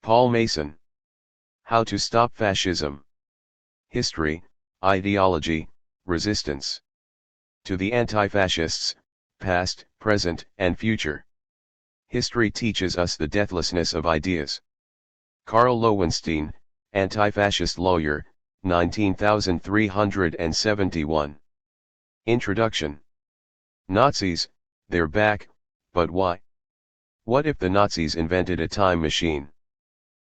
Paul Mason. How to Stop Fascism. History, Ideology, Resistance. To the anti-fascists, past, present, and future. History teaches us the deathlessness of ideas. Karl Lowenstein, anti-fascist lawyer, 19371. Introduction. Nazis, they're back, but why? What if the Nazis invented a time machine?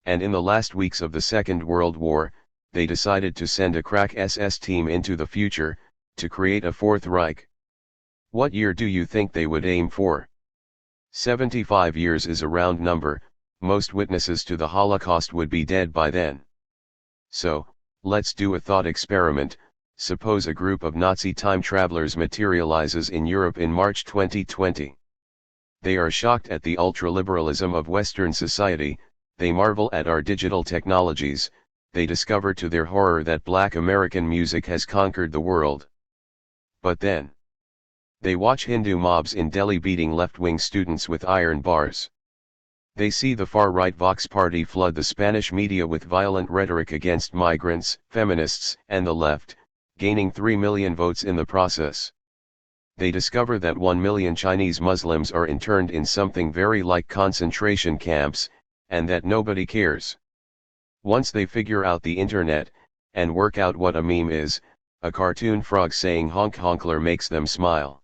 And in the last weeks of the Second World War, they decided to send a crack SS team into the future, to create a Fourth Reich. What year do you think they would aim for? 75 years is a round number, most witnesses to the Holocaust would be dead by then. So, let's do a thought experiment. Suppose a group of Nazi time travelers materializes in Europe in March 2020. They are shocked at the ultraliberalism of Western society, they marvel at our digital technologies, they discover to their horror that Black American music has conquered the world. But then, they watch Hindu mobs in Delhi beating left-wing students with iron bars. They see the far-right Vox Party flood the Spanish media with violent rhetoric against migrants, feminists, and the left, gaining 3 million votes in the process. They discover that 1 million Chinese Muslims are interned in something very like concentration camps, and that nobody cares. Once they figure out the internet, and work out what a meme is, a cartoon frog saying honk honkler makes them smile.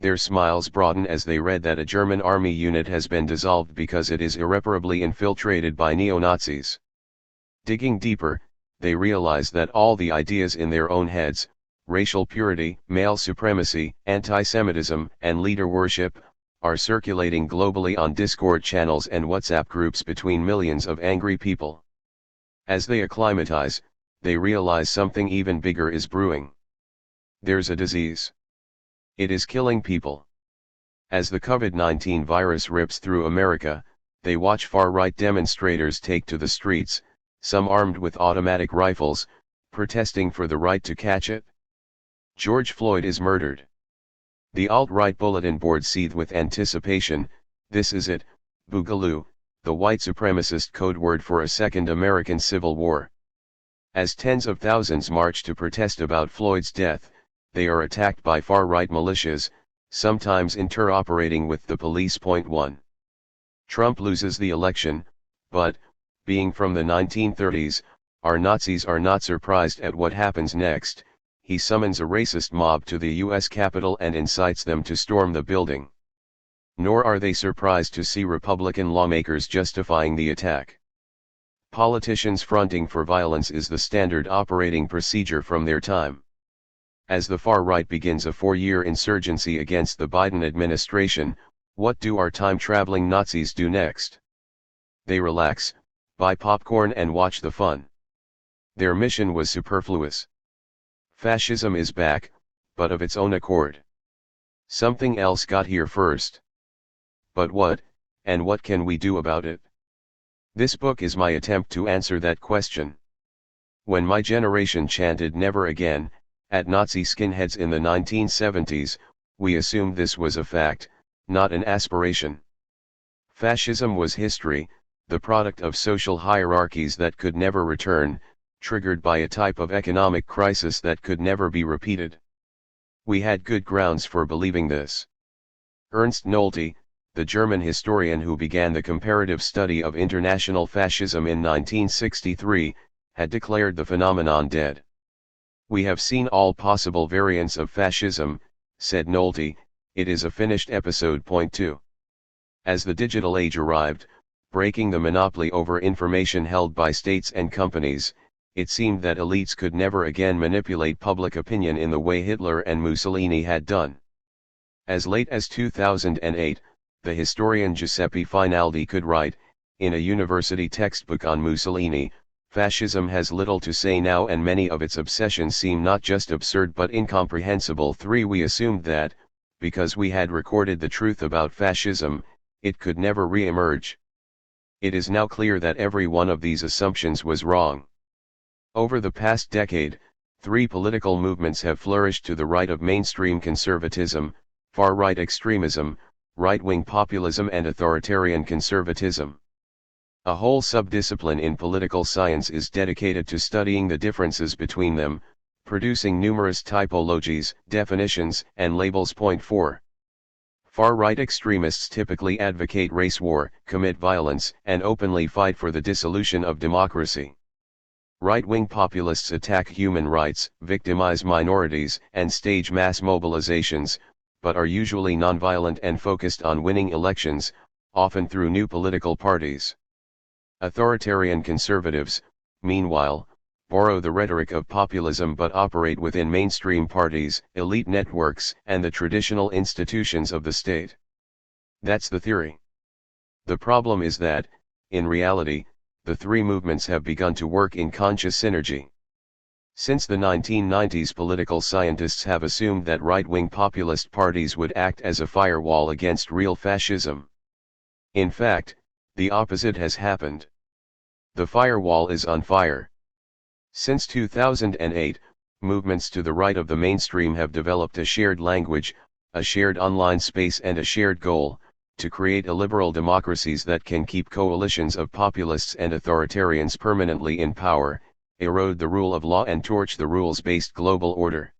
Their smiles broaden as they read that a German army unit has been dissolved because it is irreparably infiltrated by neo-Nazis. Digging deeper, they realize that all the ideas in their own heads, racial purity, male supremacy, anti-Semitism, and leader worship, are circulating globally on Discord channels and WhatsApp groups between millions of angry people. As they acclimatize, they realize something even bigger is brewing. There's a disease. It is killing people. As the COVID-19 virus rips through America, they watch far-right demonstrators take to the streets, some armed with automatic rifles, protesting for the right to catch it. George Floyd is murdered. The alt-right bulletin board seethe with anticipation. This is it, Boogaloo, the white supremacist code word for a second American Civil War. As tens of thousands march to protest about Floyd's death, they are attacked by far-right militias, sometimes interoperating with the police. 1. Trump loses the election, but, being from the 1930s, our Nazis are not surprised at what happens next. He summons a racist mob to the U.S. Capitol and incites them to storm the building. Nor are they surprised to see Republican lawmakers justifying the attack. Politicians fronting for violence is the standard operating procedure from their time. As the far right begins a 4-year insurgency against the Biden administration, what do our time-traveling Nazis do next? They relax, buy popcorn and watch the fun. Their mission was superfluous. Fascism is back, but of its own accord. Something else got here first. But what, and what can we do about it? This book is my attempt to answer that question. When my generation chanted "never again" at Nazi skinheads in the 1970s, we assumed this was a fact, not an aspiration. Fascism was history, the product of social hierarchies that could never return, triggered by a type of economic crisis that could never be repeated. We had good grounds for believing this. Ernst Nolte, the German historian who began the comparative study of international fascism in 1963, had declared the phenomenon dead. "We have seen all possible variants of fascism," said Nolte, "it is a finished episode." 2. As the digital age arrived, breaking the monopoly over information held by states and companies, it seemed that elites could never again manipulate public opinion in the way Hitler and Mussolini had done. As late as 2008, the historian Giuseppe Finaldi could write, in a university textbook on Mussolini, "Fascism has little to say now and many of its obsessions seem not just absurd but incomprehensible." 3. We assumed that, because we had recorded the truth about fascism, it could never re-emerge. It is now clear that every one of these assumptions was wrong. Over the past decade, 3 political movements have flourished to the right of mainstream conservatism: far-right extremism, right-wing populism and authoritarian conservatism. A whole subdiscipline in political science is dedicated to studying the differences between them, producing numerous typologies, definitions, and labels. Point 4. Far-right extremists typically advocate race war, commit violence, and openly fight for the dissolution of democracy. Right-wing populists attack human rights, victimize minorities, and stage mass mobilizations, but are usually nonviolent and focused on winning elections, often through new political parties. Authoritarian conservatives, meanwhile, borrow the rhetoric of populism but operate within mainstream parties, elite networks, and the traditional institutions of the state. That's the theory. The problem is that, in reality, the three movements have begun to work in conscious synergy. Since the 1990s, political scientists have assumed that right-wing populist parties would act as a firewall against real fascism. In fact, the opposite has happened. The firewall is on fire. Since 2008, movements to the right of the mainstream have developed a shared language, a shared online space, and a shared goal: to create illiberal democracies that can keep coalitions of populists and authoritarians permanently in power, erode the rule of law, and torch the rules-based global order.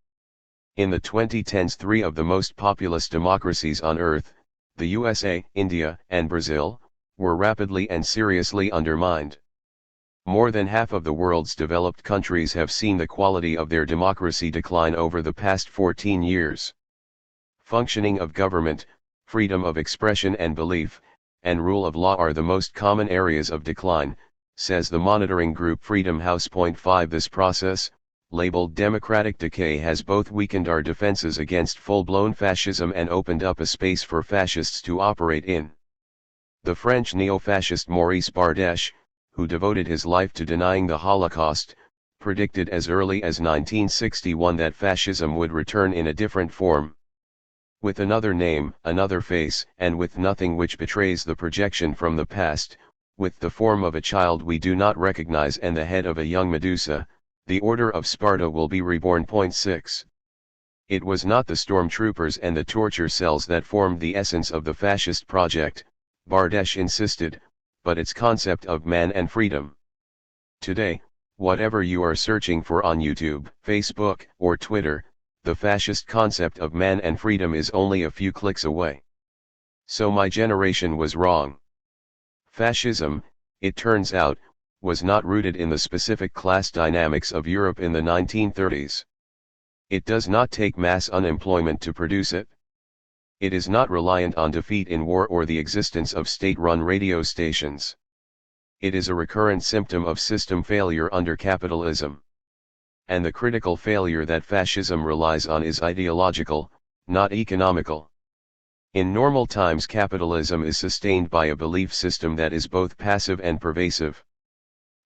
In the 2010s, three of the most populous democracies on Earth, the USA, India, and Brazil, were rapidly and seriously undermined. More than half of the world's developed countries have seen the quality of their democracy decline over the past 14 years. Functioning of government, freedom of expression and belief, and rule of law are the most common areas of decline, says the monitoring group Freedom House. Point 5. This process, labeled democratic decay, has both weakened our defenses against full-blown fascism and opened up a space for fascists to operate in. The French neo-fascist Maurice Bardèche, who devoted his life to denying the Holocaust, predicted as early as 1961 that fascism would return in a different form. With another name, another face, and with nothing which betrays the projection from the past, with the form of a child we do not recognize and the head of a young Medusa, the Order of Sparta will be reborn. Point 6. It was not the stormtroopers and the torture cells that formed the essence of the fascist project, Bardèche insisted, but its concept of man and freedom. Today, whatever you are searching for on YouTube, Facebook, or Twitter, the fascist concept of man and freedom is only a few clicks away. So my generation was wrong. Fascism, it turns out, was not rooted in the specific class dynamics of Europe in the 1930s. It does not take mass unemployment to produce it. It is not reliant on defeat in war or the existence of state-run radio stations. It is a recurrent symptom of system failure under capitalism. And the critical failure that fascism relies on is ideological, not economical. In normal times, capitalism is sustained by a belief system that is both passive and pervasive.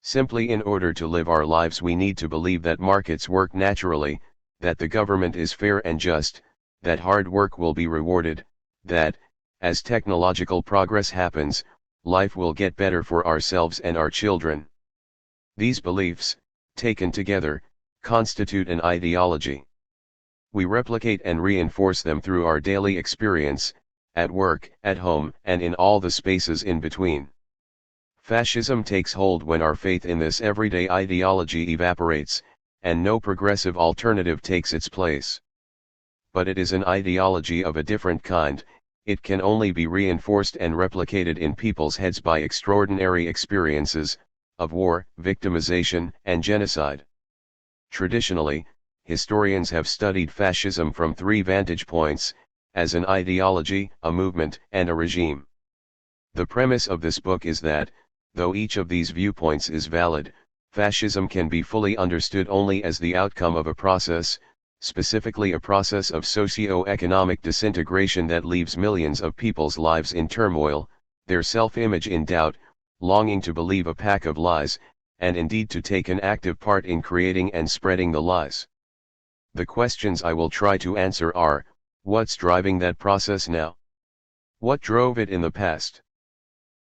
Simply, in order to live our lives, we need to believe that markets work naturally, that the government is fair and just, that hard work will be rewarded, that, as technological progress happens, life will get better for ourselves and our children. These beliefs, taken together, constitute an ideology. We replicate and reinforce them through our daily experience, at work, at home, and in all the spaces in between. Fascism takes hold when our faith in this everyday ideology evaporates, and no progressive alternative takes its place. But it is an ideology of a different kind. It can only be reinforced and replicated in people's heads by extraordinary experiences of war, victimization, and genocide. Traditionally, historians have studied fascism from three vantage points: as an ideology, a movement, and a regime. The premise of this book is that, though each of these viewpoints is valid, fascism can be fully understood only as the outcome of a process, specifically a process of socio-economic disintegration that leaves millions of people's lives in turmoil, their self-image in doubt, longing to believe a pack of lies, and indeed to take an active part in creating and spreading the lies. The questions I will try to answer are: what's driving that process now? What drove it in the past?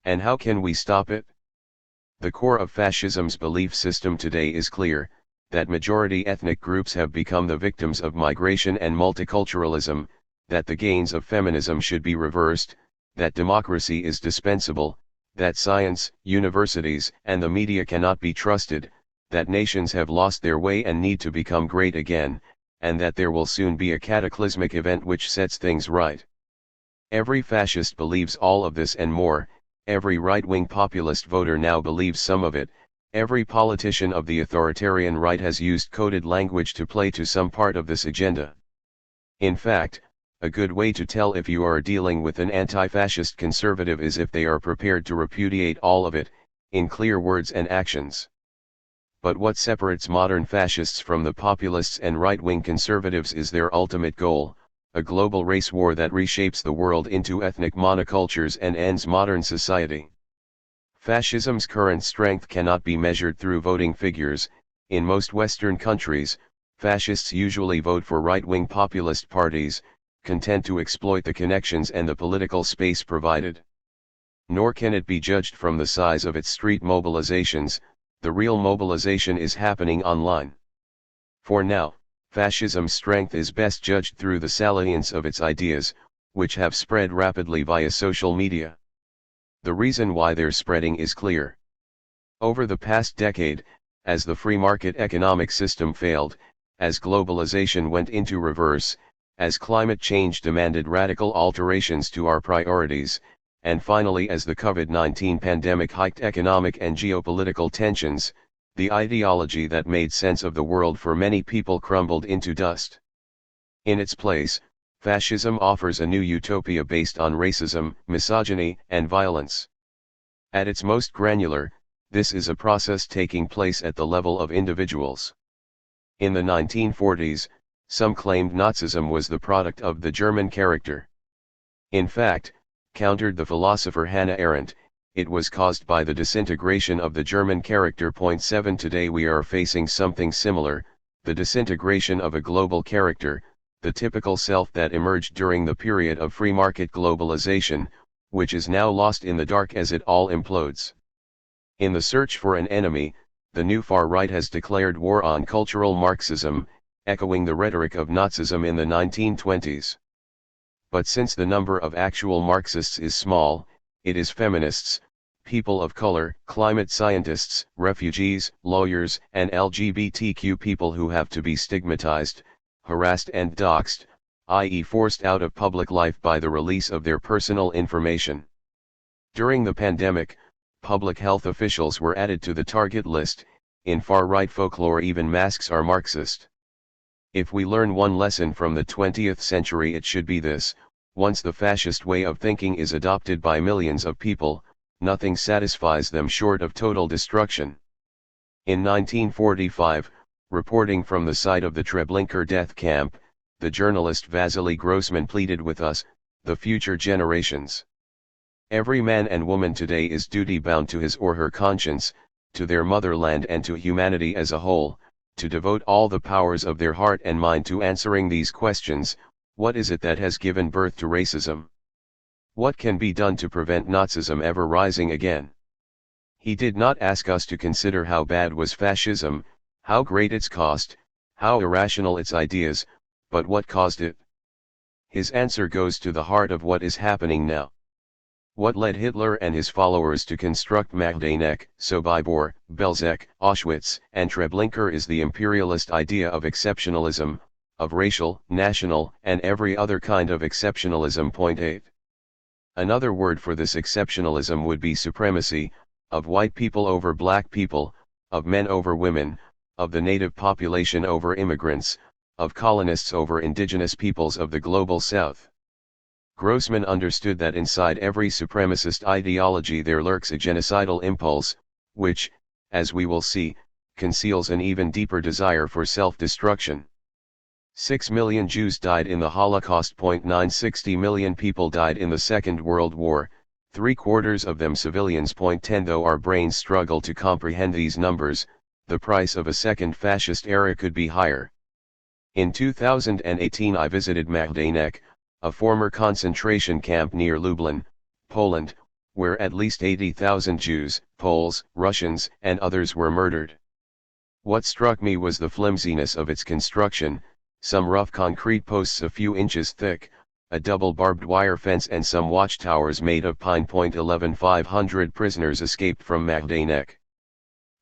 And how can we stop it? The core of fascism's belief system today is clear: that majority ethnic groups have become the victims of migration and multiculturalism, that the gains of feminism should be reversed, that democracy is dispensable, that science, universities, and the media cannot be trusted, that nations have lost their way and need to become great again, and that there will soon be a cataclysmic event which sets things right. Every fascist believes all of this and more, every right-wing populist voter now believes some of it, every politician of the authoritarian right has used coded language to play to some part of this agenda. In fact, a good way to tell if you are dealing with an anti-fascist conservative is if they are prepared to repudiate all of it, in clear words and actions. But what separates modern fascists from the populists and right-wing conservatives is their ultimate goal, a global race war that reshapes the world into ethnic monocultures and ends modern society. Fascism's current strength cannot be measured through voting figures. In most Western countries, fascists usually vote for right-wing populist parties, content to exploit the connections and the political space provided. Nor can it be judged from the size of its street mobilizations. The real mobilization is happening online. For now, fascism's strength is best judged through the salience of its ideas, which have spread rapidly via social media. The reason why they're spreading is clear. Over the past decade, as the free market economic system failed, as globalization went into reverse, as climate change demanded radical alterations to our priorities, and finally as the COVID-19 pandemic hiked economic and geopolitical tensions, the ideology that made sense of the world for many people crumbled into dust. In its place, fascism offers a new utopia based on racism, misogyny, and violence. At its most granular, this is a process taking place at the level of individuals. In the 1940s, some claimed Nazism was the product of the German character. In fact, countered the philosopher Hannah Arendt, it was caused by the disintegration of the German character. 7 Today we are facing something similar, the disintegration of a global character, the typical self that emerged during the period of free market globalization, which is now lost in the dark as it all implodes. In the search for an enemy, the new far right has declared war on cultural Marxism, echoing the rhetoric of Nazism in the 1920s. But since the number of actual Marxists is small, it is feminists, people of color, climate scientists, refugees, lawyers, and LGBTQ people who have to be stigmatized, harassed and doxxed, i.e. forced out of public life by the release of their personal information. During the pandemic, public health officials were added to the target list. In far-right folklore even masks are Marxist. If we learn one lesson from the 20th century, it should be this: once the fascist way of thinking is adopted by millions of people, nothing satisfies them short of total destruction. In 1945, reporting from the site of the Treblinka death camp, the journalist Vasily Grossman pleaded with us, the future generations. Every man and woman today is duty-bound to his or her conscience, to their motherland and to humanity as a whole, to devote all the powers of their heart and mind to answering these questions: what is it that has given birth to racism? What can be done to prevent Nazism ever rising again? He did not ask us to consider how bad was fascism, how great its cost, how irrational its ideas, but what caused it. His answer goes to the heart of what is happening now. What led Hitler and his followers to construct Majdanek, Sobibor, Belzec, Auschwitz, and Treblinka is the imperialist idea of exceptionalism, of racial, national, and every other kind of exceptionalism. 8. Another word for this exceptionalism would be supremacy, of white people over black people, of men over women, of the native population over immigrants, of colonists over indigenous peoples of the global south. Grossman understood that inside every supremacist ideology there lurks a genocidal impulse, which, as we will see, conceals an even deeper desire for self-destruction. 6 million Jews died in the Holocaust. 60 million people died in the Second World War, 3/4 of them civilians. 10 Though our brains struggle to comprehend these numbers, the price of a second fascist era could be higher. In 2018 I visited Majdanek, a former concentration camp near Lublin, Poland, where at least 80,000 Jews, Poles, Russians, and others were murdered. What struck me was the flimsiness of its construction, some rough concrete posts a few inches thick, a double barbed wire fence and some watchtowers made of pine. 11,500 prisoners escaped from Majdanek.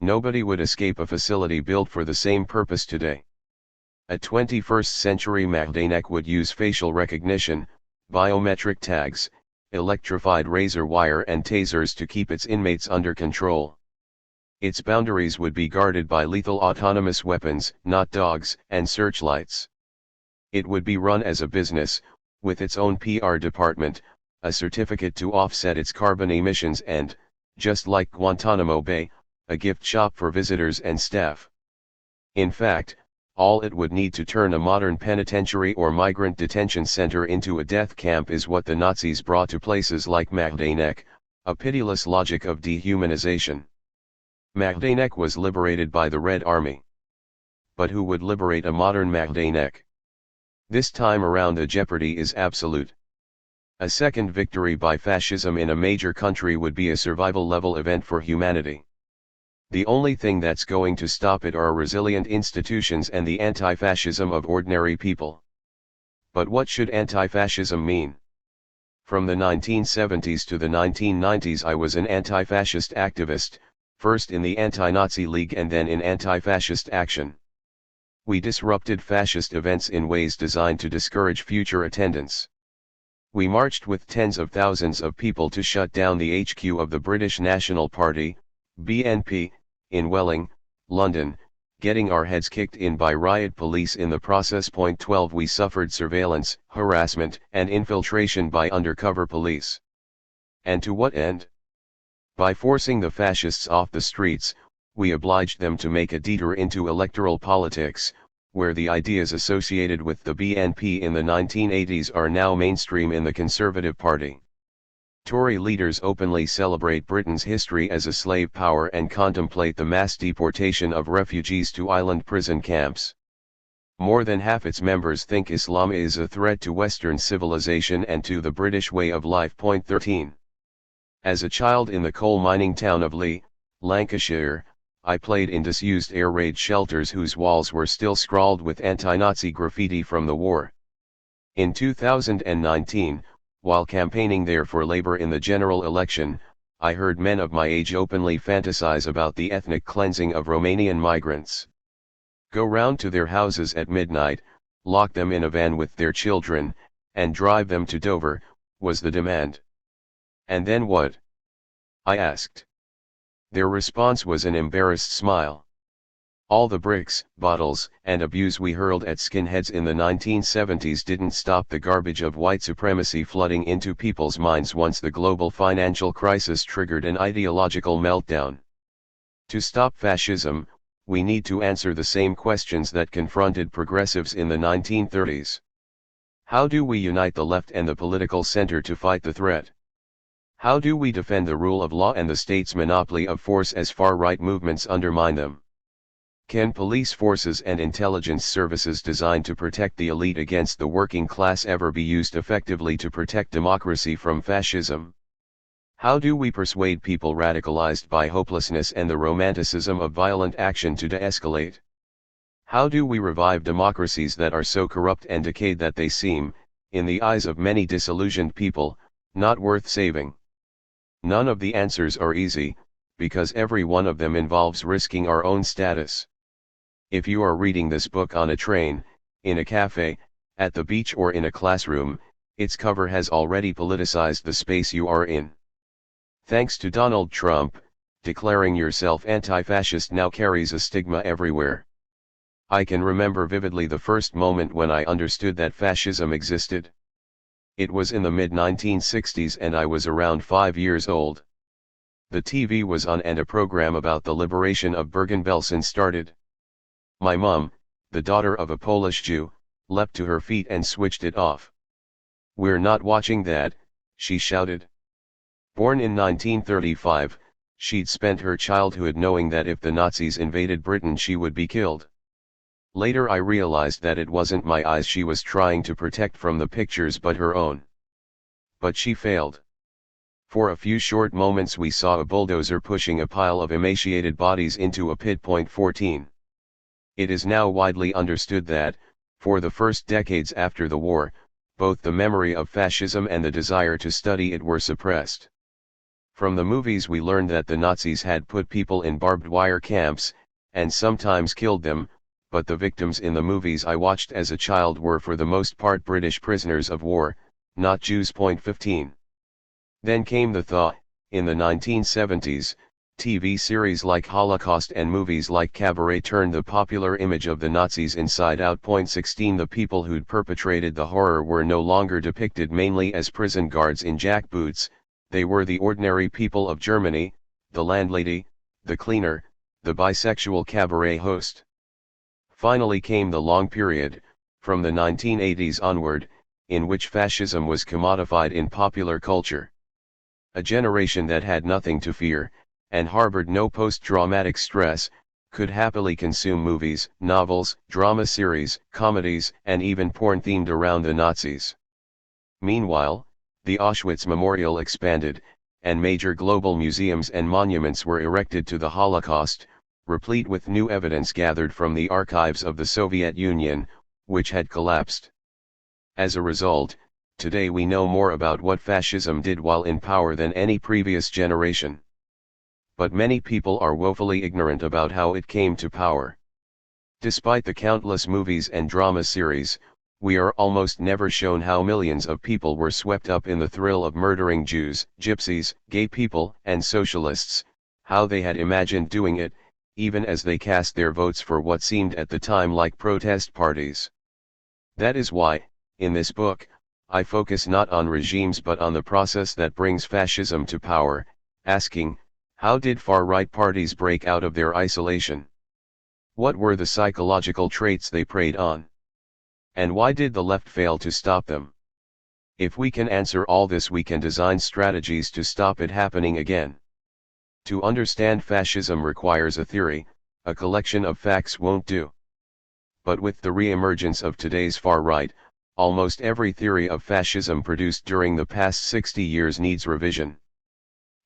Nobody would escape a facility built for the same purpose today. A 21st century Majdanek would use facial recognition, biometric tags, electrified razor wire and tasers to keep its inmates under control. Its boundaries would be guarded by lethal autonomous weapons, not dogs, and searchlights. It would be run as a business, with its own PR department, a certificate to offset its carbon emissions and, just like Guantanamo Bay, a gift shop for visitors and staff. In fact, all it would need to turn a modern penitentiary or migrant detention center into a death camp is what the Nazis brought to places like Majdanek, a pitiless logic of dehumanization. Majdanek was liberated by the Red Army. But who would liberate a modern Majdanek? This time around the jeopardy is absolute. A second victory by fascism in a major country would be a survival-level event for humanity. The only thing that's going to stop it are resilient institutions and the anti-fascism of ordinary people. But what should anti-fascism mean? From the 1970s to the 1990s I was an anti-fascist activist, first in the Anti-Nazi League and then in Anti-Fascist Action. We disrupted fascist events in ways designed to discourage future attendance. We marched with tens of thousands of people to shut down the HQ of the British National Party, BNP, in Welling, London, getting our heads kicked in by riot police in the process. 12 We suffered surveillance, harassment, and infiltration by undercover police. And to what end? By forcing the fascists off the streets, we obliged them to make a detour into electoral politics, where the ideas associated with the BNP in the 1980s are now mainstream in the Conservative Party. Tory leaders openly celebrate Britain's history as a slave power and contemplate the mass deportation of refugees to island prison camps. More than half its members think Islam is a threat to Western civilization and to the British way of life. 13. As a child in the coal mining town of Lee, Lancashire, I played in disused air raid shelters whose walls were still scrawled with anti-Nazi graffiti from the war. In 2019, while campaigning there for Labour in the general election, I heard men of my age openly fantasize about the ethnic cleansing of Romanian migrants. Go round to their houses at midnight, lock them in a van with their children, and drive them to Dover, was the demand. And then what? I asked. Their response was an embarrassed smile. All the bricks, bottles, and abuse we hurled at skinheads in the 1970s didn't stop the garbage of white supremacy flooding into people's minds once the global financial crisis triggered an ideological meltdown. To stop fascism, we need to answer the same questions that confronted progressives in the 1930s. How do we unite the left and the political center to fight the threat? How do we defend the rule of law and the state's monopoly of force as far-right movements undermine them? Can police forces and intelligence services designed to protect the elite against the working class ever be used effectively to protect democracy from fascism? How do we persuade people radicalized by hopelessness and the romanticism of violent action to de-escalate? How do we revive democracies that are so corrupt and decayed that they seem, in the eyes of many disillusioned people, not worth saving? None of the answers are easy, because every one of them involves risking our own status. If you are reading this book on a train, in a cafe, at the beach or in a classroom, its cover has already politicized the space you are in. Thanks to Donald Trump, declaring yourself anti-fascist now carries a stigma everywhere. I can remember vividly the first moment when I understood that fascism existed. It was in the mid-1960s and I was around 5 years old. The TV was on and a program about the liberation of Bergen-Belsen started. My mom, the daughter of a Polish Jew, leapt to her feet and switched it off. "We're not watching that," she shouted. Born in 1935, she'd spent her childhood knowing that if the Nazis invaded Britain she would be killed. Later I realized that it wasn't my eyes she was trying to protect from the pictures but her own. But she failed. For a few short moments we saw a bulldozer pushing a pile of emaciated bodies into a pit. 14. It is now widely understood that, for the first decades after the war, both the memory of fascism and the desire to study it were suppressed. From the movies we learned that the Nazis had put people in barbed wire camps, and sometimes killed them, but the victims in the movies I watched as a child were for the most part British prisoners of war, not Jews. 15. Then came the thaw. In the 1970s, TV series like Holocaust and movies like Cabaret turned the popular image of the Nazis inside out. 16. The people who'd perpetrated the horror were no longer depicted mainly as prison guards in jackboots, they were the ordinary people of Germany, the landlady, the cleaner, the bisexual cabaret host. Finally came the long period, from the 1980s onward, in which fascism was commodified in popular culture. A generation that had nothing to fear, and harbored no post-traumatic stress, could happily consume movies, novels, drama series, comedies, and even porn themed around the Nazis. Meanwhile, the Auschwitz Memorial expanded, and major global museums and monuments were erected to the Holocaust, replete with new evidence gathered from the archives of the Soviet Union, which had collapsed. As a result, today we know more about what fascism did while in power than any previous generation. But many people are woefully ignorant about how it came to power. Despite the countless movies and drama series, we are almost never shown how millions of people were swept up in the thrill of murdering Jews, gypsies, gay people, and socialists, how they had imagined doing it, even as they cast their votes for what seemed at the time like protest parties. That is why, in this book, I focus not on regimes but on the process that brings fascism to power, asking, how did far-right parties break out of their isolation? What were the psychological traits they preyed on? And why did the left fail to stop them? If we can answer all this, we can design strategies to stop it happening again. To understand fascism requires a theory, a collection of facts won't do. But with the re-emergence of today's far-right, almost every theory of fascism produced during the past 60 years needs revision.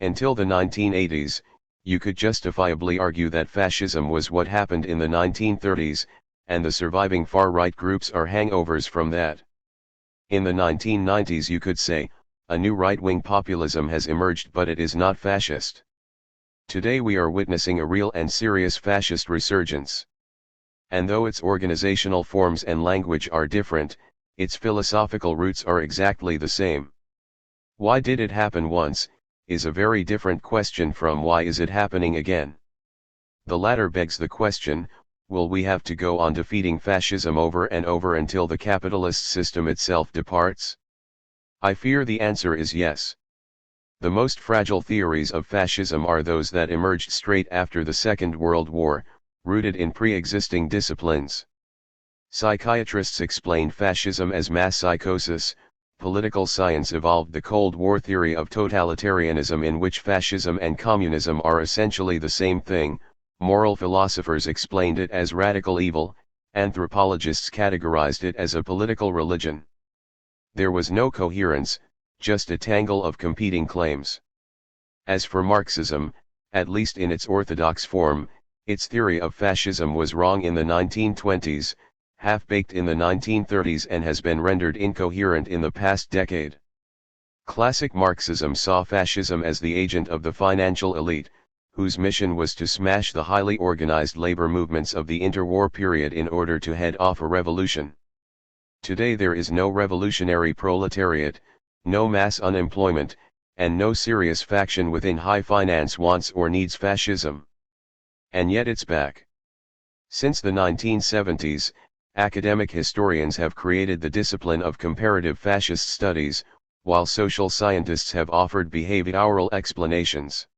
Until the 1980s, you could justifiably argue that fascism was what happened in the 1930s, and the surviving far-right groups are hangovers from that. In the 1990s you could say, a new right-wing populism has emerged but it is not fascist. Today we are witnessing a real and serious fascist resurgence. And though its organizational forms and language are different, its philosophical roots are exactly the same. Why did it happen once, is a very different question from why is it happening again. The latter begs the question, will we have to go on defeating fascism over and over until the capitalist system itself departs? I fear the answer is yes. The most fragile theories of fascism are those that emerged straight after the Second World War, rooted in pre-existing disciplines. Psychiatrists explained fascism as mass psychosis, political science evolved the Cold War theory of totalitarianism in which fascism and communism are essentially the same thing, moral philosophers explained it as radical evil, anthropologists categorized it as a political religion. There was no coherence, just a tangle of competing claims. As for Marxism, at least in its orthodox form, its theory of fascism was wrong in the 1920s, half-baked in the 1930s and has been rendered incoherent in the past decade. Classic Marxism saw fascism as the agent of the financial elite, whose mission was to smash the highly organized labor movements of the interwar period in order to head off a revolution. Today there is no revolutionary proletariat, no mass unemployment, and no serious faction within high finance wants or needs fascism. And yet it's back. Since the 1970s, academic historians have created the discipline of comparative fascist studies, while social scientists have offered behavioral explanations.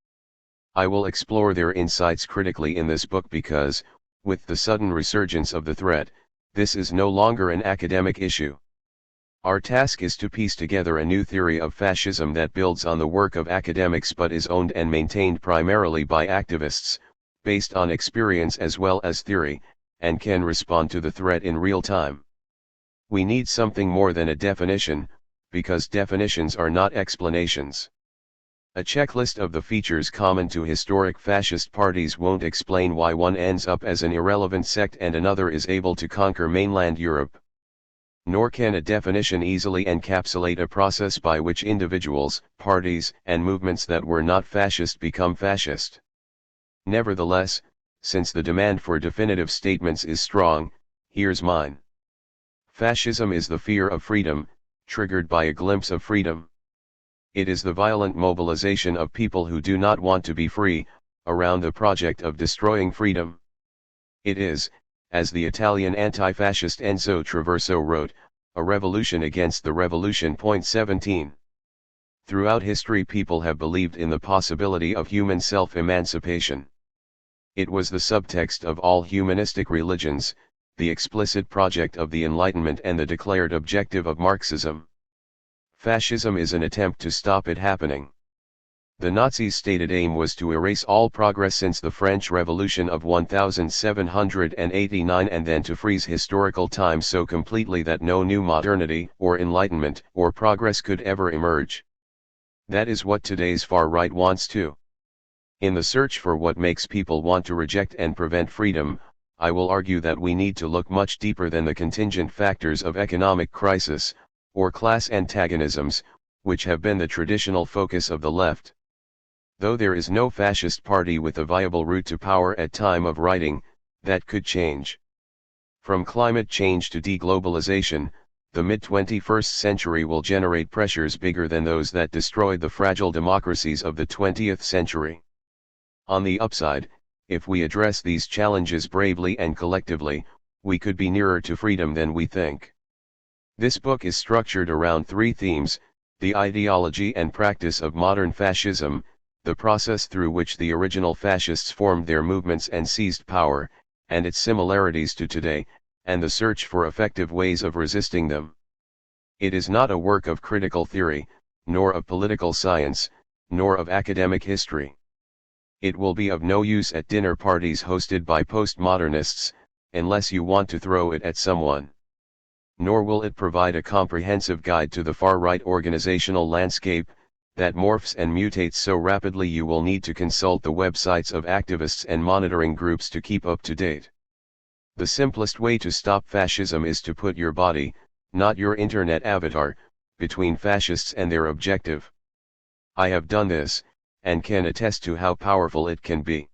I will explore their insights critically in this book because, with the sudden resurgence of the threat, this is no longer an academic issue. Our task is to piece together a new theory of fascism that builds on the work of academics but is owned and maintained primarily by activists, based on experience as well as theory, and can respond to the threat in real time. We need something more than a definition, because definitions are not explanations. A checklist of the features common to historic fascist parties won't explain why one ends up as an irrelevant sect and another is able to conquer mainland Europe. Nor can a definition easily encapsulate a process by which individuals, parties, and movements that were not fascist become fascist. Nevertheless, since the demand for definitive statements is strong, here's mine. Fascism is the fear of freedom, triggered by a glimpse of freedom. It is the violent mobilization of people who do not want to be free, around the project of destroying freedom. It is, as the Italian anti-fascist Enzo Traverso wrote, a revolution against the revolution. 17. Throughout history people have believed in the possibility of human self-emancipation. It was the subtext of all humanistic religions, the explicit project of the Enlightenment and the declared objective of Marxism. Fascism is an attempt to stop it happening. The Nazis' stated aim was to erase all progress since the French Revolution of 1789 and then to freeze historical time so completely that no new modernity, or enlightenment, or progress could ever emerge. That is what today's far right wants too. In the search for what makes people want to reject and prevent freedom, I will argue that we need to look much deeper than the contingent factors of economic crisis, or class antagonisms, which have been the traditional focus of the left. Though there is no fascist party with a viable route to power at time of writing, that could change. From climate change to deglobalization, the mid-21st century will generate pressures bigger than those that destroyed the fragile democracies of the 20th century. On the upside, if we address these challenges bravely and collectively, we could be nearer to freedom than we think. This book is structured around three themes: the ideology and practice of modern fascism, the process through which the original fascists formed their movements and seized power, and its similarities to today, and the search for effective ways of resisting them. It is not a work of critical theory, nor of political science, nor of academic history. It will be of no use at dinner parties hosted by postmodernists, unless you want to throw it at someone. Nor will it provide a comprehensive guide to the far-right organizational landscape, that morphs and mutates so rapidly you will need to consult the websites of activists and monitoring groups to keep up to date. The simplest way to stop fascism is to put your body, not your internet avatar, between fascists and their objective. I have done this, and can attest to how powerful it can be.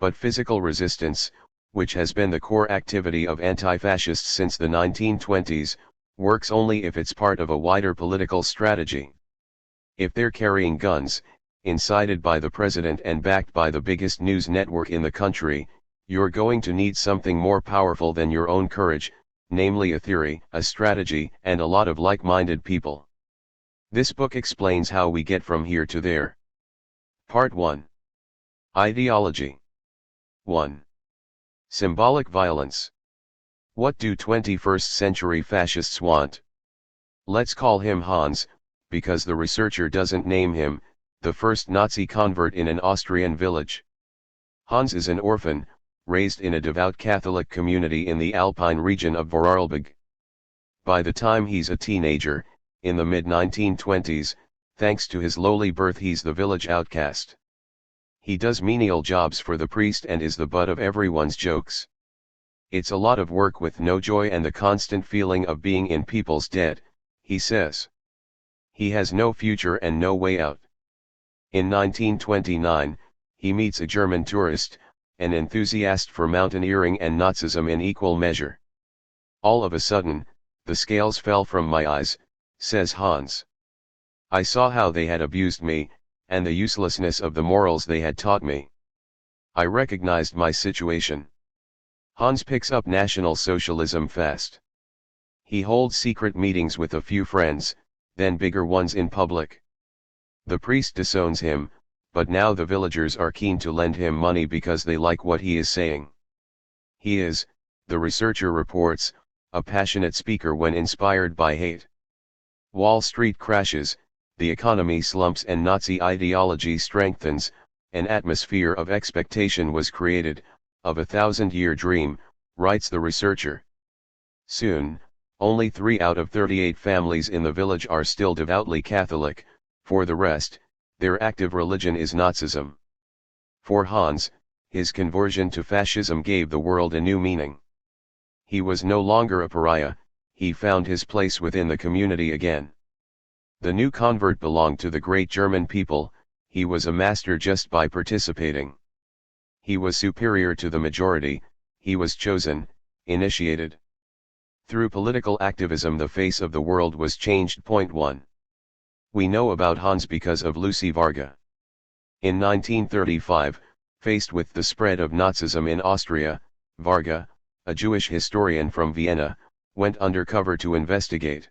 But physical resistance, which has been the core activity of anti-fascists since the 1920s, works only if it's part of a wider political strategy. If they're carrying guns, incited by the president and backed by the biggest news network in the country, you're going to need something more powerful than your own courage, namely a theory, a strategy, and a lot of like-minded people. This book explains how we get from here to there. Part 1. Ideology. 1. Symbolic violence. What do 21st century fascists want? Let's call him Hans, because the researcher doesn't name him, the first Nazi convert in an Austrian village. Hans is an orphan, raised in a devout Catholic community in the Alpine region of Vorarlberg. By the time he's a teenager, in the mid-1920s, thanks to his lowly birth he's the village outcast. He does menial jobs for the priest and is the butt of everyone's jokes. It's a lot of work with no joy and the constant feeling of being in people's debt, he says. He has no future and no way out. In 1929, he meets a German tourist, an enthusiast for mountaineering and Nazism in equal measure. All of a sudden, the scales fell from my eyes, says Hans. I saw how they had abused me, and the uselessness of the morals they had taught me. I recognized my situation. Hans picks up National Socialism fast. He holds secret meetings with a few friends, then bigger ones in public. The priest disowns him, but now the villagers are keen to lend him money because they like what he is saying. He is, the researcher reports, a passionate speaker when inspired by hate. Wall Street crashes, the economy slumps and Nazi ideology strengthens, an atmosphere of expectation was created, of a 1,000-year dream, writes the researcher. Soon, only 3 out of 38 families in the village are still devoutly Catholic, for the rest, their active religion is Nazism. For Hans, his conversion to fascism gave the world a new meaning. He was no longer a pariah, he found his place within the community again. The new convert belonged to the great German people, he was a master just by participating. He was superior to the majority, he was chosen, initiated. Through political activism the face of the world was changed. Point 1. We know about Hans because of Lucy Varga. In 1935, faced with the spread of Nazism in Austria, Varga, a Jewish historian from Vienna, went undercover to investigate.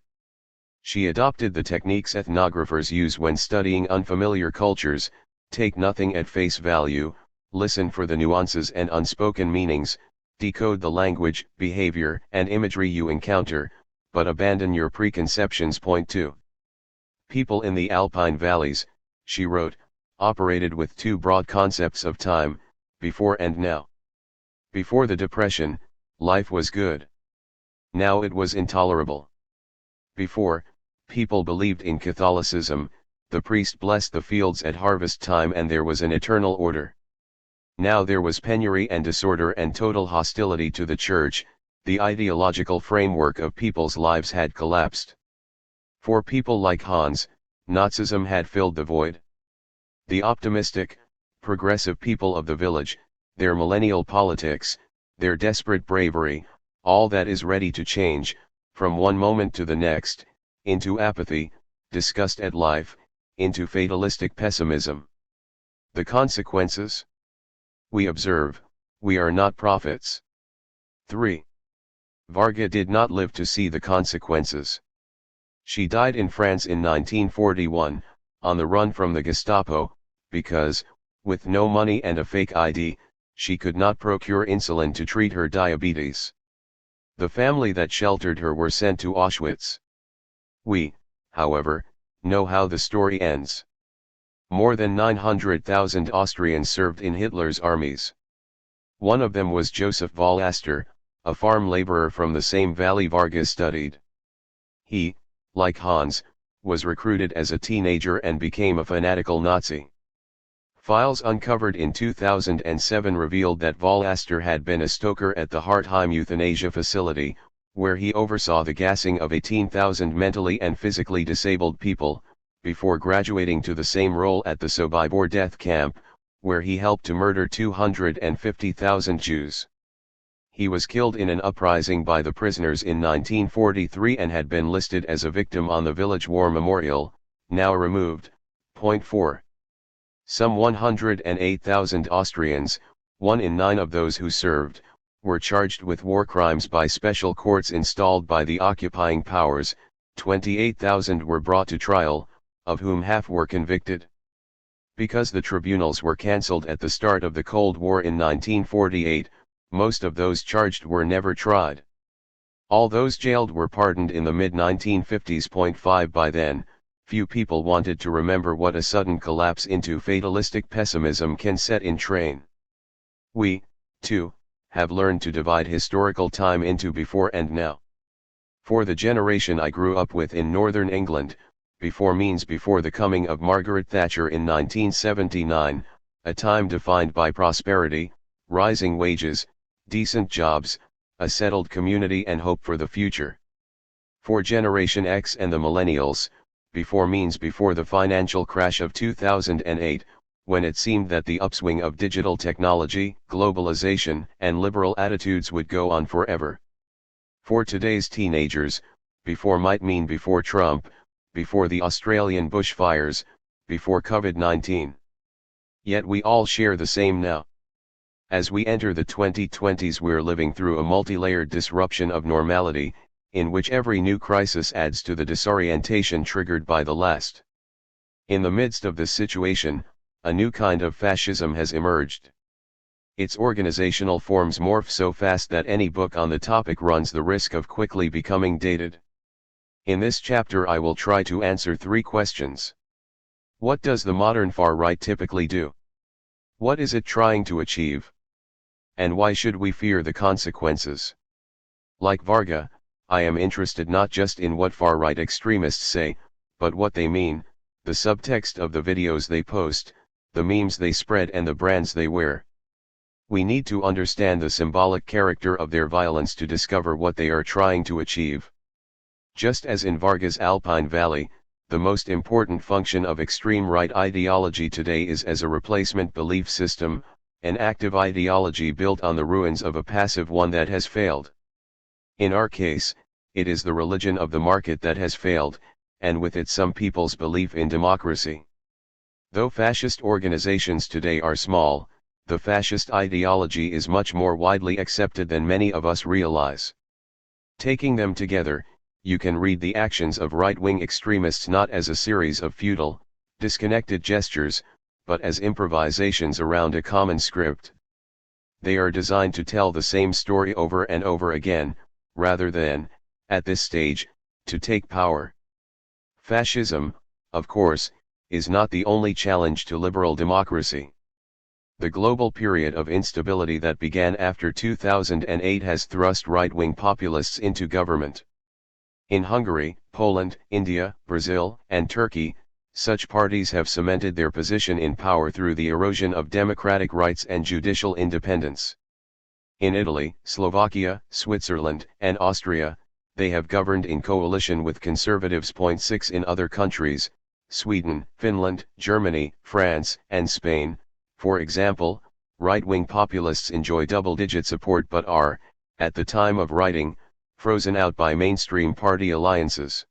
She adopted the techniques ethnographers use when studying unfamiliar cultures: take nothing at face value, listen for the nuances and unspoken meanings, decode the language, behavior, and imagery you encounter, but abandon your preconceptions. Point 2. People in the Alpine valleys, she wrote, operated with two broad concepts of time, before and now. Before the Depression, life was good. Now it was intolerable. Before, people believed in Catholicism, the priest blessed the fields at harvest time and there was an eternal order. Now there was penury and disorder and total hostility to the church, the ideological framework of people's lives had collapsed. For people like Hans, Nazism had filled the void. The optimistic, progressive people of the village, their millennial politics, their desperate bravery, all that is ready to change, from one moment to the next, into apathy, disgust at life, into fatalistic pessimism. The consequences? We observe, we are not prophets. 3. Varga did not live to see the consequences. She died in France in 1941, on the run from the Gestapo, because, with no money and a fake ID, she could not procure insulin to treat her diabetes. The family that sheltered her were sent to Auschwitz. We, however, know how the story ends. More than 900,000 Austrians served in Hitler's armies. One of them was Joseph Vallaster, a farm laborer from the same valley Varga studied. He, like Hans, was recruited as a teenager and became a fanatical Nazi. Files uncovered in 2007 revealed that Vallaster had been a stoker at the Hartheim euthanasia facility, where he oversaw the gassing of 18,000 mentally and physically disabled people, before graduating to the same role at the Sobibor death camp, where he helped to murder 250,000 Jews. He was killed in an uprising by the prisoners in 1943 and had been listed as a victim on the village war memorial, now removed. Point 4. Some 108,000 Austrians, 1 in 9 of those who served, were charged with war crimes by special courts installed by the occupying powers. 28,000 were brought to trial, of whom half were convicted. Because the tribunals were cancelled at the start of the Cold War in 1948, most of those charged were never tried. All those jailed were pardoned in the mid-1950s. Point 5. By then, few people wanted to remember what a sudden collapse into fatalistic pessimism can set in train. We, too, have learned to divide historical time into before and now. For the generation I grew up with in northern England, before means before the coming of Margaret Thatcher in 1979, a time defined by prosperity, rising wages, decent jobs, a settled community and hope for the future. For Generation X and the Millennials, before means before the financial crash of 2008, when it seemed that the upswing of digital technology, globalization, and liberal attitudes would go on forever. For today's teenagers, before might mean before Trump, before the Australian bushfires, before COVID-19. Yet we all share the same now. As we enter the 2020s, we're living through a multi-layered disruption of normality, in which every new crisis adds to the disorientation triggered by the last. In the midst of this situation, a new kind of fascism has emerged. Its organizational forms morph so fast that any book on the topic runs the risk of quickly becoming dated. In this chapter I will try to answer 3 questions. What does the modern far right typically do? What is it trying to achieve? And why should we fear the consequences? Like Varga, I am interested not just in what far-right extremists say, but what they mean, the subtext of the videos they post, the memes they spread and the brands they wear. We need to understand the symbolic character of their violence to discover what they are trying to achieve. Just as in Vargas Alpine Valley, the most important function of extreme right ideology today is as a replacement belief system, an active ideology built on the ruins of a passive one that has failed. In our case, it is the religion of the market that has failed, and with it some people's belief in democracy. Though fascist organizations today are small, the fascist ideology is much more widely accepted than many of us realize. Taking them together, you can read the actions of right-wing extremists not as a series of futile, disconnected gestures, but as improvisations around a common script. They are designed to tell the same story over and over again, rather than, at this stage, to take power. Fascism, of course, is not the only challenge to liberal democracy. The global period of instability that began after 2008 has thrust right-wing populists into government. In Hungary, Poland, India, Brazil, and Turkey, such parties have cemented their position in power through the erosion of democratic rights and judicial independence. In Italy, Slovakia, Switzerland, and Austria, they have governed in coalition with conservatives. 6 In other countries, Sweden, Finland, Germany, France, and Spain, for example, right-wing populists enjoy double-digit support but are, at the time of writing, frozen out by mainstream party alliances.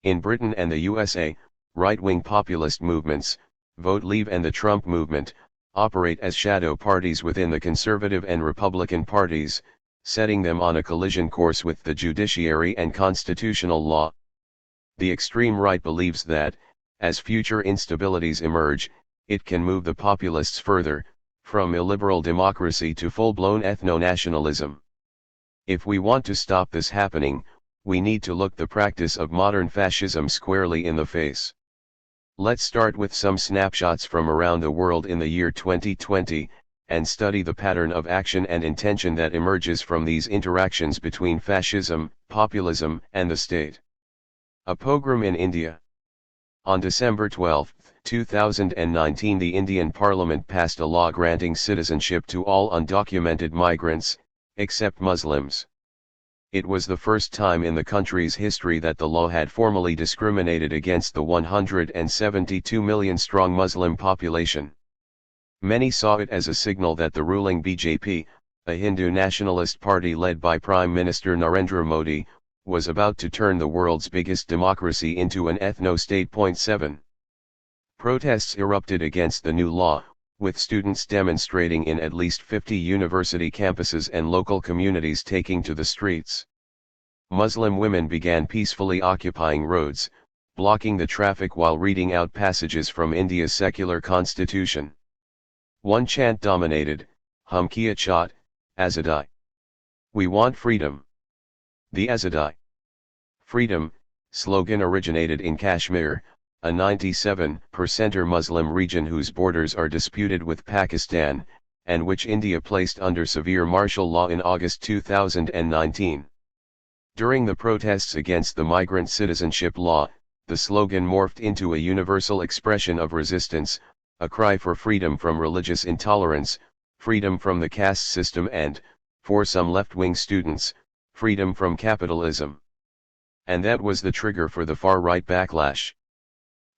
In Britain and the USA, right-wing populist movements, Vote Leave and the Trump movement, operate as shadow parties within the Conservative and Republican parties, setting them on a collision course with the judiciary and constitutional law. The extreme right believes that, as future instabilities emerge, it can move the populists further, from illiberal democracy to full-blown ethno-nationalism. If we want to stop this happening, we need to look the practice of modern fascism squarely in the face. Let's start with some snapshots from around the world in the year 2020, and study the pattern of action and intention that emerges from these interactions between fascism, populism, and the state. A pogrom in India. On December 12, 2019, the Indian Parliament passed a law granting citizenship to all undocumented migrants, except Muslims. It was the first time in the country's history that the law had formally discriminated against the 172 million strong Muslim population. Many saw it as a signal that the ruling BJP, a Hindu nationalist party led by Prime Minister Narendra Modi, was about to turn the world's biggest democracy into an ethno-state. 7. Protests erupted against the new law, with students demonstrating in at least 50 university campuses and local communities taking to the streets. Muslim women began peacefully occupying roads, blocking the traffic while reading out passages from India's secular constitution. One chant dominated, "Hum Kiya Chaat, Azadi." We want freedom. The Azadi freedom slogan originated in Kashmir, a 97% Muslim region whose borders are disputed with Pakistan, and which India placed under severe martial law in August 2019. During the protests against the migrant citizenship law, the slogan morphed into a universal expression of resistance, a cry for freedom from religious intolerance, freedom from the caste system and, for some left-wing students, freedom from capitalism. And that was the trigger for the far-right backlash.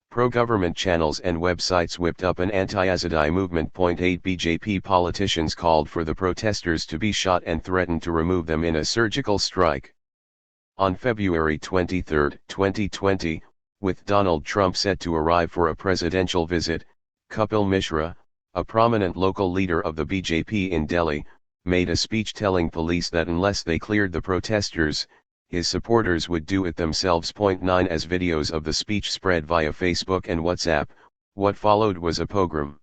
Pro-government channels and websites whipped up an anti-Azadi movement. 8 BJP politicians called for the protesters to be shot and threatened to remove them in a surgical strike. On February 23, 2020, with Donald Trump set to arrive for a presidential visit, Kapil Mishra, a prominent local leader of the BJP in Delhi, made a speech telling police that unless they cleared the protesters, his supporters would do it themselves. 9 As videos of the speech spread via Facebook and WhatsApp, what followed was a pogrom.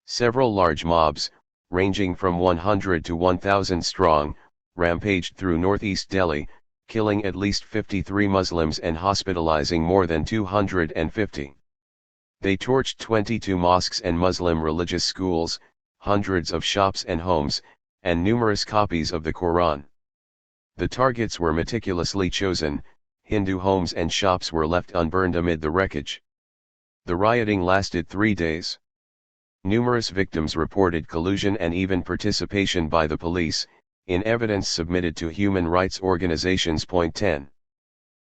Several large mobs, ranging from 100 to 1,000 strong, rampaged through northeast Delhi, killing at least 53 Muslims and hospitalizing more than 250. They torched 22 mosques and Muslim religious schools, hundreds of shops and homes, and numerous copies of the Quran. The targets were meticulously chosen, Hindu homes and shops were left unburned amid the wreckage. The rioting lasted 3 days. Numerous victims reported collusion and even participation by the police, in evidence submitted to human rights organizations. 10.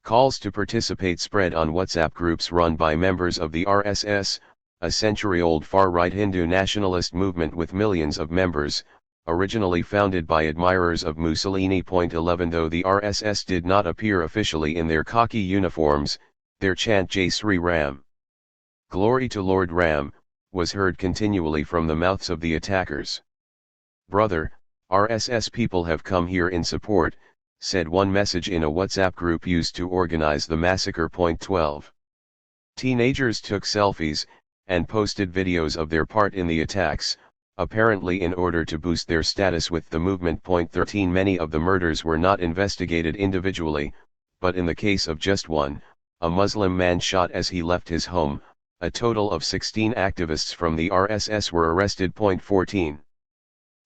Calls to participate spread on WhatsApp groups run by members of the RSS, a century-old far-right Hindu nationalist movement with millions of members, originally founded by admirers of Mussolini. 11 Though the RSS did not appear officially in their khaki uniforms, their chant Jai Sri Ram, Glory to Lord Ram, was heard continually from the mouths of the attackers. Brother, RSS people have come here in support, said one message in a WhatsApp group used to organize the massacre. 12. Teenagers took selfies, and posted videos of their part in the attacks, apparently in order to boost their status with the movement. 13 Many of the murders were not investigated individually, but in the case of just one, a Muslim man shot as he left his home, a total of 16 activists from the RSS were arrested. 14.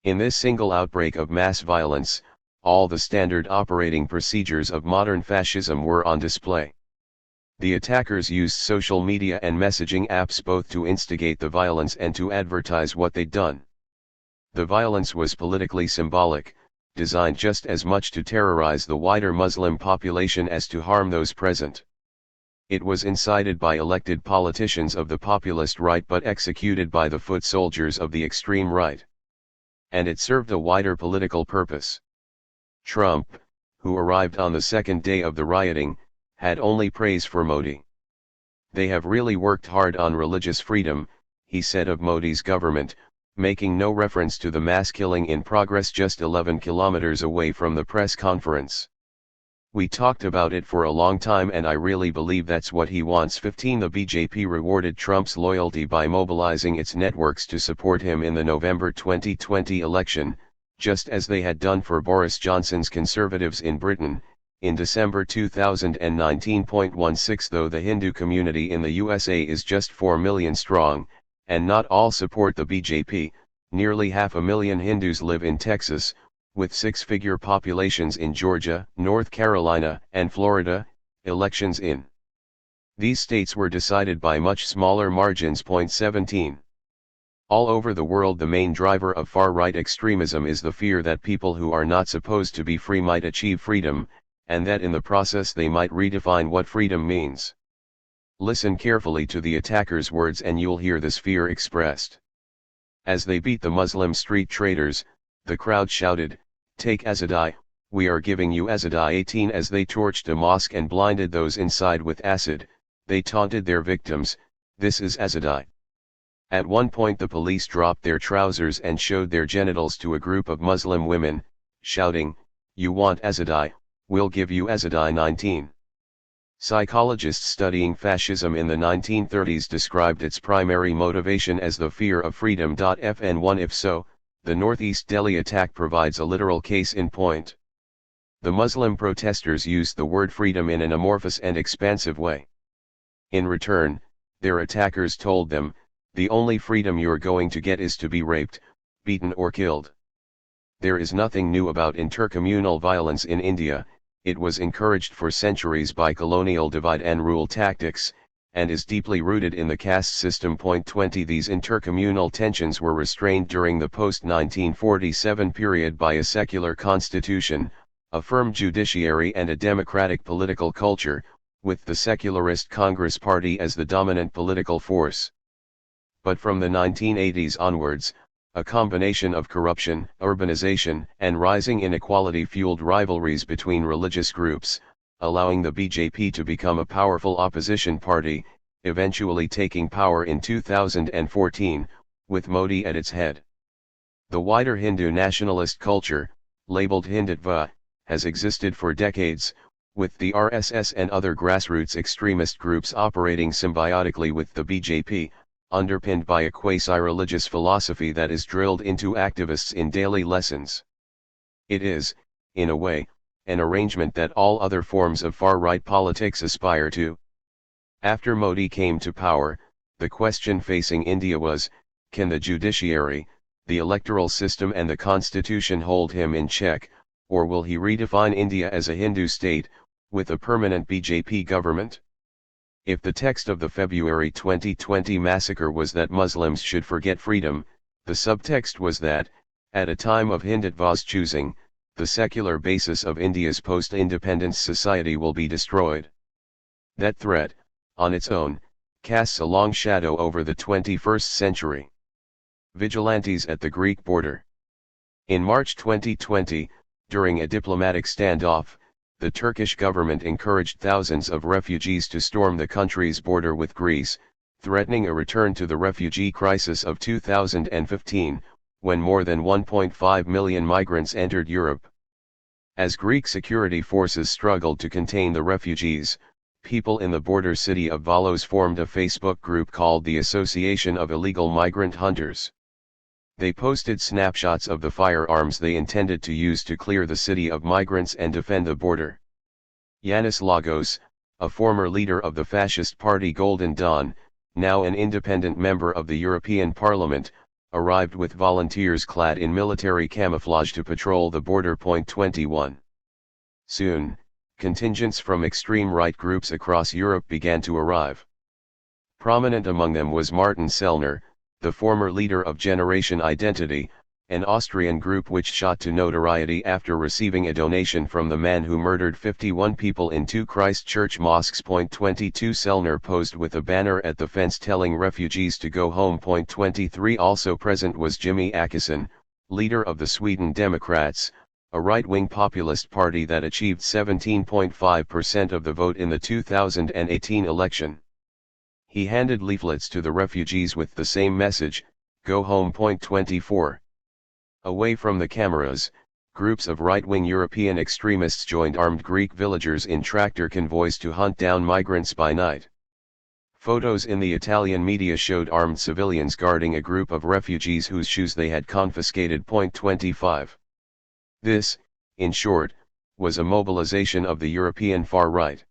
In this single outbreak of mass violence, all the standard operating procedures of modern fascism were on display. The attackers used social media and messaging apps both to instigate the violence and to advertise what they'd done. The violence was politically symbolic, designed just as much to terrorize the wider Muslim population as to harm those present. It was incited by elected politicians of the populist right but executed by the foot soldiers of the extreme right. And it served a wider political purpose. Trump, who arrived on the second day of the rioting, had only praise for Modi. They have really worked hard on religious freedom, he said of Modi's government, making no reference to the mass killing in progress just 11 kilometers away from the press conference. We talked about it for a long time and I really believe that's what he wants. 15 The BJP rewarded Trump's loyalty by mobilizing its networks to support him in the November 2020 election, just as they had done for Boris Johnson's Conservatives in Britain, in December 2019. 16 Though the Hindu community in the USA is just 4 million strong, and not all support the BJP, nearly 500,000 Hindus live in Texas, with six-figure populations in Georgia, North Carolina, and Florida. Elections in these states were decided by much smaller margins. 17. All over the world the main driver of far-right extremism is the fear that people who are not supposed to be free might achieve freedom, and that in the process they might redefine what freedom means. Listen carefully to the attackers' words and you'll hear this fear expressed. As they beat the Muslim street traders, the crowd shouted, "Take Azadi, we are giving you Azadi." 18 As they torched a mosque and blinded those inside with acid, they taunted their victims, "This is Azadi." At one point the police dropped their trousers and showed their genitals to a group of Muslim women, shouting, "You want Azadi, we'll give you Azadi." 19. Psychologists studying fascism in the 1930s described its primary motivation as the fear of freedom. FN1 If so, the Northeast Delhi attack provides a literal case in point. The Muslim protesters used the word freedom in an amorphous and expansive way. In return, their attackers told them, the only freedom you're going to get is to be raped, beaten or killed. There is nothing new about intercommunal violence in India, it was encouraged for centuries by colonial divide and rule tactics, and is deeply rooted in the caste system. 20 These intercommunal tensions were restrained during the post-1947 period by a secular constitution, a firm judiciary and a democratic political culture, with the secularist Congress Party as the dominant political force. But from the 1980s onwards, a combination of corruption, urbanization, and rising inequality fueled rivalries between religious groups, allowing the BJP to become a powerful opposition party, eventually taking power in 2014, with Modi at its head. The wider Hindu nationalist culture, labeled Hindutva, has existed for decades, with the RSS and other grassroots extremist groups operating symbiotically with the BJP, underpinned by a quasi-religious philosophy that is drilled into activists in daily lessons. It is, in a way, an arrangement that all other forms of far-right politics aspire to. After Modi came to power, the question facing India was, can the judiciary, the electoral system and the constitution hold him in check, or will he redefine India as a Hindu state, with a permanent BJP government? If the text of the February 2020 massacre was that Muslims should forget freedom, the subtext was that, at a time of Hindutva's choosing, the secular basis of India's post-independence society will be destroyed. That threat, on its own, casts a long shadow over the 21st century. Vigilantes at the Greek border. In March 2020, during a diplomatic standoff, the Turkish government encouraged thousands of refugees to storm the country's border with Greece, threatening a return to the refugee crisis of 2015, when more than 1.5 million migrants entered Europe. As Greek security forces struggled to contain the refugees, people in the border city of Volos formed a Facebook group called the Association of Illegal Migrant Hunters. They posted snapshots of the firearms they intended to use to clear the city of migrants and defend the border. Yanis Lagos, a former leader of the fascist party Golden Dawn, now an independent member of the European Parliament, arrived with volunteers clad in military camouflage to patrol the border. 21. Soon, contingents from extreme right groups across Europe began to arrive. Prominent among them was Martin Sellner, the former leader of Generation Identity, an Austrian group which shot to notoriety after receiving a donation from the man who murdered 51 people in 2 Christchurch mosques. 22 Sellner posed with a banner at the fence telling refugees to go home. 23 Also present was Jimmy Åkesson, leader of the Sweden Democrats, a right-wing populist party that achieved 17.5% of the vote in the 2018 election. He handed leaflets to the refugees with the same message, "Go home." 24. Away from the cameras, groups of right-wing European extremists joined armed Greek villagers in tractor convoys to hunt down migrants by night. Photos in the Italian media showed armed civilians guarding a group of refugees whose shoes they had confiscated. 25. This, in short, was a mobilization of the European far right.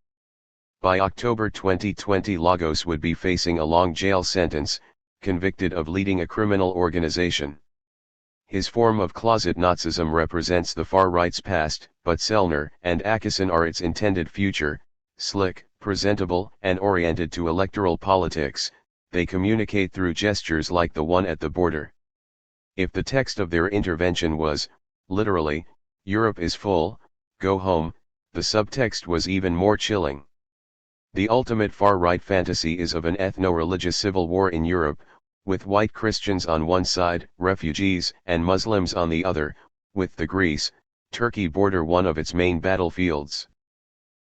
By October 2020 Lagos would be facing a long jail sentence, convicted of leading a criminal organization. His form of closet Nazism represents the far right's past, but Sellner and Åkesson are its intended future. Slick, presentable, and oriented to electoral politics, they communicate through gestures like the one at the border. If the text of their intervention was, literally, "Europe is full, go home," the subtext was even more chilling. The ultimate far-right fantasy is of an ethno-religious civil war in Europe, with white Christians on one side, refugees and Muslims on the other, with the Greece-Turkey border one of its main battlefields.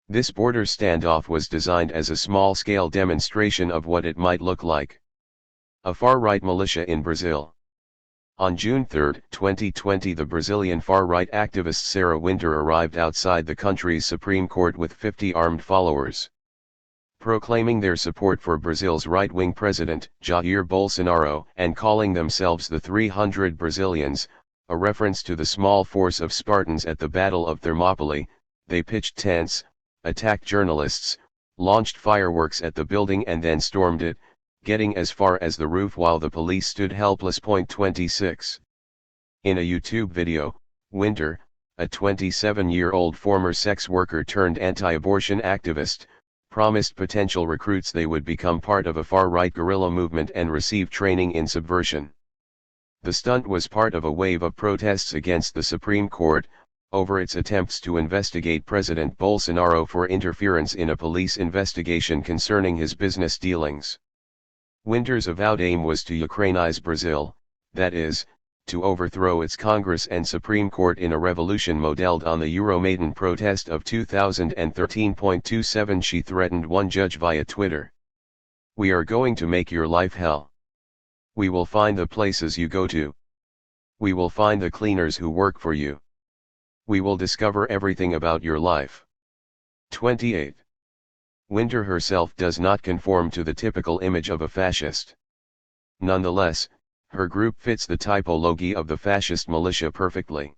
This border standoff was designed as a small-scale demonstration of what it might look like. A far-right militia in Brazil. On June 3, 2020 the Brazilian far-right activist Sarah Winter arrived outside the country's Supreme Court with 50 armed followers. Proclaiming their support for Brazil's right-wing president, Jair Bolsonaro, and calling themselves the 300 Brazilians, a reference to the small force of Spartans at the Battle of Thermopylae, they pitched tents, attacked journalists, launched fireworks at the building and then stormed it, getting as far as the roof while the police stood helpless. 26. In a YouTube video, Winter, a 27-year-old former sex worker turned anti-abortion activist, promised potential recruits they would become part of a far-right guerrilla movement and receive training in subversion. The stunt was part of a wave of protests against the Supreme Court, over its attempts to investigate President Bolsonaro for interference in a police investigation concerning his business dealings. Winter's avowed aim was to Ukrainize Brazil, that is, to overthrow its Congress and Supreme Court in a revolution modeled on the Euromaidan protest of 2013. 27 She threatened one judge via Twitter. "We are going to make your life hell. We will find the places you go to. We will find the cleaners who work for you. We will discover everything about your life." 28. Winter herself does not conform to the typical image of a fascist. Nonetheless, her group fits the typology of the fascist militia perfectly.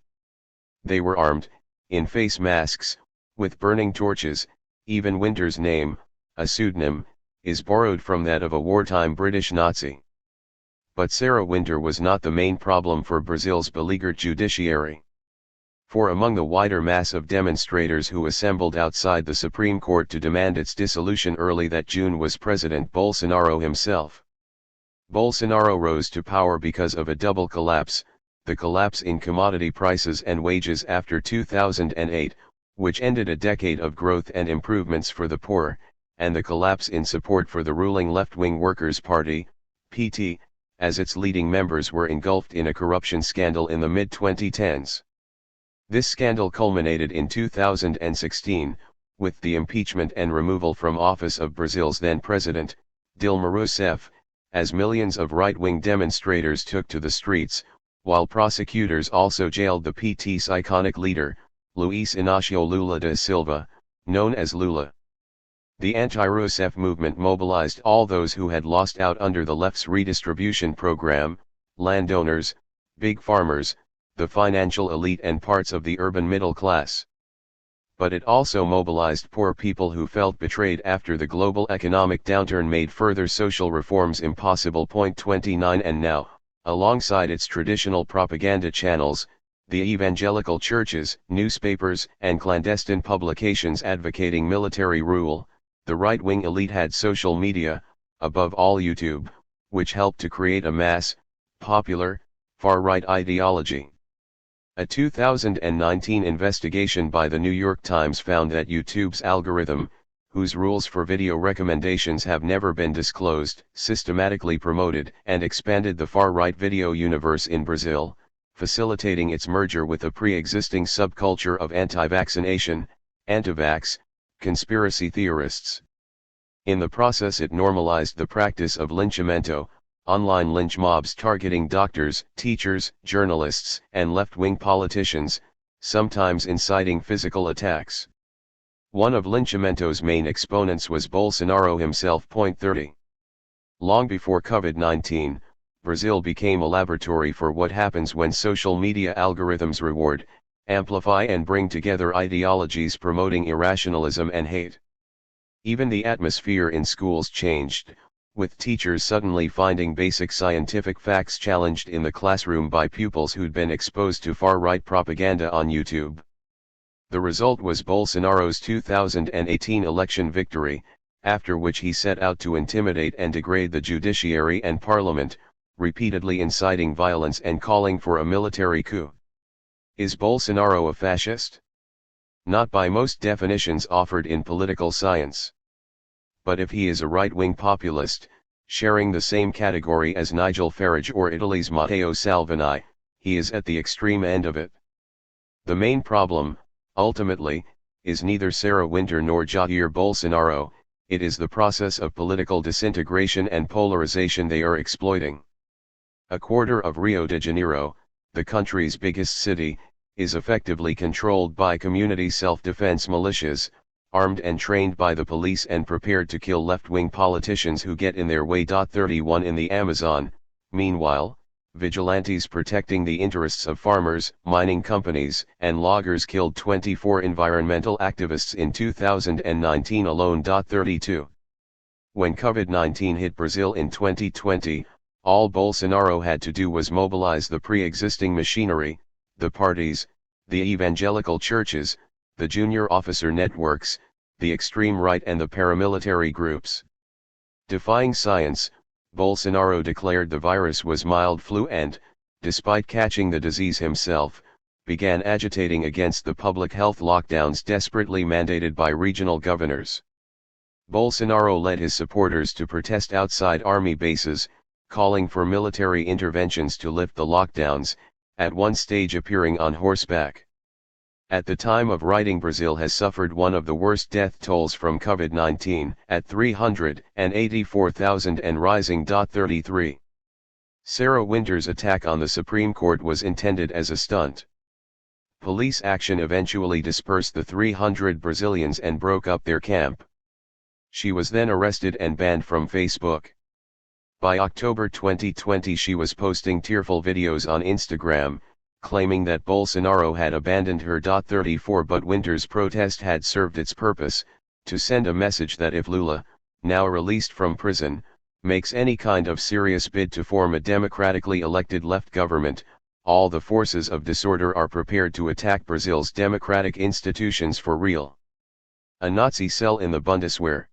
They were armed, in face masks, with burning torches. Even Winter's name, a pseudonym, is borrowed from that of a wartime British Nazi. But Sarah Winter was not the main problem for Brazil's beleaguered judiciary. For among the wider mass of demonstrators who assembled outside the Supreme Court to demand its dissolution early that June was President Bolsonaro himself. Bolsonaro rose to power because of a double collapse, the collapse in commodity prices and wages after 2008, which ended a decade of growth and improvements for the poor, and the collapse in support for the ruling left-wing Workers' Party, PT, as its leading members were engulfed in a corruption scandal in the mid-2010s. This scandal culminated in 2016, with the impeachment and removal from office of Brazil's then-president, Dilma Rousseff, as millions of right-wing demonstrators took to the streets, while prosecutors also jailed the PT's iconic leader, Luiz Inácio Lula da Silva, known as Lula. The anti-Rousseff movement mobilized all those who had lost out under the left's redistribution program: landowners, big farmers, the financial elite and parts of the urban middle class. But it also mobilized poor people who felt betrayed after the global economic downturn made further social reforms impossible. 29 And now, alongside its traditional propaganda channels, the evangelical churches, newspapers, and clandestine publications advocating military rule, the right-wing elite had social media, above all YouTube, which helped to create a mass, popular, far-right ideology. A 2019 investigation by the New York Times found that YouTube's algorithm, whose rules for video recommendations have never been disclosed, systematically promoted and expanded the far-right video universe in Brazil, facilitating its merger with a pre-existing subculture of anti-vaccination, anti-vax, conspiracy theorists. In the process, it normalized the practice of linchamento, online lynch mobs targeting doctors, teachers, journalists, and left-wing politicians, sometimes inciting physical attacks. One of linchamento's main exponents was Bolsonaro himself. 30. Long before COVID-19, Brazil became a laboratory for what happens when social media algorithms reward, amplify and bring together ideologies promoting irrationalism and hate. Even the atmosphere in schools changed, with teachers suddenly finding basic scientific facts challenged in the classroom by pupils who'd been exposed to far-right propaganda on YouTube. The result was Bolsonaro's 2018 election victory, after which he set out to intimidate and degrade the judiciary and parliament, repeatedly inciting violence and calling for a military coup. Is Bolsonaro a fascist? Not by most definitions offered in political science. But if he is a right-wing populist, sharing the same category as Nigel Farage or Italy's Matteo Salvini, he is at the extreme end of it. The main problem, ultimately, is neither Sarah Winter nor Jair Bolsonaro, it is the process of political disintegration and polarization they are exploiting. A quarter of Rio de Janeiro, the country's biggest city, is effectively controlled by community self-defense militias, armed and trained by the police and prepared to kill left-wing politicians who get in their way. 31 In the Amazon, meanwhile, vigilantes protecting the interests of farmers, mining companies, and loggers killed 24 environmental activists in 2019 alone. 32 When COVID-19 hit Brazil in 2020, all Bolsonaro had to do was mobilize the pre-existing machinery, the parties, the evangelical churches, the junior officer networks, the extreme right and the paramilitary groups. Defying science, Bolsonaro declared the virus was mild flu and, despite catching the disease himself, began agitating against the public health lockdowns desperately mandated by regional governors. Bolsonaro led his supporters to protest outside army bases, calling for military interventions to lift the lockdowns, at one stage appearing on horseback. At the time of writing, Brazil has suffered one of the worst death tolls from COVID-19, at 384,000 and rising. 33 Sarah Winter's attack on the Supreme Court was intended as a stunt. Police action eventually dispersed the 300 Brazilians and broke up their camp. She was then arrested and banned from Facebook. By October 2020 she was posting tearful videos on Instagram, claiming that Bolsonaro had abandoned her. 34 But Winter's protest had served its purpose, to send a message that if Lula, now released from prison, makes any kind of serious bid to form a democratically elected left government, all the forces of disorder are prepared to attack Brazil's democratic institutions for real. A Nazi cell in the Bundeswehr.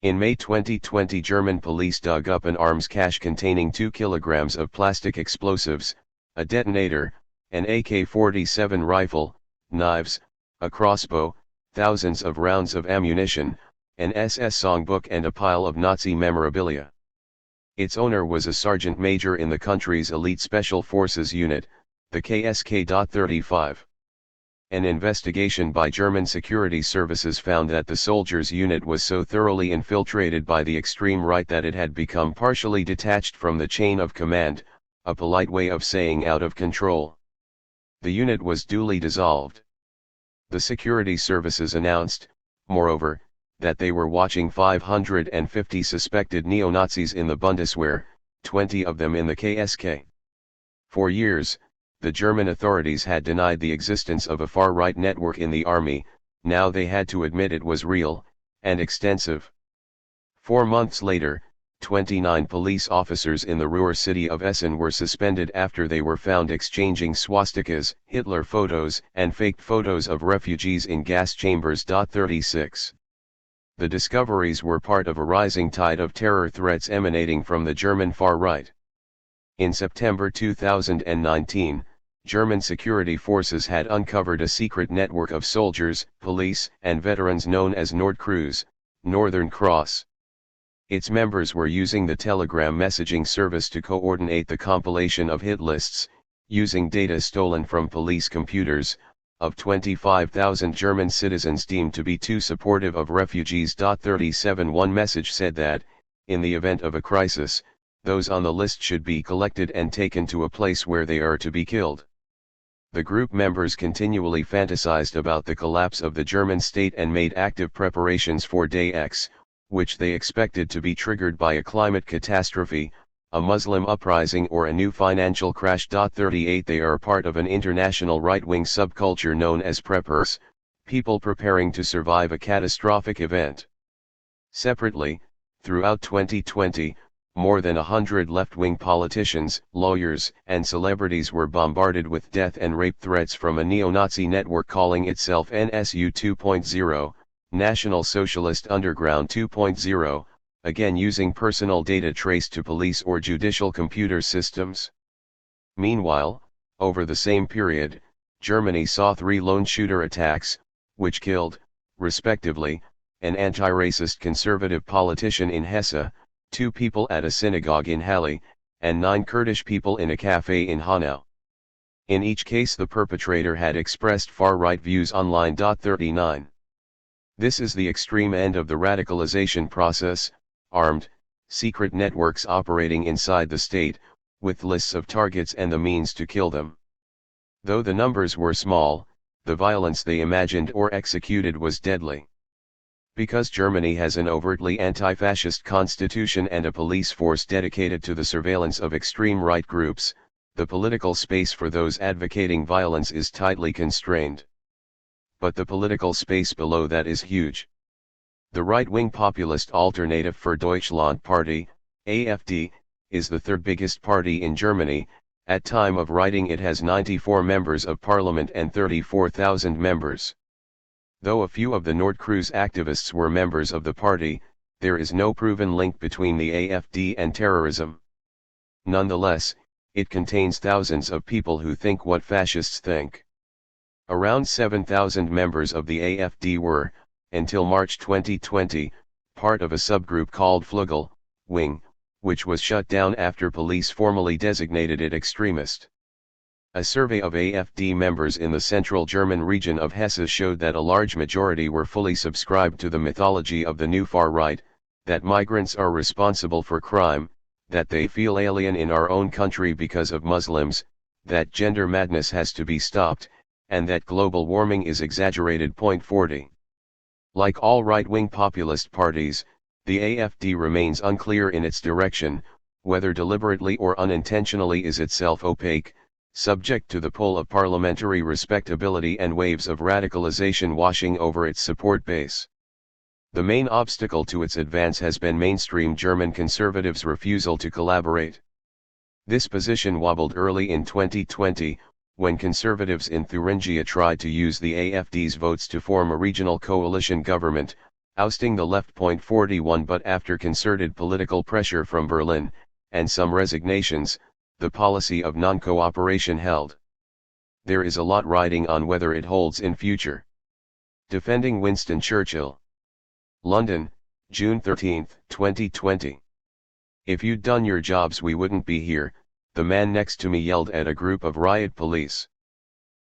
In May 2020, German police dug up an arms cache containing 2 kilograms of plastic explosives, a detonator, an AK-47 rifle, knives, a crossbow, thousands of rounds of ammunition, an SS songbook and a pile of Nazi memorabilia. Its owner was a sergeant major in the country's elite special forces unit, the KSK.35. An investigation by German security services found that the soldiers' unit was so thoroughly infiltrated by the extreme right that it had become partially detached from the chain of command, a polite way of saying out of control. The unit was duly dissolved. The security services announced, moreover, that they were watching 550 suspected neo-Nazis in the Bundeswehr, 20 of them in the KSK. For years, the German authorities had denied the existence of a far-right network in the army. Now they had to admit it was real, and extensive. 4 months later, 29 police officers in the Ruhr city of Essen were suspended after they were found exchanging swastikas, Hitler photos, and faked photos of refugees in gas chambers. 36. The discoveries were part of a rising tide of terror threats emanating from the German far right. In September 2019, German security forces had uncovered a secret network of soldiers, police, and veterans known as Nordkreuz, Northern Cross. Its members were using the Telegram messaging service to coordinate the compilation of hit lists, using data stolen from police computers, of 25,000 German citizens deemed to be too supportive of refugees. 37. One message said that, in the event of a crisis, those on the list should be collected and taken to a place where they are to be killed. The group members continually fantasized about the collapse of the German state and made active preparations for Day X, which they expected to be triggered by a climate catastrophe, a Muslim uprising or a new financial crash. 38. They are part of an international right-wing subculture known as preppers, people preparing to survive a catastrophic event. Separately, throughout 2020, more than 100 left-wing politicians, lawyers, and celebrities were bombarded with death and rape threats from a neo-Nazi network calling itself NSU 2.0, National Socialist Underground 2.0, again using personal data traced to police or judicial computer systems. Meanwhile, over the same period, Germany saw 3 lone shooter attacks, which killed, respectively, an anti-racist conservative politician in Hesse, 2 people at a synagogue in Halle, and 9 Kurdish people in a cafe in Hanau. In each case the perpetrator had expressed far-right views online. 39. This is the extreme end of the radicalization process, armed, secret networks operating inside the state, with lists of targets and the means to kill them. Though the numbers were small, the violence they imagined or executed was deadly. Because Germany has an overtly anti-fascist constitution and a police force dedicated to the surveillance of extreme right groups, the political space for those advocating violence is tightly constrained. But the political space below that is huge. The right-wing populist Alternative für Deutschland Party, AfD, is the 3rd biggest party in Germany. At time of writing it has 94 members of parliament and 34,000 members. Though a few of the Nordkreuz activists were members of the party, there is no proven link between the AfD and terrorism. Nonetheless, it contains thousands of people who think what fascists think. Around 7,000 members of the AfD were, until March 2020, part of a subgroup called Flügel, Wing, which was shut down after police formally designated it extremist. A survey of AfD members in the central German region of Hesse showed that a large majority were fully subscribed to the mythology of the new far right, that migrants are responsible for crime, that they feel alien in our own country because of Muslims, that gender madness has to be stopped, and that global warming is exaggerated. 40. Like all right-wing populist parties, the AfD remains unclear in its direction, whether deliberately or unintentionally is itself opaque, subject to the pull of parliamentary respectability and waves of radicalization washing over its support base. The main obstacle to its advance has been mainstream German conservatives' refusal to collaborate. This position wobbled early in 2020, when conservatives in Thuringia tried to use the AfD's votes to form a regional coalition government, ousting the left. 41. But after concerted political pressure from Berlin, and some resignations, the policy of non-cooperation held. There is a lot riding on whether it holds in future. Defending Winston Churchill. London, June 13, 2020. If you'd done your jobs we wouldn't be here, the man next to me yelled at a group of riot police.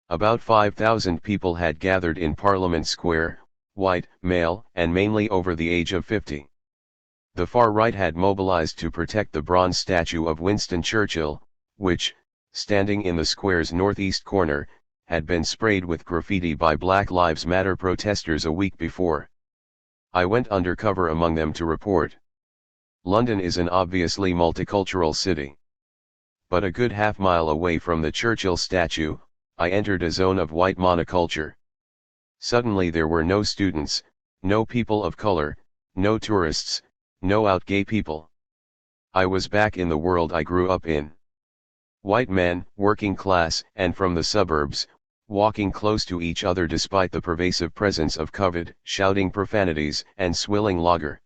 About 5,000 people had gathered in Parliament Square, white, male, and mainly over the age of 50. The far right had mobilized to protect the bronze statue of Winston Churchill, which, standing in the square's northeast corner, had been sprayed with graffiti by Black Lives Matter protesters a week before. I went undercover among them to report. London is an obviously multicultural city. But a good half-mile away from the Churchill statue, I entered a zone of white monoculture. Suddenly there were no students, no people of color, no tourists, no out gay people. I was back in the world I grew up in. White men, working class, and from the suburbs, walking close to each other despite the pervasive presence of COVID, shouting profanities, and swilling lager.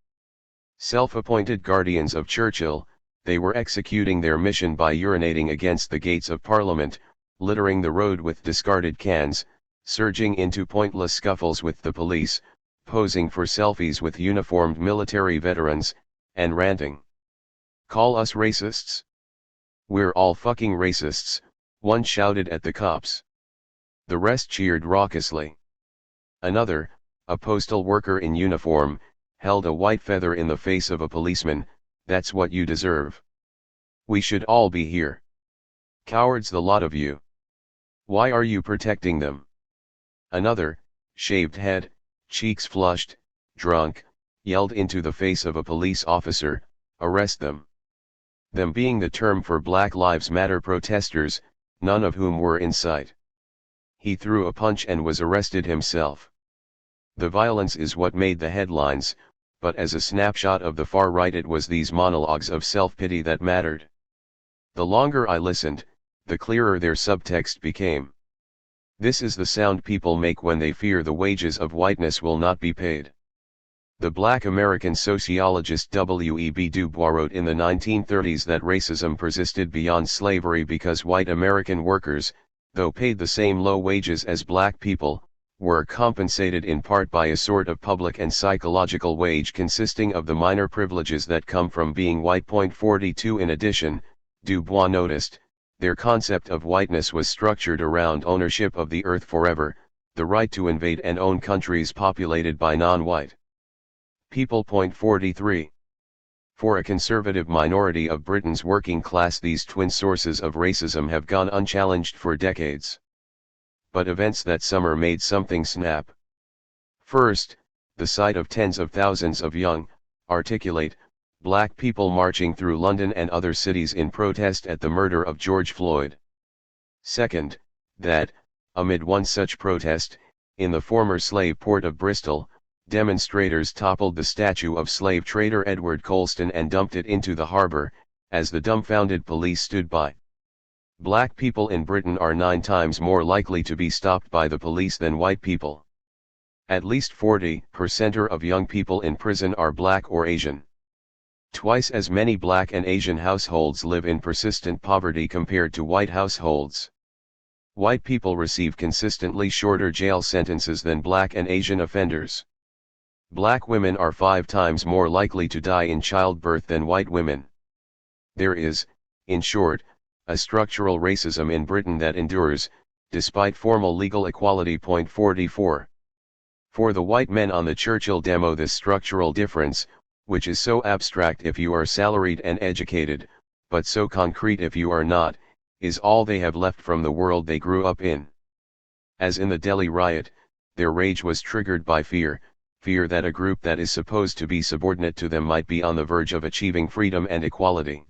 Self-appointed guardians of Churchill, they were executing their mission by urinating against the gates of Parliament, littering the road with discarded cans, surging into pointless scuffles with the police, posing for selfies with uniformed military veterans, and ranting. Call us racists? We're all fucking racists, one shouted at the cops. The rest cheered raucously. Another, a postal worker in uniform, held a white feather in the face of a policeman. That's what you deserve. We should all be here. Cowards the lot of you. Why are you protecting them? Another, shaved head, cheeks flushed, drunk, yelled into the face of a police officer, arrest them. Them being the term for Black Lives Matter protesters, none of whom were in sight. He threw a punch and was arrested himself. The violence is what made the headlines, but as a snapshot of the far right it was these monologues of self-pity that mattered. The longer I listened, the clearer their subtext became. This is the sound people make when they fear the wages of whiteness will not be paid. The Black American sociologist W.E.B. Du Bois wrote in the 1930s that racism persisted beyond slavery because white American workers, though paid the same low wages as black people, were compensated in part by a sort of public and psychological wage consisting of the minor privileges that come from being white. 42 In addition, Du Bois noticed, their concept of whiteness was structured around ownership of the earth forever, the right to invade and own countries populated by non-white people. 43. For a conservative minority of Britain's working class, these twin sources of racism have gone unchallenged for decades. But events that summer made something snap. First, the sight of tens of thousands of young, articulate, black people marching through London and other cities in protest at the murder of George Floyd. Second, that, amid one such protest, in the former slave port of Bristol, demonstrators toppled the statue of slave trader Edward Colston and dumped it into the harbour, as the dumbfounded police stood by. Black people in Britain are 9 times more likely to be stopped by the police than white people. At least 40% of young people in prison are black or Asian. Twice as many black and Asian households live in persistent poverty compared to white households. White people receive consistently shorter jail sentences than black and Asian offenders. Black women are 5 times more likely to die in childbirth than white women. There is, in short, a structural racism in Britain that endures, despite formal legal equality. 44. For the white men on the Churchill demo, this structural difference, which is so abstract if you are salaried and educated, but so concrete if you are not, is all they have left from the world they grew up in. As in the Delhi riot, their rage was triggered by fear that a group that is supposed to be subordinate to them might be on the verge of achieving freedom and equality.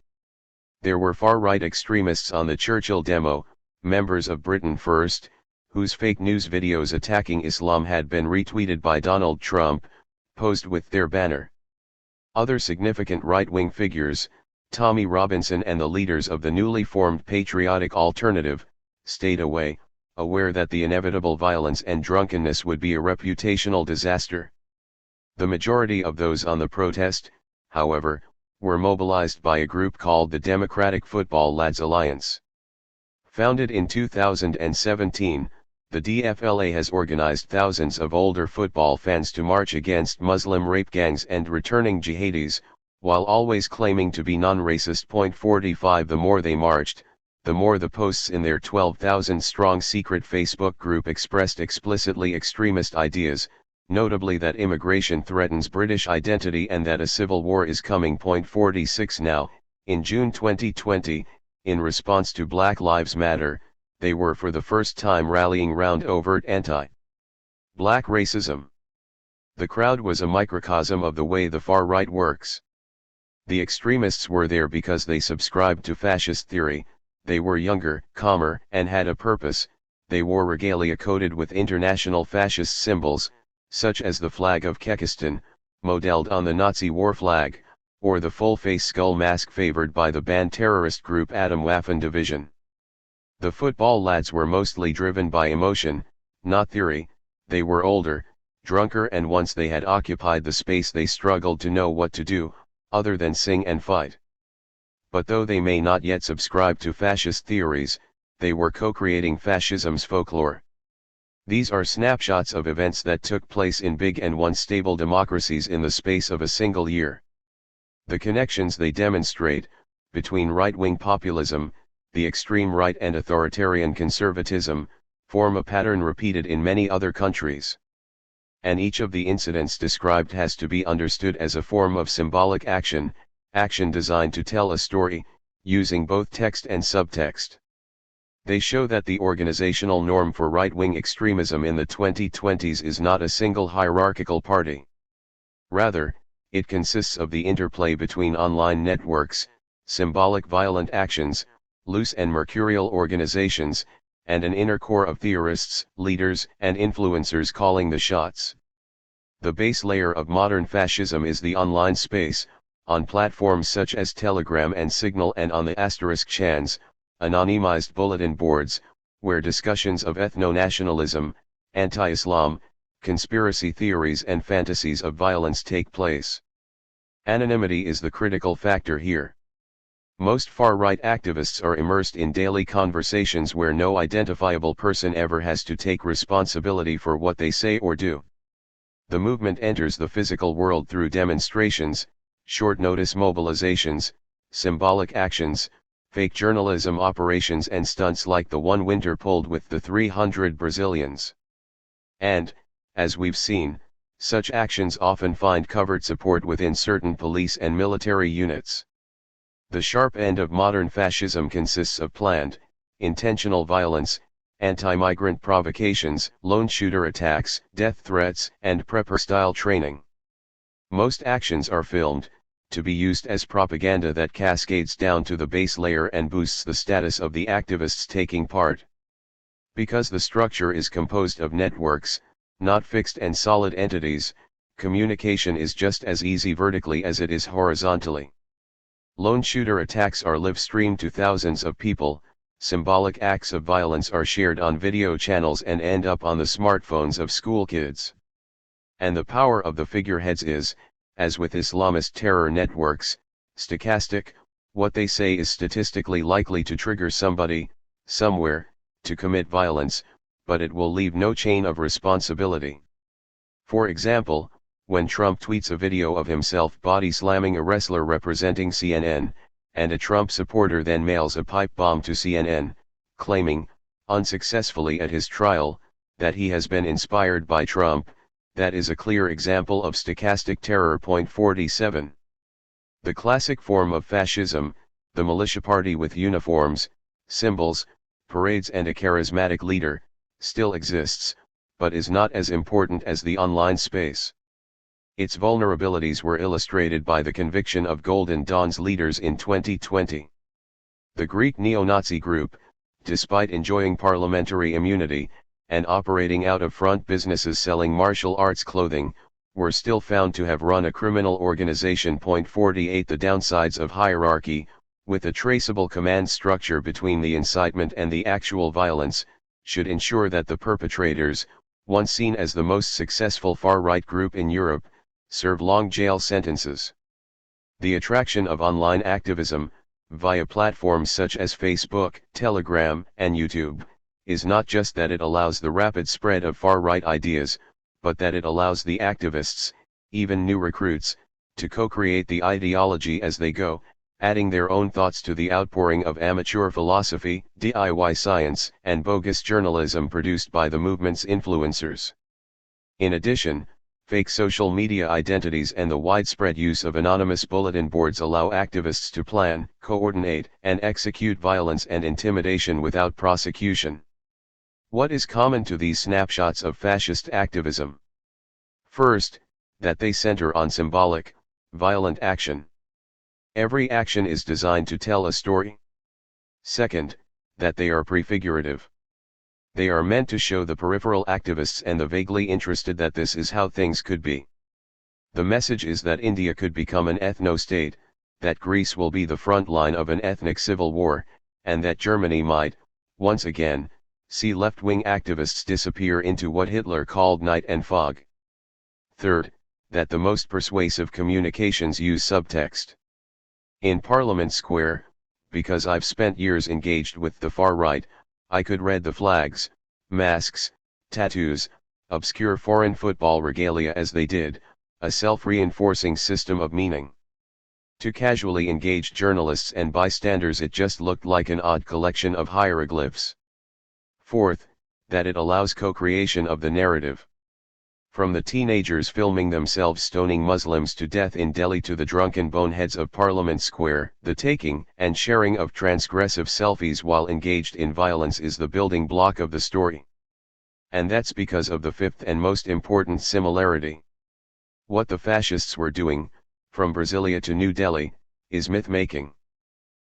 There were far-right extremists on the Churchill demo, members of Britain First, whose fake news videos attacking Islam had been retweeted by Donald Trump, posed with their banner. Other significant right-wing figures, Tommy Robinson and the leaders of the newly formed Patriotic Alternative, stayed away, aware that the inevitable violence and drunkenness would be a reputational disaster. The majority of those on the protest, however, were mobilized by a group called the Democratic Football Lads Alliance. Founded in 2017, the DFLA has organized thousands of older football fans to march against Muslim rape gangs and returning jihadis, while always claiming to be non-racist. 45 The more they marched, the more the posts in their 12,000-strong secret Facebook group expressed explicitly extremist ideas, notably that immigration threatens British identity and that a civil war is coming. 46 Now, in June 2020, in response to Black Lives Matter, they were for the first time rallying round overt anti-black racism. The crowd was a microcosm of the way the far right works. The extremists were there because they subscribed to fascist theory, they were younger, calmer, and had a purpose. They wore regalia coated with international fascist symbols, such as the flag of Kekistan, modeled on the Nazi war flag, or the full-face skull mask favored by the banned terrorist group Atomwaffen Division. The football lads were mostly driven by emotion, not theory. They were older, drunker, and once they had occupied the space they struggled to know what to do, other than sing and fight. But though they may not yet subscribe to fascist theories, they were co-creating fascism's folklore. These are snapshots of events that took place in big and once stable democracies in the space of a single year. The connections they demonstrate, between right-wing populism, the extreme right, and authoritarian conservatism, form a pattern repeated in many other countries. And each of the incidents described has to be understood as a form of symbolic action, action designed to tell a story, using both text and subtext. They show that the organizational norm for right-wing extremism in the 2020s is not a single hierarchical party. Rather, it consists of the interplay between online networks, symbolic violent actions, loose and mercurial organizations, and an inner core of theorists, leaders, and influencers calling the shots. The base layer of modern fascism is the online space, on platforms such as Telegram and Signal, and on the *chans, anonymized bulletin boards, where discussions of ethno-nationalism, anti-Islam, conspiracy theories and fantasies of violence take place. Anonymity is the critical factor here. Most far-right activists are immersed in daily conversations where no identifiable person ever has to take responsibility for what they say or do. The movement enters the physical world through demonstrations, short-notice mobilizations, symbolic actions, fake journalism operations, and stunts like the one Winter pulled with the 300 Brazilians. And, as we've seen, such actions often find covert support within certain police and military units. The sharp end of modern fascism consists of planned, intentional violence, anti-migrant provocations, lone shooter attacks, death threats, and prepper-style training. Most actions are filmed, to be used as propaganda that cascades down to the base layer and boosts the status of the activists taking part. Because the structure is composed of networks, not fixed and solid entities, communication is just as easy vertically as it is horizontally. Lone shooter attacks are live-streamed to thousands of people, symbolic acts of violence are shared on video channels and end up on the smartphones of school kids. And the power of the figureheads is, as with Islamist terror networks, stochastic. What they say is statistically likely to trigger somebody, somewhere, to commit violence, but it will leave no chain of responsibility. For example, when Trump tweets a video of himself body slamming a wrestler representing CNN, and a Trump supporter then mails a pipe bomb to CNN, claiming, unsuccessfully at his trial, that he has been inspired by Trump, that is a clear example of stochastic terror. 47. The classic form of fascism, the militia party with uniforms, symbols, parades and a charismatic leader, still exists, but is not as important as the online space. Its vulnerabilities were illustrated by the conviction of Golden Dawn's leaders in 2020. The Greek neo-Nazi group, despite enjoying parliamentary immunity, and operating out of front businesses selling martial arts clothing, were still found to have run a criminal organization. 48 The downsides of hierarchy, with a traceable command structure between the incitement and the actual violence, should ensure that the perpetrators, once seen as the most successful far-right group in Europe, serve long jail sentences. The attraction of online activism, via platforms such as Facebook, Telegram, and YouTube, is not just that it allows the rapid spread of far-right ideas, but that it allows the activists, even new recruits, to co-create the ideology as they go, adding their own thoughts to the outpouring of amateur philosophy, DIY science, and bogus journalism produced by the movement's influencers. In addition, fake social media identities and the widespread use of anonymous bulletin boards allow activists to plan, coordinate, and execute violence and intimidation without prosecution. What is common to these snapshots of fascist activism? First, that they center on symbolic, violent action. Every action is designed to tell a story. Second, that they are prefigurative. They are meant to show the peripheral activists and the vaguely interested that this is how things could be. The message is that India could become an ethno-state, that Greece will be the front line of an ethnic civil war, and that Germany might, once again, see left-wing activists disappear into what Hitler called night and fog. Third, that the most persuasive communications use subtext. In Parliament Square, because I've spent years engaged with the far right, I could read the flags, masks, tattoos, obscure foreign football regalia as they did, a self-reinforcing system of meaning. To casually engaged journalists and bystanders it just looked like an odd collection of hieroglyphs. Fourth, that it allows co-creation of the narrative. From the teenagers filming themselves stoning Muslims to death in Delhi to the drunken boneheads of Parliament Square, the taking and sharing of transgressive selfies while engaged in violence is the building block of the story. And that's because of the fifth and most important similarity. What the fascists were doing, from Brasilia to New Delhi, is myth-making.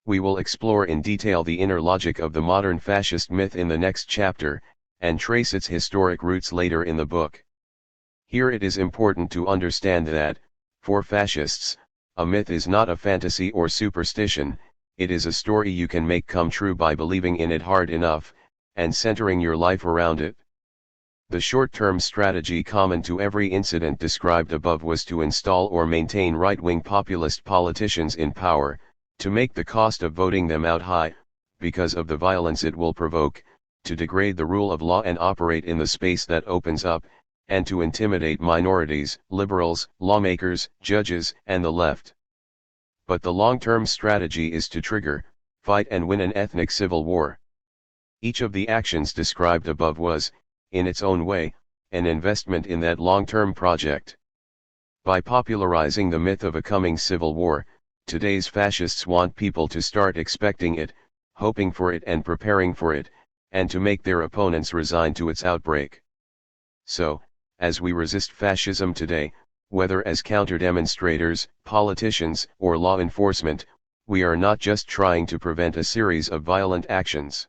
We will explore in detail the inner logic of the modern fascist myth in the next chapter, and trace its historic roots later in the book. Here it is important to understand that, for fascists, a myth is not a fantasy or superstition, it is a story you can make come true by believing in it hard enough, and centering your life around it. The short-term strategy common to every incident described above was to install or maintain right-wing populist politicians in power, to make the cost of voting them out high, because of the violence it will provoke, to degrade the rule of law and operate in the space that opens up, and to intimidate minorities, liberals, lawmakers, judges, and the left. But the long-term strategy is to trigger, fight and win an ethnic civil war. Each of the actions described above was, in its own way, an investment in that long-term project. By popularizing the myth of a coming civil war, today's fascists want people to start expecting it, hoping for it and preparing for it, and to make their opponents resign to its outbreak. So, as we resist fascism today, whether as counter-demonstrators, politicians, or law enforcement, we are not just trying to prevent a series of violent actions.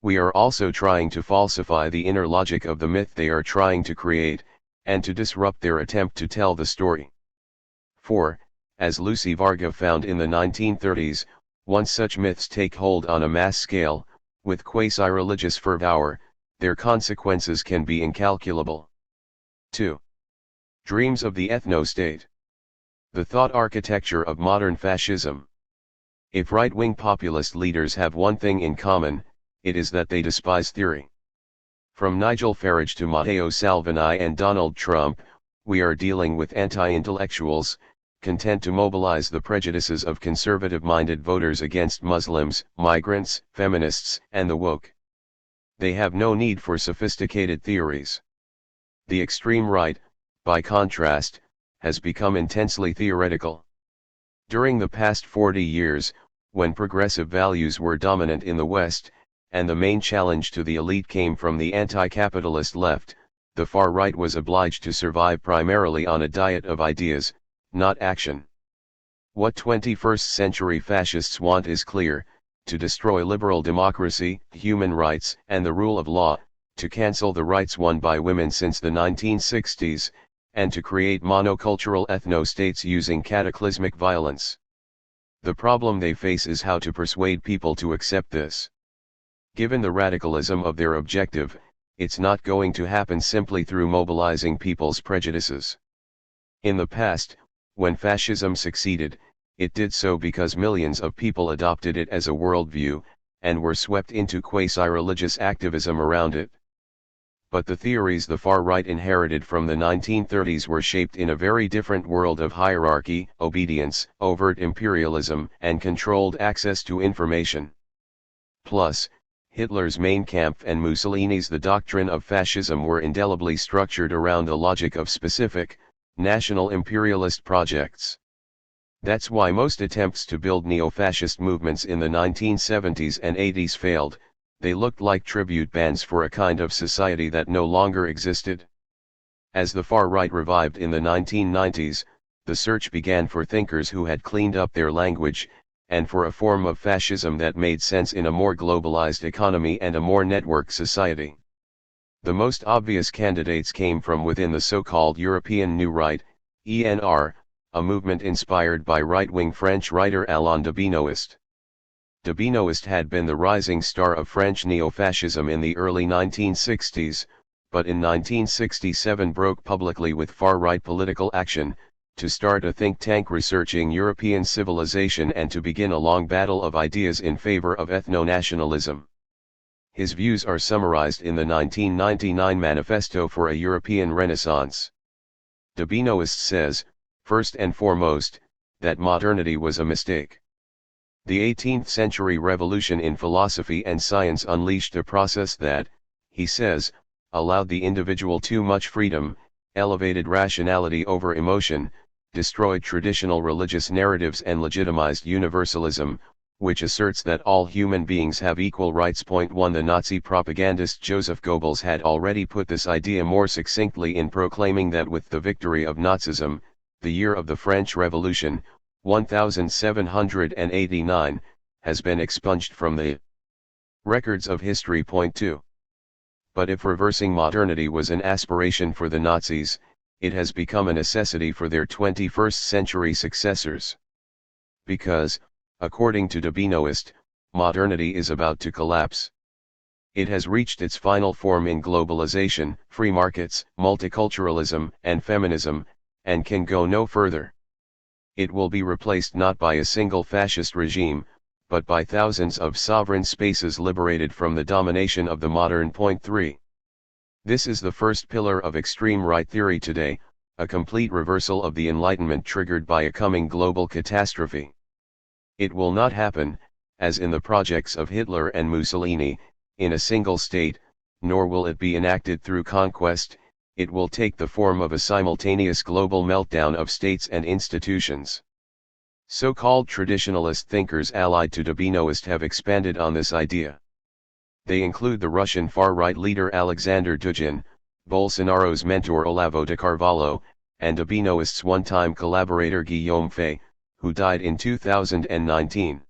We are also trying to falsify the inner logic of the myth they are trying to create, and to disrupt their attempt to tell the story. For, as Lucy Varga found in the 1930s, once such myths take hold on a mass scale, with quasi-religious fervor, their consequences can be incalculable. 2. Dreams of the ethno-state. The thought architecture of modern fascism. If right-wing populist leaders have one thing in common, it is that they despise theory. From Nigel Farage to Matteo Salvini and Donald Trump, we are dealing with anti-intellectuals, content to mobilize the prejudices of conservative-minded voters against Muslims, migrants, feminists, and the woke. They have no need for sophisticated theories. The extreme right, by contrast, has become intensely theoretical. During the past 40 years, when progressive values were dominant in the West, and the main challenge to the elite came from the anti-capitalist left, the far right was obliged to survive primarily on a diet of ideas, not action. What 21st century fascists want is clear: to destroy liberal democracy, human rights, and the rule of law, to cancel the rights won by women since the 1960s, and to create monocultural ethno-states using cataclysmic violence. The problem they face is how to persuade people to accept this. Given the radicalism of their objective, it's not going to happen simply through mobilizing people's prejudices. In the past, When fascism succeeded, it did so because millions of people adopted it as a worldview, and were swept into quasi-religious activism around it. But the theories the far right inherited from the 1930s were shaped in a very different world of hierarchy, obedience, overt imperialism, and controlled access to information. Plus, Hitler's Mein Kampf and Mussolini's The Doctrine of Fascism were indelibly structured around the logic of specific, national imperialist projects. That's why most attempts to build neo-fascist movements in the 1970s and 80s failed. They looked like tribute bands for a kind of society that no longer existed. As the far right revived in the 1990s, the search began for thinkers who had cleaned up their language, and for a form of fascism that made sense in a more globalized economy and a more networked society. The most obvious candidates came from within the so-called European New Right, ENR, a movement inspired by right-wing French writer Alain de Benoist. De Benoist had been the rising star of French neo-fascism in the early 1960s, but in 1967 broke publicly with far-right political action, to start a think tank researching European civilization and to begin a long battle of ideas in favor of ethno-nationalism. His views are summarized in the 1999 Manifesto for a European Renaissance. De Benoist says, first and foremost, that modernity was a mistake. The 18th century revolution in philosophy and science unleashed a process that, he says, allowed the individual too much freedom, elevated rationality over emotion, destroyed traditional religious narratives and legitimized universalism, which asserts that all human beings have equal rights. 1 The Nazi propagandist Joseph Goebbels had already put this idea more succinctly in proclaiming that with the victory of Nazism, the year of the French Revolution, 1789, has been expunged from the records of history. 2. But if reversing modernity was an aspiration for the Nazis, it has become a necessity for their 21st century successors. Because, according to de Benoist, modernity is about to collapse. It has reached its final form in globalization, free markets, multiculturalism, and feminism, and can go no further. It will be replaced not by a single fascist regime, but by thousands of sovereign spaces liberated from the domination of the modern. 3. This is the first pillar of extreme right theory today, a complete reversal of the Enlightenment triggered by a coming global catastrophe. It will not happen, as in the projects of Hitler and Mussolini, in a single state, nor will it be enacted through conquest. It will take the form of a simultaneous global meltdown of states and institutions. So-called traditionalist thinkers allied to de Benoist have expanded on this idea. They include the Russian far-right leader Alexander Dugin, Bolsonaro's mentor Olavo de Carvalho, and de Benoist's one-time collaborator Guillaume Faye, who died in 2019.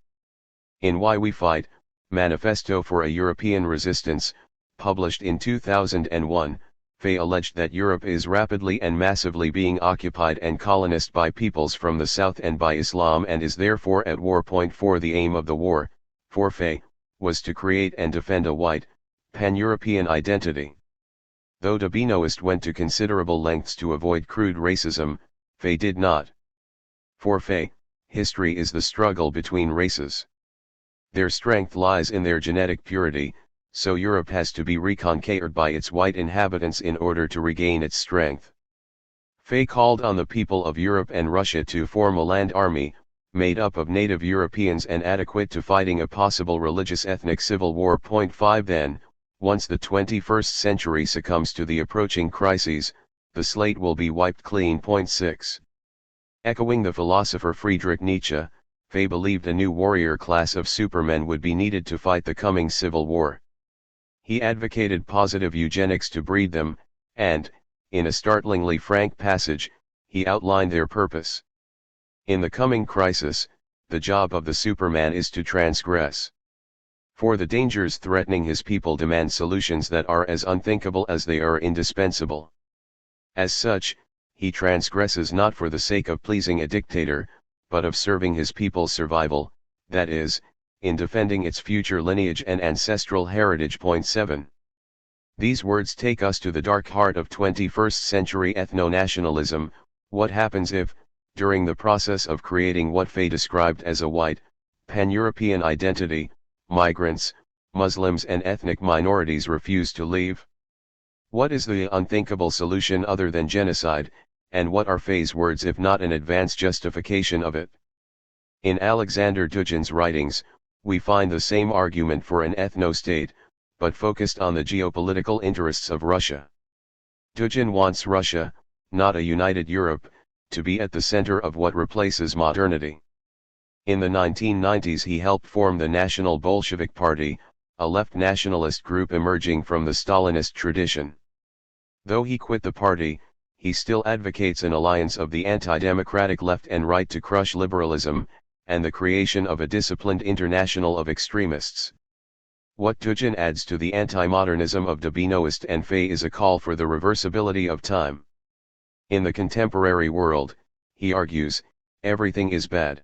In Why We Fight, Manifesto for a European Resistance, published in 2001, Faye alleged that Europe is rapidly and massively being occupied and colonized by peoples from the south and by Islam and is therefore at war. 4 The aim of the war, for Faye, was to create and defend a white, pan-European identity. Though de Benoist went to considerable lengths to avoid crude racism, Faye did not. For Faye, history is the struggle between races. Their strength lies in their genetic purity, so Europe has to be reconquered by its white inhabitants in order to regain its strength. Faye called on the people of Europe and Russia to form a land army, made up of native Europeans and adequate to fighting a possible religious ethnic civil war. 5 Then, once the 21st century succumbs to the approaching crises, the slate will be wiped clean. 6. Echoing the philosopher Friedrich Nietzsche, Faye believed a new warrior class of supermen would be needed to fight the coming civil war. He advocated positive eugenics to breed them, and, in a startlingly frank passage, he outlined their purpose. In the coming crisis, the job of the Superman is to transgress. For the dangers threatening his people demand solutions that are as unthinkable as they are indispensable. As such, he transgresses not for the sake of pleasing a dictator, but of serving his people's survival, that is, in defending its future lineage and ancestral heritage. 7. These words take us to the dark heart of 21st century ethno-nationalism. What happens if, during the process of creating what Fay described as a white, pan-European identity, migrants, Muslims and ethnic minorities refuse to leave. What is the unthinkable solution other than genocide, and what are Fay's words if not an advanced justification of it? In Alexander Dugin's writings, we find the same argument for an ethno-state, but focused on the geopolitical interests of Russia. Dugin wants Russia, not a united Europe, to be at the center of what replaces modernity. In the 1990s he helped form the National Bolshevik Party, a left nationalist group emerging from the Stalinist tradition. Though he quit the party, he still advocates an alliance of the anti-democratic left and right to crush liberalism, and the creation of a disciplined international of extremists. What Dugin adds to the anti-modernism of Durbinoist and Fay is a call for the reversibility of time. In the contemporary world, he argues, everything is bad.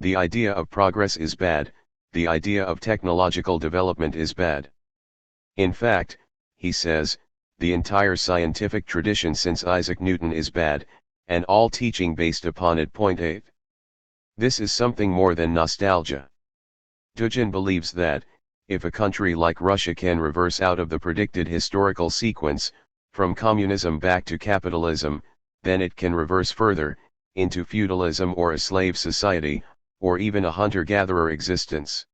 The idea of progress is bad, the idea of technological development is bad. In fact, he says, the entire scientific tradition since Isaac Newton is bad, and all teaching based upon it. 8. This is something more than nostalgia. Dugin believes that, if a country like Russia can reverse out of the predicted historical sequence, from communism back to capitalism, then it can reverse further, into feudalism or a slave society, or even a hunter-gatherer existence.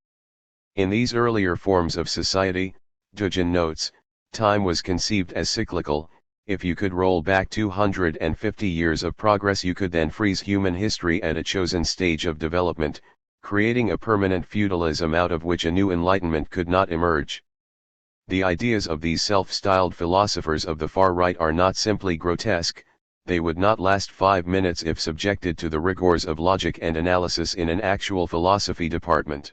In these earlier forms of society, Dugin notes, time was conceived as cyclical. If you could roll back 250 years of progress, you could then freeze human history at a chosen stage of development, creating a permanent feudalism out of which a new enlightenment could not emerge. The ideas of these self-styled philosophers of the far right are not simply grotesque, they would not last 5 minutes if subjected to the rigors of logic and analysis in an actual philosophy department.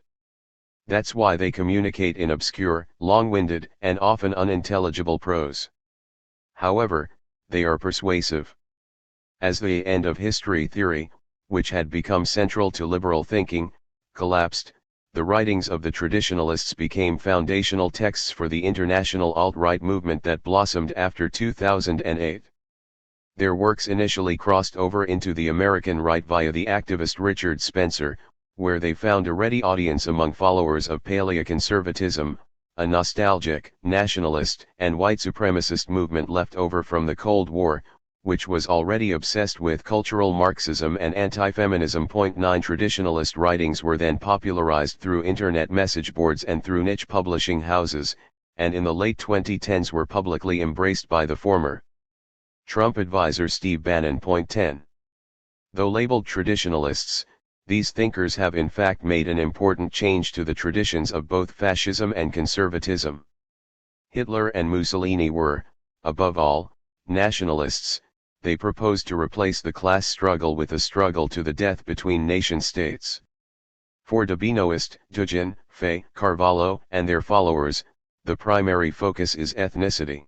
That's why they communicate in obscure, long-winded, and often unintelligible prose. However, they are persuasive. As the end of history theory, which had become central to liberal thinking, collapsed, the writings of the traditionalists became foundational texts for the international alt-right movement that blossomed after 2008. Their works initially crossed over into the American right via the activist Richard Spencer, where they found a ready audience among followers of paleoconservatism, a nostalgic, nationalist, and white supremacist movement left over from the Cold War, which was already obsessed with cultural Marxism and anti-feminism. 9 Traditionalist writings were then popularized through internet message boards and through niche publishing houses, and in the late 2010s were publicly embraced by the former Trump advisor Steve Bannon. 10. Though labeled traditionalists, these thinkers have in fact made an important change to the traditions of both fascism and conservatism. Hitler and Mussolini were, above all, nationalists. They proposed to replace the class struggle with a struggle to the death between nation-states. For Durbinoist, Dugin, Fay, Carvalho, and their followers, the primary focus is ethnicity.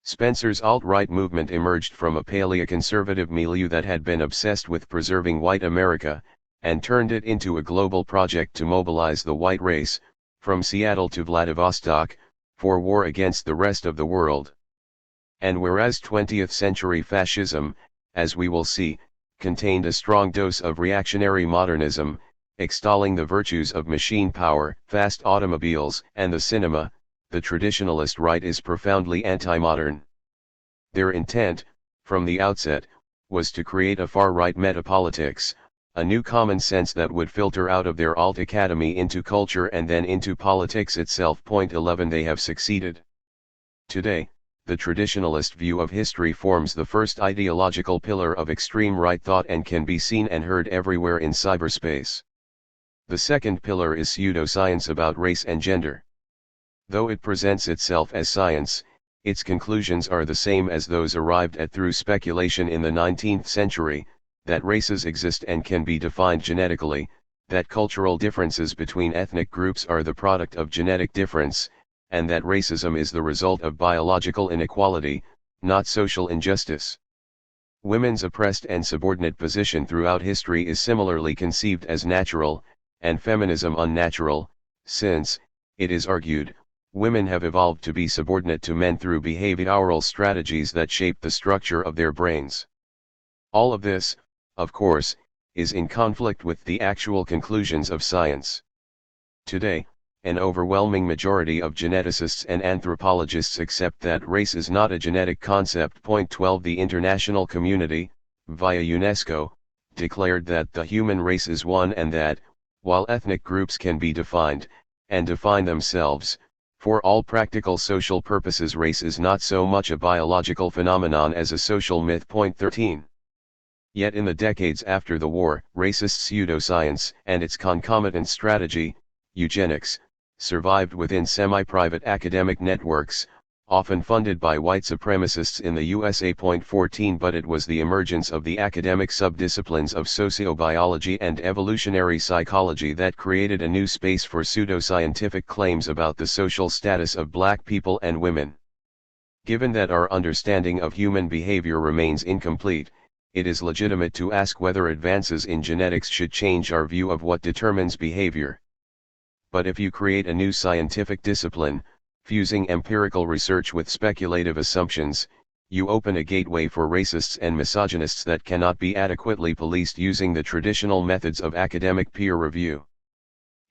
Spencer's alt-right movement emerged from a paleoconservative milieu that had been obsessed with preserving white America, and turned it into a global project to mobilize the white race, from Seattle to Vladivostok, for war against the rest of the world. And whereas 20th century fascism, as we will see, contained a strong dose of reactionary modernism, extolling the virtues of machine power, fast automobiles, and the cinema, the traditionalist right is profoundly anti-modern. Their intent, from the outset, was to create a far-right metapolitics, a new common sense that would filter out of their alt academy into culture and then into politics itself. 11 They have succeeded. Today, the traditionalist view of history forms the first ideological pillar of extreme right thought and can be seen and heard everywhere in cyberspace. The second pillar is pseudoscience about race and gender. Though it presents itself as science, its conclusions are the same as those arrived at through speculation in the 19th century, that races exist and can be defined genetically, that cultural differences between ethnic groups are the product of genetic difference, and that racism is the result of biological inequality, not social injustice. Women's oppressed and subordinate position throughout history is similarly conceived as natural, and feminism unnatural, since, it is argued, women have evolved to be subordinate to men through behavioral strategies that shape the structure of their brains. All of this, of course, is in conflict with the actual conclusions of science. Today, an overwhelming majority of geneticists and anthropologists accept that race is not a genetic concept. 12 The international community, via UNESCO, declared that the human race is one and that, while ethnic groups can be defined, and define themselves, for all practical social purposes race is not so much a biological phenomenon as a social myth. 13 Yet in the decades after the war, racist pseudoscience and its concomitant strategy, eugenics, survived within semi-private academic networks, often funded by white supremacists in the USA. 14 But it was the emergence of the academic subdisciplines of sociobiology and evolutionary psychology that created a new space for pseudoscientific claims about the social status of black people and women. Given that our understanding of human behavior remains incomplete, it is legitimate to ask whether advances in genetics should change our view of what determines behavior. But if you create a new scientific discipline, fusing empirical research with speculative assumptions, you open a gateway for racists and misogynists that cannot be adequately policed using the traditional methods of academic peer review.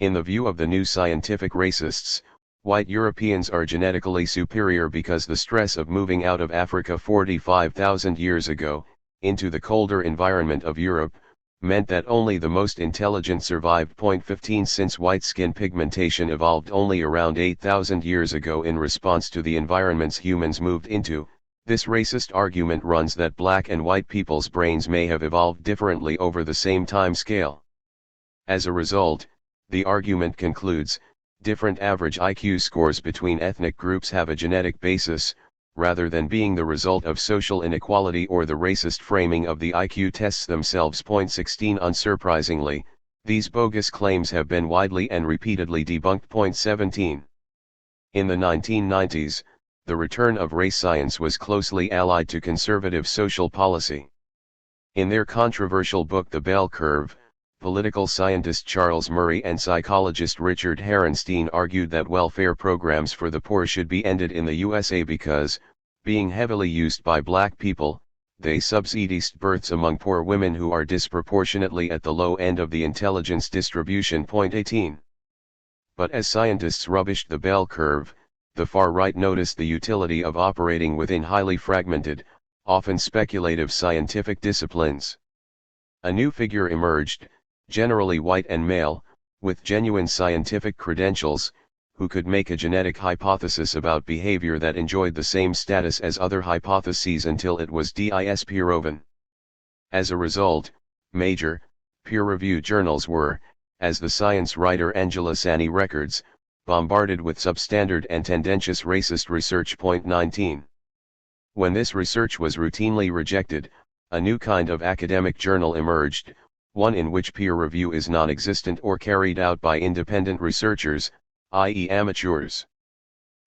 In the view of the new scientific racists, white Europeans are genetically superior because the stress of moving out of Africa 45,000 years ago, into the colder environment of Europe, meant that only the most intelligent survived. 15 Since white skin pigmentation evolved only around 8,000 years ago in response to the environments humans moved into, this racist argument runs that black and white people's brains may have evolved differently over the same time scale. As a result, the argument concludes, different average IQ scores between ethnic groups have a genetic basis, rather than being the result of social inequality or the racist framing of the IQ tests themselves. 16 Unsurprisingly, these bogus claims have been widely and repeatedly debunked. 17 In the 1990s, the return of race science was closely allied to conservative social policy. In their controversial book The Bell Curve, political scientist Charles Murray and psychologist Richard Herenstein argued that welfare programs for the poor should be ended in the USA because, being heavily used by black people, they subsidized births among poor women who are disproportionately at the low end of the intelligence distribution. 18 But as scientists rubbished the bell curve, the far right noticed the utility of operating within highly fragmented, often speculative scientific disciplines. A new figure emerged, generally white and male, with genuine scientific credentials, who could make a genetic hypothesis about behavior that enjoyed the same status as other hypotheses until it was disproven. As a result, major, peer-reviewed journals were, as the science writer Angela Sani records, bombarded with substandard and tendentious racist research. 19 When this research was routinely rejected, a new kind of academic journal emerged, one in which peer review is non-existent or carried out by independent researchers, i.e. amateurs.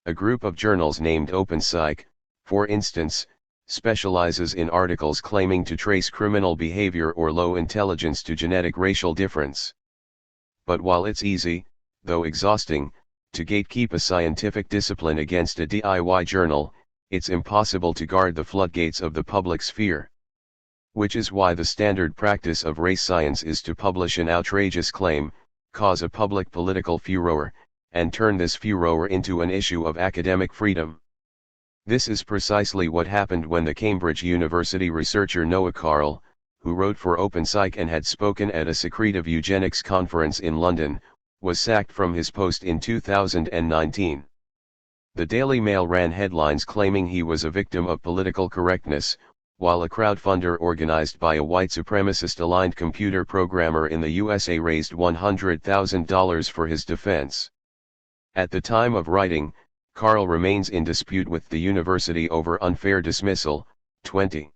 A group of journals named OpenPsych, for instance, specializes in articles claiming to trace criminal behavior or low intelligence to genetic racial difference. But while it's easy, though exhausting, to gatekeep a scientific discipline against a DIY journal, it's impossible to guard the floodgates of the public sphere. Which is why the standard practice of race science is to publish an outrageous claim, cause a public political furor, and turn this furor into an issue of academic freedom. This is precisely what happened when the Cambridge University researcher Noah Carl, who wrote for OpenPsych and had spoken at a secretive eugenics conference in London, was sacked from his post in 2019. The Daily Mail ran headlines claiming he was a victim of political correctness, while a crowdfunder organized by a white supremacist-aligned computer programmer in the USA raised $100,000 for his defense. At the time of writing, Carl remains in dispute with the university over unfair dismissal. 20.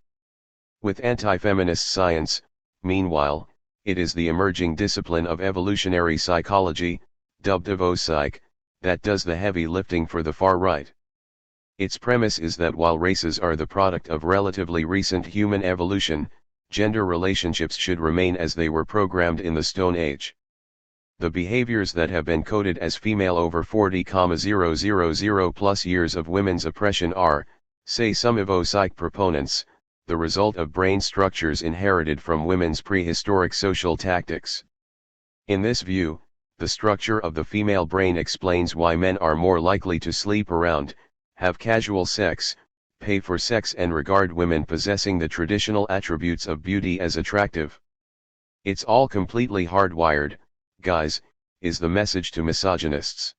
With anti-feminist science, meanwhile, it is the emerging discipline of evolutionary psychology, dubbed evopsych, that does the heavy lifting for the far right. Its premise is that while races are the product of relatively recent human evolution, gender relationships should remain as they were programmed in the Stone Age. The behaviors that have been coded as female over 40,000 plus years of women's oppression are, say some evopsych proponents, the result of brain structures inherited from women's prehistoric social tactics. In this view, the structure of the female brain explains why men are more likely to sleep around, have casual sex, pay for sex and regard women possessing the traditional attributes of beauty as attractive. It's all completely hardwired, guys, is the message to misogynists.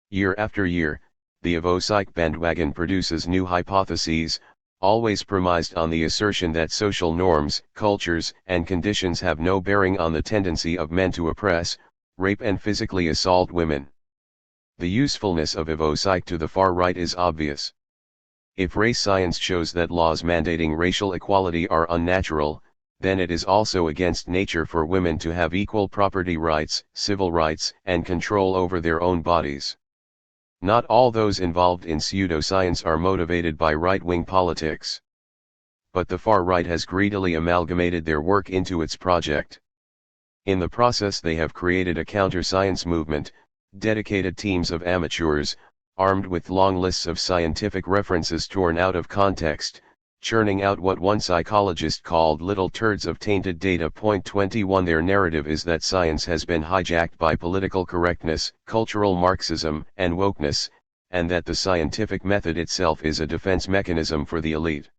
Year after year, the Evo-psych bandwagon produces new hypotheses, always premised on the assertion that social norms, cultures, and conditions have no bearing on the tendency of men to oppress, rape and physically assault women. The usefulness of Evo-psych to the far right is obvious. If race science shows that laws mandating racial equality are unnatural, then it is also against nature for women to have equal property rights, civil rights, and control over their own bodies. Not all those involved in pseudoscience are motivated by right-wing politics. But the far right has greedily amalgamated their work into its project. In the process they have created a counter-science movement, dedicated teams of amateurs, armed with long lists of scientific references torn out of context, churning out what one psychologist called little turds of tainted data. 21 Their narrative is that science has been hijacked by political correctness, cultural Marxism, and wokeness, and that the scientific method itself is a defense mechanism for the elite.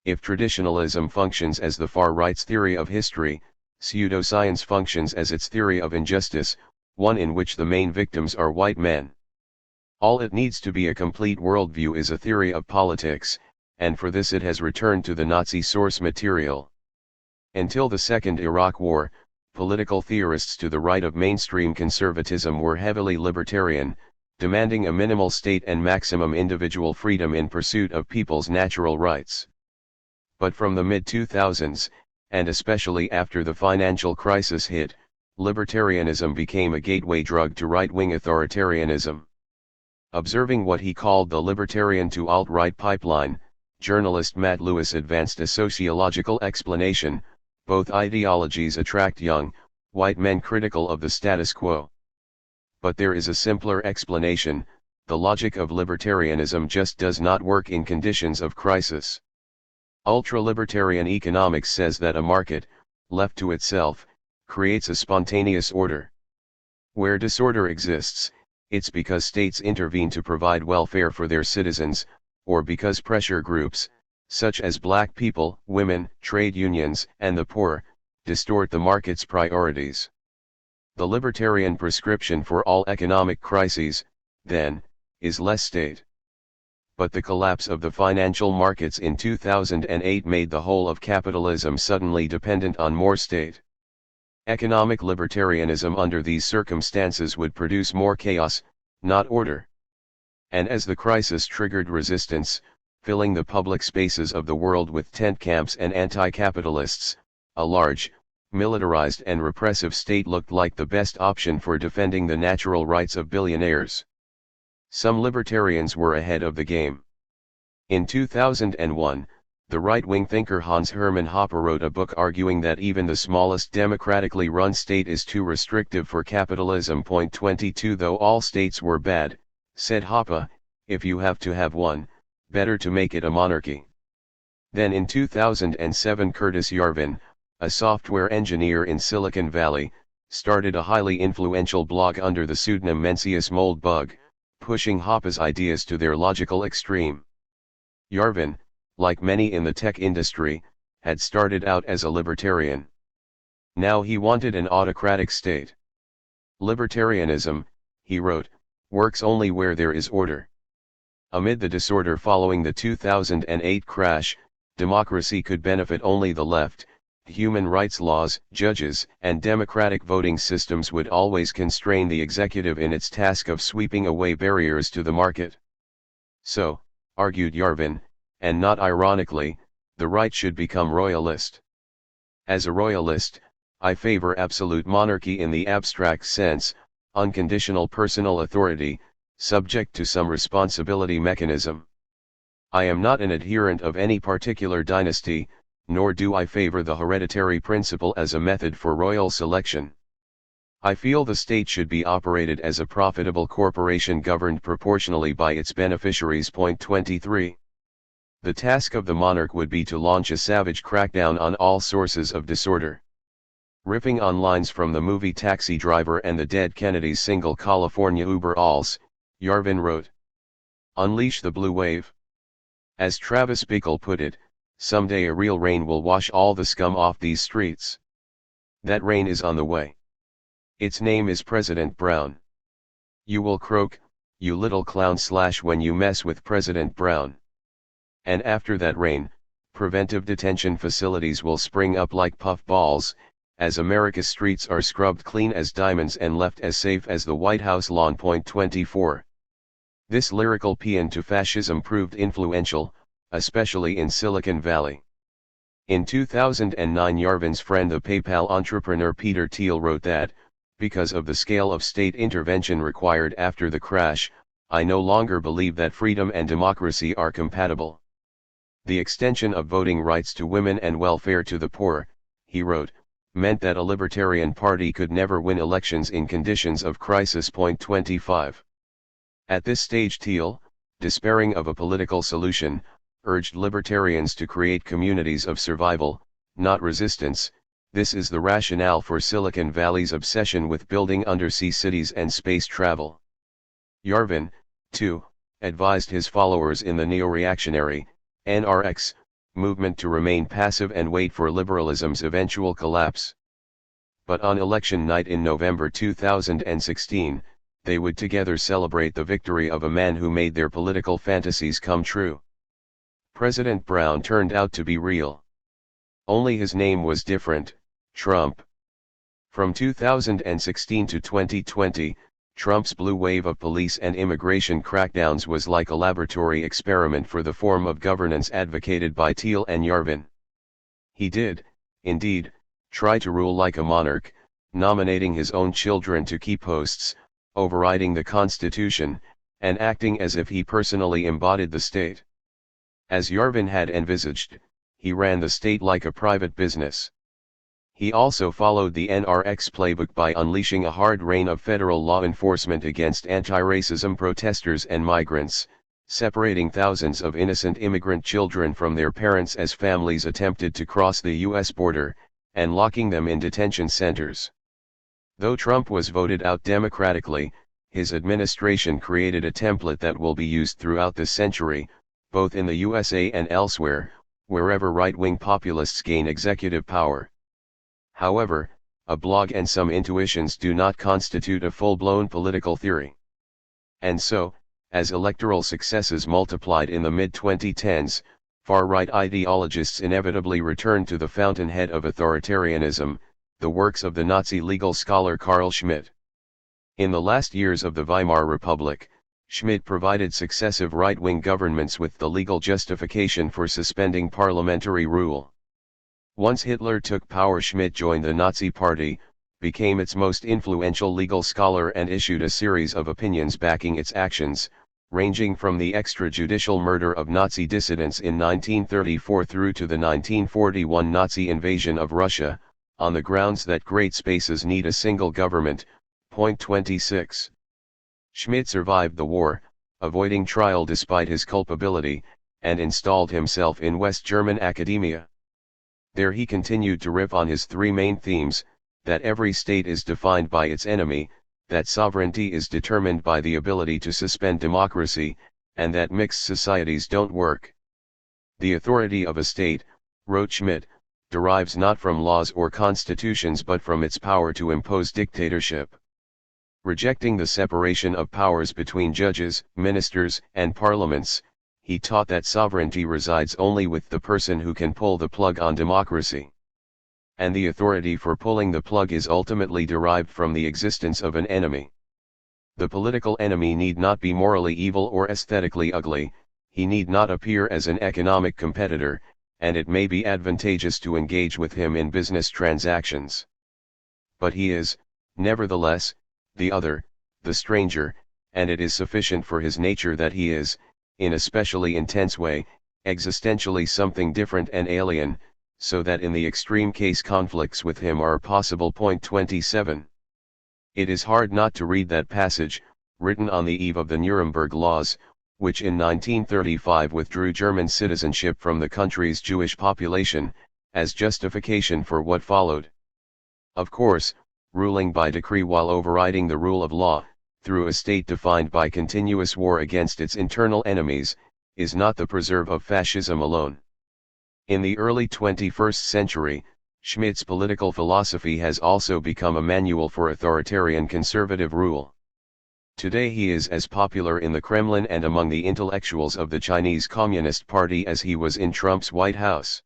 If traditionalism functions as the far right's theory of history, pseudoscience functions as its theory of injustice, one in which the main victims are white men. All it needs to be a complete worldview is a theory of politics, and for this it has returned to the Nazi source material. Until the Second Iraq War, political theorists to the right of mainstream conservatism were heavily libertarian, demanding a minimal state and maximum individual freedom in pursuit of people's natural rights. But from the mid-2000s, and especially after the financial crisis hit, libertarianism became a gateway drug to right-wing authoritarianism. Observing what he called the libertarian to alt-right pipeline, journalist Matt Lewis advanced a sociological explanation: both ideologies attract young, white men critical of the status quo. But there is a simpler explanation: the logic of libertarianism just does not work in conditions of crisis. Ultra-libertarian economics says that a market, left to itself, creates a spontaneous order. Where disorder exists, it's because states intervene to provide welfare for their citizens, or because pressure groups, such as black people, women, trade unions, and the poor, distort the market's priorities. The libertarian prescription for all economic crises, then, is less state. But the collapse of the financial markets in 2008 made the whole of capitalism suddenly dependent on more state. Economic libertarianism under these circumstances would produce more chaos, not order. And as the crisis triggered resistance, filling the public spaces of the world with tent camps and anti-capitalists, a large, militarized and repressive state looked like the best option for defending the natural rights of billionaires. Some libertarians were ahead of the game. In 2001, the right-wing thinker Hans Hermann Hoppe wrote a book arguing that even the smallest democratically run state is too restrictive for capitalism. 22 Though all states were bad, said Hoppe, if you have to have one, better to make it a monarchy. Then in 2007 Curtis Yarvin, a software engineer in Silicon Valley, started a highly influential blog under the pseudonym Mencius Moldbug, pushing Hoppe's ideas to their logical extreme. Yarvin, like many in the tech industry, had started out as a libertarian. Now he wanted an autocratic state. Libertarianism, he wrote, works only where there is order. Amid the disorder following the 2008 crash, democracy could benefit only the left. Human rights laws, judges, and democratic voting systems would always constrain the executive in its task of sweeping away barriers to the market. So, argued Yarvin, and not ironically, the right should become royalist. As a royalist, I favor absolute monarchy in the abstract sense, unconditional personal authority, subject to some responsibility mechanism. I am not an adherent of any particular dynasty, nor do I favor the hereditary principle as a method for royal selection. I feel the state should be operated as a profitable corporation governed proportionally by its beneficiaries. 23. The task of the monarch would be to launch a savage crackdown on all sources of disorder. Riffing on lines from the movie Taxi Driver and the dead Kennedy's single California Über Alles, Yarvin wrote, "Unleash the blue wave. As Travis Bickle put it, someday a real rain will wash all the scum off these streets. That rain is on the way. Its name is President Brown. You will croak, you little clown / when you mess with President Brown. And after that rain, preventive detention facilities will spring up like puffballs, as America's streets are scrubbed clean as diamonds and left as safe as the White House lawn." 24. This lyrical paean to fascism proved influential, especially in Silicon Valley. In 2009, Yarvin's friend, the PayPal entrepreneur Peter Thiel, wrote that, "Because of the scale of state intervention required after the crash, I no longer believe that freedom and democracy are compatible. The extension of voting rights to women and welfare to the poor," he wrote, "meant that a libertarian party could never win elections in conditions of crisis." 25. At this stage, Thiel, despairing of a political solution, urged libertarians to create communities of survival, not resistance. This is the rationale for Silicon Valley's obsession with building undersea cities and space travel. Yarvin, too, advised his followers in the neo-reactionary, NRX, movement to remain passive and wait for liberalism's eventual collapse. But on election night in November 2016, they would together celebrate the victory of a man who made their political fantasies come true. President Brown turned out to be real. Only his name was different, Trump. From 2016 to 2020, Trump's blue wave of police and immigration crackdowns was like a laboratory experiment for the form of governance advocated by Thiel and Yarvin. He did, indeed, try to rule like a monarch, nominating his own children to key posts, overriding the Constitution, and acting as if he personally embodied the state. As Yarvin had envisaged, he ran the state like a private business. He also followed the NRX playbook by unleashing a hard rain of federal law enforcement against anti-racism protesters and migrants, separating thousands of innocent immigrant children from their parents as families attempted to cross the U.S. border, and locking them in detention centers. Though Trump was voted out democratically, his administration created a template that will be used throughout this century, both in the USA and elsewhere, wherever right-wing populists gain executive power. However, a blog and some intuitions do not constitute a full-blown political theory. And so, as electoral successes multiplied in the mid-2010s, far-right ideologists inevitably returned to the fountainhead of authoritarianism, the works of the Nazi legal scholar Carl Schmitt. In the last years of the Weimar Republic, Schmitt provided successive right-wing governments with the legal justification for suspending parliamentary rule. Once Hitler took power, Schmitt joined the Nazi Party, became its most influential legal scholar, and issued a series of opinions backing its actions, ranging from the extrajudicial murder of Nazi dissidents in 1934 through to the 1941 Nazi invasion of Russia, on the grounds that great spaces need a single government. 26. Schmitt survived the war, avoiding trial despite his culpability, and installed himself in West German academia. There he continued to riff on his three main themes: that every state is defined by its enemy, that sovereignty is determined by the ability to suspend democracy, and that mixed societies don't work. The authority of a state, wrote Schmitt, derives not from laws or constitutions but from its power to impose dictatorship. Rejecting the separation of powers between judges, ministers, and parliaments, he taught that sovereignty resides only with the person who can pull the plug on democracy. And the authority for pulling the plug is ultimately derived from the existence of an enemy. The political enemy need not be morally evil or aesthetically ugly, he need not appear as an economic competitor, and it may be advantageous to engage with him in business transactions. But he is, nevertheless, the other, the stranger, and it is sufficient for his nature that he is, in a specially intense way, existentially something different and alien, so that in the extreme case conflicts with him are possible. 27. It is hard not to read that passage, written on the eve of the Nuremberg laws, which in 1935 withdrew German citizenship from the country's Jewish population, as justification for what followed. Of course, ruling by decree while overriding the rule of law, through a state defined by continuous war against its internal enemies, is not the preserve of fascism alone. In the early 21st century, Schmidt's political philosophy has also become a manual for authoritarian conservative rule. Today he is as popular in the Kremlin and among the intellectuals of the Chinese Communist Party as he was in Trump's White House.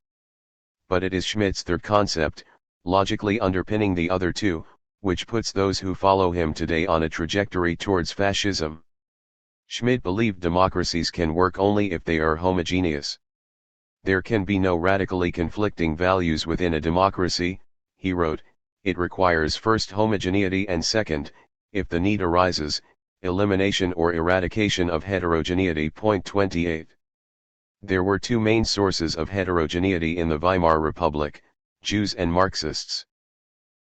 But it is Schmidt's third concept, logically underpinning the other two, which puts those who follow him today on a trajectory towards fascism. Schmidt believed democracies can work only if they are homogeneous. There can be no radically conflicting values within a democracy, he wrote. It requires first homogeneity and second, if the need arises, elimination or eradication of heterogeneity. Point 28. There were two main sources of heterogeneity in the Weimar Republic, Jews and Marxists.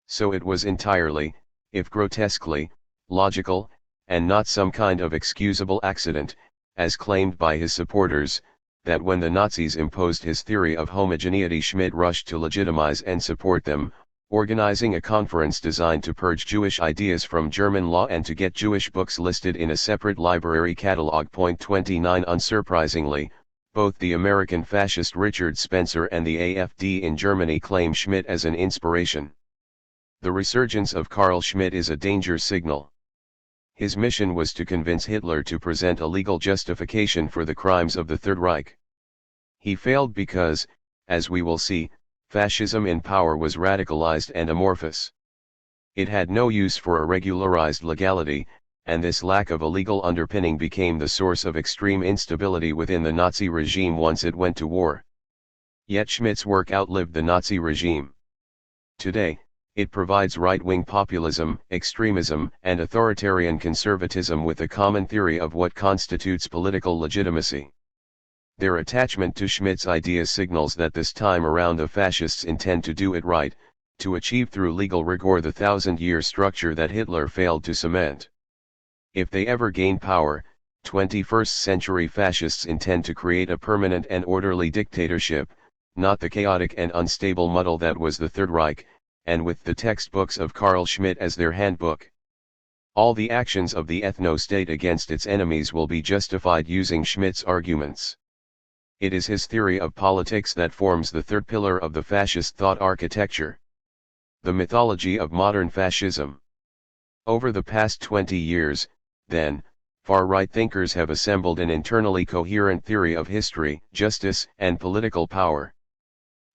So it was entirely, if grotesquely, logical, and not some kind of excusable accident, as claimed by his supporters, that when the Nazis imposed his theory of homogeneity, Schmidt rushed to legitimize and support them, organizing a conference designed to purge Jewish ideas from German law and to get Jewish books listed in a separate library catalog. Point 29. Unsurprisingly, both the American fascist Richard Spencer and the AfD in Germany claim Schmidt as an inspiration. The resurgence of Carl Schmitt is a danger signal. His mission was to convince Hitler to present a legal justification for the crimes of the Third Reich. He failed because, as we will see, fascism in power was radicalized and amorphous. It had no use for a regularized legality, and this lack of a legal underpinning became the source of extreme instability within the Nazi regime once it went to war. Yet Schmitt's work outlived the Nazi regime. Today, it provides right-wing populism, extremism, and authoritarian conservatism with a common theory of what constitutes political legitimacy. Their attachment to Schmitt's ideas signals that this time around the fascists intend to do it right, to achieve through legal rigor the thousand-year structure that Hitler failed to cement. If they ever gain power, 21st-century fascists intend to create a permanent and orderly dictatorship, not the chaotic and unstable muddle that was the Third Reich, and with the textbooks of Carl Schmitt as their handbook. All the actions of the ethno-state against its enemies will be justified using Schmitt's arguments. It is his theory of politics that forms the third pillar of the fascist thought architecture. The mythology of modern fascism. Over the past 20 years, then, far-right thinkers have assembled an internally coherent theory of history, justice, and political power.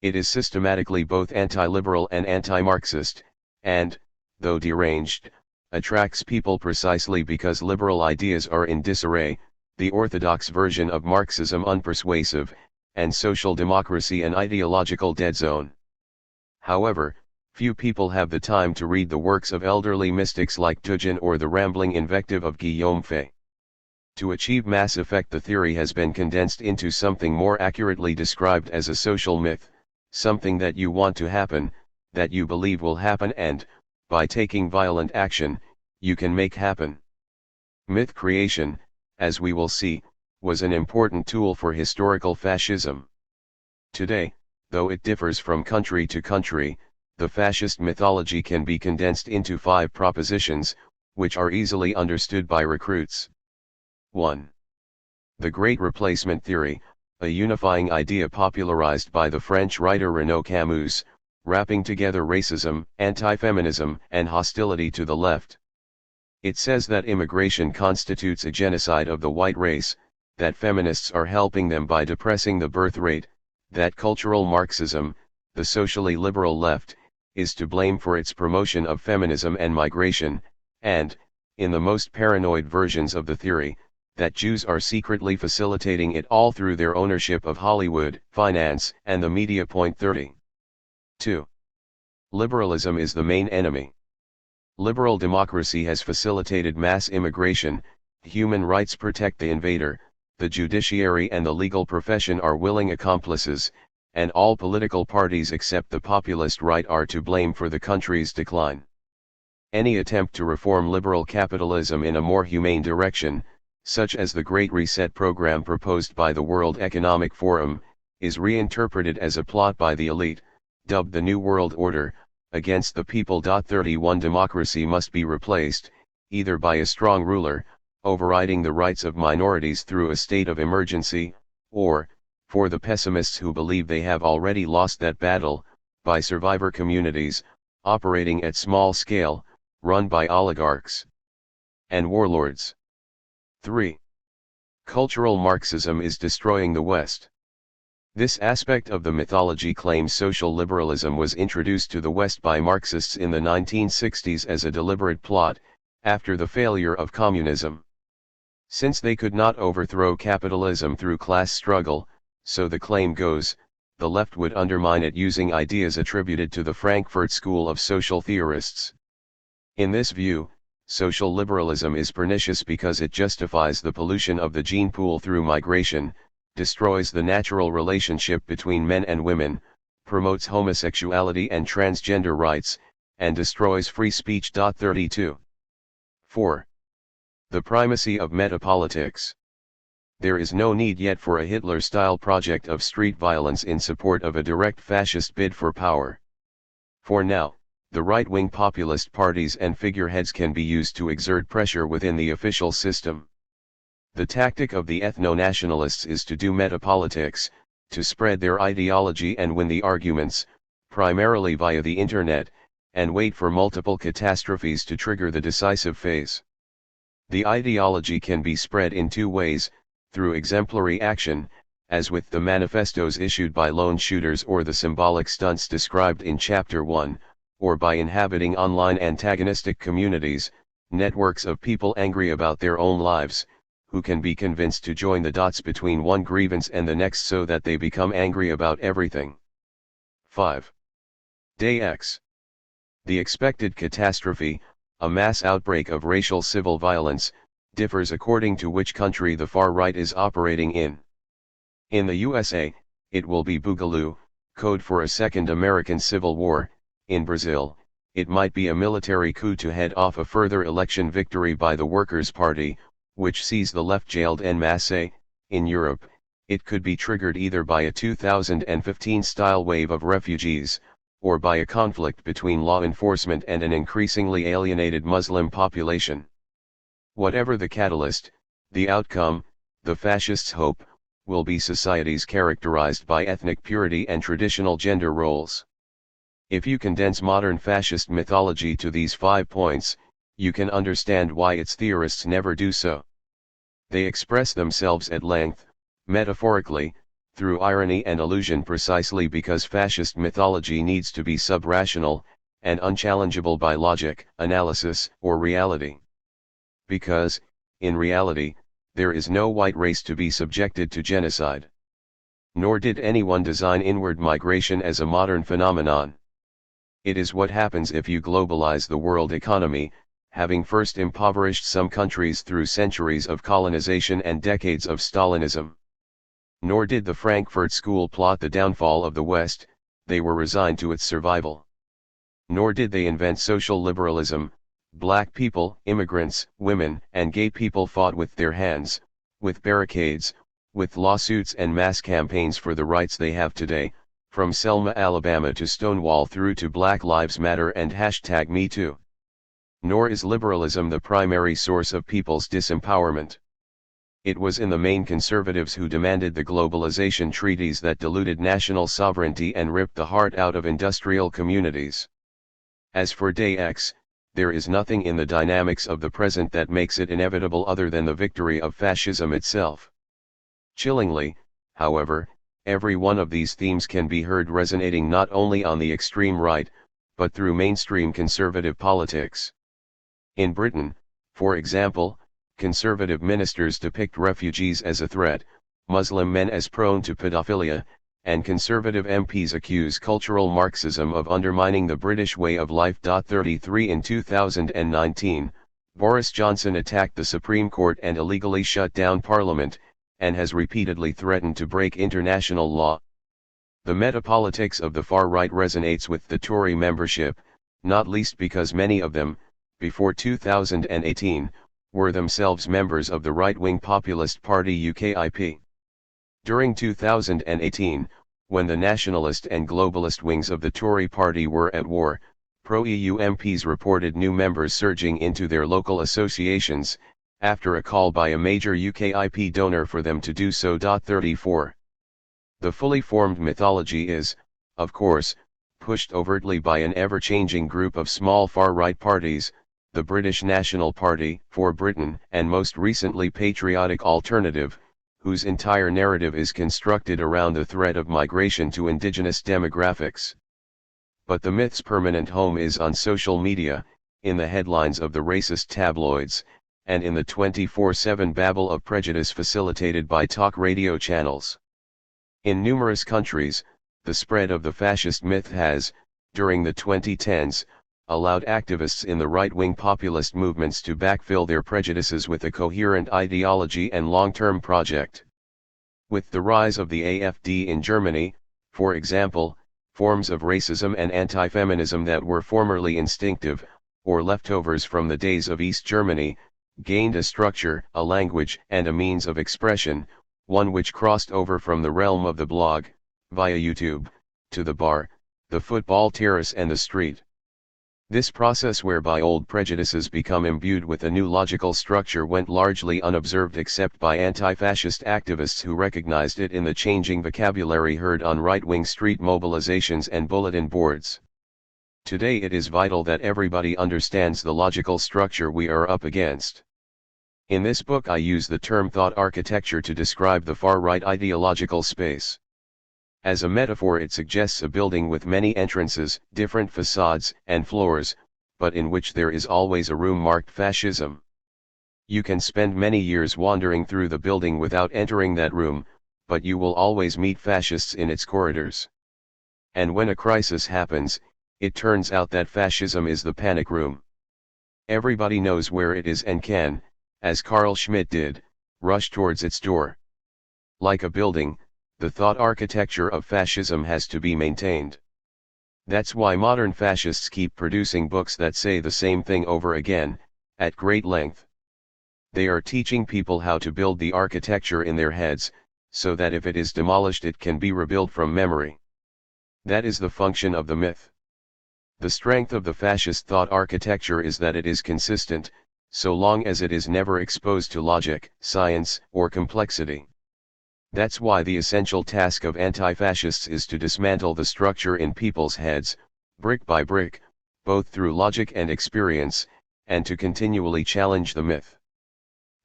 It is systematically both anti-liberal and anti-Marxist, and, though deranged, attracts people precisely because liberal ideas are in disarray, the orthodox version of Marxism unpersuasive, and social democracy an ideological dead zone. However, few people have the time to read the works of elderly mystics like Tugen or the rambling invective of Guillaume Fay. To achieve mass effect, the theory has been condensed into something more accurately described as a social myth, something that you want to happen, that you believe will happen, and, by taking violent action, you can make happen. Myth creation, as we will see, was an important tool for historical fascism. Today, though it differs from country to country, the fascist mythology can be condensed into 5 propositions, which are easily understood by recruits. 1. The Great Replacement Theory, a unifying idea popularized by the French writer Renaud Camus, wrapping together racism, anti-feminism, and hostility to the left. It says that immigration constitutes a genocide of the white race, that feminists are helping them by depressing the birth rate, that cultural Marxism, the socially liberal left, is to blame for its promotion of feminism and migration, and, in the most paranoid versions of the theory, that Jews are secretly facilitating it all through their ownership of Hollywood, finance, and the media. Point 30. 2. Liberalism is the main enemy. Liberal democracy has facilitated mass immigration, human rights protect the invader, the judiciary and the legal profession are willing accomplices, and all political parties except the populist right are to blame for the country's decline. Any attempt to reform liberal capitalism in a more humane direction, such as the Great Reset program proposed by the World Economic Forum, is reinterpreted as a plot by the elite, dubbed the New World Order, against the people. 31 Democracy must be replaced, either by a strong ruler, overriding the rights of minorities through a state of emergency, or, for the pessimists who believe they have already lost that battle, by survivor communities, operating at small scale, run by oligarchs and warlords. 3. Cultural Marxism is destroying the West. This aspect of the mythology claims social liberalism was introduced to the West by Marxists in the 1960s as a deliberate plot, after the failure of communism. Since they could not overthrow capitalism through class struggle, so the claim goes, the left would undermine it using ideas attributed to the Frankfurt School of social theorists. In this view, social liberalism is pernicious because it justifies the pollution of the gene pool through migration, destroys the natural relationship between men and women, promotes homosexuality and transgender rights, and destroys free speech. 32. 4. The primacy of metapolitics. There is no need yet for a Hitler-style project of street violence in support of a direct fascist bid for power. For now, the right-wing populist parties and figureheads can be used to exert pressure within the official system. The tactic of the ethno-nationalists is to do metapolitics, to spread their ideology and win the arguments, primarily via the internet, and wait for multiple catastrophes to trigger the decisive phase. The ideology can be spread in two ways, through exemplary action, as with the manifestos issued by lone shooters or the symbolic stunts described in Chapter 1, or by inhabiting online antagonistic communities, networks of people angry about their own lives, who can be convinced to join the dots between one grievance and the next so that they become angry about everything. 5. Day X. The expected catastrophe, a mass outbreak of racial civil violence, differs according to which country the far right is operating in. In the USA, it will be Boogaloo, code for a second American Civil War. In Brazil, it might be a military coup to head off a further election victory by the Workers' Party, which sees the left jailed en masse. In Europe, it could be triggered either by a 2015-style wave of refugees, or by a conflict between law enforcement and an increasingly alienated Muslim population. Whatever the catalyst, the outcome, the fascists hope, will be societies characterized by ethnic purity and traditional gender roles. If you condense modern fascist mythology to these 5 points, you can understand why its theorists never do so. They express themselves at length, metaphorically, through irony and allusion precisely because fascist mythology needs to be sub-rational, and unchallengeable by logic, analysis, or reality. Because, in reality, there is no white race to be subjected to genocide. Nor did anyone design inward migration as a modern phenomenon. It is what happens if you globalize the world economy, having first impoverished some countries through centuries of colonization and decades of Stalinism. Nor did the Frankfurt School plot the downfall of the West, they were resigned to its survival. Nor did they invent social liberalism. Black people, immigrants, women, and gay people fought with their hands, with barricades, with lawsuits and mass campaigns for the rights they have today, from Selma, Alabama to Stonewall through to Black Lives Matter and #MeToo. Nor is liberalism the primary source of people's disempowerment. It was in the main conservatives who demanded the globalization treaties that diluted national sovereignty and ripped the heart out of industrial communities. As for Day X, there is nothing in the dynamics of the present that makes it inevitable other than the victory of fascism itself. Chillingly, however, every one of these themes can be heard resonating not only on the extreme right, but through mainstream conservative politics. In Britain, for example, conservative ministers depict refugees as a threat, Muslim men as prone to pedophilia, and conservative MPs accuse cultural Marxism of undermining the British way of life. 33 In 2019, Boris Johnson attacked the Supreme Court and illegally shut down Parliament, and has repeatedly threatened to break international law. The metapolitics of the far right resonates with the Tory membership, not least because many of them, before 2018, were themselves members of the right-wing populist party UKIP. During 2018, when the nationalist and globalist wings of the Tory party were at war, pro-EU MPs reported new members surging into their local associations, after a call by a major UKIP donor for them to do so. 34. The fully formed mythology is, of course, pushed overtly by an ever-changing group of small far-right parties, the British National Party, For Britain, and most recently Patriotic Alternative, whose entire narrative is constructed around the threat of migration to indigenous demographics. But the myth's permanent home is on social media, in the headlines of the racist tabloids, and in the 24/7 babble of prejudice facilitated by talk radio channels. In numerous countries, the spread of the fascist myth has, during the 2010s, allowed activists in the right-wing populist movements to backfill their prejudices with a coherent ideology and long-term project. With the rise of the AfD in Germany, for example, forms of racism and anti-feminism that were formerly instinctive, or leftovers from the days of East Germany, gained a structure, a language, and a means of expression, one which crossed over from the realm of the blog, via YouTube, to the bar, the football terrace and the street. This process whereby old prejudices become imbued with a new logical structure went largely unobserved except by anti-fascist activists who recognized it in the changing vocabulary heard on right-wing street mobilizations and bulletin boards. Today it is vital that everybody understands the logical structure we are up against. In this book I use the term thought architecture to describe the far-right ideological space. As a metaphor it suggests a building with many entrances, different facades, and floors, but in which there is always a room marked fascism. You can spend many years wandering through the building without entering that room, but you will always meet fascists in its corridors. And when a crisis happens, it turns out that fascism is the panic room. Everybody knows where it is and can, as Carl Schmitt did, rush towards its door. Like a building, the thought architecture of fascism has to be maintained. That's why modern fascists keep producing books that say the same thing over again, at great length. They are teaching people how to build the architecture in their heads, so that if it is demolished it can be rebuilt from memory. That is the function of the myth. The strength of the fascist thought architecture is that it is consistent, so long as it is never exposed to logic, science, or complexity. That's why the essential task of anti-fascists is to dismantle the structure in people's heads, brick by brick, both through logic and experience, and to continually challenge the myth.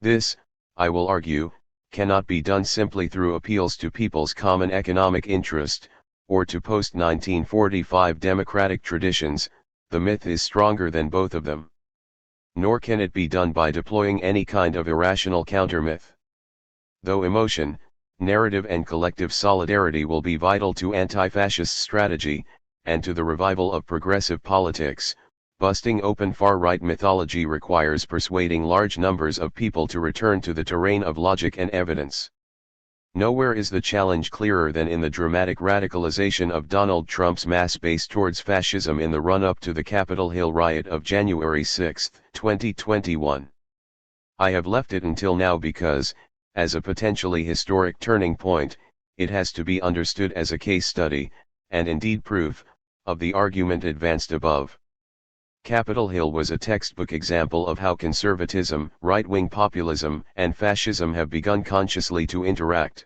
This, I will argue, cannot be done simply through appeals to people's common economic interest, or to post-1945 democratic traditions. The myth is stronger than both of them. Nor can it be done by deploying any kind of irrational counter-myth. Though emotion, narrative and collective solidarity will be vital to anti-fascist strategy, and to the revival of progressive politics, busting open far-right mythology requires persuading large numbers of people to return to the terrain of logic and evidence. Nowhere is the challenge clearer than in the dramatic radicalization of Donald Trump's mass base towards fascism in the run-up to the Capitol Hill riot of January 6, 2021. I have left it until now because, as a potentially historic turning point, it has to be understood as a case study, and indeed proof, of the argument advanced above. Capitol Hill was a textbook example of how conservatism, right-wing populism, and fascism have begun consciously to interact.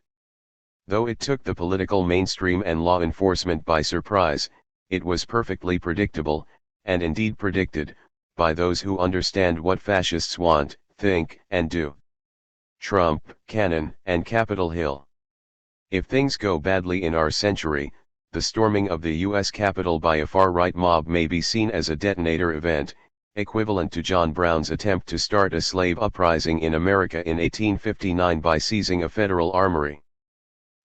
Though it took the political mainstream and law enforcement by surprise, it was perfectly predictable, and indeed predicted, by those who understand what fascists want, think, and do. Trump, Cannon, and Capitol Hill. If things go badly in our century, the storming of the U.S. Capitol by a far-right mob may be seen as a detonator event, equivalent to John Brown's attempt to start a slave uprising in America in 1859 by seizing a federal armory.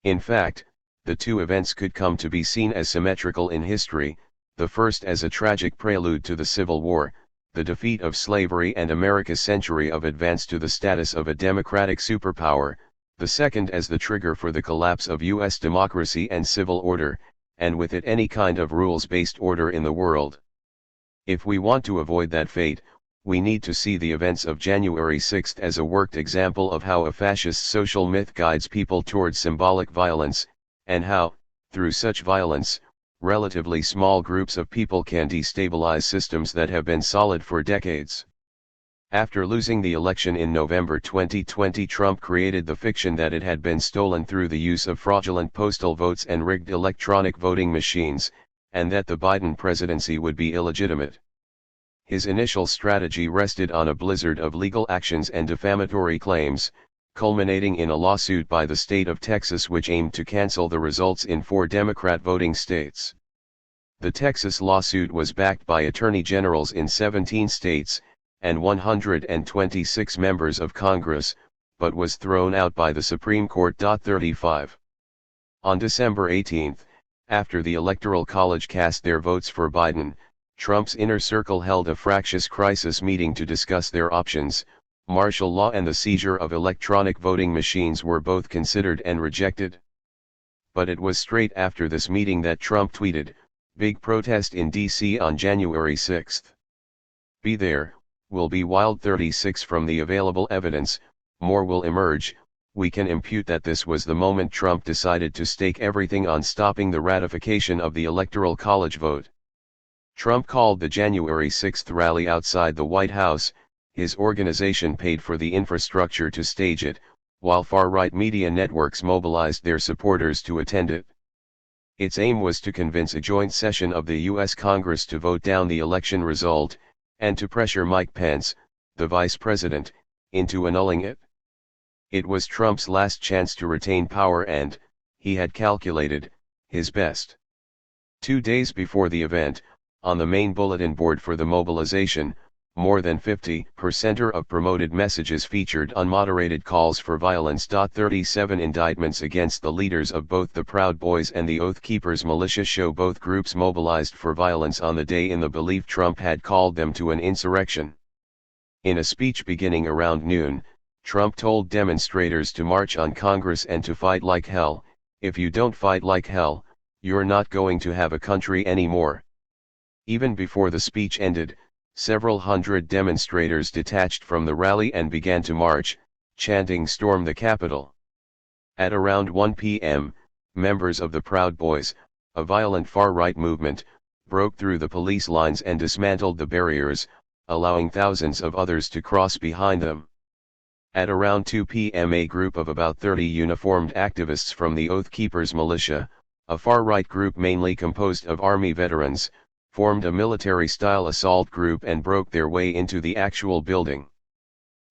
In fact, the two events could come to be seen as symmetrical in history, the first as a tragic prelude to the Civil War, the defeat of slavery and America's century of advance to the status of a democratic superpower, the second as the trigger for the collapse of U.S. democracy and civil order, and with it any kind of rules-based order in the world. If we want to avoid that fate, we need to see the events of January 6 as a worked example of how a fascist social myth guides people towards symbolic violence, and how, through such violence, relatively small groups of people can destabilize systems that have been solid for decades. After losing the election in November 2020, Trump created the fiction that it had been stolen through the use of fraudulent postal votes and rigged electronic voting machines, and that the Biden presidency would be illegitimate. His initial strategy rested on a blizzard of legal actions and defamatory claims, culminating in a lawsuit by the state of Texas which aimed to cancel the results in 4 Democrat voting states. The Texas lawsuit was backed by attorney generals in 17 states, and 126 members of Congress, but was thrown out by the Supreme Court. 35. On December 18, after the Electoral College cast their votes for Biden, Trump's inner circle held a fractious crisis meeting to discuss their options. Martial law and the seizure of electronic voting machines were both considered and rejected. But it was straight after this meeting that Trump tweeted, "Big protest in D.C. on January 6. Be there, will be wild." 36. From the available evidence, more will emerge. We can impute that this was the moment Trump decided to stake everything on stopping the ratification of the Electoral College vote. Trump called the January 6 rally outside the White House. His organization paid for the infrastructure to stage it, while far-right media networks mobilized their supporters to attend it. Its aim was to convince a joint session of the U.S. Congress to vote down the election result, and to pressure Mike Pence, the vice president, into annulling it. It was Trump's last chance to retain power and, he had calculated, his best. 2 days before the event, on the main bulletin board for the mobilization, more than 50% of promoted messages featured unmoderated calls for violence. 37 Indictments against the leaders of both the Proud Boys and the Oath Keepers militia show both groups mobilized for violence on the day in the belief Trump had called them to an insurrection. In a speech beginning around noon, Trump told demonstrators to march on Congress and to fight like hell. "If you don't fight like hell, you're not going to have a country anymore." Even before the speech ended, several hundred demonstrators detached from the rally and began to march, chanting "Storm the Capitol." At around 1 p.m., members of the Proud Boys, a violent far-right movement, broke through the police lines and dismantled the barriers, allowing thousands of others to cross behind them. At around 2 p.m. a group of about 30 uniformed activists from the Oath Keepers militia, a far-right group mainly composed of Army veterans, formed a military-style assault group and broke their way into the actual building.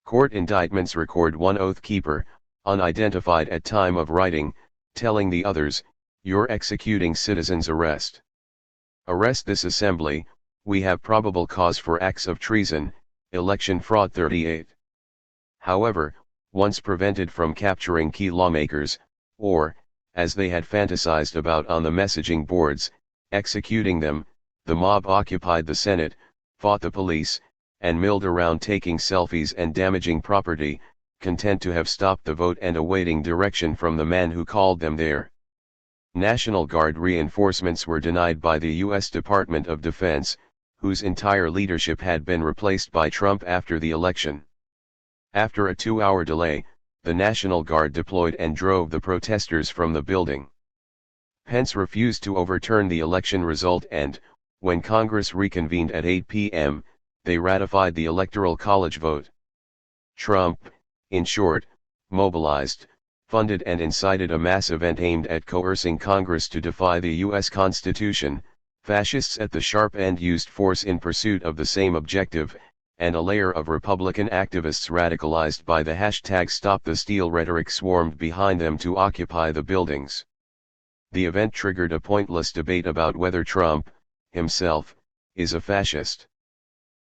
Court indictments record one Oath Keeper, unidentified at time of writing, telling the others, "You're executing citizens' arrest. Arrest this assembly, we have probable cause for acts of treason, election fraud." 38. However, once prevented from capturing key lawmakers, or, as they had fantasized about on the messaging boards, executing them, the mob occupied the Senate, fought the police, and milled around taking selfies and damaging property, content to have stopped the vote and awaiting direction from the man who called them there. National Guard reinforcements were denied by the U.S. Department of Defense, whose entire leadership had been replaced by Trump after the election. After a 2-hour delay, the National Guard deployed and drove the protesters from the building. Pence refused to overturn the election result and, when Congress reconvened at 8 p.m., they ratified the Electoral College vote. Trump, in short, mobilized, funded and incited a mass event aimed at coercing Congress to defy the U.S. Constitution. Fascists at the sharp end used force in pursuit of the same objective, and a layer of Republican activists radicalized by the hashtag Stop the Steal rhetoric swarmed behind them to occupy the buildings. The event triggered a pointless debate about whether Trump, himself, is a fascist.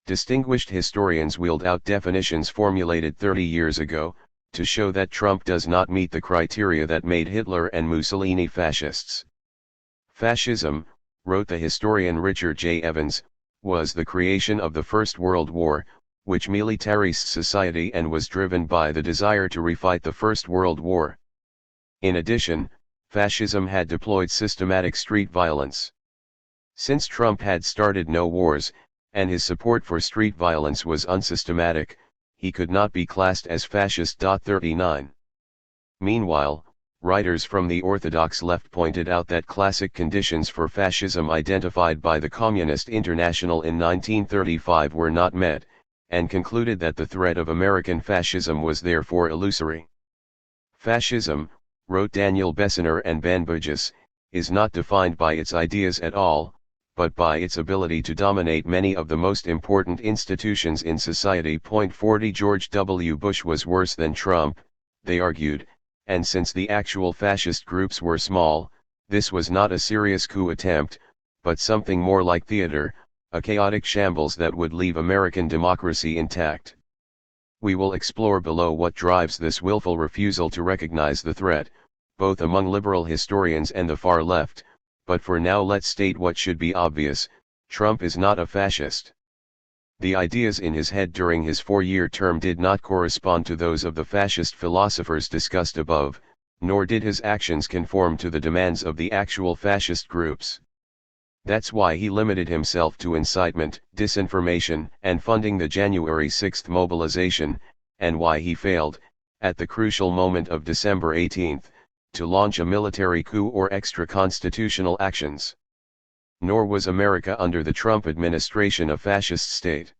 Distinguished historians wheeled out definitions formulated 30 years ago, to show that Trump does not meet the criteria that made Hitler and Mussolini fascists. Fascism, wrote the historian Richard J. Evans, was the creation of the First World War, which militarized society and was driven by the desire to refight the First World War. In addition, fascism had deployed systematic street violence. Since Trump had started no wars, and his support for street violence was unsystematic, he could not be classed as fascist. 39. Meanwhile, writers from the orthodox left pointed out that classic conditions for fascism identified by the Communist International in 1935 were not met, and concluded that the threat of American fascism was therefore illusory. Fascism, wrote Daniel Bessener and Ben Burgess, is not defined by its ideas at all, but by its ability to dominate many of the most important institutions in society. 40 George W. Bush was worse than Trump, they argued, and since the actual fascist groups were small, this was not a serious coup attempt, but something more like theater, a chaotic shambles that would leave American democracy intact. We will explore below what drives this willful refusal to recognize the threat, both among liberal historians and the far left, but for now let's state what should be obvious: Trump is not a fascist. The ideas in his head during his 4-year term did not correspond to those of the fascist philosophers discussed above, nor did his actions conform to the demands of the actual fascist groups. That's why he limited himself to incitement, disinformation, and funding the January 6 mobilization, and why he failed, at the crucial moment of December 18, to launch a military coup or extra-constitutional actions. Nor was America under the Trump administration a fascist state.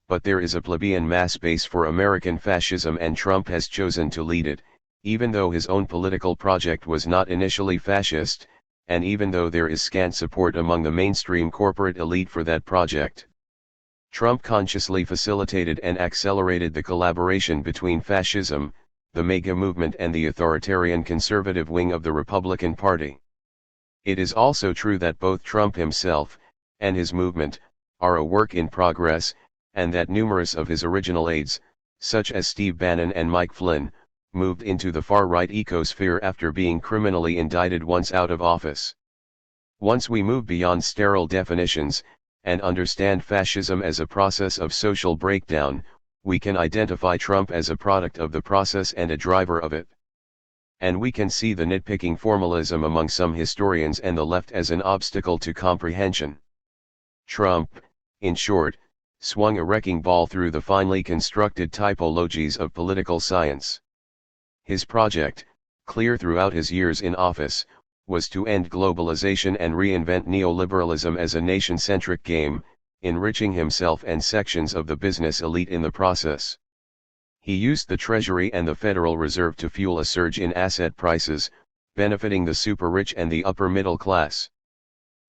But there is a plebeian mass base for American fascism, and Trump has chosen to lead it, even though his own political project was not initially fascist, and even though there is scant support among the mainstream corporate elite for that project. Trump consciously facilitated and accelerated the collaboration between fascism, the MAGA movement, and the authoritarian conservative wing of the Republican Party. It is also true that both Trump himself, and his movement, are a work in progress, and that numerous of his original aides, such as Steve Bannon and Mike Flynn, moved into the far-right ecosphere after being criminally indicted once out of office. Once we move beyond sterile definitions, and understand fascism as a process of social breakdown, we can identify Trump as a product of the process and a driver of it. And we can see the nitpicking formalism among some historians and the left as an obstacle to comprehension. Trump, in short, swung a wrecking ball through the finely constructed typologies of political science. His project, clear throughout his years in office, was to end globalization and reinvent neoliberalism as a nation-centric game, enriching himself and sections of the business elite in the process. He used the Treasury and the Federal Reserve to fuel a surge in asset prices, benefiting the super-rich and the upper-middle class.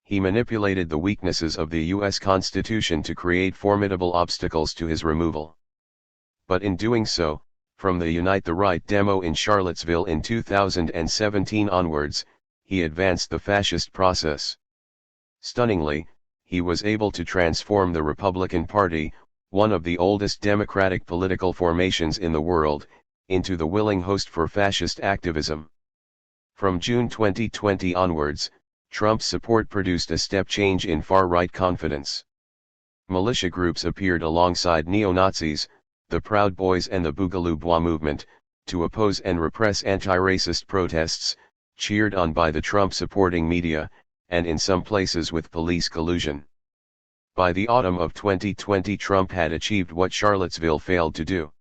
He manipulated the weaknesses of the U.S. Constitution to create formidable obstacles to his removal. But in doing so, from the Unite the Right demo in Charlottesville in 2017 onwards, he advanced the fascist process. Stunningly, he was able to transform the Republican Party, one of the oldest democratic political formations in the world, into the willing host for fascist activism. From June 2020 onwards, Trump's support produced a step change in far-right confidence. Militia groups appeared alongside neo-Nazis, the Proud Boys and the Boogaloo Bois movement, to oppose and repress anti-racist protests, cheered on by the Trump-supporting media, and in some places with police collusion. By the autumn of 2020, Trump had achieved what Charlottesville failed to do.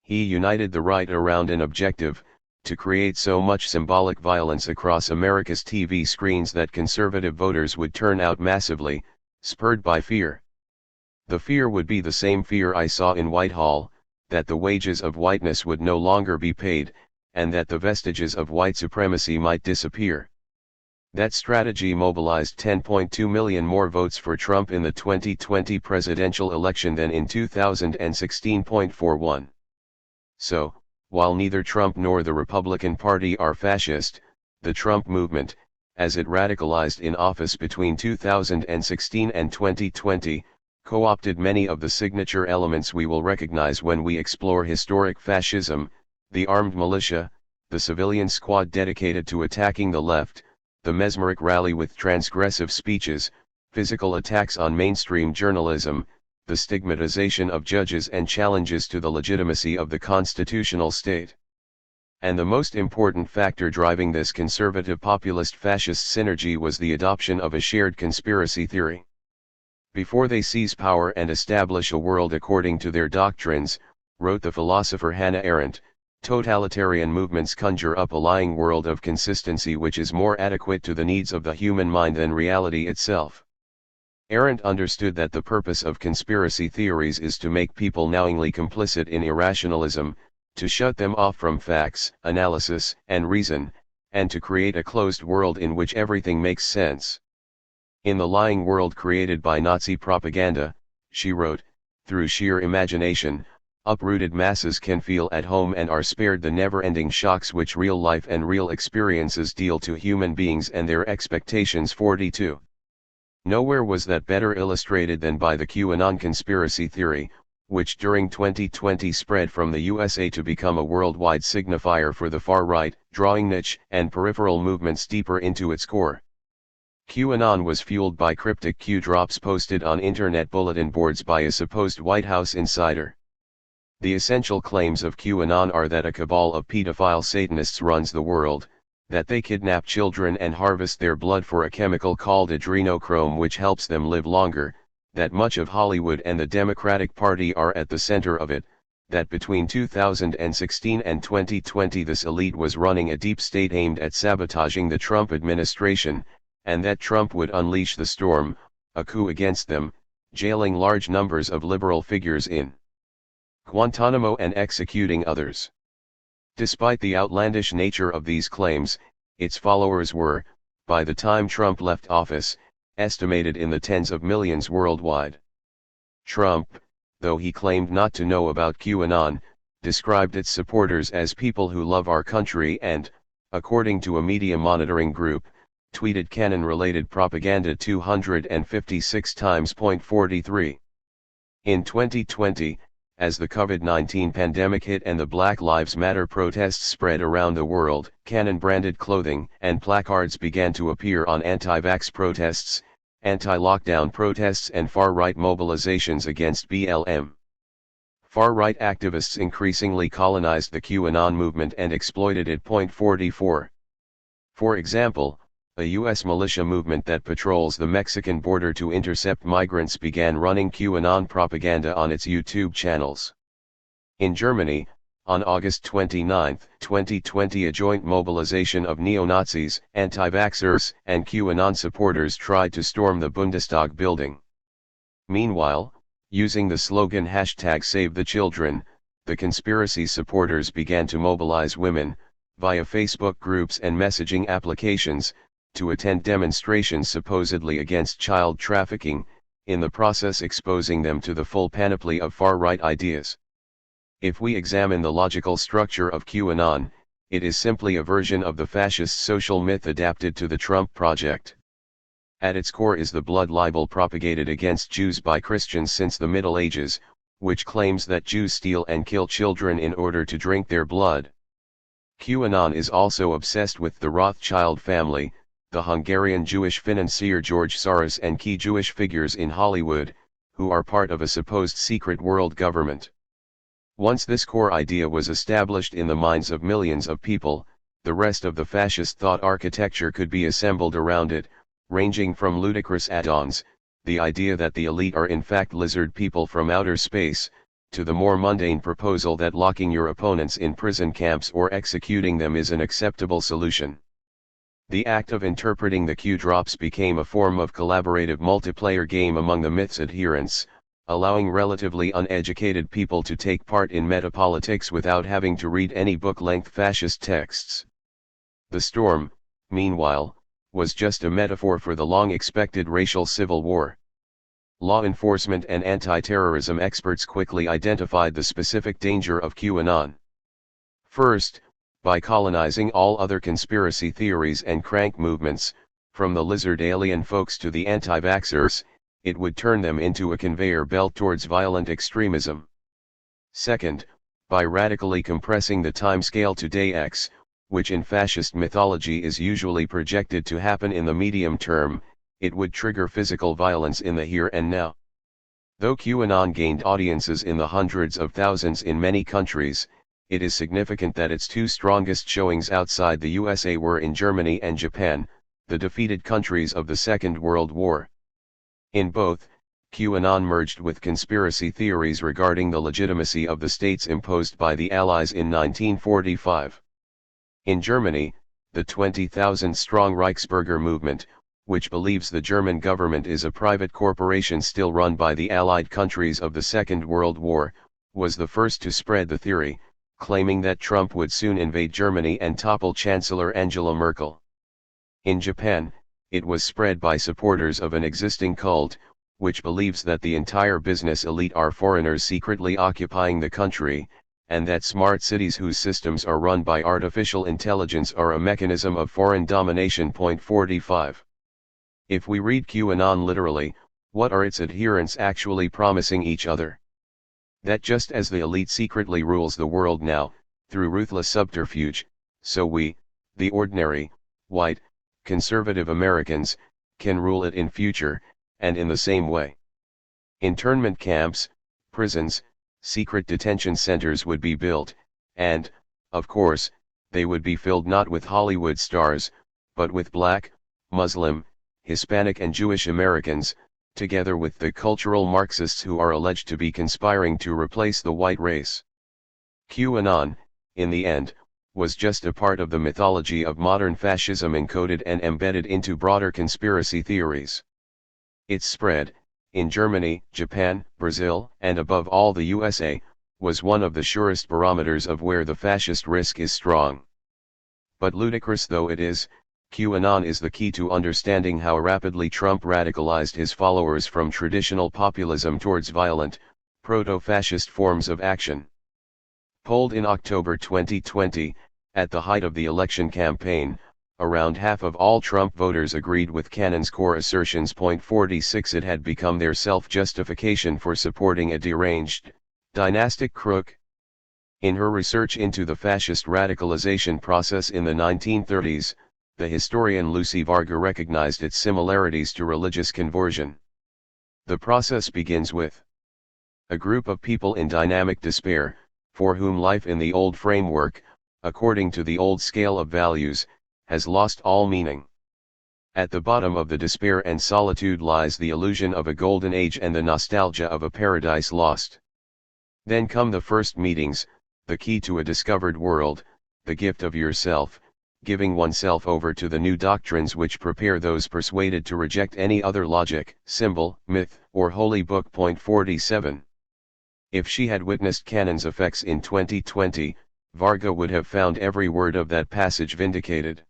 He united the right around an objective: to create so much symbolic violence across America's TV screens that conservative voters would turn out massively, spurred by fear. The fear would be the same fear I saw in Whitehall, that the wages of whiteness would no longer be paid, and that the vestiges of white supremacy might disappear. That strategy mobilized 10.2 million more votes for Trump in the 2020 presidential election than in 2016.41. So, while neither Trump nor the Republican Party are fascist, the Trump movement, as it radicalized in office between 2016 and 2020, co-opted many of the signature elements we will recognize when we explore historic fascism: the armed militia, the civilian squad dedicated to attacking the left, the mesmeric rally with transgressive speeches, physical attacks on mainstream journalism, the stigmatization of judges and challenges to the legitimacy of the constitutional state. And the most important factor driving this conservative populist fascist synergy was the adoption of a shared conspiracy theory. Before they seize power and establish a world according to their doctrines, wrote the philosopher Hannah Arendt, totalitarian movements conjure up a lying world of consistency which is more adequate to the needs of the human mind than reality itself. Arendt understood that the purpose of conspiracy theories is to make people knowingly complicit in irrationalism, to shut them off from facts, analysis, and reason, and to create a closed world in which everything makes sense. In the lying world created by Nazi propaganda, she wrote, through sheer imagination, uprooted masses can feel at home and are spared the never-ending shocks which real life and real experiences deal to human beings and their expectations. 42. Nowhere was that better illustrated than by the QAnon conspiracy theory, which during 2020 spread from the USA to become a worldwide signifier for the far right, drawing niche and peripheral movements deeper into its core. QAnon was fueled by cryptic Q drops posted on internet bulletin boards by a supposed White House insider. The essential claims of QAnon are that a cabal of pedophile Satanists runs the world, that they kidnap children and harvest their blood for a chemical called adrenochrome which helps them live longer, that much of Hollywood and the Democratic Party are at the center of it, that between 2016 and 2020 this elite was running a deep state aimed at sabotaging the Trump administration, and that Trump would unleash the storm, a coup against them, jailing large numbers of liberal figures in Guantanamo and executing others. Despite the outlandish nature of these claims, its followers were, by the time Trump left office, estimated in the tens of millions worldwide. Trump, though he claimed not to know about QAnon, described its supporters as people who love our country and, according to a media monitoring group, tweeted canon-related propaganda 256 times. 43. In 2020, as the COVID-19 pandemic hit and the Black Lives Matter protests spread around the world, Canon-branded clothing and placards began to appear on anti-vax protests, anti-lockdown protests and far-right mobilizations against BLM. Far-right activists increasingly colonized the QAnon movement and exploited it. 44. For example, a U.S. militia movement that patrols the Mexican border to intercept migrants began running QAnon propaganda on its YouTube channels. In Germany, on August 29, 2020, a joint mobilization of neo-Nazis, anti-vaxxers, and QAnon supporters tried to storm the Bundestag building. Meanwhile, using the slogan #SaveTheChildren, the conspiracy supporters began to mobilize women, via Facebook groups and messaging applications, to attend demonstrations supposedly against child trafficking, in the process exposing them to the full panoply of far-right ideas. If we examine the logical structure of QAnon, it is simply a version of the fascist social myth adapted to the Trump project. At its core is the blood libel propagated against Jews by Christians since the Middle Ages, which claims that Jews steal and kill children in order to drink their blood. QAnon is also obsessed with the Rothschild family, the Hungarian Jewish financier George Soros and key Jewish figures in Hollywood, who are part of a supposed secret world government. Once this core idea was established in the minds of millions of people, the rest of the fascist thought architecture could be assembled around it, ranging from ludicrous add-ons, the idea that the elite are in fact lizard people from outer space, to the more mundane proposal that locking your opponents in prison camps or executing them is an acceptable solution. The act of interpreting the Q drops became a form of collaborative multiplayer game among the myth's adherents, allowing relatively uneducated people to take part in metapolitics without having to read any book-length fascist texts. The storm, meanwhile, was just a metaphor for the long-expected racial civil war. Law enforcement and anti-terrorism experts quickly identified the specific danger of QAnon. First, by colonizing all other conspiracy theories and crank movements, from the lizard alien folks to the anti-vaxxers, it would turn them into a conveyor belt towards violent extremism. Second, by radically compressing the timescale to day X, which in fascist mythology is usually projected to happen in the medium term, it would trigger physical violence in the here and now. Though QAnon gained audiences in the hundreds of thousands in many countries, it is significant that its two strongest showings outside the USA were in Germany and Japan, the defeated countries of the Second World War. In both, QAnon merged with conspiracy theories regarding the legitimacy of the states imposed by the Allies in 1945. In Germany, the 20,000-strong Reichsbürger movement, which believes the German government is a private corporation still run by the Allied countries of the Second World War, was the first to spread the theory, claiming that Trump would soon invade Germany and topple Chancellor Angela Merkel. In Japan, it was spread by supporters of an existing cult, which believes that the entire business elite are foreigners secretly occupying the country, and that smart cities whose systems are run by artificial intelligence are a mechanism of foreign domination. 45. If we read QAnon literally, what are its adherents actually promising each other? That just as the elite secretly rules the world now, through ruthless subterfuge, so we, the ordinary, white, conservative Americans, can rule it in future, and in the same way. Internment camps, prisons, secret detention centers would be built, and, of course, they would be filled not with Hollywood stars, but with Black, Muslim, Hispanic and Jewish Americans, together with the cultural Marxists who are alleged to be conspiring to replace the white race. QAnon, in the end, was just a part of the mythology of modern fascism encoded and embedded into broader conspiracy theories. Its spread, in Germany, Japan, Brazil, and above all the USA, was one of the surest barometers of where the fascist risk is strong. But ludicrous though it is, QAnon is the key to understanding how rapidly Trump radicalized his followers from traditional populism towards violent, proto-fascist forms of action. Polled in October 2020, at the height of the election campaign, around half of all Trump voters agreed with Cannon's core assertions. 46 It had become their self-justification for supporting a deranged, dynastic crook. In her research into the fascist radicalization process in the 1930s, the historian Lucy Varga recognized its similarities to religious conversion. The process begins with a group of people in dynamic despair, for whom life in the old framework, according to the old scale of values, has lost all meaning. At the bottom of the despair and solitude lies the illusion of a golden age and the nostalgia of a paradise lost. Then come the first meetings, the key to a discovered world, the gift of yourself, giving oneself over to the new doctrines which prepare those persuaded to reject any other logic, symbol, myth, or holy book. 47. If she had witnessed Cannon's effects in 2020, Varga would have found every word of that passage vindicated.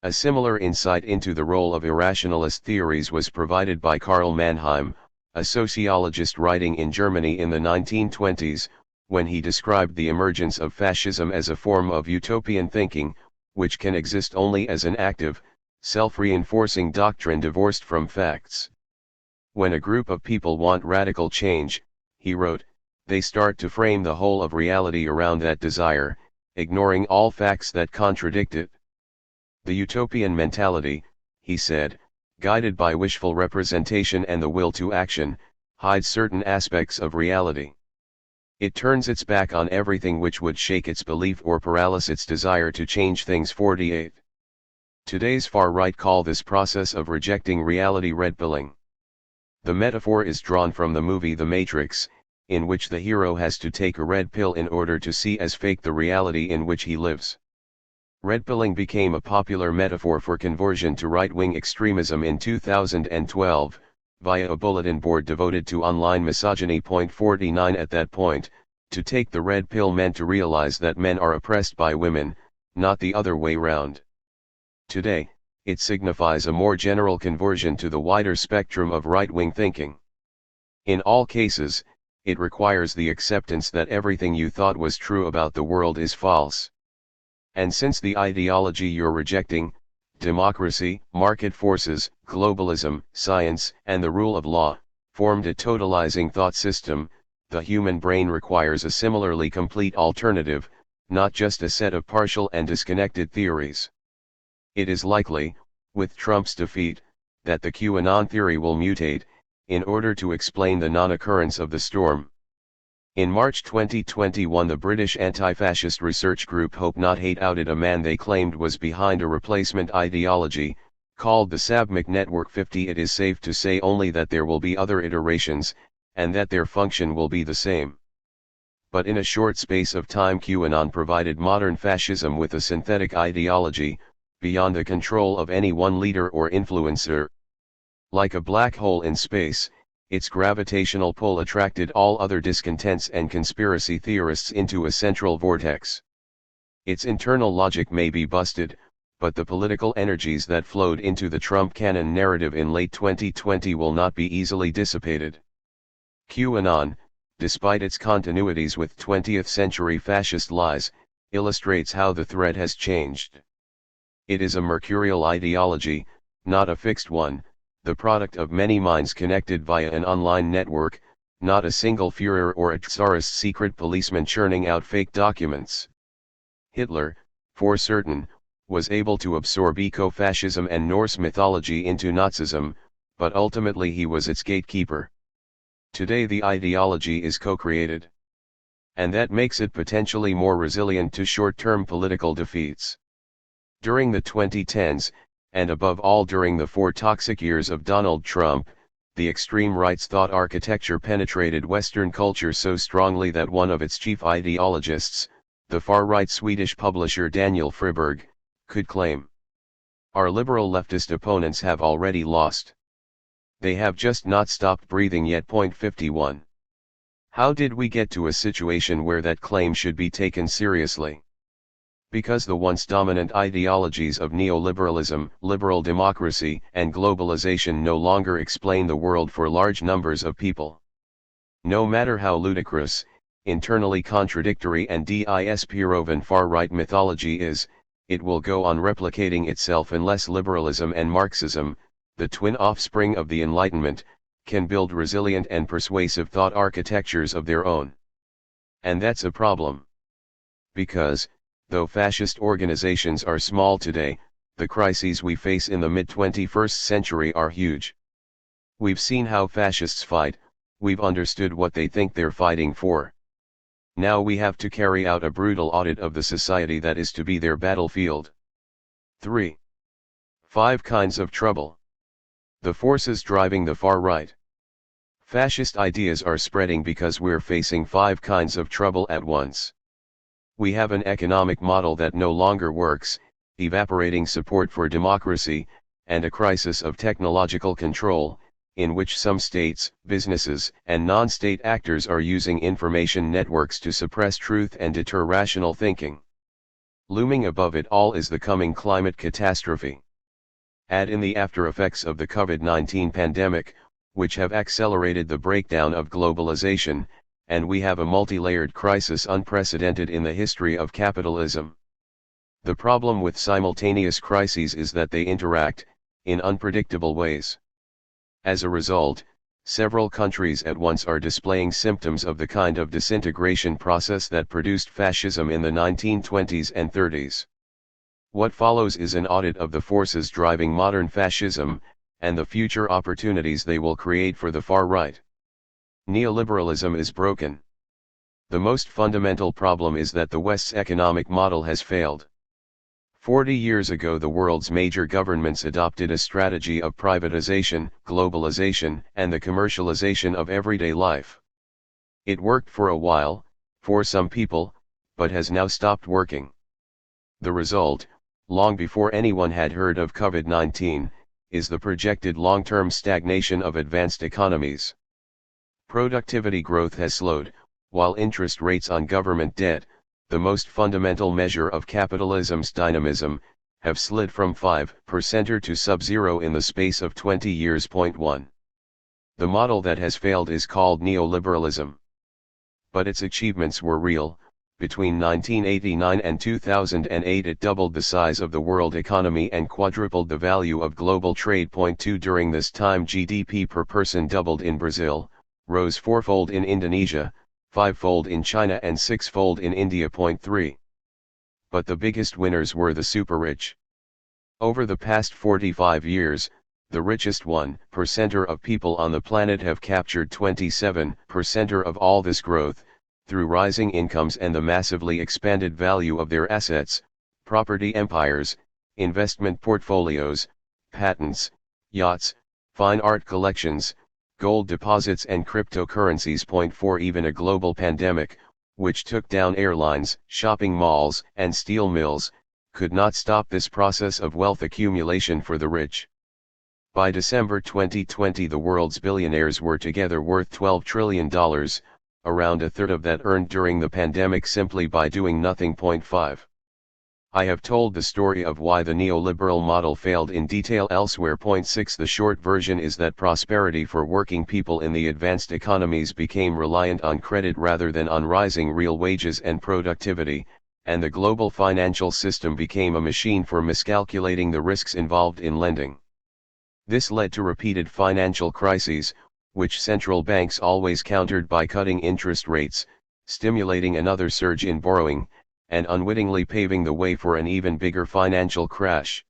A similar insight into the role of irrationalist theories was provided by Karl Mannheim, a sociologist writing in Germany in the 1920s, when he described the emergence of fascism as a form of utopian thinking, which can exist only as an active, self-reinforcing doctrine divorced from facts. When a group of people want radical change, he wrote, they start to frame the whole of reality around that desire, ignoring all facts that contradict it. The utopian mentality, he said, guided by wishful representation and the will to action, hides certain aspects of reality. It turns its back on everything which would shake its belief or paralyze its desire to change things. 48. Today's far right call this process of rejecting reality red pilling. The metaphor is drawn from the movie The Matrix, in which the hero has to take a red pill in order to see as fake the reality in which he lives. Red pilling became a popular metaphor for conversion to right-wing extremism in 2012, via a bulletin board devoted to online misogyny. 49 At that point, to take the red pill meant to realize that men are oppressed by women, not the other way round. Today, it signifies a more general conversion to the wider spectrum of right-wing thinking. In all cases, it requires the acceptance that everything you thought was true about the world is false. And since the ideology you're rejecting, democracy, market forces, globalism, science, and the rule of law, formed a totalizing thought system, the human brain requires a similarly complete alternative, not just a set of partial and disconnected theories. It is likely, with Trump's defeat, that the QAnon theory will mutate, in order to explain the non-occurrence of the storm. In March 2021 the British anti-fascist research group Hope Not Hate outed a man they claimed was behind a replacement ideology, called the Sabmic Network 50. It is safe to say only that there will be other iterations, and that their function will be the same. But in a short space of time QAnon provided modern fascism with a synthetic ideology, beyond the control of any one leader or influencer. Like a black hole in space, its gravitational pull attracted all other discontents and conspiracy theorists into a central vortex. Its internal logic may be busted, but the political energies that flowed into the Trump canon narrative in late 2020 will not be easily dissipated. QAnon, despite its continuities with 20th-century fascist lies, illustrates how the thread has changed. It is a mercurial ideology, not a fixed one, the product of many minds connected via an online network, not a single Führer or a Tsarist secret policeman churning out fake documents. Hitler, for certain, was able to absorb eco-fascism and Norse mythology into Nazism, but ultimately he was its gatekeeper. Today the ideology is co-created. And that makes it potentially more resilient to short-term political defeats. During the 2010s, and above all during the 4 toxic years of Donald Trump, the extreme right's thought architecture penetrated Western culture so strongly that one of its chief ideologists, the far-right Swedish publisher Daniel Friberg, could claim, "Our liberal leftist opponents have already lost. They have just not stopped breathing yet." 51. How did we get to a situation where that claim should be taken seriously? Because the once dominant ideologies of neoliberalism, liberal democracy, and globalization no longer explain the world for large numbers of people. No matter how ludicrous, internally contradictory and disproven far-right mythology is, it will go on replicating itself unless liberalism and Marxism, the twin offspring of the Enlightenment, can build resilient and persuasive thought architectures of their own. And that's a problem. Because, though fascist organizations are small today, the crises we face in the mid-21st century are huge. We've seen how fascists fight, we've understood what they think they're fighting for. Now we have to carry out a brutal audit of the society that is to be their battlefield. 3. 5 kinds of trouble. The forces driving the far right. Fascist ideas are spreading because we're facing 5 kinds of trouble at once. We have an economic model that no longer works, evaporating support for democracy, and a crisis of technological control, in which some states, businesses, and non-state actors are using information networks to suppress truth and deter rational thinking. Looming above it all is the coming climate catastrophe. Add in the after-effects of the COVID-19 pandemic, which have accelerated the breakdown of globalization, and we have a multi-layered crisis unprecedented in the history of capitalism. The problem with simultaneous crises is that they interact, in unpredictable ways. As a result, several countries at once are displaying symptoms of the kind of disintegration process that produced fascism in the 1920s and 30s. What follows is an audit of the forces driving modern fascism, and the future opportunities they will create for the far right. Neoliberalism is broken. The most fundamental problem is that the West's economic model has failed. 40 years ago the world's major governments adopted a strategy of privatization, globalization, and the commercialization of everyday life. It worked for a while, for some people, but has now stopped working. The result, long before anyone had heard of COVID-19, is the projected long-term stagnation of advanced economies. Productivity growth has slowed, while interest rates on government debt, the most fundamental measure of capitalism's dynamism, have slid from 5% to sub-zero in the space of 20 years. 1. The model that has failed is called neoliberalism. But its achievements were real. Between 1989 and 2008 it doubled the size of the world economy and quadrupled the value of global trade. 2. During this time GDP per person doubled in Brazil, rose 4-fold in Indonesia, 5-fold in China and 6-fold in India. 3. But the biggest winners were the super-rich. Over the past 45 years, the richest 1% of people on the planet have captured 27% of all this growth, through rising incomes and the massively expanded value of their assets, property empires, investment portfolios, patents, yachts, fine art collections, gold deposits and cryptocurrencies. Point 4 Even a global pandemic, which took down airlines, shopping malls, and steel mills, could not stop this process of wealth accumulation for the rich. By December 2020 the world's billionaires were together worth $12 trillion, around a third of that earned during the pandemic simply by doing nothing. Point 5. I have told the story of why the neoliberal model failed in detail elsewhere. Point 6 The short version is that prosperity for working people in the advanced economies became reliant on credit rather than on rising real wages and productivity, and the global financial system became a machine for miscalculating the risks involved in lending. This led to repeated financial crises, which central banks always countered by cutting interest rates, stimulating another surge in borrowing, and unwittingly paving the way for an even bigger financial crash.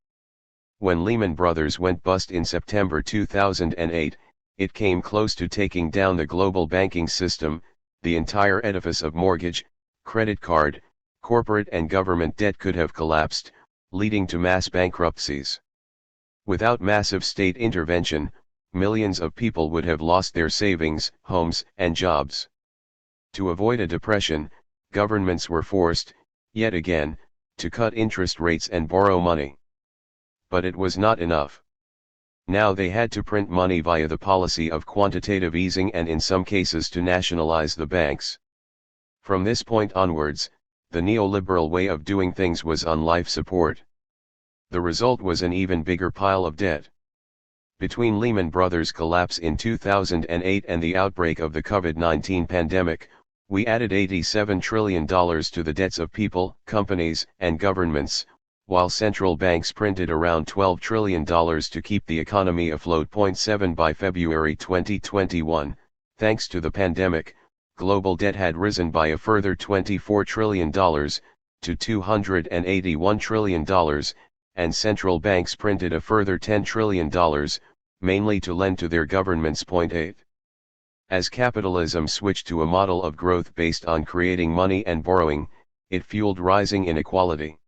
When Lehman Brothers went bust in September 2008, it came close to taking down the global banking system. The entire edifice of mortgage, credit card, corporate and government debt could have collapsed, leading to mass bankruptcies. Without massive state intervention, millions of people would have lost their savings, homes, and jobs. To avoid a depression, governments were forced, yet again, to cut interest rates and borrow money. But it was not enough. Now they had to print money via the policy of quantitative easing and in some cases to nationalize the banks. From this point onwards, the neoliberal way of doing things was on life support. The result was an even bigger pile of debt. Between Lehman Brothers' collapse in 2008 and the outbreak of the COVID-19 pandemic, we added $87 trillion to the debts of people, companies, and governments, while central banks printed around $12 trillion to keep the economy afloat. Point 7 By February 2021, thanks to the pandemic, global debt had risen by a further $24 trillion, to $281 trillion, and central banks printed a further $10 trillion, mainly to lend to their governments. Point 8. As capitalism switched to a model of growth based on creating money and borrowing, it fueled rising inequality.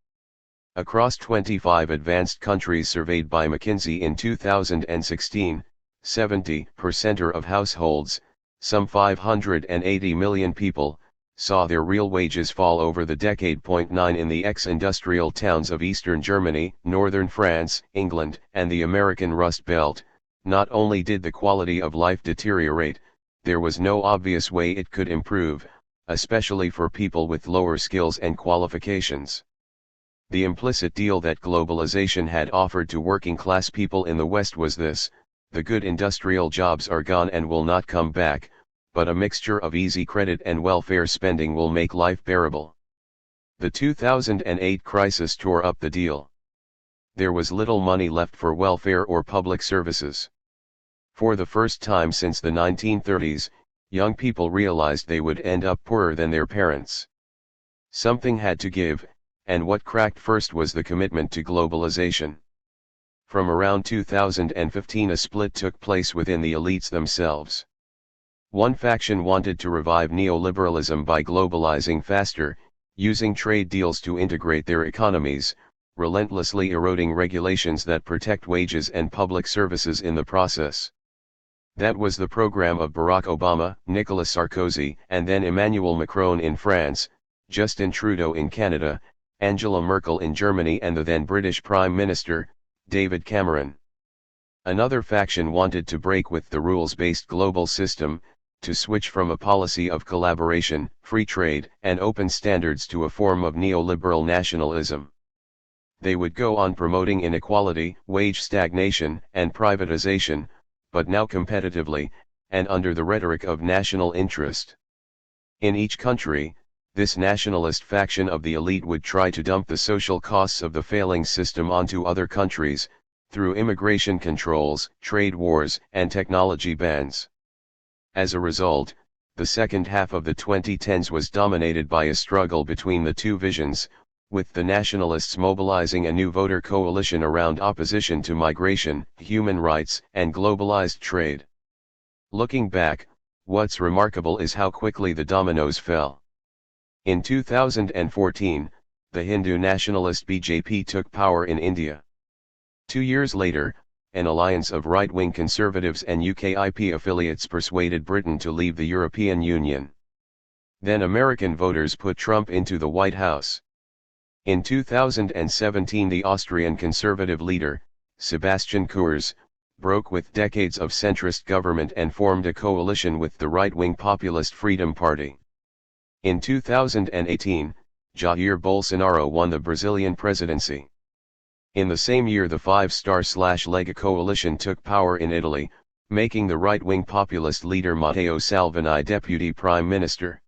Across 25 advanced countries surveyed by McKinsey in 2016, 70% of households, some 580 million people, saw their real wages fall over the decade. Point 9 In the ex-industrial towns of eastern Germany, northern France, England, and the American Rust Belt, not only did the quality of life deteriorate, there was no obvious way it could improve, especially for people with lower skills and qualifications. The implicit deal that globalization had offered to working-class people in the West was this: the good industrial jobs are gone and will not come back, but a mixture of easy credit and welfare spending will make life bearable. The 2008 crisis tore up the deal. There was little money left for welfare or public services. For the first time since the 1930s, young people realized they would end up poorer than their parents. Something had to give, and what cracked first was the commitment to globalization. From around 2015 a split took place within the elites themselves. One faction wanted to revive neoliberalism by globalizing faster, using trade deals to integrate their economies, relentlessly eroding regulations that protect wages and public services in the process. That was the program of Barack Obama, Nicolas Sarkozy, and then Emmanuel Macron in France, Justin Trudeau in Canada, Angela Merkel in Germany, and the then British Prime Minister, David Cameron. Another faction wanted to break with the rules-based global system, to switch from a policy of collaboration, free trade, and open standards to a form of neoliberal nationalism. They would go on promoting inequality, wage stagnation, and privatization, but now competitively, and under the rhetoric of national interest. In each country, this nationalist faction of the elite would try to dump the social costs of the failing system onto other countries, through immigration controls, trade wars, and technology bans. As a result, the second half of the 2010s was dominated by a struggle between the two visions, with the nationalists mobilizing a new voter coalition around opposition to migration, human rights, and globalized trade. Looking back, what's remarkable is how quickly the dominoes fell. In 2014, the Hindu nationalist BJP took power in India. 2 years later, an alliance of right-wing conservatives and UKIP affiliates persuaded Britain to leave the European Union. Then American voters put Trump into the White House. In 2017 the Austrian conservative leader, Sebastian Kurz, broke with decades of centrist government and formed a coalition with the right-wing populist Freedom Party. In 2018, Jair Bolsonaro won the Brazilian presidency. In the same year the Five-Star/Lega coalition took power in Italy, making the right-wing populist leader Matteo Salvini deputy prime minister.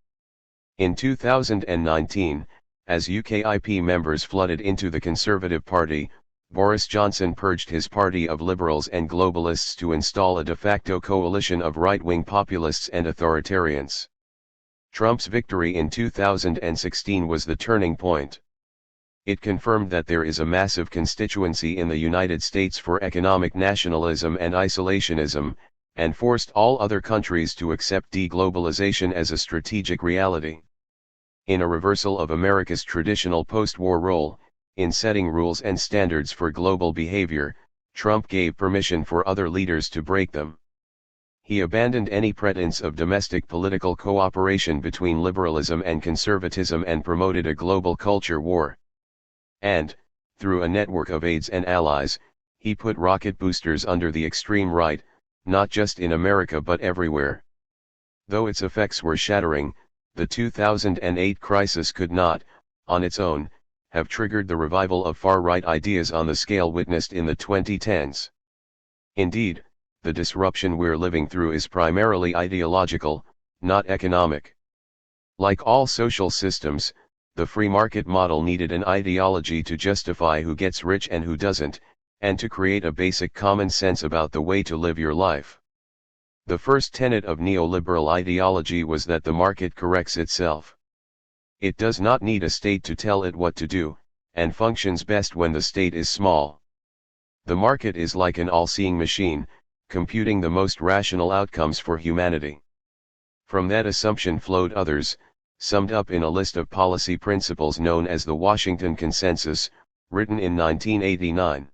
In 2019, as UKIP members flooded into the Conservative Party, Boris Johnson purged his party of liberals and globalists to install a de facto coalition of right-wing populists and authoritarians. Trump's victory in 2016 was the turning point. It confirmed that there is a massive constituency in the United States for economic nationalism and isolationism, and forced all other countries to accept deglobalization as a strategic reality. In a reversal of America's traditional post-war role, in setting rules and standards for global behavior, Trump gave permission for other leaders to break them. He abandoned any pretense of domestic political cooperation between liberalism and conservatism and promoted a global culture war. And, through a network of aides and allies, he put rocket boosters under the extreme right, not just in America but everywhere. Though its effects were shattering, the 2008 crisis could not, on its own, have triggered the revival of far-right ideas on the scale witnessed in the 2010s. Indeed, the disruption we're living through is primarily ideological, not economic. Like all social systems, the free market model needed an ideology to justify who gets rich and who doesn't, and to create a basic common sense about the way to live your life. The first tenet of neoliberal ideology was that the market corrects itself. It does not need a state to tell it what to do, and functions best when the state is small. The market is like an all-seeing machine, computing the most rational outcomes for humanity. From that assumption flowed others, summed up in a list of policy principles known as the Washington Consensus, written in 1989.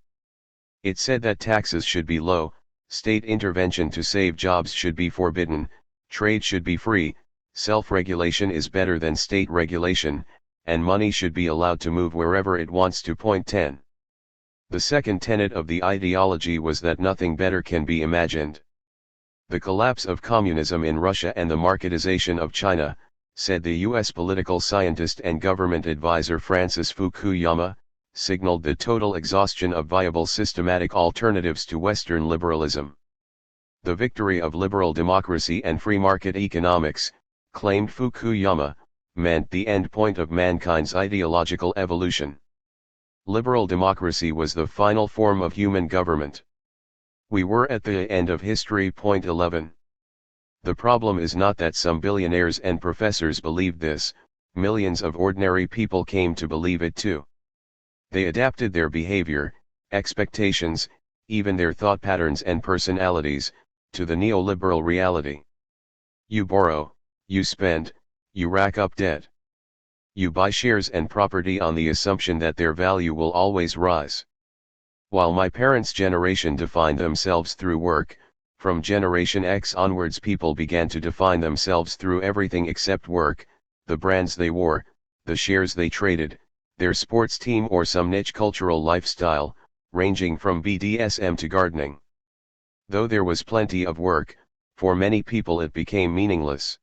It said that taxes should be low, state intervention to save jobs should be forbidden, trade should be free, self-regulation is better than state regulation, and money should be allowed to move wherever it wants to. Point 10. The second tenet of the ideology was that nothing better can be imagined. The collapse of communism in Russia and the marketization of China, said the U.S. political scientist and government advisor Francis Fukuyama, signaled the total exhaustion of viable systematic alternatives to Western liberalism. The victory of liberal democracy and free market economics, claimed Fukuyama, meant the end point of mankind's ideological evolution. Liberal democracy was the final form of human government. We were at the end of history. Point 11. The problem is not that some billionaires and professors believed this, millions of ordinary people came to believe it too. They adapted their behavior, expectations, even their thought patterns and personalities, to the neoliberal reality. You borrow, you spend, you rack up debt. You buy shares and property on the assumption that their value will always rise. While my parents' generation defined themselves through work, from Generation X onwards people began to define themselves through everything except work, the brands they wore, the shares they traded, their sports team or some niche cultural lifestyle, ranging from BDSM to gardening. Though there was plenty of work, for many people it became meaningless.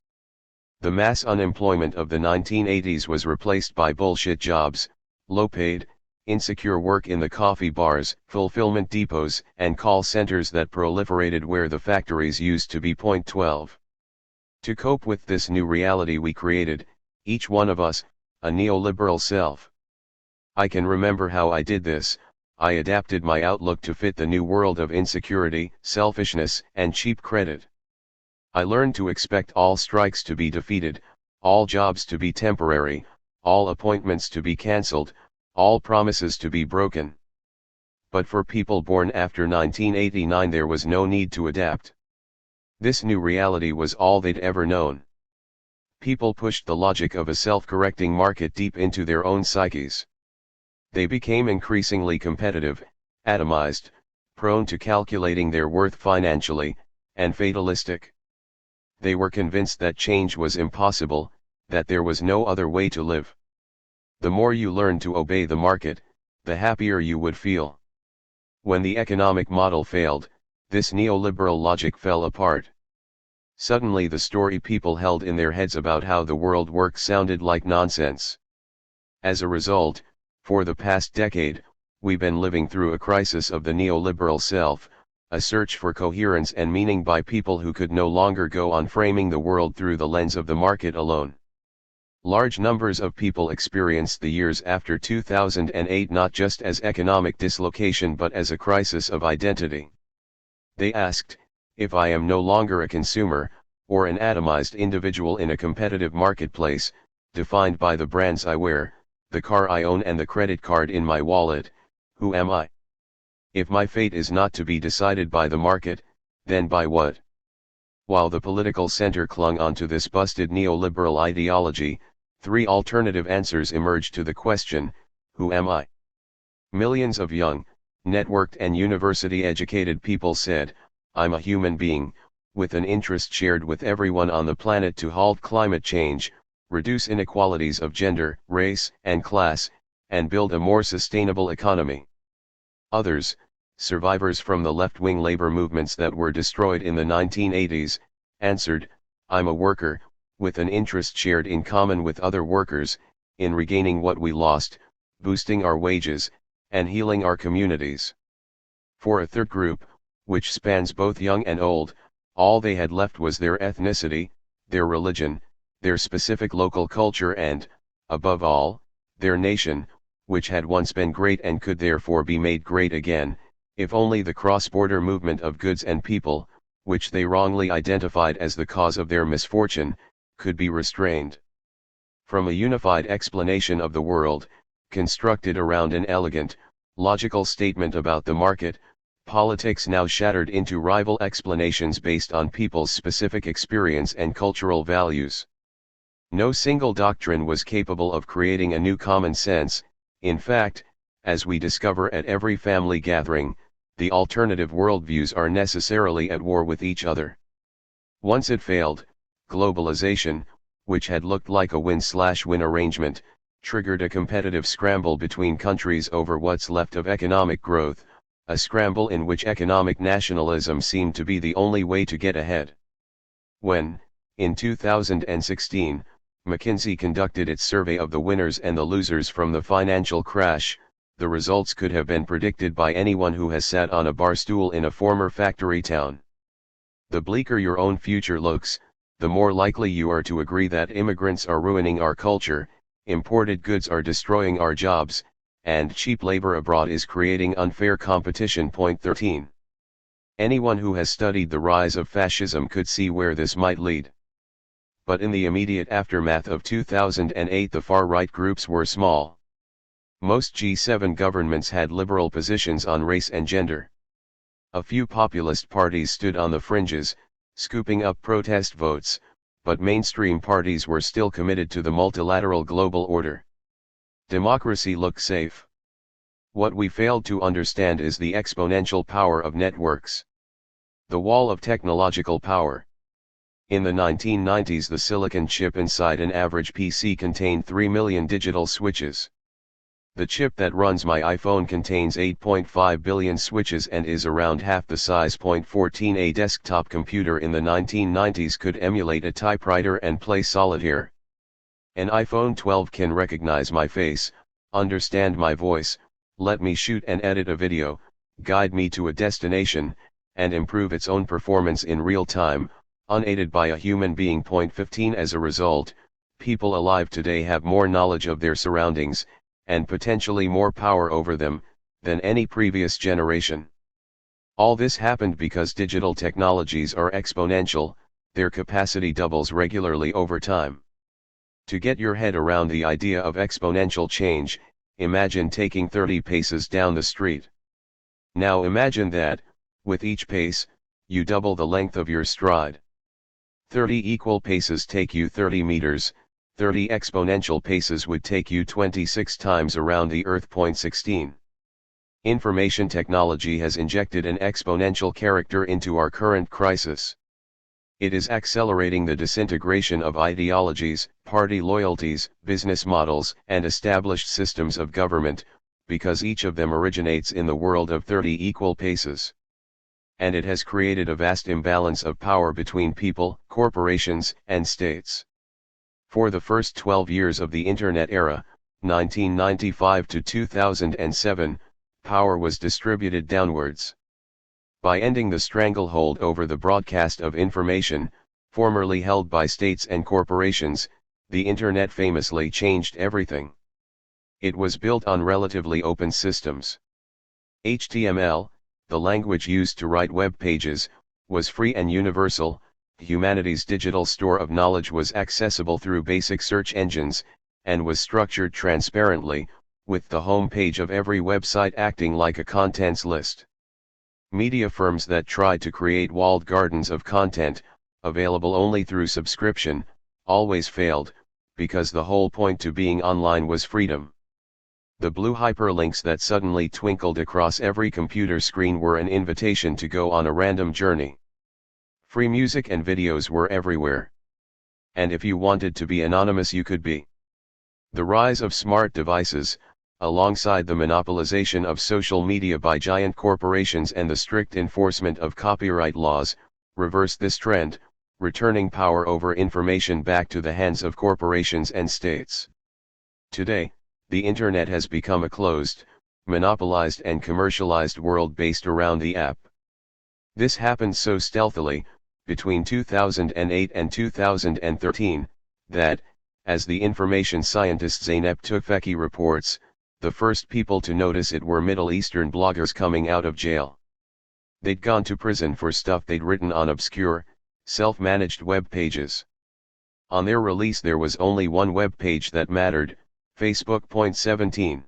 The mass unemployment of the 1980s was replaced by bullshit jobs, low-paid, insecure work in the coffee bars, fulfillment depots, and call centers that proliferated where the factories used to be. Point 12. To cope with this new reality we created, each one of us, a neoliberal self. I can remember how I did this. I adapted my outlook to fit the new world of insecurity, selfishness, and cheap credit. I learned to expect all strikes to be defeated, all jobs to be temporary, all appointments to be cancelled, all promises to be broken. But for people born after 1989 there was no need to adapt. This new reality was all they'd ever known. People pushed the logic of a self-correcting market deep into their own psyches. They became increasingly competitive, atomized, prone to calculating their worth financially, and fatalistic. They were convinced that change was impossible, that there was no other way to live. The more you learned to obey the market, the happier you would feel. When the economic model failed, this neoliberal logic fell apart. Suddenly the story people held in their heads about how the world works sounded like nonsense. As a result, for the past decade, we've been living through a crisis of the neoliberal self, a search for coherence and meaning by people who could no longer go on framing the world through the lens of the market alone. Large numbers of people experienced the years after 2008 not just as economic dislocation but as a crisis of identity. They asked, if I am no longer a consumer, or an atomized individual in a competitive marketplace, defined by the brands I wear, the car I own and the credit card in my wallet, who am I? If my fate is not to be decided by the market, then by what? While the political center clung onto this busted neoliberal ideology, three alternative answers emerged to the question, who am I? Millions of young, networked and university-educated people said, I'm a human being, with an interest shared with everyone on the planet to halt climate change, reduce inequalities of gender, race, and class, and build a more sustainable economy. Others, survivors from the left-wing labor movements that were destroyed in the 1980s, answered, I'm a worker, with an interest shared in common with other workers, in regaining what we lost, boosting our wages, and healing our communities. For a third group, which spans both young and old, all they had left was their ethnicity, their religion, their specific local culture and, above all, their nation, which had once been great and could therefore be made great again, if only the cross-border movement of goods and people, which they wrongly identified as the cause of their misfortune, could be restrained. From a unified explanation of the world, constructed around an elegant, logical statement about the market, politics now shattered into rival explanations based on people's specific experience and cultural values. No single doctrine was capable of creating a new common sense. In fact, as we discover at every family gathering, the alternative worldviews are necessarily at war with each other. Once it failed, globalization, which had looked like a win-slash-win arrangement, triggered a competitive scramble between countries over what's left of economic growth, a scramble in which economic nationalism seemed to be the only way to get ahead. When, in 2016, McKinsey conducted its survey of the winners and the losers from the financial crash, the results could have been predicted by anyone who has sat on a bar stool in a former factory town. The bleaker your own future looks, the more likely you are to agree that immigrants are ruining our culture, imported goods are destroying our jobs, and cheap labor abroad is creating unfair competition. Point 13. Anyone who has studied the rise of fascism could see where this might lead. But in the immediate aftermath of 2008 the far-right groups were small. Most G7 governments had liberal positions on race and gender. A few populist parties stood on the fringes, scooping up protest votes, but mainstream parties were still committed to the multilateral global order. Democracy looked safe. What we failed to understand is the exponential power of networks. The wall of technological power. In the 1990s the silicon chip inside an average PC contained 3 million digital switches. The chip that runs my iPhone contains 8.5 billion switches and is around half the size. 14. A desktop computer in the 1990s could emulate a typewriter and play solitaire. An iPhone 12 can recognize my face, understand my voice, let me shoot and edit a video, guide me to a destination, and improve its own performance in real time, unaided by a human being. 15. As a result, people alive today have more knowledge of their surroundings, and potentially more power over them, than any previous generation. All this happened because digital technologies are exponential, their capacity doubles regularly over time. To get your head around the idea of exponential change, imagine taking 30 paces down the street. Now imagine that, with each pace, you double the length of your stride. 30 equal paces take you 30 meters, 30 exponential paces would take you 26 times around the Earth. 16. Information technology has injected an exponential character into our current crisis. It is accelerating the disintegration of ideologies, party loyalties, business models, and established systems of government, because each of them originates in the world of 30 equal paces. And it has created a vast imbalance of power between people, corporations, and states. For the first 12 years of the Internet era, 1995 to 2007, power was distributed downwards. By ending the stranglehold over the broadcast of information, formerly held by states and corporations, the Internet famously changed everything. It was built on relatively open systems. HTML, the language used to write web pages, was free and universal. Humanity's digital store of knowledge was accessible through basic search engines, and was structured transparently, with the home page of every website acting like a contents list. Media firms that tried to create walled gardens of content, available only through subscription, always failed, because the whole point to being online was freedom. The blue hyperlinks that suddenly twinkled across every computer screen were an invitation to go on a random journey. Free music and videos were everywhere. And if you wanted to be anonymous, you could be. The rise of smart devices, alongside the monopolization of social media by giant corporations and the strict enforcement of copyright laws, reversed this trend, returning power over information back to the hands of corporations and states. Today, the Internet has become a closed, monopolized and commercialized world based around the app. This happened so stealthily, between 2008 and 2013, that, as the information scientist Zeynep Tufekci reports, the first people to notice it were Middle Eastern bloggers coming out of jail. They'd gone to prison for stuff they'd written on obscure, self-managed web pages. On their release there was only one web page that mattered, Facebook.17.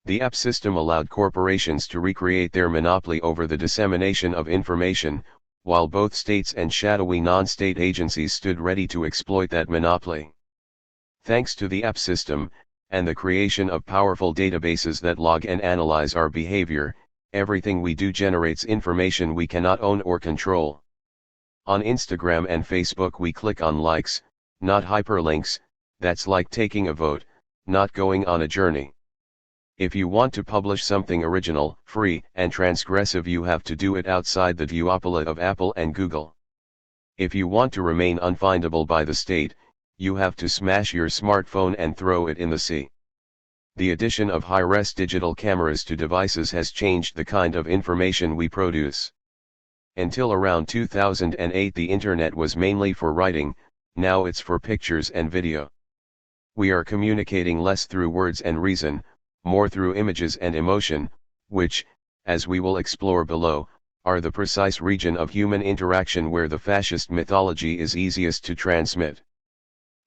The app system allowed corporations to recreate their monopoly over the dissemination of information, while both states and shadowy non-state agencies stood ready to exploit that monopoly. Thanks to the app system, and the creation of powerful databases that log and analyze our behavior, everything we do generates information we cannot own or control. On Instagram and Facebook we click on likes, not hyperlinks. That's like taking a vote, not going on a journey. If you want to publish something original, free, and transgressive, you have to do it outside the duopoly of Apple and Google. If you want to remain unfindable by the state, you have to smash your smartphone and throw it in the sea. The addition of high-res digital cameras to devices has changed the kind of information we produce. Until around 2008 the Internet was mainly for writing, now it's for pictures and video. We are communicating less through words and reason, more through images and emotion, which, as we will explore below, are the precise region of human interaction where the fascist mythology is easiest to transmit.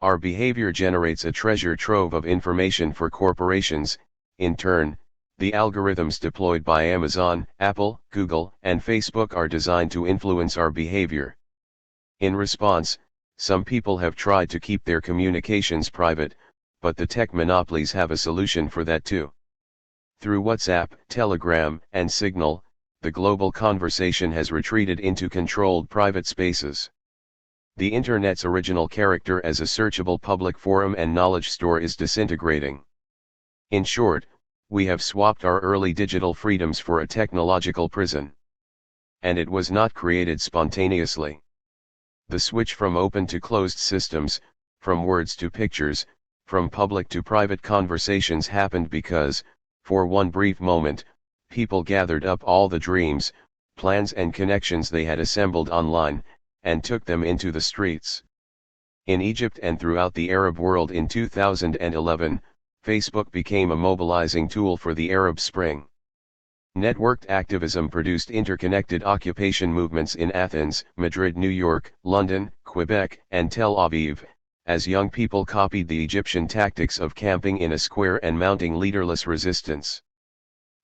Our behavior generates a treasure trove of information for corporations. In turn, the algorithms deployed by Amazon, Apple, Google, and Facebook are designed to influence our behavior. In response, some people have tried to keep their communications private, but the tech monopolies have a solution for that too. Through WhatsApp, Telegram, and Signal, the global conversation has retreated into controlled private spaces. The Internet's original character as a searchable public forum and knowledge store is disintegrating. In short, we have swapped our early digital freedoms for a technological prison. And it was not created spontaneously. The switch from open to closed systems, from words to pictures, from public to private conversations happened because, for one brief moment, people gathered up all the dreams, plans and connections they had assembled online, and took them into the streets. In Egypt and throughout the Arab world in 2011, Facebook became a mobilizing tool for the Arab Spring. Networked activism produced interconnected occupation movements in Athens, Madrid, New York, London, Quebec, and Tel Aviv, as young people copied the Egyptian tactics of camping in a square and mounting leaderless resistance.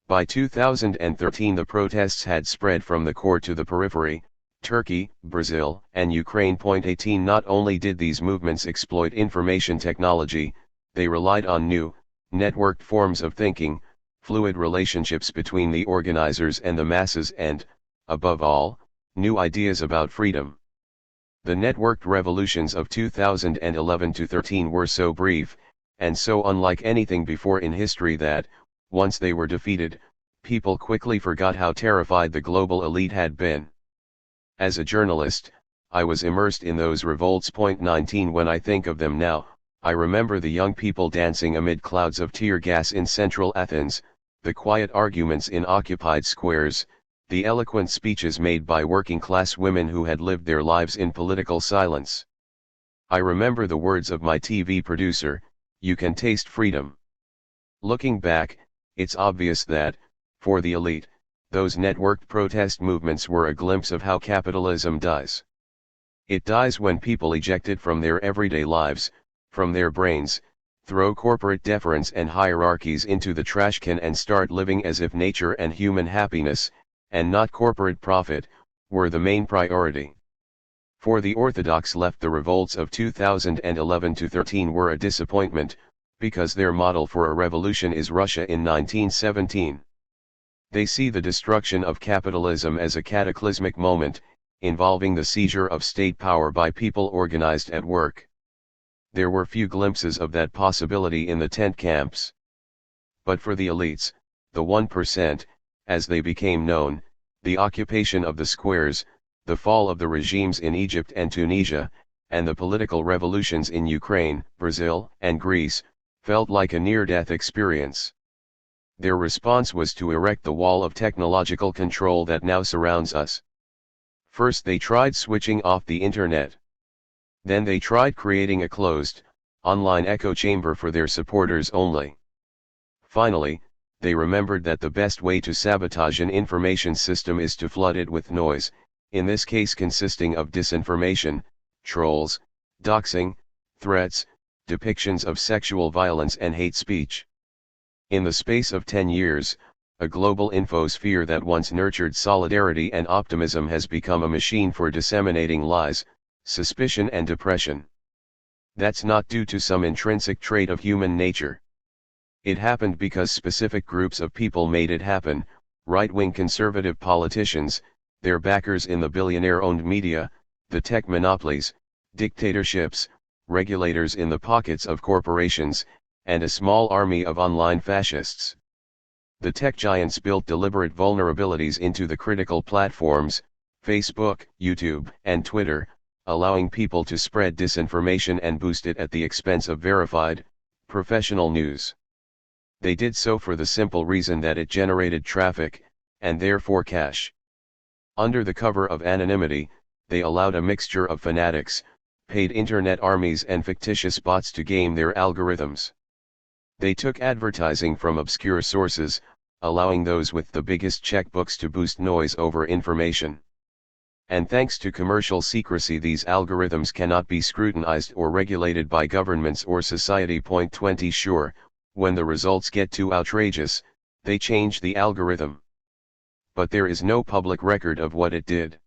By 2013 the protests had spread from the core to the periphery. Turkey, Brazil, and Ukraine. 18 Not only did these movements exploit information technology, they relied on new, networked forms of thinking, fluid relationships between the organizers and the masses and, above all, new ideas about freedom. The networked revolutions of 2011 to 13 were so brief, and so unlike anything before in history that, once they were defeated, people quickly forgot how terrified the global elite had been. As a journalist, I was immersed in those revolts. 19 When I think of them now, I remember the young people dancing amid clouds of tear gas in central Athens, the quiet arguments in occupied squares, the eloquent speeches made by working-class women who had lived their lives in political silence. I remember the words of my TV producer, "You can taste freedom." Looking back, it's obvious that, for the elite, those networked protest movements were a glimpse of how capitalism dies. It dies when people ejected from their everyday lives, from their brains, throw corporate deference and hierarchies into the trash can and start living as if nature and human happiness, and not corporate profit, were the main priority. For the orthodox left, the revolts of 2011 to 13 were a disappointment, because their model for a revolution is Russia in 1917. They see the destruction of capitalism as a cataclysmic moment, involving the seizure of state power by people organized at work. There were few glimpses of that possibility in the tent camps. But for the elites, the 1%, as they became known, the occupation of the squares, the fall of the regimes in Egypt and Tunisia, and the political revolutions in Ukraine, Brazil, and Greece, felt like a near-death experience. Their response was to erect the wall of technological control that now surrounds us. First they tried switching off the internet. Then they tried creating a closed, online echo chamber for their supporters only. Finally, they remembered that the best way to sabotage an information system is to flood it with noise, in this case consisting of disinformation, trolls, doxing, threats, depictions of sexual violence and hate speech. In the space of 10 years, a global infosphere that once nurtured solidarity and optimism has become a machine for disseminating lies, suspicion and depression. That's not due to some intrinsic trait of human nature. It happened because specific groups of people made it happen: right-wing conservative politicians, their backers in the billionaire-owned media, the tech monopolies, dictatorships, regulators in the pockets of corporations, and a small army of online fascists. The tech giants built deliberate vulnerabilities into the critical platforms, Facebook, YouTube, and Twitter, allowing people to spread disinformation and boost it at the expense of verified, professional news. They did so for the simple reason that it generated traffic, and therefore cash. Under the cover of anonymity, they allowed a mixture of fanatics, paid internet armies and fictitious bots to game their algorithms. They took advertising from obscure sources, allowing those with the biggest checkbooks to boost noise over information. And thanks to commercial secrecy, these algorithms cannot be scrutinized or regulated by governments or society. 20 Sure, when the results get too outrageous, they change the algorithm. But there is no public record of what it did.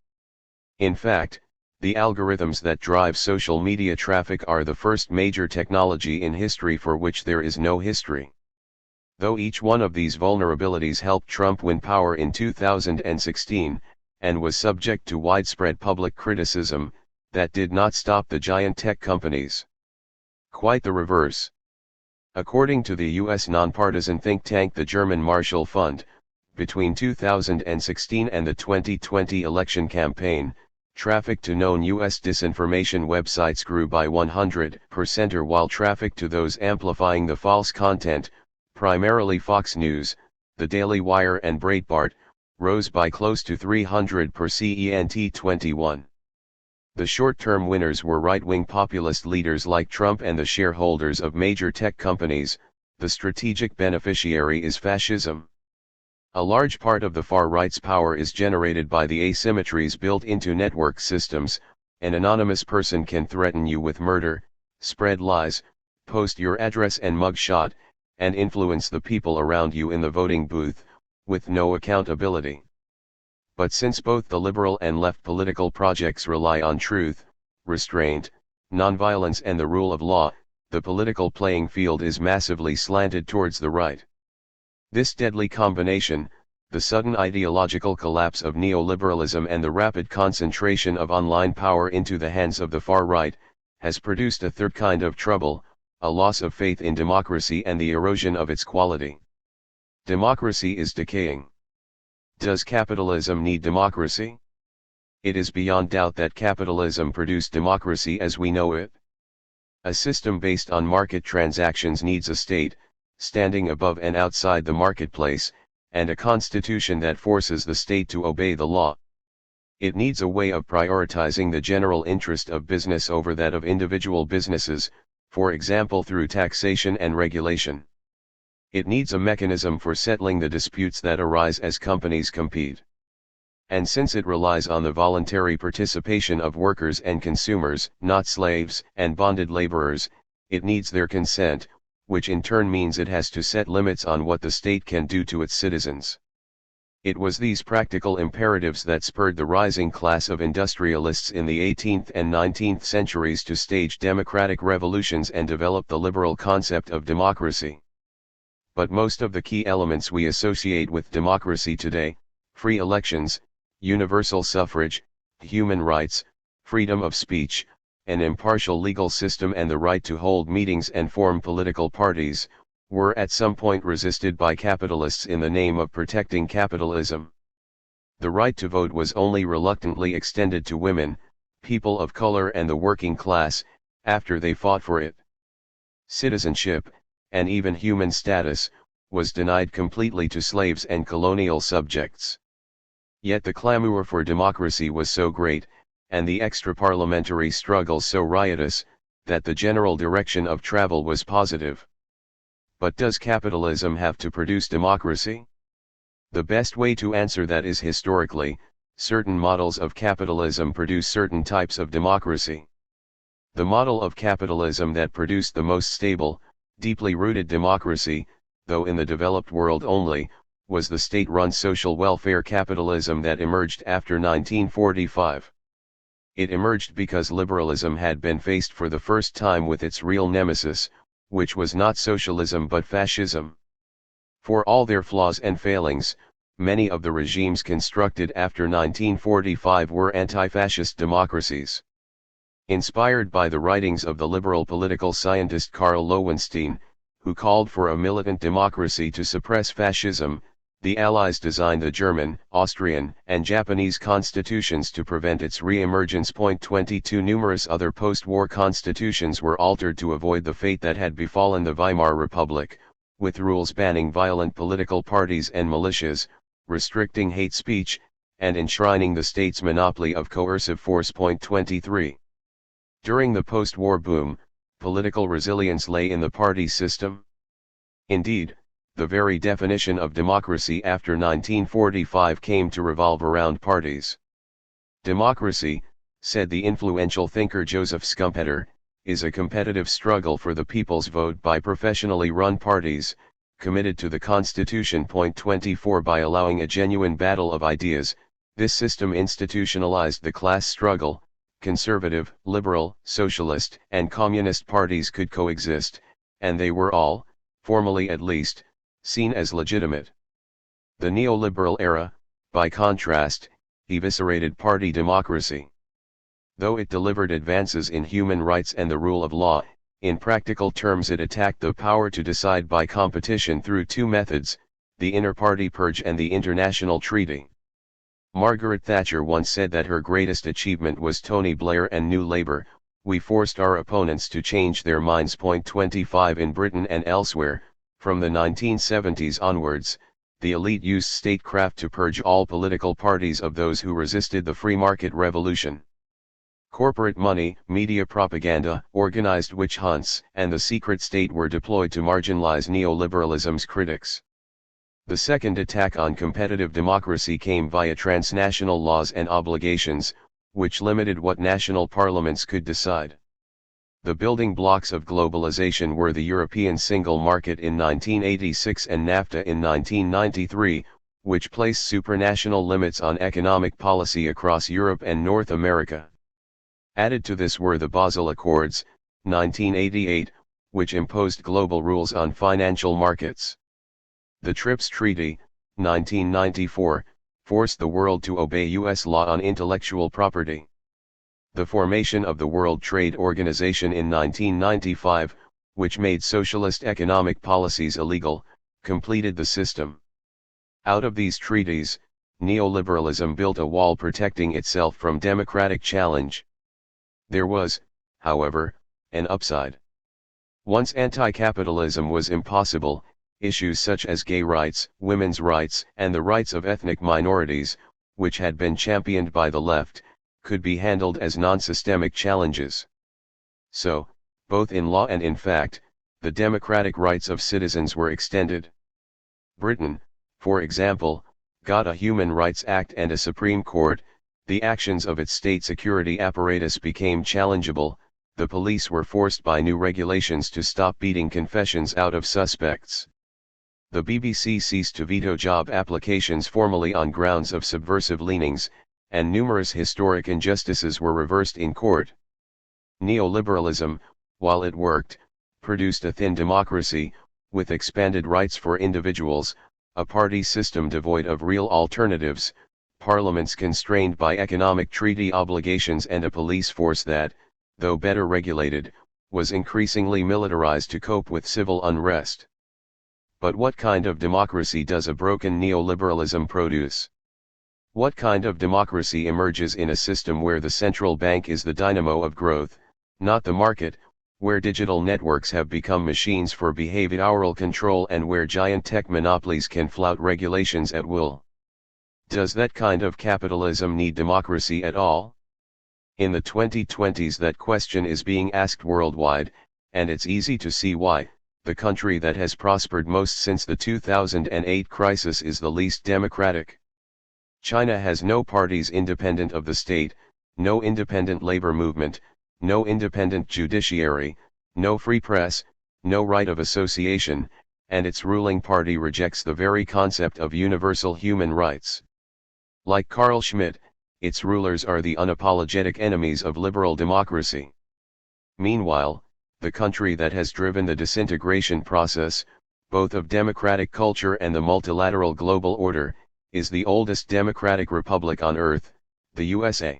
In fact, the algorithms that drive social media traffic are the first major technology in history for which there is no history. Though each one of these vulnerabilities helped Trump win power in 2016, and was subject to widespread public criticism, that did not stop the giant tech companies. Quite the reverse. According to the U.S. nonpartisan think tank the German Marshall Fund, between 2016 and the 2020 election campaign, traffic to known U.S. disinformation websites grew by 100%, while traffic to those amplifying the false content, primarily Fox News, The Daily Wire and Breitbart, rose by close to 300%. 21. The short-term winners were right-wing populist leaders like Trump and the shareholders of major tech companies. The strategic beneficiary is fascism. A large part of the far-right's power is generated by the asymmetries built into network systems. An anonymous person can threaten you with murder, spread lies, post your address and mugshot, and influence the people around you in the voting booth, with no accountability. But since both the liberal and left political projects rely on truth, restraint, nonviolence and the rule of law, the political playing field is massively slanted towards the right. This deadly combination, the sudden ideological collapse of neoliberalism and the rapid concentration of online power into the hands of the far right, has produced a third kind of trouble, a loss of faith in democracy and the erosion of its quality. Democracy is decaying. Does capitalism need democracy? It is beyond doubt that capitalism produced democracy as we know it. A system based on market transactions needs a state, standing above and outside the marketplace, and a constitution that forces the state to obey the law. It needs a way of prioritizing the general interest of business over that of individual businesses, for example through taxation and regulation. It needs a mechanism for settling the disputes that arise as companies compete. And since it relies on the voluntary participation of workers and consumers, not slaves and bonded laborers, it needs their consent, which in turn means it has to set limits on what the state can do to its citizens. It was these practical imperatives that spurred the rising class of industrialists in the 18th and 19th centuries to stage democratic revolutions and develop the liberal concept of democracy. But most of the key elements we associate with democracy today, free elections, universal suffrage, human rights, freedom of speech, an impartial legal system and the right to hold meetings and form political parties, were at some point resisted by capitalists in the name of protecting capitalism. The right to vote was only reluctantly extended to women, people of color and the working class, after they fought for it. Citizenship, and even human status, was denied completely to slaves and colonial subjects. Yet the clamor for democracy was so great, and the extra-parliamentary struggles so riotous, that the general direction of travel was positive. But does capitalism have to produce democracy? The best way to answer that is historically, certain models of capitalism produce certain types of democracy. The model of capitalism that produced the most stable, deeply rooted democracy, though in the developed world only, was the state-run social welfare capitalism that emerged after 1945. It emerged because liberalism had been faced for the first time with its real nemesis, which was not socialism but fascism. For all their flaws and failings, many of the regimes constructed after 1945 were anti-fascist democracies. Inspired by the writings of the liberal political scientist Karl Lowenstein, who called for a militant democracy to suppress fascism, the Allies designed the German, Austrian, and Japanese constitutions to prevent its re-emergence. 22 Numerous other post-war constitutions were altered to avoid the fate that had befallen the Weimar Republic, with rules banning violent political parties and militias, restricting hate speech, and enshrining the state's monopoly of coercive force. 23. During the post-war boom, political resilience lay in the party system. Indeed, the very definition of democracy after 1945 came to revolve around parties. Democracy, said the influential thinker Joseph Schumpeter, is a competitive struggle for the people's vote by professionally run parties, committed to the Constitution. 24 By allowing a genuine battle of ideas, this system institutionalized the class struggle. Conservative, liberal, socialist, and communist parties could coexist, and they were all, formally at least, seen as legitimate. The neoliberal era, by contrast, eviscerated party democracy. Though it delivered advances in human rights and the rule of law, in practical terms it attacked the power to decide by competition through two methods, the inter-party purge and the international treaty. Margaret Thatcher once said that her greatest achievement was Tony Blair and New Labour. We forced our opponents to change their minds. 25 In Britain and elsewhere, from the 1970s onwards, the elite used statecraft to purge all political parties of those who resisted the free market revolution. Corporate money, media propaganda, organized witch hunts, and the secret state were deployed to marginalize neoliberalism's critics. The second attack on competitive democracy came via transnational laws and obligations, which limited what national parliaments could decide. The building blocks of globalization were the European single market in 1986 and NAFTA in 1993, which placed supranational limits on economic policy across Europe and North America. Added to this were the Basel Accords, 1988, which imposed global rules on financial markets. The TRIPS Treaty, 1994, forced the world to obey U.S. law on intellectual property. The formation of the World Trade Organization in 1995, which made socialist economic policies illegal, completed the system. Out of these treaties, neoliberalism built a wall protecting itself from democratic challenge. There was, however, an upside. Once anti-capitalism was impossible, issues such as gay rights, women's rights, and the rights of ethnic minorities, which had been championed by the left, could be handled as non-systemic challenges. So, both in law and in fact, the democratic rights of citizens were extended. Britain, for example, got a Human Rights Act and a Supreme Court. The actions of its state security apparatus became challengeable. The police were forced by new regulations to stop beating confessions out of suspects. The BBC ceased to veto job applications formally on grounds of subversive leanings, and numerous historic injustices were reversed in court. Neoliberalism, while it worked, produced a thin democracy, with expanded rights for individuals, a party system devoid of real alternatives, parliaments constrained by economic treaty obligations, and a police force that, though better regulated, was increasingly militarized to cope with civil unrest. But what kind of democracy does a broken neoliberalism produce? What kind of democracy emerges in a system where the central bank is the dynamo of growth, not the market, where digital networks have become machines for behavioral control, and where giant tech monopolies can flout regulations at will? Does that kind of capitalism need democracy at all? In the 2020s, that question is being asked worldwide, and it's easy to see why. The country that has prospered most since the 2008 crisis is the least democratic. China has no parties independent of the state, no independent labor movement, no independent judiciary, no free press, no right of association, and its ruling party rejects the very concept of universal human rights. Like Carl Schmitt, its rulers are the unapologetic enemies of liberal democracy. Meanwhile, the country that has driven the disintegration process, both of democratic culture and the multilateral global order, is the oldest democratic republic on earth, the USA.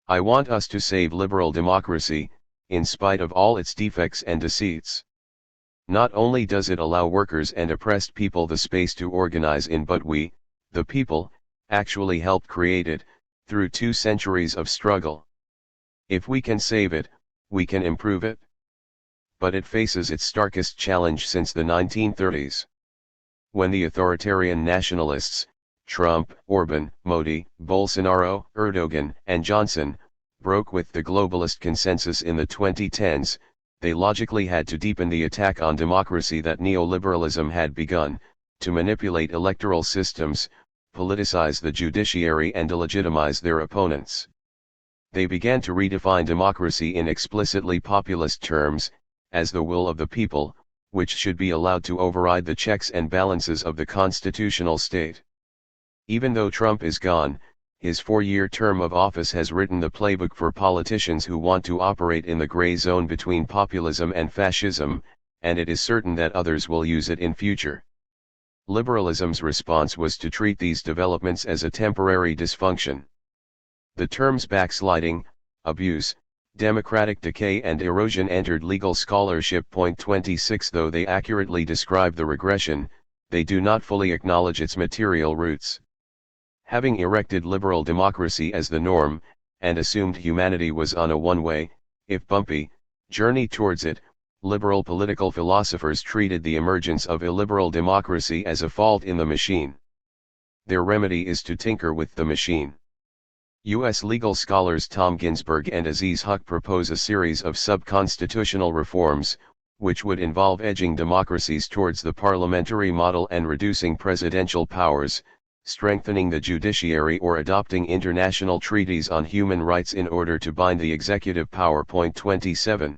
I want us to save liberal democracy, in spite of all its defects and deceits. Not only does it allow workers and oppressed people the space to organize in, but we, the people, actually helped create it, through 2 centuries of struggle. If we can save it, we can improve it. But it faces its starkest challenge since the 1930s. When the authoritarian nationalists, Trump, Orban, Modi, Bolsonaro, Erdogan, and Johnson, broke with the globalist consensus in the 2010s, they logically had to deepen the attack on democracy that neoliberalism had begun, to manipulate electoral systems, politicize the judiciary, and delegitimize their opponents. They began to redefine democracy in explicitly populist terms, as the will of the people, which should be allowed to override the checks and balances of the constitutional state. Even though Trump is gone, his 4-year term of office has written the playbook for politicians who want to operate in the gray zone between populism and fascism, and it is certain that others will use it in future. Liberalism's response was to treat these developments as a temporary dysfunction. The terms backsliding, abuse, democratic decay, and erosion entered legal scholarship. Point 26. Though they accurately describe the regression, they do not fully acknowledge its material roots. Having erected liberal democracy as the norm, and assumed humanity was on a one-way, if bumpy, journey towards it, liberal political philosophers treated the emergence of illiberal democracy as a fault in the machine. Their remedy is to tinker with the machine. U.S. legal scholars Tom Ginsburg and Aziz Huq propose a series of sub-constitutional reforms, which would involve edging democracies towards the parliamentary model and reducing presidential powers, strengthening the judiciary, or adopting international treaties on human rights in order to bind the executive power. Point 27.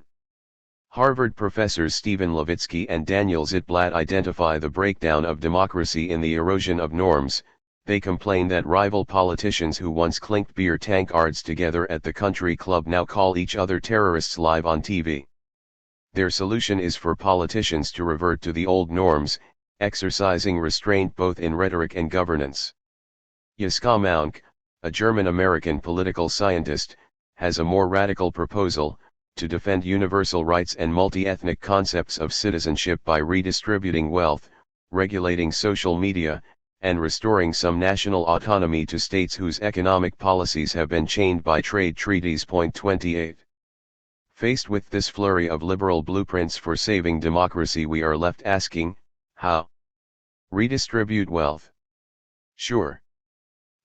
Harvard professors Stephen Levitsky and Daniel Zitblat identify the breakdown of democracy in the erosion of norms. They complain that rival politicians who once clinked beer tankards together at the country club now call each other terrorists live on TV. Their solution is for politicians to revert to the old norms, exercising restraint both in rhetoric and governance. Jiska Maunck, a German-American political scientist, has a more radical proposal, to defend universal rights and multi-ethnic concepts of citizenship by redistributing wealth, regulating social media, and restoring some national autonomy to states whose economic policies have been chained by trade treaties. Point 28. Faced with this flurry of liberal blueprints for saving democracy, we are left asking, how? Redistribute wealth? Sure.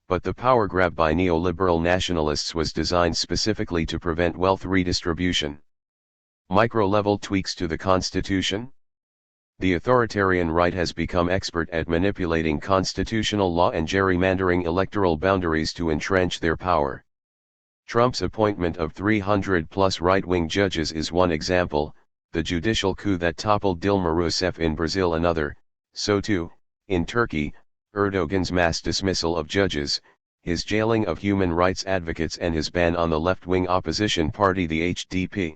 But the power grab by neoliberal nationalists was designed specifically to prevent wealth redistribution. Micro-level tweaks to the Constitution? The authoritarian right has become expert at manipulating constitutional law and gerrymandering electoral boundaries to entrench their power. Trump's appointment of 300-plus right-wing judges is one example, the judicial coup that toppled Dilma Rousseff in Brazil another, so too, in Turkey, Erdogan's mass dismissal of judges, his jailing of human rights advocates and his ban on the left-wing opposition party the HDP.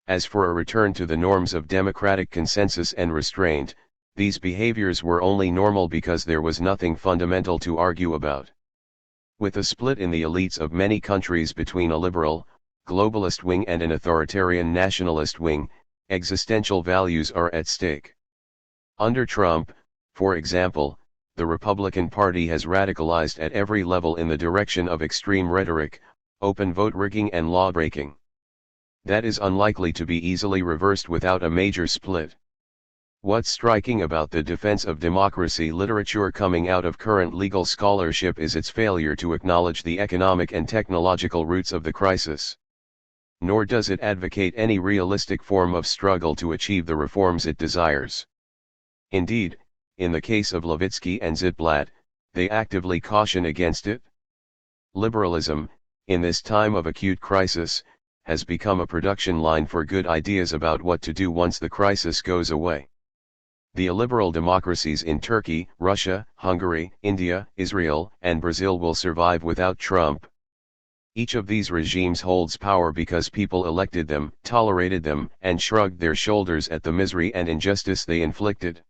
As for a return to the norms of democratic consensus and restraint, these behaviors were only normal because there was nothing fundamental to argue about. With a split in the elites of many countries between a liberal, globalist wing and an authoritarian nationalist wing, existential values are at stake. Under Trump, for example, the Republican Party has radicalized at every level in the direction of extreme rhetoric, open vote rigging and law-breaking. That is unlikely to be easily reversed without a major split. What's striking about the defense of democracy literature coming out of current legal scholarship is its failure to acknowledge the economic and technological roots of the crisis. Nor does it advocate any realistic form of struggle to achieve the reforms it desires. Indeed, in the case of Levitsky and Zitblat, they actively caution against it. Liberalism, in this time of acute crisis, has become a production line for good ideas about what to do once the crisis goes away. The illiberal democracies in Turkey, Russia, Hungary, India, Israel, and Brazil will survive without Trump. Each of these regimes holds power because people elected them, tolerated them, and shrugged their shoulders at the misery and injustice they inflicted.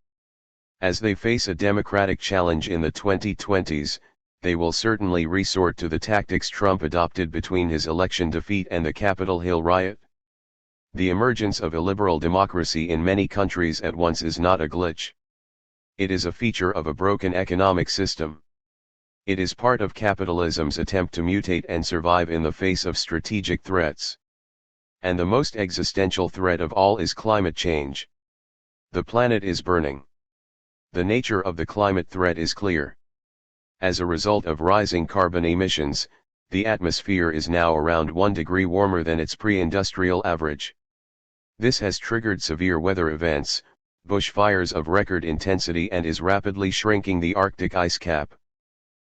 As they face a democratic challenge in the 2020s, they will certainly resort to the tactics Trump adopted between his election defeat and the Capitol Hill riot. The emergence of illiberal democracy in many countries at once is not a glitch. It is a feature of a broken economic system. It is part of capitalism's attempt to mutate and survive in the face of strategic threats. And the most existential threat of all is climate change. The planet is burning. The nature of the climate threat is clear. As a result of rising carbon emissions, the atmosphere is now around 1 degree warmer than its pre-industrial average. This has triggered severe weather events, bushfires of record intensity, and is rapidly shrinking the Arctic ice cap.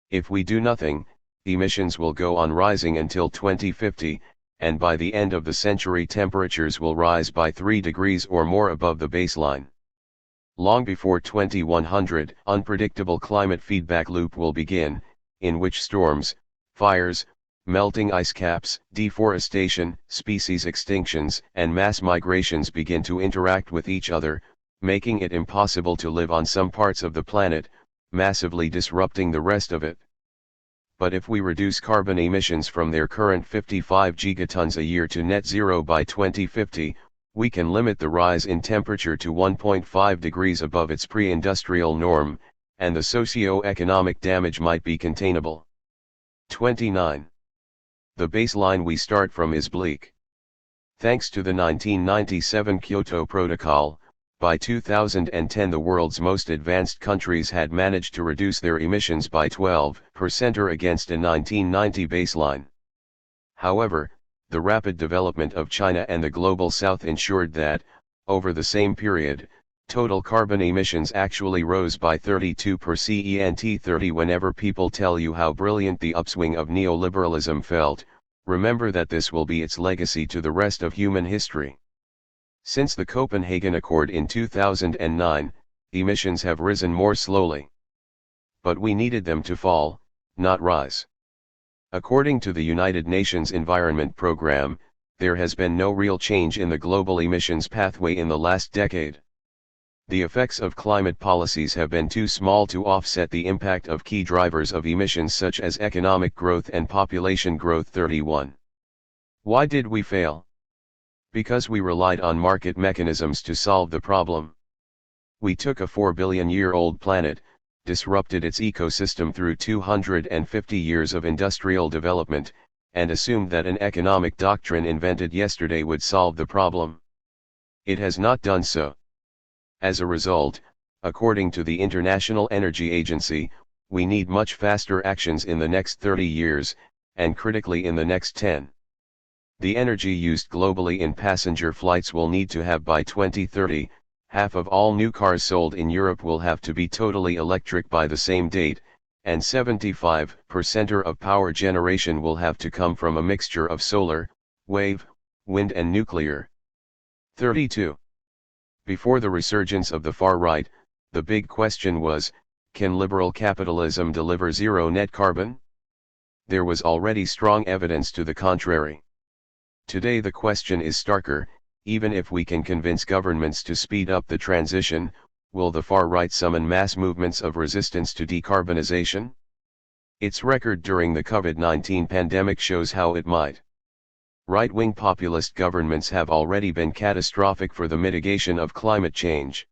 If we do nothing, emissions will go on rising until 2050, and by the end of the century temperatures will rise by 3 degrees or more above the baseline. Long before 2100, unpredictable climate feedback loop will begin, in which storms, fires, melting ice caps, deforestation, species extinctions, and mass migrations begin to interact with each other, making it impossible to live on some parts of the planet, massively disrupting the rest of it. But if we reduce carbon emissions from their current 55 gigatons a year to net zero by 2050, we can limit the rise in temperature to 1.5 degrees above its pre-industrial norm, and the socio-economic damage might be containable. 29. The baseline we start from is bleak. Thanks to the 1997 Kyoto Protocol, by 2010 the world's most advanced countries had managed to reduce their emissions by 12% or against a 1990 baseline. However, the rapid development of China and the Global South ensured that, over the same period, total carbon emissions actually rose by 32%. 30. Whenever people tell you how brilliant the upswing of neoliberalism felt, remember that this will be its legacy to the rest of human history. Since the Copenhagen Accord in 2009, emissions have risen more slowly. But we needed them to fall, not rise. According to the United Nations Environment Programme, there has been no real change in the global emissions pathway in the last decade. The effects of climate policies have been too small to offset the impact of key drivers of emissions such as economic growth and population growth. 31. Why did we fail? Because we relied on market mechanisms to solve the problem. We took a 4-billion-year-old planet, disrupted its ecosystem through 250 years of industrial development, and assumed that an economic doctrine invented yesterday would solve the problem. It has not done so. As a result, according to the International Energy Agency, we need much faster actions in the next 30 years, and critically in the next 10. The energy used globally in passenger flights will need to have by 2030, half of all new cars sold in Europe will have to be totally electric by the same date, and 75% of power generation will have to come from a mixture of solar, wave, wind and nuclear. 32. Before the resurgence of the far right, the big question was, can liberal capitalism deliver zero net carbon? There was already strong evidence to the contrary. Today the question is starker, even if we can convince governments to speed up the transition, will the far right summon mass movements of resistance to decarbonization? Its record during the COVID-19 pandemic shows how it might. Right-wing populist governments have already been catastrophic for the mitigation of climate change.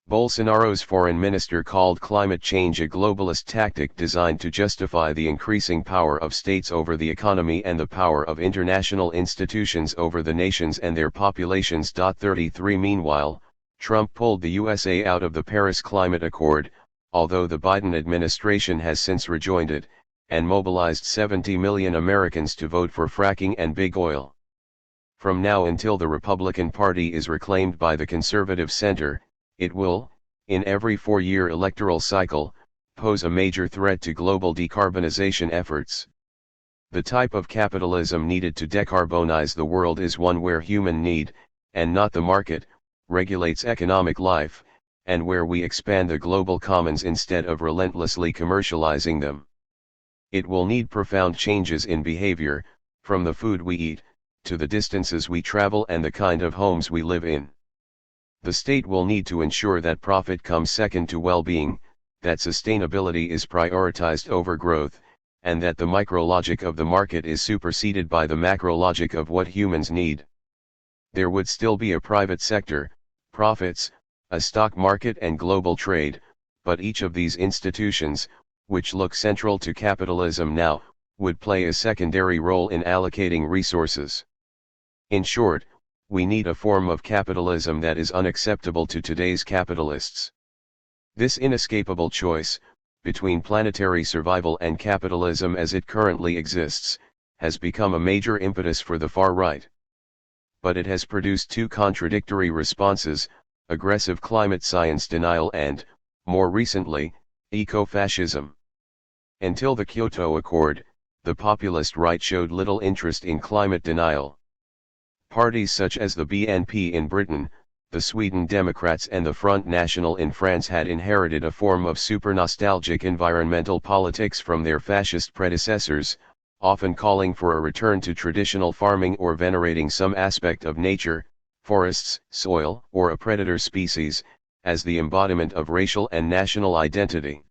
Bolsonaro's foreign minister called climate change a globalist tactic designed to justify the increasing power of states over the economy and the power of international institutions over the nations and their populations. 33 Meanwhile, Trump pulled the USA out of the Paris Climate Accord, although the Biden administration has since rejoined it, and mobilized 70 million Americans to vote for fracking and big oil. From now until the Republican Party is reclaimed by the conservative center, it will, in every 4-year electoral cycle, pose a major threat to global decarbonization efforts. The type of capitalism needed to decarbonize the world is one where human need, and not the market, regulates economic life, and where we expand the global commons instead of relentlessly commercializing them. It will need profound changes in behavior, from the food we eat, to the distances we travel and the kind of homes we live in. The state will need to ensure that profit comes second to well-being, that sustainability is prioritized over growth, and that the micro-logic of the market is superseded by the macro-logic of what humans need. There would still be a private sector, profits, a stock market and global trade, but each of these institutions, which look central to capitalism now, would play a secondary role in allocating resources. In short, we need a form of capitalism that is unacceptable to today's capitalists. This inescapable choice, between planetary survival and capitalism as it currently exists, has become a major impetus for the far right. But it has produced two contradictory responses: aggressive climate science denial and, more recently, eco-fascism. Until the Kyoto Accord, the populist right showed little interest in climate denial. Parties such as the BNP in Britain, the Sweden Democrats and the Front National in France had inherited a form of super-nostalgic environmental politics from their fascist predecessors, often calling for a return to traditional farming or venerating some aspect of nature, forests, soil, or a predator species, as the embodiment of racial and national identity.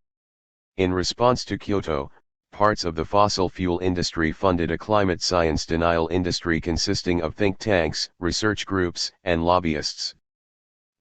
In response to Kyoto, parts of the fossil fuel industry funded a climate science denial industry consisting of think tanks, research groups, and lobbyists.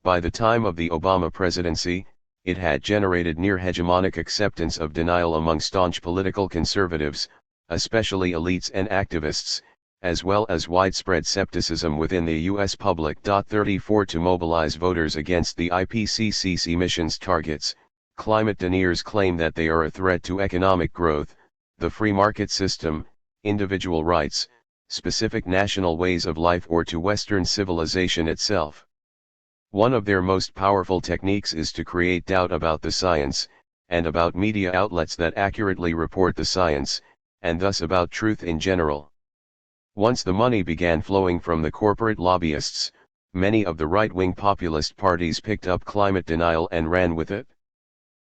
By the time of the Obama presidency, it had generated near-hegemonic acceptance of denial among staunch political conservatives, especially elites and activists, as well as widespread skepticism within the U.S. public. 34 To mobilize voters against the IPCC's emissions targets, climate deniers claim that they are a threat to economic growth, the free market system, individual rights, specific national ways of life, or to Western civilization itself. One of their most powerful techniques is to create doubt about the science, and about media outlets that accurately report the science, and thus about truth in general. Once the money began flowing from the corporate lobbyists, many of the right-wing populist parties picked up climate denial and ran with it.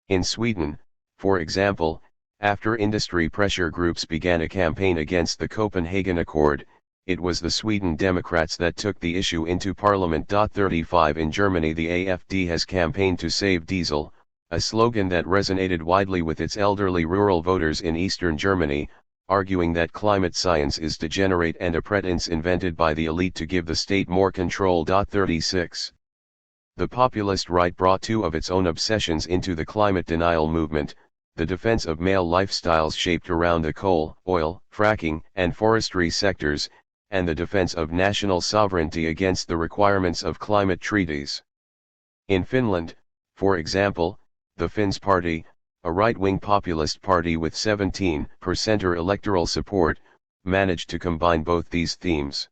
In Sweden, for example, after industry pressure groups began a campaign against the Copenhagen Accord, it was the Sweden Democrats that took the issue into Parliament. 35 In Germany, the AfD has campaigned to save diesel, a slogan that resonated widely with its elderly rural voters in eastern Germany, arguing that climate science is degenerate and a pretense invented by the elite to give the state more control. 36 The populist right brought two of its own obsessions into the climate denial movement: the defense of male lifestyles shaped around the coal, oil, fracking, and forestry sectors, and the defense of national sovereignty against the requirements of climate treaties. In Finland, for example, the Finns Party, a right-wing populist party with 17% electoral support, managed to combine both these themes.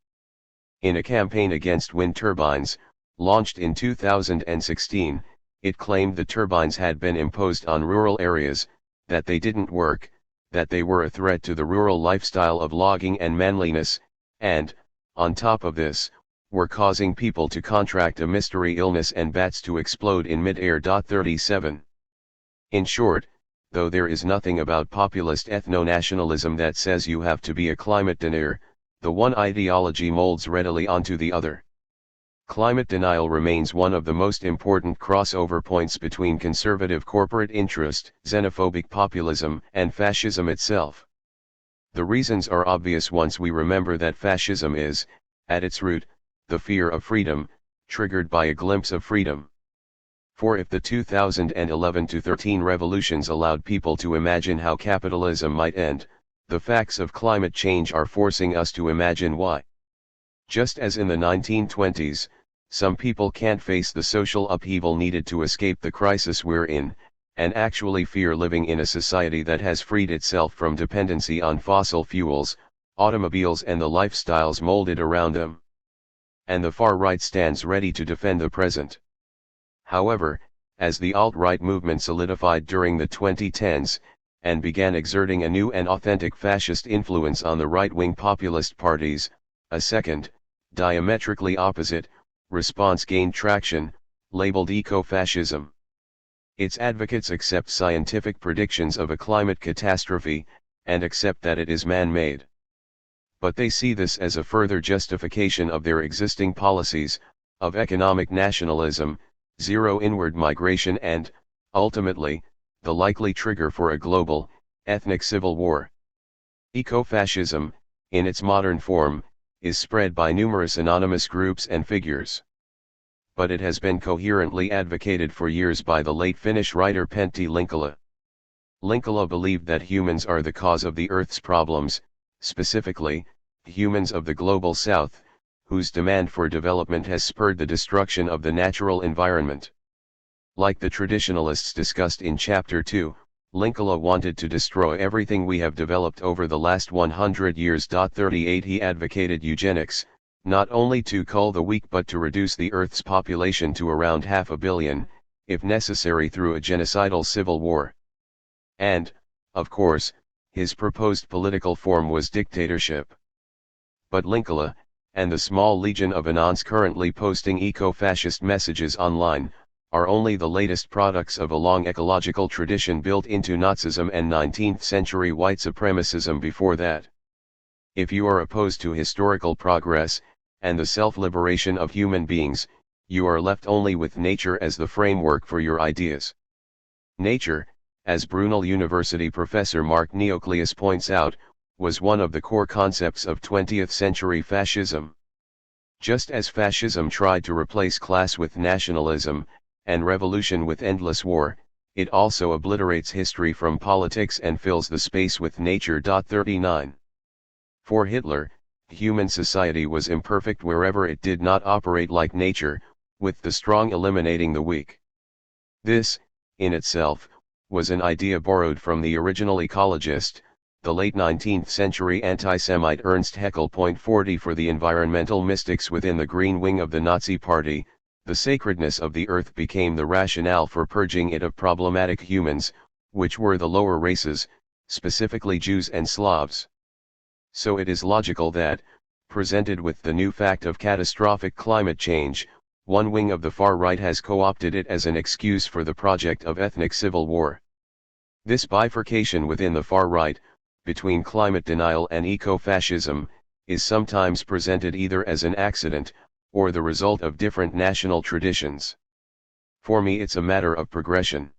In a campaign against wind turbines, launched in 2016, it claimed the turbines had been imposed on rural areas, that they didn't work, that they were a threat to the rural lifestyle of logging and manliness, and, on top of this, were causing people to contract a mystery illness and bats to explode in mid-air. 37 In short, though there is nothing about populist ethno-nationalism that says you have to be a climate denier, the one ideology molds readily onto the other. Climate denial remains one of the most important crossover points between conservative corporate interest, xenophobic populism, and fascism itself. The reasons are obvious once we remember that fascism is, at its root, the fear of freedom, triggered by a glimpse of freedom. For if the 2011-13 revolutions allowed people to imagine how capitalism might end, the facts of climate change are forcing us to imagine why. Just as in the 1920s, some people can't face the social upheaval needed to escape the crisis we're in, and actually fear living in a society that has freed itself from dependency on fossil fuels, automobiles and the lifestyles molded around them. And the far right stands ready to defend the present. However, as the alt-right movement solidified during the 2010s, and began exerting a new and authentic fascist influence on the right-wing populist parties, a second, diametrically opposite, response gained traction, labeled eco-fascism. Its advocates accept scientific predictions of a climate catastrophe, and accept that it is man-made. But they see this as a further justification of their existing policies, of economic nationalism, zero inward migration and, ultimately, the likely trigger for a global, ethnic civil war. Eco-fascism, in its modern form, is spread by numerous anonymous groups and figures. But it has been coherently advocated for years by the late Finnish writer Pentti Linkola. Linkola believed that humans are the cause of the Earth's problems, specifically, humans of the Global South, whose demand for development has spurred the destruction of the natural environment. Like the traditionalists discussed in Chapter 2, Linkola wanted to destroy everything we have developed over the last 100 years. 38 He advocated eugenics, not only to cull the weak but to reduce the Earth's population to around 500 million, if necessary through a genocidal civil war. And, of course, his proposed political form was dictatorship. But Linkola, and the small legion of Anons currently posting eco-fascist messages online, are only the latest products of a long ecological tradition built into Nazism and 19th-century white supremacism before that. If you are opposed to historical progress, and the self-liberation of human beings, you are left only with nature as the framework for your ideas. Nature, as Brunel University professor Mark Neocleus points out, was one of the core concepts of 20th-century fascism. Just as fascism tried to replace class with nationalism, and revolution with endless war, it also obliterates history from politics and fills the space with nature. 39 For Hitler, human society was imperfect wherever it did not operate like nature, with the strong eliminating the weak. This, in itself, was an idea borrowed from the original ecologist, the late 19th century anti-Semite Ernst Haeckel. 40 For the environmental mystics within the Green Wing of the Nazi Party, the sacredness of the earth became the rationale for purging it of problematic humans, which were the lower races, specifically Jews and Slavs. So it is logical that, presented with the new fact of catastrophic climate change, one wing of the far right has co-opted it as an excuse for the project of ethnic civil war. This bifurcation within the far right, between climate denial and eco-fascism, is sometimes presented either as an accident, or the result of different national traditions. For me it's a matter of progression.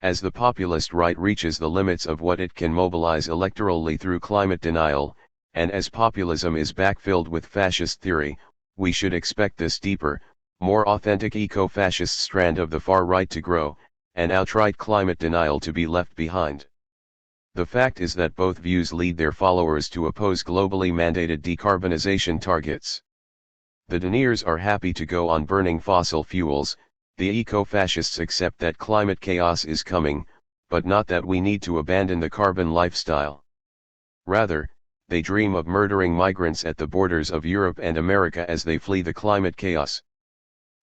As the populist right reaches the limits of what it can mobilize electorally through climate denial, and as populism is backfilled with fascist theory, we should expect this deeper, more authentic eco-fascist strand of the far right to grow, and outright climate denial to be left behind. The fact is that both views lead their followers to oppose globally mandated decarbonization targets. The deniers are happy to go on burning fossil fuels. The eco-fascists accept that climate chaos is coming, but not that we need to abandon the carbon lifestyle. Rather, they dream of murdering migrants at the borders of Europe and America as they flee the climate chaos.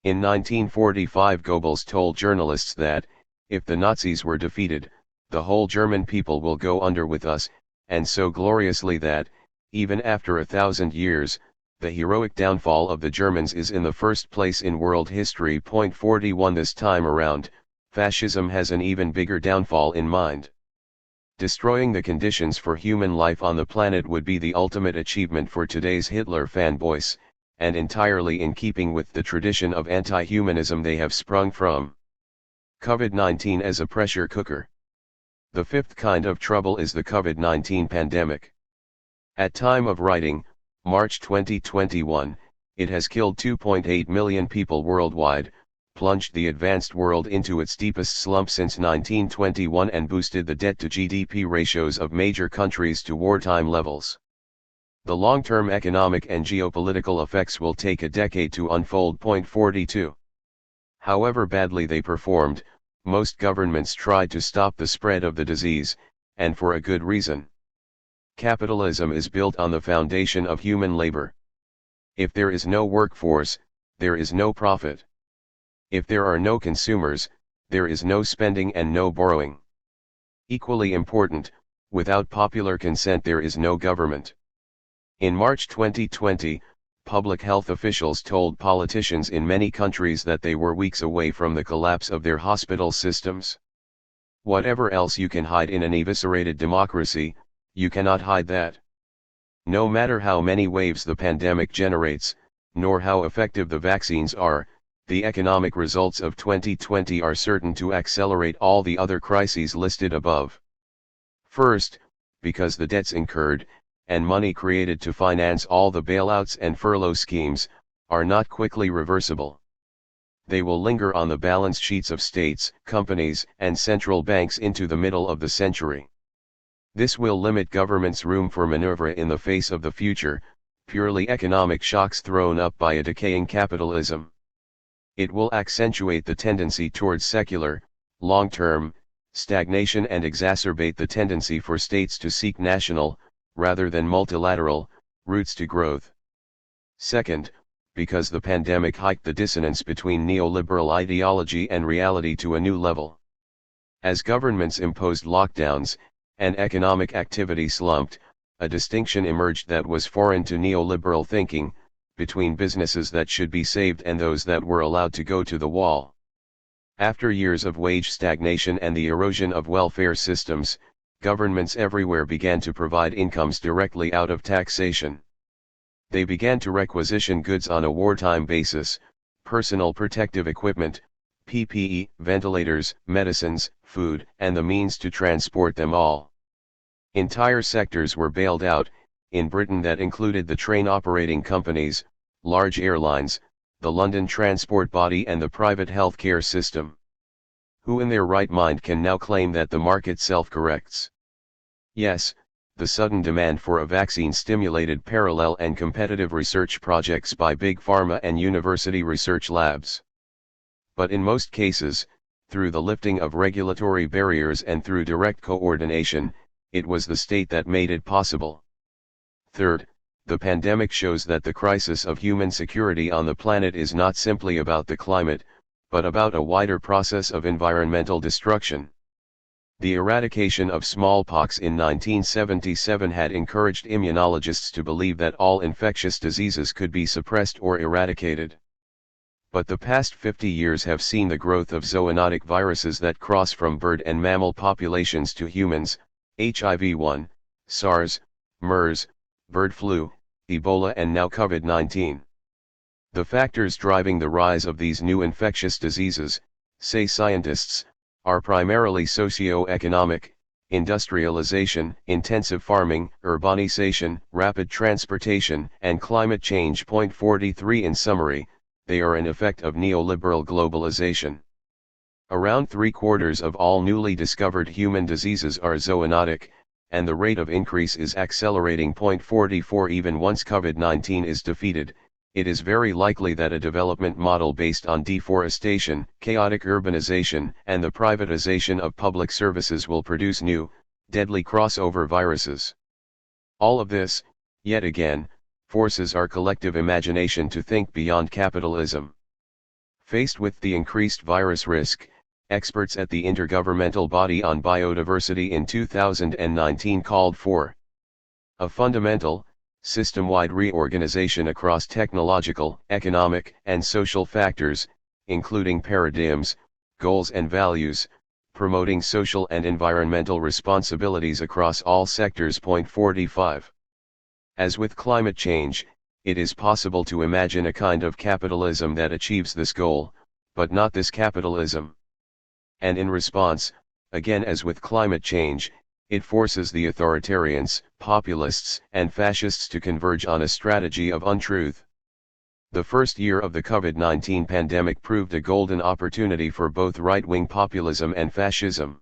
In 1945 Goebbels told journalists that, if the Nazis were defeated, the whole German people will go under with us, and so gloriously that, even after 1,000 years, the heroic downfall of the Germans is in the first place in world history. 41 This time around, fascism has an even bigger downfall in mind. Destroying the conditions for human life on the planet would be the ultimate achievement for today's Hitler fanboys, and entirely in keeping with the tradition of anti-humanism they have sprung from. COVID-19 as a pressure cooker. The fifth kind of trouble is the COVID-19 pandemic. At time of writing, March 2021, it has killed 2.8 million people worldwide, plunged the advanced world into its deepest slump since 1921 and boosted the debt-to-GDP ratios of major countries to wartime levels. The long-term economic and geopolitical effects will take a decade to unfold. 42. However badly they performed, most governments tried to stop the spread of the disease, and for a good reason. Capitalism is built on the foundation of human labor. If there is no workforce, there is no profit. If there are no consumers, there is no spending and no borrowing. Equally important, without popular consent there is no government. In March 2020, public health officials told politicians in many countries that they were weeks away from the collapse of their hospital systems. Whatever else you can hide in an eviscerated democracy, you cannot hide that. No matter how many waves the pandemic generates, nor how effective the vaccines are, the economic results of 2020 are certain to accelerate all the other crises listed above. First, because the debts incurred, and money created to finance all the bailouts and furlough schemes, are not quickly reversible. They will linger on the balance sheets of states, companies, and central banks into the middle of the century. This will limit governments' room for maneuver in the face of the future, purely economic shocks thrown up by a decaying capitalism. It will accentuate the tendency towards secular, long-term, stagnation and exacerbate the tendency for states to seek national, rather than multilateral, routes to growth. Second, because the pandemic hiked the dissonance between neoliberal ideology and reality to a new level. As governments imposed lockdowns, and economic activity slumped, a distinction emerged that was foreign to neoliberal thinking, between businesses that should be saved and those that were allowed to go to the wall. After years of wage stagnation and the erosion of welfare systems, governments everywhere began to provide incomes directly out of taxation. They began to requisition goods on a wartime basis, personal protective equipment, PPE, ventilators, medicines, food, and the means to transport them all. Entire sectors were bailed out. In Britain that included the train operating companies, large airlines, the London transport body and the private healthcare system. Who in their right mind can now claim that the market self-corrects? Yes, the sudden demand for a vaccine stimulated parallel and competitive research projects by big pharma and university research labs. But in most cases, through the lifting of regulatory barriers and through direct coordination, it was the state that made it possible. Third, the pandemic shows that the crisis of human security on the planet is not simply about the climate, but about a wider process of environmental destruction. The eradication of smallpox in 1977 had encouraged immunologists to believe that all infectious diseases could be suppressed or eradicated. But the past 50 years have seen the growth of zoonotic viruses that cross from bird and mammal populations to humans, HIV-1, SARS, MERS, bird flu, Ebola and now COVID-19. The factors driving the rise of these new infectious diseases, say scientists, are primarily socio-economic, industrialization, intensive farming, urbanization, rapid transportation, and climate change. Point 43. In summary, they are an effect of neoliberal globalization. Around 3/4 of all newly discovered human diseases are zoonotic, and the rate of increase is accelerating. Point 44. Even once COVID-19 is defeated, it is very likely that a development model based on deforestation, chaotic urbanization, and the privatization of public services will produce new, deadly crossover viruses. All of this, yet again, forces our collective imagination to think beyond capitalism. Faced with the increased virus risk, experts at the Intergovernmental Body on Biodiversity in 2019 called for a fundamental, system-wide reorganization across technological, economic, and social factors, including paradigms, goals and values, promoting social and environmental responsibilities across all sectors. Point 45. As with climate change, it is possible to imagine a kind of capitalism that achieves this goal, but not this capitalism. And in response, again as with climate change, it forces the authoritarians, populists, and fascists to converge on a strategy of untruth. The first year of the COVID-19 pandemic proved a golden opportunity for both right-wing populism and fascism.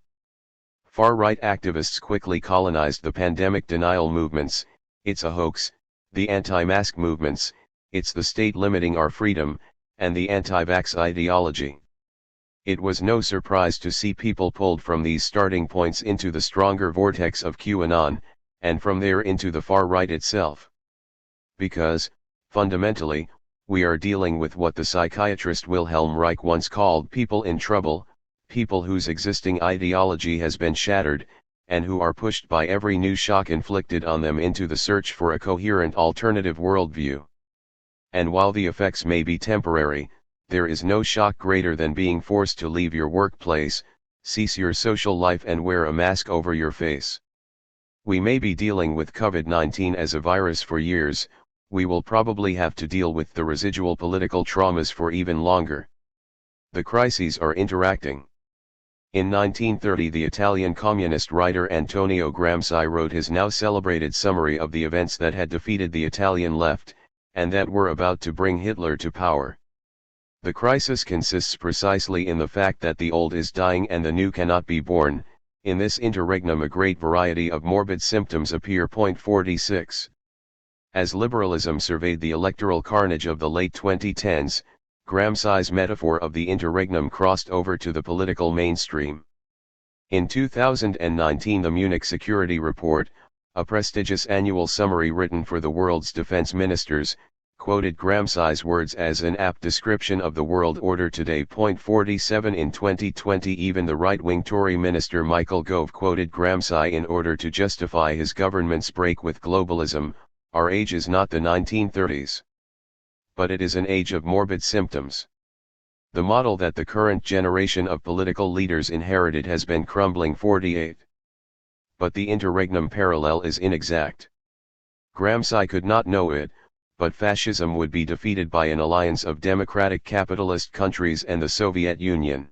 Far-right activists quickly colonized the pandemic denial movements, "It's a hoax," the anti-mask movements, "It's the state limiting our freedom," and the anti-vax ideology. It was no surprise to see people pulled from these starting points into the stronger vortex of QAnon, and from there into the far right itself. Because, fundamentally, we are dealing with what the psychiatrist Wilhelm Reich once called people in trouble, people whose existing ideology has been shattered, and who are pushed by every new shock inflicted on them into the search for a coherent alternative worldview. And while the effects may be temporary, there is no shock greater than being forced to leave your workplace, cease your social life and wear a mask over your face. We may be dealing with COVID-19 as a virus for years, we will probably have to deal with the residual political traumas for even longer. The crises are interacting. In 1930 the Italian communist writer Antonio Gramsci wrote his now celebrated summary of the events that had defeated the Italian left, and that were about to bring Hitler to power. The crisis consists precisely in the fact that the old is dying and the new cannot be born. In this interregnum a great variety of morbid symptoms appear. Point 46. As liberalism surveyed the electoral carnage of the late 2010s, Gramsci's metaphor of the interregnum crossed over to the political mainstream. In 2019 the Munich Security Report, a prestigious annual summary written for the world's defense ministers, quoted Gramsci's words as an apt description of the world order today. Point 47. In 2020 even the right-wing Tory minister Michael Gove quoted Gramsci in order to justify his government's break with globalism. Our age is not the 1930s. But it is an age of morbid symptoms. The model that the current generation of political leaders inherited has been crumbling. 48. But the interregnum parallel is inexact. Gramsci could not know it, but fascism would be defeated by an alliance of democratic capitalist countries and the Soviet Union.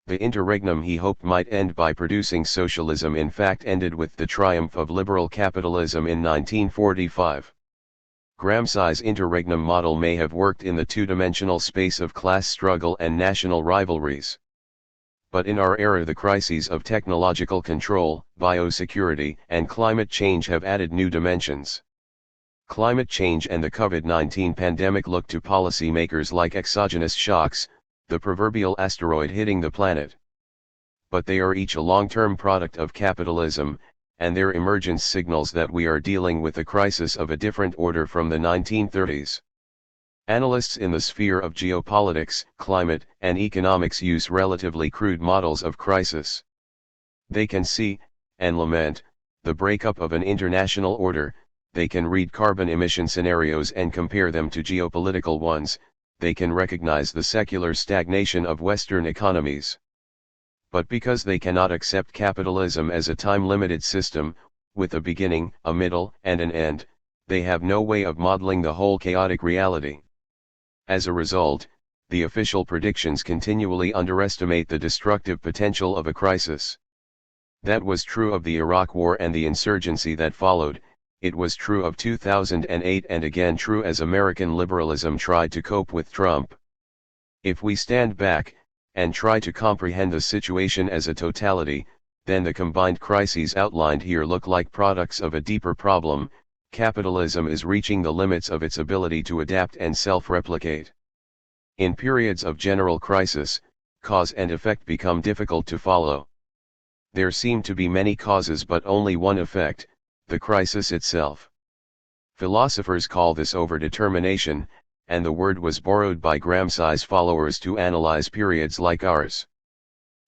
The interregnum he hoped might end by producing socialism in fact ended with the triumph of liberal capitalism in 1945. Gramsci's interregnum model may have worked in the two-dimensional space of class struggle and national rivalries. But in our era the crises of technological control, biosecurity, and climate change have added new dimensions. Climate change and the COVID-19 pandemic look to policymakers like exogenous shocks, the proverbial asteroid hitting the planet. But they are each a long-term product of capitalism, and their emergence signals that we are dealing with a crisis of a different order from the 1930s. Analysts in the sphere of geopolitics, climate, and economics use relatively crude models of crisis. They can see, and lament, the breakup of an international order. They can read carbon emission scenarios and compare them to geopolitical ones. They can recognize the secular stagnation of Western economies. But because they cannot accept capitalism as a time-limited system, with a beginning, a middle, and an end, they have no way of modeling the whole chaotic reality. As a result, the official predictions continually underestimate the destructive potential of a crisis. That was true of the Iraq War and the insurgency that followed. It was true of 2008 and again true as American liberalism tried to cope with Trump. If we stand back, and try to comprehend the situation as a totality, then the combined crises outlined here look like products of a deeper problem. Capitalism is reaching the limits of its ability to adapt and self-replicate. In periods of general crisis, cause and effect become difficult to follow. There seem to be many causes but only one effect, the crisis itself. Philosophers call this overdetermination, and the word was borrowed by Gramsci's followers to analyze periods like ours.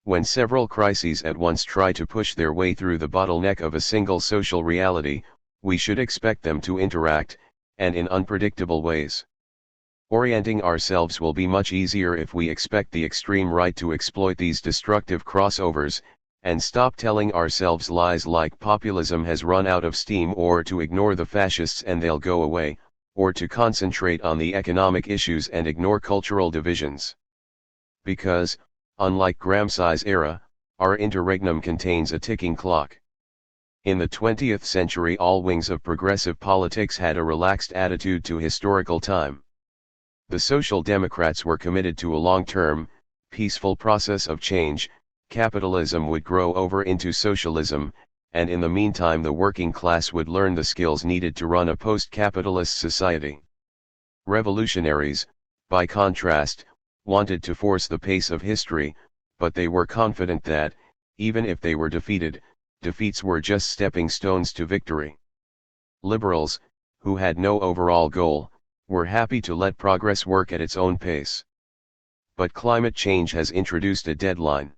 When several crises at once try to push their way through the bottleneck of a single social reality, we should expect them to interact, and in unpredictable ways. Orienting ourselves will be much easier if we expect the extreme right to exploit these destructive crossovers, and stop telling ourselves lies like populism has run out of steam, or to ignore the fascists and they'll go away, or to concentrate on the economic issues and ignore cultural divisions. Because, unlike Gramsci's era, our interregnum contains a ticking clock. In the 20th century, all wings of progressive politics had a relaxed attitude to historical time. The Social Democrats were committed to a long-term, peaceful process of change. Capitalism would grow over into socialism, and in the meantime the working class would learn the skills needed to run a post-capitalist society. Revolutionaries, by contrast, wanted to force the pace of history, but they were confident that, even if they were defeated, defeats were just stepping stones to victory. Liberals, who had no overall goal, were happy to let progress work at its own pace. But climate change has introduced a deadline.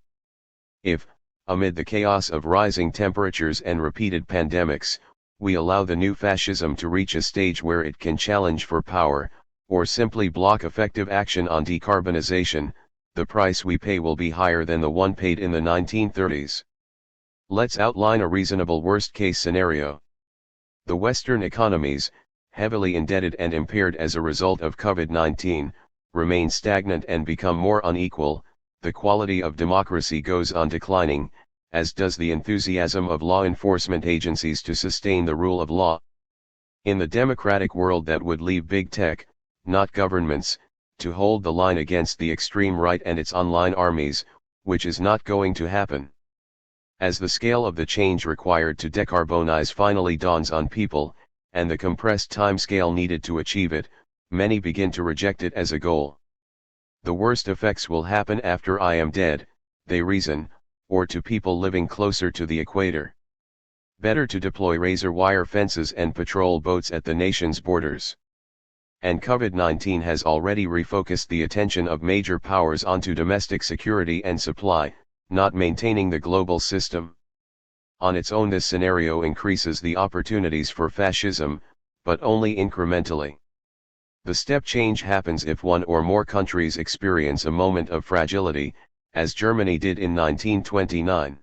If, amid the chaos of rising temperatures and repeated pandemics, we allow the new fascism to reach a stage where it can challenge for power, or simply block effective action on decarbonization, the price we pay will be higher than the one paid in the 1930s. Let's outline a reasonable worst-case scenario. The Western economies, heavily indebted and impaired as a result of COVID-19, remain stagnant and become more unequal. The quality of democracy goes on declining, as does the enthusiasm of law enforcement agencies to sustain the rule of law. In the democratic world, that would leave big tech, not governments, to hold the line against the extreme right and its online armies, which is not going to happen. As the scale of the change required to decarbonize finally dawns on people, and the compressed time scale needed to achieve it, many begin to reject it as a goal. The worst effects will happen after I am dead, they reason, or to people living closer to the equator. Better to deploy razor wire fences and patrol boats at the nation's borders. And COVID-19 has already refocused the attention of major powers onto domestic security and supply, not maintaining the global system. On its own, this scenario increases the opportunities for fascism, but only incrementally. The step change happens if one or more countries experience a moment of fragility, as Germany did in 1929.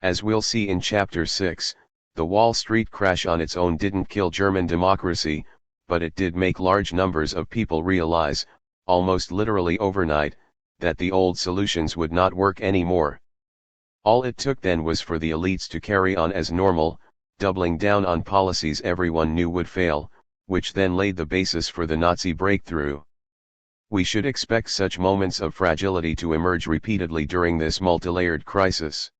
As we'll see in Chapter 6, the Wall Street crash on its own didn't kill German democracy, but it did make large numbers of people realize, almost literally overnight, that the old solutions would not work anymore. All it took then was for the elites to carry on as normal, doubling down on policies everyone knew would fail, which then laid the basis for the Nazi breakthrough. We should expect such moments of fragility to emerge repeatedly during this multilayered crisis.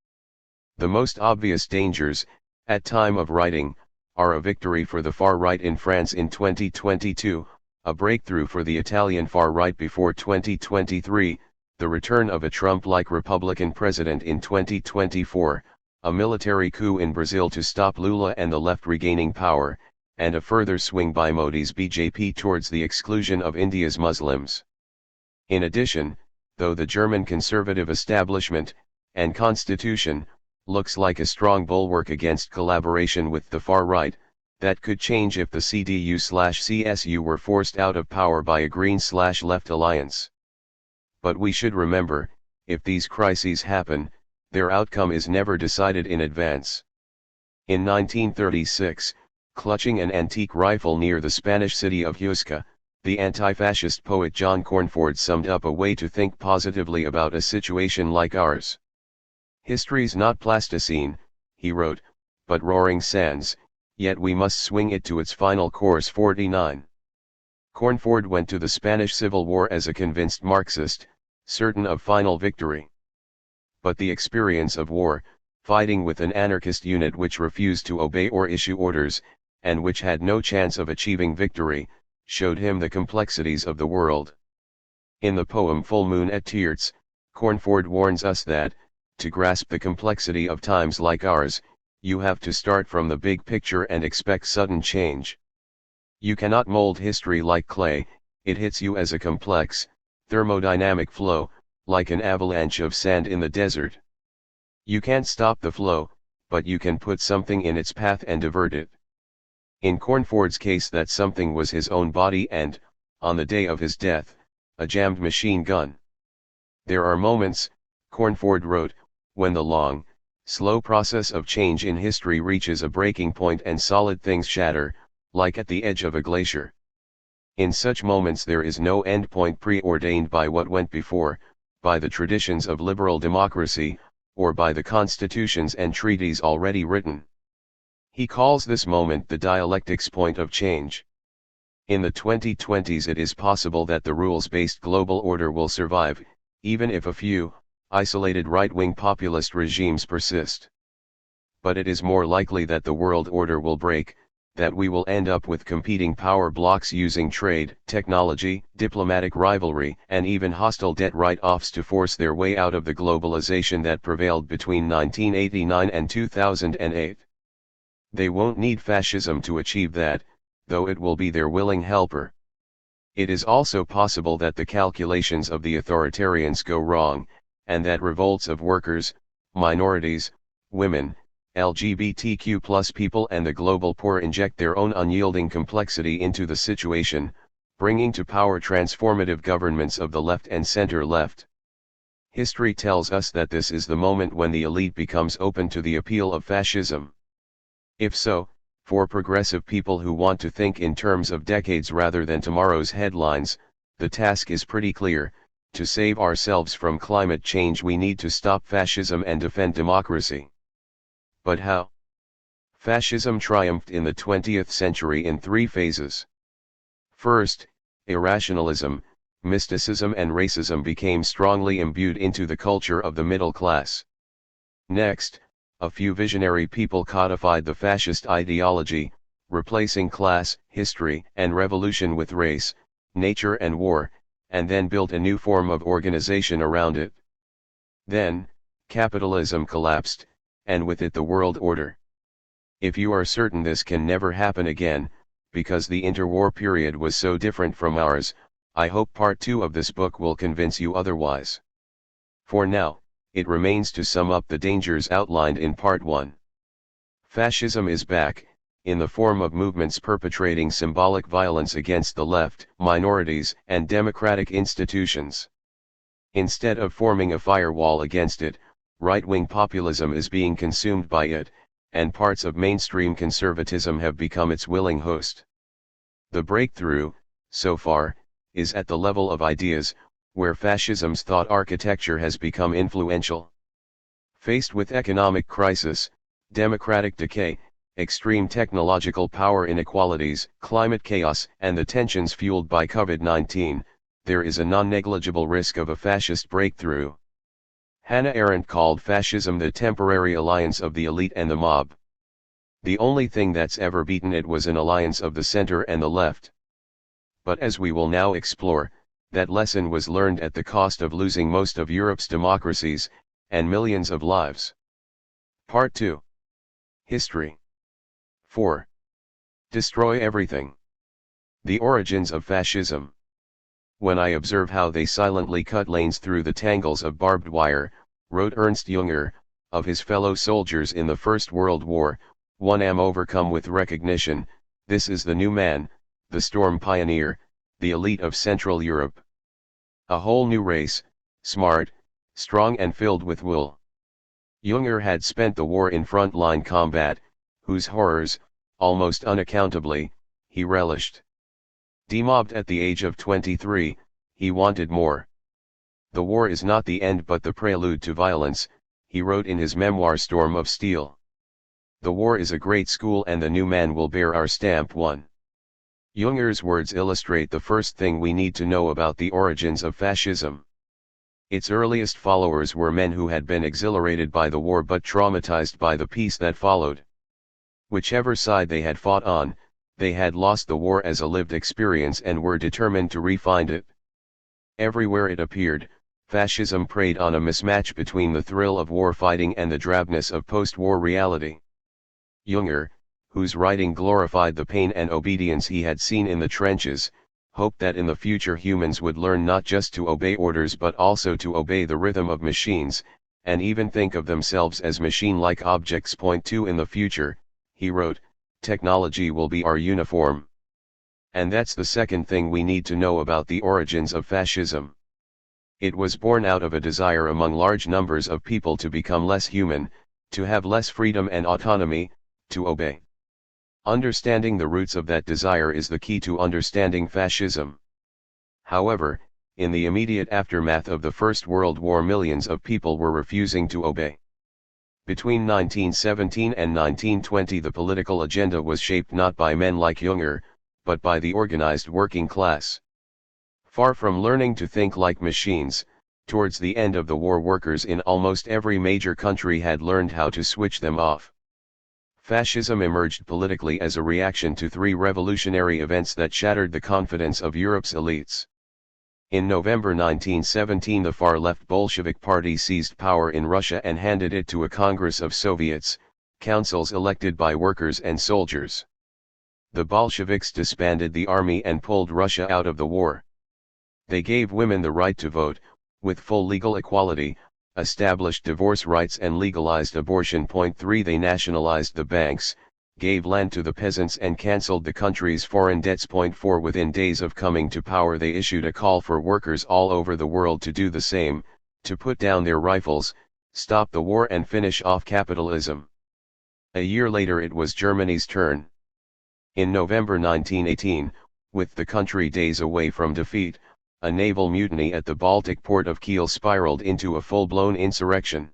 The most obvious dangers, at time of writing, are a victory for the far right in France in 2022, a breakthrough for the Italian far right before 2023, the return of a Trump-like Republican president in 2024, a military coup in Brazil to stop Lula and the left regaining power, and a further swing by Modi's BJP towards the exclusion of India's Muslims. In addition, though the German conservative establishment, and constitution, looks like a strong bulwark against collaboration with the far right, that could change if the CDU/CSU were forced out of power by a Green/Left alliance. But we should remember, if these crises happen, their outcome is never decided in advance. In 1936, Clutching an antique rifle near the Spanish city of Huesca, the anti-fascist poet John Cornford summed up a way to think positively about a situation like ours. "History's not plasticine," he wrote, "but roaring sands, yet we must swing it to its final course." 49. Cornford went to the Spanish Civil War as a convinced Marxist, certain of final victory. But the experience of war, fighting with an anarchist unit which refused to obey or issue orders, and which had no chance of achieving victory, showed him the complexities of the world. In the poem Full Moon at Tierce, Cornford warns us that, to grasp the complexity of times like ours, you have to start from the big picture and expect sudden change. You cannot mold history like clay, it hits you as a complex, thermodynamic flow, like an avalanche of sand in the desert. You can't stop the flow, but you can put something in its path and divert it. In Cornford's case, that something was his own body and, on the day of his death, a jammed machine gun. There are moments, Cornford wrote, when the long, slow process of change in history reaches a breaking point and solid things shatter, like at the edge of a glacier. In such moments there is no end point preordained by what went before, by the traditions of liberal democracy, or by the constitutions and treaties already written. He calls this moment the dialectics point of change. In the 2020s it is possible that the rules-based global order will survive, even if a few, isolated right-wing populist regimes persist. But it is more likely that the world order will break, that we will end up with competing power blocks using trade, technology, diplomatic rivalry, and even hostile debt write-offs to force their way out of the globalization that prevailed between 1989 and 2008. They won't need fascism to achieve that, though it will be their willing helper. It is also possible that the calculations of the authoritarians go wrong, and that revolts of workers, minorities, women, LGBTQ+ people and the global poor inject their own unyielding complexity into the situation, bringing to power transformative governments of the left and center left. History tells us that this is the moment when the elite becomes open to the appeal of fascism. If so, for progressive people who want to think in terms of decades rather than tomorrow's headlines, the task is pretty clear: to save ourselves from climate change we need to stop fascism and defend democracy. But how? Fascism triumphed in the 20th century in three phases. First, irrationalism, mysticism and racism became strongly imbued into the culture of the middle class. Next, a few visionary people codified the fascist ideology, replacing class, history, and revolution with race, nature and war, and then built a new form of organization around it. Then, capitalism collapsed, and with it the world order. If you are certain this can never happen again, because the interwar period was so different from ours, I hope part 2 of this book will convince you otherwise. For now, it remains to sum up the dangers outlined in part 1. Fascism is back, in the form of movements perpetrating symbolic violence against the left, minorities, and democratic institutions. Instead of forming a firewall against it, right-wing populism is being consumed by it, and parts of mainstream conservatism have become its willing host. The breakthrough, so far, is at the level of ideas, where fascism's thought architecture has become influential. Faced with economic crisis, democratic decay, extreme technological power inequalities, climate chaos, and the tensions fueled by COVID-19, there is a non-negligible risk of a fascist breakthrough. Hannah Arendt called fascism the temporary alliance of the elite and the mob. The only thing that's ever beaten it was an alliance of the center and the left. But as we will now explore, that lesson was learned at the cost of losing most of Europe's democracies, and millions of lives. Part 2. History. 4. Destroy everything. The origins of fascism. When I observe how they silently cut lanes through the tangles of barbed wire, wrote Ernst Jünger, of his fellow soldiers in the First World War, one am overcome with recognition: this is the new man, the storm pioneer, the elite of Central Europe. A whole new race, smart, strong and filled with will. Jünger had spent the war in front-line combat, whose horrors, almost unaccountably, he relished. Demobbed at the age of 23, he wanted more. "The war is not the end but the prelude to violence," he wrote in his memoir Storm of Steel. "The war is a great school and the new man will bear our stamp." 1. Junger's words illustrate the first thing we need to know about the origins of fascism. Its earliest followers were men who had been exhilarated by the war but traumatized by the peace that followed. Whichever side they had fought on, they had lost the war as a lived experience and were determined to re-find it. Everywhere it appeared, fascism preyed on a mismatch between the thrill of war fighting and the drabness of post-war reality. Junger, whose writing glorified the pain and obedience he had seen in the trenches, hoped that in the future humans would learn not just to obey orders but also to obey the rhythm of machines, and even think of themselves as machine-like objects. 2 In the future, he wrote, technology will be our uniform. And that's the second thing we need to know about the origins of fascism. It was born out of a desire among large numbers of people to become less human, to have less freedom and autonomy, to obey. Understanding the roots of that desire is the key to understanding fascism. However, in the immediate aftermath of the First World War, millions of people were refusing to obey. Between 1917 and 1920 the political agenda was shaped not by men like Junger, but by the organized working class. Far from learning to think like machines, towards the end of the war workers in almost every major country had learned how to switch them off. Fascism emerged politically as a reaction to three revolutionary events that shattered the confidence of Europe's elites. In November 1917 the far-left Bolshevik Party seized power in Russia and handed it to a Congress of Soviets, councils elected by workers and soldiers. The Bolsheviks disbanded the army and pulled Russia out of the war. They gave women the right to vote, with full legal equality, established divorce rights and legalized abortion. 3 They nationalized the banks, gave land to the peasants and cancelled the country's foreign debts. 4 Within days of coming to power they issued a call for workers all over the world to do the same, to put down their rifles, stop the war and finish off capitalism. A year later it was Germany's turn. In November 1918, with the country days away from defeat, a naval mutiny at the Baltic port of Kiel spiraled into a full-blown insurrection.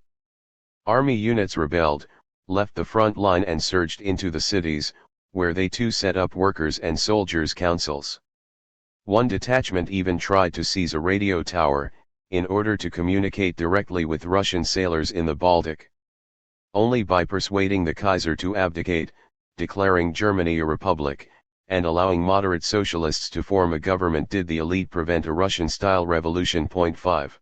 Army units rebelled, left the front line and surged into the cities, where they too set up workers' and soldiers' councils. One detachment even tried to seize a radio tower, in order to communicate directly with Russian sailors in the Baltic. Only by persuading the Kaiser to abdicate, declaring Germany a republic, and allowing moderate socialists to form a government did the elite prevent a Russian-style revolution. 5.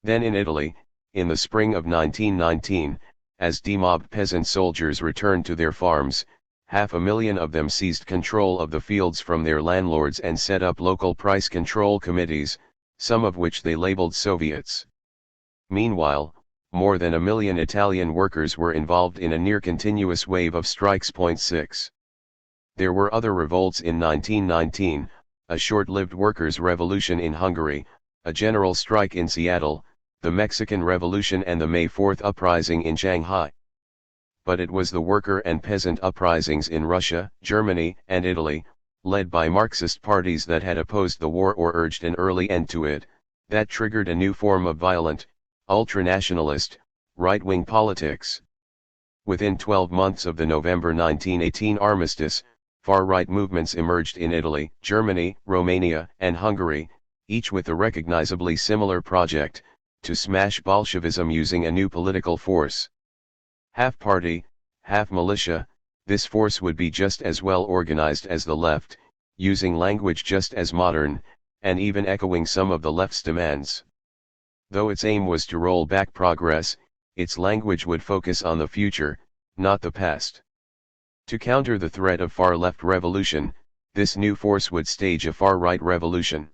Then in Italy, in the spring of 1919, as demobbed peasant soldiers returned to their farms, 500,000 of them seized control of the fields from their landlords and set up local price control committees, some of which they labeled Soviets. Meanwhile, more than 1 million Italian workers were involved in a near-continuous wave of strikes. 6. There were other revolts in 1919, a short-lived workers' revolution in Hungary, a general strike in Seattle, the Mexican Revolution and the May 4th uprising in Shanghai. But it was the worker and peasant uprisings in Russia, Germany, and Italy, led by Marxist parties that had opposed the war or urged an early end to it, that triggered a new form of violent, ultranationalist, right-wing politics. Within 12 months of the November 1918 armistice, far-right movements emerged in Italy, Germany, Romania, and Hungary, each with a recognizably similar project, to smash Bolshevism using a new political force. Half party, half militia, this force would be just as well organized as the left, using language just as modern, and even echoing some of the left's demands. Though its aim was to roll back progress, its language would focus on the future, not the past. To counter the threat of far-left revolution, this new force would stage a far-right revolution.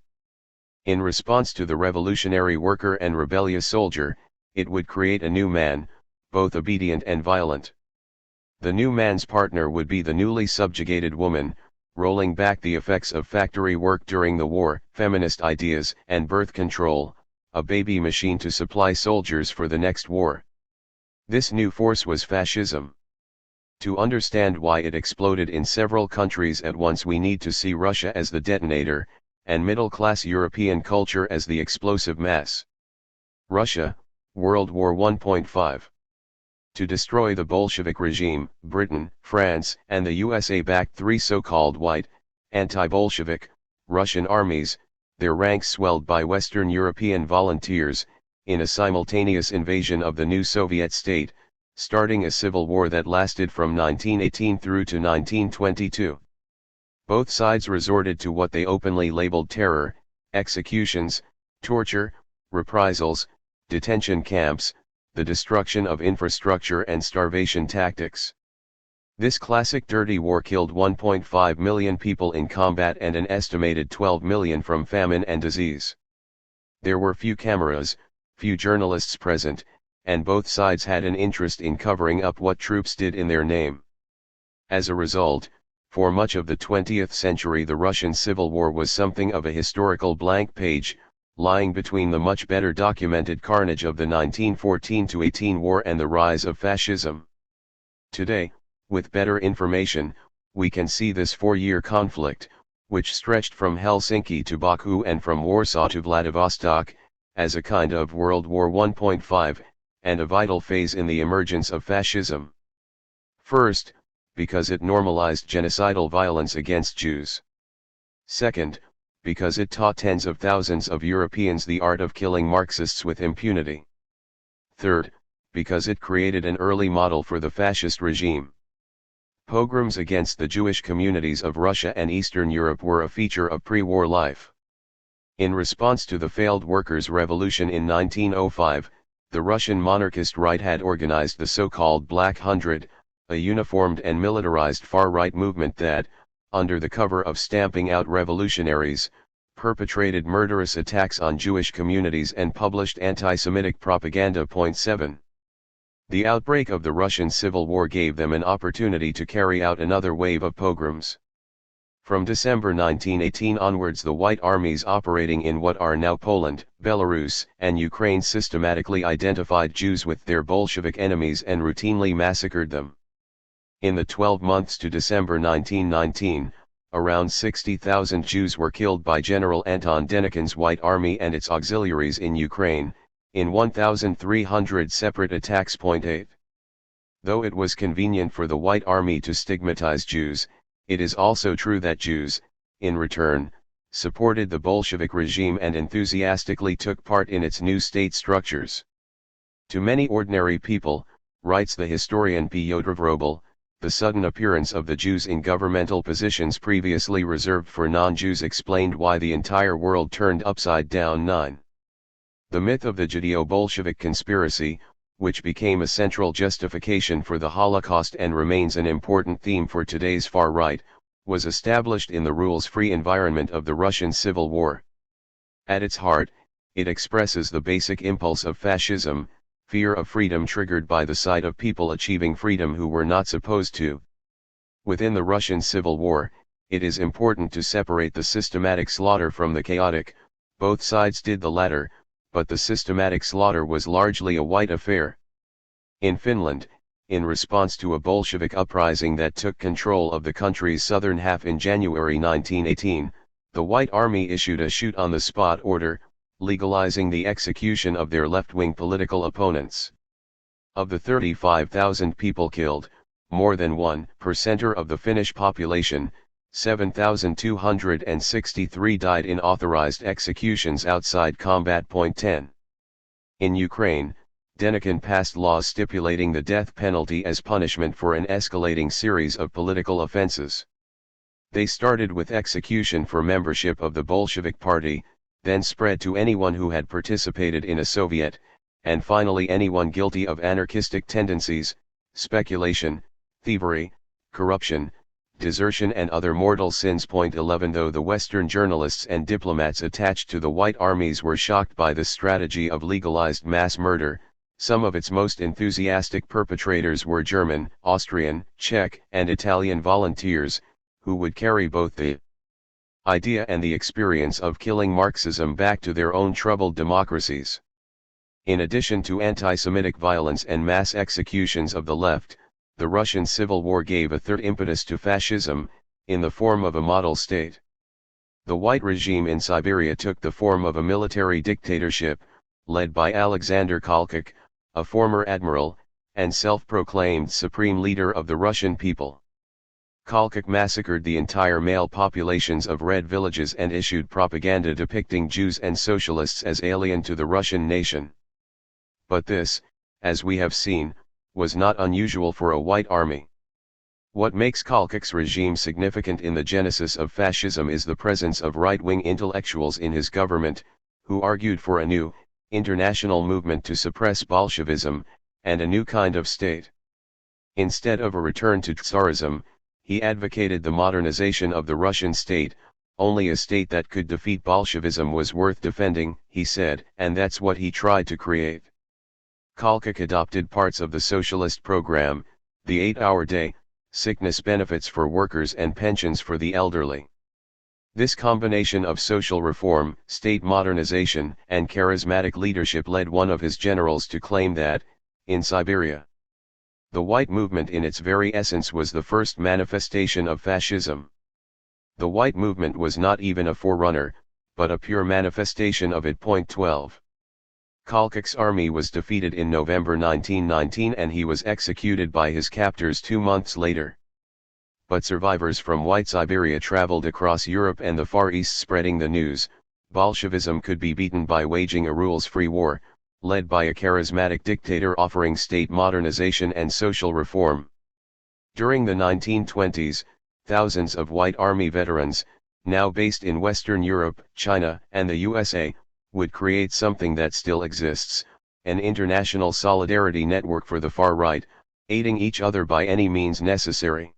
In response to the revolutionary worker and rebellious soldier, it would create a new man, both obedient and violent. The new man's partner would be the newly subjugated woman, rolling back the effects of factory work during the war, feminist ideas, and birth control, a baby machine to supply soldiers for the next war. This new force was fascism. To understand why it exploded in several countries at once, we need to see Russia as the detonator, and middle-class European culture as the explosive mass. Russia, World War 1.5. To destroy the Bolshevik regime, Britain, France, and the USA backed three so-called white, anti-Bolshevik, Russian armies, their ranks swelled by Western European volunteers, in a simultaneous invasion of the new Soviet state, starting a civil war that lasted from 1918 through to 1922. Both sides resorted to what they openly labeled terror, executions, torture, reprisals, detention camps, the destruction of infrastructure and starvation tactics. This classic dirty war killed 1.5 million people in combat and an estimated 12 million from famine and disease. There were few cameras, few journalists present, and both sides had an interest in covering up what troops did in their name. As a result, for much of the 20th century the Russian Civil War was something of a historical blank page, lying between the much better documented carnage of the 1914-18 war and the rise of fascism. Today, with better information, we can see this four-year conflict, which stretched from Helsinki to Baku and from Warsaw to Vladivostok, as a kind of World War 1.5, and a vital phase in the emergence of fascism. First, because it normalized genocidal violence against Jews. Second, because it taught tens of thousands of Europeans the art of killing Marxists with impunity. Third, because it created an early model for the fascist regime. Pogroms against the Jewish communities of Russia and Eastern Europe were a feature of pre-war life. In response to the failed workers' revolution in 1905, the Russian monarchist right had organized the so-called Black Hundred, a uniformed and militarized far-right movement that, under the cover of stamping out revolutionaries, perpetrated murderous attacks on Jewish communities and published anti-Semitic propaganda. 7. The outbreak of the Russian Civil War gave them an opportunity to carry out another wave of pogroms. From December 1918 onwards, the White armies operating in what are now Poland, Belarus, and Ukraine systematically identified Jews with their Bolshevik enemies and routinely massacred them. In the 12 months to December 1919, around 60,000 Jews were killed by General Anton Denikin's White Army and its auxiliaries in Ukraine, in 1,300 separate attacks. 8. Though it was convenient for the White Army to stigmatize Jews, it is also true that Jews, in return, supported the Bolshevik regime and enthusiastically took part in its new state structures. To many ordinary people, writes the historian Pyotr Vrobel, the sudden appearance of the Jews in governmental positions previously reserved for non-Jews explained why the entire world turned upside down. 9. The myth of the Judeo-Bolshevik conspiracy, which became a central justification for the Holocaust and remains an important theme for today's far right, was established in the rules-free environment of the Russian Civil War. At its heart, it expresses the basic impulse of fascism, fear of freedom triggered by the sight of people achieving freedom who were not supposed to. Within the Russian Civil War, it is important to separate the systematic slaughter from the chaotic. Both sides did the latter, but the systematic slaughter was largely a white affair. In Finland, in response to a Bolshevik uprising that took control of the country's southern half in January 1918, the White Army issued a shoot-on-the-spot order, legalizing the execution of their left-wing political opponents. Of the 35,000 people killed, more than 1% of the Finnish population, 7,263 died in authorized executions outside combat. 10. In Ukraine, Denikin passed laws stipulating the death penalty as punishment for an escalating series of political offenses. They started with execution for membership of the Bolshevik Party, then spread to anyone who had participated in a Soviet, and finally anyone guilty of anarchistic tendencies, speculation, thievery, corruption, desertion and other mortal sins. 11 Though the Western journalists and diplomats attached to the White armies were shocked by the strategy of legalized mass murder, some of its most enthusiastic perpetrators were German, Austrian, Czech, and Italian volunteers, who would carry both the idea and the experience of killing Marxism back to their own troubled democracies. In addition to anti-Semitic violence and mass executions of the left, the Russian Civil War gave a third impetus to fascism, in the form of a model state. The white regime in Siberia took the form of a military dictatorship, led by Alexander Kolchak, a former admiral, and self-proclaimed supreme leader of the Russian people. Kolchak massacred the entire male populations of red villages and issued propaganda depicting Jews and socialists as alien to the Russian nation. But this, as we have seen, was not unusual for a white army. What makes Kolchak's regime significant in the genesis of fascism is the presence of right-wing intellectuals in his government, who argued for a new, international movement to suppress Bolshevism, and a new kind of state. Instead of a return to Tsarism, he advocated the modernization of the Russian state. Only a state that could defeat Bolshevism was worth defending, he said, and that's what he tried to create. Kolchak adopted parts of the socialist program, the 8-hour day, sickness benefits for workers and pensions for the elderly. This combination of social reform, state modernization, and charismatic leadership led one of his generals to claim that, in Siberia, the white movement in its very essence was the first manifestation of fascism. The white movement was not even a forerunner, but a pure manifestation of it. 12. Kolchak's army was defeated in November 1919 and he was executed by his captors 2 months later. But survivors from White Siberia traveled across Europe and the Far East spreading the news: Bolshevism could be beaten by waging a rules-free war, led by a charismatic dictator offering state modernization and social reform. During the 1920s, thousands of White Army veterans, now based in Western Europe, China, and the USA, would create something that still exists, an international solidarity network for the far right, aiding each other by any means necessary.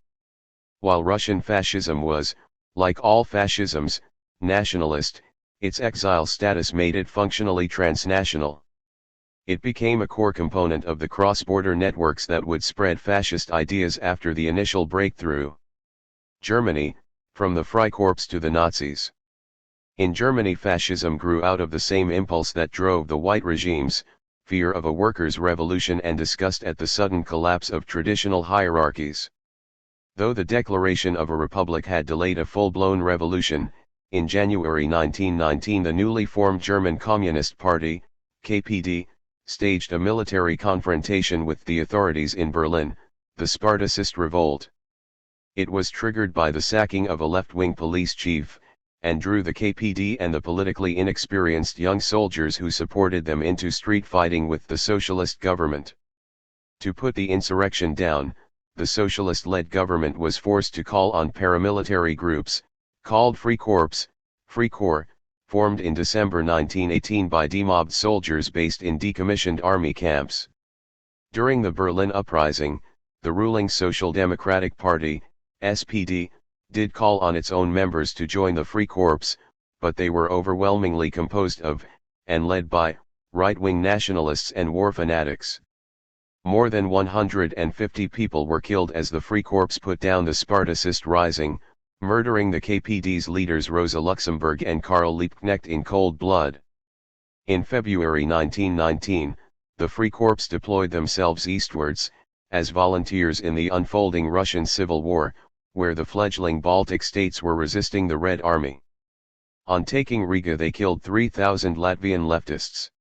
While Russian fascism was, like all fascisms, nationalist, its exile status made it functionally transnational. It became a core component of the cross-border networks that would spread fascist ideas after the initial breakthrough. Germany, from the Freikorps to the Nazis. In Germany, fascism grew out of the same impulse that drove the white regimes: fear of a workers' revolution and disgust at the sudden collapse of traditional hierarchies. Though the declaration of a republic had delayed a full-blown revolution, in January 1919 the newly formed German Communist Party, KPD, staged a military confrontation with the authorities in Berlin, the Spartacist revolt. It was triggered by the sacking of a left-wing police chief, and drew the KPD and the politically inexperienced young soldiers who supported them into street fighting with the socialist government. To put the insurrection down, the socialist-led government was forced to call on paramilitary groups, called Freikorps, Freikorps, formed in December 1918 by demobbed soldiers based in decommissioned army camps. During the Berlin uprising, the ruling Social Democratic Party, SPD, did call on its own members to join the Freikorps, but they were overwhelmingly composed of, and led by, right-wing nationalists and war fanatics. More than 150 people were killed as the Freikorps put down the Spartacist rising, murdering the KPD's leaders Rosa Luxemburg and Karl Liebknecht in cold blood. In February 1919, the Freikorps deployed themselves eastwards, as volunteers in the unfolding Russian Civil War, where the fledgling Baltic states were resisting the Red Army. On taking Riga they killed 3,000 Latvian leftists.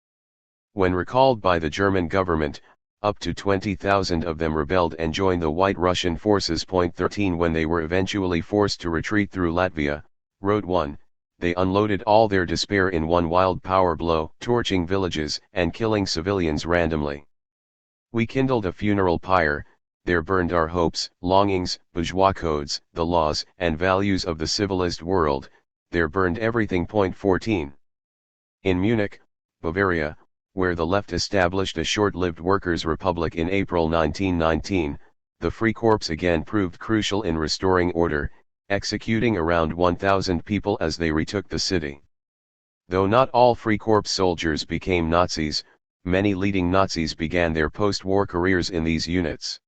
When recalled by the German government, up to 20,000 of them rebelled and joined the White Russian forces. 13 When they were eventually forced to retreat through Latvia, wrote one, they unloaded all their despair in one wild power blow, torching villages and killing civilians randomly. We kindled a funeral pyre, there burned our hopes, longings, bourgeois codes, the laws and values of the civilized world, there burned everything. 14. In Munich, Bavaria, where the left established a short-lived workers' republic in April 1919, the Freikorps again proved crucial in restoring order, executing around 1,000 people as they retook the city. Though not all Freikorps soldiers became Nazis, many leading Nazis began their post-war careers in these units.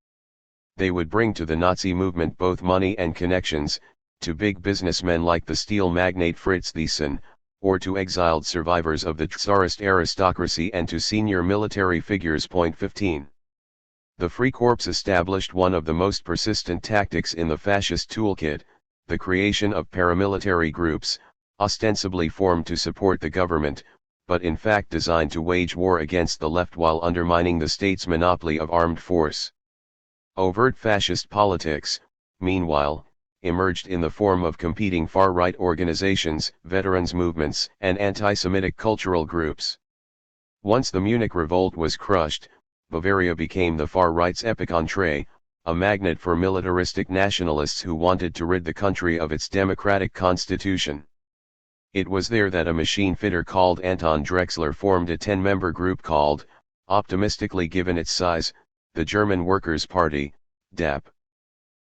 They would bring to the Nazi movement both money and connections, to big businessmen like the steel magnate Fritz Thyssen, or to exiled survivors of the Tsarist aristocracy and to senior military figures. 15. The Free Corps established one of the most persistent tactics in the fascist toolkit, the creation of paramilitary groups, ostensibly formed to support the government, but in fact designed to wage war against the left while undermining the state's monopoly of armed force. Overt fascist politics, meanwhile, emerged in the form of competing far-right organizations, veterans movements, and anti-Semitic cultural groups. Once the Munich Revolt was crushed, Bavaria became the far-right's epicentre, a magnet for militaristic nationalists who wanted to rid the country of its democratic constitution. It was there that a machine fitter called Anton Drexler formed a 10-member group called, optimistically given its size, the German Workers' Party, DAP.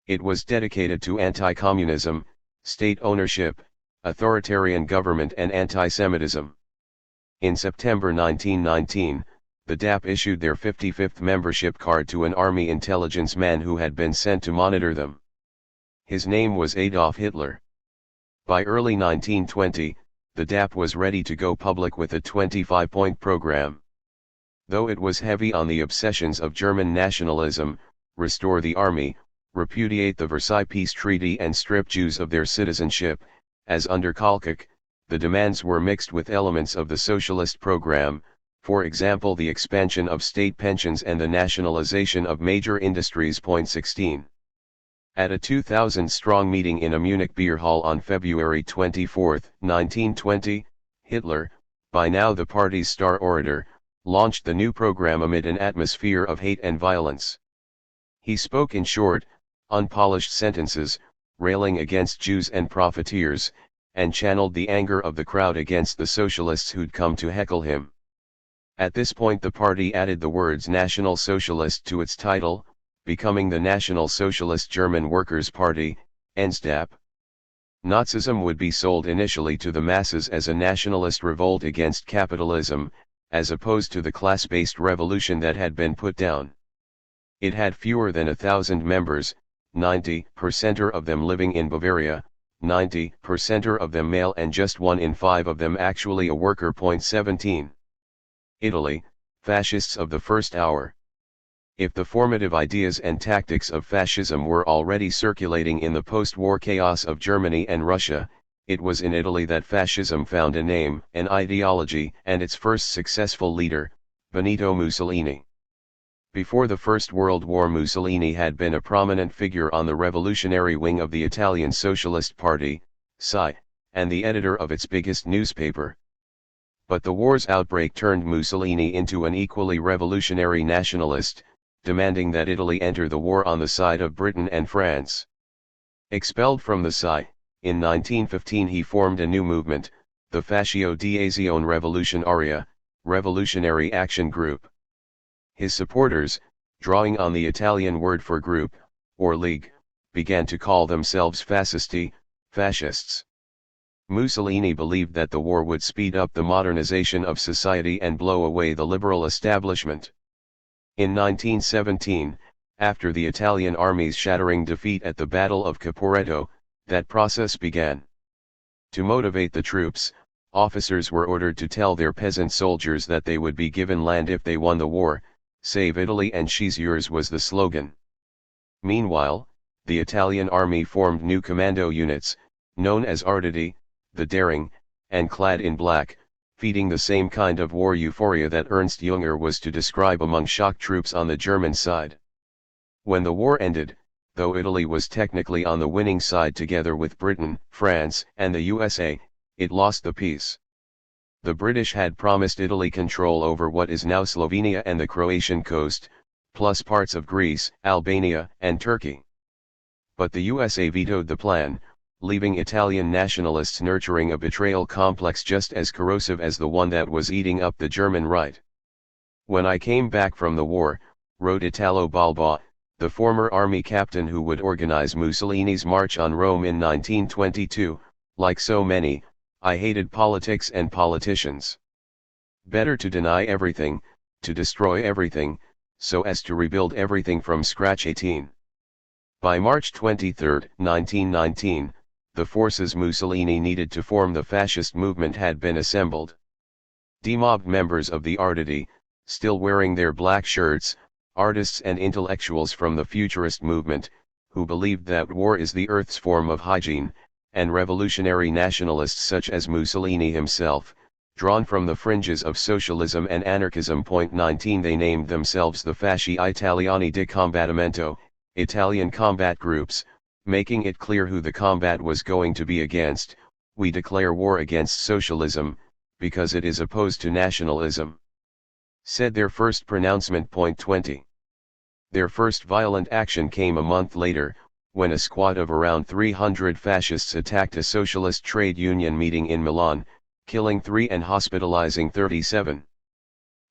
It was dedicated to anti-communism, state ownership, authoritarian government and anti-Semitism. In September 1919, the DAP issued their 55th membership card to an army intelligence man who had been sent to monitor them. His name was Adolf Hitler. By early 1920, the DAP was ready to go public with a 25-point program. Though it was heavy on the obsessions of German nationalism, restore the army, repudiate the Versailles Peace Treaty and strip Jews of their citizenship, as under Kalkak, the demands were mixed with elements of the socialist program, for example the expansion of state pensions and the nationalization of major industries. 16. At a 2,000-strong meeting in a Munich beer hall on February 24, 1920, Hitler, by now the party's star orator, launched the new program amid an atmosphere of hate and violence. He spoke in short, unpolished sentences, railing against Jews and profiteers, and channeled the anger of the crowd against the socialists who'd come to heckle him. At this point the party added the words National Socialist to its title, becoming the National Socialist German Workers' Party, NSDAP. Nazism would be sold initially to the masses as a nationalist revolt against capitalism, as opposed to the class-based revolution that had been put down. It had fewer than 1,000 members, 90% of them living in Bavaria, 90% of them male and just 1 in 5 of them actually a worker. 17. Italy, fascists of the first hour. If the formative ideas and tactics of fascism were already circulating in the post-war chaos of Germany and Russia, it was in Italy that fascism found a name, an ideology, and its first successful leader, Benito Mussolini. Before the First World War, Mussolini had been a prominent figure on the revolutionary wing of the Italian Socialist Party, SI, and the editor of its biggest newspaper. But the war's outbreak turned Mussolini into an equally revolutionary nationalist, demanding that Italy enter the war on the side of Britain and France. Expelled from the SI, in 1915 he formed a new movement, the Fascio di Azione Rivoluzionaria, Revolutionary Action Group. His supporters, drawing on the Italian word for group, or league, began to call themselves fascisti, fascists. Mussolini believed that the war would speed up the modernization of society and blow away the liberal establishment. In 1917, after the Italian army's shattering defeat at the Battle of Caporetto, that process began. To motivate the troops, officers were ordered to tell their peasant soldiers that they would be given land if they won the war. Save Italy and she's yours was the slogan. Meanwhile, the Italian army formed new commando units, known as Arditi, the Daring, and clad in black, feeding the same kind of war euphoria that Ernst Jünger was to describe among shock troops on the German side. When the war ended, though Italy was technically on the winning side together with Britain, France, and the USA, it lost the peace. The British had promised Italy control over what is now Slovenia and the Croatian coast, plus parts of Greece, Albania, and Turkey. But the USA vetoed the plan, leaving Italian nationalists nurturing a betrayal complex just as corrosive as the one that was eating up the German right. When I came back from the war, wrote Italo Balbo, the former army captain who would organize Mussolini's march on Rome in 1922, like so many, I hated politics and politicians. Better to deny everything, to destroy everything, so as to rebuild everything from scratch. 18. By March 23, 1919, the forces Mussolini needed to form the fascist movement had been assembled. Demobbed members of the Arditi, still wearing their black shirts, artists and intellectuals from the futurist movement, who believed that war is the Earth's form of hygiene, and revolutionary nationalists such as Mussolini himself, drawn from the fringes of socialism and anarchism. 19 They named themselves the Fasci Italiani di Combattimento, Italian combat groups, making it clear who the combat was going to be against. We declare war against socialism, because it is opposed to nationalism, said their first pronouncement. 20 Their first violent action came a month later, when a squad of around 300 fascists attacked a socialist trade union meeting in Milan, killing 3 and hospitalizing 37.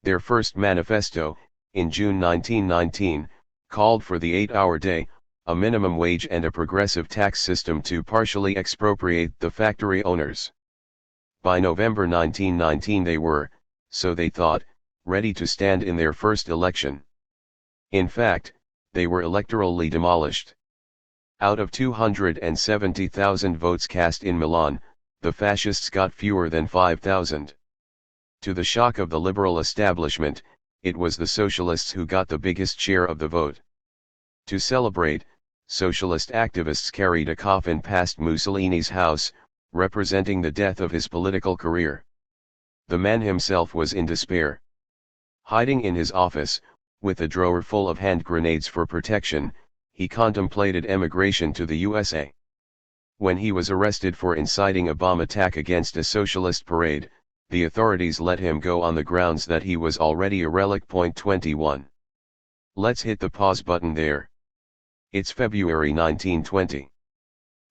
Their first manifesto, in June 1919, called for the 8-hour day, a minimum wage and a progressive tax system to partially expropriate the factory owners. By November 1919 they were, so they thought, ready to stand in their first election. In fact, they were electorally demolished. Out of 270,000 votes cast in Milan, the fascists got fewer than 5,000. To the shock of the liberal establishment, it was the socialists who got the biggest share of the vote. To celebrate, socialist activists carried a coffin past Mussolini's house, representing the death of his political career. The man himself was in despair. Hiding in his office, with a drawer full of hand grenades for protection, he contemplated emigration to the USA. When he was arrested for inciting a bomb attack against a socialist parade, the authorities let him go on the grounds that he was already a relic. 21 Let's hit the pause button there. It's February 1920.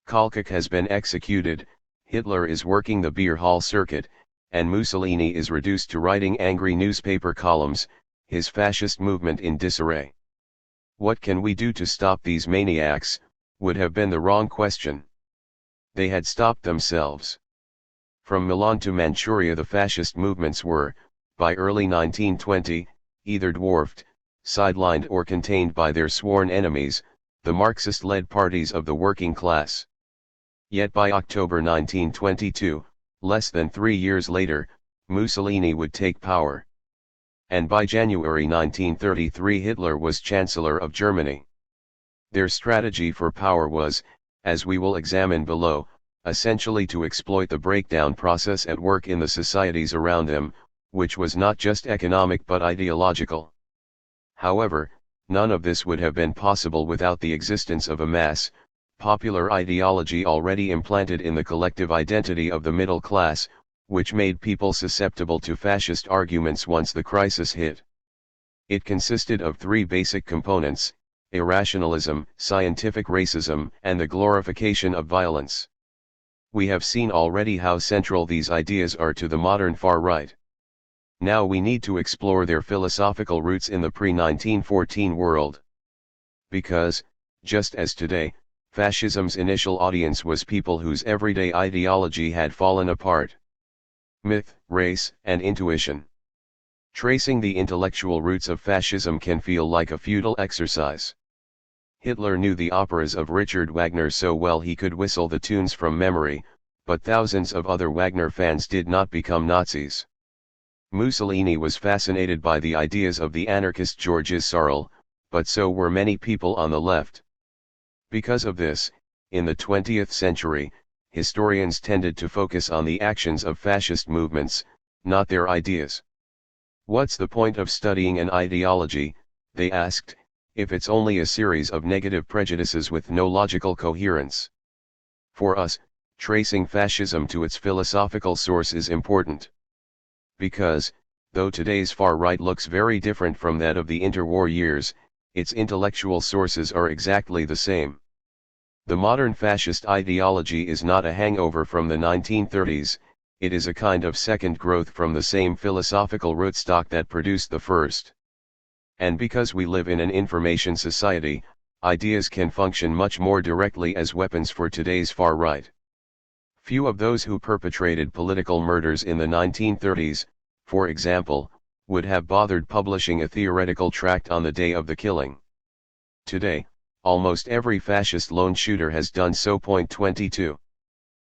Kolchak has been executed, Hitler is working the beer hall circuit, and Mussolini is reduced to writing angry newspaper columns, his fascist movement in disarray. What can we do to stop these maniacs, would have been the wrong question. They had stopped themselves. From Milan to Manchuria the fascist movements were, by early 1920, either dwarfed, sidelined or contained by their sworn enemies, the Marxist-led parties of the working class. Yet by October 1922, less than 3 years later, Mussolini would take power. And by January 1933 Hitler was Chancellor of Germany. Their strategy for power was, as we will examine below, essentially to exploit the breakdown process at work in the societies around them, which was not just economic but ideological. However, none of this would have been possible without the existence of a mass, popular ideology already implanted in the collective identity of the middle class, which made people susceptible to fascist arguments once the crisis hit. It consisted of 3 basic components: irrationalism, scientific racism, and the glorification of violence. We have seen already how central these ideas are to the modern far right. Now we need to explore their philosophical roots in the pre-1914 world. Because, just as today, fascism's initial audience was people whose everyday ideology had fallen apart. Myth, race, and intuition. Tracing the intellectual roots of fascism can feel like a futile exercise. Hitler knew the operas of Richard Wagner so well he could whistle the tunes from memory, but thousands of other Wagner fans did not become Nazis. Mussolini was fascinated by the ideas of the anarchist Georges Sorel, but so were many people on the left. Because of this, in the 20th century, historians tended to focus on the actions of fascist movements, not their ideas. What's the point of studying an ideology, they asked, if it's only a series of negative prejudices with no logical coherence? For us, tracing fascism to its philosophical source is important. Because, though today's far right looks very different from that of the interwar years, its intellectual sources are exactly the same. The modern fascist ideology is not a hangover from the 1930s, it is a kind of second growth from the same philosophical rootstock that produced the first. And because we live in an information society, ideas can function much more directly as weapons for today's far right. Few of those who perpetrated political murders in the 1930s, for example, would have bothered publishing a theoretical tract on the day of the killing. Today, almost every fascist lone shooter has done so. 22.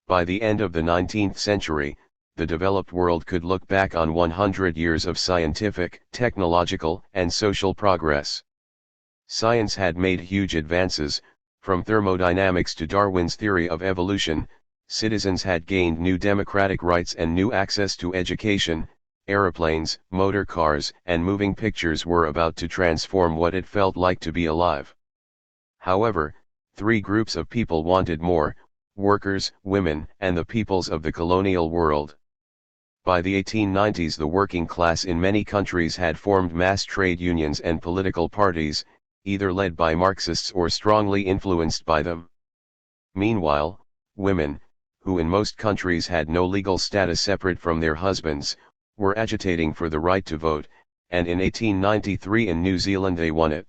By the end of the 19th century, the developed world could look back on 100 years of scientific, technological, and social progress. Science had made huge advances, from thermodynamics to Darwin's theory of evolution. Citizens had gained new democratic rights and new access to education. Aeroplanes, motor cars, and moving pictures were about to transform what it felt like to be alive. However, three groups of people wanted more: workers, women, and the peoples of the colonial world. By the 1890s, the working class in many countries had formed mass trade unions and political parties, either led by Marxists or strongly influenced by them. Meanwhile, women, who in most countries had no legal status separate from their husbands, were agitating for the right to vote, and in 1893 in New Zealand they won it.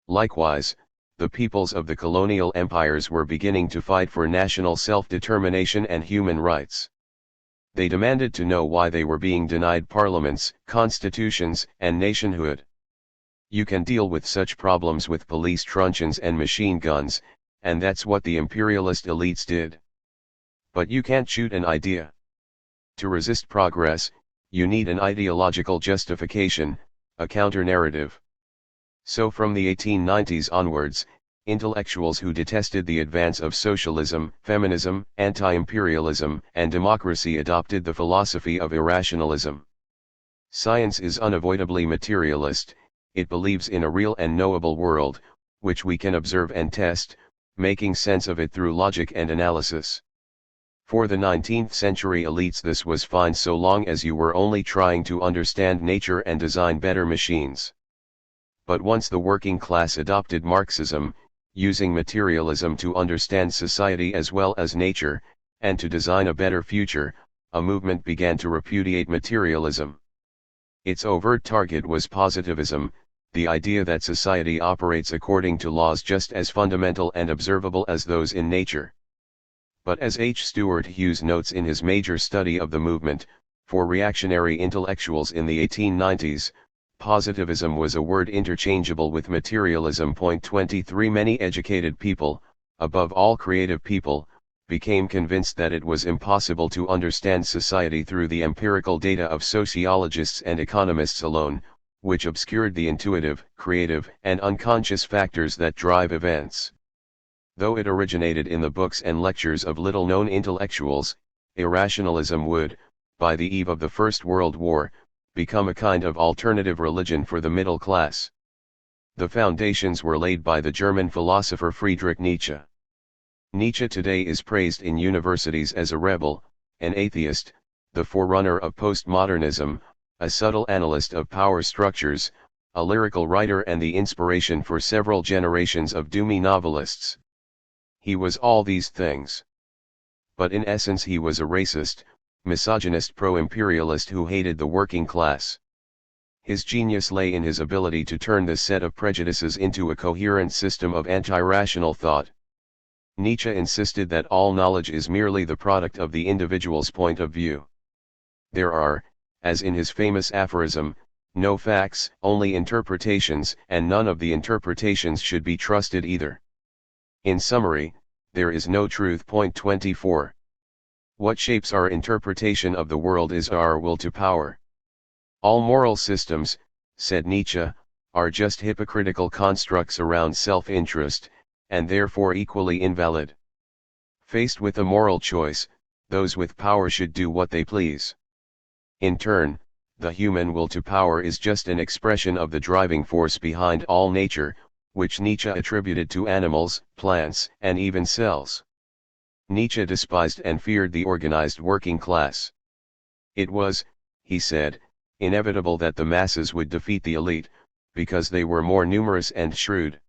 Likewise, the peoples of the colonial empires were beginning to fight for national self-determination and human rights. They demanded to know why they were being denied parliaments, constitutions, and nationhood. You can deal with such problems with police truncheons and machine guns, and that's what the imperialist elites did. But you can't shoot an idea. To resist progress, you need an ideological justification, a counter-narrative. So from the 1890s onwards, intellectuals who detested the advance of socialism, feminism, anti-imperialism, and democracy adopted the philosophy of irrationalism. Science is unavoidably materialist. It believes in a real and knowable world, which we can observe and test, making sense of it through logic and analysis. For the 19th century elites this was fine so long as you were only trying to understand nature and design better machines. But once the working class adopted Marxism, using materialism to understand society as well as nature, and to design a better future, a movement began to repudiate materialism. Its overt target was positivism, the idea that society operates according to laws just as fundamental and observable as those in nature. But as H. Stuart Hughes notes in his major study of the movement, for reactionary intellectuals in the 1890s, positivism was a word interchangeable with materialism. 23 Many educated people, above all creative people, became convinced that it was impossible to understand society through the empirical data of sociologists and economists alone, which obscured the intuitive, creative, and unconscious factors that drive events. Though it originated in the books and lectures of little-known intellectuals, irrationalism would, by the eve of the First World War, become a kind of alternative religion for the middle class. The foundations were laid by the German philosopher Friedrich Nietzsche. Nietzsche today is praised in universities as a rebel, an atheist, the forerunner of postmodernism, a subtle analyst of power structures, a lyrical writer and the inspiration for several generations of doomy novelists. He was all these things. But in essence he was a racist, misogynist pro-imperialist who hated the working class. His genius lay in his ability to turn this set of prejudices into a coherent system of anti-rational thought. Nietzsche insisted that all knowledge is merely the product of the individual's point of view. There are, as in his famous aphorism, no facts, only interpretations, and none of the interpretations should be trusted either. In summary, there is no truth. 24. What shapes our interpretation of the world is our will to power. All moral systems, said Nietzsche, are just hypocritical constructs around self-interest, and therefore equally invalid. Faced with a moral choice, those with power should do what they please. In turn, the human will to power is just an expression of the driving force behind all nature, which Nietzsche attributed to animals, plants, and even cells. Nietzsche despised and feared the organized working class. It was, he said, inevitable that the masses would defeat the elite, because they were more numerous and shrewd.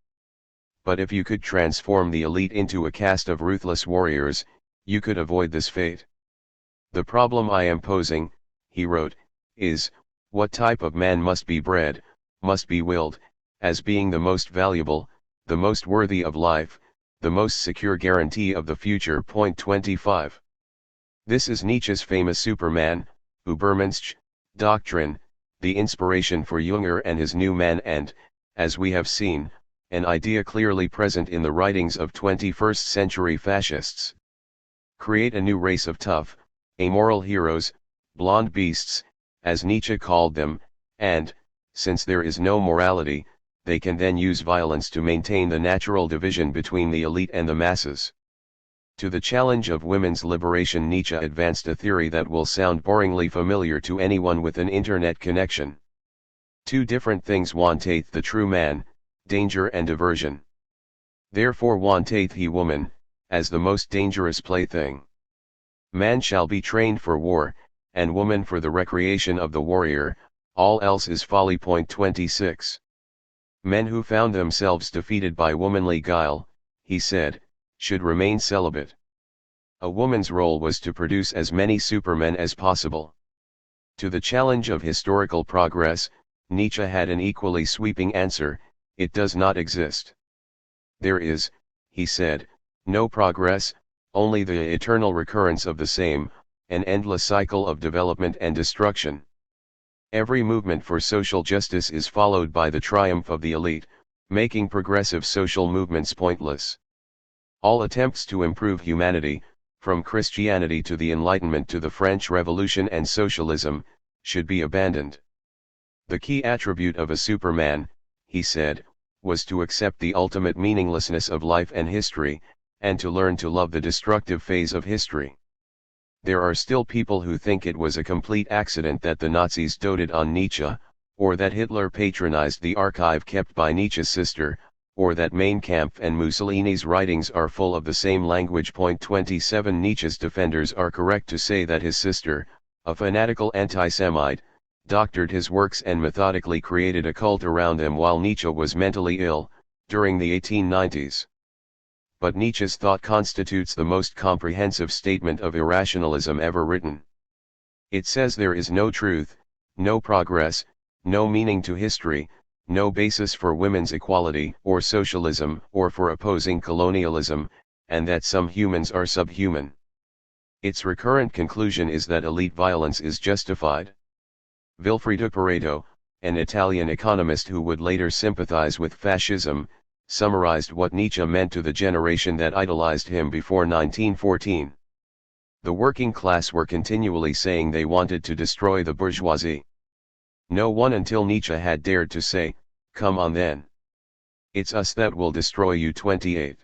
But if you could transform the elite into a caste of ruthless warriors, you could avoid this fate. The problem I am posing, he wrote, is, what type of man must be bred, must be willed, as being the most valuable, the most worthy of life, the most secure guarantee of the future. 25. This is Nietzsche's famous Superman, Übermensch, doctrine, the inspiration for Jünger and his new man and, as we have seen, an idea clearly present in the writings of 21st-century fascists. Create a new race of tough, amoral heroes, blonde beasts, as Nietzsche called them, and, since there is no morality, they can then use violence to maintain the natural division between the elite and the masses. To the challenge of women's liberation, Nietzsche advanced a theory that will sound boringly familiar to anyone with an internet connection. Two different things wanteth the true man, danger and diversion. Therefore wanteth he woman, as the most dangerous plaything. Man shall be trained for war, and woman for the recreation of the warrior, all else is folly. 26. Men who found themselves defeated by womanly guile, he said, should remain celibate. A woman's role was to produce as many supermen as possible. To the challenge of historical progress, Nietzsche had an equally sweeping answer: it does not exist. There is, he said, no progress, only the eternal recurrence of the same, an endless cycle of development and destruction. Every movement for social justice is followed by the triumph of the elite, making progressive social movements pointless. All attempts to improve humanity, from Christianity to the Enlightenment to the French Revolution and socialism, should be abandoned. The key attribute of a superman, he said, was to accept the ultimate meaninglessness of life and history, and to learn to love the destructive phase of history. There are still people who think it was a complete accident that the Nazis doted on Nietzsche, or that Hitler patronized the archive kept by Nietzsche's sister, or that Mein Kampf and Mussolini's writings are full of the same language. 27 Nietzsche's defenders are correct to say that his sister, a fanatical anti-Semite, doctored his works and methodically created a cult around them while Nietzsche was mentally ill, during the 1890s. But Nietzsche's thought constitutes the most comprehensive statement of irrationalism ever written. It says there is no truth, no progress, no meaning to history, no basis for women's equality or socialism or for opposing colonialism, and that some humans are subhuman. Its recurrent conclusion is that elite violence is justified. Vilfredo Pareto, an Italian economist who would later sympathize with fascism, summarized what Nietzsche meant to the generation that idolized him before 1914. The working class were continually saying they wanted to destroy the bourgeoisie. No one until Nietzsche had dared to say, "Come on then. It's us that will destroy you." 28.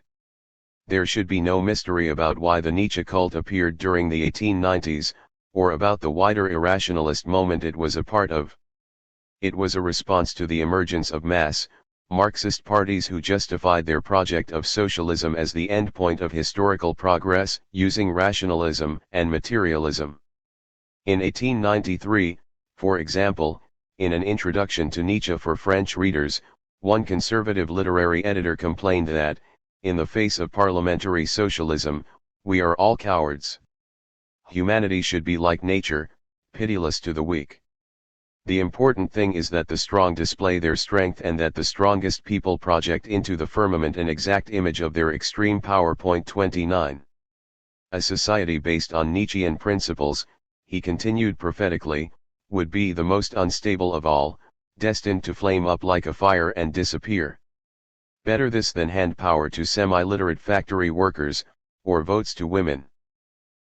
There should be no mystery about why the Nietzsche cult appeared during the 1890s, or about the wider irrationalist moment it was a part of. It was a response to the emergence of mass, Marxist parties who justified their project of socialism as the endpoint of historical progress, using rationalism and materialism. In 1893, for example, in an introduction to Nietzsche for French readers, one conservative literary editor complained that, in the face of parliamentary socialism, we are all cowards. Humanity should be like nature, pitiless to the weak. The important thing is that the strong display their strength and that the strongest people project into the firmament an exact image of their extreme power. 29. A society based on Nietzschean principles, he continued prophetically, would be the most unstable of all, destined to flame up like a fire and disappear. Better this than hand power to semi-literate factory workers, or votes to women.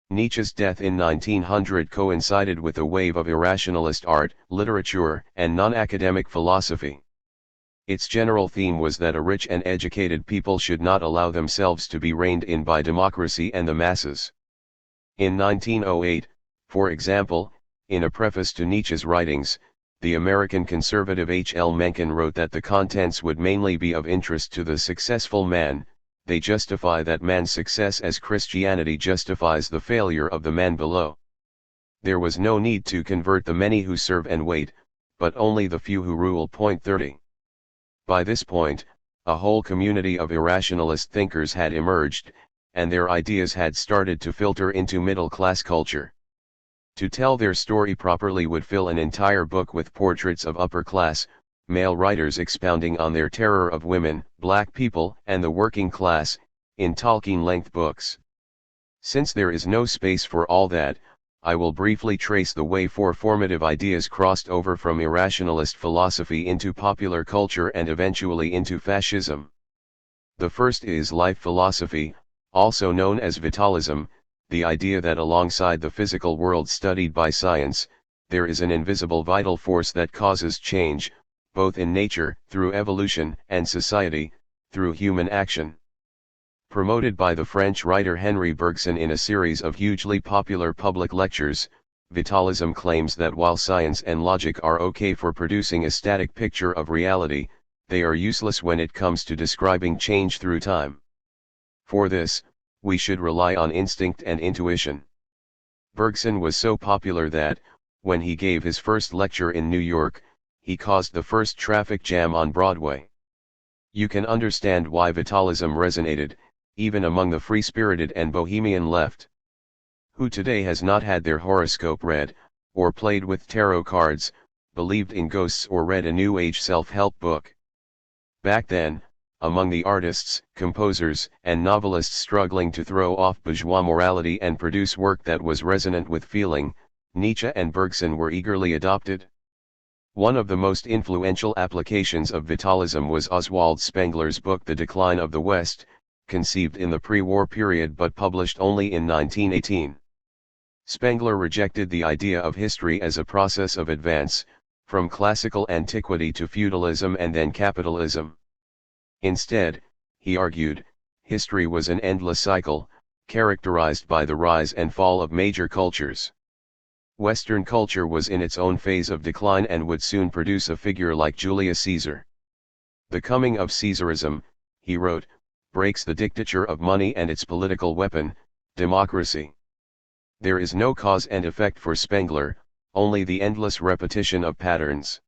Nietzsche's death in 1900 coincided with a wave of irrationalist art, literature, and non-academic philosophy. Its general theme was that a rich and educated people should not allow themselves to be reined in by democracy and the masses. In 1908, for example, in a preface to Nietzsche's writings, the American conservative H. L. Mencken wrote that the contents would mainly be of interest to the successful man. They justify that man's success as Christianity justifies the failure of the man below. There was no need to convert the many who serve and wait, but only the few who rule. 30. By this point, a whole community of irrationalist thinkers had emerged, and their ideas had started to filter into middle-class culture. To tell their story properly would fill an entire book with portraits of upper-class, male writers expounding on their terror of women, black people, and the working class, in Tolkien-length books. Since there is no space for all that, I will briefly trace the way four formative ideas crossed over from irrationalist philosophy into popular culture and eventually into fascism. The first is life philosophy, also known as vitalism, the idea that alongside the physical world studied by science, there is an invisible vital force that causes change, both in nature, through evolution, and society, through human action. Promoted by the French writer Henri Bergson in a series of hugely popular public lectures, Vitalism claims that while science and logic are okay for producing a static picture of reality, they are useless when it comes to describing change through time. For this, we should rely on instinct and intuition. Bergson was so popular that, when he gave his first lecture in New York, he caused the first traffic jam on Broadway. You can understand why Vitalism resonated, even among the free-spirited and bohemian left. Who today has not had their horoscope read, or played with tarot cards, believed in ghosts or read a New Age self-help book? Back then, among the artists, composers, and novelists struggling to throw off bourgeois morality and produce work that was resonant with feeling, Nietzsche and Bergson were eagerly adopted. One of the most influential applications of Vitalism was Oswald Spengler's book The Decline of the West, conceived in the pre-war period but published only in 1918. Spengler rejected the idea of history as a process of advance, from classical antiquity to feudalism and then capitalism. Instead, he argued, history was an endless cycle, characterized by the rise and fall of major cultures. Western culture was in its own phase of decline and would soon produce a figure like Julius Caesar. The coming of Caesarism, he wrote, breaks the dictature of money and its political weapon, democracy. There is no cause and effect for Spengler, only the endless repetition of patterns.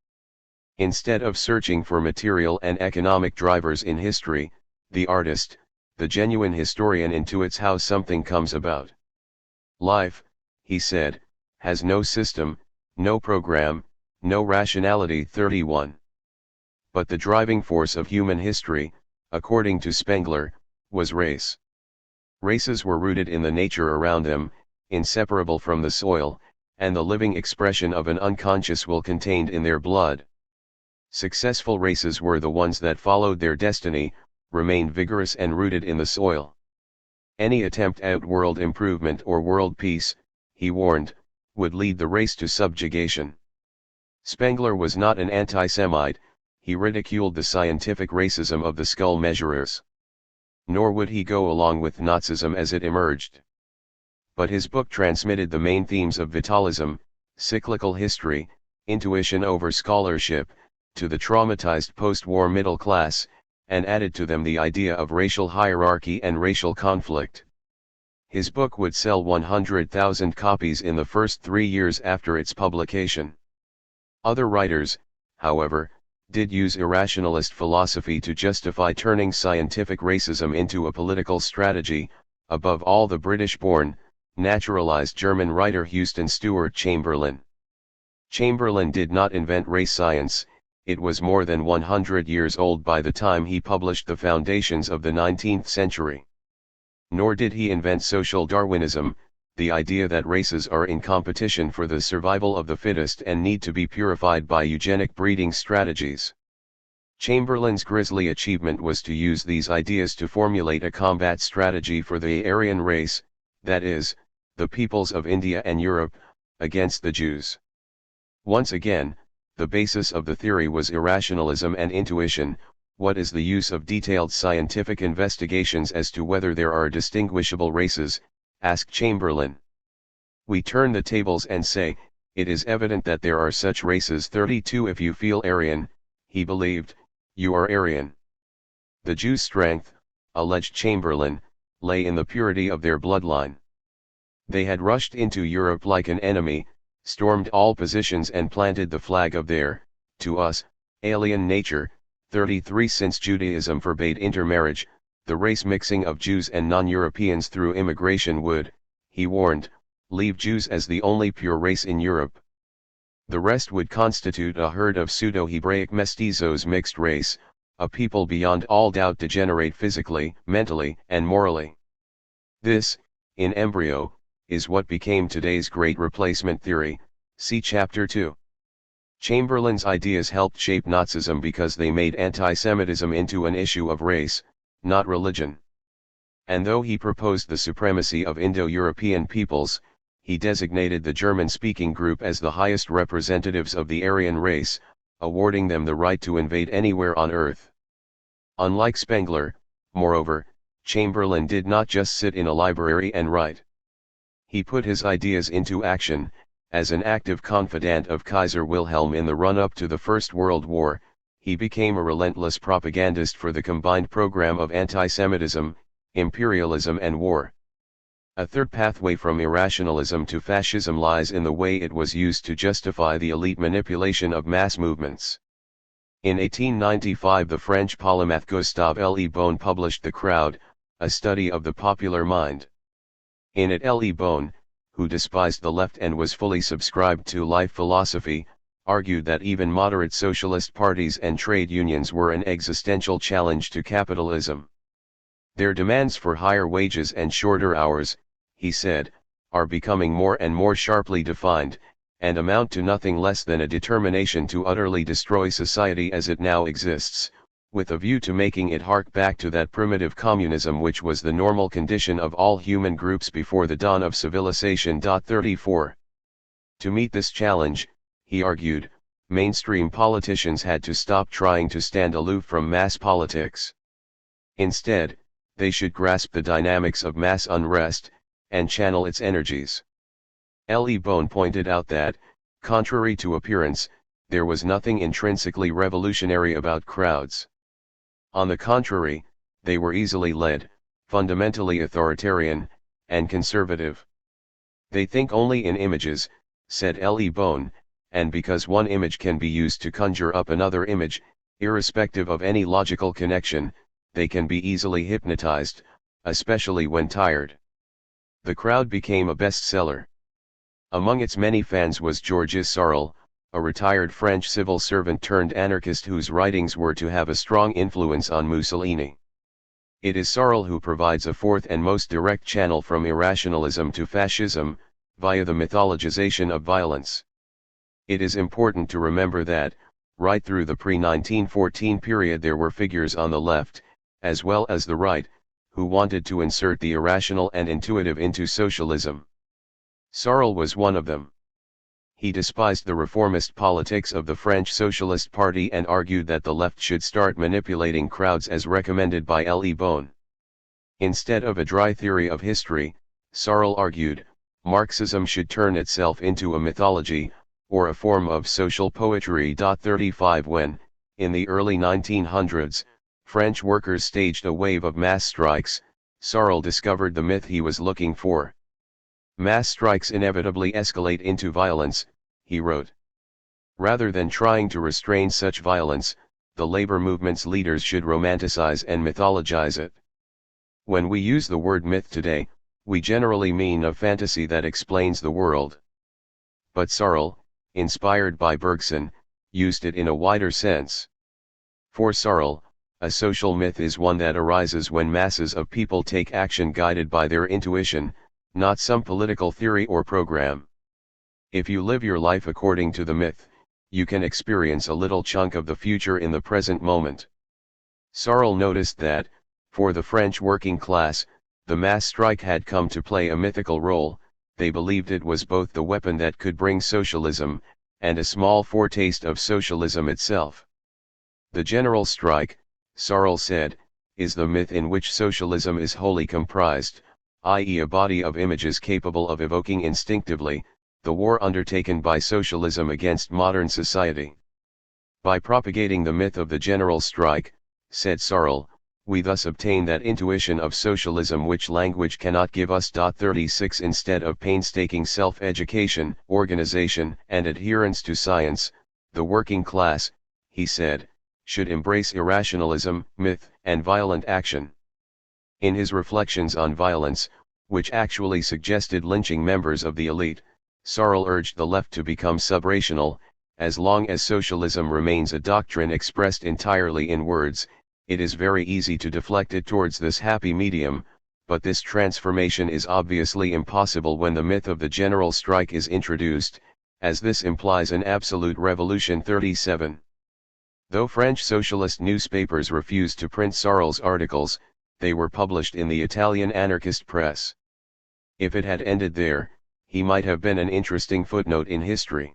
Instead of searching for material and economic drivers in history, the artist, the genuine historian intuits how something comes about. Life, he said, has no system, no program, no rationality. 31. But the driving force of human history, according to Spengler, was race. Races were rooted in the nature around them, inseparable from the soil, and the living expression of an unconscious will contained in their blood. Successful races were the ones that followed their destiny, remained vigorous and rooted in the soil. Any attempt at world improvement or world peace, he warned, would lead the race to subjugation. Spengler was not an anti-Semite, he ridiculed the scientific racism of the skull measurers. Nor would he go along with Nazism as it emerged. But his book transmitted the main themes of Vitalism, cyclical history, intuition over scholarship, to the traumatized post-war middle class, and added to them the idea of racial hierarchy and racial conflict. His book would sell 100,000 copies in the first 3 years after its publication. Other writers, however, did use irrationalist philosophy to justify turning scientific racism into a political strategy, above all the British-born, naturalized German writer Houston Stewart Chamberlain. Chamberlain did not invent race science, it was more than 100 years old by the time he published The Foundations of the 19th Century. Nor did he invent social Darwinism, the idea that races are in competition for the survival of the fittest and need to be purified by eugenic breeding strategies. Chamberlain's grisly achievement was to use these ideas to formulate a combat strategy for the Aryan race, that is, the peoples of India and Europe, against the Jews. Once again, the basis of the theory was irrationalism and intuition. What is the use of detailed scientific investigations as to whether there are distinguishable races, asked Chamberlain. We turn the tables and say, it is evident that there are such races. 32 If you feel Aryan, he believed, you are Aryan. The Jews' strength, alleged Chamberlain, lay in the purity of their bloodline. They had rushed into Europe like an enemy, stormed all positions and planted the flag of their, to us, alien nature. 33 Since Judaism forbade intermarriage, the race mixing of Jews and non-Europeans through immigration would, he warned, leave Jews as the only pure race in Europe. The rest would constitute a herd of pseudo-Hebraic mestizos, mixed race, a people beyond all doubt degenerate physically, mentally, and morally. This, in embryo, is what became today's great replacement theory, see Chapter 2. Chamberlain's ideas helped shape Nazism because they made anti-Semitism into an issue of race, not religion. And though he proposed the supremacy of Indo-European peoples, he designated the German-speaking group as the highest representatives of the Aryan race, awarding them the right to invade anywhere on earth. Unlike Spengler, moreover, Chamberlain did not just sit in a library and write. He put his ideas into action. As an active confidant of Kaiser Wilhelm in the run-up to the First World War, he became a relentless propagandist for the combined program of anti-Semitism, imperialism and war. A third pathway from irrationalism to fascism lies in the way it was used to justify the elite manipulation of mass movements. In 1895 the French polymath Gustave Le Bon published The Crowd, a study of the popular mind. In it Le Bon, who despised the left and was fully subscribed to life philosophy, argued that even moderate socialist parties and trade unions were an existential challenge to capitalism. Their demands for higher wages and shorter hours, he said, are becoming more and more sharply defined, and amount to nothing less than a determination to utterly destroy society as it now exists, with a view to making it hark back to that primitive communism which was the normal condition of all human groups before the dawn of civilization. 34. To meet this challenge, he argued, mainstream politicians had to stop trying to stand aloof from mass politics. Instead, they should grasp the dynamics of mass unrest, and channel its energies. Le Bon pointed out that, contrary to appearance, there was nothing intrinsically revolutionary about crowds. On the contrary, they were easily led, fundamentally authoritarian, and conservative. They think only in images, said Le Bon, and because one image can be used to conjure up another image, irrespective of any logical connection, they can be easily hypnotized, especially when tired. The Crowd became a bestseller. Among its many fans was Georges Sorel, a retired French civil servant turned anarchist whose writings were to have a strong influence on Mussolini. It is Sorel who provides a fourth and most direct channel from irrationalism to fascism, via the mythologization of violence. It is important to remember that, right through the pre-1914 period there were figures on the left, as well as the right, who wanted to insert the irrational and intuitive into socialism. Sorel was one of them. He despised the reformist politics of the French Socialist Party and argued that the left should start manipulating crowds as recommended by Le Bon. Instead of a dry theory of history, Sorel argued, Marxism should turn itself into a mythology, or a form of social poetry. 35 When, in the early 1900s, French workers staged a wave of mass strikes, Sorel discovered the myth he was looking for. Mass strikes inevitably escalate into violence, he wrote. Rather than trying to restrain such violence, the labor movement's leaders should romanticize and mythologize it. When we use the word myth today, we generally mean a fantasy that explains the world. But Sorel, inspired by Bergson, used it in a wider sense. For Sorel, a social myth is one that arises when masses of people take action guided by their intuition, not some political theory or program. If you live your life according to the myth, you can experience a little chunk of the future in the present moment. Sorel noticed that, for the French working class, the mass strike had come to play a mythical role. They believed it was both the weapon that could bring socialism, and a small foretaste of socialism itself. The general strike, Sorel said, is the myth in which socialism is wholly comprised, i.e. a body of images capable of evoking instinctively, the war undertaken by socialism against modern society. By propagating the myth of the general strike, said Sorel, we thus obtain that intuition of socialism which language cannot give us. 36 Instead of painstaking self-education, organization, and adherence to science, the working class, he said, should embrace irrationalism, myth, and violent action. In his reflections on violence, which actually suggested lynching members of the elite, Sorel urged the left to become subrational. As long as socialism remains a doctrine expressed entirely in words, it is very easy to deflect it towards this happy medium, but this transformation is obviously impossible when the myth of the general strike is introduced, as this implies an absolute revolution. 37. Though French socialist newspapers refused to print Sorel's articles, they were published in the Italian anarchist press. If it had ended there, he might have been an interesting footnote in history.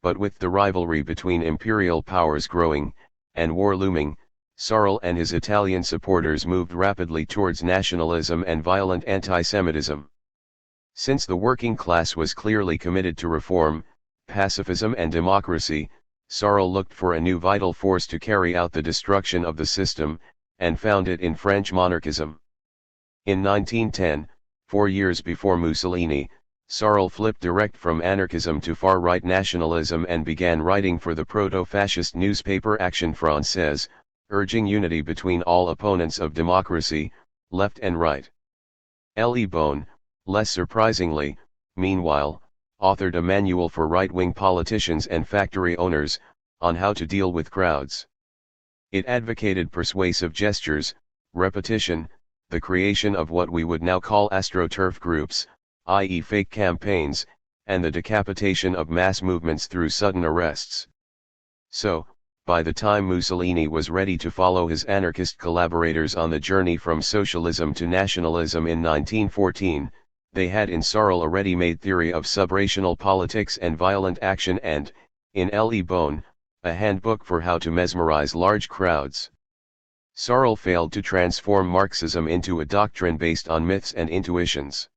But with the rivalry between imperial powers growing, and war looming, Sorel and his Italian supporters moved rapidly towards nationalism and violent anti-Semitism. Since the working class was clearly committed to reform, pacifism and democracy, Sorel looked for a new vital force to carry out the destruction of the system, and found it in French monarchism. In 1910, 4 years before Mussolini, Sorel flipped direct from anarchism to far-right nationalism and began writing for the proto-fascist newspaper Action Française, urging unity between all opponents of democracy, left and right. Le Bon, less surprisingly, meanwhile, authored a manual for right-wing politicians and factory owners, on how to deal with crowds. It advocated persuasive gestures, repetition, the creation of what we would now call astroturf groups, i.e. fake campaigns, and the decapitation of mass movements through sudden arrests. So, by the time Mussolini was ready to follow his anarchist collaborators on the journey from socialism to nationalism in 1914, they had in Sorel a ready-made theory of subrational politics and violent action and, in Le Bon, a handbook for how to mesmerize large crowds. Sorel failed to transform Marxism into a doctrine based on myths and intuitions.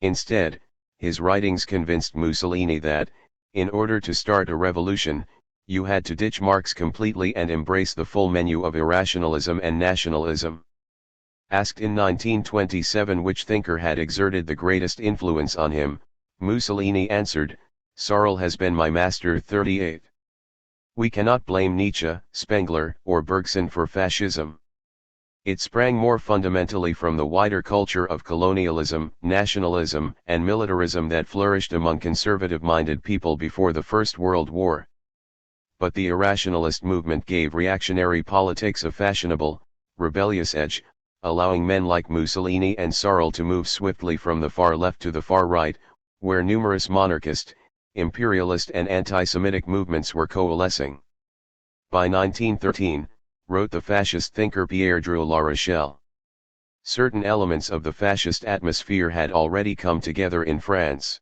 Instead, his writings convinced Mussolini that, in order to start a revolution, you had to ditch Marx completely and embrace the full menu of irrationalism and nationalism. Asked in 1927 which thinker had exerted the greatest influence on him, Mussolini answered, "Sorel has been my master." 38. We cannot blame Nietzsche, Spengler, or Bergson for fascism. It sprang more fundamentally from the wider culture of colonialism, nationalism, and militarism that flourished among conservative-minded people before the First World War. But the irrationalist movement gave reactionary politics a fashionable, rebellious edge, allowing men like Mussolini and Sorel to move swiftly from the far left to the far right, where numerous monarchist, imperialist and anti-Semitic movements were coalescing. By 1913, wrote the fascist thinker Pierre Dru La Rochelle, certain elements of the fascist atmosphere had already come together in France.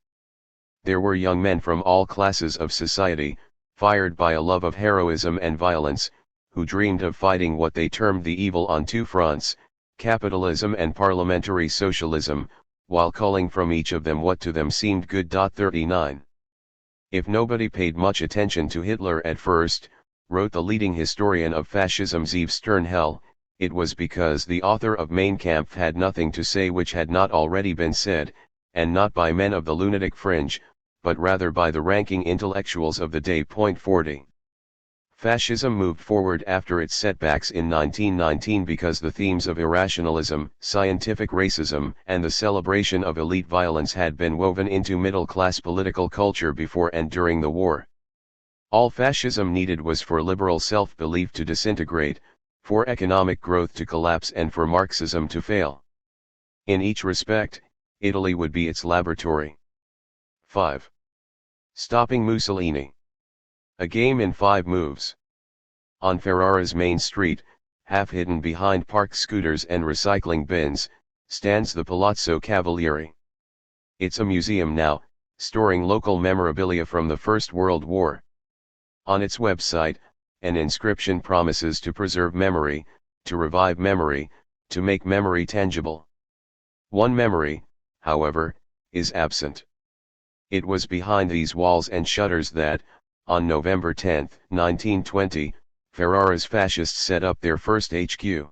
There were young men from all classes of society, fired by a love of heroism and violence, who dreamed of fighting what they termed the evil on two fronts, capitalism and parliamentary socialism, while culling from each of them what to them seemed good. 39. If nobody paid much attention to Hitler at first, wrote the leading historian of fascism Yves Sternhell, it was because the author of Mein Kampf had nothing to say which had not already been said, and not by men of the lunatic fringe, but rather by the ranking intellectuals of the day. 40. Fascism moved forward after its setbacks in 1919 because the themes of irrationalism, scientific racism, and the celebration of elite violence had been woven into middle-class political culture before and during the war. All fascism needed was for liberal self-belief to disintegrate, for economic growth to collapse and for Marxism to fail. In each respect, Italy would be its laboratory. 5. Stopping Mussolini. A game in 5 moves. On Ferrara's main street, half hidden behind parked scooters and recycling bins, stands the Palazzo Cavalieri. It's a museum now, storing local memorabilia from the First World War. On its website, an inscription promises to preserve memory, to revive memory, to make memory tangible. One memory, however, is absent. It was behind these walls and shutters that, on November 10, 1920, Ferrara's fascists set up their first HQ.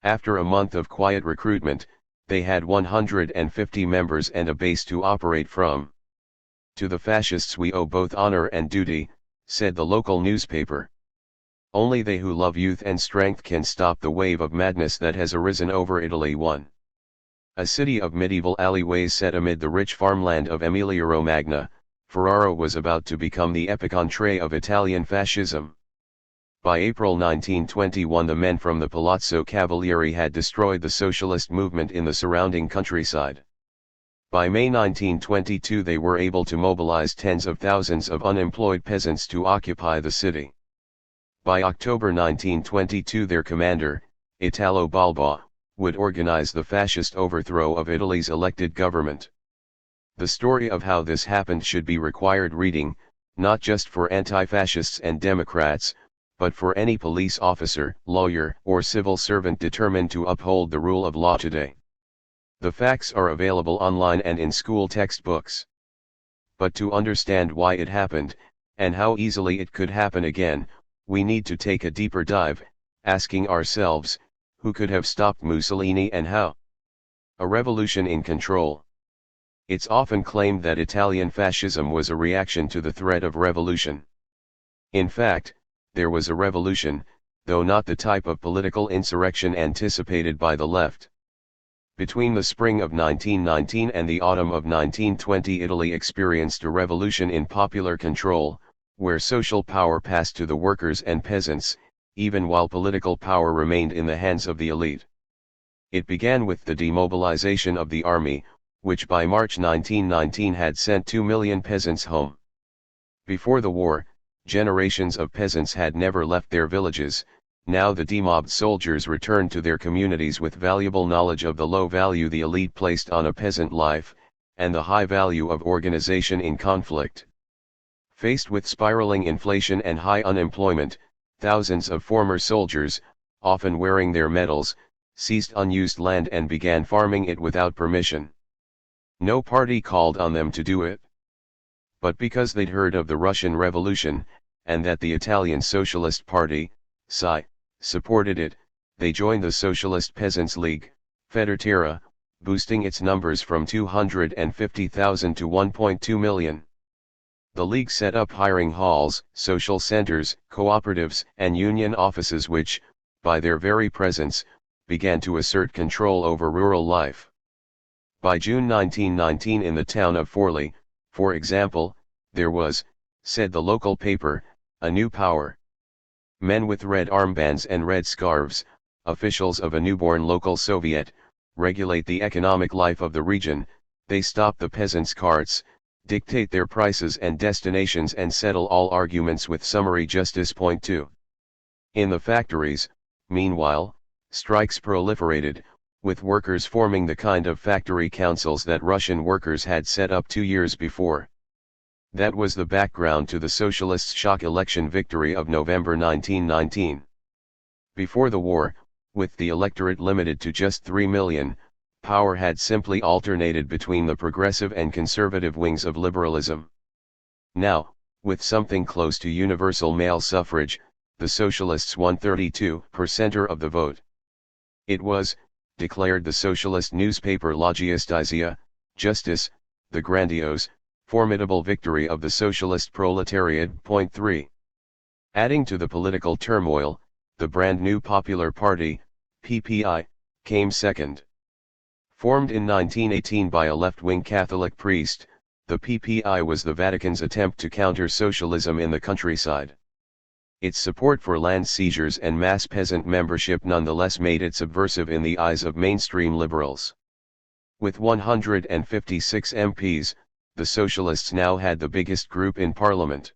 After a month of quiet recruitment, they had 150 members and a base to operate from. To the fascists we owe both honor and duty, said the local newspaper. Only they who love youth and strength can stop the wave of madness that has arisen over Italy. 1. A city of medieval alleyways set amid the rich farmland of Emilia-Romagna, Ferrara was about to become the epicenter of Italian fascism. By April 1921 the men from the Palazzo Cavalieri had destroyed the socialist movement in the surrounding countryside. By May 1922 they were able to mobilize tens of thousands of unemployed peasants to occupy the city. By October 1922 their commander, Italo Balbo, would organize the fascist overthrow of Italy's elected government. The story of how this happened should be required reading, not just for anti-fascists and Democrats, but for any police officer, lawyer, or civil servant determined to uphold the rule of law today. The facts are available online and in school textbooks. But to understand why it happened, and how easily it could happen again, we need to take a deeper dive, asking ourselves, who could have stopped Mussolini and how? A revolution in control. It's often claimed that Italian fascism was a reaction to the threat of revolution. In fact, there was a revolution, though not the type of political insurrection anticipated by the left. Between the spring of 1919 and the autumn of 1920, Italy experienced a revolution in popular control, where social power passed to the workers and peasants, even while political power remained in the hands of the elite. It began with the demobilization of the army, which by March 1919 had sent 2 million peasants home. Before the war, generations of peasants had never left their villages. Now the demobbed soldiers returned to their communities with valuable knowledge of the low value the elite placed on a peasant life, and the high value of organization in conflict. Faced with spiraling inflation and high unemployment, thousands of former soldiers, often wearing their medals, seized unused land and began farming it without permission. No party called on them to do it. But because they'd heard of the Russian Revolution, and that the Italian Socialist Party, SI, supported it, they joined the Socialist Peasants' League, Federterra, boosting its numbers from 250,000 to 1.2 million. The League set up hiring halls, social centers, cooperatives, and union offices which, by their very presence, began to assert control over rural life. By June 1919 in the town of Forlì, for example, there was, said the local paper, a new power. Men with red armbands and red scarves, officials of a newborn local Soviet, regulate the economic life of the region. They stop the peasants' carts, dictate their prices and destinations and settle all arguments with summary justice. Point 2. In the factories, meanwhile, strikes proliferated, with workers forming the kind of factory councils that Russian workers had set up 2 years before. That was the background to the socialists' shock election victory of November 1919. Before the war, with the electorate limited to just 3 million, power had simply alternated between the progressive and conservative wings of liberalism. Now, with something close to universal male suffrage, the socialists won 32% of the vote. It was, declared the socialist newspaper La Giustizia, Justice, the grandiose, formidable victory of the socialist proletariat. Point 3. Adding to the political turmoil, the brand new Popular Party, PPI, came second. Formed in 1918 by a left-wing Catholic priest, the PPI was the Vatican's attempt to counter socialism in the countryside. Its support for land seizures and mass peasant membership nonetheless made it subversive in the eyes of mainstream liberals. With 156 MPs, the socialists now had the biggest group in parliament.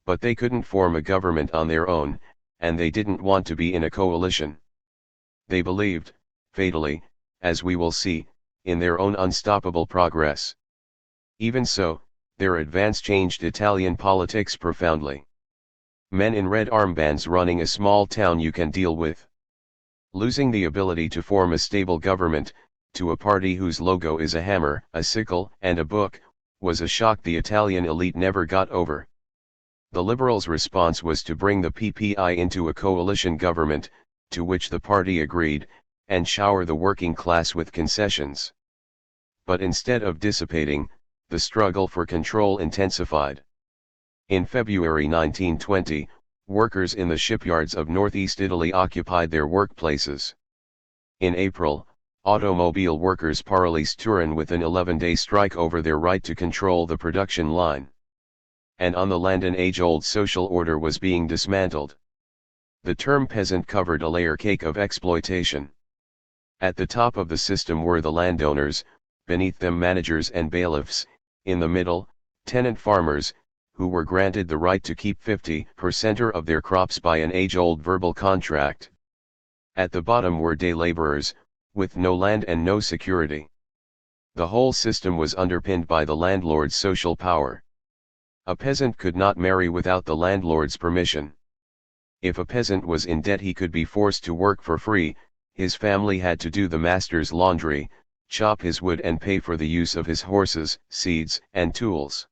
But they couldn't form a government on their own, and they didn't want to be in a coalition. They believed, fatally, as we will see, in their own unstoppable progress. Even so, their advance changed Italian politics profoundly. Men in red armbands running a small town you can deal with. Losing the ability to form a stable government, to a party whose logo is a hammer, a sickle, and a book, was a shock the Italian elite never got over. The liberals' response was to bring the PPI into a coalition government, to which the party agreed, and shower the working class with concessions. But instead of dissipating, the struggle for control intensified. In February 1920, workers in the shipyards of northeast Italy occupied their workplaces. In April, automobile workers paralysed Turin with an 11-day strike over their right to control the production line. And on the land an age-old social order was being dismantled. The term peasant covered a layer cake of exploitation. At the top of the system were the landowners, beneath them managers and bailiffs, in the middle, tenant farmers, who were granted the right to keep 50% of their crops by an age-old verbal contract. At the bottom were day laborers, with no land and no security. The whole system was underpinned by the landlord's social power. A peasant could not marry without the landlord's permission. If a peasant was in debt, he could be forced to work for free. His family had to do the master's laundry, chop his wood and pay for the use of his horses, seeds, and tools.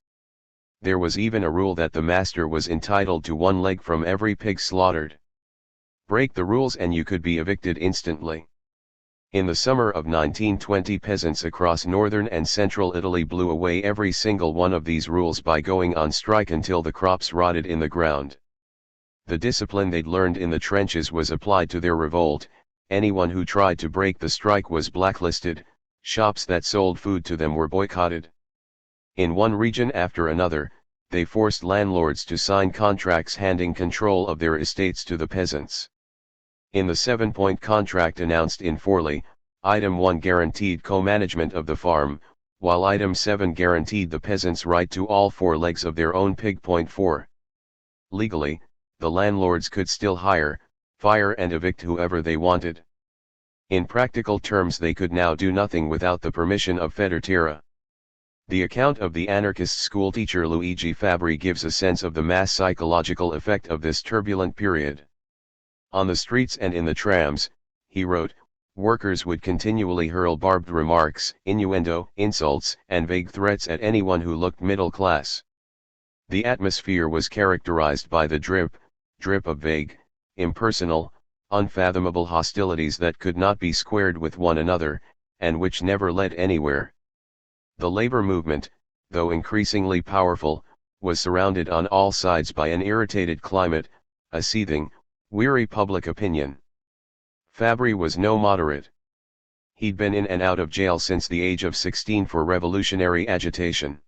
There was even a rule that the master was entitled to one leg from every pig slaughtered. Break the rules and you could be evicted instantly. In the summer of 1920, peasants across northern and central Italy blew away every single one of these rules by going on strike until the crops rotted in the ground. The discipline they'd learned in the trenches was applied to their revolt. Anyone who tried to break the strike was blacklisted. Shops that sold food to them were boycotted. In one region after another, they forced landlords to sign contracts handing control of their estates to the peasants. In the 7-point contract announced in Forli, Item 1 guaranteed co-management of the farm, while Item 7 guaranteed the peasants' right to all 4 legs of their own pig. Point 4. Legally, the landlords could still hire, fire and evict whoever they wanted. In practical terms, they could now do nothing without the permission of Federterra. The account of the anarchist schoolteacher Luigi Fabbri gives a sense of the mass psychological effect of this turbulent period. On the streets and in the trams, he wrote, workers would continually hurl barbed remarks, innuendo, insults, and vague threats at anyone who looked middle class. The atmosphere was characterized by the drip of vague, impersonal, unfathomable hostilities that could not be squared with one another, and which never led anywhere. The labor movement, though increasingly powerful, was surrounded on all sides by an irritated climate, a seething, weary public opinion. Fabbri was no moderate. He'd been in and out of jail since the age of 16 for revolutionary agitation.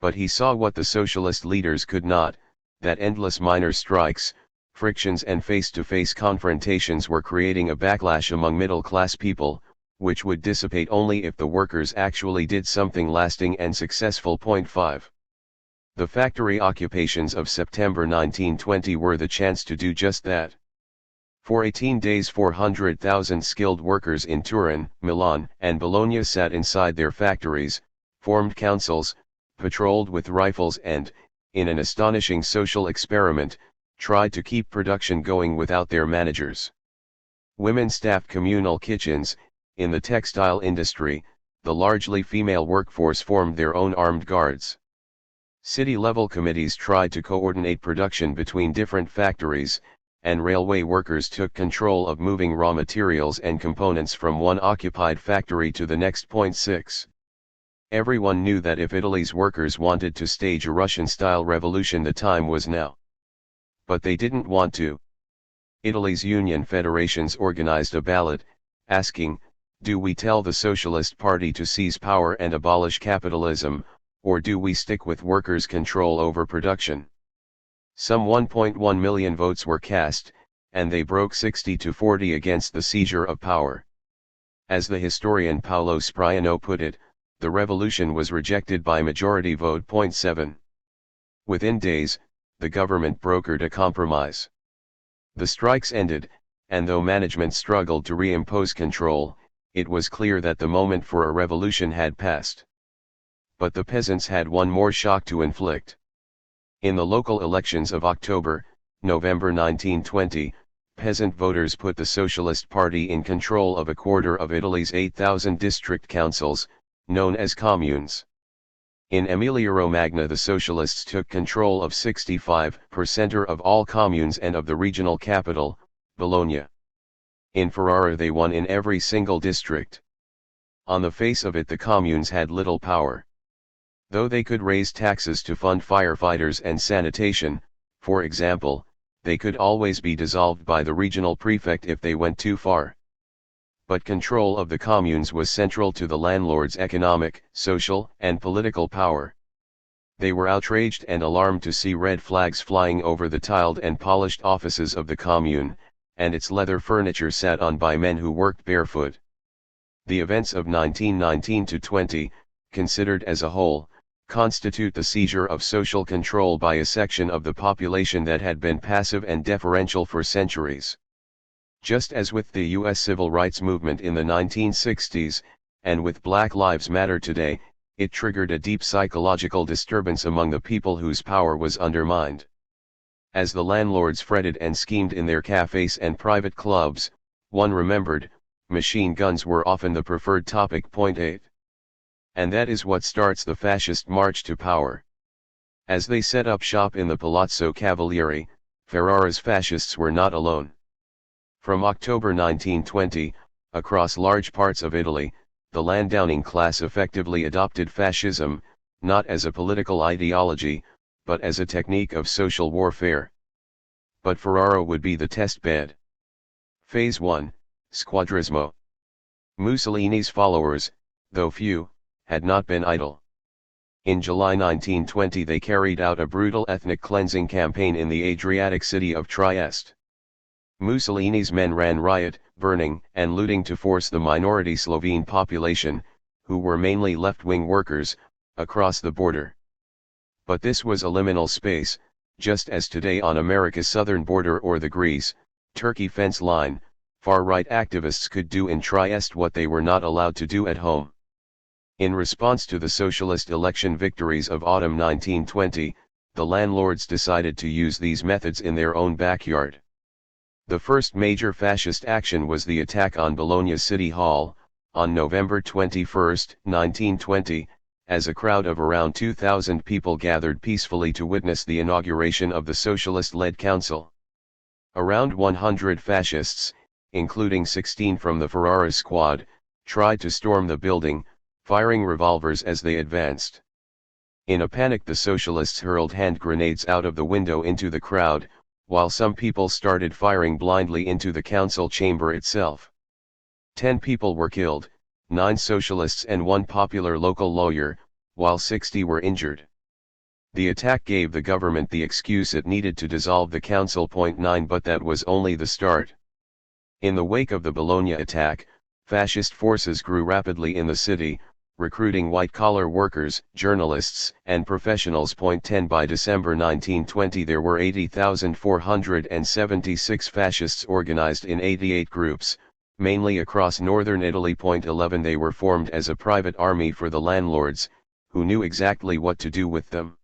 But he saw what the socialist leaders could not, that endless minor strikes, frictions and face-to-face confrontations were creating a backlash among middle-class people, which would dissipate only if the workers actually did something lasting and successful. Point 5. The factory occupations of September 1920 were the chance to do just that. For 18 days 400,000 skilled workers in Turin, Milan, and Bologna sat inside their factories, formed councils, patrolled with rifles and, in an astonishing social experiment, tried to keep production going without their managers. Women staffed communal kitchens. In the textile industry, the largely female workforce formed their own armed guards. City-level committees tried to coordinate production between different factories, and railway workers took control of moving raw materials and components from one occupied factory to the next. Point 6. Everyone knew that if Italy's workers wanted to stage a Russian-style revolution, the time was now. But they didn't want to. Italy's union federations organized a ballot, asking, do we tell the Socialist Party to seize power and abolish capitalism, or do we stick with workers' control over production? Some 1.1 million votes were cast, and they broke 60-40 against the seizure of power. As the historian Paolo Spriano put it, the revolution was rejected by majority vote. Point 7. Within days, the government brokered a compromise. The strikes ended, and though management struggled to reimpose control, it was clear that the moment for a revolution had passed. But the peasants had one more shock to inflict. In the local elections of October-November 1920, peasant voters put the Socialist Party in control of a quarter of Italy's 8,000 district councils, known as communes. In Emilia-Romagna, the Socialists took control of 65% of all communes and of the regional capital, Bologna. In Ferrara they won in every single district. On the face of it, the communes had little power. Though they could raise taxes to fund firefighters and sanitation, for example, they could always be dissolved by the regional prefect if they went too far. But control of the communes was central to the landlords' economic, social, and political power. They were outraged and alarmed to see red flags flying over the tiled and polished offices of the commune, and its leather furniture sat on by men who worked barefoot. The events of 1919-20, considered as a whole, constitute the seizure of social control by a section of the population that had been passive and deferential for centuries. Just as with the US civil rights movement in the 1960s, and with Black Lives Matter today, it triggered a deep psychological disturbance among the people whose power was undermined. As the landlords fretted and schemed in their cafes and private clubs, one remembered, machine guns were often the preferred topic. Point 8. And that is what starts the fascist march to power. As they set up shop in the Palazzo Cavalieri, Ferrara's fascists were not alone. From October 1920, across large parts of Italy, the landowning class effectively adopted fascism, not as a political ideology, but as a technique of social warfare. But Ferrara would be the test bed. Phase 1, Squadrismo. Mussolini's followers, though few, had not been idle. In July 1920 they carried out a brutal ethnic cleansing campaign in the Adriatic city of Trieste. Mussolini's men ran riot, burning and looting to force the minority Slovene population, who were mainly left-wing workers, across the border. But this was a liminal space, just as today on America's southern border or the Greece-Turkey fence line, far-right activists could do in Trieste what they were not allowed to do at home. In response to the socialist election victories of autumn 1920, the landlords decided to use these methods in their own backyard. The first major fascist action was the attack on Bologna City Hall, on November 21, 1920, as a crowd of around 2,000 people gathered peacefully to witness the inauguration of the socialist-led council. Around 100 fascists, including 16 from the Ferrara squad, tried to storm the building, firing revolvers as they advanced. In a panic, the socialists hurled hand grenades out of the window into the crowd, while some people started firing blindly into the council chamber itself. 10 people were killed, 9 socialists and 1 popular local lawyer, while 60 were injured. The attack gave the government the excuse it needed to dissolve the council. 9 But that was only the start. In the wake of the Bologna attack, fascist forces grew rapidly in the city, recruiting white-collar workers, journalists, and professionals. 10 By December 1920 there were 80,476 fascists organized in 88 groups, mainly across northern Italy. 11 They were formed as a private army for the landlords, who knew exactly what to do with them.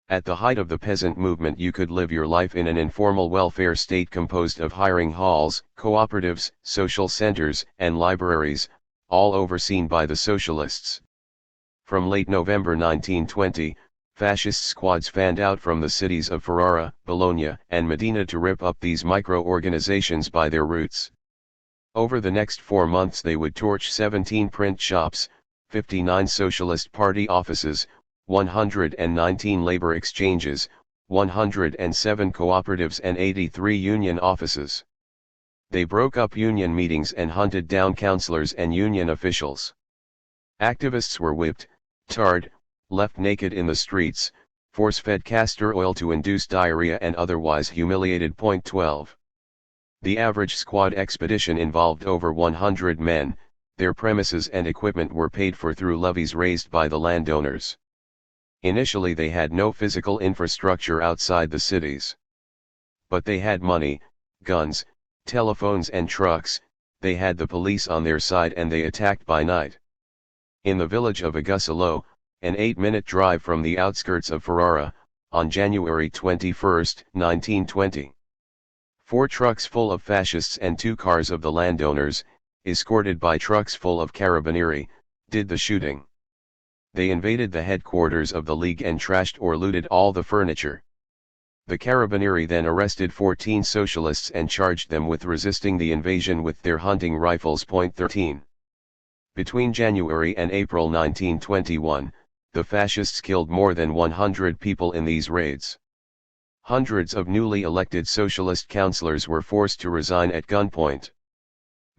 At the height of the peasant movement you could live your life in an informal welfare state composed of hiring halls, cooperatives, social centers, and libraries, all overseen by the socialists. From late November 1920, fascist squads fanned out from the cities of Ferrara, Bologna, and Modena to rip up these micro-organizations by their roots. Over the next 4 months they would torch 17 print shops, 59 Socialist Party offices, 119 labor exchanges, 107 cooperatives and 83 union offices. They broke up union meetings and hunted down councillors and union officials. Activists were whipped, tarred, left naked in the streets, force-fed castor oil to induce diarrhea and otherwise humiliated. 12. The average squad expedition involved over 100 men, their premises and equipment were paid for through levies raised by the landowners. Initially they had no physical infrastructure outside the cities. But they had money, guns, telephones and trucks, they had the police on their side and they attacked by night. In the village of Agusalo, an 8-minute drive from the outskirts of Ferrara, on January 21, 1920. 4 trucks full of fascists and 2 cars of the landowners, escorted by trucks full of carabinieri, did the shooting. They invaded the headquarters of the League and trashed or looted all the furniture. The carabinieri then arrested 14 socialists and charged them with resisting the invasion with their hunting rifles. 13. Between January and April 1921, the fascists killed more than 100 people in these raids. Hundreds of newly elected socialist councillors were forced to resign at gunpoint.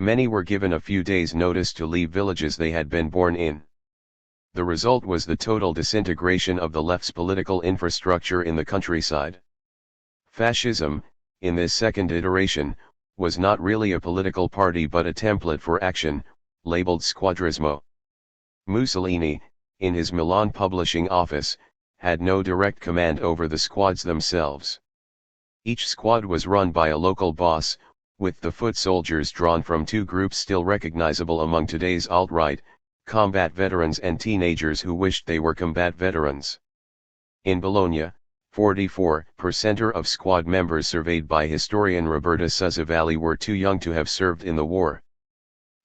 Many were given a few days' notice to leave villages they had been born in. The result was the total disintegration of the left's political infrastructure in the countryside. Fascism, in this second iteration, was not really a political party but a template for action, labeled Squadrismo. Mussolini, in his Milan publishing office, had no direct command over the squads themselves. Each squad was run by a local boss, with the foot soldiers drawn from two groups still recognizable among today's alt-right, combat veterans and teenagers who wished they were combat veterans. In Bologna, 44% of squad members surveyed by historian Roberta Suzzavalli were too young to have served in the war.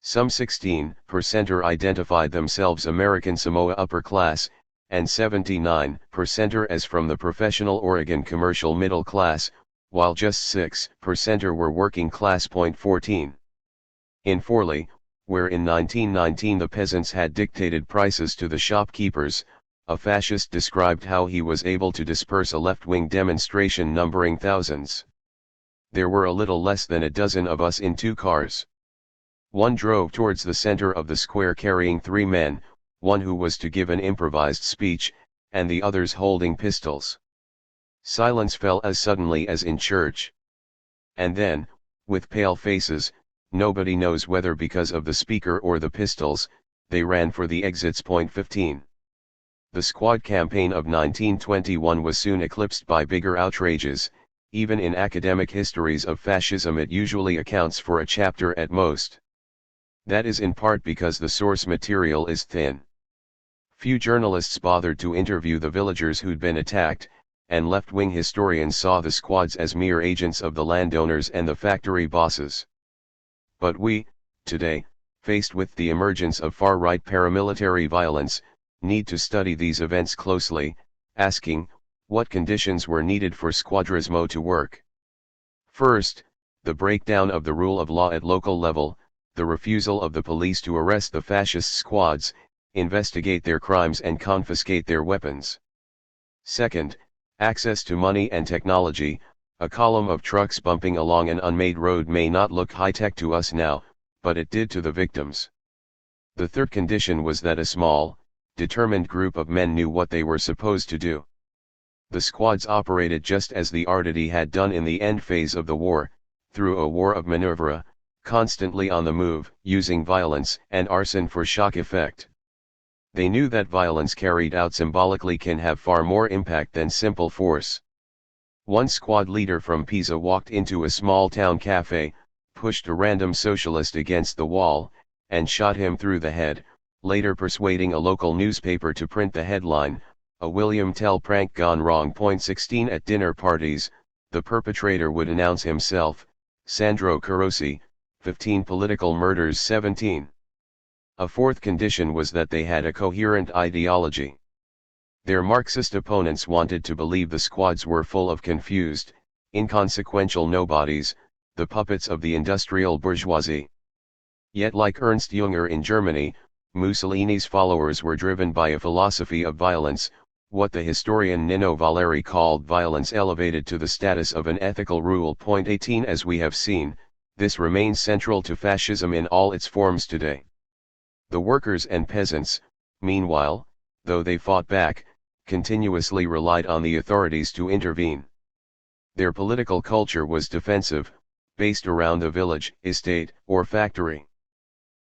Some 16% identified themselves American Samoa upper class, and 79% as from the professional Oregon commercial middle class, while just 6% were working class. 14. In Forlì, where in 1919 the peasants had dictated prices to the shopkeepers, a fascist described how he was able to disperse a left-wing demonstration numbering thousands. There were a little less than a dozen of us in two cars. One drove towards the center of the square carrying three men, one who was to give an improvised speech, and the others holding pistols. Silence fell as suddenly as in church. And then, with pale faces, nobody knows whether because of the speaker or the pistols, they ran for the exits. 15. The squad campaign of 1921 was soon eclipsed by bigger outrages. Even in academic histories of fascism it usually accounts for a chapter at most. That is in part because the source material is thin. Few journalists bothered to interview the villagers who'd been attacked, and left-wing historians saw the squads as mere agents of the landowners and the factory bosses. But we, today, faced with the emergence of far-right paramilitary violence, need to study these events closely, asking, what conditions were needed for squadrismo to work? First, the breakdown of the rule of law at local level, the refusal of the police to arrest the fascist squads, investigate their crimes and confiscate their weapons. Second, access to money and technology. A column of trucks bumping along an unmade road may not look high-tech to us now, but it did to the victims. The third condition was that a small, determined group of men knew what they were supposed to do. The squads operated just as the Arditi had done in the end phase of the war, through a war of maneuvera, constantly on the move, using violence and arson for shock effect. They knew that violence carried out symbolically can have far more impact than simple force. One squad leader from Pisa walked into a small town cafe, pushed a random socialist against the wall, and shot him through the head, later persuading a local newspaper to print the headline, "A William Tell Prank Gone Wrong." 16 At dinner parties, the perpetrator would announce himself, Sandro Carosi, 15 political murders. 17. A fourth condition was that they had a coherent ideology. Their Marxist opponents wanted to believe the squads were full of confused, inconsequential nobodies, the puppets of the industrial bourgeoisie. Yet like Ernst Jünger in Germany, Mussolini's followers were driven by a philosophy of violence, what the historian Nino Valeri called violence elevated to the status of an ethical rule. 18 As we have seen, this remains central to fascism in all its forms today. The workers and peasants, meanwhile, though they fought back, continuously relied on the authorities to intervene. Their political culture was defensive, based around the village, estate, or factory.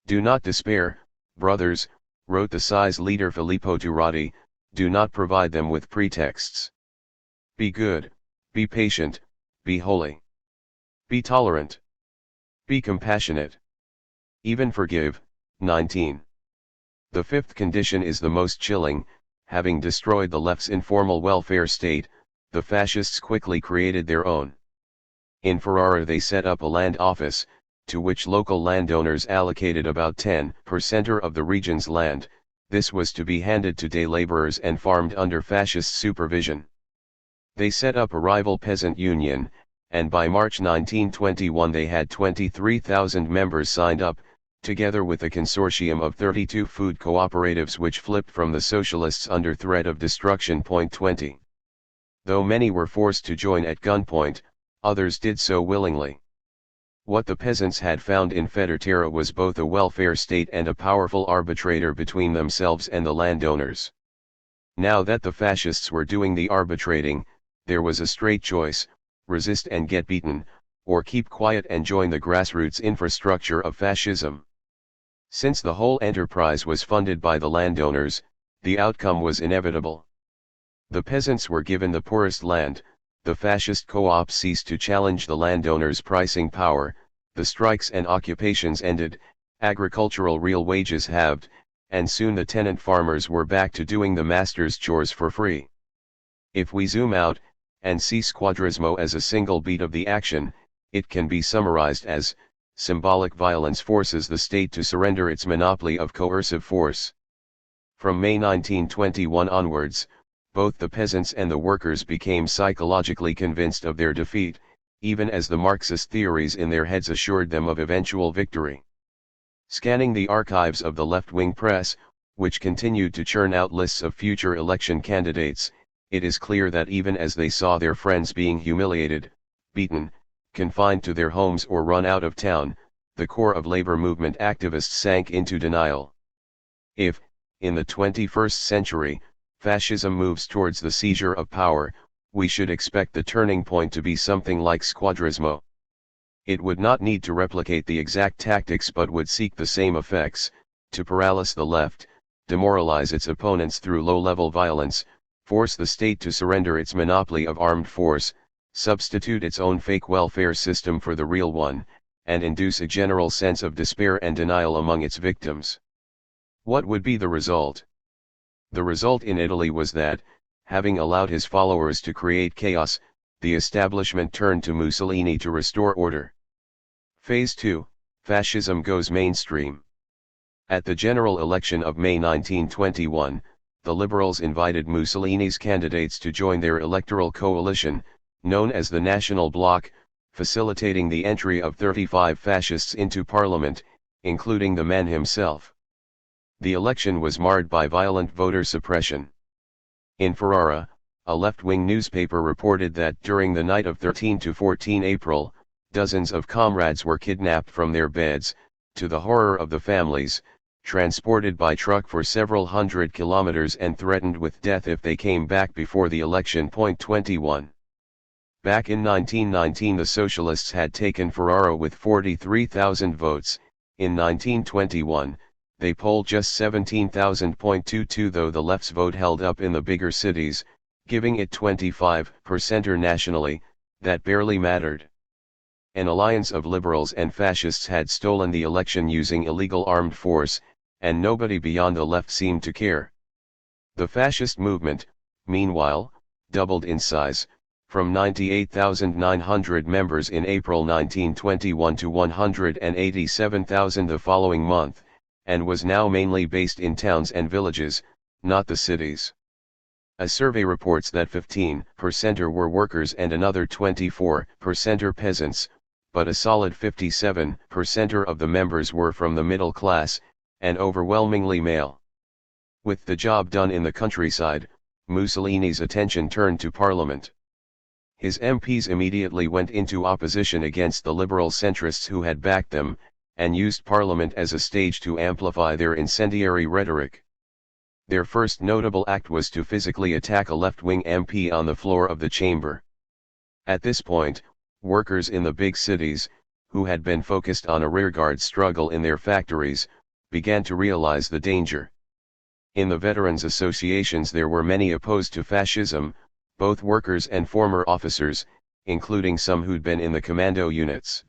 Do not despair, brothers, wrote the SI's leader Filippo Turati, do not provide them with pretexts. Be good, be patient, be holy. Be tolerant. Be compassionate. Even forgive. 19. The fifth condition is the most chilling. Having destroyed the left's informal welfare state, the fascists quickly created their own. In Ferrara they set up a land office, to which local landowners allocated about 10% of the region's land. This was to be handed to day laborers and farmed under fascist supervision. They set up a rival peasant union, and by March 1921 they had 23,000 members signed up, together with a consortium of 32 food cooperatives which flipped from the socialists under threat of destruction. 20. Though many were forced to join at gunpoint, others did so willingly. What the peasants had found in Federterra was both a welfare state and a powerful arbitrator between themselves and the landowners. Now that the fascists were doing the arbitrating, there was a straight choice: resist and get beaten, or keep quiet and join the grassroots infrastructure of fascism. Since the whole enterprise was funded by the landowners, the outcome was inevitable. The peasants were given the poorest land, the fascist co-ops ceased to challenge the landowners' pricing power, the strikes and occupations ended, agricultural real wages halved, and soon the tenant farmers were back to doing the master's chores for free. If we zoom out, and see squadrismo as a single beat of the action, it can be summarized as, symbolic violence forces the state to surrender its monopoly of coercive force. From May 1921 onwards, both the peasants and the workers became psychologically convinced of their defeat, even as the Marxist theories in their heads assured them of eventual victory. Scanning the archives of the left-wing press, which continued to churn out lists of future election candidates, it is clear that even as they saw their friends being humiliated, beaten, confined to their homes or run out of town, the core of labor movement activists sank into denial. If, in the 21st century, fascism moves towards the seizure of power, we should expect the turning point to be something like squadrismo. It would not need to replicate the exact tactics but would seek the same effects, to paralyze the left, demoralize its opponents through low-level violence, force the state to surrender its monopoly of armed force, substitute its own fake welfare system for the real one, and induce a general sense of despair and denial among its victims. What would be the result? The result in Italy was that, having allowed his followers to create chaos, the establishment turned to Mussolini to restore order. Phase 2, Fascism goes mainstream. At the general election of May 1921, the liberals invited Mussolini's candidates to join their electoral coalition, known as the National Bloc, facilitating the entry of 35 fascists into parliament, including the man himself. The election was marred by violent voter suppression. In Ferrara, a left-wing newspaper reported that during the night of 13 to 14 April, dozens of comrades were kidnapped from their beds, to the horror of the families, transported by truck for several hundred kilometers and threatened with death if they came back before the election. 21. Back in 1919 the socialists had taken Ferrara with 43,000 votes. In 1921, they polled just 17,000.22, though the left's vote held up in the bigger cities, giving it 25% nationally, that barely mattered. An alliance of liberals and fascists had stolen the election using illegal armed force, and nobody beyond the left seemed to care. The fascist movement, meanwhile, doubled in size, from 98,900 members in April 1921 to 187,000 the following month, and was now mainly based in towns and villages, not the cities. A survey reports that 15% were workers and another 24% peasants, but a solid 57% of the members were from the middle class, and overwhelmingly male. With the job done in the countryside, Mussolini's attention turned to parliament. His MPs immediately went into opposition against the liberal centrists who had backed them, and used parliament as a stage to amplify their incendiary rhetoric. Their first notable act was to physically attack a left-wing MP on the floor of the chamber. At this point, workers in the big cities, who had been focused on a rearguard struggle in their factories, began to realize the danger. In the veterans' associations there were many opposed to fascism, both workers and former officers, including some who'd been in the commando units.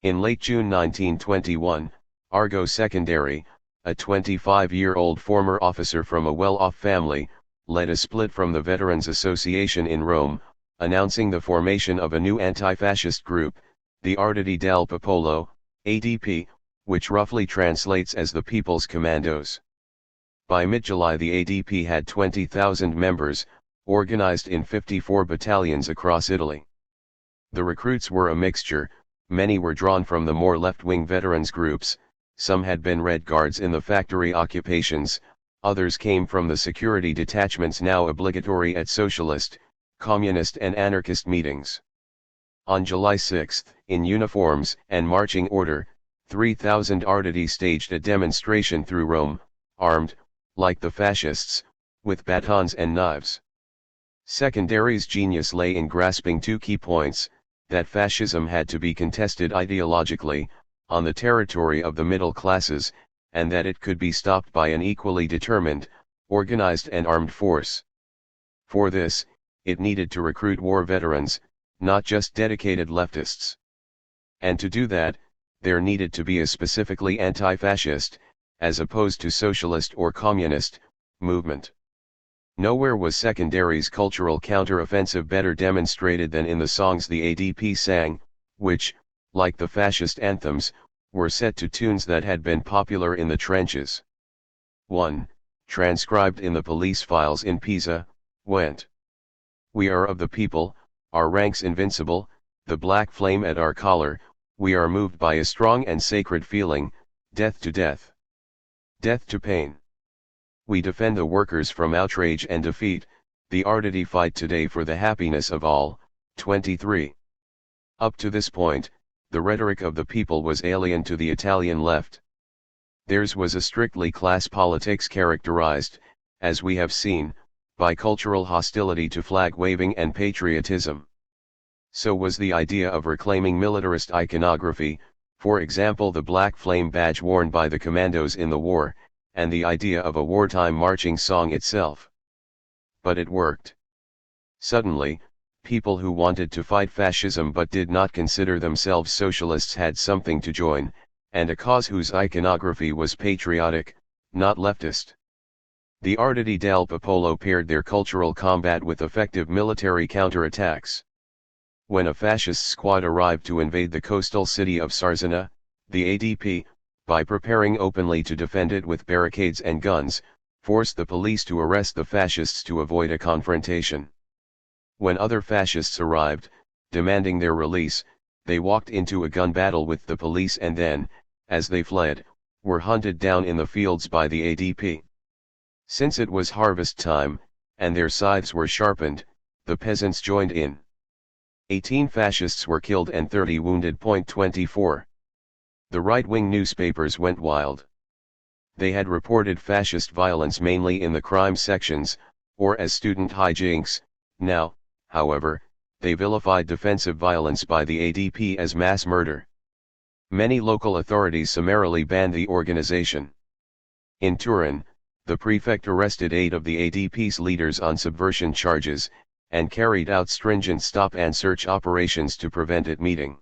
In late June 1921, Argo Secondary, a 25-year-old former officer from a well-off family, led a split from the Veterans Association in Rome, announcing the formation of a new anti-fascist group, the Arditi del Popolo, ADP, which roughly translates as the People's Commandos. By mid-July the ADP had 20,000 members, organized in 54 battalions across Italy. The recruits were a mixture. Many were drawn from the more left-wing veterans groups, some had been Red Guards in the factory occupations, others came from the security detachments now obligatory at socialist, communist and anarchist meetings. On July 6, in uniforms and marching order, 3,000 Arditi staged a demonstration through Rome, armed, like the fascists, with batons and knives. Secondary's genius lay in grasping two key points: that fascism had to be contested ideologically, on the territory of the middle classes, and that it could be stopped by an equally determined, organized and armed force. For this, it needed to recruit war veterans, not just dedicated leftists. And to do that, there needed to be a specifically anti-fascist, as opposed to socialist or communist, movement. Nowhere was Secondary's cultural counter-offensive better demonstrated than in the songs the ADP sang, which, like the fascist anthems, were set to tunes that had been popular in the trenches. 1. Transcribed in the police files in Pisa, went. We are of the people, our ranks invincible, the black flame at our collar, we are moved by a strong and sacred feeling, death to death. Death to pain. We defend the workers from outrage and defeat, the Arditi fight today for the happiness of all. 23. Up to this point, the rhetoric of the people was alien to the Italian left. Theirs was a strictly class politics characterized, as we have seen, by cultural hostility to flag-waving and patriotism. So was the idea of reclaiming militarist iconography, for example the black flame badge worn by the commandos in the war, and the idea of a wartime marching song itself. But it worked. Suddenly, people who wanted to fight fascism but did not consider themselves socialists had something to join, and a cause whose iconography was patriotic, not leftist. The Arditi del Popolo paired their cultural combat with effective military counterattacks. When a fascist squad arrived to invade the coastal city of Sarzana, the ADP, by preparing openly to defend it with barricades and guns, forced the police to arrest the fascists to avoid a confrontation. When other fascists arrived, demanding their release, they walked into a gun battle with the police and then, as they fled, were hunted down in the fields by the ADP. Since it was harvest time, and their scythes were sharpened, the peasants joined in. 18 fascists were killed and 30 wounded. 24. The right-wing newspapers went wild. They had reported fascist violence mainly in the crime sections, or as student hijinks. Now, however, they vilified defensive violence by the ADP as mass murder. Many local authorities summarily banned the organization. In Turin, the prefect arrested 8 of the ADP's leaders on subversion charges, and carried out stringent stop-and-search operations to prevent it meeting.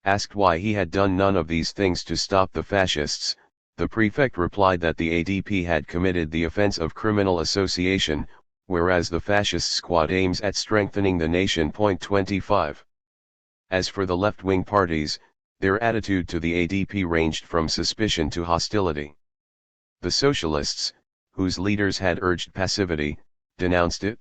Asked why he had done none of these things to stop the fascists, the prefect replied that the ADP had committed the offense of criminal association, whereas the fascist squad aims at strengthening the nation. 25. As for the left-wing parties, their attitude to the ADP ranged from suspicion to hostility. The socialists, whose leaders had urged passivity, denounced it.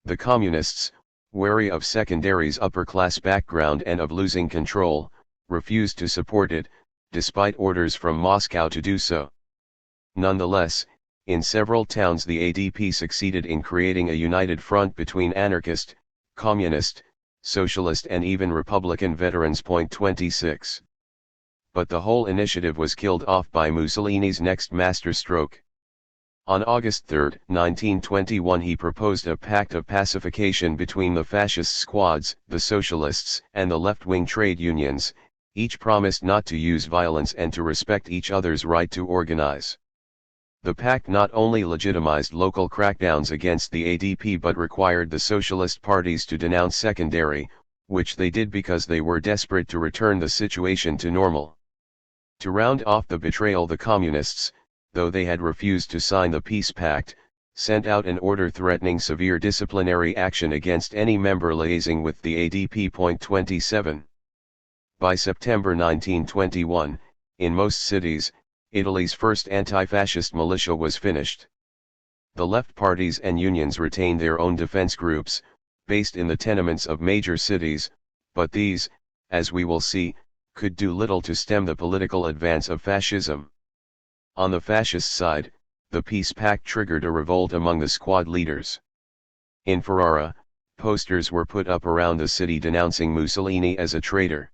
The communists, wary of Secondary's upper-class background and of losing control, refused to support it, despite orders from Moscow to do so. Nonetheless, in several towns the ADP succeeded in creating a united front between anarchist, communist, socialist and even Republican veterans. 26. But the whole initiative was killed off by Mussolini's next masterstroke. On August 3, 1921 he proposed a pact of pacification between the fascist squads, the socialists, and the left-wing trade unions, each promised not to use violence and to respect each other's right to organize. The pact not only legitimized local crackdowns against the ADP but required the socialist parties to denounce Secondary, which they did because they were desperate to return the situation to normal. To round off the betrayal, the communists, though they had refused to sign the peace pact, sent out an order threatening severe disciplinary action against any member liaising with the ADP. 27. By September 1921, in most cities, Italy's first anti-fascist militia was finished. The left parties and unions retained their own defense groups, based in the tenements of major cities, but these, as we will see, could do little to stem the political advance of fascism. On the fascist side, the peace pact triggered a revolt among the squad leaders. In Ferrara, posters were put up around the city denouncing Mussolini as a traitor.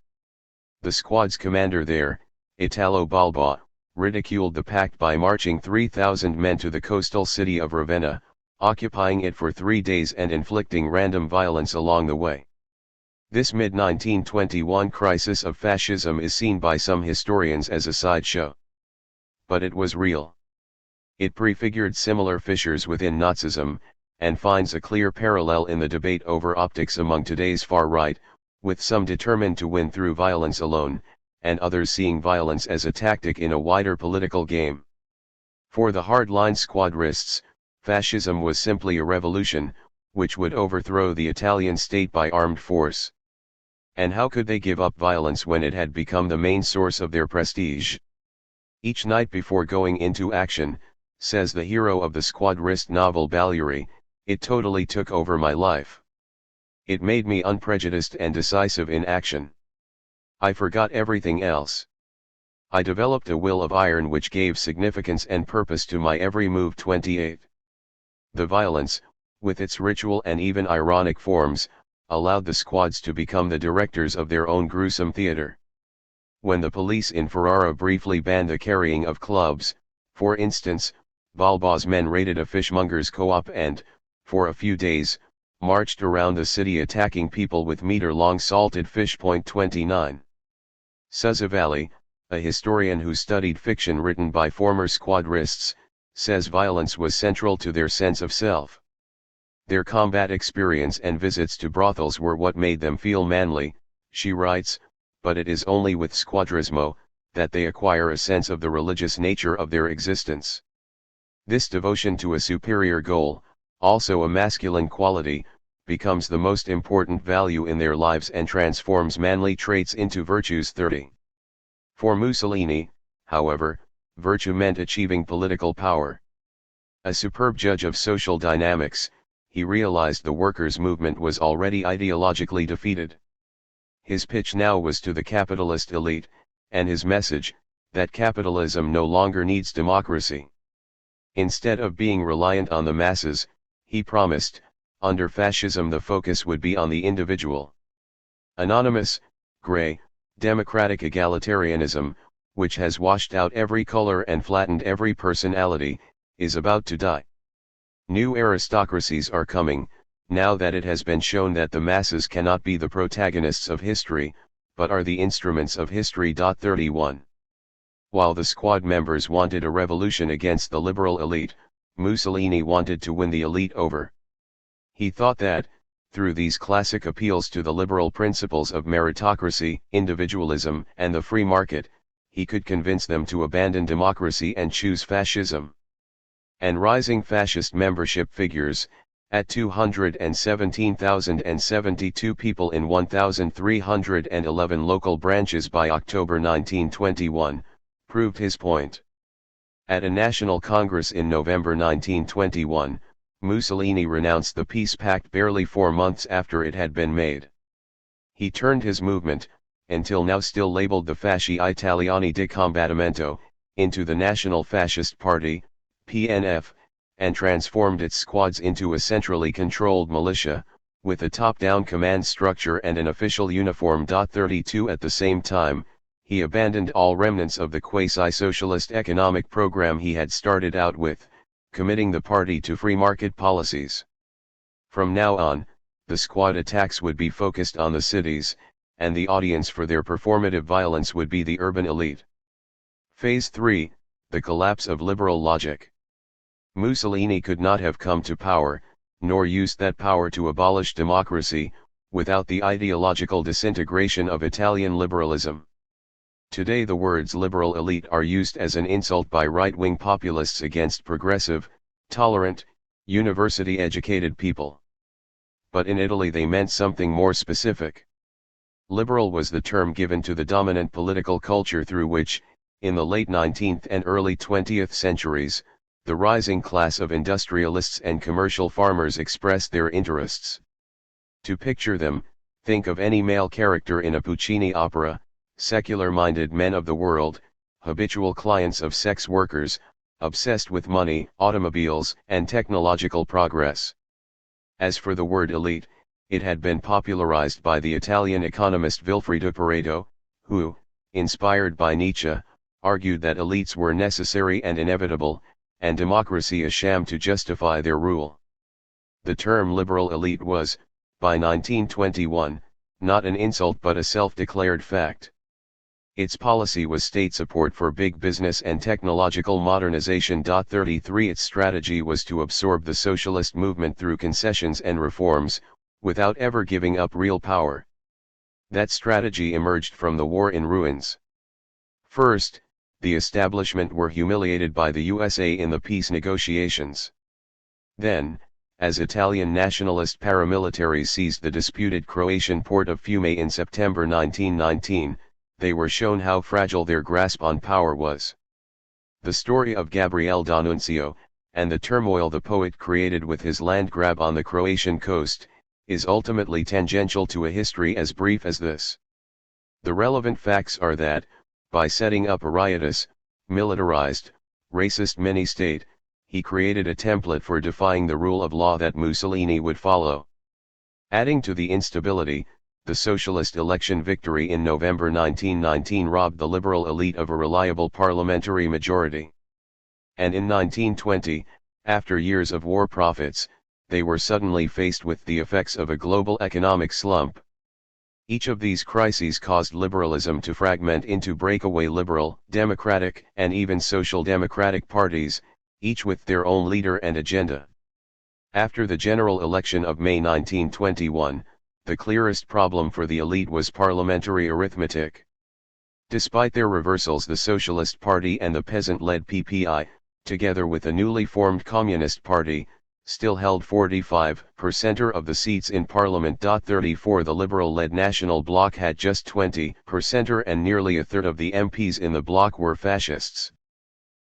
The squad's commander there, Italo Balbo, ridiculed the pact by marching 3,000 men to the coastal city of Ravenna, occupying it for 3 days and inflicting random violence along the way. This mid-1921 crisis of fascism is seen by some historians as a sideshow. But it was real. It prefigured similar fissures within Nazism, and finds a clear parallel in the debate over optics among today's far right, with some determined to win through violence alone, and others seeing violence as a tactic in a wider political game. For the hardline squadrists, fascism was simply a revolution, which would overthrow the Italian state by armed force. And how could they give up violence when it had become the main source of their prestige? Each night before going into action, says the hero of the squadrist novel Baglieri, it totally took over my life. It made me unprejudiced and decisive in action. I forgot everything else. I developed a will of iron which gave significance and purpose to my every move. 28. The violence, with its ritual and even ironic forms, allowed the squads to become the directors of their own gruesome theater. When the police in Ferrara briefly banned the carrying of clubs, for instance, Balba's men raided a fishmonger's co-op and, for a few days, marched around the city attacking people with meter-long salted fish. 29. Suzzavalli, a historian who studied fiction written by former squadrists, says violence was central to their sense of self. Their combat experience and visits to brothels were what made them feel manly, she writes, but it is only with squadrismo that they acquire a sense of the religious nature of their existence. This devotion to a superior goal, also a masculine quality, becomes the most important value in their lives and transforms manly traits into virtues. 30. For Mussolini, however, virtue meant achieving political power. A superb judge of social dynamics, he realized the workers' movement was already ideologically defeated. His pitch now was to the capitalist elite, and his message, that capitalism no longer needs democracy. Instead of being reliant on the masses, he promised, under fascism the focus would be on the individual. Anonymous, gray, democratic egalitarianism, which has washed out every color and flattened every personality, is about to die. New aristocracies are coming, now that it has been shown that the masses cannot be the protagonists of history, but are the instruments of history. 31. While the squad members wanted a revolution against the liberal elite, Mussolini wanted to win the elite over. He thought that, through these classic appeals to the liberal principles of meritocracy, individualism, and the free market, he could convince them to abandon democracy and choose fascism. And rising fascist membership figures, at 217,072 people in 1,311 local branches by October 1921, proved his point. At a national congress in November 1921, Mussolini renounced the peace pact barely 4 months after it had been made. He turned his movement, until now still labeled the Fasci Italiani di Combattimento, into the National Fascist Party, PNF, and transformed its squads into a centrally controlled militia, with a top-down command structure and an official uniform. 32 At the same time, he abandoned all remnants of the quasi-socialist economic program he had started out with, committing the party to free market policies. From now on, the squad attacks would be focused on the cities, and the audience for their performative violence would be the urban elite. Phase 3, the collapse of liberal logic. Mussolini could not have come to power, nor used that power to abolish democracy, without the ideological disintegration of Italian liberalism. Today the words liberal elite are used as an insult by right-wing populists against progressive, tolerant, university-educated people. But in Italy they meant something more specific. Liberal was the term given to the dominant political culture through which, in the late 19th and early 20th centuries, the rising class of industrialists and commercial farmers expressed their interests. To picture them, think of any male character in a Puccini opera, secular-minded men of the world, habitual clients of sex workers, obsessed with money, automobiles, and technological progress. As for the word elite, it had been popularized by the Italian economist Vilfredo Pareto, who, inspired by Nietzsche, argued that elites were necessary and inevitable, and democracy a sham to justify their rule. The term liberal elite was, by 1921, not an insult but a self-declared fact. Its policy was state support for big business and technological modernization. 33 Its strategy was to absorb the socialist movement through concessions and reforms, without ever giving up real power. That strategy emerged from the war in ruins. First, the establishment were humiliated by the USA in the peace negotiations. Then, as Italian nationalist paramilitaries seized the disputed Croatian port of Fiume in September 1919, they were shown how fragile their grasp on power was. The story of Gabriele D'Annunzio, and the turmoil the poet created with his land grab on the Croatian coast, is ultimately tangential to a history as brief as this. The relevant facts are that, by setting up a riotous, militarized, racist mini-state, he created a template for defying the rule of law that Mussolini would follow. Adding to the instability, the socialist election victory in November 1919 robbed the liberal elite of a reliable parliamentary majority. And in 1920, after years of war profits, they were suddenly faced with the effects of a global economic slump. Each of these crises caused liberalism to fragment into breakaway liberal, democratic, and even social democratic parties, each with their own leader and agenda. After the general election of May 1921, the clearest problem for the elite was parliamentary arithmetic. Despite their reversals, the Socialist Party and the peasant-led PPI, together with a newly formed Communist Party, still held 45% of the seats in Parliament. 34 The liberal-led National Bloc had just 20% and nearly a third of the MPs in the bloc were fascists.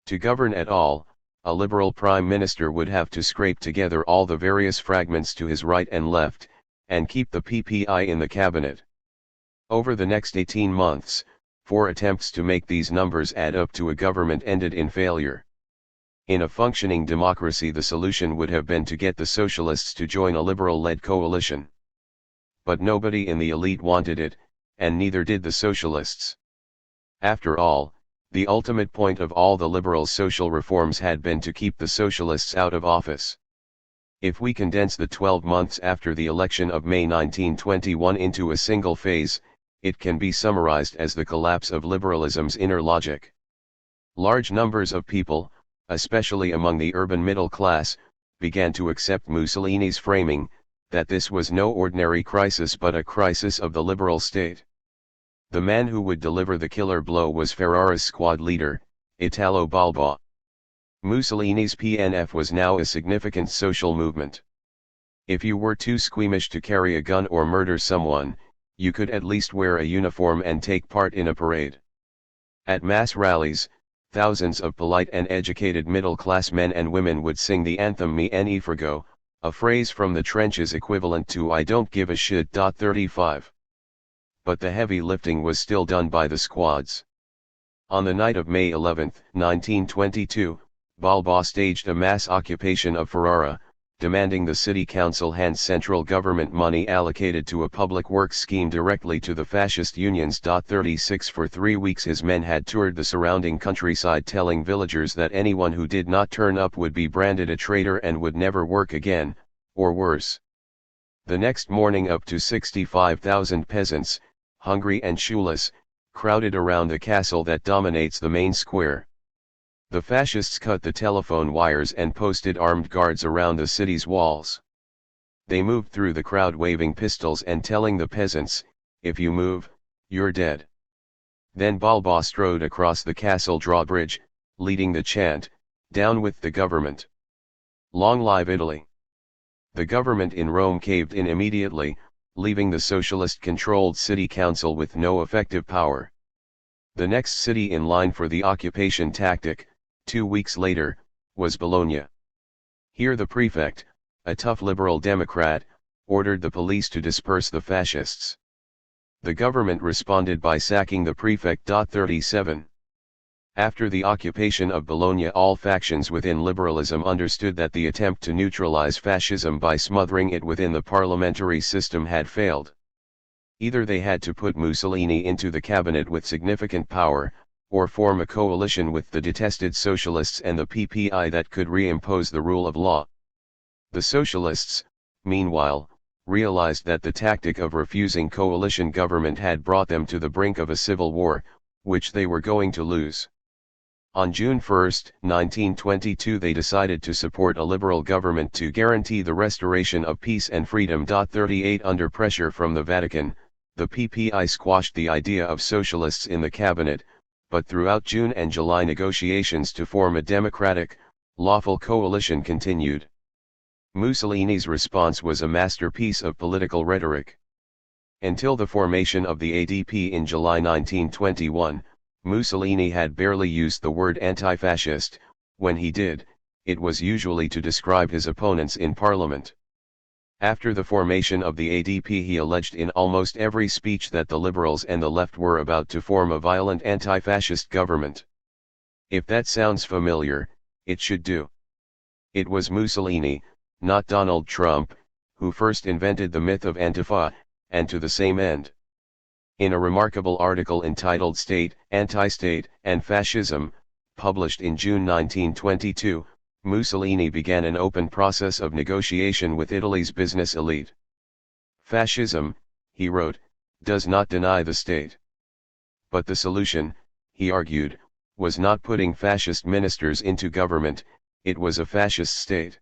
To govern at all, a liberal prime minister would have to scrape together all the various fragments to his right and left, and keep the PPI in the cabinet. Over the next 18 months, 4 attempts to make these numbers add up to a government ended in failure. In a functioning democracy, the solution would have been to get the socialists to join a liberal-led coalition. But nobody in the elite wanted it, and neither did the socialists. After all, the ultimate point of all the liberal social reforms had been to keep the socialists out of office. If we condense the 12 months after the election of May 1921 into a single phase, it can be summarized as the collapse of liberalism's inner logic. Large numbers of people, especially among the urban middle class, began to accept Mussolini's framing, that this was no ordinary crisis but a crisis of the liberal state. The man who would deliver the killer blow was Ferrara's squad leader, Italo Balbo. Mussolini's PNF was now a significant social movement. If you were too squeamish to carry a gun or murder someone, you could at least wear a uniform and take part in a parade. At mass rallies, thousands of polite and educated middle-class men and women would sing the anthem Me ne frego, a phrase from the trenches equivalent to I don't give a shit. 35. But the heavy lifting was still done by the squads. On the night of May 11, 1922, Balbo staged a mass occupation of Ferrara, demanding the city council hand central government money allocated to a public works scheme directly to the fascist unions. 36 For 3 weeks his men had toured the surrounding countryside telling villagers that anyone who did not turn up would be branded a traitor and would never work again, or worse. The next morning up to 65,000 peasants, hungry and shoeless, crowded around the castle that dominates the main square. The fascists cut the telephone wires and posted armed guards around the city's walls. They moved through the crowd waving pistols and telling the peasants, if you move, you're dead. Then Balbo strode across the castle drawbridge, leading the chant, down with the government. Long live Italy. The government in Rome caved in immediately, leaving the socialist-controlled city council with no effective power. The next city in line for the occupation tactic, 2 weeks later, was Bologna. Here the prefect, a tough liberal Democrat, ordered the police to disperse the fascists. The government responded by sacking the prefect. 37. After the occupation of Bologna, all factions within liberalism understood that the attempt to neutralize fascism by smothering it within the parliamentary system had failed. Either they had to put Mussolini into the cabinet with significant power, or form a coalition with the detested socialists and the PPI that could reimpose the rule of law. The socialists, meanwhile, realized that the tactic of refusing coalition government had brought them to the brink of a civil war, which they were going to lose. On June 1, 1922 they decided to support a liberal government to guarantee the restoration of peace and freedom. 38 Under pressure from the Vatican, the PPI squashed the idea of socialists in the cabinet, but throughout June and July negotiations to form a democratic, lawful coalition continued. Mussolini's response was a masterpiece of political rhetoric. Until the formation of the ADP in July 1921, Mussolini had barely used the word anti-fascist. When he did, it was usually to describe his opponents in parliament. After the formation of the ADP, he alleged in almost every speech that the liberals and the left were about to form a violent anti-fascist government. If that sounds familiar, it should do. It was Mussolini, not Donald Trump, who first invented the myth of Antifa, and to the same end. In a remarkable article entitled State, Anti-State, and Fascism, published in June 1922, Mussolini began an open process of negotiation with Italy's business elite. Fascism, he wrote, does not deny the state. But the solution, he argued, was not putting fascist ministers into government, it was a fascist state.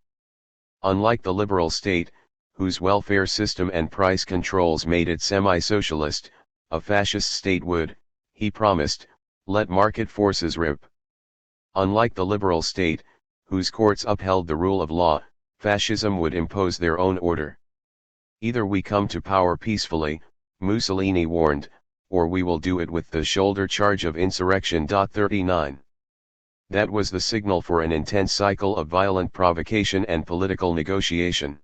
Unlike the liberal state, whose welfare system and price controls made it semi-socialist, a fascist state would, he promised, let market forces rip. Unlike the liberal state, whose courts upheld the rule of law, fascism would impose their own order. Either we come to power peacefully, Mussolini warned, or we will do it with the shoulder charge of insurrection. 39. That was the signal for an intense cycle of violent provocation and political negotiation.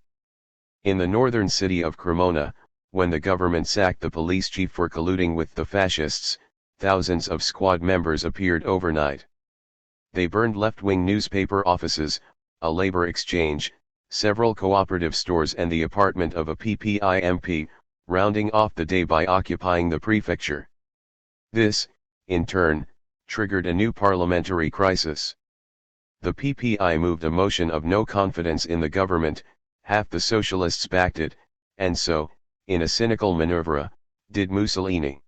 In the northern city of Cremona, when the government sacked the police chief for colluding with the fascists, thousands of squad members appeared overnight. They burned left-wing newspaper offices, a labor exchange, several cooperative stores and the apartment of a PPI MP, rounding off the day by occupying the prefecture. This, in turn, triggered a new parliamentary crisis. The PPI moved a motion of no confidence in the government, half the socialists backed it, and so, in a cynical maneuver, did Mussolini.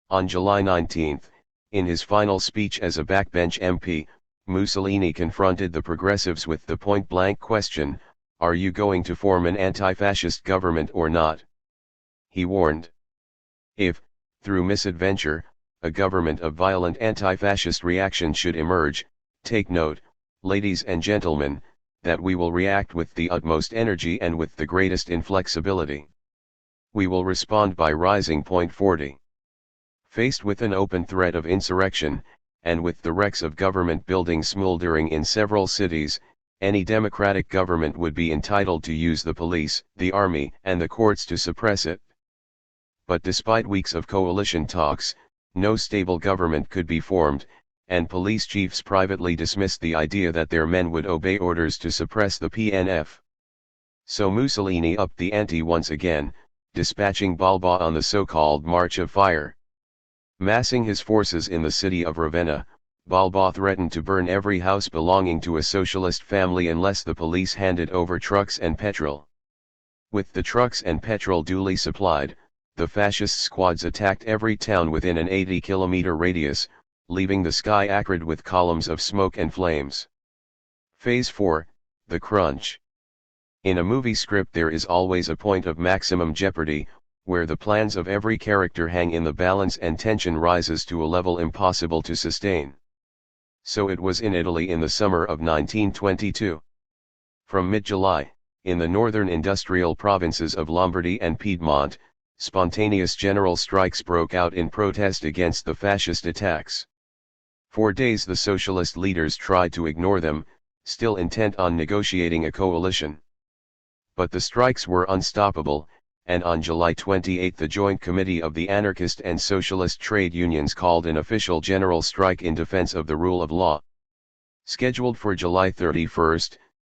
On July 19, in his final speech as a backbench MP, Mussolini confronted the progressives with the point-blank question, are you going to form an anti-fascist government or not? He warned. If, through misadventure, a government of violent anti-fascist reaction should emerge, take note, ladies and gentlemen, that we will react with the utmost energy and with the greatest inflexibility. We will respond by rising. 40. Faced with an open threat of insurrection, and with the wrecks of government buildings smoldering in several cities, any democratic government would be entitled to use the police, the army, and the courts to suppress it. But despite weeks of coalition talks, no stable government could be formed, and police chiefs privately dismissed the idea that their men would obey orders to suppress the PNF. So Mussolini upped the ante once again, dispatching Balba on the so-called March of Fire. Massing his forces in the city of Ravenna, Balba threatened to burn every house belonging to a socialist family unless the police handed over trucks and petrol. With the trucks and petrol duly supplied, the fascist squads attacked every town within an 80-kilometer radius, leaving the sky acrid with columns of smoke and flames. Phase 4, the crunch. In a movie script there is always a point of maximum jeopardy, where the plans of every character hang in the balance and tension rises to a level impossible to sustain. So it was in Italy in the summer of 1922. From mid-July, in the northern industrial provinces of Lombardy and Piedmont, spontaneous general strikes broke out in protest against the fascist attacks. For days the socialist leaders tried to ignore them, still intent on negotiating a coalition. But the strikes were unstoppable, and on July 28 the Joint Committee of the Anarchist and Socialist Trade Unions called an official general strike in defense of the rule of law. Scheduled for July 31,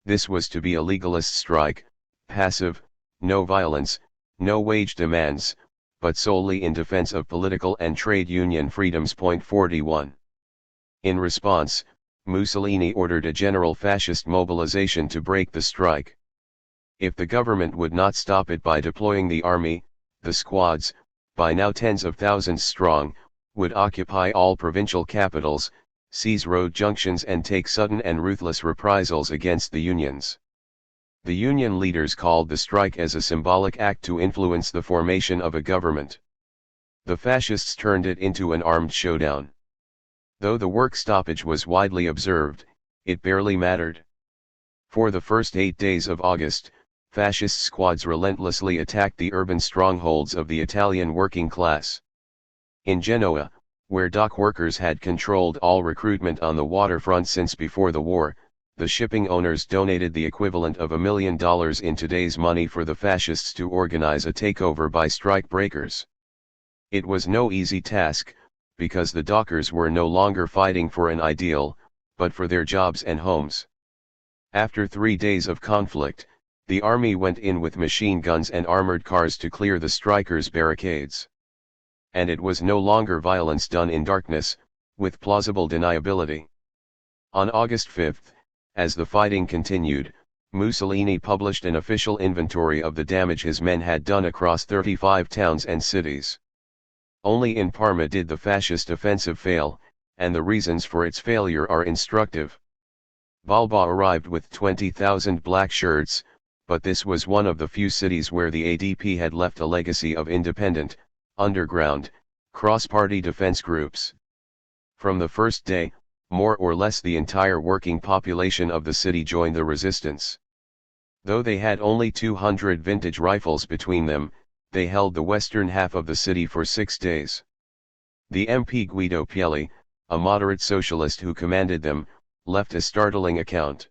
this was to be a legalist strike, passive, no violence, no wage demands, but solely in defense of political and trade union freedoms. 41. In response, Mussolini ordered a general fascist mobilization to break the strike. If the government would not stop it by deploying the army, the squads, by now tens of thousands strong, would occupy all provincial capitals, seize road junctions and take sudden and ruthless reprisals against the unions. The union leaders called the strike as a symbolic act to influence the formation of a government. The fascists turned it into an armed showdown. Though the work stoppage was widely observed, it barely mattered. For the first 8 days of August, fascist squads relentlessly attacked the urban strongholds of the Italian working class. In Genoa, where dock workers had controlled all recruitment on the waterfront since before the war, the shipping owners donated the equivalent of $1 million in today's money for the fascists to organize a takeover by strike breakers. It was no easy task, because the dockers were no longer fighting for an ideal, but for their jobs and homes. After 3 days of conflict, the army went in with machine guns and armored cars to clear the strikers' barricades. And it was no longer violence done in darkness, with plausible deniability. On August 5, as the fighting continued, Mussolini published an official inventory of the damage his men had done across 35 towns and cities. Only in Parma did the fascist offensive fail, and the reasons for its failure are instructive. Balba arrived with 20,000 black shirts, but this was one of the few cities where the ADP had left a legacy of independent, underground, cross-party defense groups. From the first day, more or less the entire working population of the city joined the resistance. Though they had only 200 vintage rifles between them, they held the western half of the city for 6 days. The MP Guido Pielli, a moderate socialist who commanded them, left a startling account.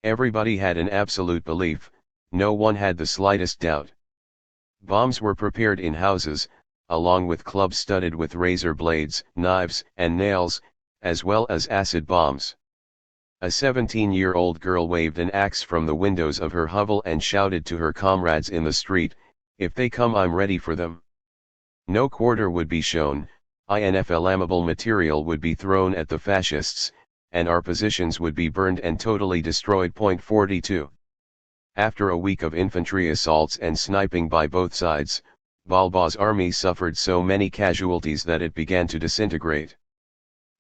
Everybody had an absolute belief, no one had the slightest doubt. Bombs were prepared in houses, along with clubs studded with razor blades, knives, and nails, as well as acid bombs. A 17-year-old girl waved an axe from the windows of her hovel and shouted to her comrades in the street, "If they come, I'm ready for them." No quarter would be shown, inflammable material would be thrown at the fascists, and our positions would be burned and totally destroyed. 42. After a week of infantry assaults and sniping by both sides, Balba's army suffered so many casualties that it began to disintegrate.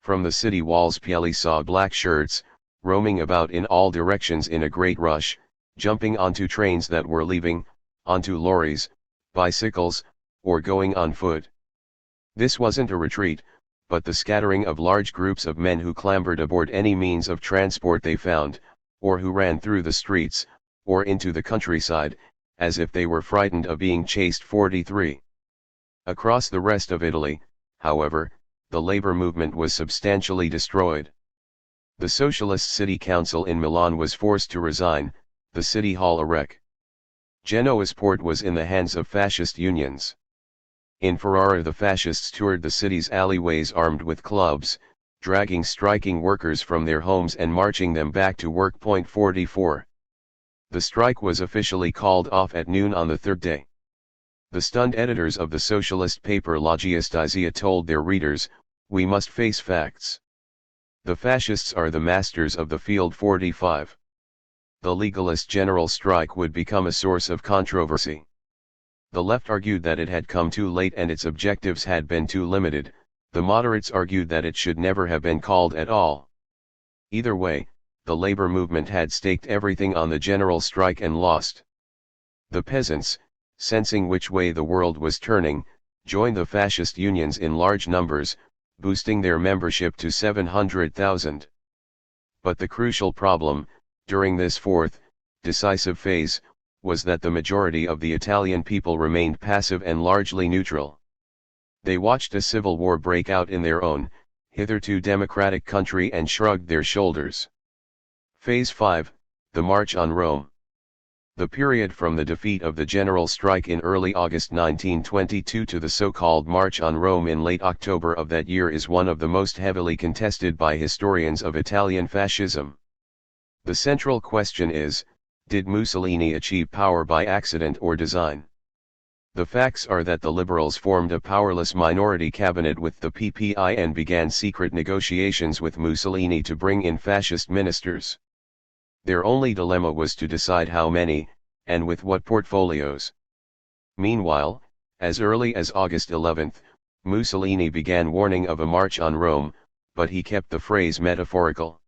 From the city walls Pielli saw black shirts, roaming about in all directions in a great rush, jumping onto trains that were leaving, onto lorries, bicycles, or going on foot. This wasn't a retreat, but the scattering of large groups of men who clambered aboard any means of transport they found, or who ran through the streets, or into the countryside, as if they were frightened of being chased. 43. Across the rest of Italy, however, the labor movement was substantially destroyed. The Socialist City Council in Milan was forced to resign, the City Hall a wreck. Genoa's port was in the hands of fascist unions. In Ferrara the fascists toured the city's alleyways armed with clubs, dragging striking workers from their homes and marching them back to work. 44. The strike was officially called off at noon on the third day. The stunned editors of the socialist paper La Giustizia told their readers, "We must face facts. The fascists are the masters of the field." 45. The legalist general strike would become a source of controversy. The left argued that it had come too late and its objectives had been too limited, the moderates argued that it should never have been called at all. Either way, the labor movement had staked everything on the general strike and lost. The peasants, sensing which way the world was turning, joined the fascist unions in large numbers, boosting their membership to 700,000. But the crucial problem, during this fourth, decisive phase, was that the majority of the Italian people remained passive and largely neutral. They watched a civil war break out in their own, hitherto democratic country and shrugged their shoulders. Phase 5, the March on Rome. The period from the defeat of the general strike in early August 1922 to the so-called March on Rome in late October of that year is one of the most heavily contested by historians of Italian fascism. The central question is, did Mussolini achieve power by accident or design? The facts are that the liberals formed a powerless minority cabinet with the PPI and began secret negotiations with Mussolini to bring in fascist ministers. Their only dilemma was to decide how many, and with what portfolios. Meanwhile, as early as August 11, Mussolini began warning of a march on Rome, but he kept the phrase metaphorical.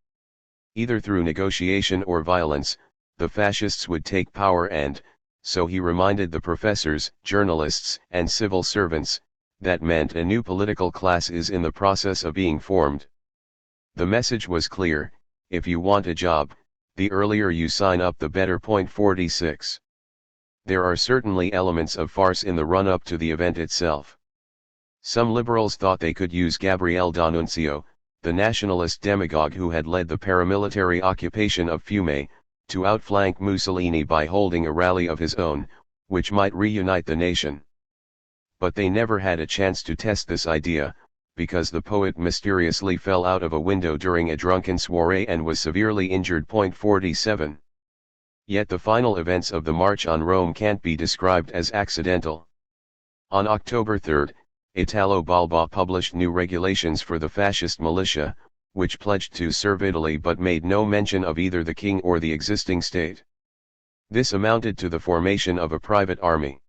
Either through negotiation or violence, the fascists would take power and, so he reminded the professors, journalists, and civil servants, that meant a new political class is in the process of being formed. The message was clear: if you want a job, the earlier you sign up the better. 46. There are certainly elements of farce in the run-up to the event itself. Some liberals thought they could use Gabriele D'Annunzio, the nationalist demagogue who had led the paramilitary occupation of Fiume, to outflank Mussolini by holding a rally of his own, which might reunite the nation. But they never had a chance to test this idea, because the poet mysteriously fell out of a window during a drunken soiree and was severely injured. 47. Yet the final events of the March on Rome can't be described as accidental. On October 3, Italo Balbo published new regulations for the fascist militia, which pledged to serve Italy but made no mention of either the king or the existing state. This amounted to the formation of a private army.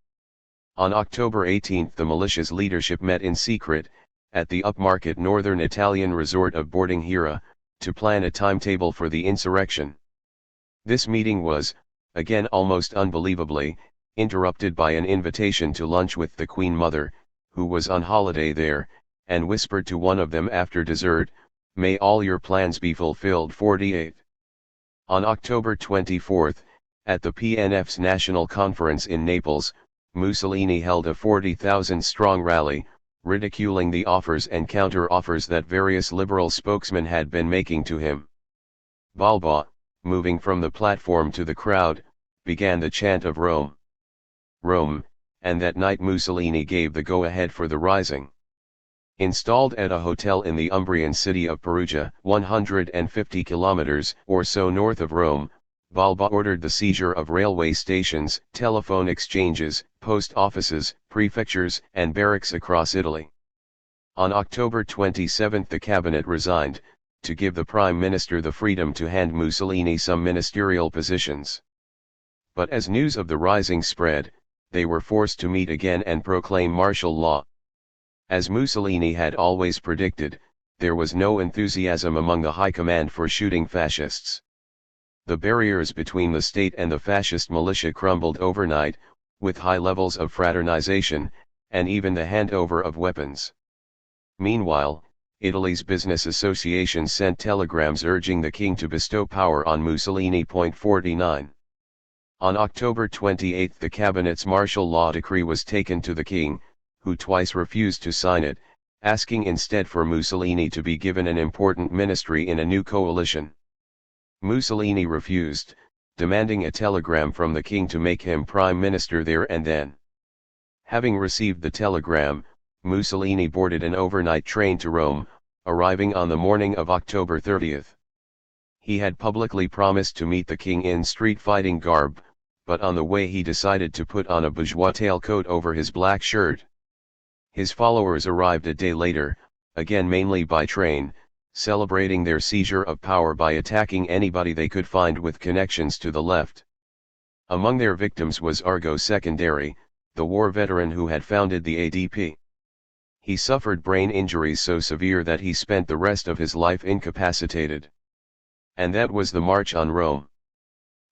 On October 18 the militia's leadership met in secret, at the upmarket northern Italian resort of Bordighera, to plan a timetable for the insurrection. This meeting was, again almost unbelievably, interrupted by an invitation to lunch with the Queen Mother, who was on holiday there, and whispered to one of them after dessert, "May all your plans be fulfilled." 48. On October 24, at the PNF's National Conference in Naples, Mussolini held a 40,000-strong rally, ridiculing the offers and counter-offers that various liberal spokesmen had been making to him. Balbo, moving from the platform to the crowd, began the chant of Rome. Rome, and that night Mussolini gave the go-ahead for the rising. Installed at a hotel in the Umbrian city of Perugia, 150 kilometers or so north of Rome, Balbo ordered the seizure of railway stations, telephone exchanges, post offices, prefectures, and barracks across Italy. On October 27 the cabinet resigned, to give the prime minister the freedom to hand Mussolini some ministerial positions. But as news of the rising spread, they were forced to meet again and proclaim martial law. As Mussolini had always predicted, there was no enthusiasm among the high command for shooting fascists. The barriers between the state and the fascist militia crumbled overnight, with high levels of fraternization, and even the handover of weapons. Meanwhile, Italy's business associations sent telegrams urging the king to bestow power on Mussolini. 49. On October 28 the cabinet's martial law decree was taken to the king, who twice refused to sign it, asking instead for Mussolini to be given an important ministry in a new coalition. Mussolini refused, demanding a telegram from the king to make him prime minister there and then. Having received the telegram, Mussolini boarded an overnight train to Rome, arriving on the morning of October 30. He had publicly promised to meet the king in street-fighting garb, but on the way he decided to put on a bourgeois tailcoat over his black shirt. His followers arrived a day later, again mainly by train, celebrating their seizure of power by attacking anybody they could find with connections to the left. Among their victims was Argo Secondary, the war veteran who had founded the ADP. He suffered brain injuries so severe that he spent the rest of his life incapacitated. And that was the March on Rome.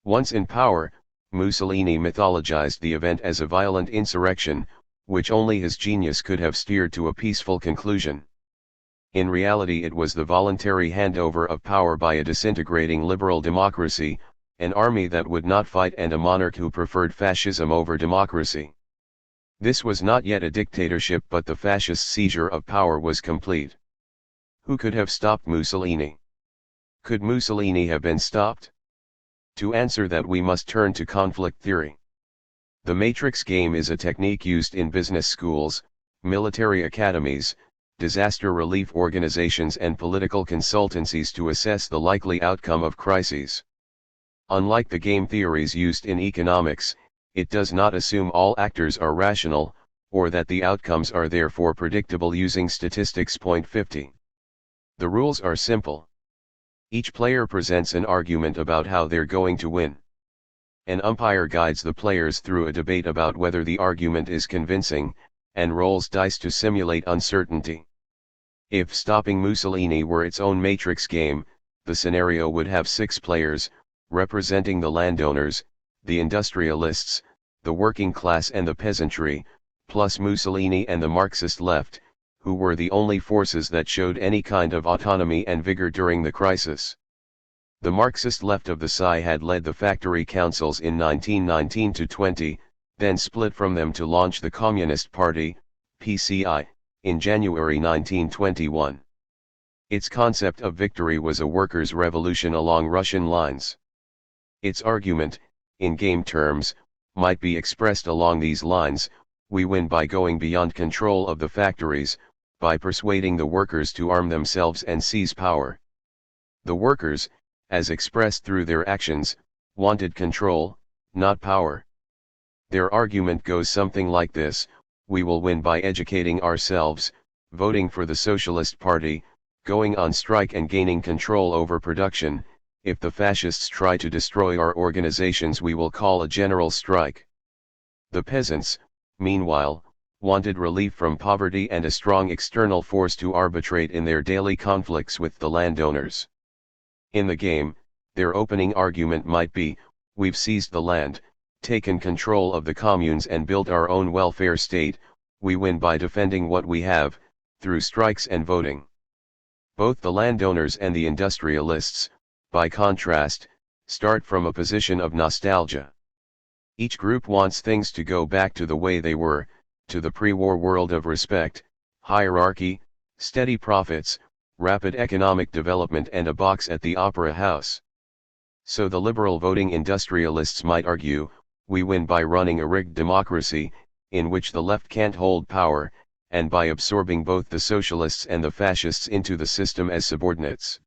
Once in power, Mussolini mythologized the event as a violent insurrection, which only his genius could have steered to a peaceful conclusion. In reality it was the voluntary handover of power by a disintegrating liberal democracy, an army that would not fight and a monarch who preferred fascism over democracy. This was not yet a dictatorship, but the fascist seizure of power was complete. Who could have stopped Mussolini? Could Mussolini have been stopped? To answer that we must turn to conflict theory. The matrix game is a technique used in business schools, military academies, disaster relief organizations and political consultancies to assess the likely outcome of crises. Unlike the game theories used in economics, it does not assume all actors are rational, or that the outcomes are therefore predictable using statistics. 50. The rules are simple. Each player presents an argument about how they're going to win. An umpire guides the players through a debate about whether the argument is convincing, and rolls dice to simulate uncertainty. If stopping Mussolini were its own matrix game, the scenario would have 6 players, representing the landowners, the industrialists, the working class and the peasantry, plus Mussolini and the Marxist left, who were the only forces that showed any kind of autonomy and vigor during the crisis. The Marxist left of the PSI had led the factory councils in 1919-20, then split from them to launch the Communist Party, PCI, in January 1921. Its concept of victory was a workers' revolution along Russian lines. Its argument, in game terms, might be expressed along these lines: we win by going beyond control of the factories, by persuading the workers to arm themselves and seize power. The workers, as expressed through their actions, wanted control, not power. Their argument goes something like this: we will win by educating ourselves, voting for the Socialist Party, going on strike and gaining control over production. If the fascists try to destroy our organizations, we will call a general strike. The peasants, meanwhile, wanted relief from poverty and a strong external force to arbitrate in their daily conflicts with the landowners. In the game, their opening argument might be: we've seized the land, taken control of the communes and built our own welfare state, we win by defending what we have, through strikes and voting. Both the landowners and the industrialists, by contrast, start from a position of nostalgia. Each group wants things to go back to the way they were, to the pre-war world of respect, hierarchy, steady profits, rapid economic development and a box at the opera house. So the liberal voting industrialists might argue, we win by running a rigged democracy, in which the left can't hold power, and by absorbing both the socialists and the fascists into the system as subordinates.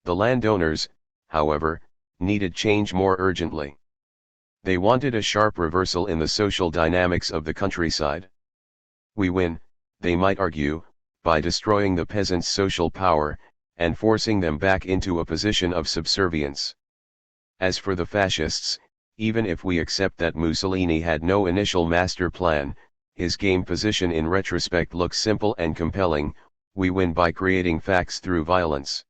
The landowners, however, needed change more urgently. They wanted a sharp reversal in the social dynamics of the countryside. We win, they might argue, by destroying the peasants' social power, and forcing them back into a position of subservience. As for the fascists, even if we accept that Mussolini had no initial master plan, his game position in retrospect looks simple and compelling: we win by creating facts through violence.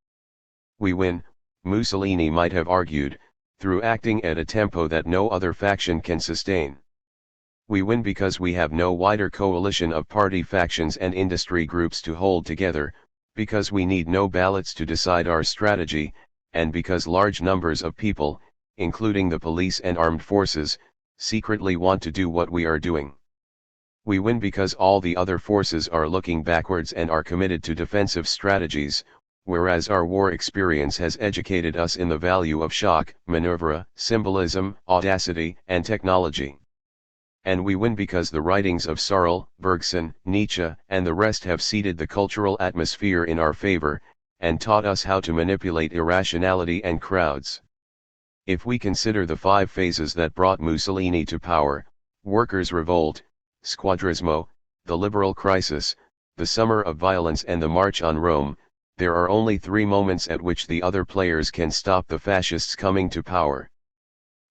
We win, Mussolini might have argued, through acting at a tempo that no other faction can sustain. We win because we have no wider coalition of party factions and industry groups to hold together, because we need no ballots to decide our strategy, and because large numbers of people, including the police and armed forces, secretly want to do what we are doing. We win because all the other forces are looking backwards and are committed to defensive strategies, whereas our war experience has educated us in the value of shock, maneuver, symbolism, audacity, and technology. And we win because the writings of Sarl, Bergson, Nietzsche, and the rest have seeded the cultural atmosphere in our favor, and taught us how to manipulate irrationality and crowds. If we consider the 5 phases that brought Mussolini to power: workers' revolt, squadrismo, the liberal crisis, the summer of violence and the march on Rome, there are only 3 moments at which the other players can stop the fascists coming to power.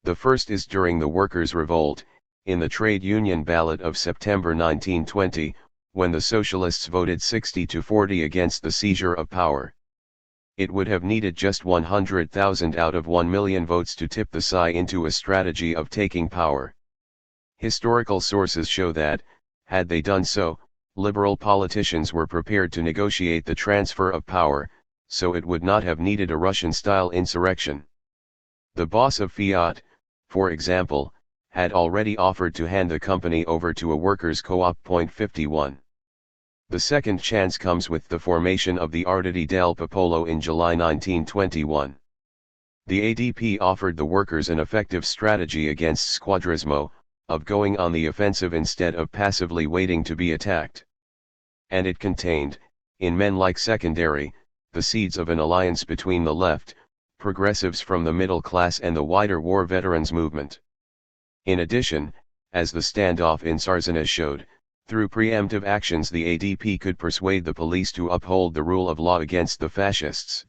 The first is during the workers' revolt, in the trade union ballot of September 1920, when the socialists voted 60-40 against the seizure of power. It would have needed just 100,000 out of 1 million votes to tip the PSI into a strategy of taking power. Historical sources show that, had they done so, liberal politicians were prepared to negotiate the transfer of power, so it would not have needed a Russian-style insurrection. The boss of Fiat, for example, had already offered to hand the company over to a workers' co-op. 51. The second chance comes with the formation of the Arditi del Popolo in July 1921. The ADP offered the workers an effective strategy against squadrismo, of going on the offensive instead of passively waiting to be attacked. And it contained, in men like Secondary, the seeds of an alliance between the left, progressives from the middle class and the wider war veterans movement. In addition, as the standoff in Sarzana showed, through preemptive actions the ADP could persuade the police to uphold the rule of law against the fascists.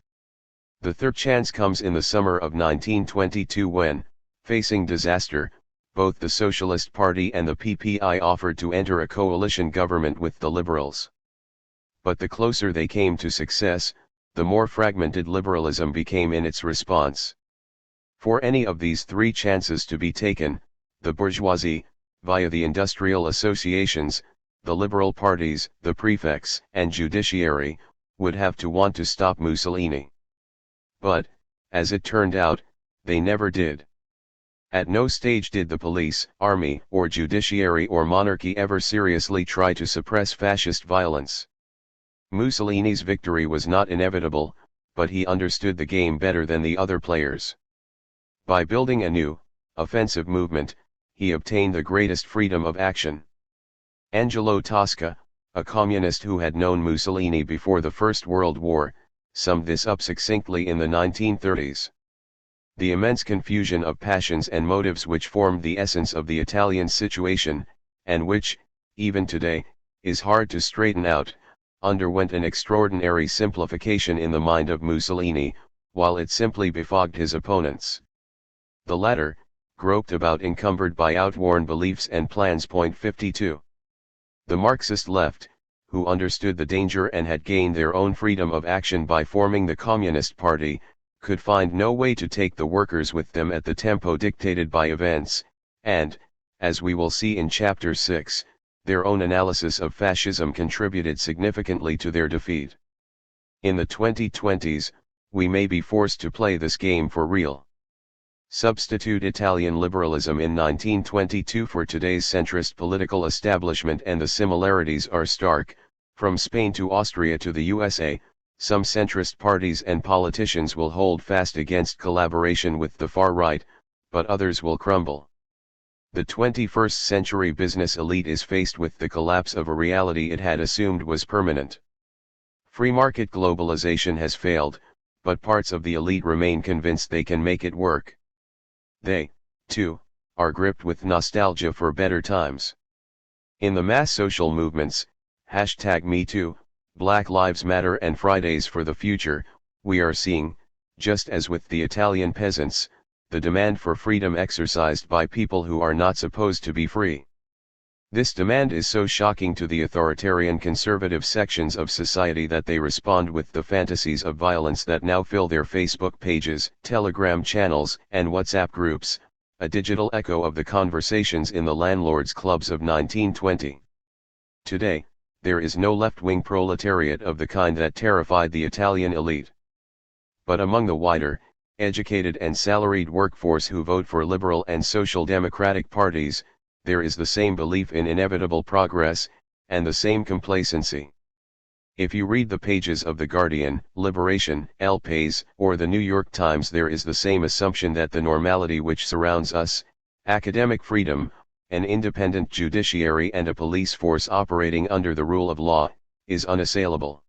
The third chance comes in the summer of 1922 when, facing disaster, both the Socialist Party and the PPI offered to enter a coalition government with the liberals. But the closer they came to success, the more fragmented liberalism became in its response. For any of these 3 chances to be taken, the bourgeoisie, via the industrial associations, the liberal parties, the prefects, and judiciary, would have to want to stop Mussolini. But, as it turned out, they never did. At no stage did the police, army, or judiciary or monarchy ever seriously try to suppress fascist violence. Mussolini's victory was not inevitable, but he understood the game better than the other players. By building a new, offensive movement, he obtained the greatest freedom of action. Angelo Tosca, a communist who had known Mussolini before the First World War, summed this up succinctly in the 1930s. The immense confusion of passions and motives which formed the essence of the Italian situation, and which, even today, is hard to straighten out, underwent an extraordinary simplification in the mind of Mussolini, while it simply befogged his opponents. The latter, groped about encumbered by outworn beliefs and plans. 52. The Marxist left, who understood the danger and had gained their own freedom of action by forming the Communist Party, could find no way to take the workers with them at the tempo dictated by events, and, as we will see in Chapter 6, their own analysis of fascism contributed significantly to their defeat. In the 2020s, we may be forced to play this game for real. Substitute Italian liberalism in 1922 for today's centrist political establishment and the similarities are stark. From Spain to Austria to the USA, some centrist parties and politicians will hold fast against collaboration with the far right, but others will crumble. The 21st century business elite is faced with the collapse of a reality it had assumed was permanent. Free market globalization has failed, but parts of the elite remain convinced they can make it work. They, too, are gripped with nostalgia for better times. In the mass social movements, #MeToo, Black Lives Matter and Fridays for the Future, we are seeing, just as with the Italian peasants, the demand for freedom exercised by people who are not supposed to be free. This demand is so shocking to the authoritarian conservative sections of society that they respond with the fantasies of violence that now fill their Facebook pages, Telegram channels, and WhatsApp groups, a digital echo of the conversations in the landlords' clubs of 1920. Today, there is no left-wing proletariat of the kind that terrified the Italian elite. But among the wider, educated and salaried workforce who vote for liberal and social democratic parties, there is the same belief in inevitable progress, and the same complacency. If you read the pages of The Guardian, Liberation, El País, or the New York Times, there is the same assumption that the normality which surrounds us, academic freedom, an independent judiciary and a police force operating under the rule of law, is unassailable.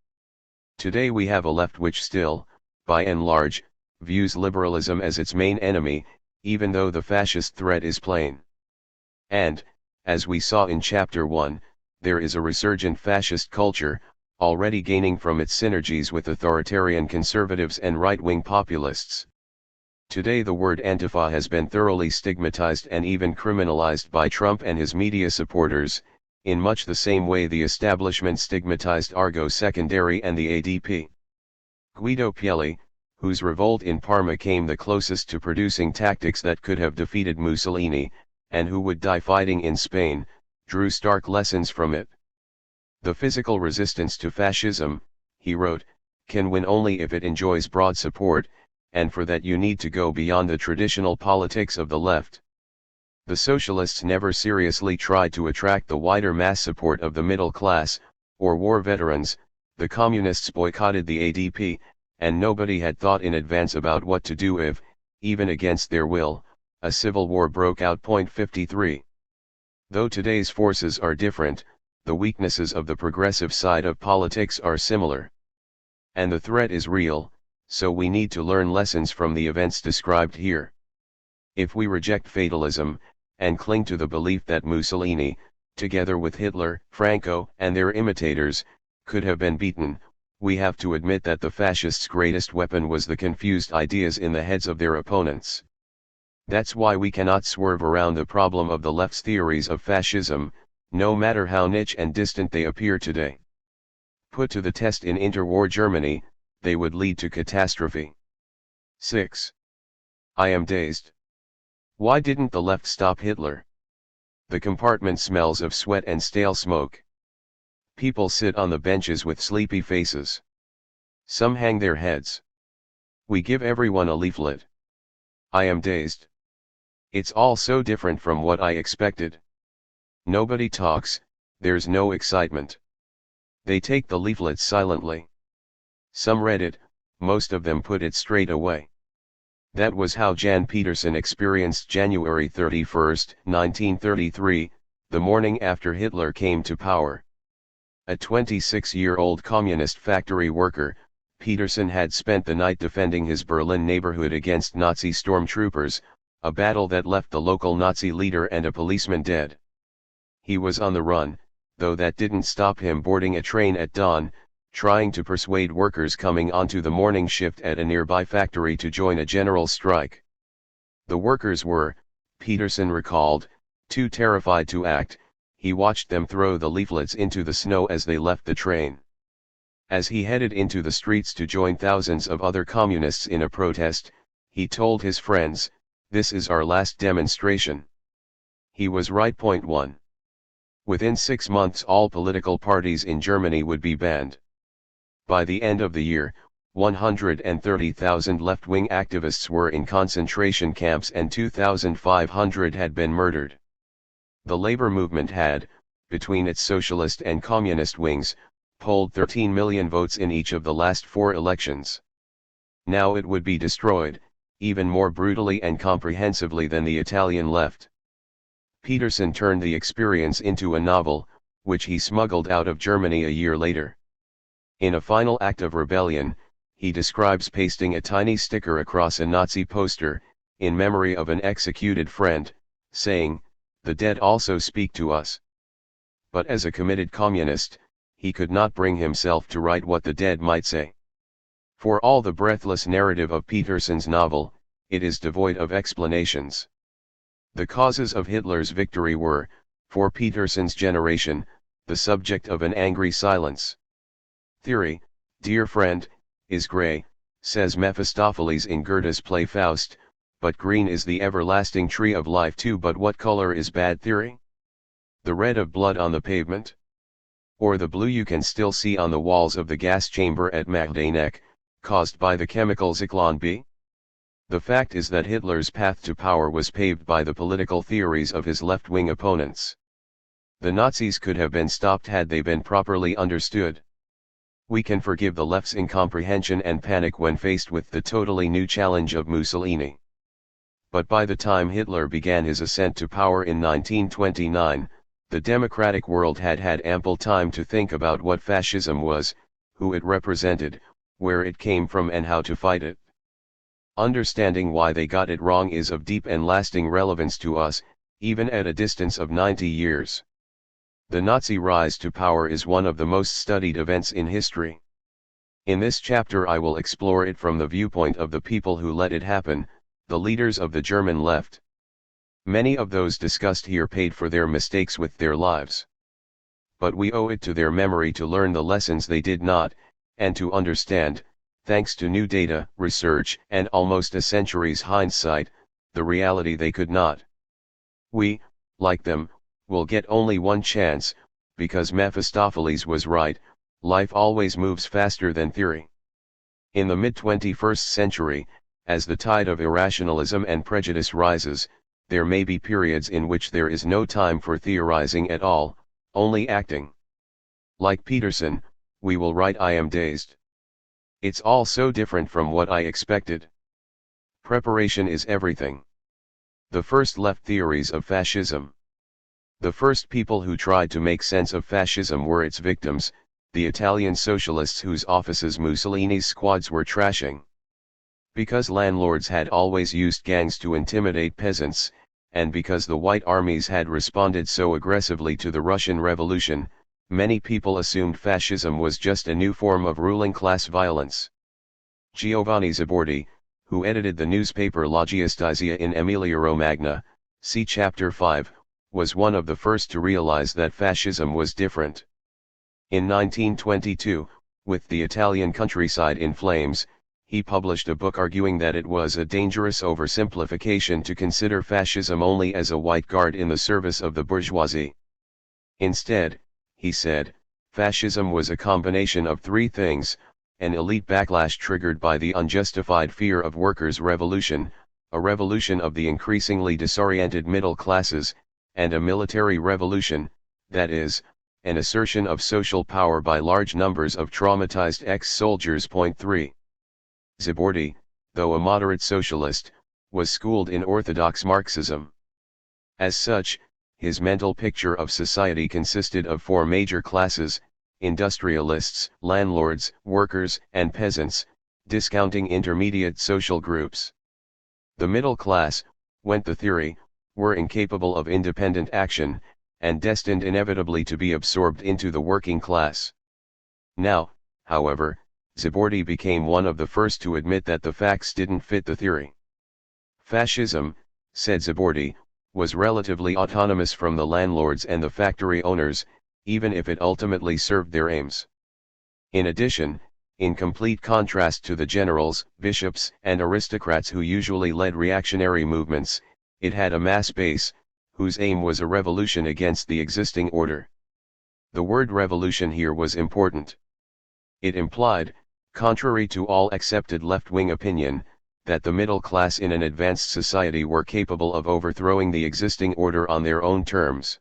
Today we have a left which still, by and large, views liberalism as its main enemy, even though the fascist threat is plain. And, as we saw in Chapter 1, there is a resurgent fascist culture, already gaining from its synergies with authoritarian conservatives and right-wing populists. Today the word Antifa has been thoroughly stigmatized and even criminalized by Trump and his media supporters, in much the same way the establishment stigmatized Argo Secondary and the ADP. Guido Pielli, whose revolt in Parma came the closest to producing tactics that could have defeated Mussolini, and who would die fighting in Spain, drew stark lessons from it. The physical resistance to fascism, he wrote, can win only if it enjoys broad support, and for that you need to go beyond the traditional politics of the left. The socialists never seriously tried to attract the wider mass support of the middle class, or war veterans. The communists boycotted the ADP, and nobody had thought in advance about what to do if, even against their will, a civil war broke out. 53. Though today's forces are different, the weaknesses of the progressive side of politics are similar. And the threat is real, so we need to learn lessons from the events described here. If we reject fatalism, and cling to the belief that Mussolini, together with Hitler, Franco, and their imitators, could have been beaten, we have to admit that the fascists' greatest weapon was the confused ideas in the heads of their opponents. That's why we cannot swerve around the problem of the left's theories of fascism, no matter how niche and distant they appear today. Put to the test in interwar Germany, they would lead to catastrophe. 6. I am dazed. Why didn't the left stop Hitler? The compartment smells of sweat and stale smoke. People sit on the benches with sleepy faces. Some hang their heads. We give everyone a leaflet. I am dazed. It's all so different from what I expected. Nobody talks, there's no excitement. They take the leaflet silently. Some read it, most of them put it straight away. That was how Jan Peterson experienced January 31, 1933, the morning after Hitler came to power. A 26-year-old communist factory worker, Peterson had spent the night defending his Berlin neighborhood against Nazi stormtroopers, a battle that left the local Nazi leader and a policeman dead. He was on the run, though that didn't stop him boarding a train at dawn, trying to persuade workers coming onto the morning shift at a nearby factory to join a general strike. The workers were, Peterson recalled, too terrified to act. He watched them throw the leaflets into the snow as they left the train. As he headed into the streets to join thousands of other communists in a protest, he told his friends, "This is our last demonstration." He was right. 1. Within 6 months all political parties in Germany would be banned. By the end of the year, 130,000 left-wing activists were in concentration camps and 2,500 had been murdered. The labor movement had, between its socialist and communist wings, polled 13 million votes in each of the last 4 elections. Now it would be destroyed, even more brutally and comprehensively than the Italian left. Peterson turned the experience into a novel, which he smuggled out of Germany a year later. In a final act of rebellion, he describes pasting a tiny sticker across a Nazi poster, in memory of an executed friend, saying, "The dead also speak to us." But as a committed communist, he could not bring himself to write what the dead might say. For all the breathless narrative of Peterson's novel, it is devoid of explanations. The causes of Hitler's victory were, for Peterson's generation, the subject of an angry silence. Theory, dear friend, is grey, says Mephistopheles in Goethe's play Faust, but green is the everlasting tree of life too. But what color is bad theory? The red of blood on the pavement? Or the blue you can still see on the walls of the gas chamber at Majdanek, caused by the chemical Zyklon B? The fact is that Hitler's path to power was paved by the political theories of his left-wing opponents. The Nazis could have been stopped had they been properly understood. We can forgive the left's incomprehension and panic when faced with the totally new challenge of Mussolini. But by the time Hitler began his ascent to power in 1929, the democratic world had had ample time to think about what fascism was, who it represented, where it came from and how to fight it. Understanding why they got it wrong is of deep and lasting relevance to us, even at a distance of 90 years. The Nazi rise to power is one of the most studied events in history. In this chapter I will explore it from the viewpoint of the people who let it happen, the leaders of the German left. Many of those discussed here paid for their mistakes with their lives. But we owe it to their memory to learn the lessons they did not, and to understand, thanks to new data, research, and almost a century's hindsight, the reality they could not. We, like them, will get only one chance, because Mephistopheles was right, life always moves faster than theory. In the mid-21st century, as the tide of irrationalism and prejudice rises, there may be periods in which there is no time for theorizing at all, only acting. Like Peterson, we will write "I am dazed. It's all so different from what I expected." Preparation is everything. The first left theories of fascism. The first people who tried to make sense of fascism were its victims, the Italian socialists whose offices Mussolini's squads were trashing. Because landlords had always used gangs to intimidate peasants, and because the White Armies had responded so aggressively to the Russian Revolution, many people assumed fascism was just a new form of ruling class violence. Giovanni Zabordi, who edited the newspaper La Giustizia in Emilia-Romagna, see Chapter 5, was one of the first to realize that fascism was different. In 1922, with the Italian countryside in flames, he published a book arguing that it was a dangerous oversimplification to consider fascism only as a white guard in the service of the bourgeoisie. Instead, he said, fascism was a combination of three things: an elite backlash triggered by the unjustified fear of workers' revolution, a revolution of the increasingly disoriented middle classes, and a military revolution, that is, an assertion of social power by large numbers of traumatized ex-soldiers. 3. Zibordi, though a moderate socialist, was schooled in orthodox Marxism. As such, his mental picture of society consisted of four major classes: industrialists, landlords, workers, and peasants, discounting intermediate social groups. The middle class, went the theory, were incapable of independent action, and destined inevitably to be absorbed into the working class. Now, however, Zibordi became one of the first to admit that the facts didn't fit the theory. Fascism, said Zibordi, was relatively autonomous from the landlords and the factory owners, even if it ultimately served their aims. In addition, in complete contrast to the generals, bishops, and aristocrats who usually led reactionary movements, it had a mass base, whose aim was a revolution against the existing order. The word revolution here was important. It implied, contrary to all accepted left-wing opinion, that the middle class in an advanced society were capable of overthrowing the existing order on their own terms.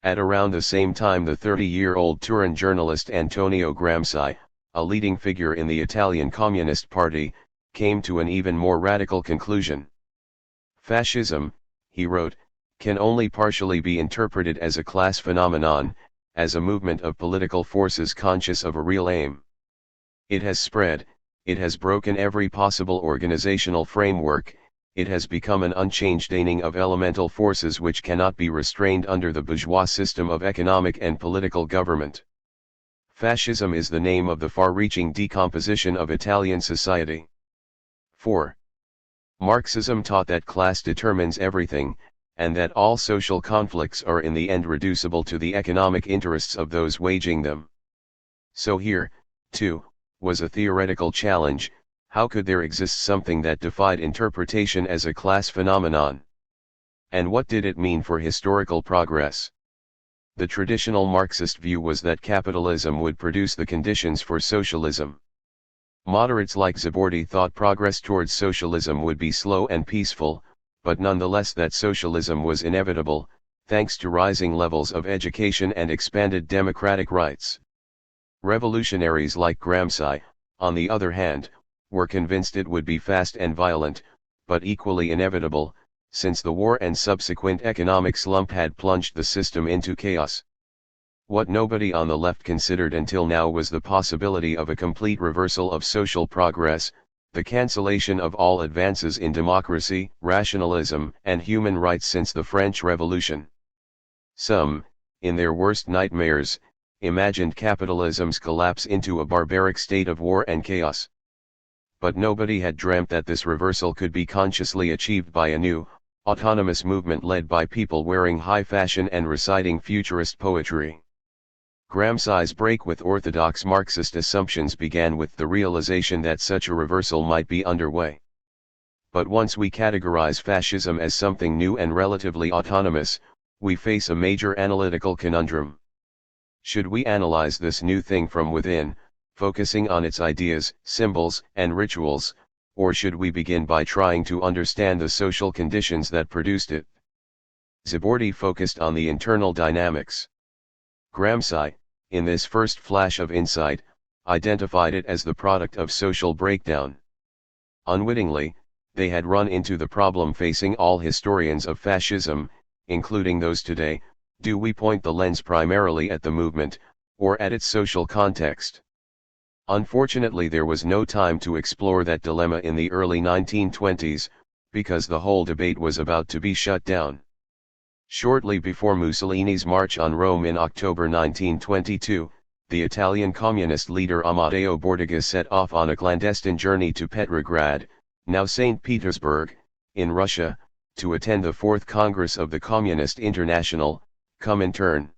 At around the same time, the 30-year-old Turin journalist Antonio Gramsci, a leading figure in the Italian Communist Party, came to an even more radical conclusion. Fascism, he wrote, can only partially be interpreted as a class phenomenon, as a movement of political forces conscious of a real aim. It has spread, it has broken every possible organizational framework, it has become an unchanged aning of elemental forces which cannot be restrained under the bourgeois system of economic and political government. Fascism is the name of the far-reaching decomposition of Italian society. 4. Marxism taught that class determines everything, and that all social conflicts are in the end reducible to the economic interests of those waging them. So here, too, was a theoretical challenge: how could there exist something that defied interpretation as a class phenomenon? And what did it mean for historical progress? The traditional Marxist view was that capitalism would produce the conditions for socialism. Moderates like Zibordi thought progress towards socialism would be slow and peaceful, but nonetheless that socialism was inevitable, thanks to rising levels of education and expanded democratic rights. Revolutionaries like Gramsci, on the other hand, were convinced it would be fast and violent, but equally inevitable, since the war and subsequent economic slump had plunged the system into chaos. What nobody on the left considered until now was the possibility of a complete reversal of social progress, the cancellation of all advances in democracy, rationalism, and human rights since the French Revolution. Some, in their worst nightmares, imagined capitalism's collapse into a barbaric state of war and chaos. But nobody had dreamt that this reversal could be consciously achieved by a new, autonomous movement led by people wearing high fashion and reciting futurist poetry. Gramsci's break with orthodox Marxist assumptions began with the realization that such a reversal might be underway. But once we categorize fascism as something new and relatively autonomous, we face a major analytical conundrum. Should we analyze this new thing from within, focusing on its ideas, symbols, and rituals, or should we begin by trying to understand the social conditions that produced it? Zibordi focused on the internal dynamics. Gramsci, in this first flash of insight, identified it as the product of social breakdown. Unwittingly, they had run into the problem facing all historians of fascism, including those today: do we point the lens primarily at the movement, or at its social context? Unfortunately, there was no time to explore that dilemma in the early 1920s, because the whole debate was about to be shut down. Shortly before Mussolini's march on Rome in October 1922, the Italian communist leader Amadeo Bordiga set off on a clandestine journey to Petrograd, now St. Petersburg, in Russia, to attend the Fourth Congress of the Communist International, Comintern.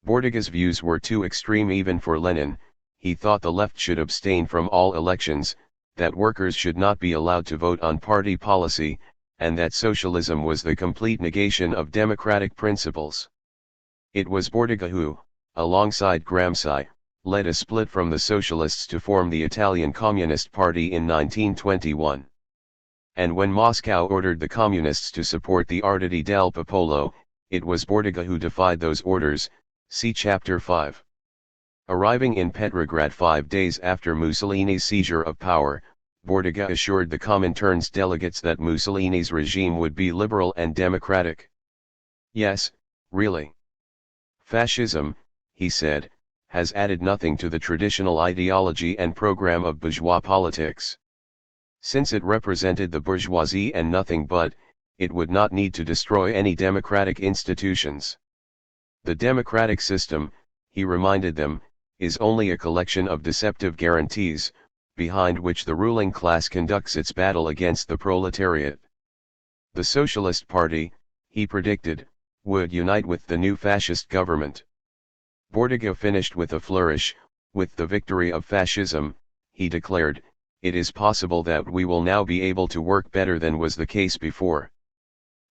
Bordiga's views were too extreme even for Lenin. He thought the left should abstain from all elections, that workers should not be allowed to vote on party policy, and that socialism was the complete negation of democratic principles. It was Bordiga who, alongside Gramsci, led a split from the socialists to form the Italian Communist Party in 1921. And when Moscow ordered the communists to support the Arditi del Popolo, it was Bordiga who defied those orders, see Chapter 5. Arriving in Petrograd 5 days after Mussolini's seizure of power, Bordiga assured the Comintern's delegates that Mussolini's regime would be liberal and democratic. Yes, really. Fascism, he said, has added nothing to the traditional ideology and program of bourgeois politics. Since it represented the bourgeoisie and nothing but, it would not need to destroy any democratic institutions. The democratic system, he reminded them, is only a collection of deceptive guarantees, behind which the ruling class conducts its battle against the proletariat. The Socialist Party, he predicted, would unite with the new fascist government. Bordiga finished with a flourish. With the victory of fascism, he declared, it is possible that we will now be able to work better than was the case before.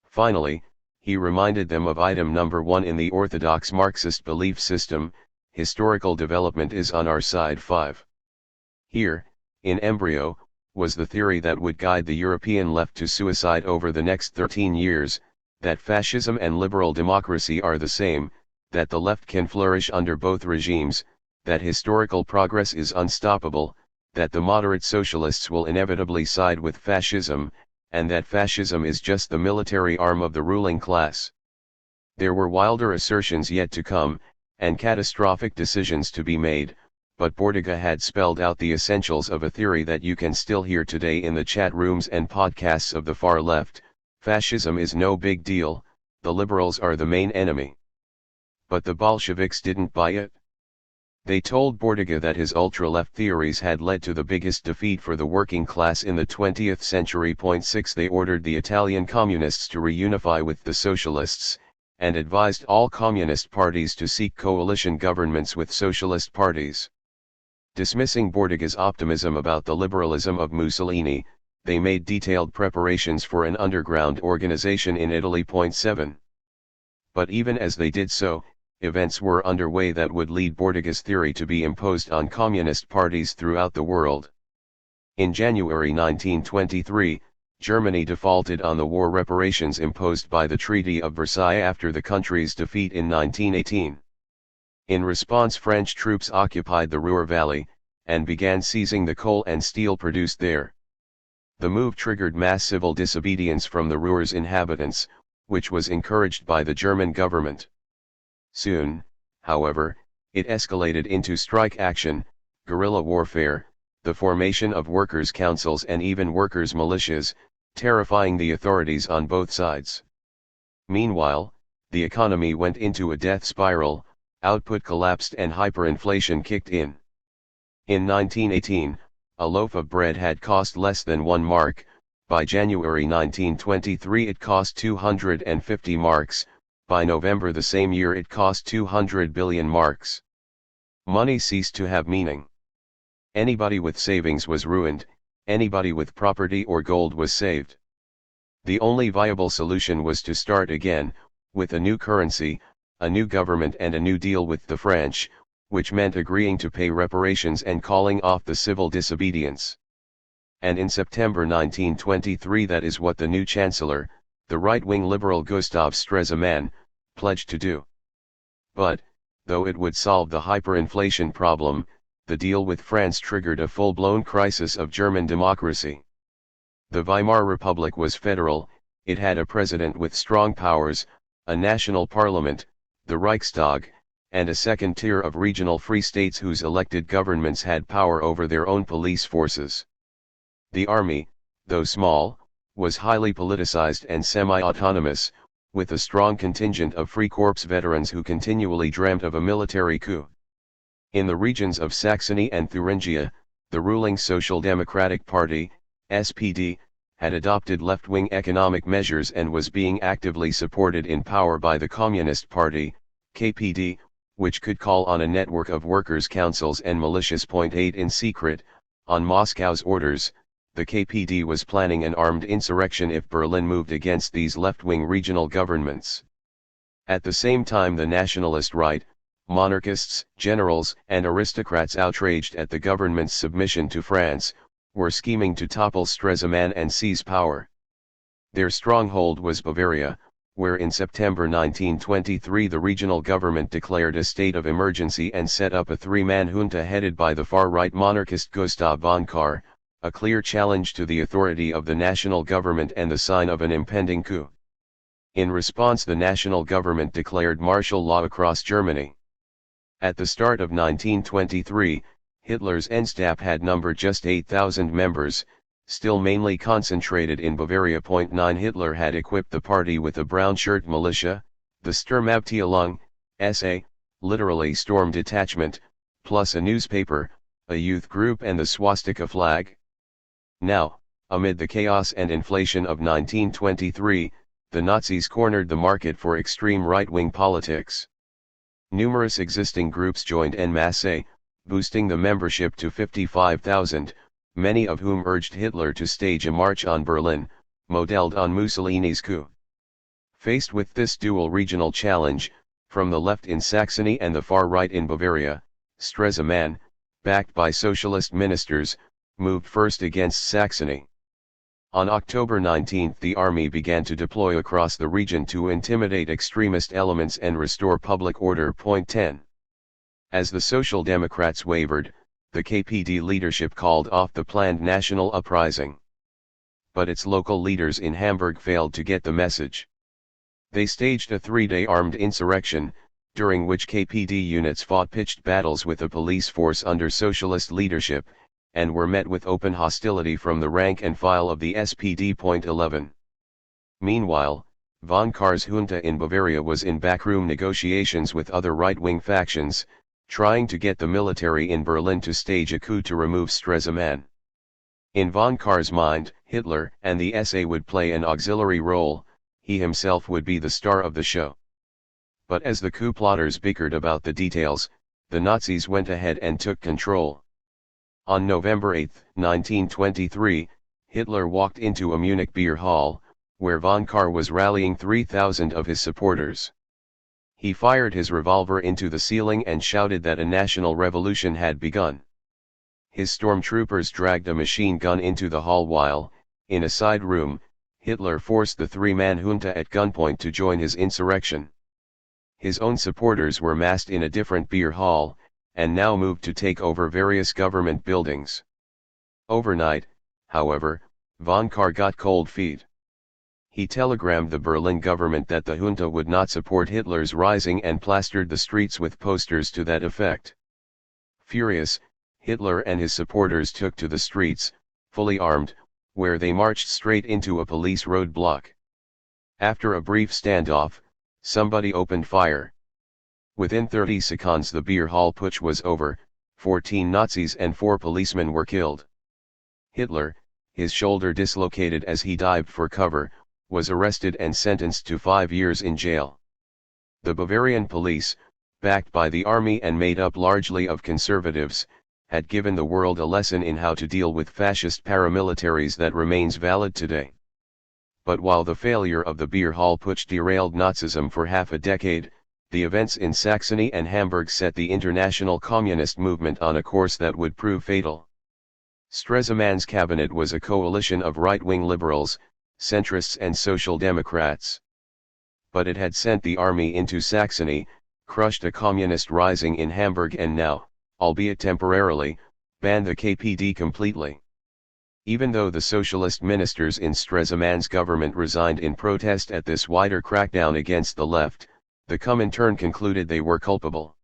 Finally, he reminded them of item number 1 in the orthodox Marxist belief system: historical development is on our side. 5. Here, in embryo, was the theory that would guide the European left to suicide over the next 13 years, that fascism and liberal democracy are the same, that the left can flourish under both regimes, that historical progress is unstoppable, that the moderate socialists will inevitably side with fascism, and that fascism is just the military arm of the ruling class. There were wilder assertions yet to come, and catastrophic decisions to be made, but Bordiga had spelled out the essentials of a theory that you can still hear today in the chat rooms and podcasts of the far left: fascism is no big deal, the liberals are the main enemy. But the Bolsheviks didn't buy it. They told Bordiga that his ultra-left theories had led to the biggest defeat for the working class in the 20th century. 6. They ordered the Italian communists to reunify with the socialists, and advised all communist parties to seek coalition governments with socialist parties. Dismissing Bordiga's optimism about the liberalism of Mussolini, they made detailed preparations for an underground organization in Italy. 7. But even as they did so, events were underway that would lead Bordiga's theory to be imposed on communist parties throughout the world. In January 1923, Germany defaulted on the war reparations imposed by the Treaty of Versailles after the country's defeat in 1918. In response, French troops occupied the Ruhr Valley, and began seizing the coal and steel produced there. The move triggered mass civil disobedience from the Ruhr's inhabitants, which was encouraged by the German government. Soon, however, it escalated into strike action, guerrilla warfare, the formation of workers' councils and even workers' militias, terrifying the authorities on both sides. Meanwhile, the economy went into a death spiral, output collapsed and hyperinflation kicked in. In 1918, a loaf of bread had cost less than 1 mark, by January 1923 it cost 250 marks, by November the same year it cost 200 billion marks. Money ceased to have meaning. Anybody with savings was ruined, anybody with property or gold was saved. The only viable solution was to start again, with a new currency, a new government and a new deal with the French, which meant agreeing to pay reparations and calling off the civil disobedience. And in September 1923 that is what the new chancellor, the right-wing liberal Gustav Stresemann, pledged to do. But, though it would solve the hyperinflation problem, the deal with France triggered a full-blown crisis of German democracy. The Weimar Republic was federal, it had a president with strong powers, a national parliament, the Reichstag, and a second tier of regional free states whose elected governments had power over their own police forces. The army, though small, was highly politicized and semi-autonomous, with a strong contingent of Free Corps veterans who continually dreamt of a military coup. In the regions of Saxony and Thuringia, the ruling Social Democratic Party, SPD, had adopted left-wing economic measures and was being actively supported in power by the Communist Party, KPD, which could call on a network of workers' councils and militias. 8 In secret, On Moscow's orders, the KPD was planning an armed insurrection if Berlin moved against these left-wing regional governments. At the same time, the nationalist right, monarchists, generals, and aristocrats outraged at the government's submission to France, were scheming to topple Stresemann and seize power. Their stronghold was Bavaria, where in September 1923 the regional government declared a state of emergency and set up a three-man junta headed by the far-right monarchist Gustav von Kahr, a clear challenge to the authority of the national government and the sign of an impending coup. In response, the national government declared martial law across Germany. At the start of 1923, Hitler's Endstab had numbered just 8,000 members, still mainly concentrated in Bavaria. 9 Hitler had equipped the party with a brown-shirt militia, the Sturmabteilung, SA, literally storm detachment, plus a newspaper, a youth group and the swastika flag. Now, amid the chaos and inflation of 1923, the Nazis cornered the market for extreme right-wing politics. Numerous existing groups joined en masse, boosting the membership to 55,000, many of whom urged Hitler to stage a march on Berlin, modeled on Mussolini's coup. Faced with this dual regional challenge, from the left in Saxony and the far right in Bavaria, Stresemann, backed by socialist ministers, moved first against Saxony. On October 19 the army began to deploy across the region to intimidate extremist elements and restore public order. 10. As the Social Democrats wavered, the KPD leadership called off the planned national uprising. But its local leaders in Hamburg failed to get the message. They staged a 3-day armed insurrection, during which KPD units fought pitched battles with a police force under socialist leadership, and were met with open hostility from the rank and file of the SPD. 11. Meanwhile, von Kahr's junta in Bavaria was in backroom negotiations with other right-wing factions, trying to get the military in Berlin to stage a coup to remove Stresemann. In von Kahr's mind, Hitler and the SA would play an auxiliary role, he himself would be the star of the show. But as the coup plotters bickered about the details, the Nazis went ahead and took control. On November 8, 1923, Hitler walked into a Munich beer hall, where von Kahr was rallying 3,000 of his supporters. He fired his revolver into the ceiling and shouted that a national revolution had begun. His stormtroopers dragged a machine gun into the hall while, in a side room, Hitler forced the three-man junta at gunpoint to join his insurrection. His own supporters were massed in a different beer hall, and now moved to take over various government buildings. Overnight, however, von Kahr got cold feet. He telegrammed the Berlin government that the junta would not support Hitler's rising and plastered the streets with posters to that effect. Furious, Hitler and his supporters took to the streets, fully armed, where they marched straight into a police roadblock. After a brief standoff, somebody opened fire. Within 30 seconds the beer hall putsch was over, 14 Nazis and 4 policemen were killed. Hitler, his shoulder dislocated as he dived for cover, was arrested and sentenced to 5 years in jail. The Bavarian police, backed by the army and made up largely of conservatives, had given the world a lesson in how to deal with fascist paramilitaries that remains valid today. But while the failure of the beer hall putsch derailed Nazism for half a decade, the events in Saxony and Hamburg set the international communist movement on a course that would prove fatal. Stresemann's cabinet was a coalition of right-wing liberals, centrists and social democrats. But it had sent the army into Saxony, crushed a communist rising in Hamburg and now, albeit temporarily, banned the KPD completely. Even though the socialist ministers in Stresemann's government resigned in protest at this wider crackdown against the left, the Comintern concluded they were culpable.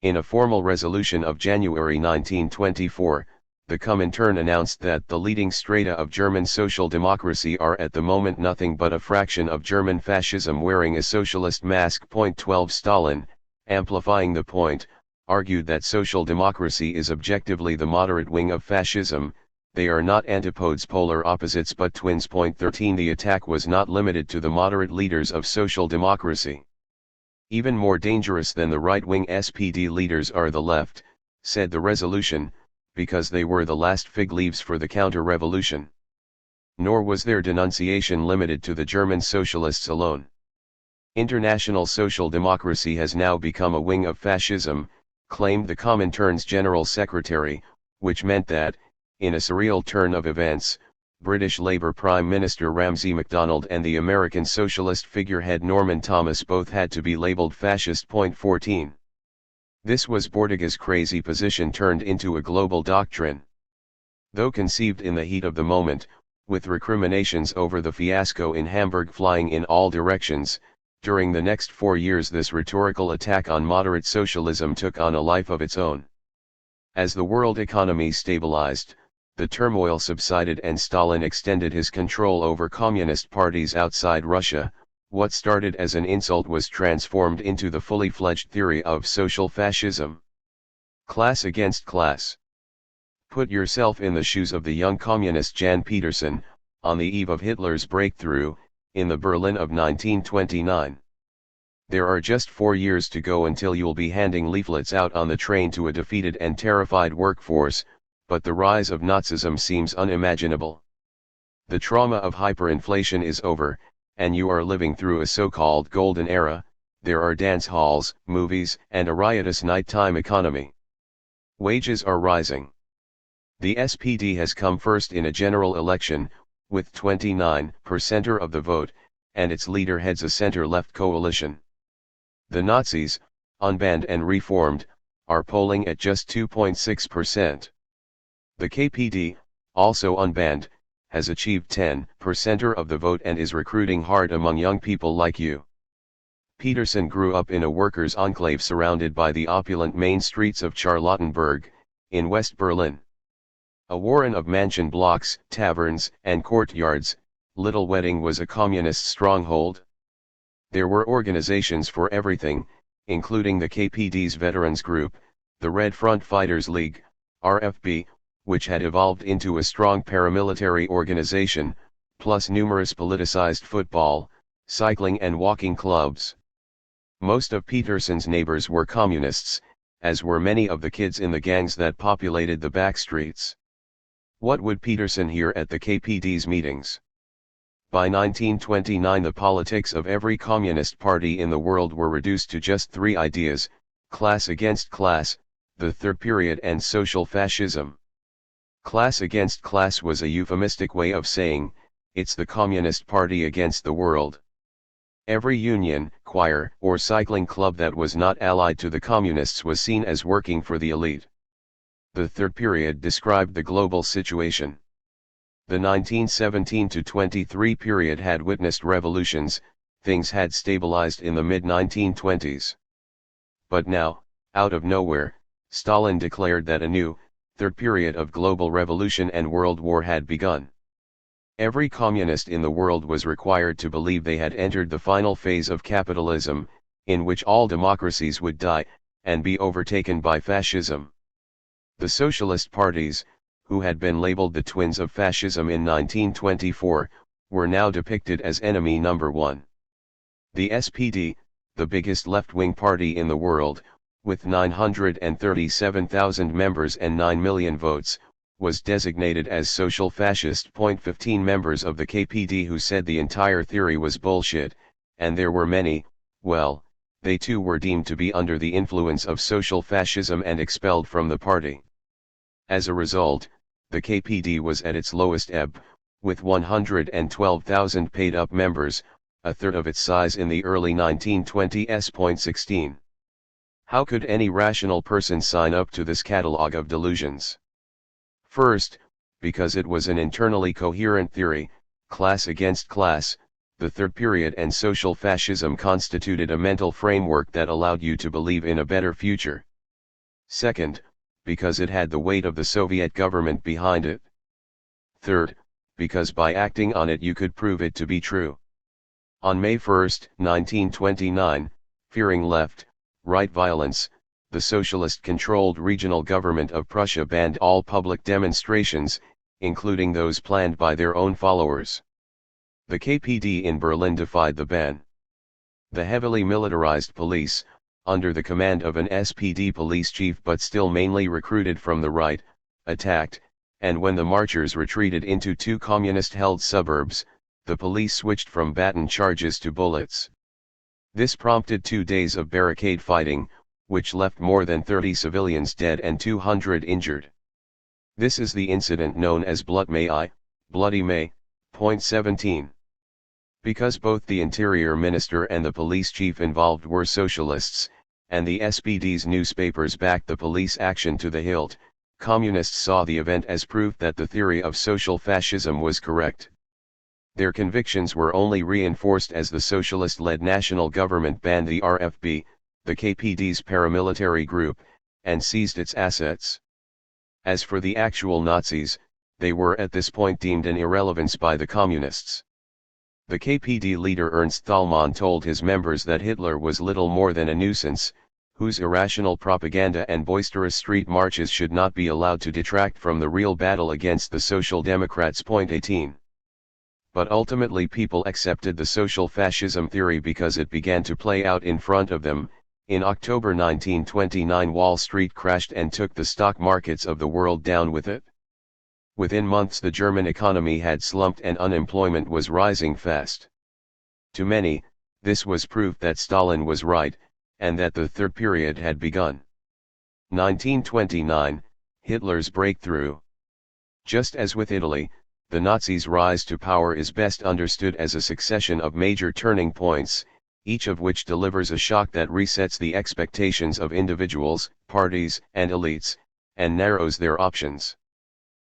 In a formal resolution of January 1924, the Comintern announced that the leading strata of German social democracy are at the moment nothing but a fraction of German fascism wearing a socialist mask. 12 Stalin, amplifying the point, argued that social democracy is objectively the moderate wing of fascism, they are not antipodes, polar opposites but twins. 13 The attack was not limited to the moderate leaders of social democracy. Even more dangerous than the right-wing SPD leaders are the left, said the resolution, because they were the last fig leaves for the counter-revolution. Nor was their denunciation limited to the German socialists alone. International social democracy has now become a wing of fascism, claimed the Comintern's General Secretary, which meant that, in a surreal turn of events, British Labour Prime Minister Ramsay MacDonald and the American socialist figurehead Norman Thomas both had to be labelled fascist. 14. This was Bordiga's crazy position turned into a global doctrine. Though conceived in the heat of the moment, with recriminations over the fiasco in Hamburg flying in all directions, during the next 4 years this rhetorical attack on moderate socialism took on a life of its own. As the world economy stabilized, the turmoil subsided and Stalin extended his control over communist parties outside Russia. What started as an insult was transformed into the fully fledged theory of social fascism. Class against class. Put yourself in the shoes of the young communist Jan Peterson, on the eve of Hitler's breakthrough, in the Berlin of 1929. There are just 4 years to go until you'll be handing leaflets out on the train to a defeated and terrified workforce, but the rise of Nazism seems unimaginable. The trauma of hyperinflation is over, and you are living through a so-called golden era. There are dance halls, movies, and a riotous nighttime economy. Wages are rising. The SPD has come first in a general election, with 29% of the vote, and its leader heads a center-left coalition. The Nazis, unbanned and reformed, are polling at just 2.6%. The KPD, also unbanned, has achieved 10% of the vote and is recruiting hard among young people like you. Peterson grew up in a workers' enclave surrounded by the opulent main streets of Charlottenburg, in West Berlin. A warren of mansion blocks, taverns, and courtyards, Little Wedding was a communist stronghold. There were organizations for everything, including the KPD's Veterans Group, the Red Front Fighters League, RFB, which had evolved into a strong paramilitary organization, plus numerous politicized football, cycling and walking clubs. Most of Peterson's neighbors were communists, as were many of the kids in the gangs that populated the back streets. What would Peterson hear at the KPD's meetings? By 1929 the politics of every communist party in the world were reduced to just 3 ideas: class against class, the third period, and social fascism. Class against class was a euphemistic way of saying, it's the Communist Party against the world. Every union, choir, or cycling club that was not allied to the communists was seen as working for the elite. The third period described the global situation. The 1917-23 period had witnessed revolutions, things had stabilized in the mid-1920s. But now, out of nowhere, Stalin declared that a new, third period of global revolution and world war had begun. Every communist in the world was required to believe they had entered the final phase of capitalism, in which all democracies would die, and be overtaken by fascism. The socialist parties, who had been labeled the twins of fascism in 1924, were now depicted as enemy number 1. The SPD, the biggest left-wing party in the world, with 937,000 members and 9 million votes, was designated as social fascist. 15 members of the KPD who said the entire theory was bullshit, and there were many, well, they too were deemed to be under the influence of social fascism and expelled from the party. As a result, the KPD was at its lowest ebb, with 112,000 paid-up members, a third of its size in the early 1920s. 16. How could any rational person sign up to this catalogue of delusions? First, because it was an internally coherent theory. Class against class, the third period and social fascism constituted a mental framework that allowed you to believe in a better future. Second, because it had the weight of the Soviet government behind it. Third, because by acting on it you could prove it to be true. On May 1, 1929, fearing left-right violence, the socialist-controlled regional government of Prussia banned all public demonstrations, including those planned by their own followers. The KPD in Berlin defied the ban. The heavily militarized police, under the command of an SPD police chief but still mainly recruited from the right, attacked, and when the marchers retreated into two communist-held suburbs, the police switched from baton charges to bullets. This prompted 2 days of barricade fighting, which left more than 30 civilians dead and 200 injured. This is the incident known as Bloody May. Point 17. Because both the Interior Minister and the police chief involved were socialists, and the SPD's newspapers backed the police action to the hilt, communists saw the event as proof that the theory of social fascism was correct. Their convictions were only reinforced as the socialist-led national government banned the RFB, the KPD's paramilitary group, and seized its assets. As for the actual Nazis, they were at this point deemed an irrelevance by the communists. The KPD leader Ernst Thälmann told his members that Hitler was little more than a nuisance, whose irrational propaganda and boisterous street marches should not be allowed to detract from the real battle against the Social Democrats. Point 18. But ultimately people accepted the social fascism theory because it began to play out in front of them. In October 1929 Wall Street crashed and took the stock markets of the world down with it. Within months the German economy had slumped and unemployment was rising fast. To many, this was proof that Stalin was right, and that the third period had begun. 1929, Hitler's breakthrough. Just as with Italy, the Nazis' rise to power is best understood as a succession of major turning points, each of which delivers a shock that resets the expectations of individuals, parties, and elites, and narrows their options.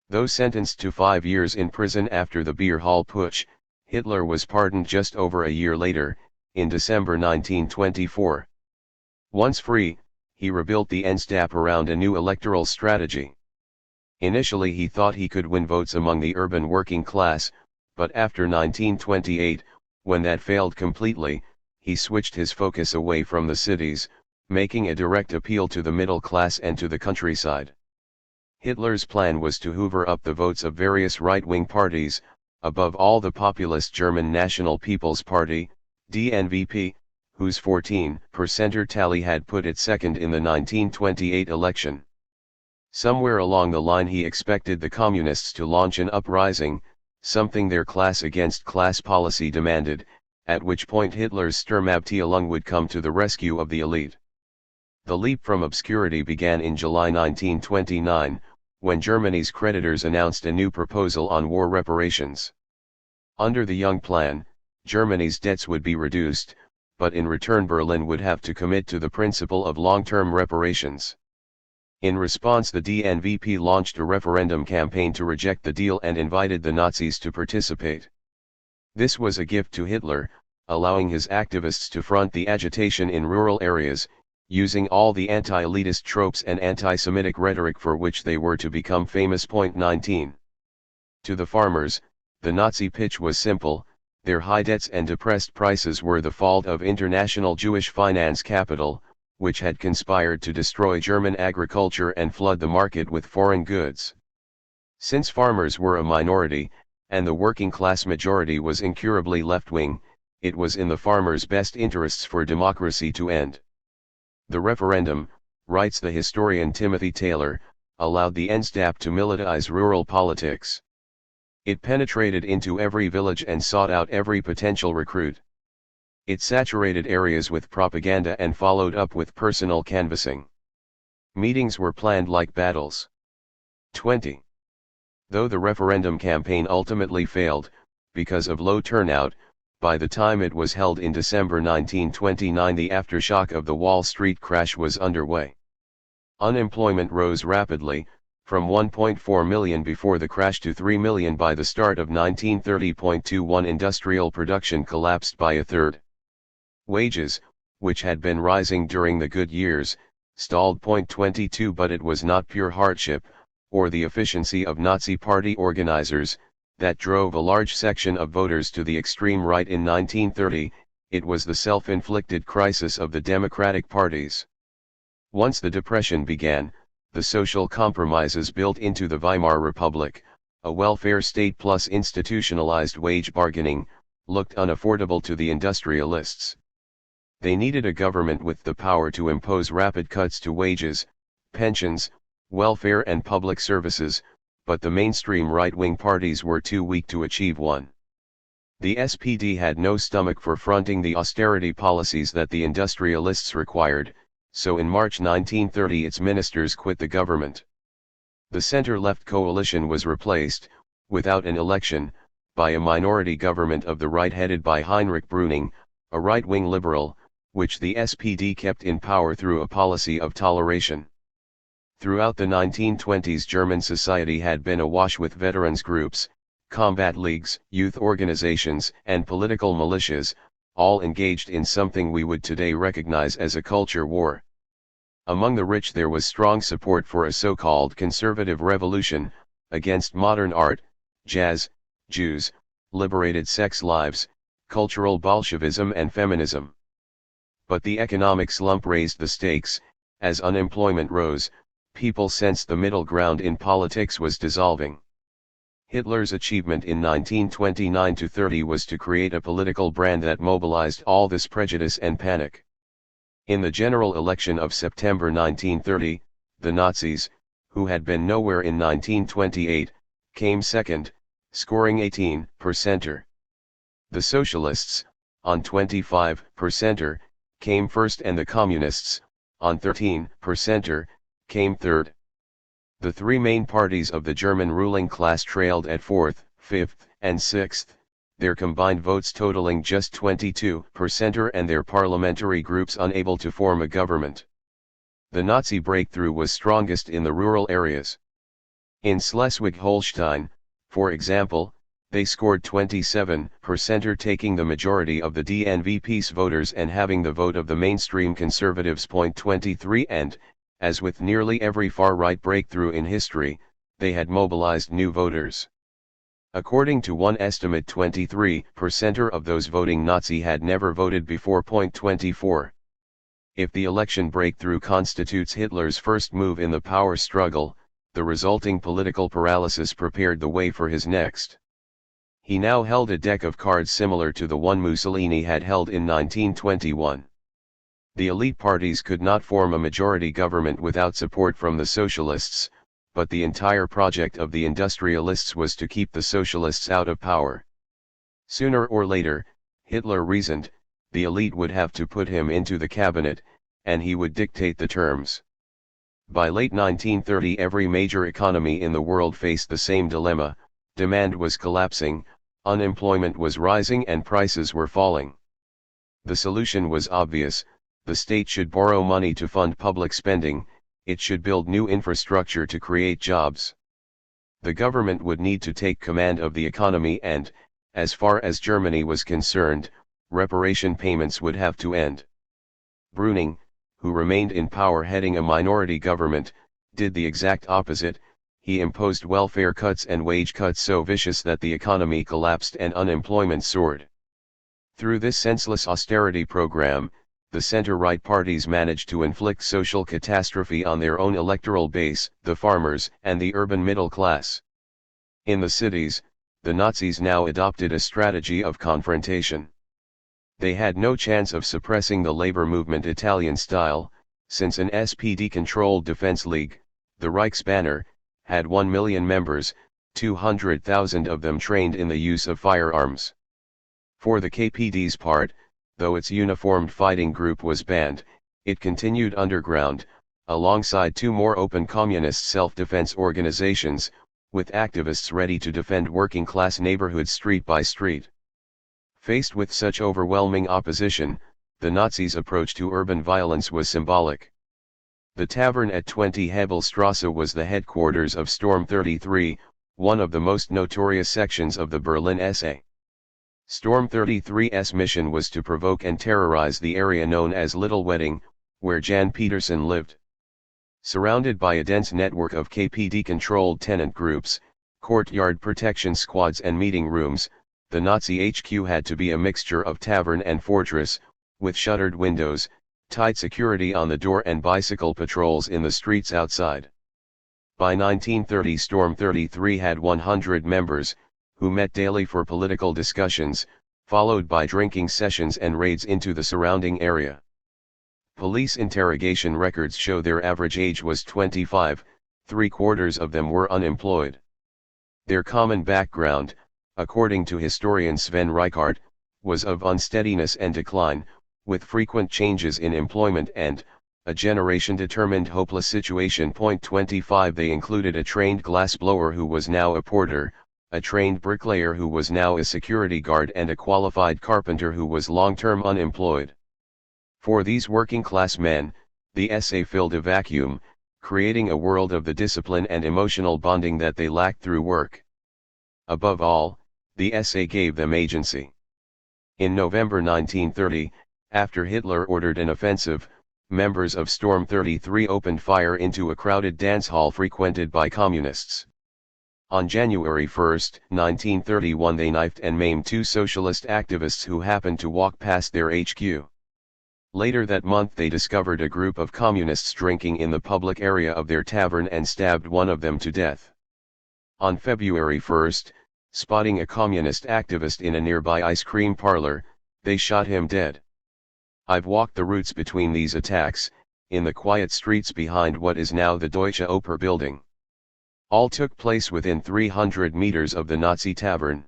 Though sentenced to 5 years in prison after the Beer Hall Putsch, Hitler was pardoned just over a year later, in December 1924. Once free, he rebuilt the Endstab around a new electoral strategy. Initially he thought he could win votes among the urban working class, but after 1928, when that failed completely, he switched his focus away from the cities, making a direct appeal to the middle class and to the countryside. Hitler's plan was to hoover up the votes of various right-wing parties, above all the populist German National People's Party, DNVP, whose 14% tally had put it second in the 1928 election. Somewhere along the line he expected the communists to launch an uprising, something their class against class policy demanded, at which point Hitler's Sturmabteilung would come to the rescue of the elite. The leap from obscurity began in July 1929, when Germany's creditors announced a new proposal on war reparations. Under the Young Plan, Germany's debts would be reduced, but in return Berlin would have to commit to the principle of long-term reparations. In response the DNVP launched a referendum campaign to reject the deal and invited the Nazis to participate. This was a gift to Hitler, allowing his activists to front the agitation in rural areas, using all the anti-elitist tropes and anti-Semitic rhetoric for which they were to become famous. Point 19. To the farmers, the Nazi pitch was simple: their high debts and depressed prices were the fault of international Jewish finance capital, which had conspired to destroy German agriculture and flood the market with foreign goods. Since farmers were a minority, and the working class majority was incurably left-wing, it was in the farmers' best interests for democracy to end. The referendum, writes the historian Timothy Taylor, allowed the Endstab to militarize rural politics. It penetrated into every village and sought out every potential recruit. It saturated areas with propaganda and followed up with personal canvassing. Meetings were planned like battles. 20. Though the referendum campaign ultimately failed, because of low turnout, by the time it was held in December 1929 the aftershock of the Wall Street crash was underway. Unemployment rose rapidly, from 1.4 million before the crash to 3 million by the start of 1930. Industrial production collapsed by a third. Wages, which had been rising during the good years, stalled. 22. But it was not pure hardship, or the efficiency of Nazi party organizers, that drove a large section of voters to the extreme right in 1930, it was the self-inflicted crisis of the democratic parties. Once the Depression began, the social compromises built into the Weimar Republic, a welfare state plus institutionalized wage bargaining, looked unaffordable to the industrialists. They needed a government with the power to impose rapid cuts to wages, pensions, welfare and public services, but the mainstream right-wing parties were too weak to achieve one. The SPD had no stomach for fronting the austerity policies that the industrialists required, so in March 1930 its ministers quit the government. The center-left coalition was replaced, without an election, by a minority government of the right headed by Heinrich Brüning, a right-wing liberal, which the SPD kept in power through a policy of toleration. Throughout the 1920s German society had been awash with veterans groups, combat leagues, youth organizations, and political militias, all engaged in something we would today recognize as a culture war. Among the rich there was strong support for a so-called conservative revolution, against modern art, jazz, Jews, liberated sex lives, cultural Bolshevism and feminism. But the economic slump raised the stakes. As unemployment rose, people sensed the middle ground in politics was dissolving. Hitler's achievement in 1929–30 was to create a political brand that mobilized all this prejudice and panic. In the general election of September 1930, the Nazis, who had been nowhere in 1928, came second, scoring 18%. The Socialists, on 25%, came first and the Communists, on 13%, came third. The three main parties of the German ruling class trailed at 4th, 5th, and 6th, their combined votes totaling just 22% and their parliamentary groups unable to form a government. The Nazi breakthrough was strongest in the rural areas. In Schleswig-Holstein, for example, they scored 27%, taking the majority of the DNV peace voters and having the vote of the mainstream conservatives. 23 And, as with nearly every far-right breakthrough in history, they had mobilized new voters. According to one estimate 23% of those voting Nazi had never voted before. 24 If the election breakthrough constitutes Hitler's first move in the power struggle, the resulting political paralysis prepared the way for his next. He now held a deck of cards similar to the one Mussolini had held in 1921. The elite parties could not form a majority government without support from the socialists, but the entire project of the industrialists was to keep the socialists out of power. Sooner or later, Hitler reasoned, the elite would have to put him into the cabinet, and he would dictate the terms. By late 1930 every major economy in the world faced the same dilemma: demand was collapsing, unemployment was rising and prices were falling. The solution was obvious: the state should borrow money to fund public spending, it should build new infrastructure to create jobs. The government would need to take command of the economy and, as far as Germany was concerned, reparation payments would have to end. Brüning, who remained in power heading a minority government, did the exact opposite. He imposed welfare cuts and wage cuts so vicious that the economy collapsed and unemployment soared. Through this senseless austerity program, the center-right parties managed to inflict social catastrophe on their own electoral base, the farmers and the urban middle class. In the cities, the Nazis now adopted a strategy of confrontation. They had no chance of suppressing the labor movement Italian style, since an SPD-controlled defense league, the Reichsbanner, had 1 million members, 200,000 of them trained in the use of firearms. For the KPD's part, though its uniformed fighting group was banned, it continued underground, alongside two more open communist self-defense organizations, with activists ready to defend working-class neighborhoods street by street. Faced with such overwhelming opposition, the Nazis' approach to urban violence was symbolic. The tavern at 20 Hebelstrasse was the headquarters of Storm 33, one of the most notorious sections of the Berlin SA. Storm 33's mission was to provoke and terrorize the area known as Little Wedding, where Jan Peterson lived. Surrounded by a dense network of KPD-controlled tenant groups, courtyard protection squads and meeting rooms, the Nazi HQ had to be a mixture of tavern and fortress, with shuttered windows, tight security on the door and bicycle patrols in the streets outside. By 1930 Storm 33 had 100 members, who met daily for political discussions, followed by drinking sessions and raids into the surrounding area. Police interrogation records show their average age was 25, 3/4 of them were unemployed. Their common background, according to historian Sven Reichart, was of unsteadiness and decline, with frequent changes in employment and a generation-determined hopeless situation. 25 They included a trained glassblower who was now a porter, a trained bricklayer who was now a security guard, and a qualified carpenter who was long-term unemployed. For these working-class men, the SA filled a vacuum, creating a world of the discipline and emotional bonding that they lacked through work. Above all, the SA gave them agency. In November 1930, after Hitler ordered an offensive, members of Storm 33 opened fire into a crowded dance hall frequented by communists. On January 1, 1931, they knifed and maimed 2 socialist activists who happened to walk past their HQ. Later that month they discovered a group of communists drinking in the public area of their tavern and stabbed one of them to death. On February 1, spotting a communist activist in a nearby ice cream parlor, they shot him dead. I've walked the routes between these attacks, in the quiet streets behind what is now the Deutsche Oper building. All took place within 300 meters of the Nazi tavern.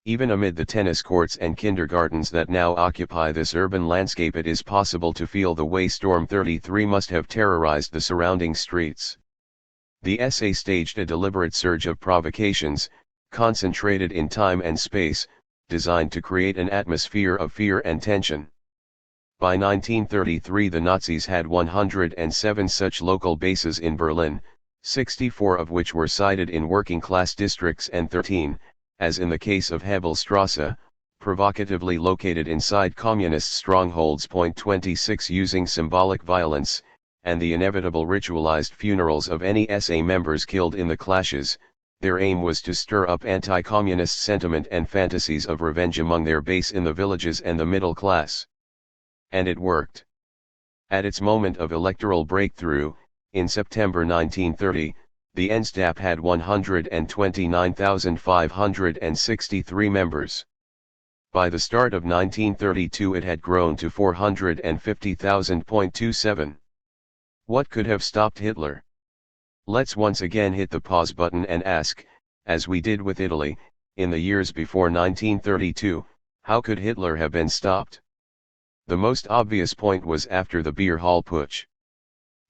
Even amid the tennis courts and kindergartens that now occupy this urban landscape, it is possible to feel the way Storm 33 must have terrorized the surrounding streets. The SA staged a deliberate surge of provocations, concentrated in time and space, designed to create an atmosphere of fear and tension. By 1933 the Nazis had 107 such local bases in Berlin, 64 of which were sited in working-class districts and 13, as in the case of Hebelstrasse, provocatively located inside communist strongholds. 26 Using symbolic violence, and the inevitable ritualized funerals of any SA members killed in the clashes, their aim was to stir up anti-communist sentiment and fantasies of revenge among their base in the villages and the middle class. And it worked. At its moment of electoral breakthrough, in September 1930, the NSDAP had 129,563 members. By the start of 1932 it had grown to 450,000.27. What could have stopped Hitler? Let's once again hit the pause button and ask, as we did with Italy, in the years before 1932, how could Hitler have been stopped? The most obvious point was after the beer hall putsch.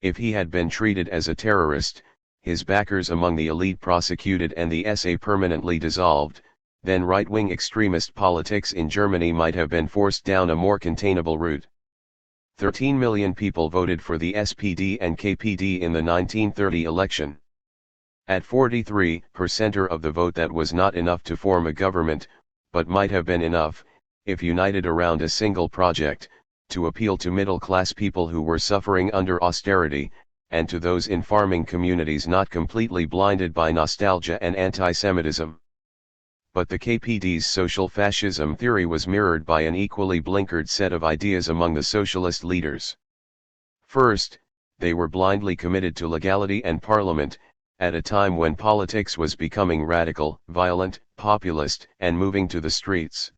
If he had been treated as a terrorist, his backers among the elite prosecuted and the SA permanently dissolved, then right-wing extremist politics in Germany might have been forced down a more containable route. 13 million people voted for the SPD and KPD in the 1930 election. At 43% of the vote, that was not enough to form a government, but might have been enough, if united around a single project, to appeal to middle-class people who were suffering under austerity, and to those in farming communities not completely blinded by nostalgia and anti-Semitism. But the KPD's social fascism theory was mirrored by an equally blinkered set of ideas among the socialist leaders. First, they were blindly committed to legality and parliament, at a time when politics was becoming radical, violent, populist, and moving to the streets.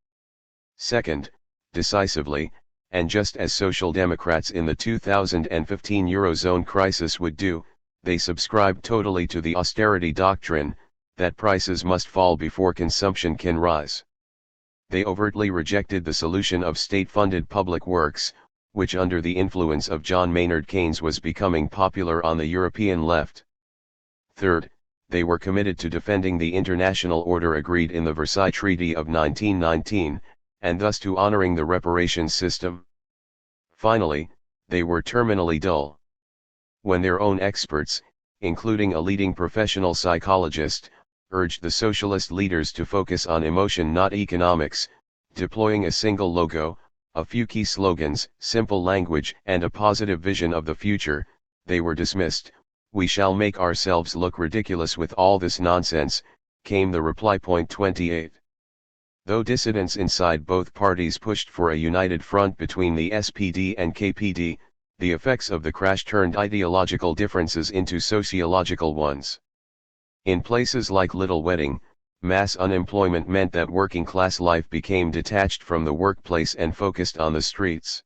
Second, decisively, and just as Social Democrats in the 2015 Eurozone crisis would do, they subscribed totally to the austerity doctrine, that prices must fall before consumption can rise. They overtly rejected the solution of state-funded public works, which under the influence of John Maynard Keynes was becoming popular on the European left. Third, they were committed to defending the international order agreed in the Versailles Treaty of 1919, and thus to honoring the reparations system. Finally, they were terminally dull. When their own experts, including a leading professional psychologist, urged the socialist leaders to focus on emotion not economics, deploying a single logo, a few key slogans, simple language and a positive vision of the future, they were dismissed. "We shall make ourselves look ridiculous with all this nonsense," came the reply. 28. Though dissidents inside both parties pushed for a united front between the SPD and KPD, the effects of the crash turned ideological differences into sociological ones. In places like Little Wedding, mass unemployment meant that working-class life became detached from the workplace and focused on the streets.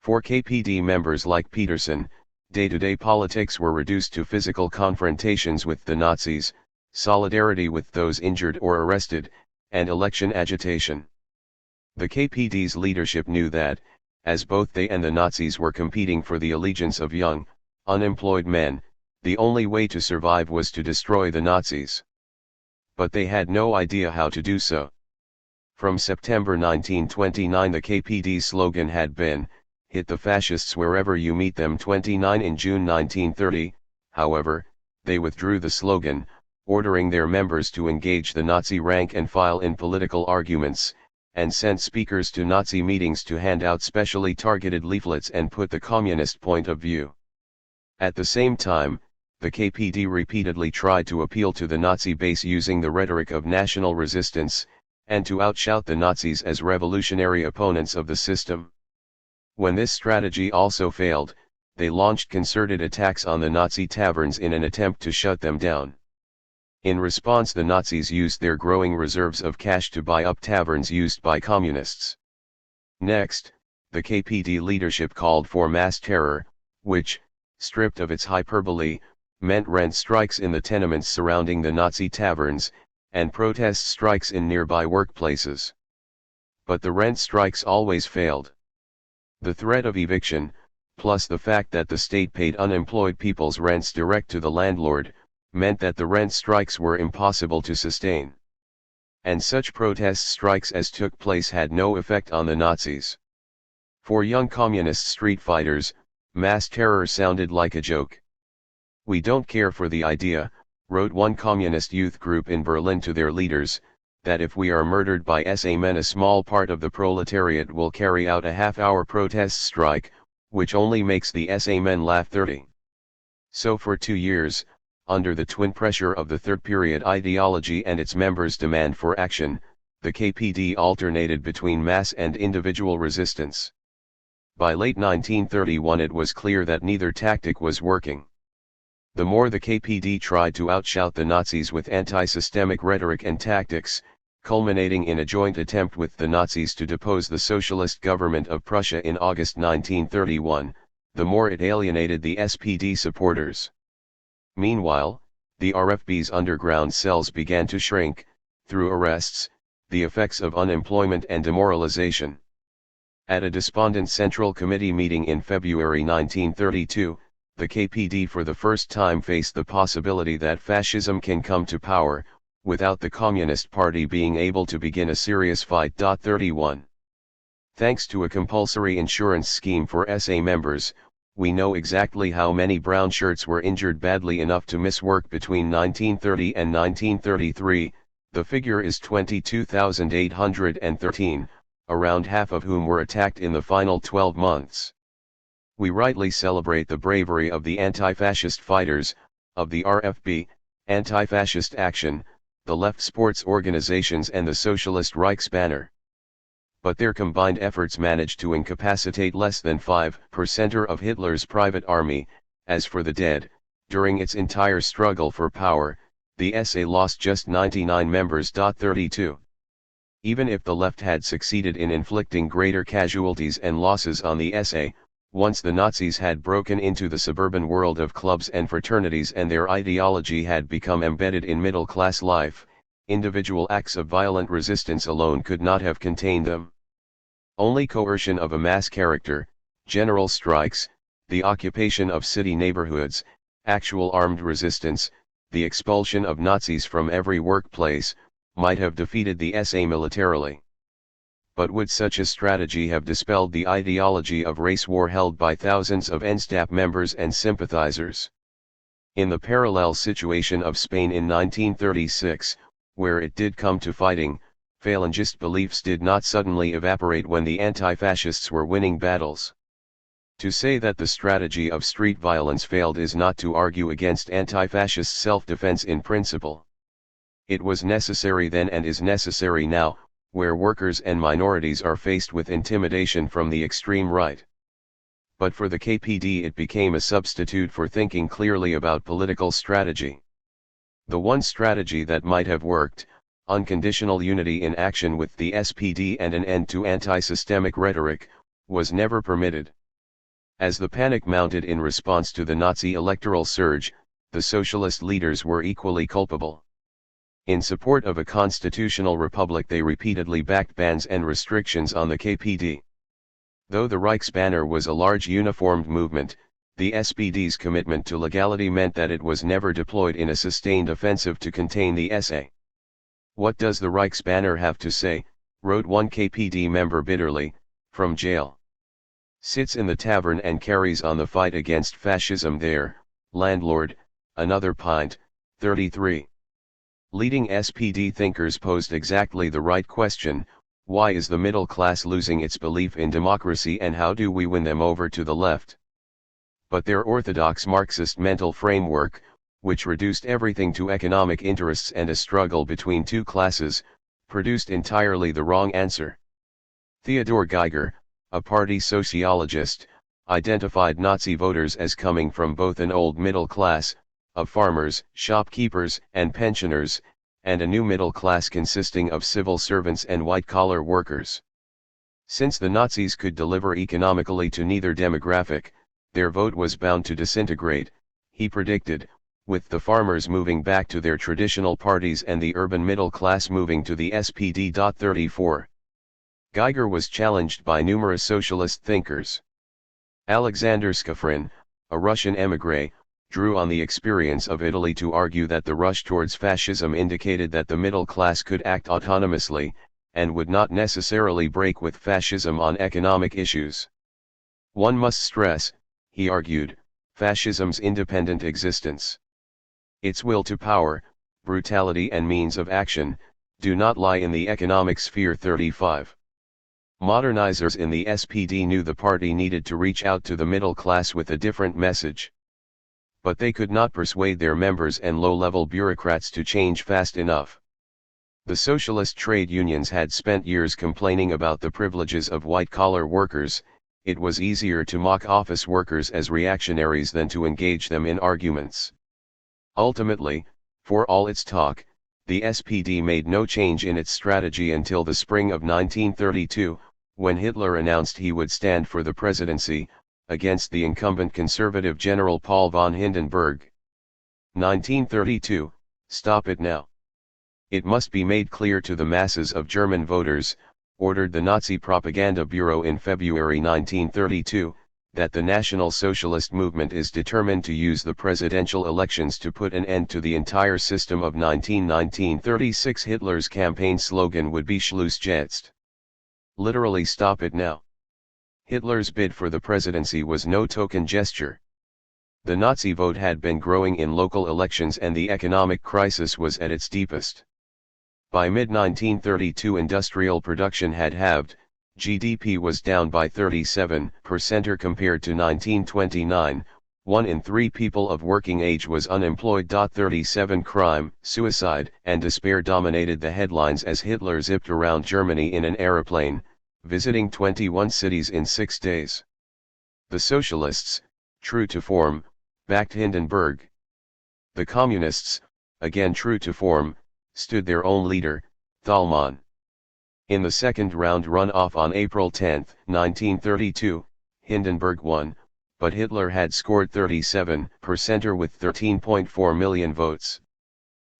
For KPD members like Peterson, Day-to-day politics were reduced to physical confrontations with the Nazis, solidarity with those injured or arrested, and election agitation. The KPD's leadership knew that, as both they and the Nazis were competing for the allegiance of young, unemployed men, the only way to survive was to destroy the Nazis. But they had no idea how to do so. From September 1929 the KPD's slogan had been, "Hit the fascists wherever you meet them." 29 in June 1930, however, they withdrew the slogan, ordering their members to engage the Nazi rank and file in political arguments, and sent speakers to Nazi meetings to hand out specially targeted leaflets and put the communist point of view. At the same time, the KPD repeatedly tried to appeal to the Nazi base using the rhetoric of national resistance, and to outshout the Nazis as revolutionary opponents of the system. When this strategy also failed, they launched concerted attacks on the Nazi taverns in an attempt to shut them down. In response, the Nazis used their growing reserves of cash to buy up taverns used by communists. Next, the KPD leadership called for mass terror, which, stripped of its hyperbole, meant rent strikes in the tenements surrounding the Nazi taverns, and protest strikes in nearby workplaces. But the rent strikes always failed. The threat of eviction, plus the fact that the state paid unemployed people's rents direct to the landlord, meant that the rent strikes were impossible to sustain. And such protest strikes as took place had no effect on the Nazis. For young communist street fighters, mass terror sounded like a joke. "We don't care for the idea," wrote one communist youth group in Berlin to their leaders, "that if we are murdered by SA men a small part of the proletariat will carry out a half-hour protest strike, which only makes the SA men laugh." 30. So for 2 years, under the twin pressure of the third period ideology and its members' demand for action, the KPD alternated between mass and individual resistance. By late 1931 it was clear that neither tactic was working. The more the KPD tried to outshout the Nazis with anti-systemic rhetoric and tactics, culminating in a joint attempt with the Nazis to depose the socialist government of Prussia in August 1931, the more it alienated the SPD supporters. Meanwhile, the RFB's underground cells began to shrink, through arrests, the effects of unemployment and demoralization. At a despondent Central Committee meeting in February 1932, the KPD for the first time faced the possibility that fascism can come to power, without the Communist Party being able to begin a serious fight. 31. Thanks to a compulsory insurance scheme for SA members, we know exactly how many brown shirts were injured badly enough to miss work between 1930 and 1933, the figure is 22,813, around half of whom were attacked in the final 12 months. We rightly celebrate the bravery of the anti-fascist fighters, of the RFB, Anti-Fascist Action, the left sports organizations and the Socialist Reichsbanner. But their combined efforts managed to incapacitate less than 5% of Hitler's private army. As for the dead, during its entire struggle for power, the SA lost just 99 members. 32. Even if the left had succeeded in inflicting greater casualties and losses on the SA, once the Nazis had broken into the suburban world of clubs and fraternities and their ideology had become embedded in middle-class life, individual acts of violent resistance alone could not have contained them. Only coercion of a mass character, general strikes, the occupation of city neighborhoods, actual armed resistance, the expulsion of Nazis from every workplace, might have defeated the SA militarily. But would such a strategy have dispelled the ideology of race war held by thousands of NSDAP members and sympathizers? In the parallel situation of Spain in 1936, where it did come to fighting, Falangist beliefs did not suddenly evaporate when the anti-fascists were winning battles. To say that the strategy of street violence failed is not to argue against anti-fascist self-defense in principle. It was necessary then and is necessary now, where workers and minorities are faced with intimidation from the extreme right. But for the KPD it became a substitute for thinking clearly about political strategy. The one strategy that might have worked, unconditional unity in action with the SPD and an end to anti-systemic rhetoric, was never permitted. As the panic mounted in response to the Nazi electoral surge, the socialist leaders were equally culpable. In support of a constitutional republic, they repeatedly backed bans and restrictions on the KPD. Though the Reichsbanner was a large uniformed movement, the SPD's commitment to legality meant that it was never deployed in a sustained offensive to contain the SA. "What does the Reichsbanner have to say?" wrote one KPD member bitterly, from jail. "Sits in the tavern and carries on the fight against fascism there, landlord." Another pint, 33. Leading SPD thinkers posed exactly the right question: why is the middle class losing its belief in democracy, and how do we win them over to the left? But their orthodox Marxist mental framework, which reduced everything to economic interests and a struggle between two classes, produced entirely the wrong answer. Theodor Geiger, a party sociologist, identified Nazi voters as coming from both an old middle class, of farmers, shopkeepers, and pensioners, and a new middle class consisting of civil servants and white-collar workers. Since the Nazis could deliver economically to neither demographic, their vote was bound to disintegrate, he predicted, with the farmers moving back to their traditional parties and the urban middle class moving to the SPD. 34. Geiger was challenged by numerous socialist thinkers. Alexander Skafrin, a Russian émigré, drew on the experience of Italy to argue that the rush towards fascism indicated that the middle class could act autonomously, and would not necessarily break with fascism on economic issues. One must stress, he argued, fascism's independent existence. Its will to power, brutality and means of action, do not lie in the economic sphere. 35. Modernizers in the SPD knew the party needed to reach out to the middle class with a different message. But they could not persuade their members and low-level bureaucrats to change fast enough. The socialist trade unions had spent years complaining about the privileges of white-collar workers. It was easier to mock office workers as reactionaries than to engage them in arguments. Ultimately, for all its talk, the SPD made no change in its strategy until the spring of 1932, when Hitler announced he would stand for the presidency, against the incumbent conservative General Paul von Hindenburg. 1932, stop it now. It must be made clear to the masses of German voters, ordered the Nazi Propaganda Bureau in February 1932, that the National Socialist movement is determined to use the presidential elections to put an end to the entire system of 1936. Hitler's campaign slogan would be Schluss jetzt. Literally, stop it now. Hitler's bid for the presidency was no token gesture. The Nazi vote had been growing in local elections and the economic crisis was at its deepest. By mid-1932 industrial production had halved, GDP was down by 37% compared to 1929, 1 in 3 people of working age was unemployed. 37 Crime, suicide, and despair dominated the headlines as Hitler zipped around Germany in an aeroplane, visiting 21 cities in 6 days. The socialists, true to form, backed Hindenburg. The communists, again true to form, stood their own leader, Thälmann. In the second round runoff on April 10, 1932, Hindenburg won, but Hitler had scored 37% with 13.4 million votes.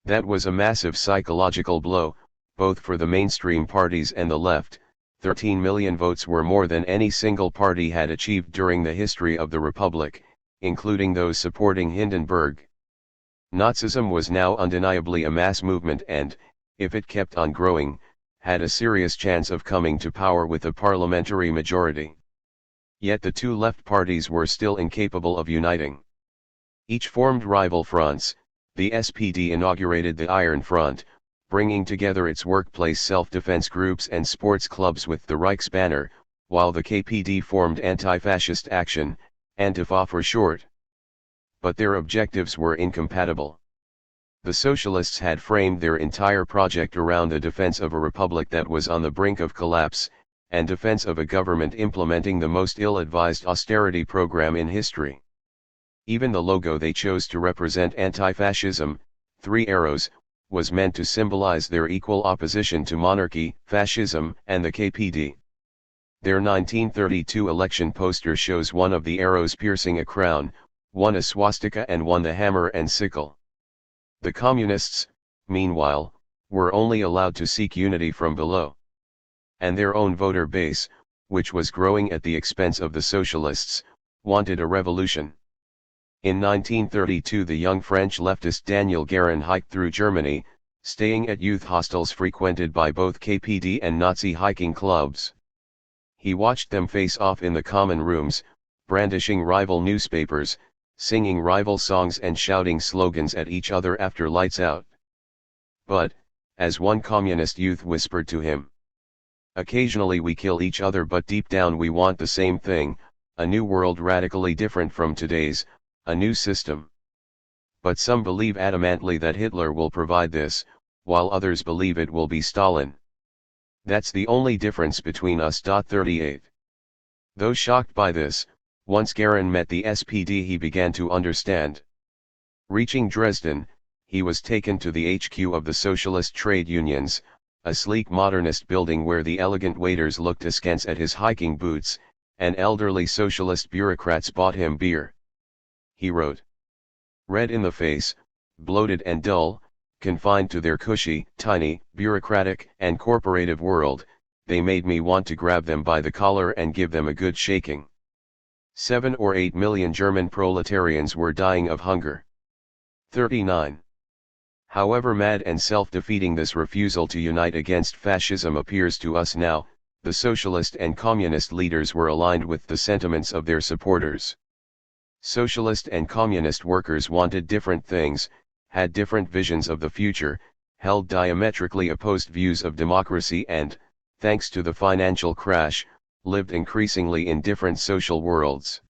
That was a massive psychological blow, both for the mainstream parties and the left. 13 million votes were more than any single party had achieved during the history of the Republic, including those supporting Hindenburg. Nazism was now undeniably a mass movement and, if it kept on growing, had a serious chance of coming to power with a parliamentary majority. Yet the two left parties were still incapable of uniting. Each formed rival fronts. The SPD inaugurated the Iron Front, bringing together its workplace self-defense groups and sports clubs with the Reichsbanner, while the KPD formed Anti-Fascist Action, Antifa for short. But their objectives were incompatible. The socialists had framed their entire project around the defense of a republic that was on the brink of collapse, and defense of a government implementing the most ill-advised austerity program in history. Even the logo they chose to represent anti-fascism, 3 arrows, was meant to symbolize their equal opposition to monarchy, fascism, and the KPD. Their 1932 election poster shows one of the arrows piercing a crown, one a swastika and one the hammer and sickle. The communists, meanwhile, were only allowed to seek unity from below. And their own voter base, which was growing at the expense of the socialists, wanted a revolution. In 1932 the young French leftist Daniel Guérin hiked through Germany, staying at youth hostels frequented by both KPD and Nazi hiking clubs. He watched them face off in the common rooms, brandishing rival newspapers, singing rival songs and shouting slogans at each other after lights out. But, as one communist youth whispered to him, "Occasionally we kill each other, but deep down we want the same thing, a new world radically different from today's, a new system." But some believe adamantly that Hitler will provide this, while others believe it will be Stalin. That's the only difference between us. 38. Though shocked by this, once Guérin met the SPD he began to understand. Reaching Dresden, he was taken to the HQ of the Socialist Trade Unions, a sleek modernist building where the elegant waiters looked askance at his hiking boots, and elderly socialist bureaucrats bought him beer. He wrote. Red in the face, bloated and dull, confined to their cushy, tiny, bureaucratic and corporative world, they made me want to grab them by the collar and give them a good shaking. 7 or 8 million German proletarians were dying of hunger. 39. However mad and self-defeating this refusal to unite against fascism appears to us now, the socialist and communist leaders were aligned with the sentiments of their supporters. Socialist and communist workers wanted different things, had different visions of the future, held diametrically opposed views of democracy and, thanks to the financial crash, lived increasingly in different social worlds.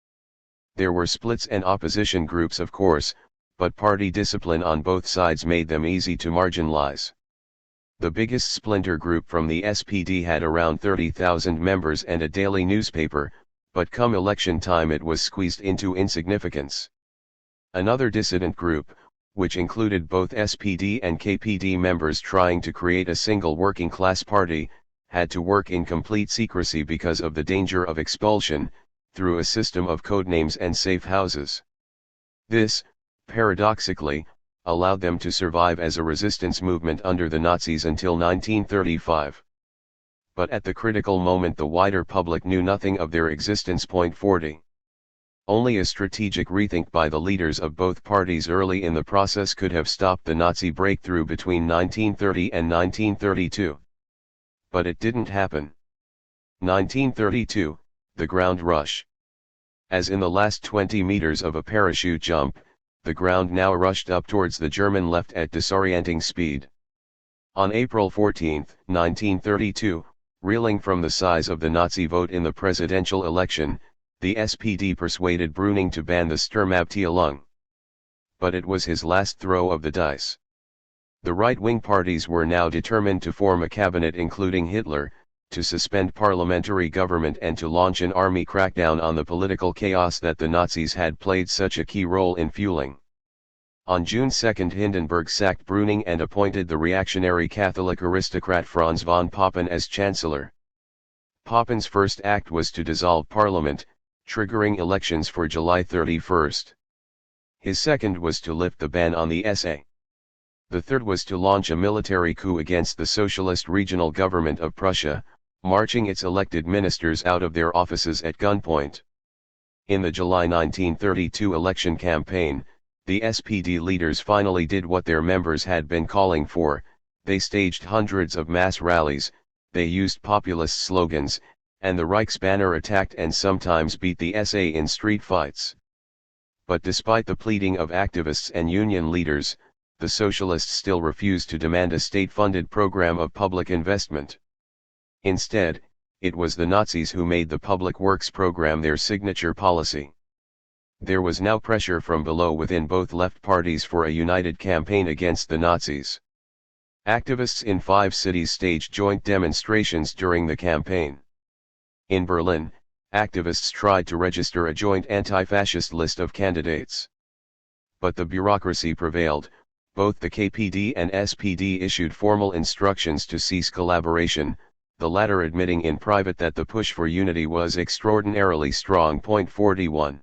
There were splits and opposition groups of course, but party discipline on both sides made them easy to marginalize. The biggest splinter group from the SPD had around 30,000 members and a daily newspaper, but come election time it was squeezed into insignificance. Another dissident group, which included both SPD and KPD members trying to create a single working-class party, had to work in complete secrecy because of the danger of expulsion, through a system of codenames and safe houses. This, paradoxically, allowed them to survive as a resistance movement under the Nazis until 1935. But at the critical moment the wider public knew nothing of their existence. 40. Only a strategic rethink by the leaders of both parties early in the process could have stopped the Nazi breakthrough between 1930 and 1932. But it didn't happen. 1932, the ground rush. As in the last 20 meters of a parachute jump, the ground now rushed up towards the German left at disorienting speed. On April 14, 1932, reeling from the size of the Nazi vote in the presidential election, the SPD persuaded Brüning to ban the Sturmabteilung. But it was his last throw of the dice. The right-wing parties were now determined to form a cabinet including Hitler, to suspend parliamentary government and to launch an army crackdown on the political chaos that the Nazis had played such a key role in fueling. On June 2 Hindenburg sacked Brüning and appointed the reactionary Catholic aristocrat Franz von Papen as chancellor. Papen's first act was to dissolve parliament, triggering elections for July 31. His second was to lift the ban on the SA. The third was to launch a military coup against the socialist regional government of Prussia, marching its elected ministers out of their offices at gunpoint. In the July 1932 election campaign, the SPD leaders finally did what their members had been calling for. They staged hundreds of mass rallies, they used populist slogans, and the Reichsbanner attacked and sometimes beat the SA in street fights. But despite the pleading of activists and union leaders, the socialists still refused to demand a state-funded program of public investment. Instead, it was the Nazis who made the public works program their signature policy. There was now pressure from below within both left parties for a united campaign against the Nazis. Activists in 5 cities staged joint demonstrations during the campaign. In Berlin, activists tried to register a joint anti-fascist list of candidates. But the bureaucracy prevailed. Both the KPD and SPD issued formal instructions to cease collaboration. the latter admitting in private that the push for unity was extraordinarily strong. 41.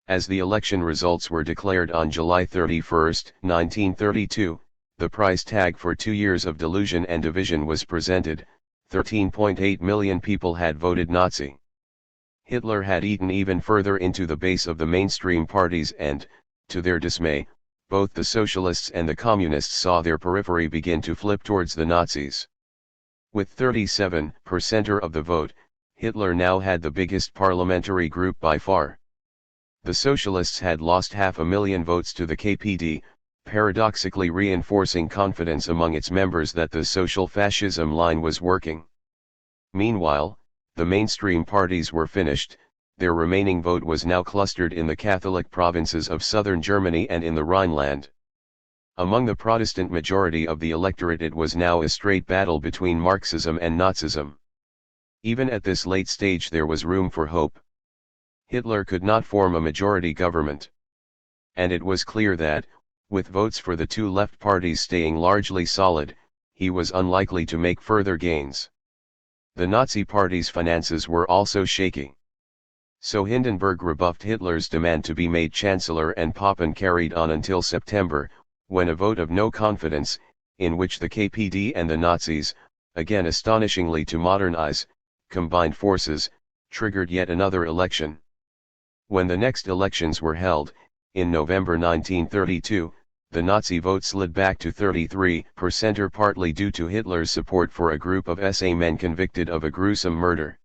As the election results were declared on July 31, 1932, the price tag for 2 years of delusion and division was presented. 13.8 million people had voted Nazi. Hitler had eaten even further into the base of the mainstream parties and, to their dismay, both the socialists and the communists saw their periphery begin to flip towards the Nazis. With 37% of the vote, Hitler now had the biggest parliamentary group by far. The socialists had lost 500,000 votes to the KPD, paradoxically reinforcing confidence among its members that the social fascism line was working. Meanwhile, the mainstream parties were finished. Their remaining vote was now clustered in the Catholic provinces of southern Germany and in the Rhineland. Among the Protestant majority of the electorate it was now a straight battle between Marxism and Nazism. Even at this late stage there was room for hope. Hitler could not form a majority government. And it was clear that, with votes for the two left parties staying largely solid, he was unlikely to make further gains. The Nazi Party's finances were also shaky. So Hindenburg rebuffed Hitler's demand to be made chancellor and Papen carried on until September, when a vote of no confidence, in which the KPD and the Nazis, again astonishingly to modern eyes, combined forces, triggered yet another election. When the next elections were held, in November 1932, the Nazi vote slid back to 33%, partly due to Hitler's support for a group of SA men convicted of a gruesome murder.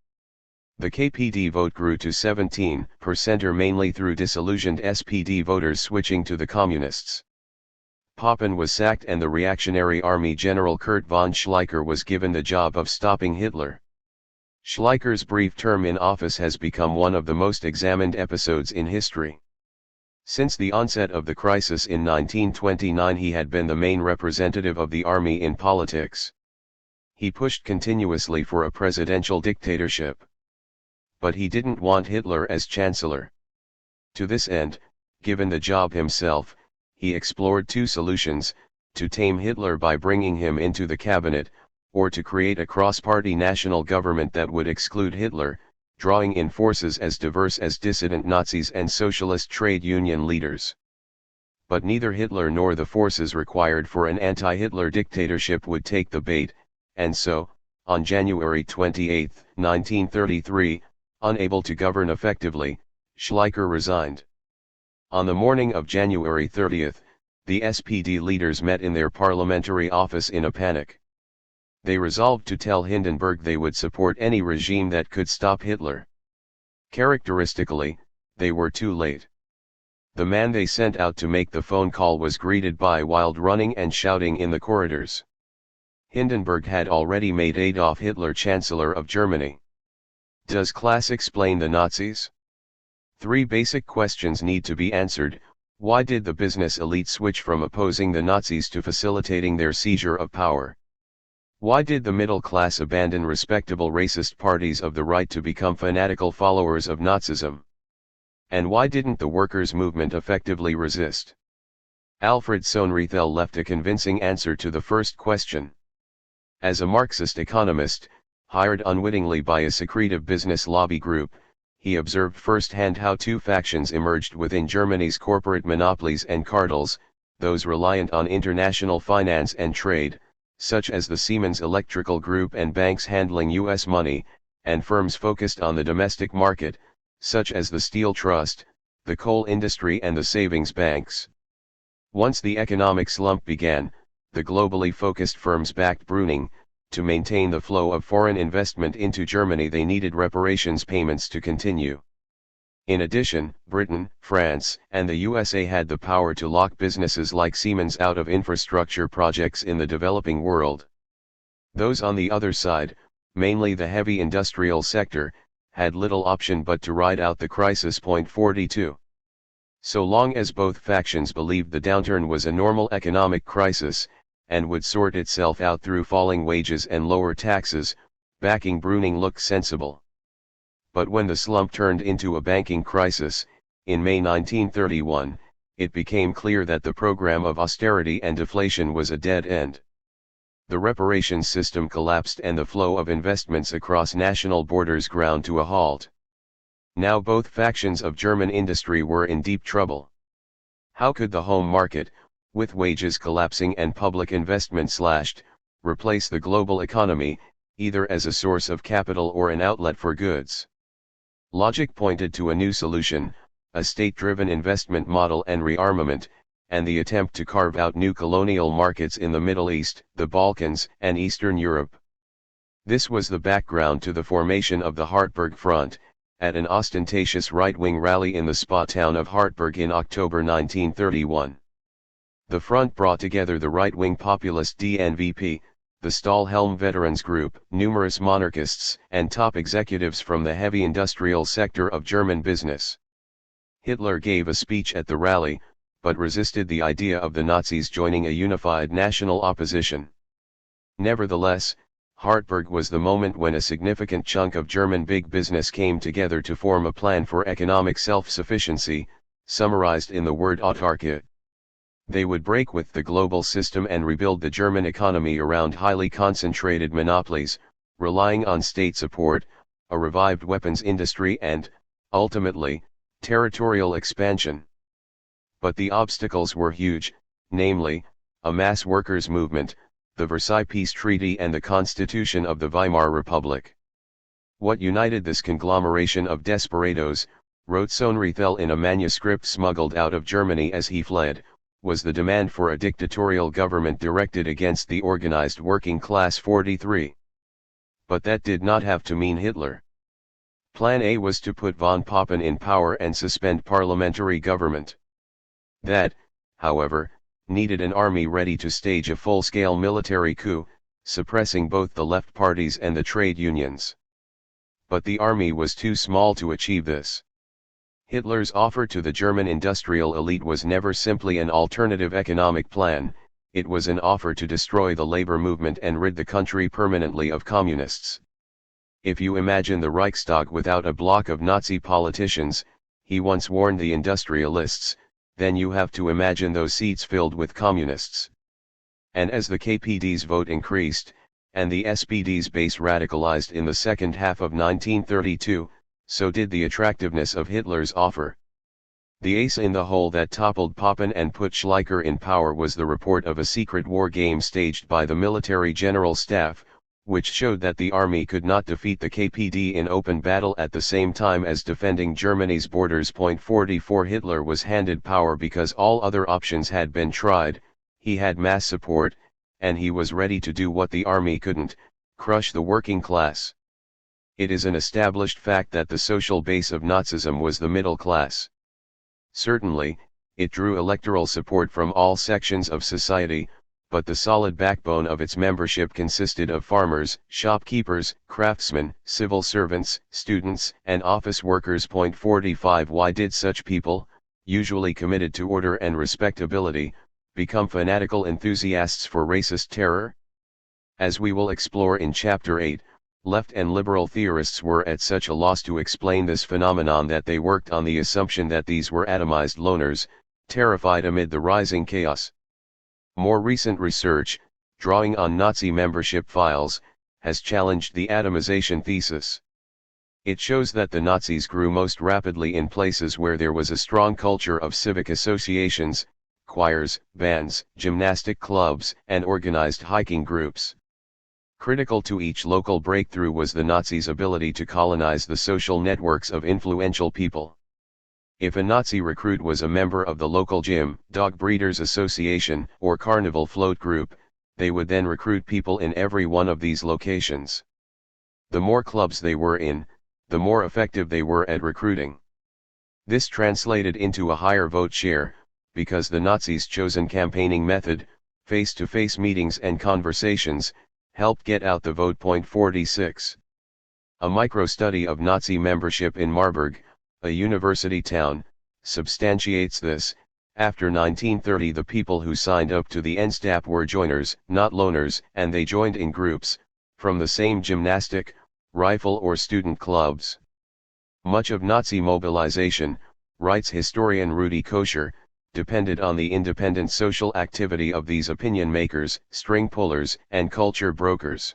The KPD vote grew to 17%, mainly through disillusioned SPD voters switching to the Communists. Papen was sacked and the reactionary army general Kurt von Schleicher was given the job of stopping Hitler. Schleicher's brief term in office has become one of the most examined episodes in history. Since the onset of the crisis in 1929 he had been the main representative of the army in politics. He pushed continuously for a presidential dictatorship. But he didn't want Hitler as chancellor. To this end, given the job himself, he explored two solutions: to tame Hitler by bringing him into the cabinet, or to create a cross-party national government that would exclude Hitler, drawing in forces as diverse as dissident Nazis and socialist trade union leaders. But neither Hitler nor the forces required for an anti-Hitler dictatorship would take the bait, and so, on January 28, 1933, unable to govern effectively, Schleicher resigned. On the morning of January 30, the SPD leaders met in their parliamentary office in a panic. They resolved to tell Hindenburg they would support any regime that could stop Hitler. Characteristically, they were too late. The man they sent out to make the phone call was greeted by wild running and shouting in the corridors. Hindenburg had already made Adolf Hitler Chancellor of Germany. Does class explain the Nazis? 3 basic questions need to be answered. Why did the business elite switch from opposing the Nazis to facilitating their seizure of power? Why did the middle class abandon respectable racist parties of the right to become fanatical followers of Nazism? And why didn't the workers' movement effectively resist? Alfred Sohnrethel left a convincing answer to the first question. As a Marxist economist, hired unwittingly by a secretive business lobby group, he observed firsthand how two factions emerged within Germany's corporate monopolies and cartels, those reliant on international finance and trade, such as the Siemens Electrical Group and banks handling U.S. money, and firms focused on the domestic market, such as the Steel Trust, the coal industry and the savings banks. Once the economic slump began, the globally focused firms backed Brüning. To maintain the flow of foreign investment into Germany they needed reparations payments to continue. In addition, Britain, France, and the USA had the power to lock businesses like Siemens out of infrastructure projects in the developing world. Those on the other side, mainly the heavy industrial sector, had little option but to ride out the crisis. 42. So long as both factions believed the downturn was a normal economic crisis, and would sort itself out through falling wages and lower taxes, backing Brüning looked sensible. But when the slump turned into a banking crisis, in May 1931, it became clear that the program of austerity and deflation was a dead end. the reparations system collapsed and the flow of investments across national borders ground to a halt. Now both factions of German industry were in deep trouble. How could the home market, with wages collapsing and public investment slashed, replace the global economy, either as a source of capital or an outlet for goods? Logic pointed to a new solution, a state-driven investment model and rearmament, and the attempt to carve out new colonial markets in the Middle East, the Balkans, and Eastern Europe. This was the background to the formation of the Hartberg Front, at an ostentatious right-wing rally in the spa town of Hartberg in October 1931. The front brought together the right-wing populist DNVP, the Stahlhelm Veterans Group, numerous monarchists, and top executives from the heavy industrial sector of German business. Hitler gave a speech at the rally, but resisted the idea of the Nazis joining a unified national opposition. Nevertheless, Hartberg was the moment when a significant chunk of German big business came together to form a plan for economic self-sufficiency, summarized in the word autarkie. They would break with the global system and rebuild the German economy around highly concentrated monopolies, relying on state support, a revived weapons industry and, ultimately, territorial expansion. But the obstacles were huge, namely, a mass workers' movement, the Versailles Peace Treaty and the Constitution of the Weimar Republic. What united this conglomeration of desperados, wrote Sohnrethel in a manuscript smuggled out of Germany as he fled, was the demand for a dictatorial government directed against the organized working class. 43. But that did not have to mean Hitler. Plan A was to put von Papen in power and suspend parliamentary government. That, however, needed an army ready to stage a full-scale military coup, suppressing both the left parties and the trade unions. But the army was too small to achieve this. Hitler's offer to the German industrial elite was never simply an alternative economic plan, it was an offer to destroy the labor movement and rid the country permanently of communists. If you imagine the Reichstag without a bloc of Nazi politicians, he once warned the industrialists, then you have to imagine those seats filled with communists. And as the KPD's vote increased, and the SPD's base radicalized in the second half of 1932, so did the attractiveness of Hitler's offer. The ace in the hole that toppled Papen and put Schleicher in power was the report of a secret war game staged by the military general staff, which showed that the army could not defeat the KPD in open battle at the same time as defending Germany's borders. 44 Hitler was handed power because all other options had been tried, he had mass support, and he was ready to do what the army couldn't, crush the working class. It is an established fact that the social base of Nazism was the middle class. Certainly, it drew electoral support from all sections of society, but the solid backbone of its membership consisted of farmers, shopkeepers, craftsmen, civil servants, students, and office workers. 45 Why did such people, usually committed to order and respectability, become fanatical enthusiasts for racist terror? As we will explore in Chapter 8, left and liberal theorists were at such a loss to explain this phenomenon that they worked on the assumption that these were atomized loners, terrified amid the rising chaos. More recent research, drawing on Nazi membership files, has challenged the atomization thesis. It shows that the Nazis grew most rapidly in places where there was a strong culture of civic associations, choirs, bands, gymnastic clubs, and organized hiking groups. Critical to each local breakthrough was the Nazis' ability to colonize the social networks of influential people. If a Nazi recruit was a member of the local gym, dog breeders association, or carnival float group, they would then recruit people in every one of these locations. The more clubs they were in, the more effective they were at recruiting. This translated into a higher vote share, because the Nazis' chosen campaigning method, face-to-face meetings and conversations, helped get out the vote. 46. A micro-study of Nazi membership in Marburg, a university town, substantiates this. After 1930 the people who signed up to the Einstab were joiners, not loners, and they joined in groups, from the same gymnastic, rifle or student clubs. Much of Nazi mobilization, writes historian Rudi Koscher, depended on the independent social activity of these opinion makers, string pullers, and culture brokers.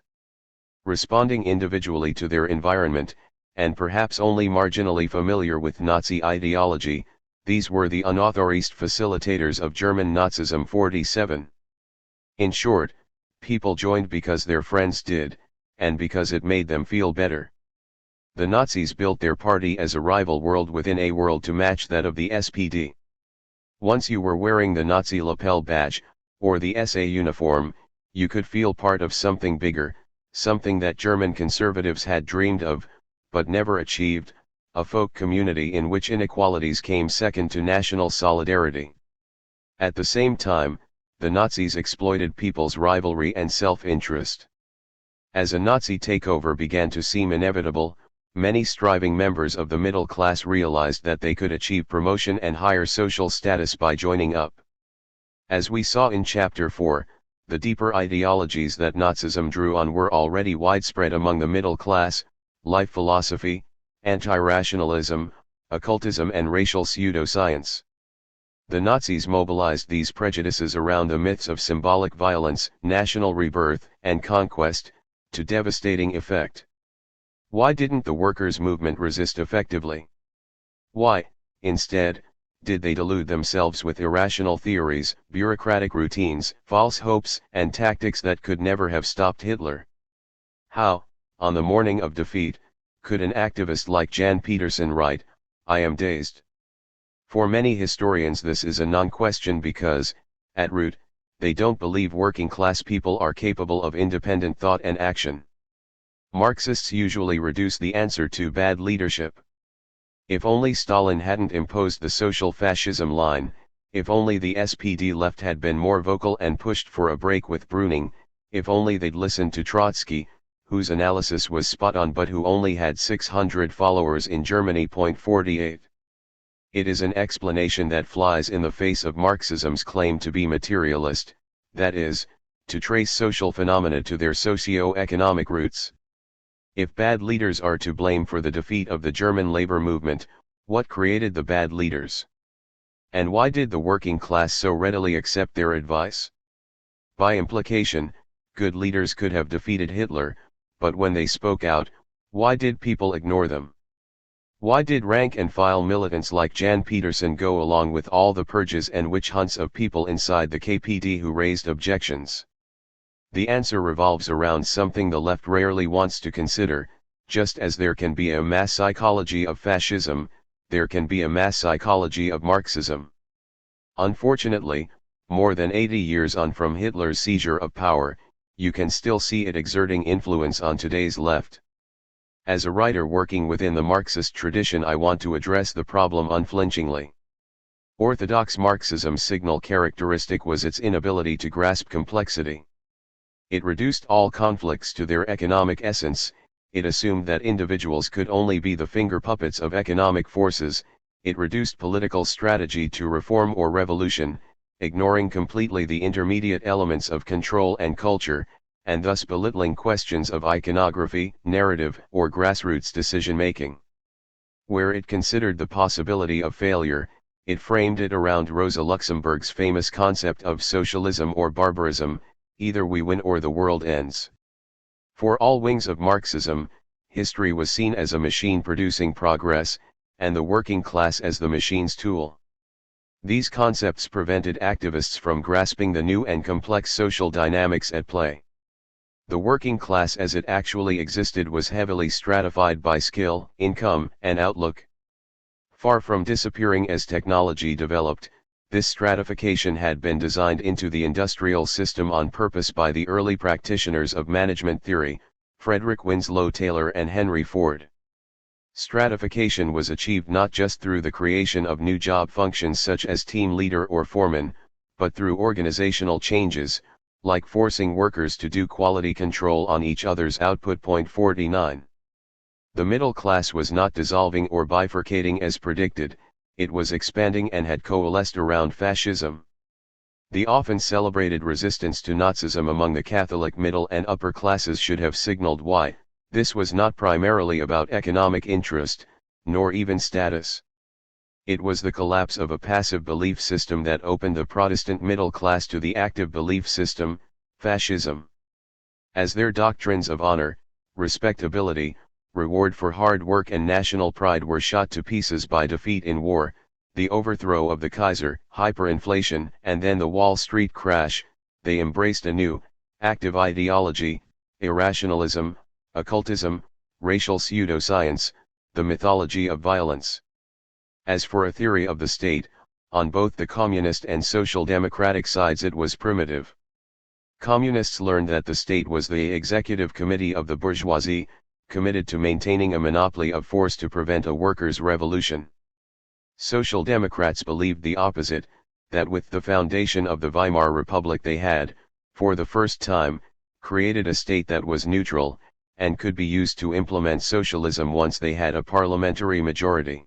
Responding individually to their environment, and perhaps only marginally familiar with Nazi ideology, these were the unauthorized facilitators of German Nazism 47. In short, people joined because their friends did, and because it made them feel better. The Nazis built their party as a rival world within a world to match that of the SPD. Once you were wearing the Nazi lapel badge, or the SA uniform, you could feel part of something bigger, something that German conservatives had dreamed of, but never achieved, a folk community in which inequalities came second to national solidarity. At the same time, the Nazis exploited people's rivalry and self-interest. As a Nazi takeover began to seem inevitable, many striving members of the middle class realized that they could achieve promotion and higher social status by joining up. As we saw in Chapter 4, the deeper ideologies that Nazism drew on were already widespread among the middle class: life philosophy, anti-rationalism, occultism and racial pseudoscience. The Nazis mobilized these prejudices around the myths of symbolic violence, national rebirth, and conquest, to devastating effect. Why didn't the workers' movement resist effectively? Why, instead, did they delude themselves with irrational theories, bureaucratic routines, false hopes, and tactics that could never have stopped Hitler? How, on the morning of defeat, could an activist like Jan Peterson write, "I am dazed"? For many historians this is a non-question because, at root, they don't believe working-class people are capable of independent thought and action. Marxists usually reduce the answer to bad leadership. If only Stalin hadn't imposed the social fascism line, if only the SPD left had been more vocal and pushed for a break with Brüning, if only they'd listened to Trotsky, whose analysis was spot on but who only had 600 followers in Germany. 48. It is an explanation that flies in the face of Marxism's claim to be materialist, that is, to trace social phenomena to their socio-economic roots. If bad leaders are to blame for the defeat of the German labor movement, what created the bad leaders? And why did the working class so readily accept their advice? By implication, good leaders could have defeated Hitler, but when they spoke out, why did people ignore them? Why did rank-and-file militants like Jan Peterson go along with all the purges and witch hunts of people inside the KPD who raised objections? The answer revolves around something the left rarely wants to consider: just as there can be a mass psychology of fascism, there can be a mass psychology of Marxism. Unfortunately, more than 80 years on from Hitler's seizure of power, you can still see it exerting influence on today's left. As a writer working within the Marxist tradition, I want to address the problem unflinchingly. Orthodox Marxism's signal characteristic was its inability to grasp complexity. It reduced all conflicts to their economic essence. It assumed that individuals could only be the finger puppets of economic forces. It reduced political strategy to reform or revolution, ignoring completely the intermediate elements of control and culture, and thus belittling questions of iconography, narrative, or grassroots decision-making. Where it considered the possibility of failure, it framed it around Rosa Luxemburg's famous concept of socialism or barbarism: either we win or the world ends. For all wings of Marxism, history was seen as a machine producing progress, and the working class as the machine's tool. These concepts prevented activists from grasping the new and complex social dynamics at play. The working class as it actually existed was heavily stratified by skill, income, and outlook. Far from disappearing as technology developed, this stratification had been designed into the industrial system on purpose by the early practitioners of management theory, Frederick Winslow Taylor and Henry Ford. Stratification was achieved not just through the creation of new job functions such as team leader or foreman, but through organizational changes, like forcing workers to do quality control on each other's output. 49. The middle class was not dissolving or bifurcating as predicted, it was expanding and had coalesced around fascism. The often celebrated resistance to Nazism among the Catholic middle and upper classes should have signaled why. This was not primarily about economic interest, nor even status. It was the collapse of a passive belief system that opened the Protestant middle class to the active belief system, Fascism. As their doctrines of honor, respectability, reward for hard work and national pride were shot to pieces by defeat in war, the overthrow of the Kaiser, hyperinflation, and then the Wall Street crash, they embraced a new, active ideology, irrationalism, occultism, racial pseudoscience, the mythology of violence. As for a theory of the state, on both the communist and social democratic sides it was primitive. Communists learned that the state was the executive committee of the bourgeoisie, committed to maintaining a monopoly of force to prevent a workers' revolution. Social Democrats believed the opposite, that with the foundation of the Weimar Republic they had, for the first time, created a state that was neutral, and could be used to implement socialism once they had a parliamentary majority.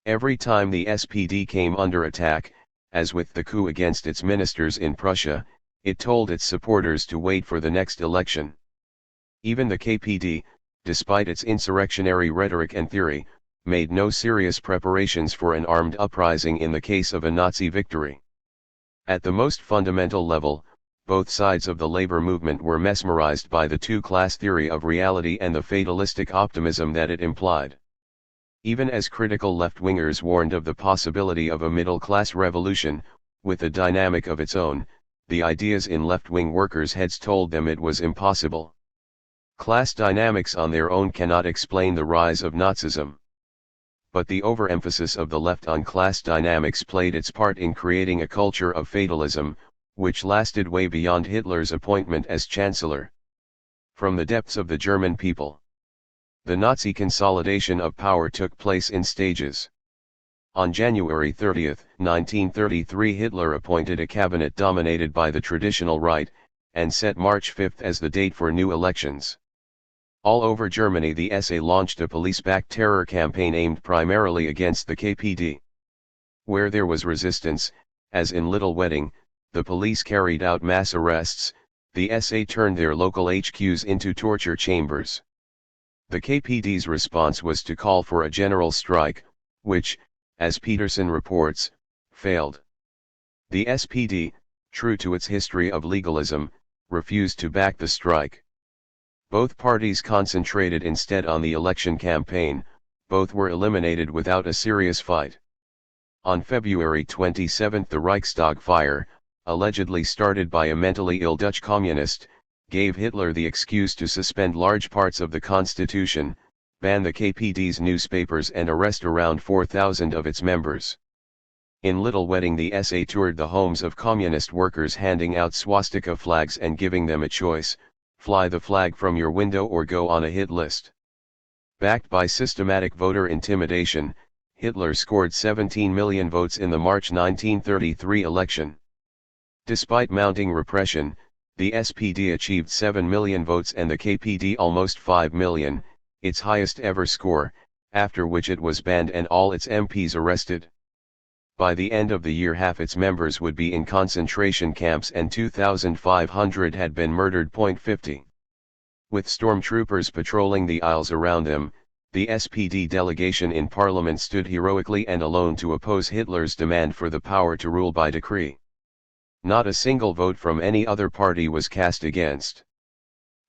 Every time the SPD came under attack, as with the coup against its ministers in Prussia, it told its supporters to wait for the next election. Even the KPD, despite its insurrectionary rhetoric and theory, made no serious preparations for an armed uprising in the case of a Nazi victory. At the most fundamental level, both sides of the labor movement were mesmerized by the two-class theory of reality and the fatalistic optimism that it implied. Even as critical left-wingers warned of the possibility of a middle-class revolution, with a dynamic of its own, the ideas in left-wing workers' heads told them it was impossible. Class dynamics on their own cannot explain the rise of Nazism. But the overemphasis of the left on class dynamics played its part in creating a culture of fatalism, which lasted way beyond Hitler's appointment as Chancellor. From the depths of the German people, the Nazi consolidation of power took place in stages. On January 30, 1933, Hitler appointed a cabinet dominated by the traditional right, and set March 5 as the date for new elections. All over Germany the SA launched a police-backed terror campaign aimed primarily against the KPD. Where there was resistance, as in Little Wedding, the police carried out mass arrests, the SA turned their local HQs into torture chambers. The KPD's response was to call for a general strike, which, as Peterson reports, failed. The SPD, true to its history of legalism, refused to back the strike. Both parties concentrated instead on the election campaign, both were eliminated without a serious fight. On February 27 the Reichstag fire, allegedly started by a mentally ill Dutch communist, gave Hitler the excuse to suspend large parts of the constitution, ban the KPD's newspapers and arrest around 4,000 of its members. In Little Wedding the SA toured the homes of communist workers handing out swastika flags and giving them a choice: fly the flag from your window or go on a hit list. Backed by systematic voter intimidation, Hitler scored 17 million votes in the March 1933 election. Despite mounting repression, the SPD achieved 7 million votes and the KPD almost 5 million, its highest ever score, after which it was banned and all its MPs arrested. By the end of the year half its members would be in concentration camps and 2,500 had been murdered. 50. With stormtroopers patrolling the aisles around them, the SPD delegation in parliament stood heroically and alone to oppose Hitler's demand for the power to rule by decree. Not a single vote from any other party was cast against.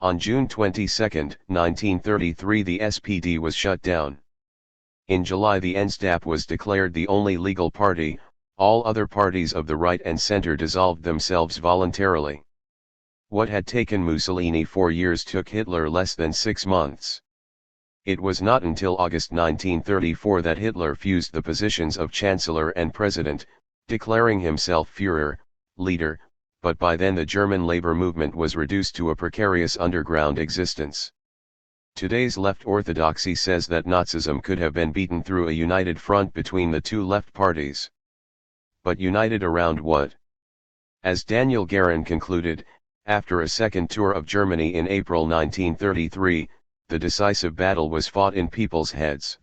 On June 22, 1933 the SPD was shut down. In July the NSDAP was declared the only legal party, all other parties of the right and center dissolved themselves voluntarily. What had taken Mussolini 4 years took Hitler less than 6 months. It was not until August 1934 that Hitler fused the positions of Chancellor and President, declaring himself Führer, leader, but by then the German labor movement was reduced to a precarious underground existence. Today's left orthodoxy says that Nazism could have been beaten through a united front between the two left parties. But united around what? As Daniel Guerin concluded, after a second tour of Germany in April 1933, the decisive battle was fought in people's heads.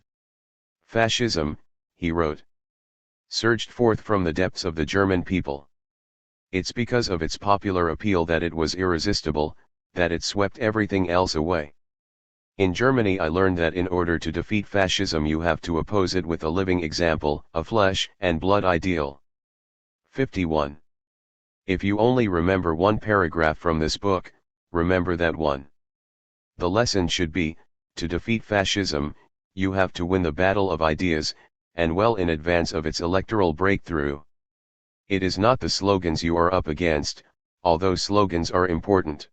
Fascism, he wrote, surged forth from the depths of the German people. It's because of its popular appeal that it was irresistible, that it swept everything else away. In Germany I learned that in order to defeat fascism you have to oppose it with a living example, a flesh and blood ideal. 51. If you only remember one paragraph from this book, remember that one. The lesson should be, to defeat fascism, you have to win the battle of ideas, and well in advance of its electoral breakthrough. It is not the slogans you are up against, although slogans are important.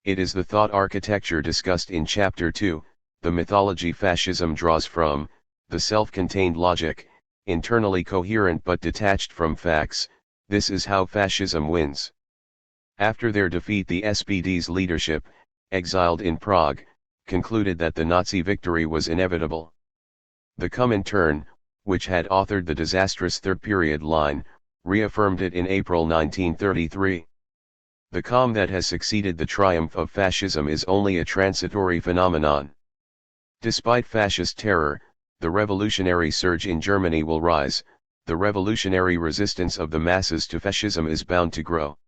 It is the thought architecture discussed in Chapter 2, the mythology fascism draws from, the self-contained logic, internally coherent but detached from facts. This is how fascism wins. After their defeat, the SPD's leadership, exiled in Prague, concluded that the Nazi victory was inevitable. The Comintern, which had authored the disastrous Third Period line, reaffirmed it in April 1933. The calm that has succeeded the triumph of fascism is only a transitory phenomenon. Despite fascist terror, the revolutionary surge in Germany will rise. The revolutionary resistance of the masses to fascism is bound to grow.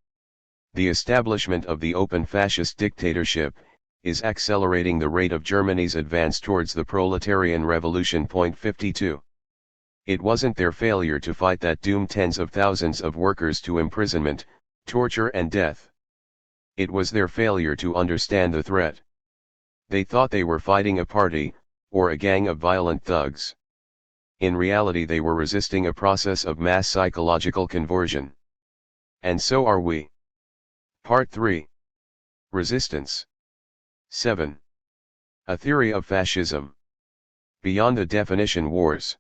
The establishment of the open fascist dictatorship is accelerating the rate of Germany's advance towards the proletarian revolution. 52. It wasn't their failure to fight that doomed tens of thousands of workers to imprisonment, torture and death. It was their failure to understand the threat. They thought they were fighting a party, or a gang of violent thugs. In reality they were resisting a process of mass psychological conversion. And so are we. Part 3. Resistance. 7. A theory of fascism. Beyond the definition wars.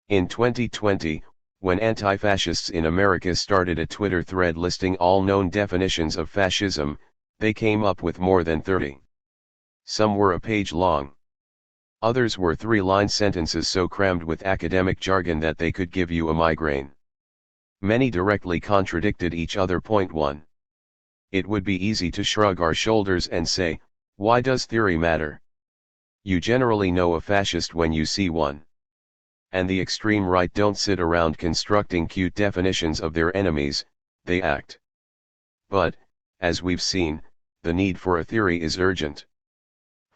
In 2020, when anti-fascists in America started a Twitter thread listing all known definitions of fascism, they came up with more than 30. Some were a page long. Others were 3-line sentences so crammed with academic jargon that they could give you a migraine. Many directly contradicted each other. 1. It would be easy to shrug our shoulders and say, why does theory matter? You generally know a fascist when you see one. And the extreme right don't sit around constructing cute definitions of their enemies, they act. But, as we've seen, the need for a theory is urgent.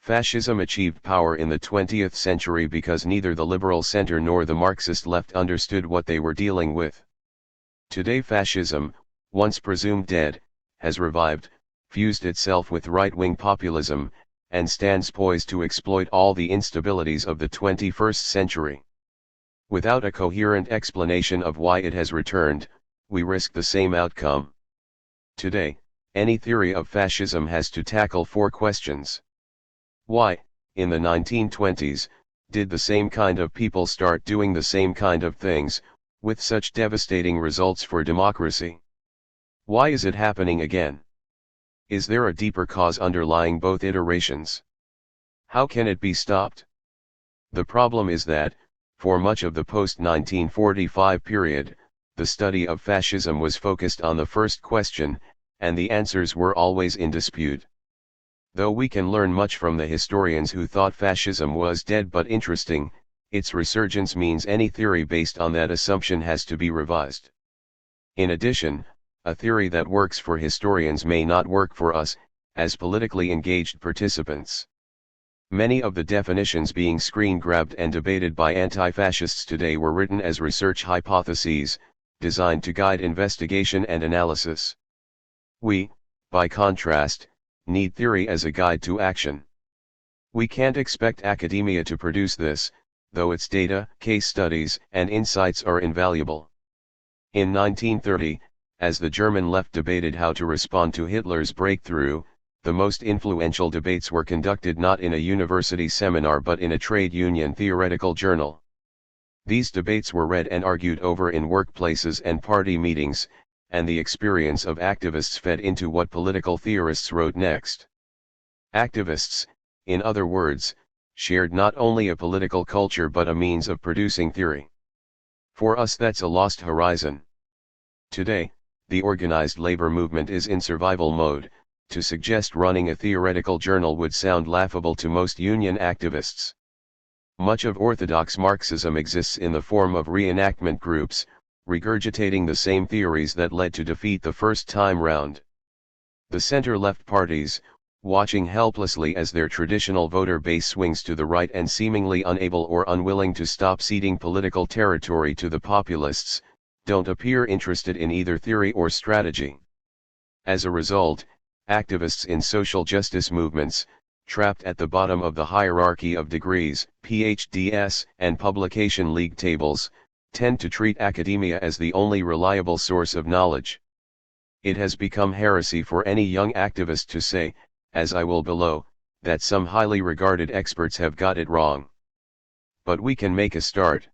Fascism achieved power in the 20th century because neither the liberal center nor the Marxist left understood what they were dealing with. Today fascism, once presumed dead, has revived, fused itself with right-wing populism, and stands poised to exploit all the instabilities of the 21st century. Without a coherent explanation of why it has returned, we risk the same outcome. Today, any theory of fascism has to tackle 4 questions. Why, in the 1920s, did the same kind of people start doing the same kind of things, with such devastating results for democracy? Why is it happening again? Is there a deeper cause underlying both iterations? How can it be stopped? The problem is that, for much of the post-1945 period, the study of fascism was focused on the first question, and the answers were always in dispute. Though we can learn much from the historians who thought fascism was dead but interesting, its resurgence means any theory based on that assumption has to be revised. In addition, a theory that works for historians may not work for us, as politically engaged participants. Many of the definitions being screen-grabbed and debated by anti-fascists today were written as research hypotheses, designed to guide investigation and analysis. We, by contrast, need theory as a guide to action. We can't expect academia to produce this, though its data, case studies, and insights are invaluable. In 1930, as the German left debated how to respond to Hitler's breakthrough, the most influential debates were conducted not in a university seminar but in a trade union theoretical journal. These debates were read and argued over in workplaces and party meetings, and the experience of activists fed into what political theorists wrote next. Activists, in other words, shared not only a political culture but a means of producing theory. For us that's a lost horizon. Today, the organized labor movement is in survival mode. To suggest running a theoretical journal would sound laughable to most union activists. Much of orthodox Marxism exists in the form of reenactment groups, regurgitating the same theories that led to defeat the first time round. The center-left parties, watching helplessly as their traditional voter base swings to the right and seemingly unable or unwilling to stop ceding political territory to the populists, don't appear interested in either theory or strategy. As a result, activists in social justice movements, trapped at the bottom of the hierarchy of degrees, PhDs, and publication league tables, tend to treat academia as the only reliable source of knowledge. It has become heresy for any young activist to say, as I will below, that some highly regarded experts have got it wrong. But we can make a start.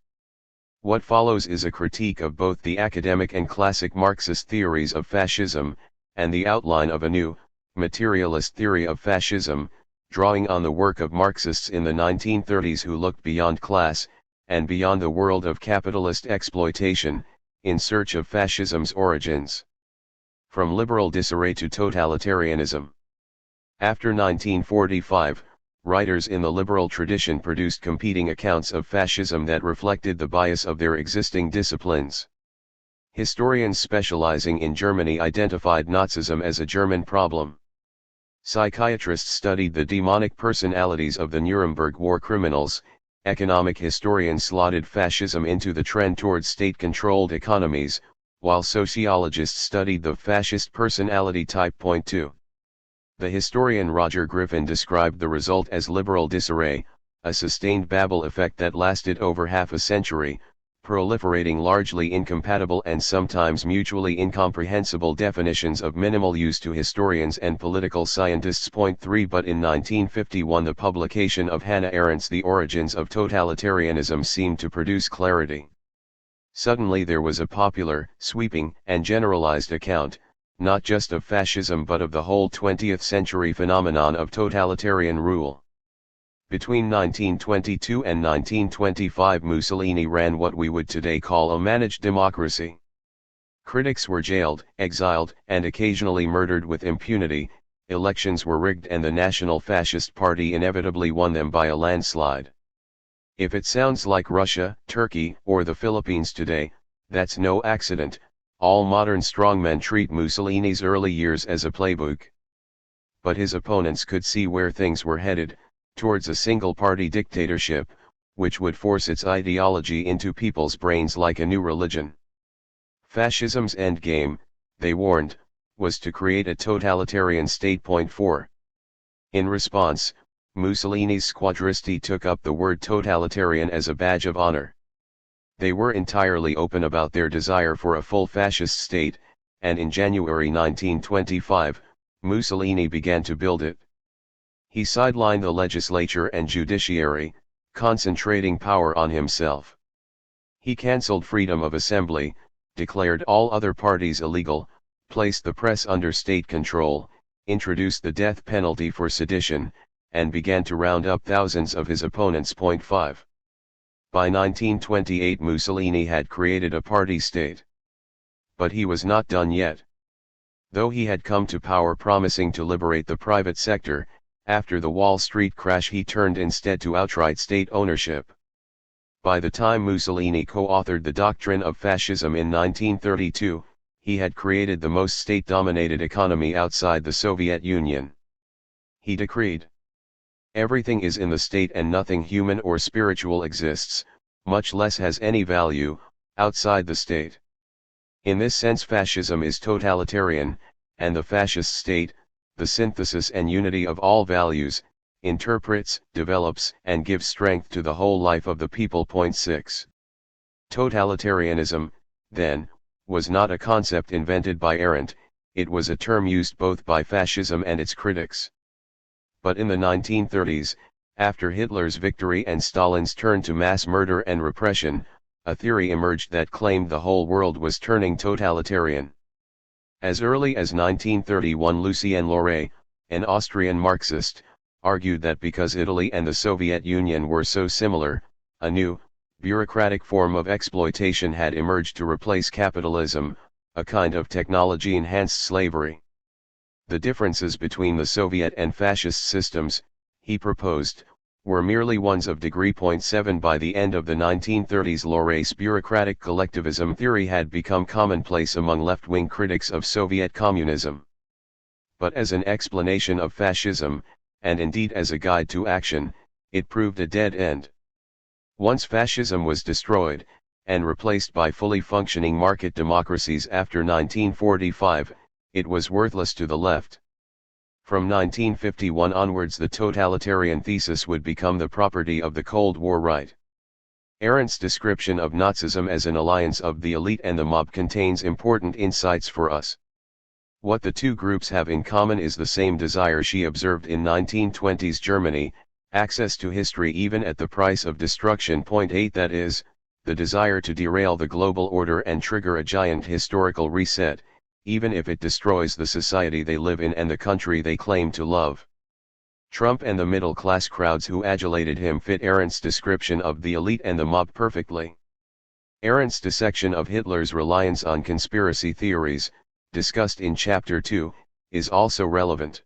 What follows is a critique of both the academic and classic Marxist theories of fascism, and the outline of a new, materialist theory of fascism, drawing on the work of Marxists in the 1930s who looked beyond class, and beyond the world of capitalist exploitation, in search of fascism's origins. From liberal disarray to totalitarianism. After 1945, writers in the liberal tradition produced competing accounts of fascism that reflected the bias of their existing disciplines. Historians specializing in Germany identified Nazism as a German problem. Psychiatrists studied the demonic personalities of the Nuremberg war criminals, economic historians slotted fascism into the trend towards state-controlled economies, while sociologists studied the fascist personality type. Point 2. The historian Roger Griffin described the result as liberal disarray, a sustained Babel effect that lasted over half a century, proliferating largely incompatible and sometimes mutually incomprehensible definitions of minimal use to historians and political scientists. Point 3. But in 1951 the publication of Hannah Arendt's The Origins of Totalitarianism seemed to produce clarity. Suddenly there was a popular, sweeping, and generalized account, not just of fascism but of the whole 20th century phenomenon of totalitarian rule. Between 1922 and 1925 Mussolini ran what we would today call a managed democracy. Critics were jailed, exiled, and occasionally murdered with impunity, elections were rigged and the National Fascist Party inevitably won them by a landslide. If it sounds like Russia, Turkey, or the Philippines today, that's no accident. All modern strongmen treat Mussolini's early years as a playbook. But his opponents could see where things were headed, towards a single-party dictatorship, which would force its ideology into people's brains like a new religion. Fascism's endgame, they warned, was to create a totalitarian state. Point 4. In response, Mussolini's squadristi took up the word totalitarian as a badge of honor. They were entirely open about their desire for a full fascist state, and in January 1925, Mussolini began to build it. He sidelined the legislature and judiciary, concentrating power on himself. He cancelled freedom of assembly, declared all other parties illegal, placed the press under state control, introduced the death penalty for sedition, and began to round up thousands of his opponents. Point 5. By 1928 Mussolini had created a party state. But he was not done yet. Though he had come to power promising to liberate the private sector, after the Wall Street crash he turned instead to outright state ownership. By the time Mussolini co-authored the doctrine of fascism in 1932, he had created the most state-dominated economy outside the Soviet Union. He decreed, "Everything is in the state and nothing human or spiritual exists, much less has any value, outside the state." In this sense fascism is totalitarian, and the fascist state, the synthesis and unity of all values, interprets, develops, and gives strength to the whole life of the people. Point 6. Totalitarianism, then, was not a concept invented by Arendt, it was a term used both by fascism and its critics. But in the 1930s, after Hitler's victory and Stalin's turn to mass murder and repression, a theory emerged that claimed the whole world was turning totalitarian. As early as 1931 Lucien Lauré, an Austrian Marxist, argued that because Italy and the Soviet Union were so similar, a new, bureaucratic form of exploitation had emerged to replace capitalism, a kind of technology-enhanced slavery. The differences between the Soviet and fascist systems, he proposed, were merely ones of degree. 7 By the end of the 1930s Lauré's bureaucratic collectivism theory had become commonplace among left-wing critics of Soviet communism. but as an explanation of fascism, and indeed as a guide to action, it proved a dead end. Once fascism was destroyed, and replaced by fully functioning market democracies after 1945, it was worthless to the left. From 1951 onwards the totalitarian thesis would become the property of the Cold War right. Arendt's description of Nazism as an alliance of the elite and the mob contains important insights for us. What the two groups have in common is the same desire she observed in 1920s Germany, access to history even at the price of destruction. 8 That is, the desire to derail the global order and trigger a giant historical reset, even if it destroys the society they live in and the country they claim to love. Trump and the middle-class crowds who adulated him fit Arendt's description of the elite and the mob perfectly. Arendt's dissection of Hitler's reliance on conspiracy theories, discussed in Chapter 2, is also relevant.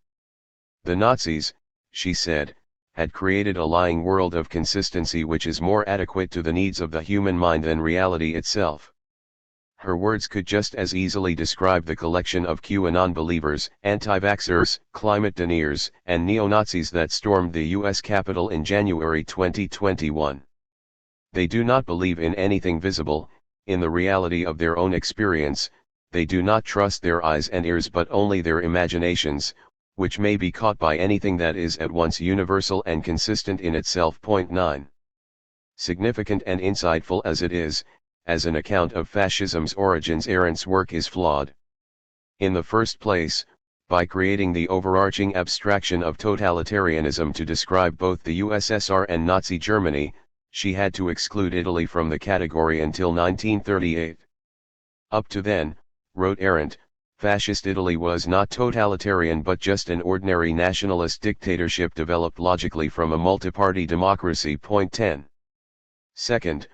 The Nazis, she said, had created a lying world of consistency which is more adequate to the needs of the human mind than reality itself. Her words could just as easily describe the collection of QAnon believers, anti-vaxxers, climate deniers, and neo-Nazis that stormed the U.S. Capitol in January 2021. They do not believe in anything visible, in the reality of their own experience. They do not trust their eyes and ears but only their imaginations, which may be caught by anything that is at once universal and consistent in itself. 9. Significant and insightful as it is, as an account of fascism's origins, Arendt's work is flawed. In the first place, by creating the overarching abstraction of totalitarianism to describe both the USSR and Nazi Germany, she had to exclude Italy from the category until 1938. Up to then, wrote Arendt, fascist Italy was not totalitarian but just an ordinary nationalist dictatorship developed logically from a multi-party democracy. 10. Second,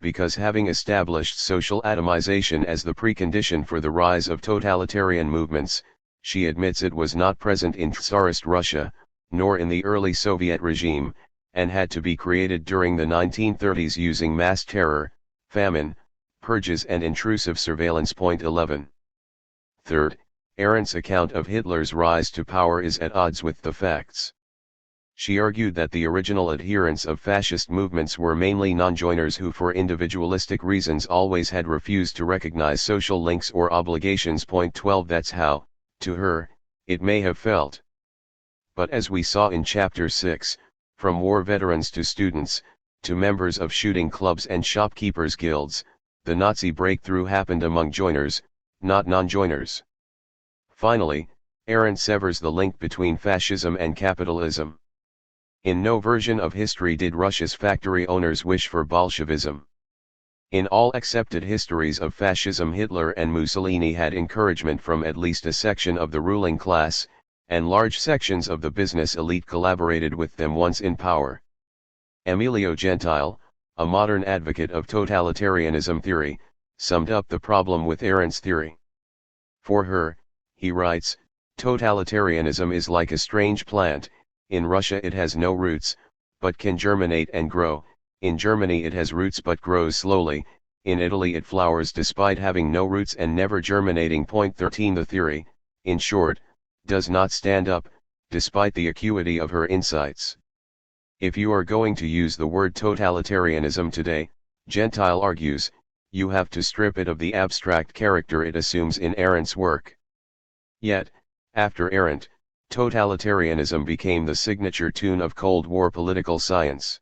because having established social atomization as the precondition for the rise of totalitarian movements, she admits it was not present in Tsarist Russia, nor in the early Soviet regime, and had to be created during the 1930s using mass terror, famine, purges and intrusive surveillance. 11. Third, Arendt's account of Hitler's rise to power is at odds with the facts. She argued that the original adherents of fascist movements were mainly non-joiners who for individualistic reasons always had refused to recognize social links or obligations. 12 That's how, to her, it may have felt. But as we saw in Chapter 6, from war veterans to students, to members of shooting clubs and shopkeepers' guilds, the Nazi breakthrough happened among joiners, not non-joiners. Finally, Arendt severs the link between fascism and capitalism. In no version of history did Russia's factory owners wish for Bolshevism. In all accepted histories of fascism, Hitler and Mussolini had encouragement from at least a section of the ruling class, and large sections of the business elite collaborated with them once in power. Emilio Gentile, a modern advocate of totalitarianism theory, summed up the problem with Arendt's theory. For her, he writes, totalitarianism is like a strange plant. In Russia it has no roots, but can germinate and grow. In Germany it has roots but grows slowly. In Italy it flowers despite having no roots and never germinating. 13 The theory, in short, does not stand up, despite the acuity of her insights. If you are going to use the word totalitarianism today, Gentile argues, you have to strip it of the abstract character it assumes in Arendt's work. Yet, after Arendt, totalitarianism became the signature tune of Cold War political science.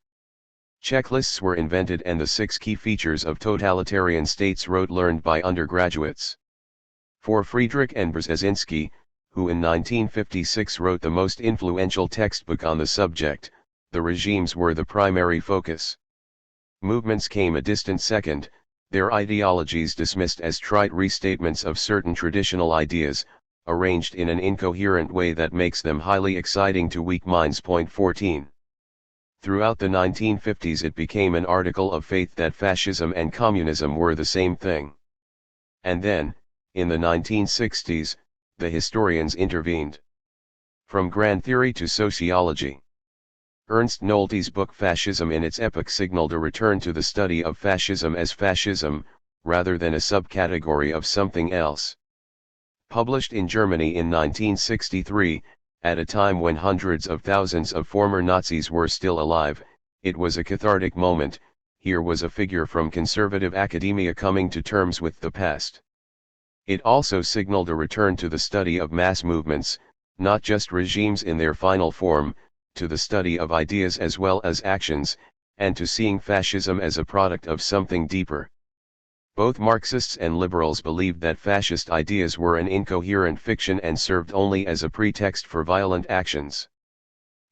Checklists were invented and the 6 key features of totalitarian states learned by undergraduates. For Friedrich and Brzezinski, who in 1956 wrote the most influential textbook on the subject, the regimes were the primary focus. Movements came a distant second, their ideologies dismissed as trite restatements of certain traditional ideas, arranged in an incoherent way that makes them highly exciting to weak minds. 14. Throughout the 1950s it became an article of faith that fascism and communism were the same thing. And then, in the 1960s, the historians intervened. From grand theory to sociology. Ernst Nolte's book Fascism in its epoch signaled a return to the study of fascism as fascism, rather than a subcategory of something else. Published in Germany in 1963, at a time when hundreds of thousands of former Nazis were still alive, it was a cathartic moment. Here was a figure from conservative academia coming to terms with the past. It also signaled a return to the study of mass movements, not just regimes in their final form, to the study of ideas as well as actions, and to seeing fascism as a product of something deeper. Both Marxists and liberals believed that fascist ideas were an incoherent fiction and served only as a pretext for violent actions.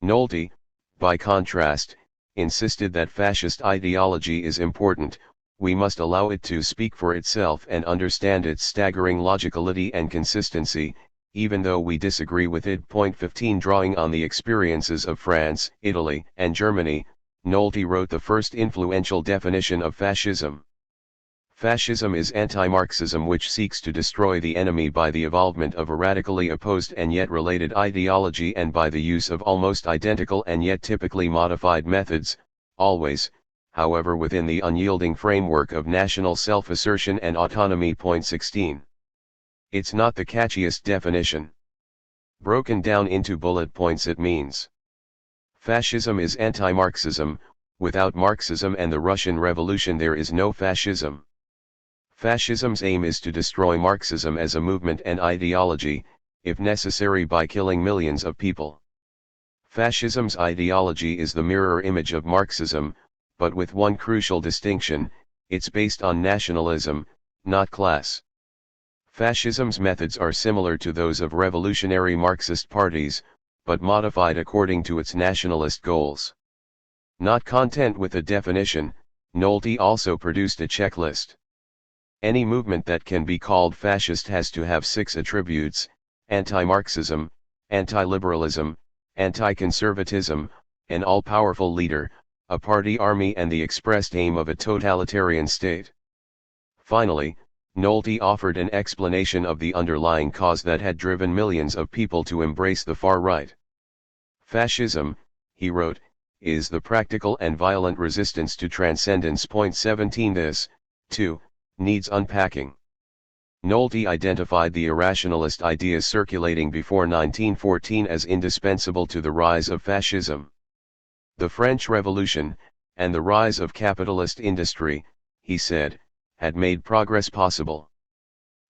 Nolte, by contrast, insisted that fascist ideology is important. We must allow it to speak for itself and understand its staggering logicality and consistency, even though we disagree with it. 15 Drawing on the experiences of France, Italy, and Germany, Nolte wrote the first influential definition of fascism. Fascism is anti-Marxism, which seeks to destroy the enemy by the evolvement of a radically opposed and yet related ideology and by the use of almost identical and yet typically modified methods, always, however, within the unyielding framework of national self-assertion and autonomy. 16. It's not the catchiest definition. Broken down into bullet points, it means: fascism is anti-Marxism. Without Marxism and the Russian Revolution there is no fascism. Fascism's aim is to destroy Marxism as a movement and ideology, if necessary by killing millions of people. Fascism's ideology is the mirror image of Marxism, but with one crucial distinction: it's based on nationalism, not class. Fascism's methods are similar to those of revolutionary Marxist parties, but modified according to its nationalist goals. Not content with a definition, Nolte also produced a checklist. Any movement that can be called fascist has to have 6 attributes: anti-Marxism, anti-liberalism, anti-conservatism, an all-powerful leader, a party army, and the expressed aim of a totalitarian state. Finally, Nolte offered an explanation of the underlying cause that had driven millions of people to embrace the far right. Fascism, he wrote, is the practical and violent resistance to transcendence. 17 This, too, needs unpacking. Nolte identified the irrationalist ideas circulating before 1914 as indispensable to the rise of fascism. The French Revolution, and the rise of capitalist industry, he said, had made progress possible.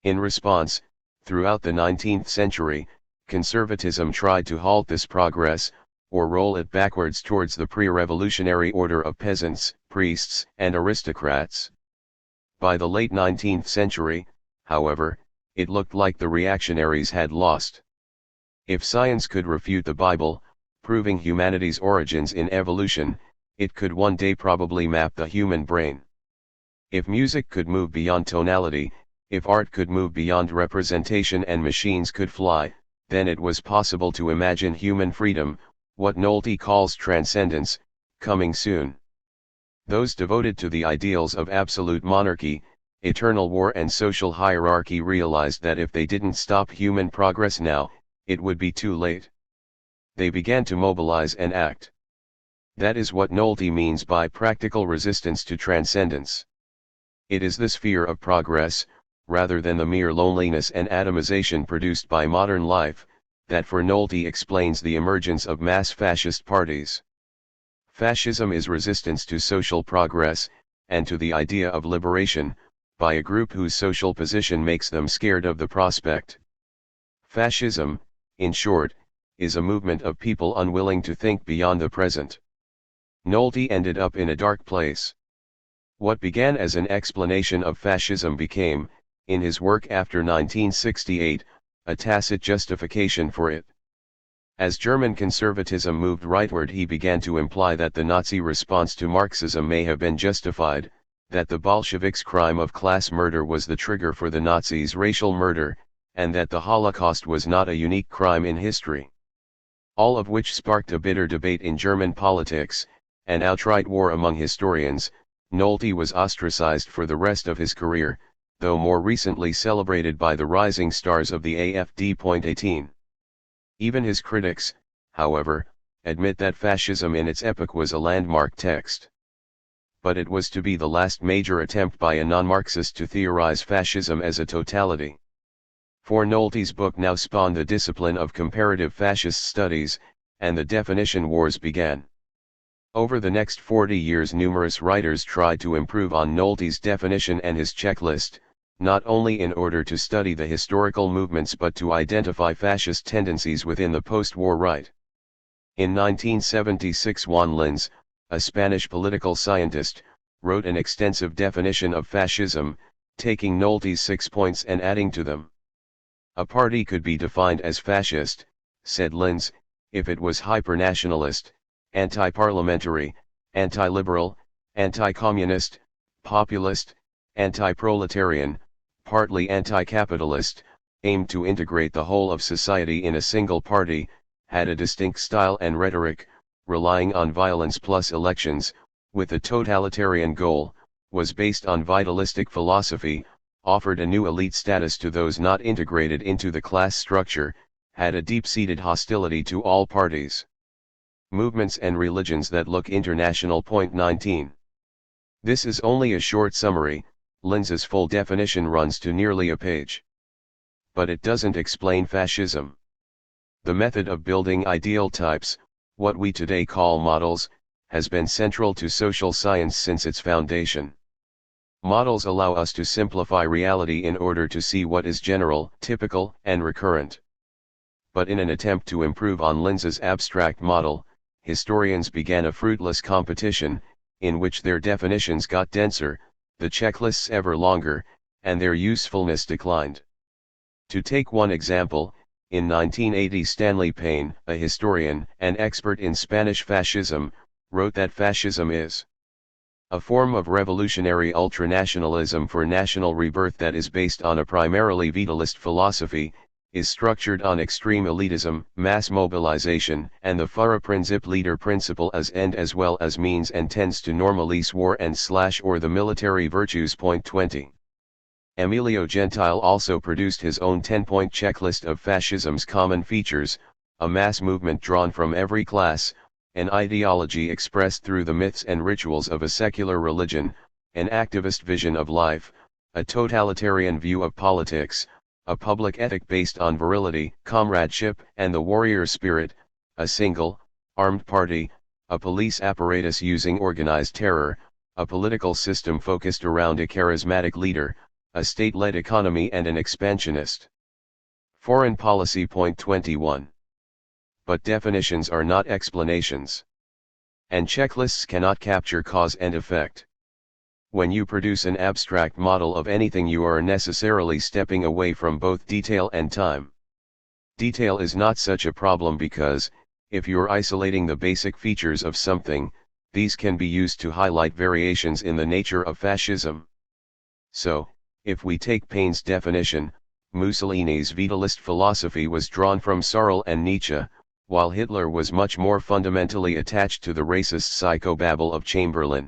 In response, throughout the 19th century, conservatism tried to halt this progress, or roll it backwards towards the pre-revolutionary order of peasants, priests, and aristocrats. By the late 19th century, however, it looked like the reactionaries had lost. If science could refute the Bible, proving humanity's origins in evolution, it could one day probably map the human brain. If music could move beyond tonality, if art could move beyond representation, and machines could fly, then it was possible to imagine human freedom, what Nolte calls transcendence, coming soon. Those devoted to the ideals of absolute monarchy, eternal war, and social hierarchy realized that if they didn't stop human progress now, it would be too late. They began to mobilize and act. That is what Nolte means by practical resistance to transcendence. It is this fear of progress, rather than the mere loneliness and atomization produced by modern life, that for Nolte explains the emergence of mass fascist parties. Fascism is resistance to social progress, and to the idea of liberation, by a group whose social position makes them scared of the prospect. Fascism, in short, is a movement of people unwilling to think beyond the present. Nolte ended up in a dark place. What began as an explanation of fascism became, in his work after 1968, a tacit justification for it. As German conservatism moved rightward, he began to imply that the Nazi response to Marxism may have been justified, that the Bolsheviks' crime of class murder was the trigger for the Nazis' racial murder, and that the Holocaust was not a unique crime in history. All of which sparked a bitter debate in German politics, and outright war among historians. Nolte was ostracized for the rest of his career, though more recently celebrated by the rising stars of the AfD. 18. Even his critics, however, admit that fascism in its epoch was a landmark text. But it was to be the last major attempt by a non-Marxist to theorize fascism as a totality. For Nolte's book now spawned the discipline of comparative fascist studies, and the definition wars began. Over the next 40 years numerous writers tried to improve on Nolte's definition and his checklist, not only in order to study the historical movements but to identify fascist tendencies within the post-war right. In 1976 Juan Linz, a Spanish political scientist, wrote an extensive definition of fascism, taking Nolte's 6 points and adding to them. A party could be defined as fascist, said Linz, if it was hypernationalist, anti-parliamentary, anti-liberal, anti-communist, populist, anti-proletarian, partly anti-capitalist, aimed to integrate the whole of society in a single party, had a distinct style and rhetoric, relying on violence plus elections, with a totalitarian goal, was based on vitalistic philosophy, offered a new elite status to those not integrated into the class structure, had a deep-seated hostility to all parties, movements and religions that look international. Point 19. This is only a short summary. Linz's full definition runs to nearly a page. But it doesn't explain fascism. The method of building ideal types, what we today call models, has been central to social science since its foundation. Models allow us to simplify reality in order to see what is general, typical, and recurrent. But in an attempt to improve on Linz's abstract model, historians began a fruitless competition, in which their definitions got denser, the checklists ever longer, and their usefulness declined. To take one example, in 1980 Stanley Payne, a historian and expert in Spanish fascism, wrote that fascism is a form of revolutionary ultranationalism for national rebirth that is based on a primarily vitalist philosophy, is structured on extreme elitism, mass mobilization, and the Führerprinzip leader principle as end as well as means, and tends to normalize war and or the military virtues. Point 20. Emilio Gentile also produced his own 10-point checklist of fascism's common features, a mass movement drawn from every class, an ideology expressed through the myths and rituals of a secular religion, an activist vision of life, a totalitarian view of politics, a public ethic based on virility, comradeship, and the warrior spirit, a single, armed party, a police apparatus using organized terror, a political system focused around a charismatic leader, a state-led economy, and an expansionist foreign policy. Point 21. But definitions are not explanations. And checklists cannot capture cause and effect. When you produce an abstract model of anything, you are necessarily stepping away from both detail and time. Detail is not such a problem because, if you're isolating the basic features of something, these can be used to highlight variations in the nature of fascism. So, if we take Payne's definition, Mussolini's vitalist philosophy was drawn from Searle and Nietzsche, while Hitler was much more fundamentally attached to the racist psychobabble of Chamberlain.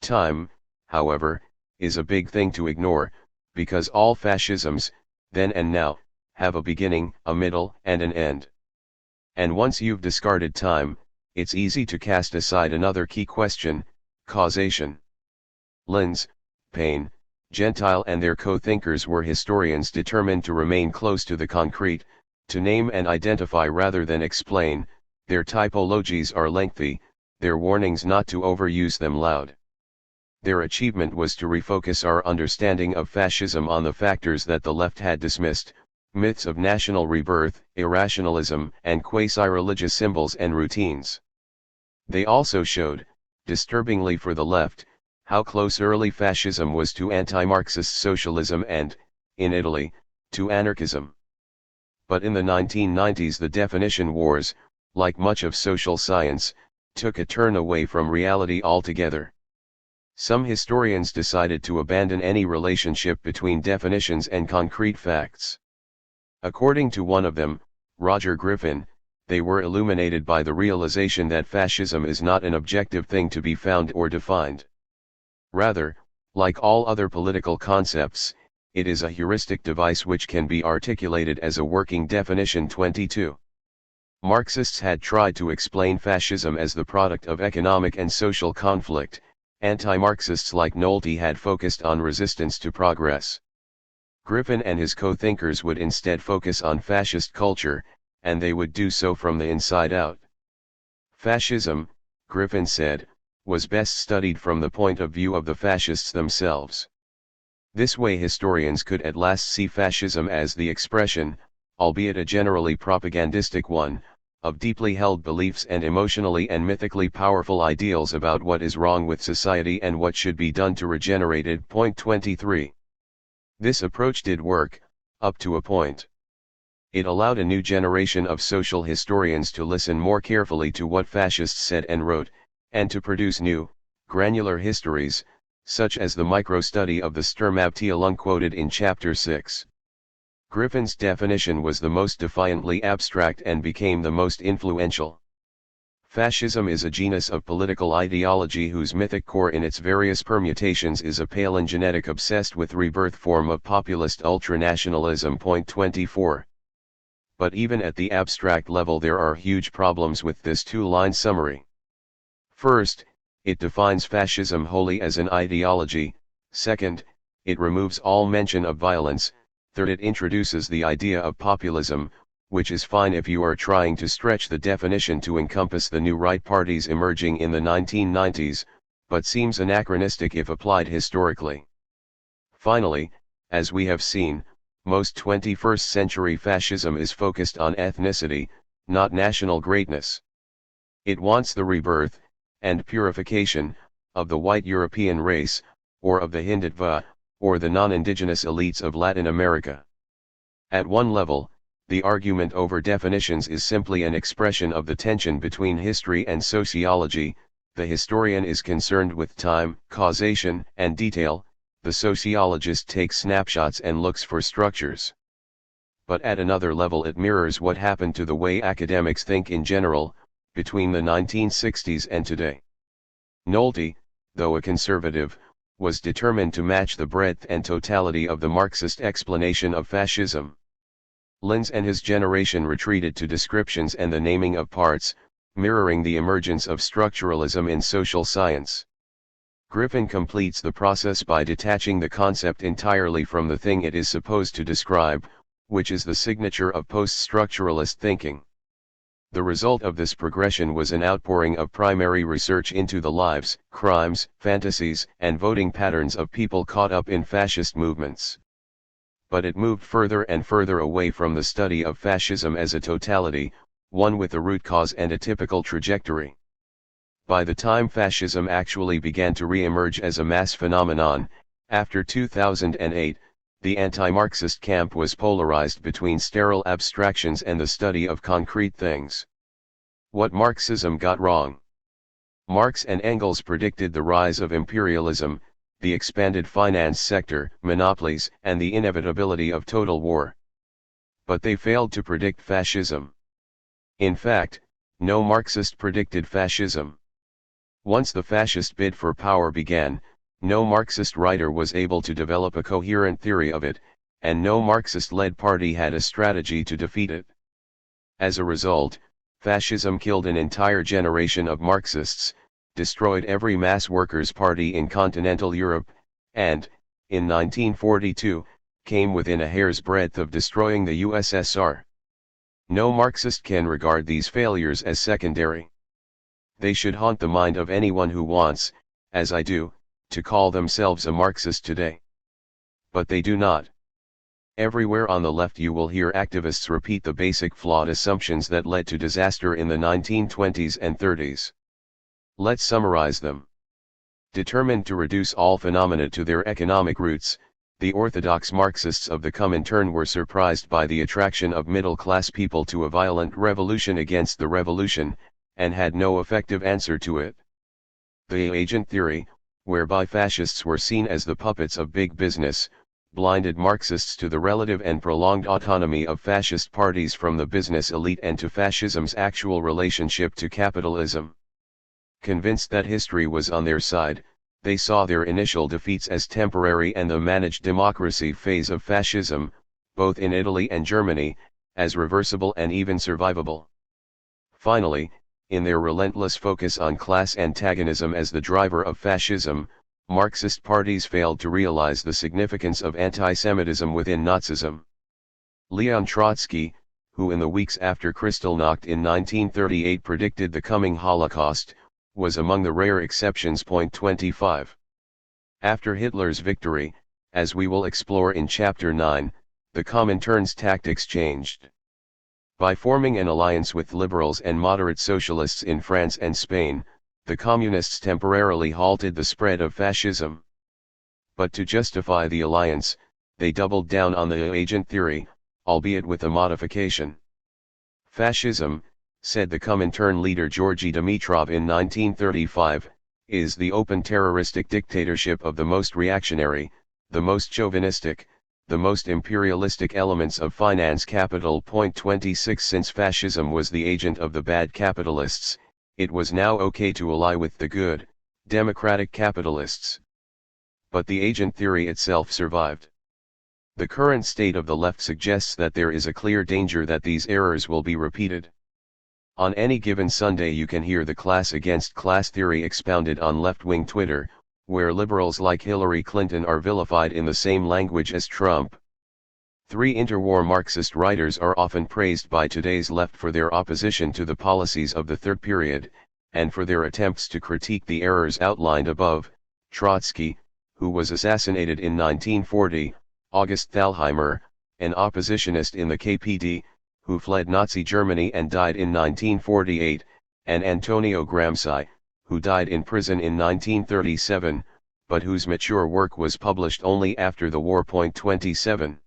Time, however, is a big thing to ignore, because all fascisms, then and now, have a beginning, a middle, and an end. And once you've discarded time, it's easy to cast aside another key question: causation. Linz, Payne, Gentile and their co-thinkers were historians determined to remain close to the concrete, to name and identify rather than explain. Their typologies are lengthy, their warnings not to overuse them loud. Their achievement was to refocus our understanding of fascism on the factors that the left had dismissed: myths of national rebirth, irrationalism, and quasi-religious symbols and routines. They also showed, disturbingly for the left, how close early fascism was to anti-Marxist socialism and, in Italy, to anarchism. But in the 1990s the definition wars, like much of social science, took a turn away from reality altogether. Some historians decided to abandon any relationship between definitions and concrete facts. According to one of them, Roger Griffin, they were illuminated by the realization that fascism is not an objective thing to be found or defined. Rather, like all other political concepts, it is a heuristic device which can be articulated as a working definition. 22. Marxists had tried to explain fascism as the product of economic and social conflict. Anti-Marxists like Nolte had focused on resistance to progress. Griffin and his co-thinkers would instead focus on fascist culture, and they would do so from the inside out. Fascism, Griffin said, was best studied from the point of view of the fascists themselves. This way historians could at last see fascism as the expression, albeit a generally propagandistic one, of deeply held beliefs and emotionally and mythically powerful ideals about what is wrong with society and what should be done to regenerate it. Point 23. This approach did work, up to a point. It allowed a new generation of social historians to listen more carefully to what fascists said and wrote, and to produce new, granular histories, such as the micro-study of the Sturmabteilung quoted in Chapter 6. Griffin's definition was the most defiantly abstract and became the most influential. Fascism is a genus of political ideology whose mythic core in its various permutations is a palingenetic obsessed with rebirth form of populist ultranationalism. Point 24. But even at the abstract level there are huge problems with this two-line summary. First, it defines fascism wholly as an ideology. Second, it removes all mention of violence. Third, it introduces the idea of populism, which is fine if you are trying to stretch the definition to encompass the new right parties emerging in the 1990s, but seems anachronistic if applied historically. Finally, as we have seen, most 21st century fascism is focused on ethnicity, not national greatness. It wants the rebirth, and purification, of the white European race, or of the Hindutva, or the non-indigenous elites of Latin America. At one level, the argument over definitions is simply an expression of the tension between history and sociology. The historian is concerned with time, causation, and detail, the sociologist takes snapshots and looks for structures. But at another level it mirrors what happened to the way academics think in general, between the 1960s and today. Nolte, though a conservative, was determined to match the breadth and totality of the Marxist explanation of fascism. Lenz and his generation retreated to descriptions and the naming of parts, mirroring the emergence of structuralism in social science. Griffin completes the process by detaching the concept entirely from the thing it is supposed to describe, which is the signature of post-structuralist thinking. The result of this progression was an outpouring of primary research into the lives, crimes, fantasies, and voting patterns of people caught up in fascist movements. But it moved further and further away from the study of fascism as a totality, one with a root cause and a typical trajectory. By the time fascism actually began to re-emerge as a mass phenomenon, after 2008, the anti-Marxist camp was polarized between sterile abstractions and the study of concrete things. What Marxism got wrong. Marx and Engels predicted the rise of imperialism, the expanded finance sector, monopolies, and the inevitability of total war. But they failed to predict fascism. In fact, no Marxist predicted fascism. Once the fascist bid for power began, no Marxist writer was able to develop a coherent theory of it, and no Marxist-led party had a strategy to defeat it. As a result, fascism killed an entire generation of Marxists, destroyed every mass workers' party in continental Europe, and, in 1942, came within a hair's breadth of destroying the USSR. No Marxist can regard these failures as secondary. They should haunt the mind of anyone who wants, as I do, to call themselves a Marxist today. But they do not. Everywhere on the left you will hear activists repeat the basic flawed assumptions that led to disaster in the 1920s and 30s. Let's summarize them. Determined to reduce all phenomena to their economic roots, the orthodox Marxists of the Comintern were surprised by the attraction of middle-class people to a violent revolution against the revolution, and had no effective answer to it. The agent theory, whereby fascists were seen as the puppets of big business, blinded Marxists to the relative and prolonged autonomy of fascist parties from the business elite and to fascism's actual relationship to capitalism. Convinced that history was on their side, they saw their initial defeats as temporary and the managed democracy phase of fascism, both in Italy and Germany, as reversible and even survivable. Finally, in their relentless focus on class antagonism as the driver of fascism, Marxist parties failed to realize the significance of anti-Semitism within Nazism. Leon Trotsky, who in the weeks after Kristallnacht in 1938 predicted the coming Holocaust, was among the rare exceptions. 25. After Hitler's victory, as we will explore in Chapter 9, the Comintern's tactics changed. By forming an alliance with liberals and moderate socialists in France and Spain, the Communists temporarily halted the spread of fascism. But to justify the alliance, they doubled down on the agent theory, albeit with a modification. Fascism, said the Comintern leader Georgy Dimitrov in 1935, is the open terroristic dictatorship of the most reactionary, the most chauvinistic, the most imperialistic elements of finance capital. 26 Since fascism was the agent of the bad capitalists, it was now okay to ally with the good, democratic capitalists. But the agent theory itself survived. The current state of the left suggests that there is a clear danger that these errors will be repeated. On any given Sunday you can hear the class against class theory expounded on left-wing Twitter, where liberals like Hillary Clinton are vilified in the same language as Trump. 3 interwar Marxist writers are often praised by today's left for their opposition to the policies of the Third Period, and for their attempts to critique the errors outlined above. Trotsky, who was assassinated in 1940, August Thalheimer, an oppositionist in the KPD, who fled Nazi Germany and died in 1948, and Antonio Gramsci, who died in prison in 1937, but whose mature work was published only after the war. 27.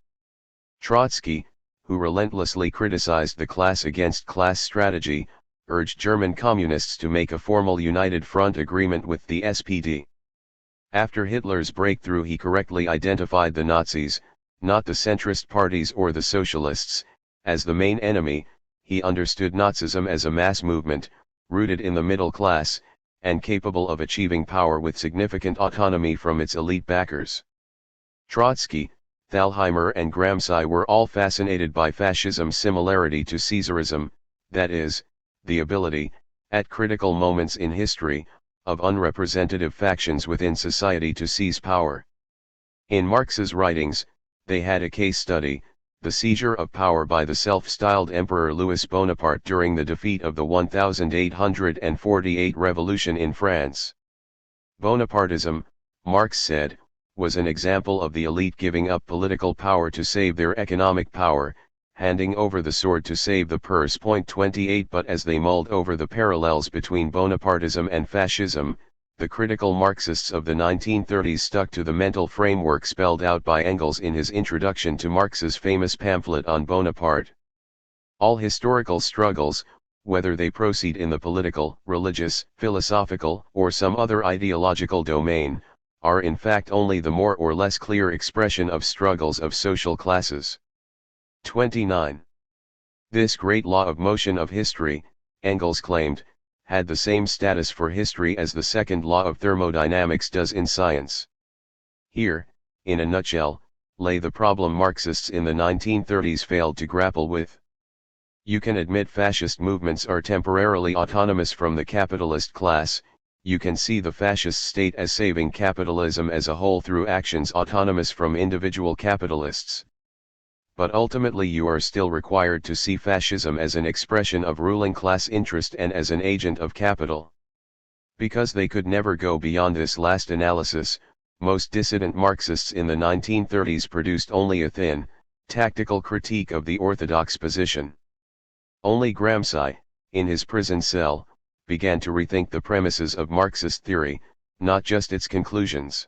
Trotsky, who relentlessly criticized the class against class strategy, urged German communists to make a formal United Front agreement with the SPD. After Hitler's breakthrough, he correctly identified the Nazis, not the centrist parties or the socialists, as the main enemy. He understood Nazism as a mass movement, rooted in the middle class, and capable of achieving power with significant autonomy from its elite backers. Trotsky, Thalheimer and Gramsci were all fascinated by fascism's similarity to Caesarism, that is, the ability, at critical moments in history, of unrepresentative factions within society to seize power. In Marx's writings, they had a case study, the seizure of power by the self-styled Emperor Louis Bonaparte during the defeat of the 1848 revolution in France. Bonapartism, Marx said, was an example of the elite giving up political power to save their economic power, handing over the sword to save the purse. 28 But as they mulled over the parallels between Bonapartism and fascism, the critical Marxists of the 1930s stuck to the mental framework spelled out by Engels in his introduction to Marx's famous pamphlet on Bonaparte. All historical struggles, whether they proceed in the political, religious, philosophical, or some other ideological domain, are in fact only the more or less clear expression of struggles of social classes. 29. This great law of motion of history, Engels claimed, had the same status for history as the second law of thermodynamics does in science. Here, in a nutshell, lay the problem Marxists in the 1930s failed to grapple with. You can admit fascist movements are temporarily autonomous from the capitalist class, you can see the fascist state as saving capitalism as a whole through actions autonomous from individual capitalists. But ultimately you are still required to see fascism as an expression of ruling class interest and as an agent of capital. Because they could never go beyond this last analysis, most dissident Marxists in the 1930s produced only a thin, tactical critique of the orthodox position. Only Gramsci, in his prison cell, began to rethink the premises of Marxist theory, not just its conclusions.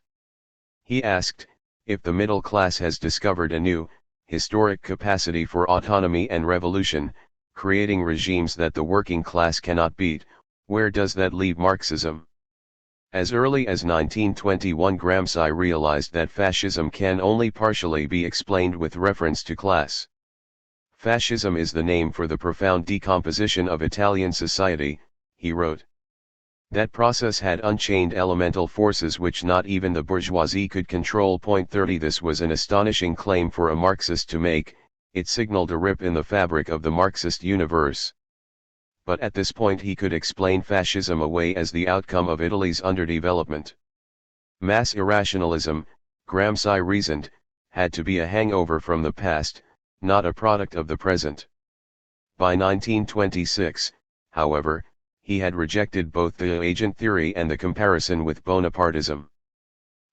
He asked, if the middle class has discovered a new, historic capacity for autonomy and revolution, creating regimes that the working class cannot beat, where does that leave Marxism? As early as 1921 Gramsci realized that fascism can only partially be explained with reference to class. Fascism is the name for the profound decomposition of Italian society, he wrote. That process had unchained elemental forces which not even the bourgeoisie could control. 30 This was an astonishing claim for a Marxist to make, it signaled a rip in the fabric of the Marxist universe. But at this point he could explain fascism away as the outcome of Italy's underdevelopment. Mass irrationalism, Gramsci reasoned, had to be a hangover from the past, not a product of the present. By 1926, however, he had rejected both the agent theory and the comparison with Bonapartism.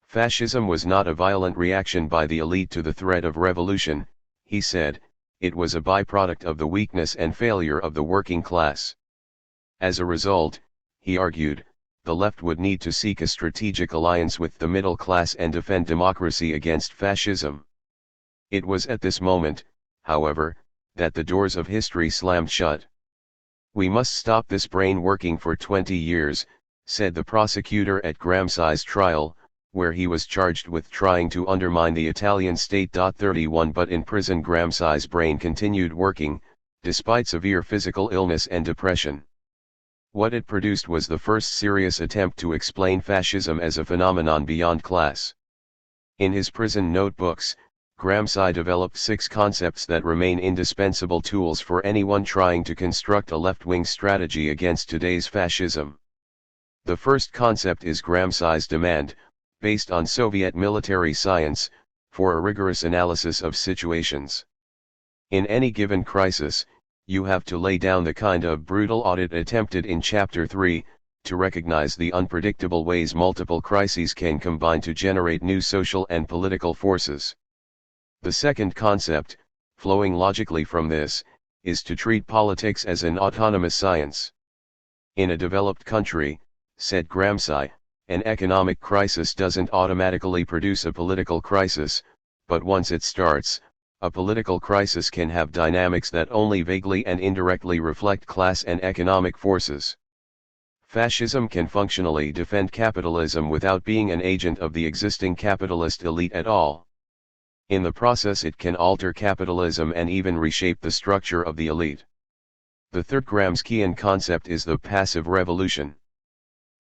Fascism was not a violent reaction by the elite to the threat of revolution, he said, it was a byproduct of the weakness and failure of the working class. As a result, he argued, the left would need to seek a strategic alliance with the middle class and defend democracy against fascism. It was at this moment, however, that the doors of history slammed shut. We must stop this brain working for 20 years, said the prosecutor at Gramsci's trial, where he was charged with trying to undermine the Italian state. 31 But in prison Gramsci's brain continued working, despite severe physical illness and depression. What it produced was the first serious attempt to explain fascism as a phenomenon beyond class. In his prison notebooks, Gramsci developed 6 concepts that remain indispensable tools for anyone trying to construct a left-wing strategy against today's fascism. The first concept is Gramsci's demand, based on Soviet military science, for a rigorous analysis of situations. In any given crisis, you have to lay down the kind of brutal audit attempted in Chapter 3, to recognize the unpredictable ways multiple crises can combine to generate new social and political forces. The second concept, flowing logically from this, is to treat politics as an autonomous science. In a developed country, said Gramsci, an economic crisis doesn't automatically produce a political crisis, but once it starts, a political crisis can have dynamics that only vaguely and indirectly reflect class and economic forces. Fascism can functionally defend capitalism without being an agent of the existing capitalist elite at all. In the process it can alter capitalism and even reshape the structure of the elite. The third Gramscian concept is the passive revolution.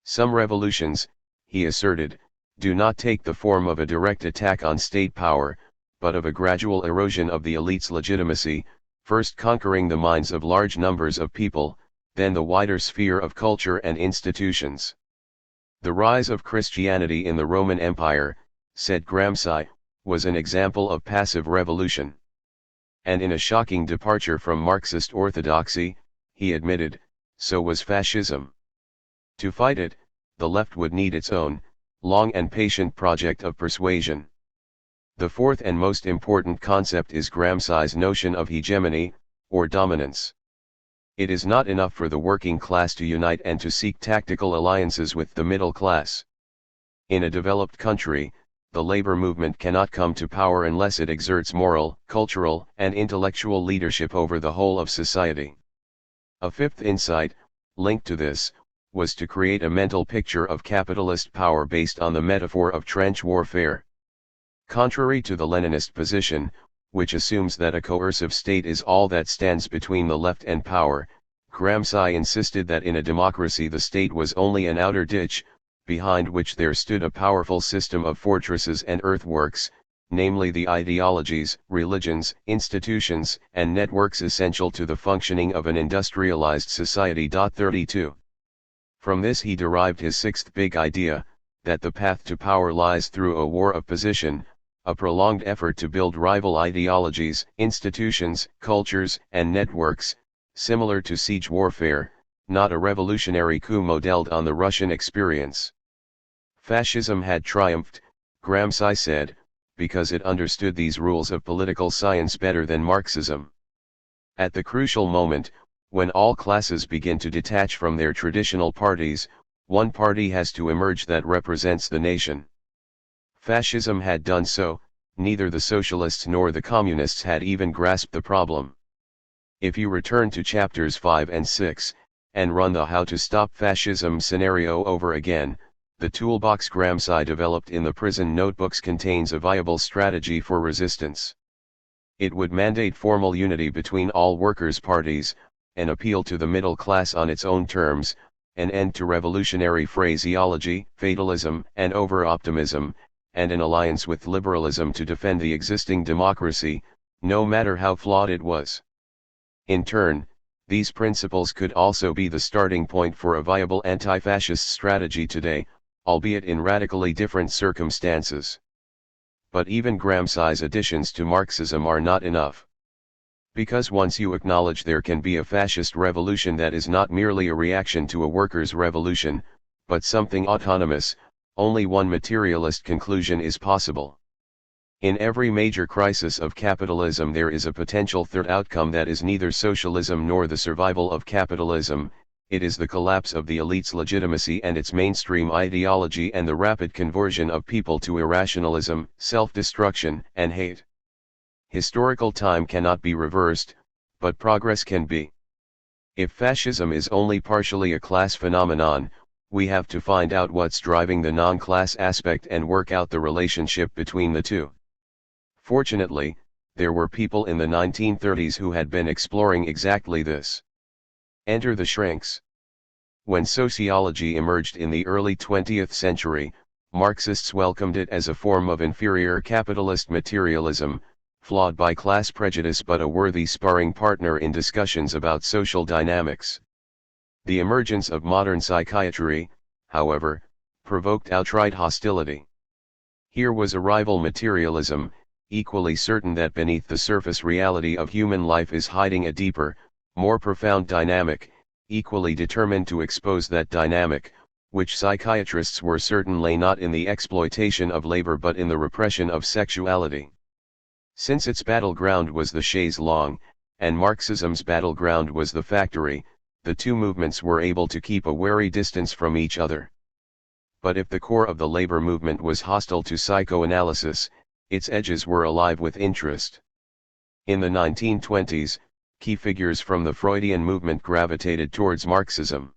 Some revolutions, he asserted, do not take the form of a direct attack on state power, but of a gradual erosion of the elite's legitimacy, first conquering the minds of large numbers of people, then the wider sphere of culture and institutions. The rise of Christianity in the Roman Empire, said Gramsci, was an example of passive revolution. And in a shocking departure from Marxist orthodoxy, he admitted, so was fascism. To fight it, the left would need its own, long and patient project of persuasion. The fourth and most important concept is Gramsci's notion of hegemony, or dominance. It is not enough for the working class to unite and to seek tactical alliances with the middle class. In a developed country, the labor movement cannot come to power unless it exerts moral, cultural, and intellectual leadership over the whole of society. A fifth insight, linked to this, was to create a mental picture of capitalist power based on the metaphor of trench warfare. Contrary to the Leninist position, which assumes that a coercive state is all that stands between the left and power, Gramsci insisted that in a democracy the state was only an outer ditch, behind which there stood a powerful system of fortresses and earthworks, namely the ideologies, religions, institutions, and networks essential to the functioning of an industrialized society. 32. From this he derived his sixth big idea, that the path to power lies through a war of position, a prolonged effort to build rival ideologies, institutions, cultures, and networks, similar to siege warfare, not a revolutionary coup modeled on the Russian experience. Fascism had triumphed, Gramsci said, because it understood these rules of political science better than Marxism. At the crucial moment, when all classes begin to detach from their traditional parties, one party has to emerge that represents the nation. Fascism had done so, neither the socialists nor the communists had even grasped the problem. If you return to chapters 5 and 6, and run the How to Stop Fascism scenario over again, the toolbox Gramsci developed in the prison notebooks contains a viable strategy for resistance. It would mandate formal unity between all workers' parties, an appeal to the middle class on its own terms, an end to revolutionary phraseology, fatalism, and over-optimism, and an alliance with liberalism to defend the existing democracy, no matter how flawed it was. In turn, these principles could also be the starting point for a viable anti-fascist strategy today, albeit in radically different circumstances. But even Gramsci's additions to Marxism are not enough. Because once you acknowledge there can be a fascist revolution that is not merely a reaction to a workers' revolution, but something autonomous, only one materialist conclusion is possible. In every major crisis of capitalism there is a potential third outcome that is neither socialism nor the survival of capitalism, it is the collapse of the elite's legitimacy and its mainstream ideology and the rapid conversion of people to irrationalism, self-destruction, and hate. Historical time cannot be reversed, but progress can be. If fascism is only partially a class phenomenon, we have to find out what's driving the non-class aspect and work out the relationship between the two. Fortunately, there were people in the 1930s who had been exploring exactly this. Enter the shrinks. When sociology emerged in the early 20th century, Marxists welcomed it as a form of inferior capitalist materialism, flawed by class prejudice but a worthy sparring partner in discussions about social dynamics. The emergence of modern psychiatry, however, provoked outright hostility. Here was a rival materialism, equally certain that beneath the surface reality of human life is hiding a deeper, more profound dynamic, equally determined to expose that dynamic, which psychiatrists were certain lay not in the exploitation of labor but in the repression of sexuality. Since its battleground was the chaise longue, and Marxism's battleground was the factory, the two movements were able to keep a wary distance from each other. But if the core of the labor movement was hostile to psychoanalysis, its edges were alive with interest. In the 1920s, key figures from the Freudian movement gravitated towards Marxism.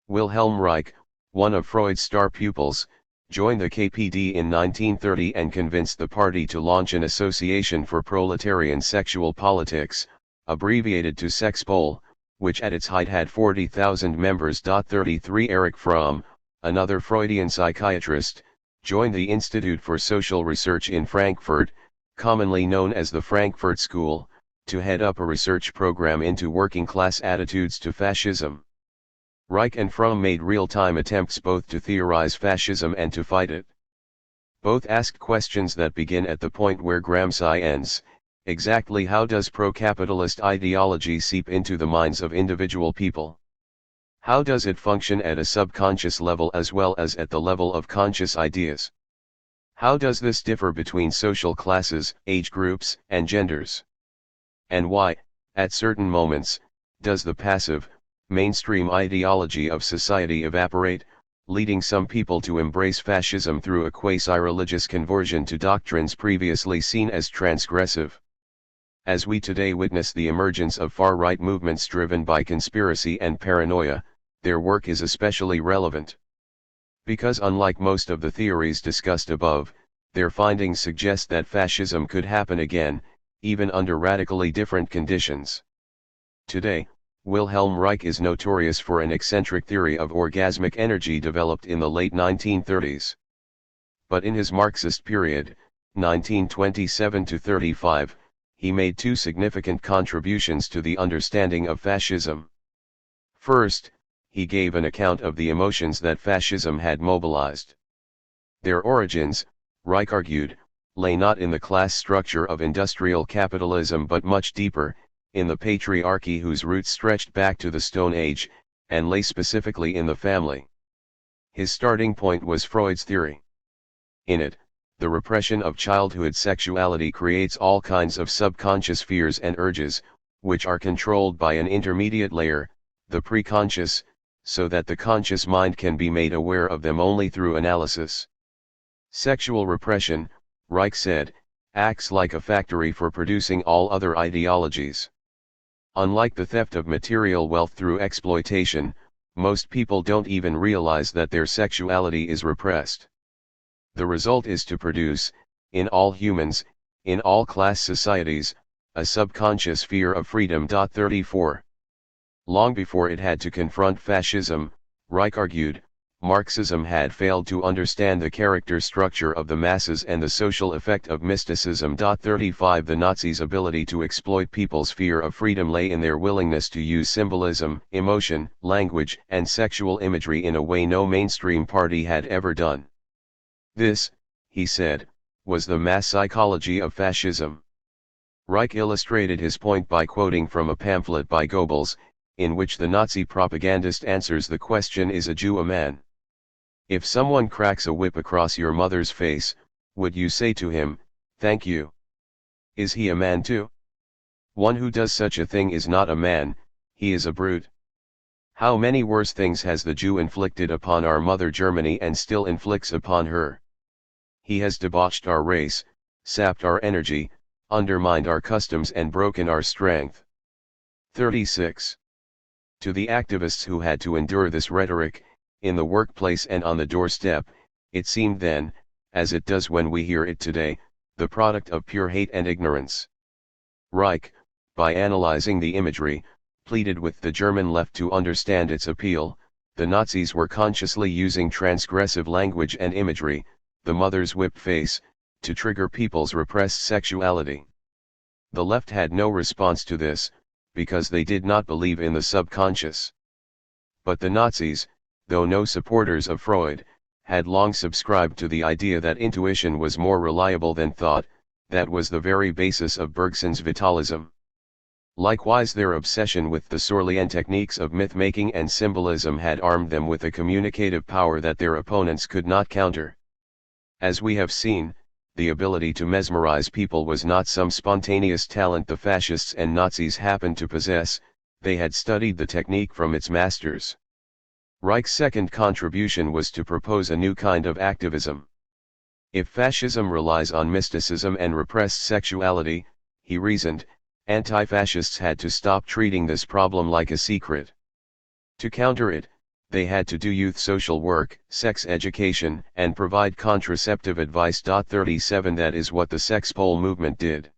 Wilhelm Reich, one of Freud's star pupils, joined the KPD in 1930 and convinced the party to launch an association for proletarian sexual politics, abbreviated to Sexpol, which at its height had 40,000 members. 33 Erich Fromm, another Freudian psychiatrist, joined the Institute for Social Research in Frankfurt, commonly known as the Frankfurt School, to head up a research program into working-class attitudes to fascism. Reich and Fromm made real-time attempts both to theorize fascism and to fight it. Both asked questions that begin at the point where Gramsci ends: exactly how does pro-capitalist ideology seep into the minds of individual people? How does it function at a subconscious level as well as at the level of conscious ideas? How does this differ between social classes, age groups, and genders? And why, at certain moments, does the passive, mainstream ideology of society evaporate, leading some people to embrace fascism through a quasi-religious conversion to doctrines previously seen as transgressive? As we today witness the emergence of far-right movements driven by conspiracy and paranoia, their work is especially relevant. Because unlike most of the theories discussed above, their findings suggest that fascism could happen again, even under radically different conditions. Today, Wilhelm Reich is notorious for an eccentric theory of orgasmic energy developed in the late 1930s. But in his Marxist period, 1927–35, he made two significant contributions to the understanding of fascism. First, he gave an account of the emotions that fascism had mobilized. Their origins, Reich argued, lay not in the class structure of industrial capitalism but much deeper, in the patriarchy whose roots stretched back to the Stone Age, and lay specifically in the family. His starting point was Freud's theory. In it, the repression of childhood sexuality creates all kinds of subconscious fears and urges, which are controlled by an intermediate layer, the preconscious, so that the conscious mind can be made aware of them only through analysis. Sexual repression, Reich said, acts like a factory for producing all other ideologies. Unlike the theft of material wealth through exploitation, most people don't even realize that their sexuality is repressed. The result is to produce, in all humans, in all class societies, a subconscious fear of freedom. 34. Long before it had to confront fascism, Reich argued, Marxism had failed to understand the character structure of the masses and the social effect of mysticism. 35 The Nazis' ability to exploit people's fear of freedom lay in their willingness to use symbolism, emotion, language, and sexual imagery in a way no mainstream party had ever done. This, he said, was the mass psychology of fascism. Reich illustrated his point by quoting from a pamphlet by Goebbels, in which the Nazi propagandist answers the question, "Is a Jew a man?" If someone cracks a whip across your mother's face, would you say to him, "Thank you"? Is he a man too? One who does such a thing is not a man, he is a brute. How many worse things has the Jew inflicted upon our mother Germany and still inflicts upon her? He has debauched our race, sapped our energy, undermined our customs and broken our strength. 36. To the activists who had to endure this rhetoric, in the workplace and on the doorstep, it seemed then, as it does when we hear it today, the product of pure hate and ignorance. Reich, by analyzing the imagery, pleaded with the German left to understand its appeal. The Nazis were consciously using transgressive language and imagery, the mother's whipped face, to trigger people's repressed sexuality. The left had no response to this, because they did not believe in the subconscious. But the Nazis, though no supporters of Freud, had long subscribed to the idea that intuition was more reliable than thought. That was the very basis of Bergson's vitalism. Likewise, their obsession with the Sorlean techniques of myth-making and symbolism had armed them with a communicative power that their opponents could not counter. As we have seen, the ability to mesmerize people was not some spontaneous talent the fascists and Nazis happened to possess, they had studied the technique from its masters. Reich's second contribution was to propose a new kind of activism. If fascism relies on mysticism and repressed sexuality, he reasoned, anti-fascists had to stop treating this problem like a secret. To counter it, they had to do youth social work, sex education, and provide contraceptive advice. 37 That is what the sex pole movement did.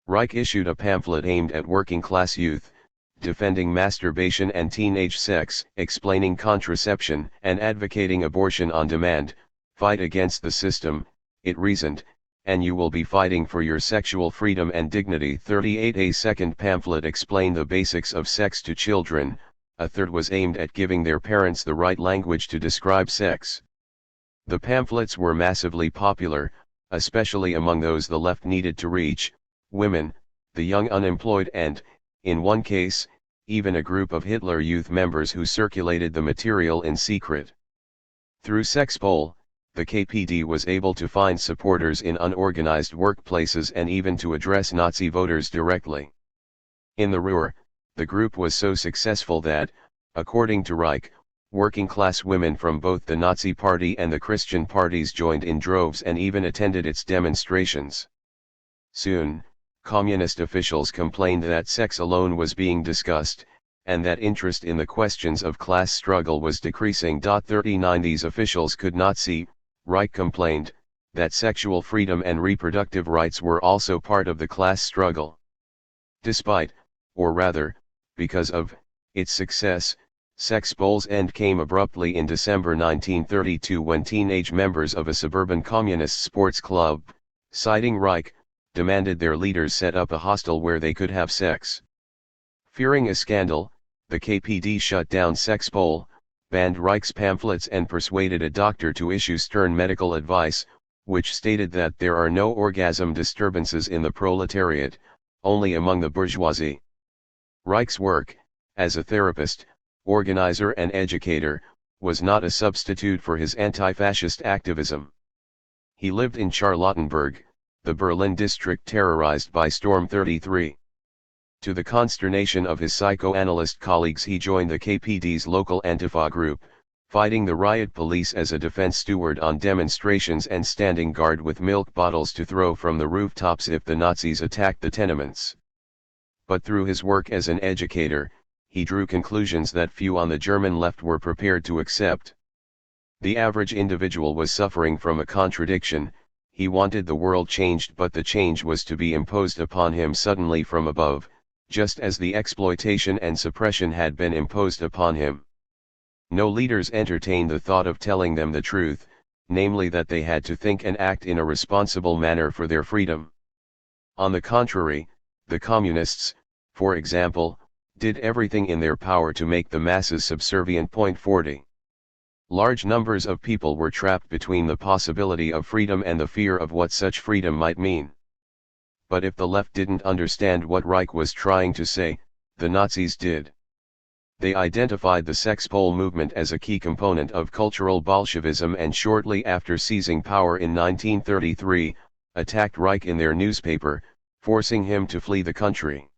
Reich issued a pamphlet aimed at working-class youth, defending masturbation and teenage sex, explaining contraception, and advocating abortion on demand. Fight against the system, it reasoned, and you will be fighting for your sexual freedom and dignity. 38 A second pamphlet explained the basics of sex to children, a third was aimed at giving their parents the right language to describe sex. The pamphlets were massively popular, especially among those the left needed to reach, women, the young unemployed and, in one case, even a group of Hitler Youth members who circulated the material in secret. Through Sexpol, the KPD was able to find supporters in unorganized workplaces and even to address Nazi voters directly. In the Ruhr, the group was so successful that, according to Reich, working-class women from both the Nazi Party and the Christian parties joined in droves and even attended its demonstrations. Soon, communist officials complained that sex alone was being discussed, and that interest in the questions of class struggle was decreasing. 39 These officials could not see, Reich complained, that sexual freedom and reproductive rights were also part of the class struggle. Despite, or rather, because of, its success, Sexpol's end came abruptly in December 1932 when teenage members of a suburban communist sports club, citing Reich, demanded their leaders set up a hostel where they could have sex. Fearing a scandal, the KPD shut down Sexpol, banned Reich's pamphlets and persuaded a doctor to issue stern medical advice, which stated that there are no orgasm disturbances in the proletariat, only among the bourgeoisie. Reich's work, as a therapist, organizer and educator, was not a substitute for his anti-fascist activism. He lived in Charlottenburg, the Berlin district terrorized by Storm 33. To the consternation of his psychoanalyst colleagues, he joined the KPD's local Antifa group, fighting the riot police as a defense steward on demonstrations and standing guard with milk bottles to throw from the rooftops if the Nazis attacked the tenements. But through his work as an educator, he drew conclusions that few on the German left were prepared to accept. The average individual was suffering from a contradiction. He wanted the world changed, but the change was to be imposed upon him suddenly from above, just as the exploitation and suppression had been imposed upon him. No leaders entertained the thought of telling them the truth, namely that they had to think and act in a responsible manner for their freedom. On the contrary, the communists, for example, did everything in their power to make the masses subservient. 40. Large numbers of people were trapped between the possibility of freedom and the fear of what such freedom might mean. But if the left didn't understand what Reich was trying to say, the Nazis did. They identified the sex pole movement as a key component of cultural Bolshevism, and shortly after seizing power in 1933, attacked Reich in their newspaper, forcing him to flee the country.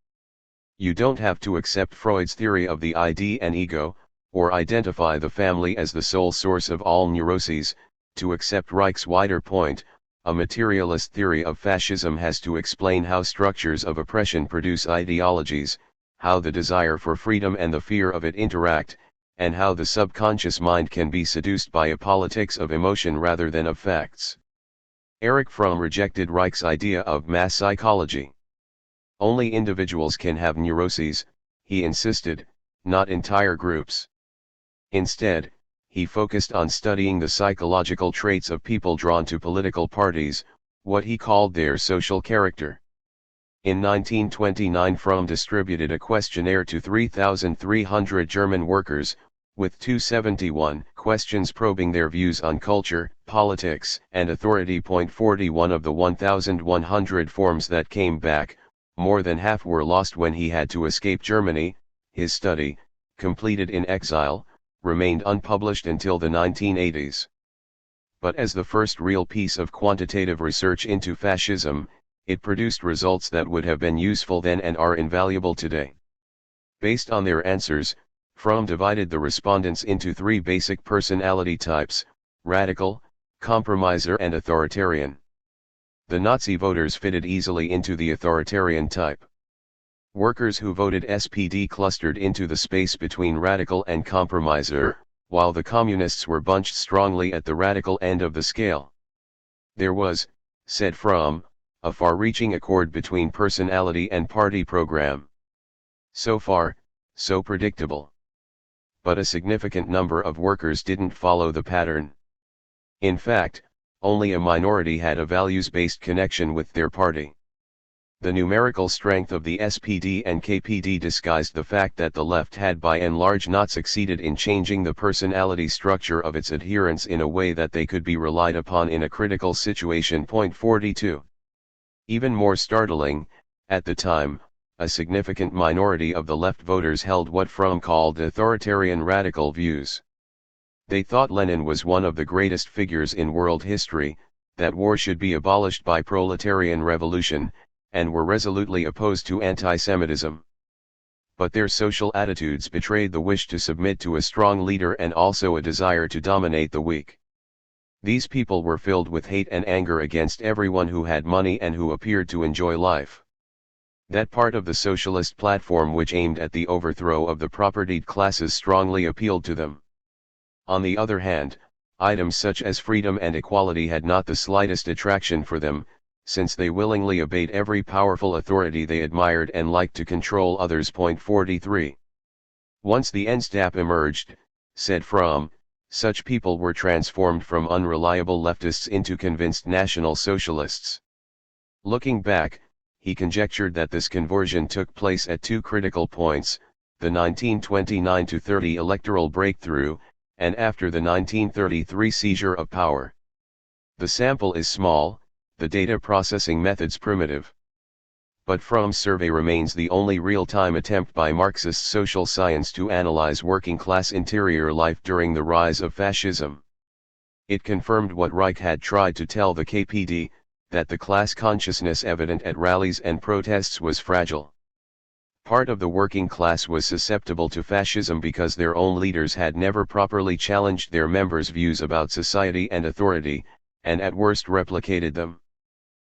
You don't have to accept Freud's theory of the ID and ego, or identify the family as the sole source of all neuroses, to accept Reich's wider point. A materialist theory of fascism has to explain how structures of oppression produce ideologies, how the desire for freedom and the fear of it interact, and how the subconscious mind can be seduced by a politics of emotion rather than of facts. Erich Fromm rejected Reich's idea of mass psychology. Only individuals can have neuroses, he insisted, not entire groups. Instead, he focused on studying the psychological traits of people drawn to political parties, what he called their social character. In 1929, Fromm distributed a questionnaire to 3,300 German workers, with 271 questions probing their views on culture, politics, and authority. 41 of the 1,100 forms that came back, more than half were lost when he had to escape Germany. His study, completed in exile, remained unpublished until the 1980s. But as the first real piece of quantitative research into fascism, it produced results that would have been useful then and are invaluable today. Based on their answers, Fromm divided the respondents into three basic personality types: radical, compromiser, and authoritarian. The Nazi voters fitted easily into the authoritarian type. Workers who voted SPD clustered into the space between radical and compromiser, while the communists were bunched strongly at the radical end of the scale. There was, said Fromm, a far-reaching accord between personality and party program. So far, so predictable. But a significant number of workers didn't follow the pattern. In fact, only a minority had a values-based connection with their party. The numerical strength of the SPD and KPD disguised the fact that the left had by and large not succeeded in changing the personality structure of its adherents in a way that they could be relied upon in a critical situation. 42. Even more startling, at the time, a significant minority of the left voters held what Fromm called authoritarian radical views. They thought Lenin was one of the greatest figures in world history, that war should be abolished by proletarian revolution, and were resolutely opposed to anti-Semitism. But their social attitudes betrayed the wish to submit to a strong leader and also a desire to dominate the weak. These people were filled with hate and anger against everyone who had money and who appeared to enjoy life. That part of the socialist platform which aimed at the overthrow of the propertied classes strongly appealed to them. On the other hand, items such as freedom and equality had not the slightest attraction for them, since they willingly obeyed every powerful authority they admired and liked to control others. 43. Once the Endstab emerged, said Fromm, such people were transformed from unreliable leftists into convinced National Socialists. Looking back, he conjectured that this conversion took place at two critical points: the 1929-30 electoral breakthrough, and after the 1933 seizure of power. The sample is small, the data processing methods primitive. But Fromm's survey remains the only real-time attempt by Marxist social science to analyze working-class interior life during the rise of fascism. It confirmed what Reich had tried to tell the KPD, that the class consciousness evident at rallies and protests was fragile. Part of the working class was susceptible to fascism because their own leaders had never properly challenged their members' views about society and authority, and at worst replicated them.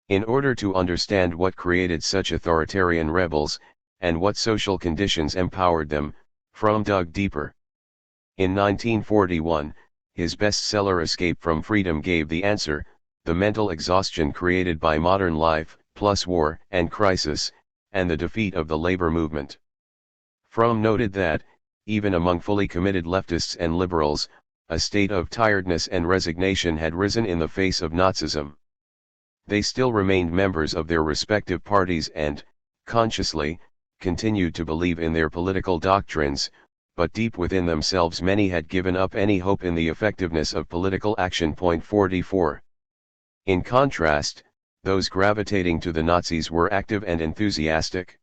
In order to understand what created such authoritarian rebels, and what social conditions empowered them, Fromm dug deeper. In 1941, his bestseller Escape from Freedom gave the answer: the mental exhaustion created by modern life, plus war and crisis, and the defeat of the labor movement. Fromm noted that, even among fully committed leftists and liberals, a state of tiredness and resignation had risen in the face of Nazism. They still remained members of their respective parties and, consciously, continued to believe in their political doctrines, but deep within themselves many had given up any hope in the effectiveness of political action. 44. In contrast, those gravitating to the Nazis were active and enthusiastic.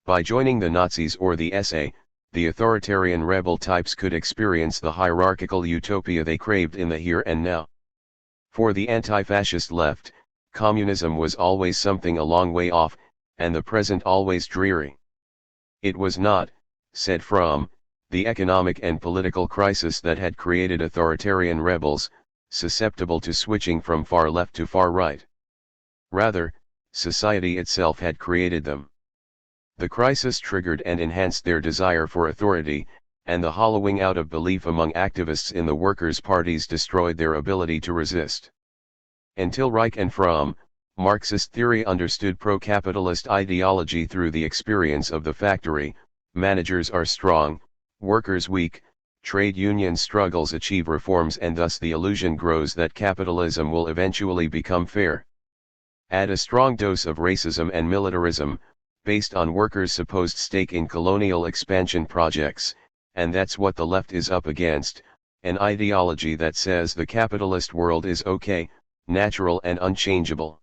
By joining the Nazis or the SA, the authoritarian rebel types could experience the hierarchical utopia they craved in the here and now. For the anti-fascist left, communism was always something a long way off, and the present always dreary. It was not, said Fromm, the economic and political crisis that had created authoritarian rebels, susceptible to switching from far left to far right. Rather, society itself had created them. The crisis triggered and enhanced their desire for authority, and the hollowing out of belief among activists in the workers' parties destroyed their ability to resist. Until Reich and Fromm, Marxist theory understood pro-capitalist ideology through the experience of the factory: managers are strong, workers weak, trade unions struggles achieve reforms, and thus the illusion grows that capitalism will eventually become fair. Add a strong dose of racism and militarism, based on workers' supposed stake in colonial expansion projects, and that's what the left is up against, an ideology that says the capitalist world is okay, natural and unchangeable.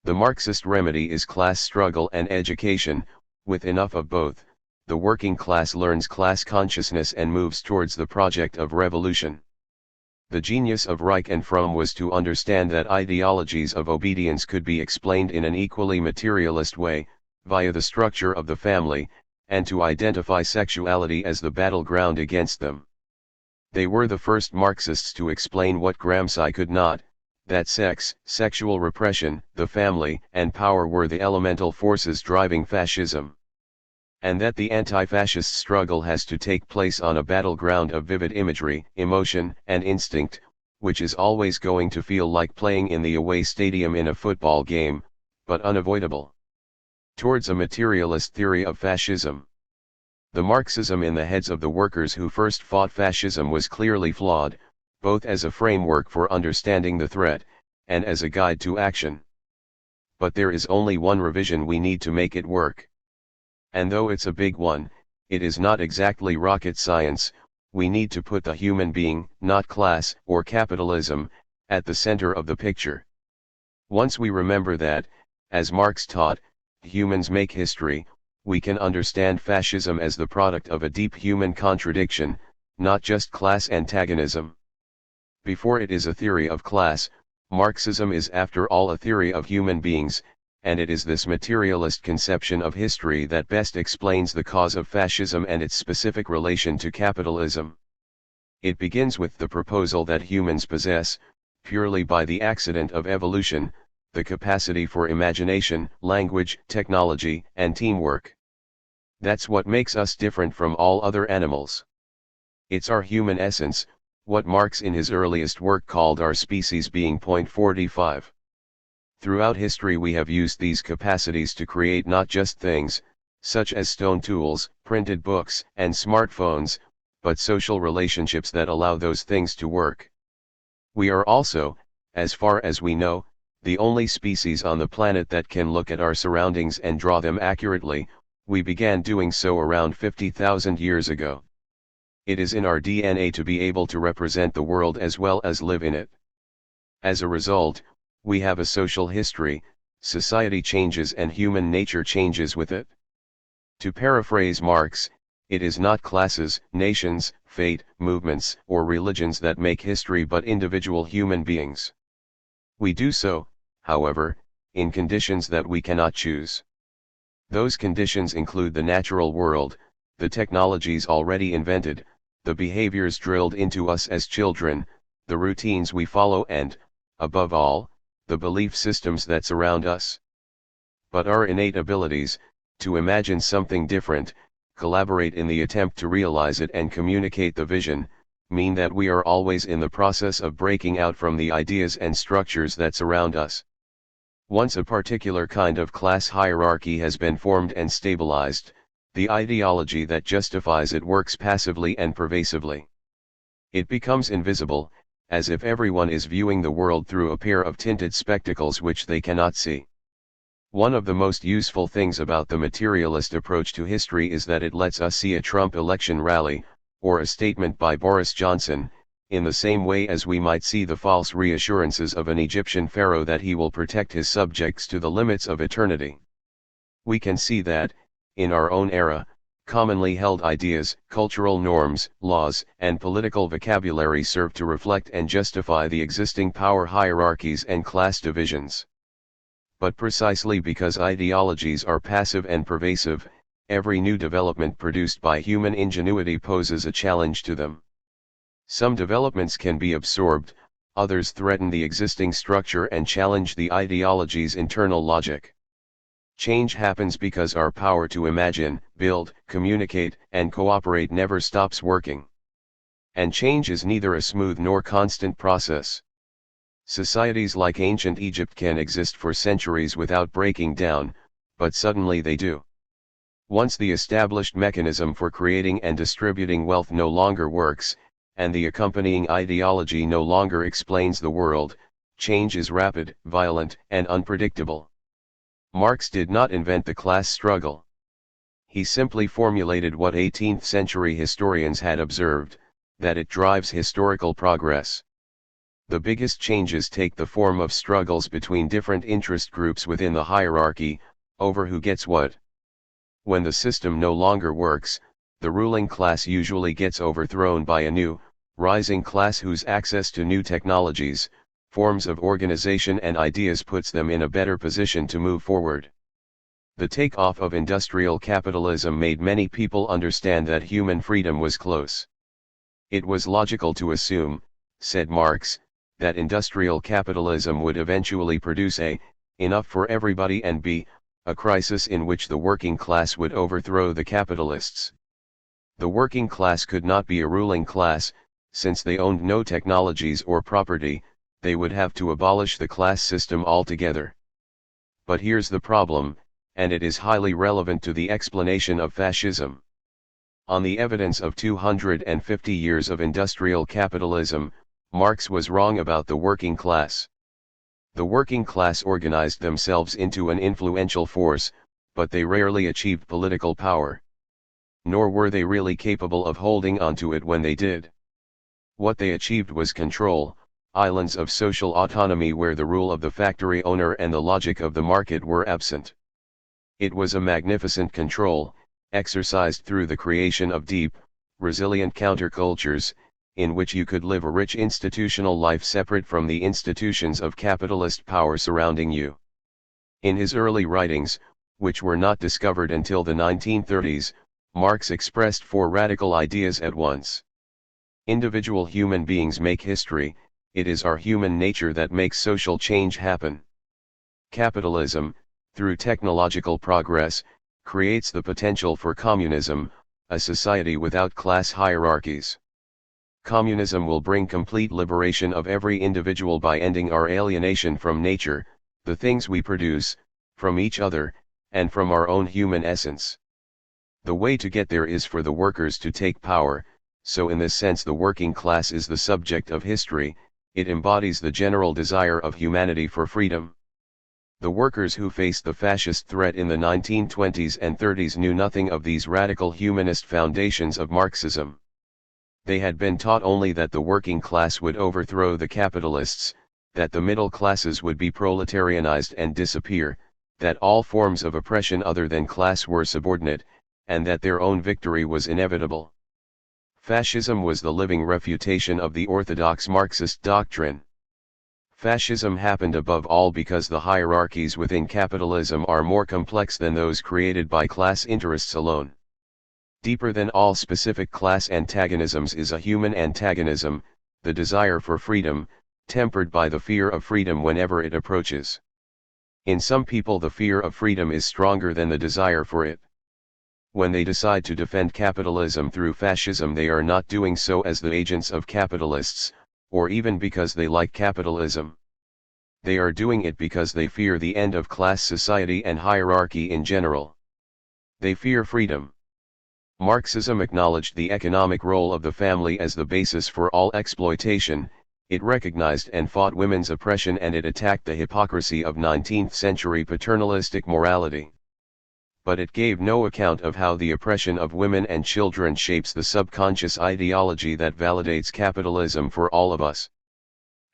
The Marxist remedy is class struggle and education. With enough of both, the working class learns class consciousness and moves towards the project of revolution. The genius of Reich and Fromm was to understand that ideologies of obedience could be explained in an equally materialist way, via the structure of the family, and to identify sexuality as the battleground against them. They were the first Marxists to explain what Gramsci could not, that sex, sexual repression, the family, and power were the elemental forces driving fascism. And that the anti-fascist struggle has to take place on a battleground of vivid imagery, emotion, and instinct, which is always going to feel like playing in the away stadium in a football game, but unavoidable. Towards a materialist theory of fascism. The Marxism in the heads of the workers who first fought fascism was clearly flawed, both as a framework for understanding the threat, and as a guide to action. But there is only one revision we need to make it work. And though it's a big one, it is not exactly rocket science. We need to put the human being, not class or capitalism, at the center of the picture. Once we remember that, as Marx taught, humans make history, we can understand fascism as the product of a deep human contradiction, not just class antagonism. Before it is a theory of class, Marxism is after all a theory of human beings, and it is this materialist conception of history that best explains the cause of fascism and its specific relation to capitalism. It begins with the proposal that humans possess, purely by the accident of evolution, the capacity for imagination, language, technology, and teamwork. That's what makes us different from all other animals. It's our human essence, what Marx in his earliest work called our species being. 45. Throughout history we have used these capacities to create not just things, such as stone tools, printed books, and smartphones, but social relationships that allow those things to work. We are also, as far as we know, the only species on the planet that can look at our surroundings and draw them accurately. We began doing so around 50,000 years ago. It is in our DNA to be able to represent the world as well as live in it. As a result, we have a social history, society changes and human nature changes with it. To paraphrase Marx, it is not classes, nations, fate, movements, or religions that make history but individual human beings. We do so, however, in conditions that we cannot choose. Those conditions include the natural world, the technologies already invented, the behaviors drilled into us as children, the routines we follow and, above all, the belief systems that surround us. But our innate abilities, to imagine something different, collaborate in the attempt to realize it and communicate the vision, mean that we are always in the process of breaking out from the ideas and structures that surround us. Once a particular kind of class hierarchy has been formed and stabilized, The ideology that justifies it works passively and pervasively. It becomes invisible, as if everyone is viewing the world through a pair of tinted spectacles which they cannot see. One of the most useful things about the materialist approach to history is that it lets us see a Trump election rally, or a statement by Boris Johnson, in the same way as we might see the false reassurances of an Egyptian pharaoh that he will protect his subjects to the limits of eternity. We can see that, in our own era, commonly held ideas, cultural norms, laws, and political vocabulary serve to reflect and justify the existing power hierarchies and class divisions. But precisely because ideologies are passive and pervasive, every new development produced by human ingenuity poses a challenge to them. Some developments can be absorbed, others threaten the existing structure and challenge the ideology's internal logic. Change happens because our power to imagine, build, communicate, and cooperate never stops working. And change is neither a smooth nor constant process. Societies like ancient Egypt can exist for centuries without breaking down, but suddenly they do. Once the established mechanism for creating and distributing wealth no longer works, and the accompanying ideology no longer explains the world, change is rapid, violent, and unpredictable. Marx did not invent the class struggle. He simply formulated what 18th-century historians had observed, that it drives historical progress. The biggest changes take the form of struggles between different interest groups within the hierarchy, over who gets what. When the system no longer works, the ruling class usually gets overthrown by a new, rising class whose access to new technologies, forms of organization and ideas puts them in a better position to move forward. The takeoff of industrial capitalism made many people understand that human freedom was close. It was logical to assume, said Marx, that industrial capitalism would eventually produce a, enough for everybody and b, a crisis in which the working class would overthrow the capitalists. The working class could not be a ruling class, since they owned no technologies or property, they would have to abolish the class system altogether. But here's the problem, and it is highly relevant to the explanation of fascism. On the evidence of 250 years of industrial capitalism, Marx was wrong about the working class. The working class organized themselves into an influential force, but they rarely achieved political power. Nor were they really capable of holding onto it when they did. What they achieved was control, islands of social autonomy where the rule of the factory owner and the logic of the market were absent. It was a magnificent control, exercised through the creation of deep, resilient countercultures, in which you could live a rich institutional life separate from the institutions of capitalist power surrounding you. In his early writings, which were not discovered until the 1930s, Marx expressed four radical ideas at once. Individual human beings make history, it is our human nature that makes social change happen. Capitalism, through technological progress, creates the potential for communism, a society without class hierarchies. Communism will bring complete liberation of every individual by ending our alienation from nature, the things we produce, from each other, and from our own human essence. The way to get there is for the workers to take power, so in this sense the working class is the subject of history, it embodies the general desire of humanity for freedom. The workers who faced the fascist threat in the 1920s and 30s knew nothing of these radical humanist foundations of Marxism. They had been taught only that the working class would overthrow the capitalists, that the middle classes would be proletarianized and disappear, that all forms of oppression other than class were subordinate, and that their own victory was inevitable. Fascism was the living refutation of the orthodox Marxist doctrine. Fascism happened above all because the hierarchies within capitalism are more complex than those created by class interests alone. Deeper than all specific class antagonisms is a human antagonism, the desire for freedom, tempered by the fear of freedom whenever it approaches. In some people the fear of freedom is stronger than the desire for it. When they decide to defend capitalism through fascism, they are not doing so as the agents of capitalists, or even because they like capitalism. They are doing it because they fear the end of class society and hierarchy in general. They fear freedom. Marxism acknowledged the economic role of the family as the basis for all exploitation, it recognized and fought women's oppression, and it attacked the hypocrisy of 19th-century paternalistic morality. But it gave no account of how the oppression of women and children shapes the subconscious ideology that validates capitalism for all of us.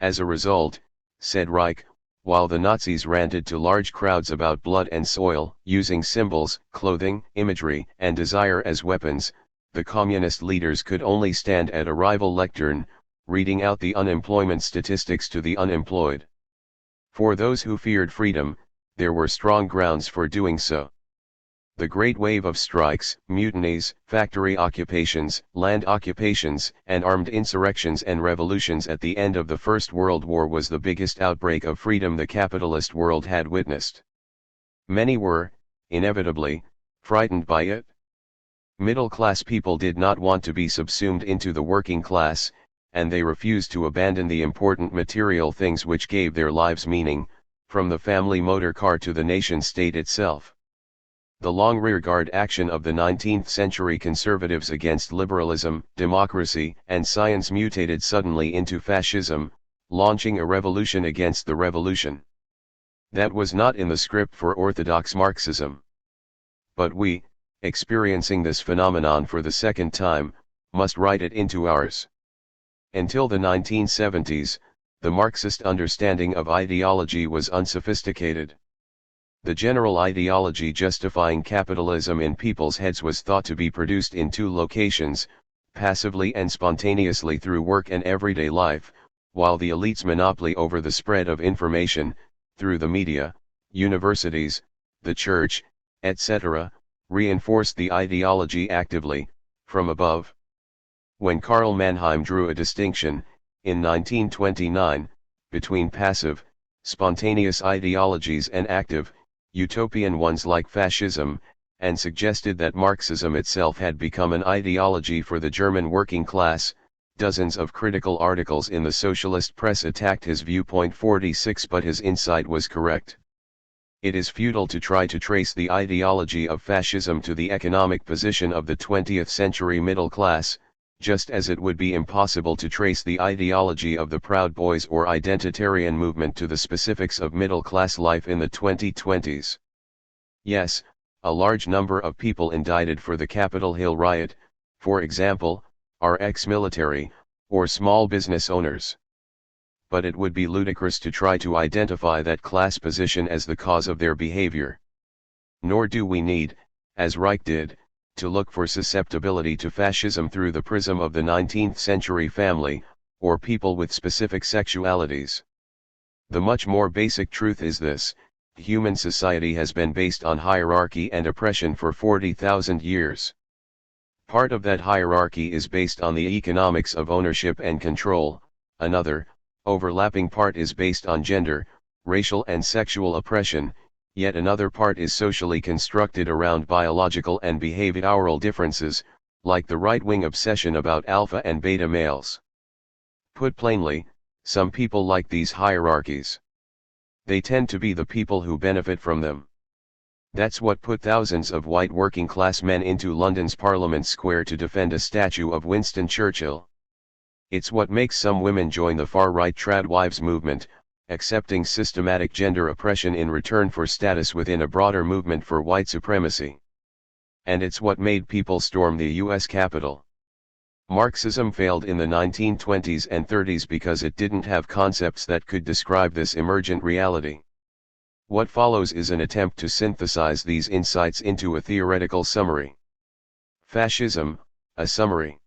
As a result, said Reich, while the Nazis ranted to large crowds about blood and soil, using symbols, clothing, imagery, and desire as weapons, the communist leaders could only stand at a rival lectern, reading out the unemployment statistics to the unemployed. For those who feared freedom, there were strong grounds for doing so. The great wave of strikes, mutinies, factory occupations, land occupations, and armed insurrections and revolutions at the end of the First World War was the biggest outbreak of freedom the capitalist world had witnessed. Many were, inevitably, frightened by it. Middle-class people did not want to be subsumed into the working class, and they refused to abandon the important material things which gave their lives meaning, from the family motor car to the nation-state itself. The long rearguard action of the 19th century conservatives against liberalism, democracy, and science mutated suddenly into fascism, launching a revolution against the revolution. That was not in the script for orthodox Marxism. But we, experiencing this phenomenon for the second time, must write it into ours. Until the 1970s, the Marxist understanding of ideology was unsophisticated. The general ideology justifying capitalism in people's heads was thought to be produced in two locations, passively and spontaneously through work and everyday life, while the elite's monopoly over the spread of information, through the media, universities, the church, etc., reinforced the ideology actively, from above. When Karl Mannheim drew a distinction, in 1929, between passive, spontaneous ideologies and active, utopian ones like fascism, and suggested that Marxism itself had become an ideology for the German working class, dozens of critical articles in the socialist press attacked his viewpoint. 46 But his insight was correct. It is futile to try to trace the ideology of fascism to the economic position of the 20th century middle class, just as it would be impossible to trace the ideology of the Proud Boys or identitarian movement to the specifics of middle-class life in the 2020s. Yes, a large number of people indicted for the Capitol Hill riot, for example, are ex-military, or small business owners. But it would be ludicrous to try to identify that class position as the cause of their behavior. Nor do we need, as Reich did, to look for susceptibility to fascism through the prism of the 19th century family, or people with specific sexualities. The much more basic truth is this: human society has been based on hierarchy and oppression for 40,000 years. Part of that hierarchy is based on the economics of ownership and control, another, overlapping part is based on gender, racial and sexual oppression, yet another part is socially constructed around biological and behavioral differences, like the right-wing obsession about alpha and beta males. Put plainly, some people like these hierarchies. They tend to be the people who benefit from them. That's what put thousands of white working-class men into London's Parliament Square to defend a statue of Winston Churchill. It's what makes some women join the far-right trad wives movement, accepting systematic gender oppression in return for status within a broader movement for white supremacy. And it's what made people storm the US Capitol. Marxism failed in the 1920s and 30s because it didn't have concepts that could describe this emergent reality. What follows is an attempt to synthesize these insights into a theoretical summary. Fascism, a summary.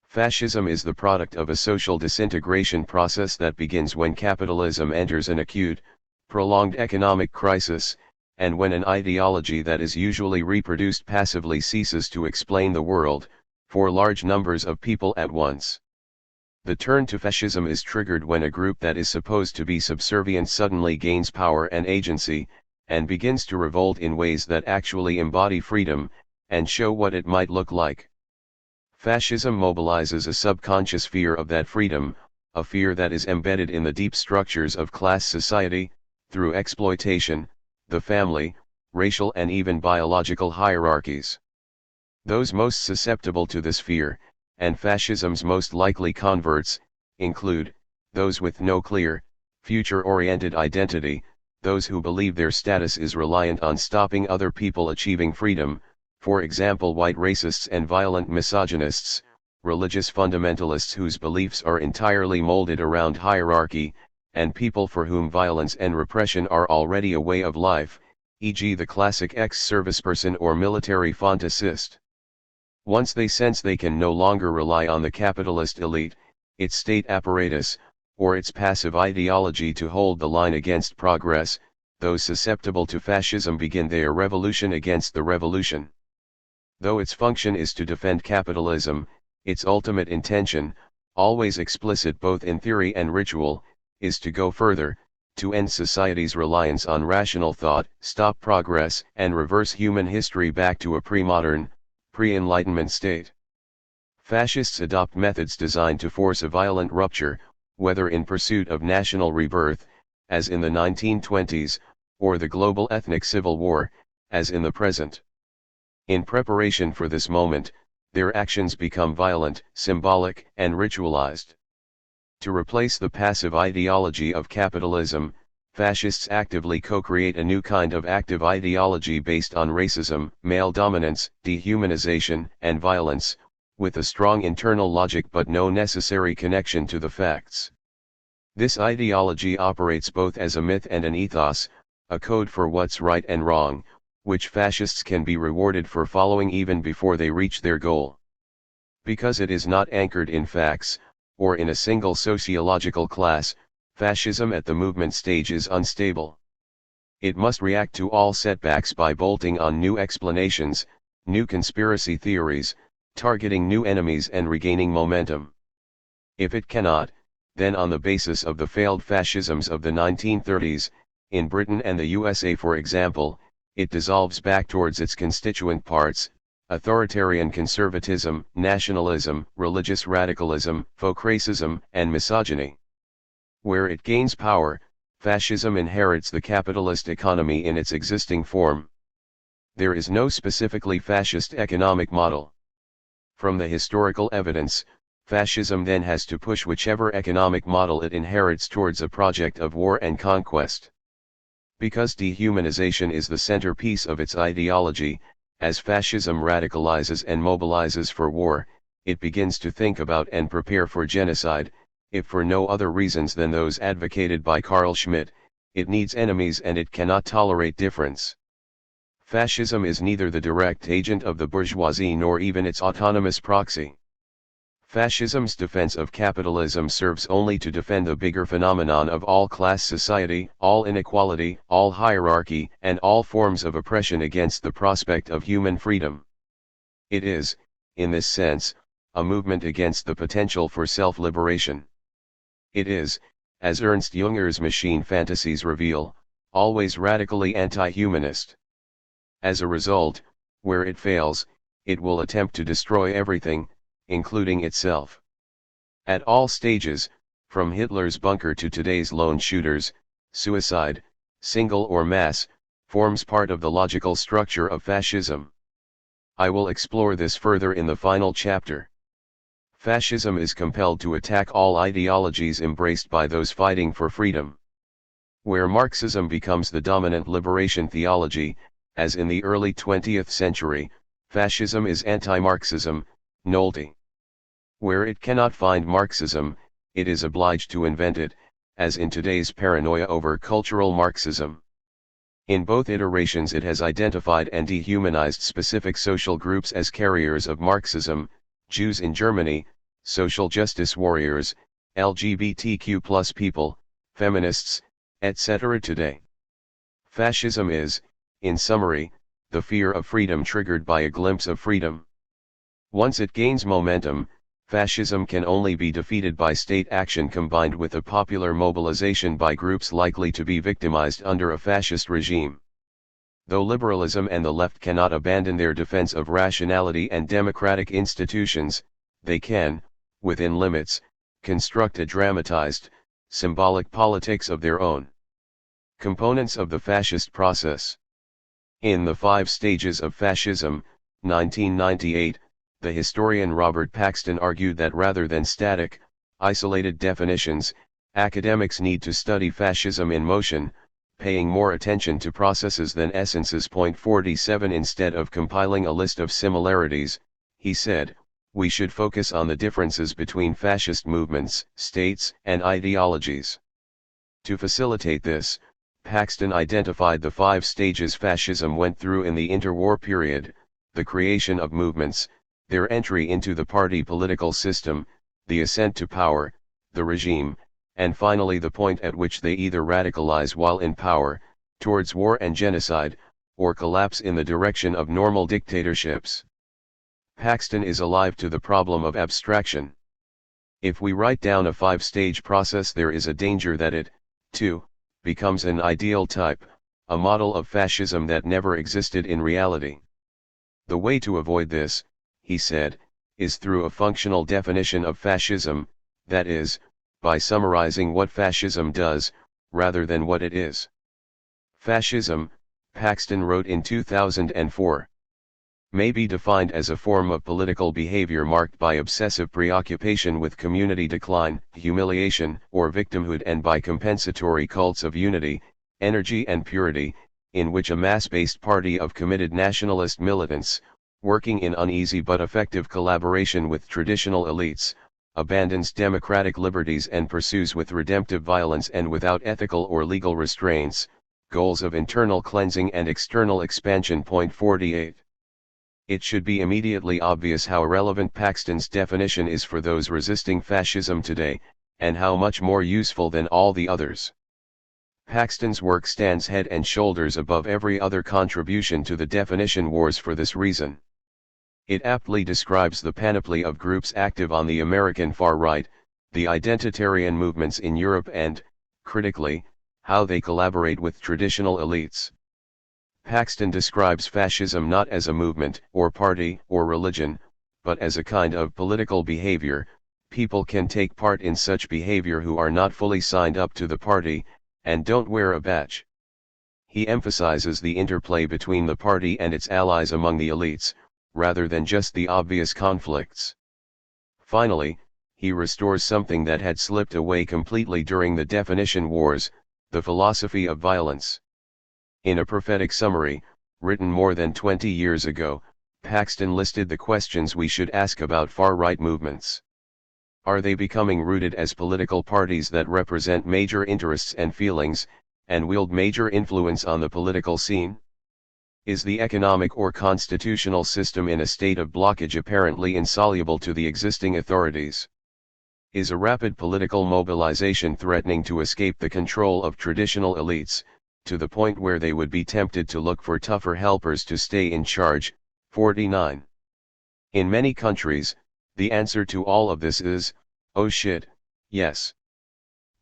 Fascism is the product of a social disintegration process that begins when capitalism enters an acute, prolonged economic crisis, and when an ideology that is usually reproduced passively ceases to explain the world, for large numbers of people at once. The turn to fascism is triggered when a group that is supposed to be subservient suddenly gains power and agency, and begins to revolt in ways that actually embody freedom, and show what it might look like. Fascism mobilizes a subconscious fear of that freedom, a fear that is embedded in the deep structures of class society, through exploitation, the family, racial and even biological hierarchies. Those most susceptible to this fear, and fascism's most likely converts, include those with no clear, future-oriented identity, those who believe their status is reliant on stopping other people achieving freedom, for example white racists and violent misogynists, religious fundamentalists whose beliefs are entirely molded around hierarchy, and people for whom violence and repression are already a way of life, e.g. the classic ex-serviceperson or military fantasist. Once they sense they can no longer rely on the capitalist elite, its state apparatus, or its passive ideology to hold the line against progress, those susceptible to fascism begin their revolution against the revolution. Though its function is to defend capitalism, its ultimate intention, always explicit both in theory and ritual, is to go further, to end society's reliance on rational thought, stop progress, and reverse human history back to a pre-modern, pre-Enlightenment state. Fascists adopt methods designed to force a violent rupture, whether in pursuit of national rebirth, as in the 1920s, or the global ethnic civil war, as in the present. In preparation for this moment, their actions become violent, symbolic, and ritualized. To replace the passive ideology of capitalism, fascists actively co-create a new kind of active ideology based on racism, male dominance, dehumanization, and violence, with a strong internal logic but no necessary connection to the facts. This ideology operates both as a myth and an ethos, a code for what's right and wrong, which fascists can be rewarded for following even before they reach their goal. Because it is not anchored in facts, or in a single sociological class, fascism at the movement stage is unstable. It must react to all setbacks by bolting on new explanations, new conspiracy theories, targeting new enemies and regaining momentum. If it cannot, then on the basis of the failed fascisms of the 1930s, in Britain and the USA for example, it dissolves back towards its constituent parts, authoritarian conservatism, nationalism, religious radicalism, faux racism, and misogyny. Where it gains power, fascism inherits the capitalist economy in its existing form. There is no specifically fascist economic model. From the historical evidence, fascism then has to push whichever economic model it inherits towards a project of war and conquest. Because dehumanization is the centerpiece of its ideology, as fascism radicalizes and mobilizes for war, it begins to think about and prepare for genocide, if for no other reasons than those advocated by Carl Schmitt. It needs enemies and it cannot tolerate difference. Fascism is neither the direct agent of the bourgeoisie nor even its autonomous proxy. Fascism's defense of capitalism serves only to defend the bigger phenomenon of all-class society, all inequality, all hierarchy, and all forms of oppression against the prospect of human freedom. It is, in this sense, a movement against the potential for self-liberation. It is, as Ernst Junger's machine fantasies reveal, always radically anti-humanist. As a result, where it fails, it will attempt to destroy everything, including itself. At all stages, from Hitler's bunker to today's lone shooters, suicide, single or mass, forms part of the logical structure of fascism. I will explore this further in the final chapter. Fascism is compelled to attack all ideologies embraced by those fighting for freedom. Where Marxism becomes the dominant liberation theology, as in the early 20th century, fascism is anti-Marxism, nolte. Where it cannot find Marxism, it is obliged to invent it, as in today's paranoia over cultural Marxism. In both iterations it has identified and dehumanized specific social groups as carriers of Marxism, Jews in Germany, social justice warriors, LGBTQ+ people, feminists, etc. today. Fascism is, in summary, the fear of freedom triggered by a glimpse of freedom. Once it gains momentum, fascism can only be defeated by state action combined with a popular mobilization by groups likely to be victimized under a fascist regime. Though liberalism and the left cannot abandon their defense of rationality and democratic institutions, they can, within limits, construct a dramatized, symbolic politics of their own. Components of the fascist process. In the 5 stages of fascism, 1998, the historian Robert Paxton argued that rather than static, isolated definitions, academics need to study fascism in motion, paying more attention to processes than essences. 47 Instead of compiling a list of similarities, he said, we should focus on the differences between fascist movements, states, and ideologies. To facilitate this, Paxton identified the 5 stages fascism went through in the interwar period: the creation of movements, their entry into the party political system, the ascent to power, the regime, and finally the point at which they either radicalize while in power, towards war and genocide, or collapse in the direction of normal dictatorships. Paxton is alive to the problem of abstraction. If we write down a 5-stage process, there is a danger that it, too, becomes an ideal type, a model of fascism that never existed in reality. The way to avoid this, he said, is through a functional definition of fascism, that is, by summarizing what fascism does, rather than what it is. Fascism, Paxton wrote in 2004, may be defined as a form of political behavior marked by obsessive preoccupation with community decline, humiliation, or victimhood, and by compensatory cults of unity, energy and purity, in which a mass-based party of committed nationalist militants, working in uneasy but effective collaboration with traditional elites, abandons democratic liberties and pursues with redemptive violence and without ethical or legal restraints, goals of internal cleansing and external expansion. 48. It should be immediately obvious how irrelevant Paxton's definition is for those resisting fascism today, and how much more useful than all the others. Paxton's work stands head and shoulders above every other contribution to the definition wars for this reason. It aptly describes the panoply of groups active on the American far right, the identitarian movements in Europe, and, critically, how they collaborate with traditional elites. Paxton describes fascism not as a movement, or party, or religion, but as a kind of political behavior. People can take part in such behavior who are not fully signed up to the party, and don't wear a badge. He emphasizes the interplay between the party and its allies among the elites, rather than just the obvious conflicts. Finally, he restores something that had slipped away completely during the definition wars, the philosophy of violence. In a prophetic summary, written more than 20 years ago, Paxton listed the questions we should ask about far-right movements. Are they becoming rooted as political parties that represent major interests and feelings, and wield major influence on the political scene? Is the economic or constitutional system in a state of blockage apparently insoluble to the existing authorities? Is a rapid political mobilization threatening to escape the control of traditional elites, to the point where they would be tempted to look for tougher helpers to stay in charge? 49. In many countries, the answer to all of this is, oh shit, yes.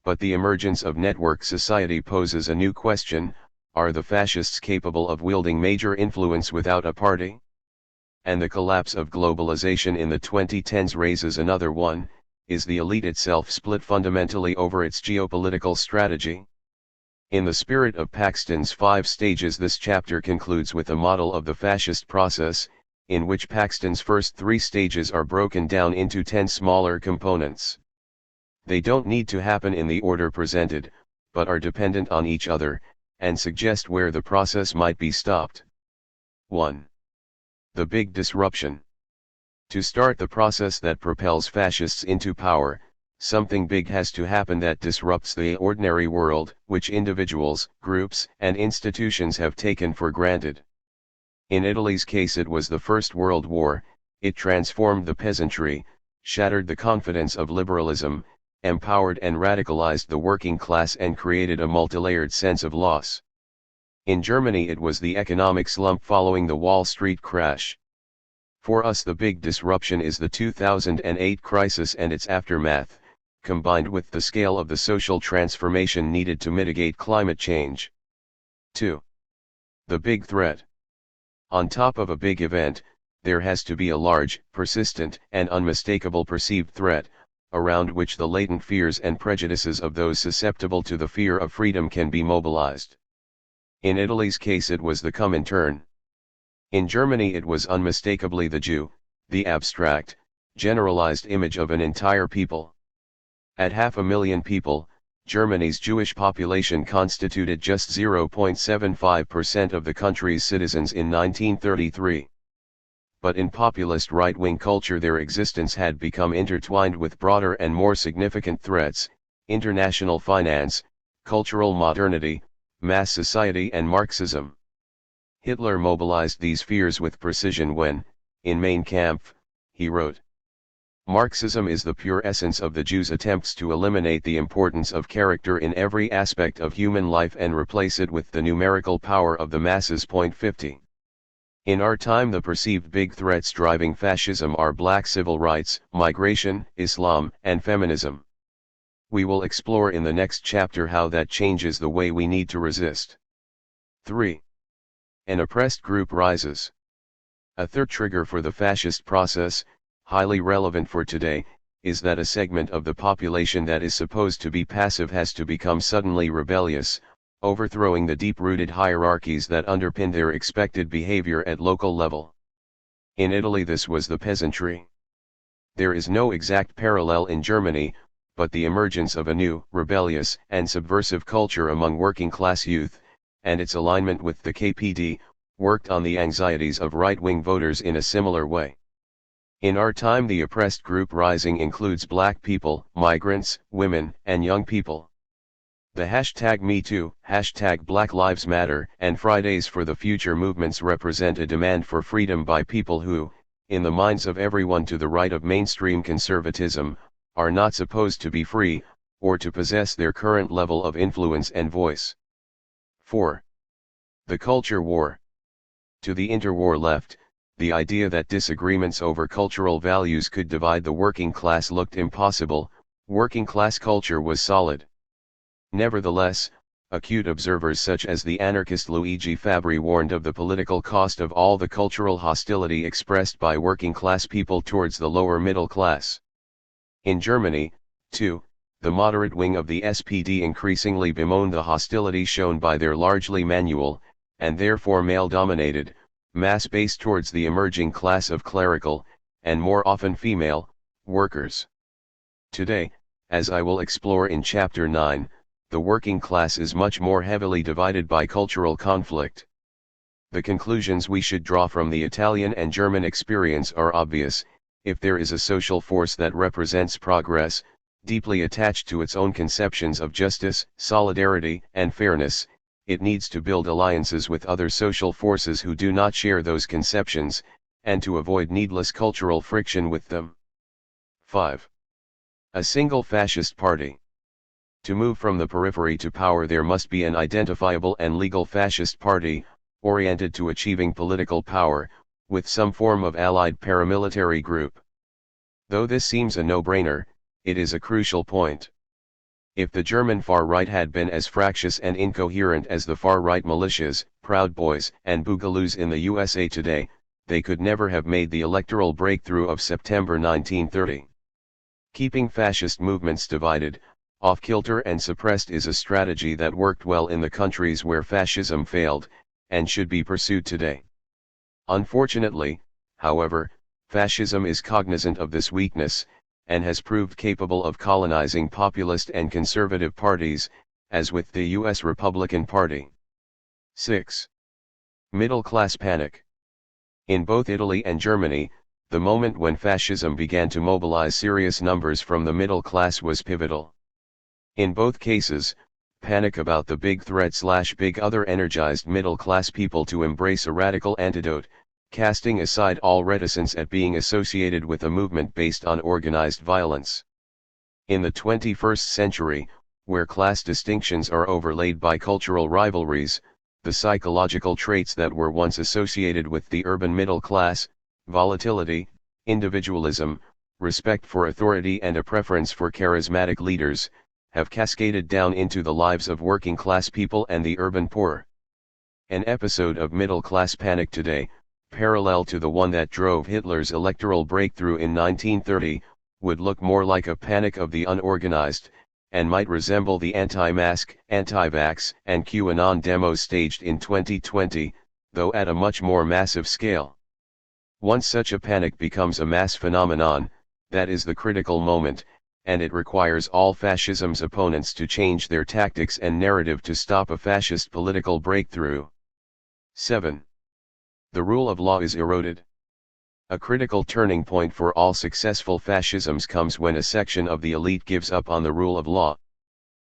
But the emergence of network society poses a new question: are the fascists capable of wielding major influence without a party? And the collapse of globalization in the 2010s raises another one: is the elite itself split fundamentally over its geopolitical strategy? In the spirit of Paxton's 5 stages, this chapter concludes with a model of the fascist process, in which Paxton's first 3 stages are broken down into 10 smaller components. They don't need to happen in the order presented, but are dependent on each other, and suggest where the process might be stopped. 1. The big disruption. To start the process that propels fascists into power, something big has to happen that disrupts the ordinary world, which individuals, groups, and institutions have taken for granted. In Italy's case, it was the First World War. It transformed the peasantry, shattered the confidence of liberalism, empowered and radicalized the working class, and created a multilayered sense of loss. In Germany, it was the economic slump following the Wall Street crash. For us, the big disruption is the 2008 crisis and its aftermath, combined with the scale of the social transformation needed to mitigate climate change. 2. The big threat. On top of a big event, there has to be a large, persistent, and unmistakable perceived threat, around which the latent fears and prejudices of those susceptible to the fear of freedom can be mobilized. In Italy's case, it was the Comintern. In Germany it was unmistakably the Jew, the abstract, generalized image of an entire people. At 500,000 people, Germany's Jewish population constituted just 0.75% of the country's citizens in 1933. But in populist right-wing culture their existence had become intertwined with broader and more significant threats: international finance, cultural modernity, mass society and Marxism. Hitler mobilized these fears with precision when, in Mein Kampf, he wrote, "Marxism is the pure essence of the Jews' attempts to eliminate the importance of character in every aspect of human life and replace it with the numerical power of the masses." 50. In our time the perceived big threats driving fascism are black civil rights, migration, Islam, and feminism. We will explore in the next chapter how that changes the way we need to resist. 3. An oppressed group rises. A third trigger for the fascist process, highly relevant for today, is that a segment of the population that is supposed to be passive has to become suddenly rebellious, overthrowing the deep-rooted hierarchies that underpin their expected behavior at local level. In Italy this was the peasantry. There is no exact parallel in Germany, but the emergence of a new, rebellious, and subversive culture among working-class youth, and its alignment with the KPD, worked on the anxieties of right-wing voters in a similar way. In our time the oppressed group rising includes black people, migrants, women, and young people. The #MeToo, #BlackLivesMatter, and Fridays for the Future movements represent a demand for freedom by people who, in the minds of everyone to the right of mainstream conservatism, are not supposed to be free, or to possess their current level of influence and voice. 4. The culture war. To the interwar left, the idea that disagreements over cultural values could divide the working class looked impossible. Working class culture was solid. Nevertheless, acute observers such as the anarchist Luigi Fabbri warned of the political cost of all the cultural hostility expressed by working class people towards the lower middle class. In Germany, too, the moderate wing of the SPD increasingly bemoaned the hostility shown by their largely manual, and therefore male-dominated, mass base towards the emerging class of clerical, and more often female, workers. Today, as I will explore in Chapter 9, the working class is much more heavily divided by cultural conflict. The conclusions we should draw from the Italian and German experience are obvious: if there is a social force that represents progress, deeply attached to its own conceptions of justice, solidarity, and fairness, it needs to build alliances with other social forces who do not share those conceptions, and to avoid needless cultural friction with them. 5. A single fascist party. To move from the periphery to power there must be an identifiable and legal fascist party, oriented to achieving political power, with some form of allied paramilitary group. Though this seems a no-brainer, it is a crucial point. If the German far-right had been as fractious and incoherent as the far-right militias, Proud Boys, and Boogaloos in the USA today, they could never have made the electoral breakthrough of September 1930. Keeping fascist movements divided, off-kilter and suppressed is a strategy that worked well in the countries where fascism failed, and should be pursued today. Unfortunately, however, fascism is cognizant of this weakness, and has proved capable of colonizing populist and conservative parties, as with the U.S. Republican Party. 6. Middle-class panic. In both Italy and Germany, the moment when fascism began to mobilize serious numbers from the middle class was pivotal. In both cases, panic about the big threat/big other energized middle-class people to embrace a radical antidote, casting aside all reticence at being associated with a movement based on organized violence. In the 21st century, where class distinctions are overlaid by cultural rivalries, the psychological traits that were once associated with the urban middle class, volatility, individualism, respect for authority and a preference for charismatic leaders, have cascaded down into the lives of working-class people and the urban poor. An episode of middle-class panic today, parallel to the one that drove Hitler's electoral breakthrough in 1930, would look more like a panic of the unorganized, and might resemble the anti-mask, anti-vax, and QAnon demos staged in 2020, though at a much more massive scale. Once such a panic becomes a mass phenomenon, that is the critical moment, and it requires all fascism's opponents to change their tactics and narrative to stop a fascist political breakthrough. 7. The rule of law is eroded. A critical turning point for all successful fascisms comes when a section of the elite gives up on the rule of law.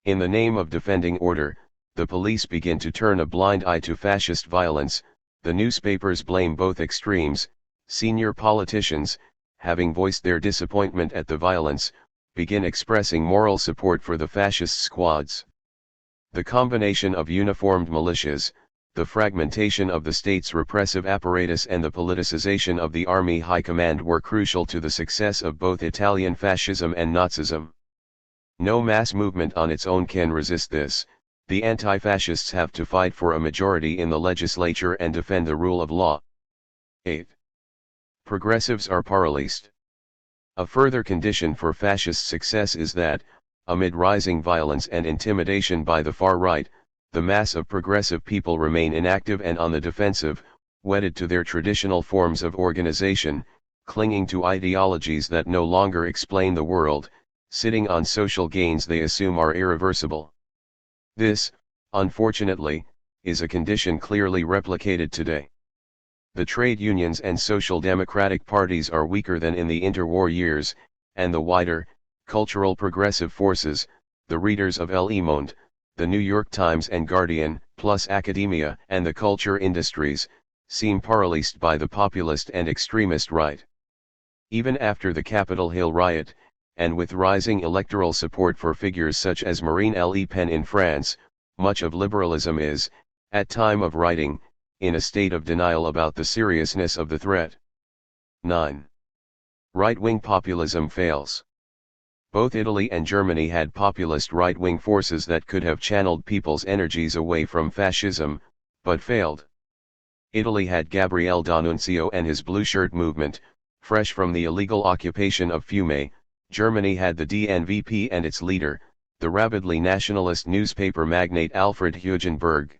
In the name of defending order, the police begin to turn a blind eye to fascist violence, the newspapers blame both extremes, senior politicians, having voiced their disappointment at the violence, begin expressing moral support for the fascist squads. The combination of uniformed militias, the fragmentation of the state's repressive apparatus and the politicization of the army high command were crucial to the success of both Italian fascism and Nazism. No mass movement on its own can resist this. The anti-fascists have to fight for a majority in the legislature and defend the rule of law. 8. Progressives are paralysed. A further condition for fascist success is that, amid rising violence and intimidation by the far right, the mass of progressive people remain inactive and on the defensive, wedded to their traditional forms of organization, clinging to ideologies that no longer explain the world, sitting on social gains they assume are irreversible. This, unfortunately, is a condition clearly replicated today. The trade unions and social democratic parties are weaker than in the interwar years, and the wider, cultural progressive forces, the readers of Le Monde, the New York Times and Guardian, plus academia and the culture industries, seem paralysed by the populist and extremist right. Even after the Capitol Hill riot, and with rising electoral support for figures such as Marine Le Pen in France, much of liberalism is, at time of writing, in a state of denial about the seriousness of the threat. 9. Right-wing populism fails. Both Italy and Germany had populist right-wing forces that could have channeled people's energies away from fascism, but failed. Italy had Gabriele D'Annunzio and his Blue Shirt movement, fresh from the illegal occupation of Fiume. Germany had the DNVP and its leader, the rabidly nationalist newspaper magnate Alfred Hugenberg.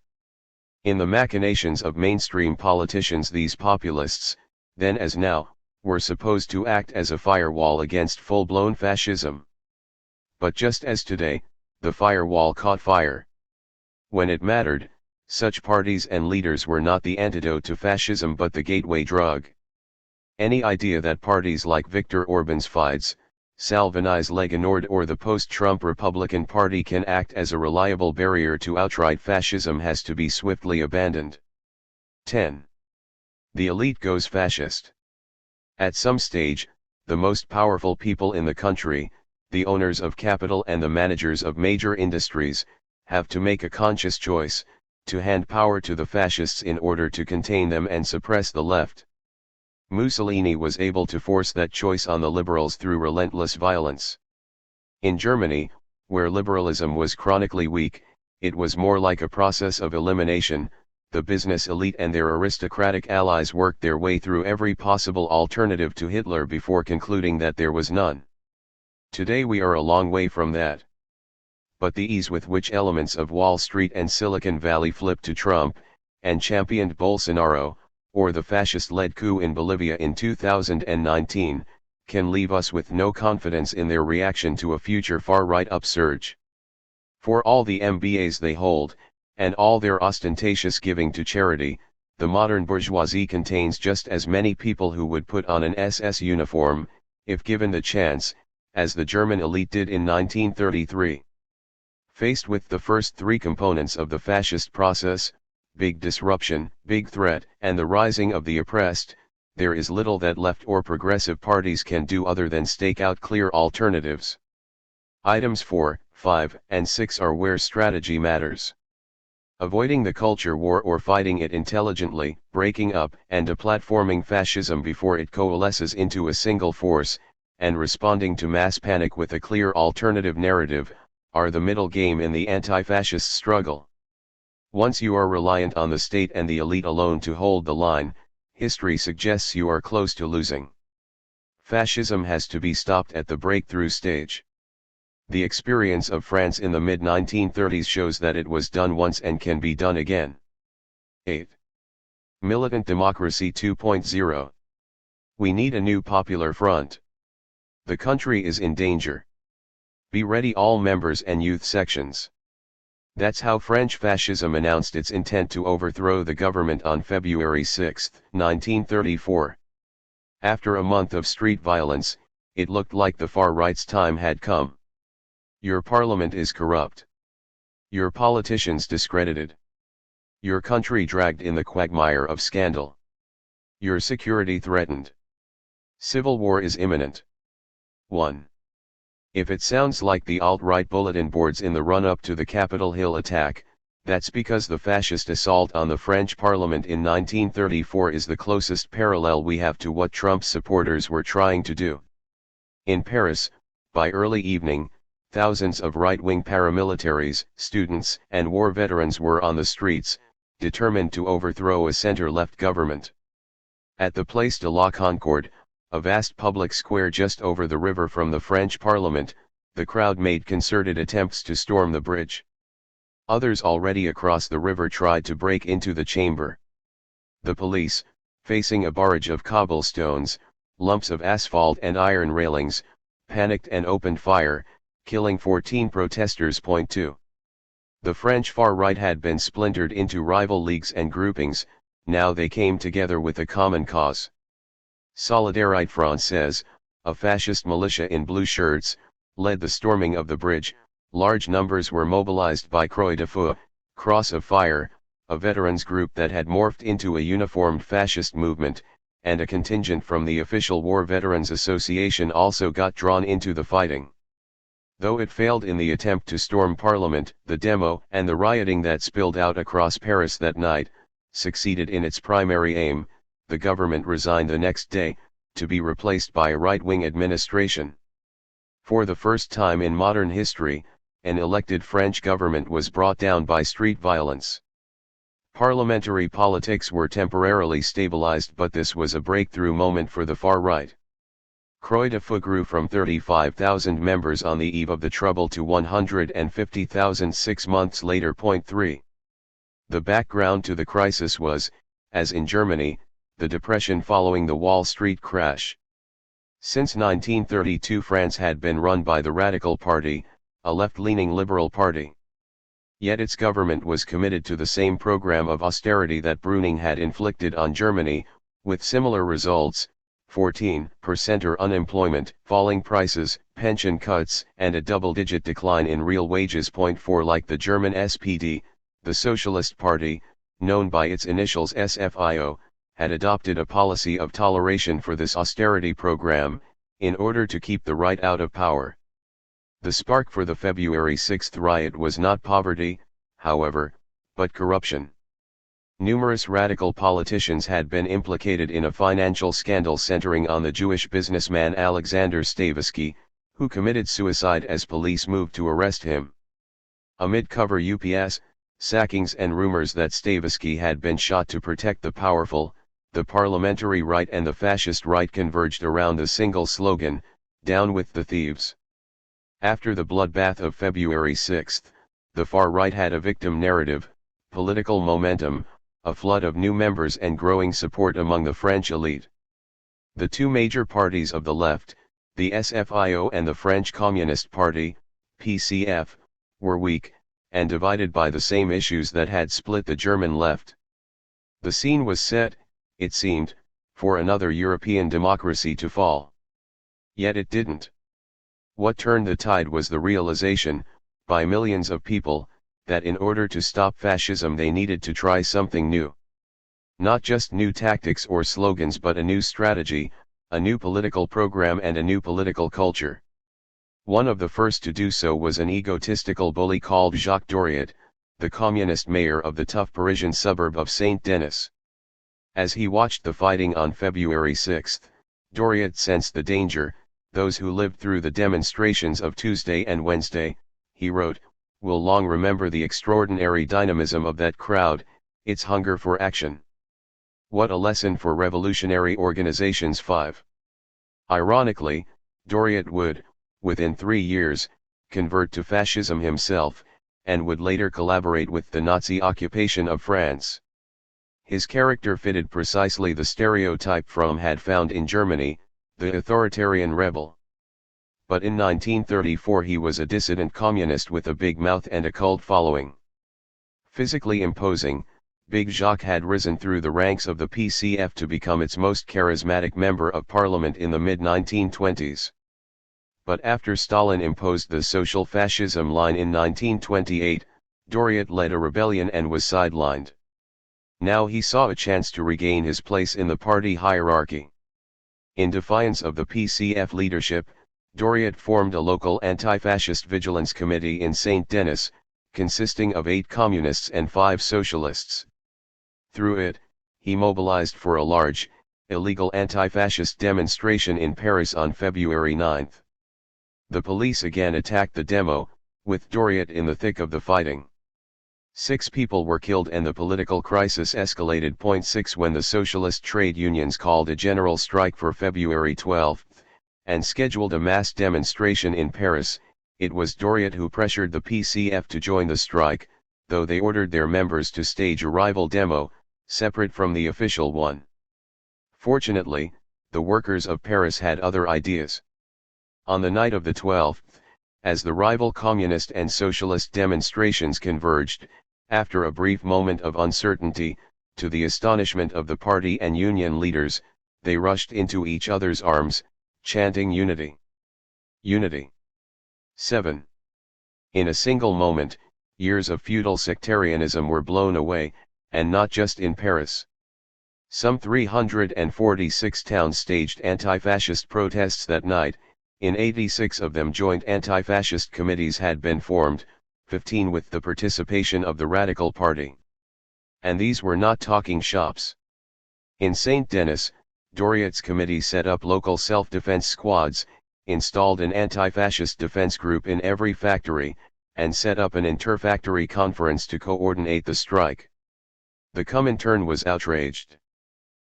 In the machinations of mainstream politicians, these populists, then as now, were supposed to act as a firewall against full-blown fascism. But just as today, the firewall caught fire. When it mattered, such parties and leaders were not the antidote to fascism but the gateway drug. Any idea that parties like Viktor Orban's Fidesz, Salvini's Lega Nord or the post-Trump Republican Party can act as a reliable barrier to outright fascism has to be swiftly abandoned. 10. The elite goes fascist. At some stage, the most powerful people in the country, the owners of capital and the managers of major industries, have to make a conscious choice, to hand power to the fascists in order to contain them and suppress the left. Mussolini was able to force that choice on the liberals through relentless violence. In Germany, where liberalism was chronically weak, it was more like a process of elimination. The business elite and their aristocratic allies worked their way through every possible alternative to Hitler before concluding that there was none. Today we are a long way from that. But the ease with which elements of Wall Street and Silicon Valley flipped to Trump, and championed Bolsonaro, or the fascist-led coup in Bolivia in 2019, can leave us with no confidence in their reaction to a future far-right upsurge. For all the MBAs they hold, and all their ostentatious giving to charity, the modern bourgeoisie contains just as many people who would put on an SS uniform, if given the chance, as the German elite did in 1933. Faced with the first three components of the fascist process, big disruption, big threat, and the rising of the oppressed, there is little that left or progressive parties can do other than stake out clear alternatives. Items 4, 5, and 6 are where strategy matters. Avoiding the culture war or fighting it intelligently, breaking up and deplatforming fascism before it coalesces into a single force, and responding to mass panic with a clear alternative narrative, are the middle game in the anti-fascist struggle. Once you are reliant on the state and the elite alone to hold the line, history suggests you are close to losing. Fascism has to be stopped at the breakthrough stage. The experience of France in the mid-1930s shows that it was done once and can be done again. 8. Militant Democracy 2.0. We need a new popular front. The country is in danger. Be ready, all members and youth sections. That's how French fascism announced its intent to overthrow the government on February 6, 1934. After a month of street violence, it looked like the far right's time had come. Your parliament is corrupt. Your politicians discredited. Your country dragged in the quagmire of scandal. Your security threatened. Civil war is imminent. 1. If it sounds like the alt-right bulletin boards in the run-up to the Capitol Hill attack, that's because the fascist assault on the French Parliament in 1934 is the closest parallel we have to what Trump's supporters were trying to do. In Paris, by early evening, thousands of right-wing paramilitaries, students, and war veterans were on the streets, determined to overthrow a center-left government. At the Place de la Concorde, a vast public square just over the river from the French Parliament, the crowd made concerted attempts to storm the bridge. Others already across the river tried to break into the chamber. The police, facing a barrage of cobblestones, lumps of asphalt and iron railings, panicked and opened fire, killing 14 protesters. 2. The French far right had been splintered into rival leagues and groupings, now they came together with a common cause. Solidarité Française, a fascist militia in blue shirts, led the storming of the bridge. Large numbers were mobilized by Croix de Feu, Cross of Fire, a veterans group that had morphed into a uniformed fascist movement, and a contingent from the official War Veterans Association also got drawn into the fighting. Though it failed in the attempt to storm Parliament, the demo and the rioting that spilled out across Paris that night succeeded in its primary aim. The government resigned the next day, to be replaced by a right-wing administration. For the first time in modern history, an elected French government was brought down by street violence. Parliamentary politics were temporarily stabilized, but this was a breakthrough moment for the far right. Croix de Feu grew from 35,000 members on the eve of the Trouble to 150,000 6 months later. 3. The background to the crisis was, as in Germany, the depression following the Wall Street crash. Since 1932 France had been run by the Radical Party, a left-leaning liberal party. Yet its government was committed to the same program of austerity that Brüning had inflicted on Germany, with similar results: 14% unemployment, falling prices, pension cuts, and a double-digit decline in real wages. 4. Like the German SPD, the Socialist Party, known by its initials SFIO, had adopted a policy of toleration for this austerity program, in order to keep the right out of power. The spark for the February 6 riot was not poverty, however, but corruption. Numerous radical politicians had been implicated in a financial scandal centering on the Jewish businessman Alexander Stavitsky, who committed suicide as police moved to arrest him. Amid cover UPS, sackings and rumors that Stavitsky had been shot to protect the powerful, the parliamentary right and the fascist right converged around the single slogan, "Down with the thieves." After the bloodbath of February 6, the far right had a victim narrative, political momentum, a flood of new members and growing support among the French elite. The two major parties of the left, the SFIO and the French Communist Party, PCF, were weak, and divided by the same issues that had split the German left. The scene was set, it seemed, for another European democracy to fall. Yet it didn't. What turned the tide was the realization, by millions of people, that in order to stop fascism they needed to try something new. Not just new tactics or slogans, but a new strategy, a new political program and a new political culture. One of the first to do so was an egotistical bully called Jacques Doriot, the communist mayor of the tough Parisian suburb of Saint-Denis. As he watched the fighting on February 6, Doriot sensed the danger. "Those who lived through the demonstrations of Tuesday and Wednesday," he wrote, "will long remember the extraordinary dynamism of that crowd, its hunger for action. What a lesson for revolutionary organizations." 5. Ironically, Doriot would, within 3 years, convert to fascism himself, and would later collaborate with the Nazi occupation of France. His character fitted precisely the stereotype Fromm had found in Germany, the authoritarian rebel. But in 1934 he was a dissident communist with a big mouth and a cult following. Physically imposing, Big Jacques had risen through the ranks of the PCF to become its most charismatic member of parliament in the mid-1920s. But after Stalin imposed the social fascism line in 1928, Doriot led a rebellion and was sidelined. Now he saw a chance to regain his place in the party hierarchy. In defiance of the PCF leadership, Doriot formed a local anti-fascist vigilance committee in St. Denis, consisting of 8 communists and 5 socialists. Through it, he mobilized for a large, illegal anti-fascist demonstration in Paris on February 9. The police again attacked the demo, with Doriot in the thick of the fighting. 6 people were killed and the political crisis escalated. 6 When the socialist trade unions called a general strike for February 12, and scheduled a mass demonstration in Paris, it was Doriot who pressured the PCF to join the strike, though they ordered their members to stage a rival demo, separate from the official one. Fortunately, the workers of Paris had other ideas. On the night of the 12th, as the rival communist and socialist demonstrations converged, after a brief moment of uncertainty, to the astonishment of the party and union leaders, they rushed into each other's arms, chanting unity. Unity. 7. In a single moment, years of feudal sectarianism were blown away, and not just in Paris. Some 346 towns staged anti-fascist protests that night. In 86 of them joint anti-fascist committees had been formed, 15 with the participation of the Radical Party. And these were not talking shops. In St. Denis, Doriot's committee set up local self-defense squads, installed an anti-fascist defense group in every factory, and set up an inter-factory conference to coordinate the strike. The Comintern was outraged.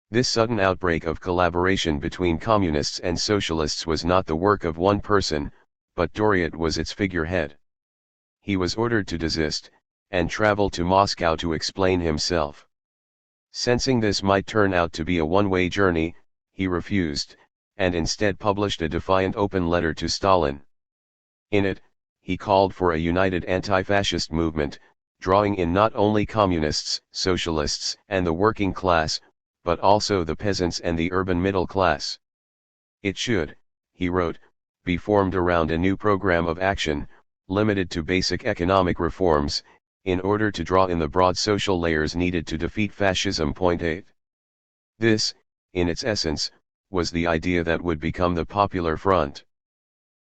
This sudden outbreak of collaboration between communists and socialists was not the work of one person, but Doriot was its figurehead. He was ordered to desist, and travel to Moscow to explain himself. Sensing this might turn out to be a one-way journey, he refused, and instead published a defiant open letter to Stalin. In it, he called for a united anti-fascist movement, drawing in not only communists, socialists, and the working class, but also the peasants and the urban middle class. It should, he wrote, be formed around a new program of action, limited to basic economic reforms, in order to draw in the broad social layers needed to defeat fascism. 8. This, in its essence, was the idea that would become the Popular Front.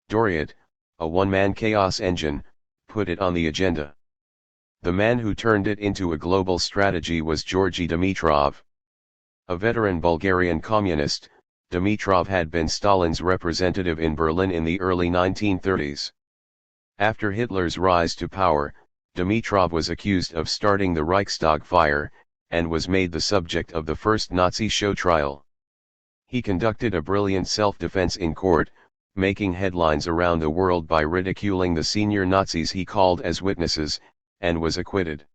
Doriot, a one-man chaos engine, put it on the agenda. The man who turned it into a global strategy was Georgy Dimitrov. A veteran Bulgarian communist, Dimitrov had been Stalin's representative in Berlin in the early 1930s. After Hitler's rise to power, Dimitrov was accused of starting the Reichstag fire, and was made the subject of the first Nazi show trial. He conducted a brilliant self-defense in court, making headlines around the world by ridiculing the senior Nazis he called as witnesses, and was acquitted.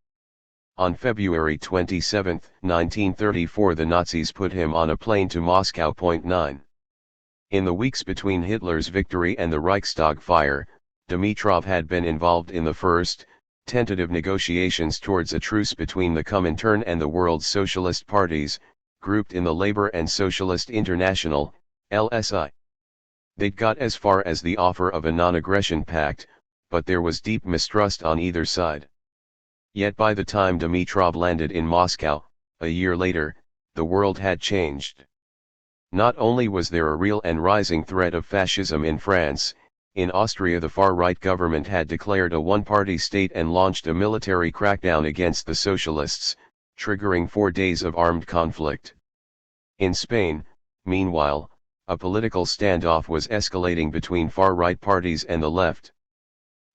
On February 27, 1934 the Nazis put him on a plane to Moscow. 9. In the weeks between Hitler's victory and the Reichstag fire, Dimitrov had been involved in the first, tentative negotiations towards a truce between the Comintern and the world's socialist parties, grouped in the Labour and Socialist International, LSI. They'd got as far as the offer of a non-aggression pact, but there was deep mistrust on either side. Yet by the time Dimitrov landed in Moscow, a year later, the world had changed. Not only was there a real and rising threat of fascism in France, in Austria the far-right government had declared a one-party state and launched a military crackdown against the socialists, triggering 4 days of armed conflict. In Spain, meanwhile, a political standoff was escalating between far-right parties and the left.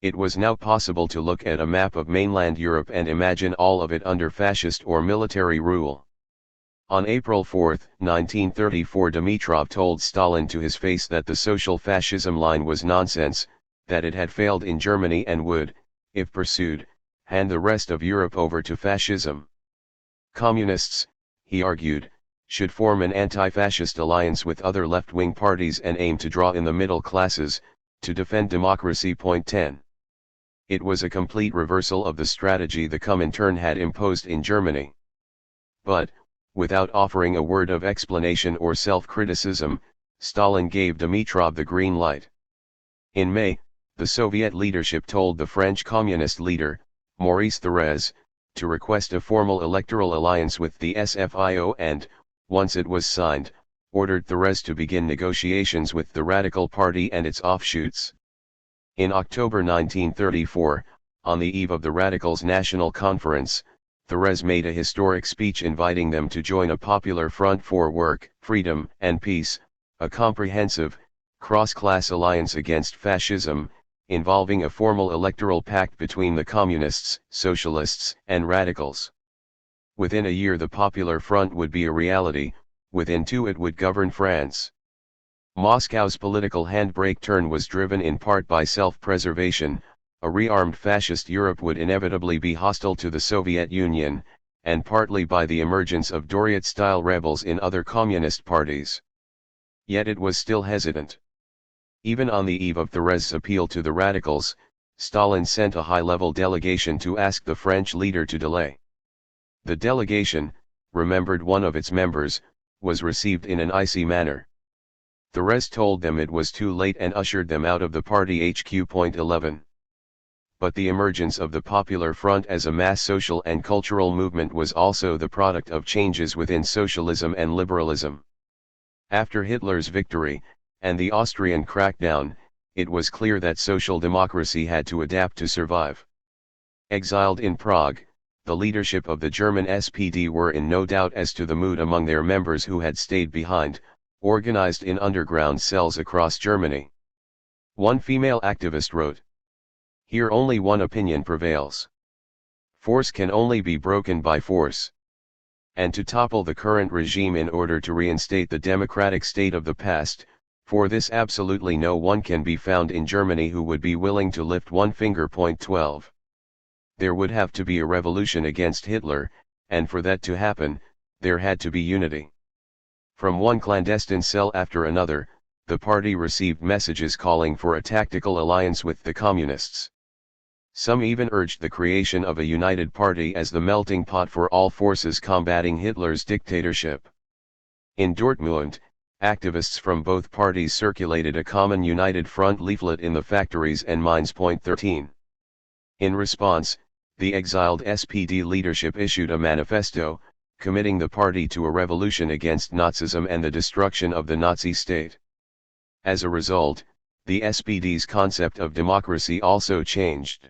It was now possible to look at a map of mainland Europe and imagine all of it under fascist or military rule. On April 4, 1934 Dimitrov told Stalin to his face that the social fascism line was nonsense, that it had failed in Germany and would, if pursued, hand the rest of Europe over to fascism. Communists, he argued, should form an anti-fascist alliance with other left-wing parties and aim to draw in the middle classes, to defend democracy. 10. It was a complete reversal of the strategy the Comintern had imposed in Germany. But, without offering a word of explanation or self-criticism, Stalin gave Dimitrov the green light. In May, the Soviet leadership told the French communist leader, Maurice Thorez, to request a formal electoral alliance with the SFIO and, once it was signed, ordered Thorez to begin negotiations with the Radical Party and its offshoots. In October 1934, on the eve of the Radicals' National Conference, Thorez made a historic speech inviting them to join a popular front for work, freedom, and peace, a comprehensive, cross-class alliance against fascism, involving a formal electoral pact between the communists, socialists, and radicals. Within a year the Popular Front would be a reality, within 2 it would govern France. Moscow's political handbrake turn was driven in part by self-preservation. A rearmed fascist Europe would inevitably be hostile to the Soviet Union, and partly by the emergence of Doriyat-style rebels in other communist parties. Yet it was still hesitant. Even on the eve of Thorez's appeal to the radicals, Stalin sent a high-level delegation to ask the French leader to delay. The delegation, remembered one of its members, was received in an icy manner. Thorez told them it was too late and ushered them out of the party HQ. 11. But the emergence of the Popular Front as a mass social and cultural movement was also the product of changes within socialism and liberalism. After Hitler's victory, and the Austrian crackdown, it was clear that social democracy had to adapt to survive. Exiled in Prague, the leadership of the German SPD were in no doubt as to the mood among their members who had stayed behind, organized in underground cells across Germany. One female activist wrote, "Here only one opinion prevails. Force can only be broken by force. And to topple the current regime in order to reinstate the democratic state of the past, for this absolutely no one can be found in Germany who would be willing to lift one finger." 12. There would have to be a revolution against Hitler, and for that to happen, there had to be unity. From one clandestine cell after another, the party received messages calling for a tactical alliance with the communists. Some even urged the creation of a united party as the melting pot for all forces combating Hitler's dictatorship. In Dortmund, activists from both parties circulated a common United Front leaflet in the factories and mines. 13. In response, the exiled SPD leadership issued a manifesto, committing the party to a revolution against Nazism and the destruction of the Nazi state. As a result, the SPD's concept of democracy also changed.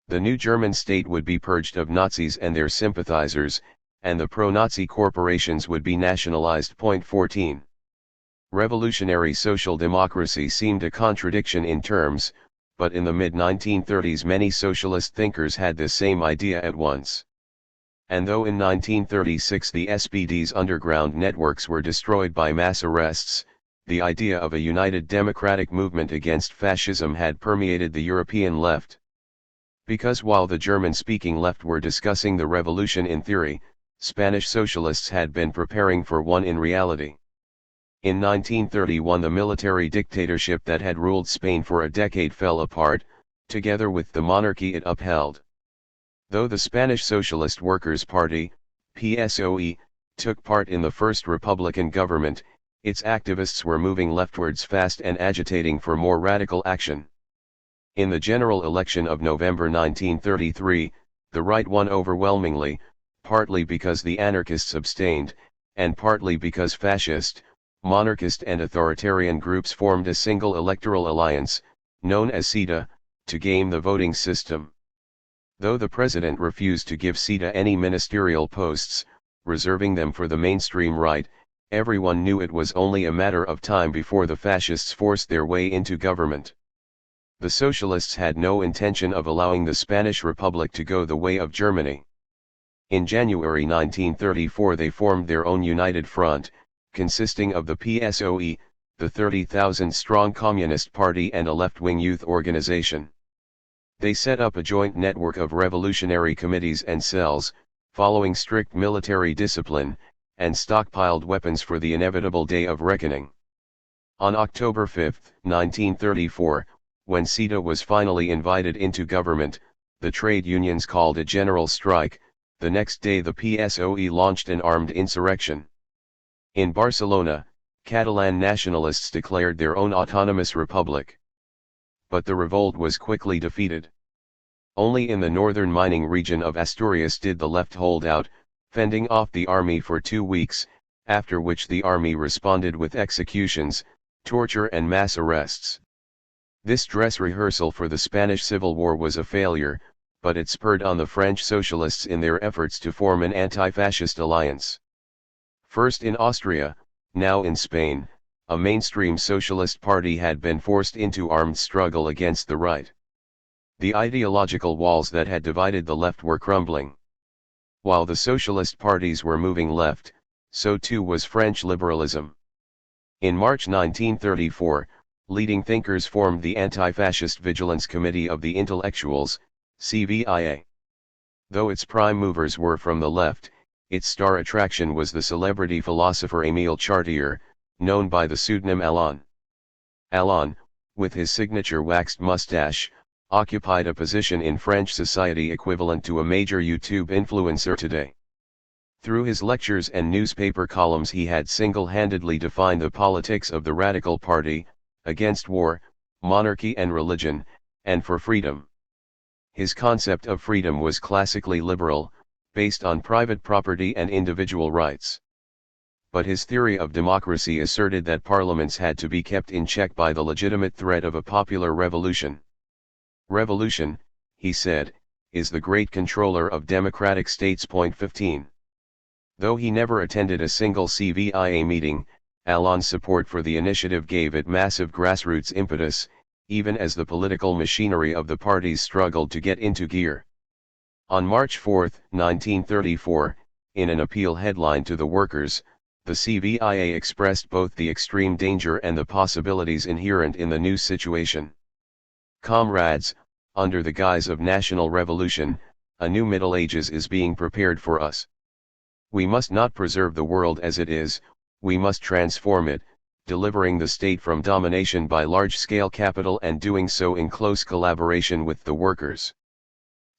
The new German state would be purged of Nazis and their sympathizers, and the pro-Nazi corporations would be nationalized. 14. Revolutionary social democracy seemed a contradiction in terms, but in the mid-1930s many socialist thinkers had this same idea at once. And though in 1936 the SPD's underground networks were destroyed by mass arrests, the idea of a united democratic movement against fascism had permeated the European left. Because while the German-speaking left were discussing the revolution in theory, Spanish socialists had been preparing for one in reality. In 1931 the military dictatorship that had ruled Spain for a decade fell apart, together with the monarchy it upheld. Though the Spanish Socialist Workers' Party, PSOE, took part in the first Republican government, its activists were moving leftwards fast and agitating for more radical action. In the general election of November 1933, the right won overwhelmingly, partly because the anarchists abstained, and partly because fascist, monarchist and authoritarian groups formed a single electoral alliance, known as CETA, to game the voting system. Though the president refused to give CETA any ministerial posts, reserving them for the mainstream right, everyone knew it was only a matter of time before the fascists forced their way into government. The socialists had no intention of allowing the Spanish Republic to go the way of Germany. In January 1934 they formed their own united front, consisting of the PSOE, the 30,000-strong Communist Party and a left-wing youth organization. They set up a joint network of revolutionary committees and cells, following strict military discipline, and stockpiled weapons for the inevitable day of reckoning. On October 5, 1934, when CETA was finally invited into government, the trade unions called a general strike. The next day the PSOE launched an armed insurrection. In Barcelona, Catalan nationalists declared their own autonomous republic. But the revolt was quickly defeated. Only in the northern mining region of Asturias did the left hold out, fending off the army for 2 weeks, after which the army responded with executions, torture and mass arrests. This dress rehearsal for the Spanish Civil War was a failure, but it spurred on the French socialists in their efforts to form an anti-fascist alliance. First in Austria, now in Spain, a mainstream socialist party had been forced into armed struggle against the right. The ideological walls that had divided the left were crumbling. While the socialist parties were moving left, so too was French liberalism. In March 1934, leading thinkers formed the Anti-Fascist Vigilance Committee of the Intellectuals, CVIA. Though its prime movers were from the left, its star attraction was the celebrity philosopher Émile Chartier, known by the pseudonym Alain. Alain, with his signature waxed mustache, occupied a position in French society equivalent to a major YouTube influencer today. Through his lectures and newspaper columns he had single-handedly defined the politics of the Radical Party, against war, monarchy and religion, and for freedom. His concept of freedom was classically liberal, based on private property and individual rights. But his theory of democracy asserted that parliaments had to be kept in check by the legitimate threat of a popular revolution. Revolution, he said, is the great controller of democratic states. 15. Though he never attended a single CVIA meeting, Alain's support for the initiative gave it massive grassroots impetus, even as the political machinery of the parties struggled to get into gear. On March 4, 1934, in an appeal headline to the workers, the CVIA expressed both the extreme danger and the possibilities inherent in the new situation. Comrades, under the guise of national revolution, a new Middle Ages is being prepared for us. We must not preserve the world as it is, we must transform it, delivering the state from domination by large-scale capital and doing so in close collaboration with the workers.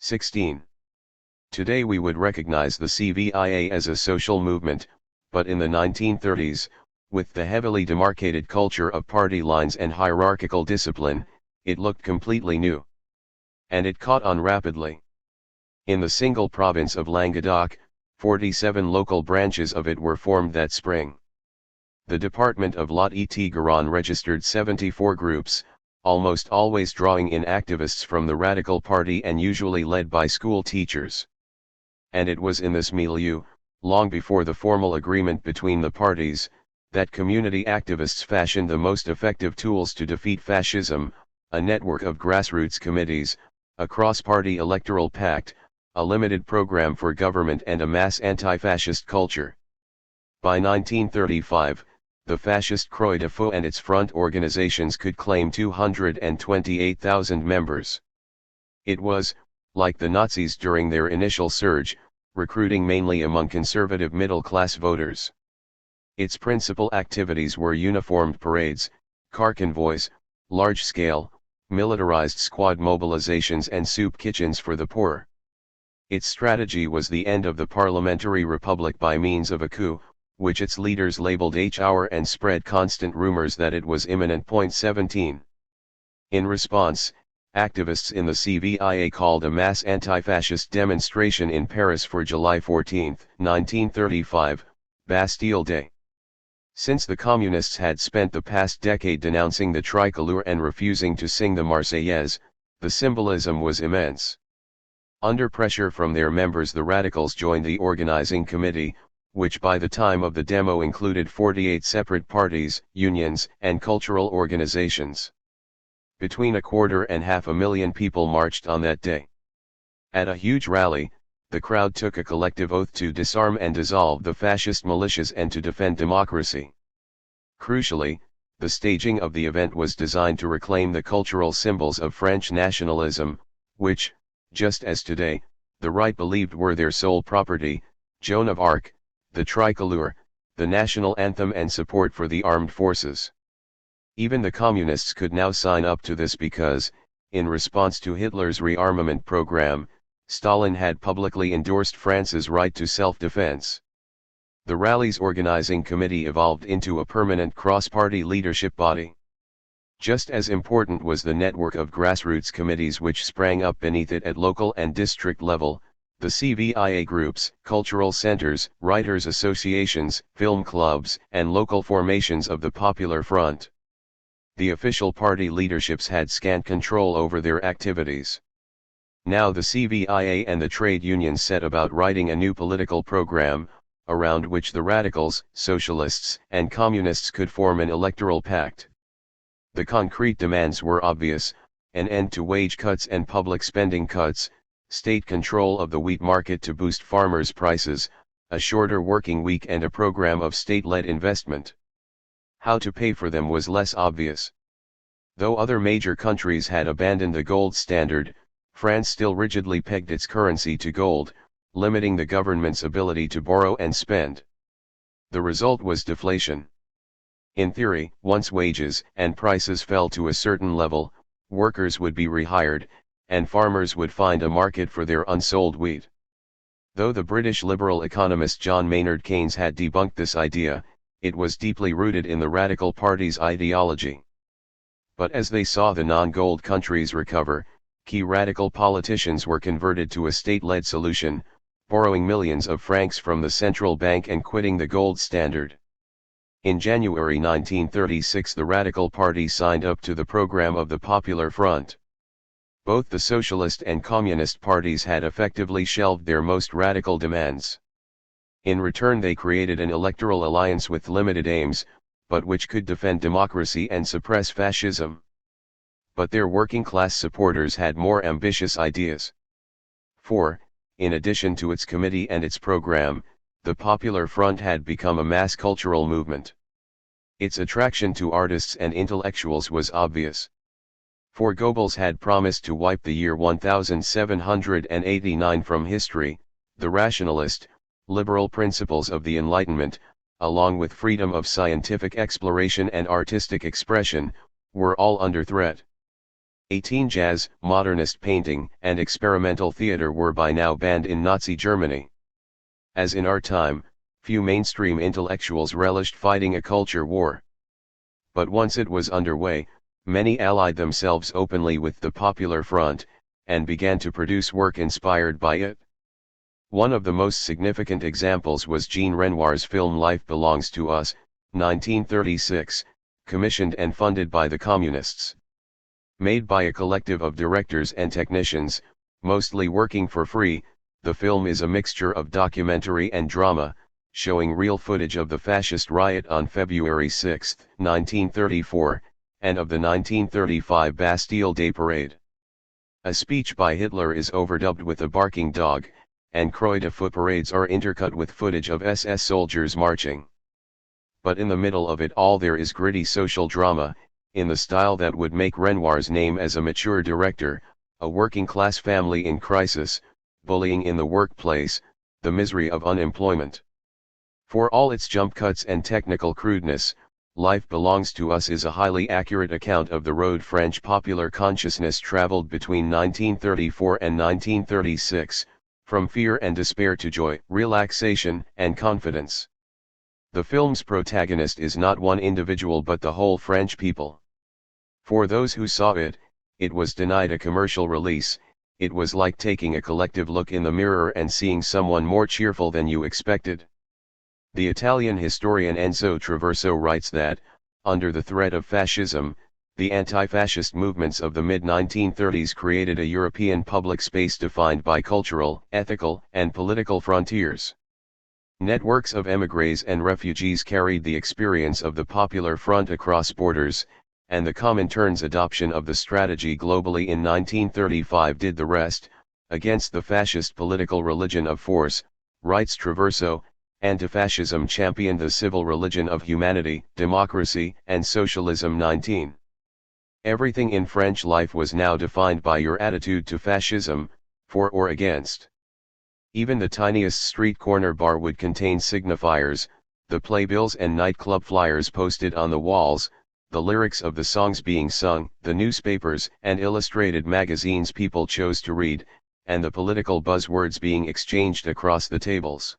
16. Today we would recognize the CVIA as a social movement, but in the 1930s, with the heavily demarcated culture of party lines and hierarchical discipline, it looked completely new. And it caught on rapidly. In the single province of Languedoc, 47 local branches of it were formed that spring. The department of Lot-et-Garonne registered 74 groups, almost always drawing in activists from the Radical Party and usually led by school teachers. And it was in this milieu, long before the formal agreement between the parties, that community activists fashioned the most effective tools to defeat fascism, a network of grassroots committees, a cross-party electoral pact, a limited program for government and a mass anti-fascist culture. By 1935, the fascist Croix de Feu and its front organizations could claim 228,000 members. It was, like the Nazis during their initial surge, recruiting mainly among conservative middle-class voters. Its principal activities were uniformed parades, car convoys, large-scale, militarized squad mobilizations and soup kitchens for the poor. Its strategy was the end of the parliamentary republic by means of a coup, which its leaders labeled H-hour and spread constant rumors that it was imminent. 17. In response, activists in the CVIA called a mass anti-fascist demonstration in Paris for July 14, 1935, Bastille Day. Since the communists had spent the past decade denouncing the tricolor and refusing to sing the Marseillaise, the symbolism was immense. Under pressure from their members, the radicals joined the organizing committee, which by the time of the demo included 48 separate parties, unions, and cultural organizations. Between 250,000 people marched on that day. At a huge rally, the crowd took a collective oath to disarm and dissolve the fascist militias and to defend democracy. Crucially, the staging of the event was designed to reclaim the cultural symbols of French nationalism, which, just as today, the right believed were their sole property: Joan of Arc, the tricolor, the national anthem and support for the armed forces. Even the communists could now sign up to this because, in response to Hitler's rearmament program, Stalin had publicly endorsed France's right to self-defense. The rally's organizing committee evolved into a permanent cross-party leadership body. Just as important was the network of grassroots committees which sprang up beneath it at local and district level, the CVIA groups, cultural centers, writers' associations, film clubs, and local formations of the Popular Front. The official party leaderships had scant control over their activities. Now the CVIA and the trade unions set about writing a new political program, around which the radicals, socialists, and communists could form an electoral pact. The concrete demands were obvious: an end to wage cuts and public spending cuts, state control of the wheat market to boost farmers' prices, a shorter working week and a program of state-led investment. How to pay for them was less obvious. Though other major countries had abandoned the gold standard, France still rigidly pegged its currency to gold, limiting the government's ability to borrow and spend. The result was deflation. In theory, once wages and prices fell to a certain level, workers would be rehired, and farmers would find a market for their unsold wheat. Though the British liberal economist John Maynard Keynes had debunked this idea, it was deeply rooted in the Radical Party's ideology. But as they saw the non-gold countries recover, key radical politicians were converted to a state-led solution, borrowing millions of francs from the central bank and quitting the gold standard. In January 1936 the Radical Party signed up to the program of the Popular Front. Both the Socialist and Communist parties had effectively shelved their most radical demands. In return they created an electoral alliance with limited aims, but which could defend democracy and suppress fascism. But their working-class supporters had more ambitious ideas. For, in addition to its committee and its program, the Popular Front had become a mass cultural movement. Its attraction to artists and intellectuals was obvious. For Goebbels had promised to wipe the year 1789 from history, the rationalist, liberal principles of the Enlightenment, along with freedom of scientific exploration and artistic expression, were all under threat. 18 jazz, modernist painting, and experimental theater were by now banned in Nazi Germany. As in our time, few mainstream intellectuals relished fighting a culture war. But once it was underway, many allied themselves openly with the Popular Front, and began to produce work inspired by it. One of the most significant examples was Jean Renoir's film Life Belongs to Us, 1936, commissioned and funded by the Communists. Made by a collective of directors and technicians, mostly working for free, the film is a mixture of documentary and drama, showing real footage of the fascist riot on February 6, 1934, and of the 1935 Bastille Day parade. A speech by Hitler is overdubbed with a barking dog, and Croix de Feu parades are intercut with footage of SS soldiers marching. But in the middle of it all there is gritty social drama, in the style that would make Renoir's name as a mature director, a working-class family in crisis, bullying in the workplace, the misery of unemployment. For all its jump cuts and technical crudeness, Life Belongs to Us is a highly accurate account of the road French popular consciousness traveled between 1934 and 1936, from fear and despair to joy, relaxation, and confidence. The film's protagonist is not one individual but the whole French people. For those who saw it, it was denied a commercial release. It was like taking a collective look in the mirror and seeing someone more cheerful than you expected. The Italian historian Enzo Traverso writes that, under the threat of fascism, the anti-fascist movements of the mid-1930s created a European public space defined by cultural, ethical, and political frontiers. Networks of émigrés and refugees carried the experience of the Popular Front across borders, and the Comintern's adoption of the strategy globally in 1935 did the rest. Against the fascist political religion of force, writes Traverso, anti-fascism championed the civil religion of humanity, democracy, and socialism. 19. Everything in French life was now defined by your attitude to fascism, for or against. Even the tiniest street corner bar would contain signifiers, the playbills and nightclub flyers posted on the walls, the lyrics of the songs being sung, the newspapers and illustrated magazines people chose to read, and the political buzzwords being exchanged across the tables.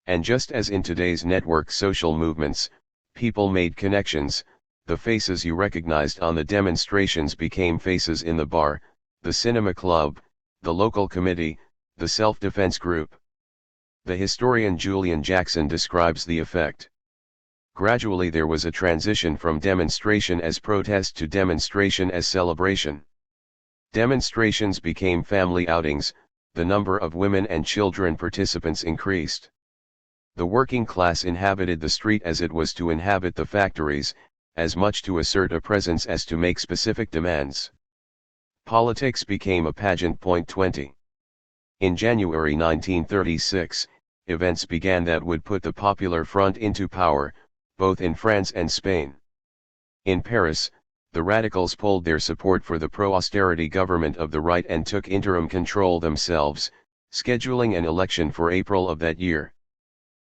And just as in today's network social movements, people made connections, the faces you recognized on the demonstrations became faces in the bar, the cinema club, the local committee, the self-defense group. The historian Julian Jackson describes the effect. Gradually there was a transition from demonstration as protest to demonstration as celebration. Demonstrations became family outings, the number of women and children participants increased. The working class inhabited the street as it was to inhabit the factories, as much to assert a presence as to make specific demands. Politics became a pageant. 20. In January 1936, events began that would put the Popular Front into power, both in France and Spain. In Paris, the radicals pulled their support for the pro-austerity government of the right and took interim control themselves, scheduling an election for April of that year.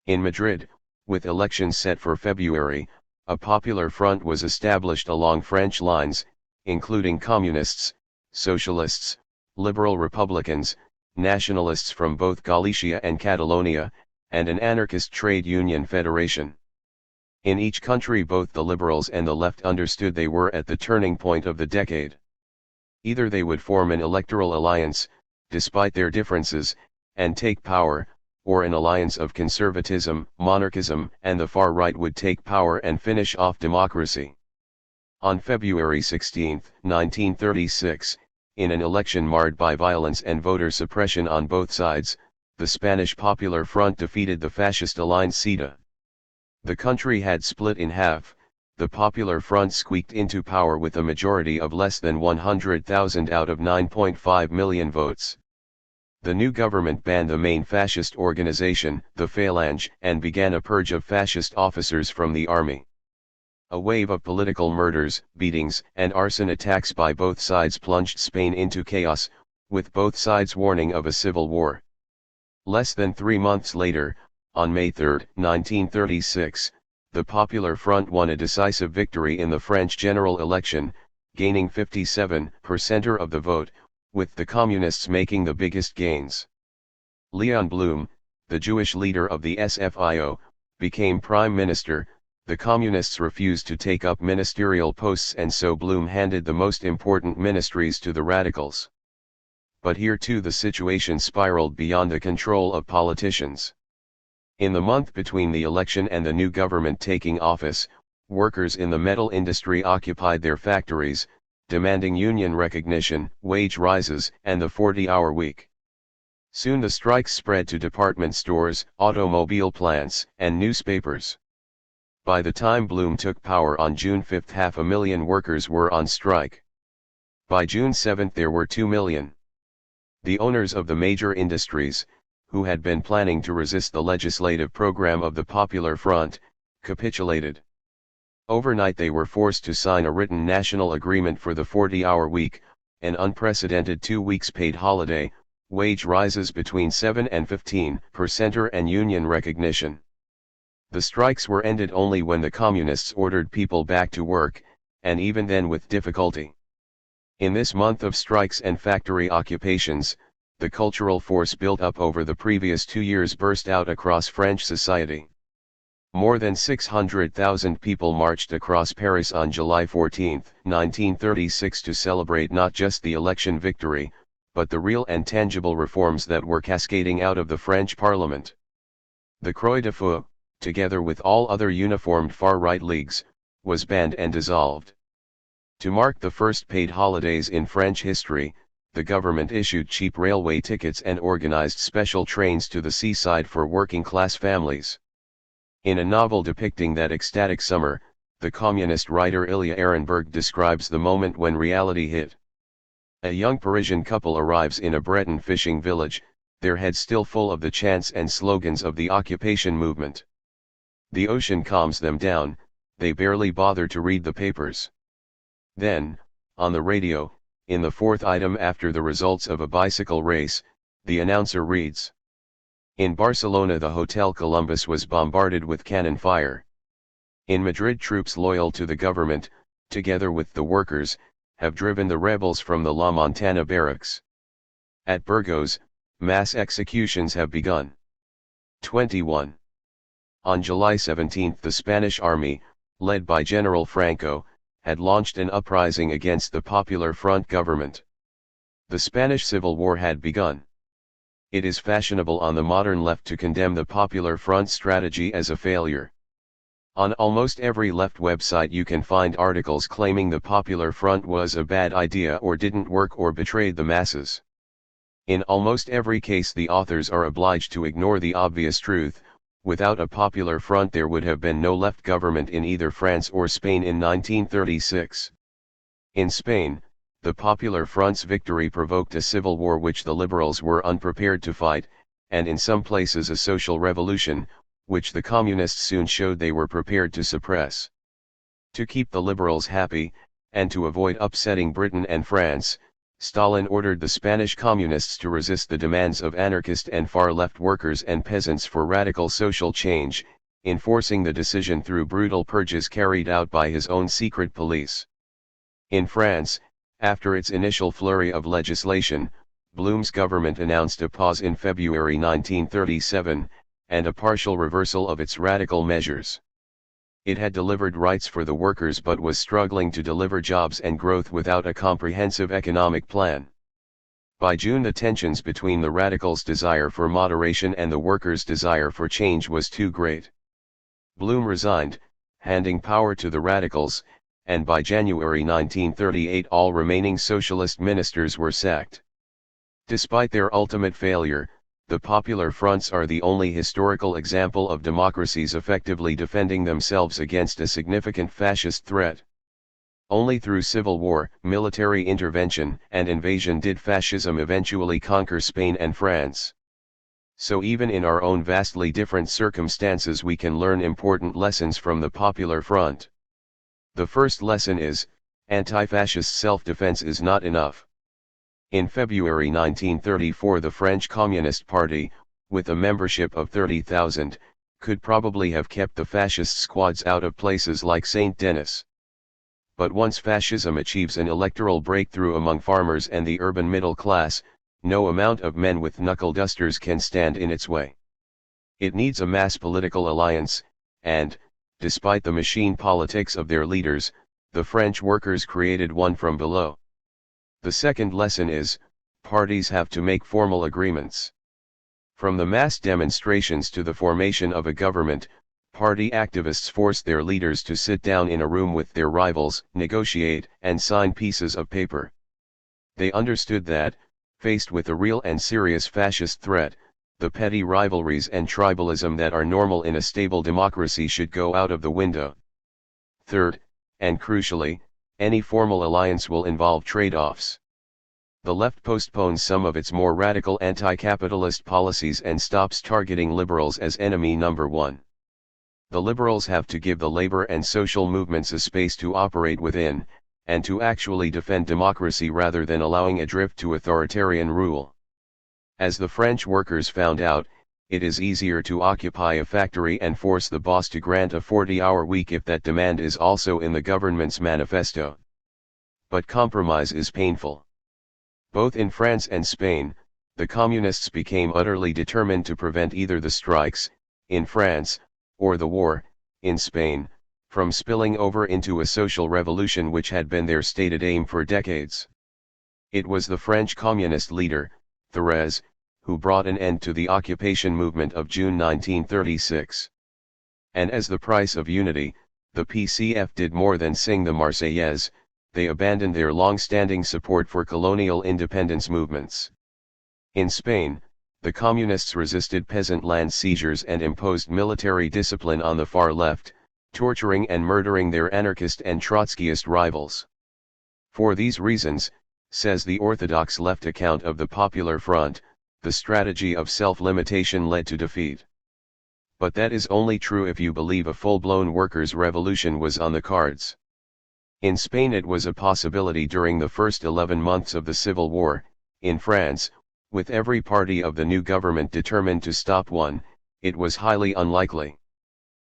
In Madrid, with elections set for February, a Popular Front was established along French lines, including communists, socialists, liberal republicans, nationalists from both Galicia and Catalonia, and an anarchist trade union federation. In each country both the liberals and the left understood they were at the turning point of the decade. Either they would form an electoral alliance, despite their differences, and take power, or an alliance of conservatism, monarchism, and the far right would take power and finish off democracy. On February 16, 1936, in an election marred by violence and voter suppression on both sides, the Spanish Popular Front defeated the fascist-aligned CETA. The country had split in half, the Popular Front squeaked into power with a majority of less than 100,000 out of 9.5 million votes. The new government banned the main fascist organization, the Phalange, and began a purge of fascist officers from the army. A wave of political murders, beatings, and arson attacks by both sides plunged Spain into chaos, with both sides warning of a civil war. Less than 3 months later, on May 3, 1936, the Popular Front won a decisive victory in the French general election, gaining 57% of the vote, with the Communists making the biggest gains. Leon Blum, the Jewish leader of the SFIO, became prime minister. The Communists refused to take up ministerial posts and so Blum handed the most important ministries to the radicals. But here too the situation spiraled beyond the control of politicians. In the month between the election and the new government taking office, workers in the metal industry occupied their factories, demanding union recognition, wage rises, and the 40-hour week. Soon the strikes spread to department stores, automobile plants, and newspapers. By the time Blum took power on June 5, 500,000 workers were on strike. By June 7 there were 2 million. The owners of the major industries, who had been planning to resist the legislative program of the Popular Front, capitulated. Overnight they were forced to sign a written national agreement for the 40-hour week, an unprecedented 2 weeks paid holiday, wage rises between 7 and 15%, and union recognition. The strikes were ended only when the Communists ordered people back to work, and even then with difficulty. In this month of strikes and factory occupations, the cultural force built up over the previous 2 years burst out across French society. More than 600,000 people marched across Paris on July 14, 1936 to celebrate not just the election victory, but the real and tangible reforms that were cascading out of the French Parliament. The Croix de Feu, together with all other uniformed far-right leagues, was banned and dissolved. To mark the first paid holidays in French history, the government issued cheap railway tickets and organized special trains to the seaside for working-class families. In a novel depicting that ecstatic summer, the communist writer Ilya Ehrenberg describes the moment when reality hit. A young Parisian couple arrives in a Breton fishing village, their heads still full of the chants and slogans of the occupation movement. The ocean calms them down, they barely bother to read the papers. Then, on the radio, in the fourth item after the results of a bicycle race, the announcer reads, In Barcelona the Hotel Columbus was bombarded with cannon fire. In Madrid troops loyal to the government, together with the workers, have driven the rebels from the La Montana barracks. At Burgos, mass executions have begun. 21. On July 17 the Spanish army, led by General Franco, had launched an uprising against the Popular Front government. The Spanish Civil War had begun. It is fashionable on the modern left to condemn the Popular Front strategy as a failure. On almost every left website you can find articles claiming the Popular Front was a bad idea or didn't work or betrayed the masses. In almost every case the authors are obliged to ignore the obvious truth: without a Popular Front there would have been no left government in either France or Spain in 1936. In Spain, the Popular Front's victory provoked a civil war which the liberals were unprepared to fight, and in some places a social revolution, which the communists soon showed they were prepared to suppress. To keep the liberals happy, and to avoid upsetting Britain and France, Stalin ordered the Spanish communists to resist the demands of anarchist and far-left workers and peasants for radical social change, enforcing the decision through brutal purges carried out by his own secret police. In France, after its initial flurry of legislation, Blum's government announced a pause in February 1937, and a partial reversal of its radical measures. It had delivered rights for the workers but was struggling to deliver jobs and growth without a comprehensive economic plan. By June the tensions between the radicals' desire for moderation and the workers' desire for change was too great. Blum resigned, handing power to the radicals, and by January 1938 all remaining socialist ministers were sacked. Despite their ultimate failure, the Popular Fronts are the only historical example of democracies effectively defending themselves against a significant fascist threat. Only through civil war, military intervention, and invasion did fascism eventually conquer Spain and France. So even in our own vastly different circumstances we can learn important lessons from the Popular Front. The first lesson is, anti-fascist self-defense is not enough. In February 1934 the French Communist Party, with a membership of 30,000, could probably have kept the fascist squads out of places like Saint-Denis. But once fascism achieves an electoral breakthrough among farmers and the urban middle class, no amount of men with knuckle dusters can stand in its way. It needs a mass political alliance, and, despite the machine politics of their leaders, the French workers created one from below. The second lesson is, parties have to make formal agreements. From the mass demonstrations to the formation of a government, party activists forced their leaders to sit down in a room with their rivals, negotiate, and sign pieces of paper. They understood that, faced with a real and serious fascist threat, the petty rivalries and tribalism that are normal in a stable democracy should go out of the window. Third, and crucially, any formal alliance will involve trade-offs. The left postpones some of its more radical anti-capitalist policies and stops targeting liberals as enemy number one. The liberals have to give the labor and social movements a space to operate within, and to actually defend democracy rather than allowing a drift to authoritarian rule. As the French workers found out, it is easier to occupy a factory and force the boss to grant a 40-hour week if that demand is also in the government's manifesto. But compromise is painful. Both in France and Spain, the communists became utterly determined to prevent either the strikes, in France, or the war, in Spain, from spilling over into a social revolution which had been their stated aim for decades. It was the French communist leader, Thérèse, who brought an end to the occupation movement of June 1936. And as the price of unity, the PCF did more than sing the Marseillaise, they abandoned their long-standing support for colonial independence movements. In Spain, the communists resisted peasant land seizures and imposed military discipline on the far left, torturing and murdering their anarchist and Trotskyist rivals. For these reasons, says the orthodox left account of the Popular Front, the strategy of self-limitation led to defeat. But that is only true if you believe a full-blown workers' revolution was on the cards. In Spain it was a possibility during the first 11 months of the Civil War. In France, With every party of the new government determined to stop one, it was highly unlikely.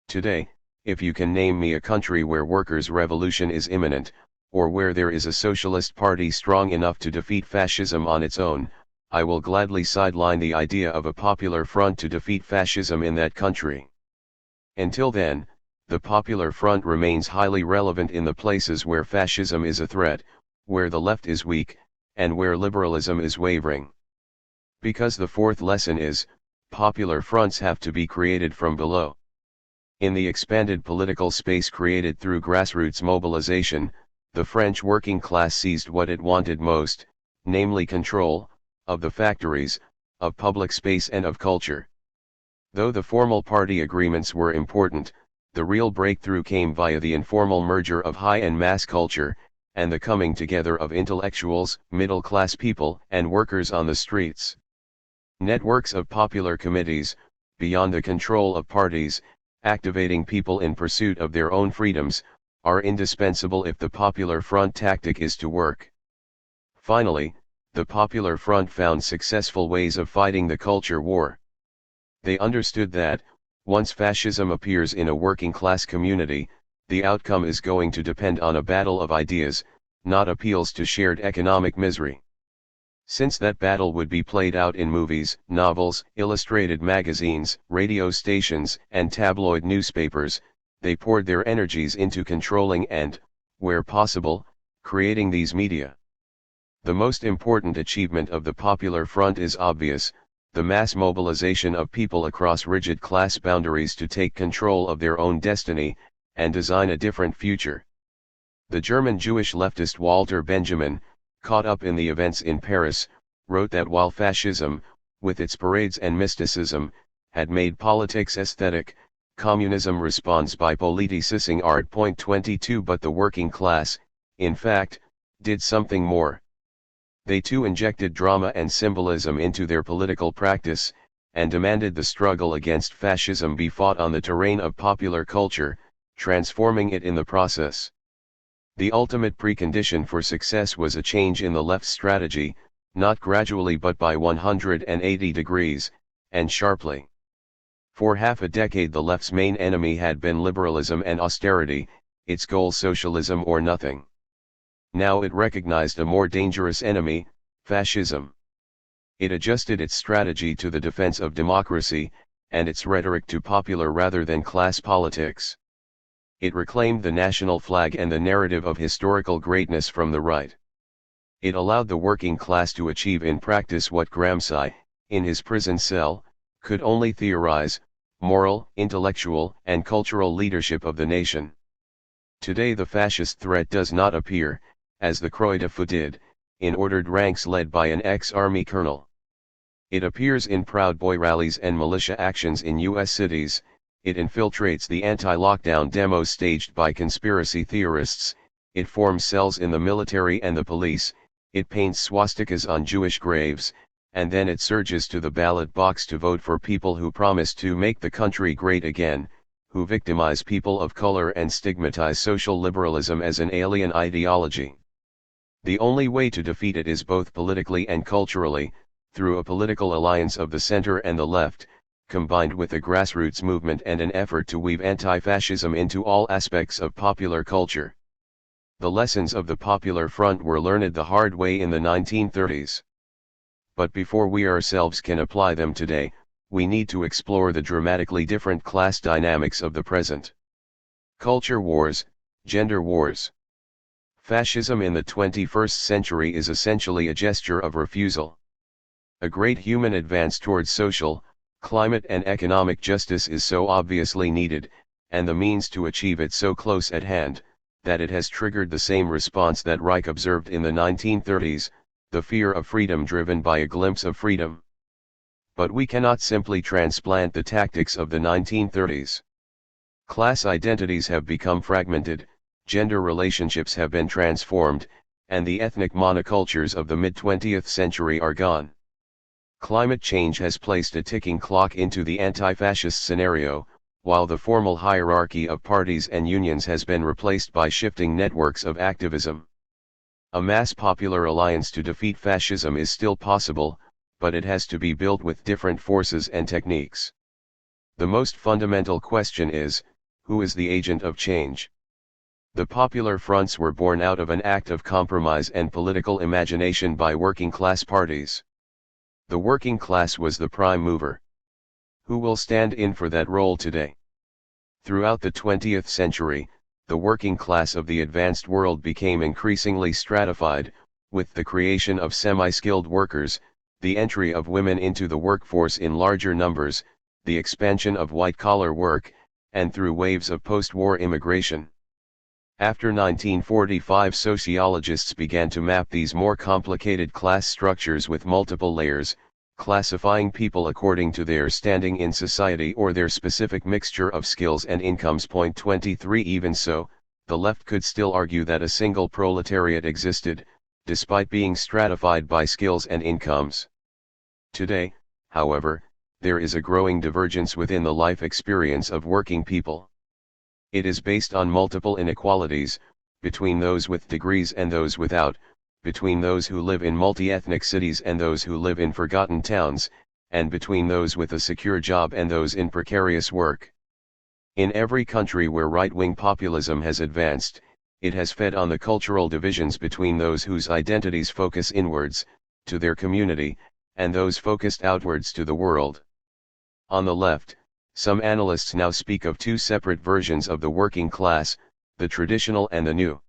Today, if you can name me a country where workers' revolution is imminent, or where there is a socialist party strong enough to defeat fascism on its own, I will gladly sideline the idea of a popular front to defeat fascism in that country. Until then, the Popular Front remains highly relevant in the places where fascism is a threat, where the left is weak, and where liberalism is wavering. Because the fourth lesson is, popular fronts have to be created from below. In the expanded political space created through grassroots mobilization, the French working class seized what it wanted most, namely control, of the factories, of public space and of culture. Though the formal party agreements were important, the real breakthrough came via the informal merger of high and mass culture, and the coming together of intellectuals, middle-class people, and workers on the streets. Networks of popular committees, beyond the control of parties, activating people in pursuit of their own freedoms, are indispensable if the Popular Front tactic is to work. Finally, the Popular Front found successful ways of fighting the culture war. They understood that, once fascism appears in a working-class community, the outcome is going to depend on a battle of ideas, not appeals to shared economic misery. Since that battle would be played out in movies, novels, illustrated magazines, radio stations, and tabloid newspapers, they poured their energies into controlling and, where possible, creating these media. The most important achievement of the Popular Front is obvious: the mass mobilization of people across rigid class boundaries to take control of their own destiny, and design a different future. The German Jewish leftist Walter Benjamin, caught up in the events in Paris, wrote that while fascism, with its parades and mysticism, had made politics aesthetic, communism responds by politicizing art. 22 But the working class, in fact, did something more. They too injected drama and symbolism into their political practice, and demanded the struggle against fascism be fought on the terrain of popular culture, transforming it in the process. The ultimate precondition for success was a change in the left's strategy, not gradually but by 180 degrees, and sharply. For half a decade the left's main enemy had been liberalism and austerity, its goal socialism or nothing. Now it recognized a more dangerous enemy, fascism. It adjusted its strategy to the defense of democracy, and its rhetoric to popular rather than class politics. It reclaimed the national flag and the narrative of historical greatness from the right. It allowed the working class to achieve in practice what Gramsci, in his prison cell, could only theorize: moral, intellectual, and cultural leadership of the nation. Today the fascist threat does not appear, as the Croix de Feu did, in ordered ranks led by an ex-army colonel. It appears in Proud Boy rallies and militia actions in U.S. cities. It infiltrates the anti-lockdown demos staged by conspiracy theorists, it forms cells in the military and the police, it paints swastikas on Jewish graves, and then it surges to the ballot box to vote for people who promise to make the country great again, who victimize people of color and stigmatize social liberalism as an alien ideology. The only way to defeat it is both politically and culturally, through a political alliance of the center and the left, combined with a grassroots movement and an effort to weave anti-fascism into all aspects of popular culture. The lessons of the Popular Front were learned the hard way in the 1930s. But before we ourselves can apply them today, we need to explore the dramatically different class dynamics of the present. Culture wars, gender wars. Fascism in the 21st century is essentially a gesture of refusal. A great human advance towards social, climate and economic justice is so obviously needed, and the means to achieve it so close at hand, that it has triggered the same response that Reich observed in the 1930s, the fear of freedom driven by a glimpse of freedom. But we cannot simply transplant the tactics of the 1930s. Class identities have become fragmented, gender relationships have been transformed, and the ethnic monocultures of the mid-20th century are gone. Climate change has placed a ticking clock into the anti-fascist scenario, while the formal hierarchy of parties and unions has been replaced by shifting networks of activism. A mass popular alliance to defeat fascism is still possible, but it has to be built with different forces and techniques. The most fundamental question is, who is the agent of change? The popular fronts were born out of an act of compromise and political imagination by working class parties. The working class was the prime mover. Who will stand in for that role today? Throughout the 20th century, the working class of the advanced world became increasingly stratified, with the creation of semi-skilled workers, the entry of women into the workforce in larger numbers, the expansion of white-collar work, and through waves of post-war immigration. After 1945, sociologists began to map these more complicated class structures with multiple layers, classifying people according to their standing in society or their specific mixture of skills and incomes. 23 Even so, the left could still argue that a single proletariat existed, despite being stratified by skills and incomes. Today, however, there is a growing divergence within the life experience of working people. It is based on multiple inequalities, between those with degrees and those without, between those who live in multi-ethnic cities and those who live in forgotten towns, and between those with a secure job and those in precarious work. In every country where right-wing populism has advanced, it has fed on the cultural divisions between those whose identities focus inwards, to their community, and those focused outwards to the world. On the left, some analysts now speak of two separate versions of the working class, the traditional and the new.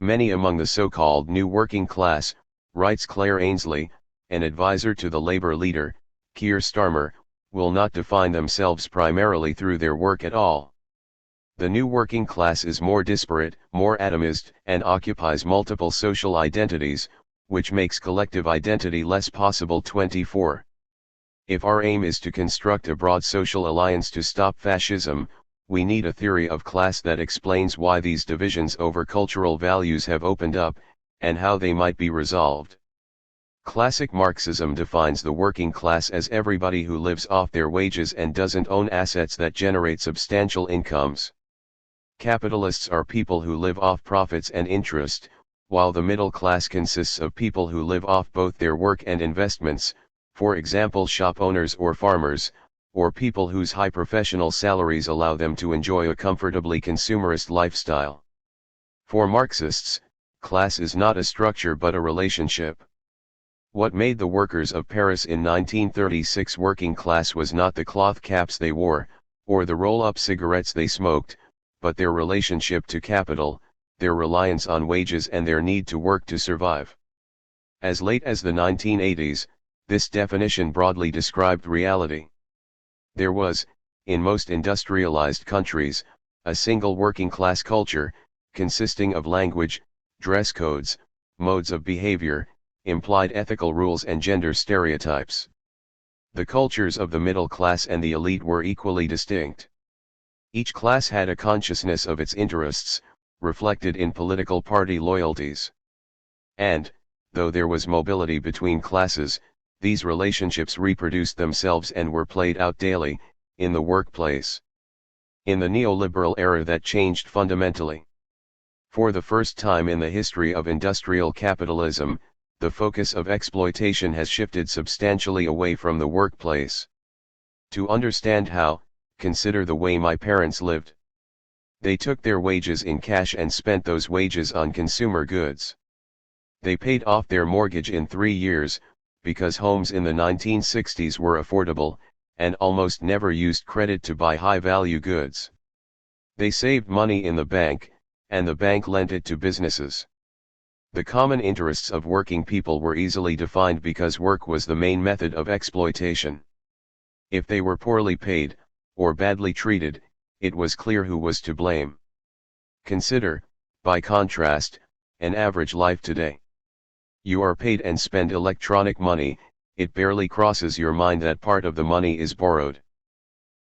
Many among the so-called new working class, writes Claire Ainsley, an advisor to the labor leader, Keir Starmer, will not define themselves primarily through their work at all. The new working class is more disparate, more atomized, and occupies multiple social identities, which makes collective identity less possible. 24. If our aim is to construct a broad social alliance to stop fascism, we need a theory of class that explains why these divisions over cultural values have opened up, and how they might be resolved. Classic Marxism defines the working class as everybody who lives off their wages and doesn't own assets that generate substantial incomes. Capitalists are people who live off profits and interest, while the middle class consists of people who live off both their work and investments, for example shop owners or farmers, or people whose high professional salaries allow them to enjoy a comfortably consumerist lifestyle. For Marxists, class is not a structure but a relationship. What made the workers of Paris in 1936 working class was not the cloth caps they wore, or the roll-up cigarettes they smoked, but their relationship to capital, their reliance on wages and their need to work to survive. As late as the 1980s, this definition broadly described reality. There was, in most industrialized countries, a single working class culture, consisting of language, dress codes, modes of behavior, implied ethical rules and gender stereotypes. The cultures of the middle class and the elite were equally distinct. Each class had a consciousness of its interests, reflected in political party loyalties. And, though there was mobility between classes, these relationships reproduced themselves and were played out daily, in the workplace. In the neoliberal era that changed fundamentally. For the first time in the history of industrial capitalism, the focus of exploitation has shifted substantially away from the workplace. To understand how, consider the way my parents lived. They took their wages in cash and spent those wages on consumer goods. They paid off their mortgage in 3 years, because homes in the 1960s were affordable, and almost never used credit to buy high-value goods. They saved money in the bank, and the bank lent it to businesses. The common interests of working people were easily defined because work was the main method of exploitation. If they were poorly paid, or badly treated, it was clear who was to blame. Consider, by contrast, an average life today. You are paid and spend electronic money, it barely crosses your mind that part of the money is borrowed.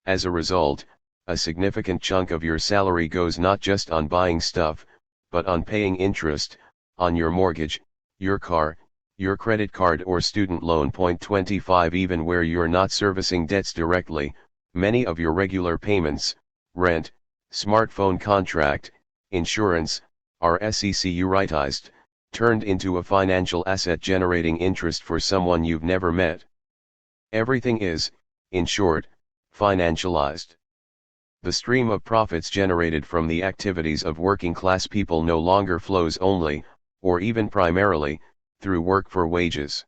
As a result, a significant chunk of your salary goes not just on buying stuff, but on paying interest, on your mortgage, your car, your credit card or student loan. 25 Even where you're not servicing debts directly, many of your regular payments, rent, smartphone contract, insurance, are securitized, turned into a financial asset generating interest for someone you've never met. Everything is, in short, financialized. The stream of profits generated from the activities of working class people no longer flows only, or even primarily, through work for wages.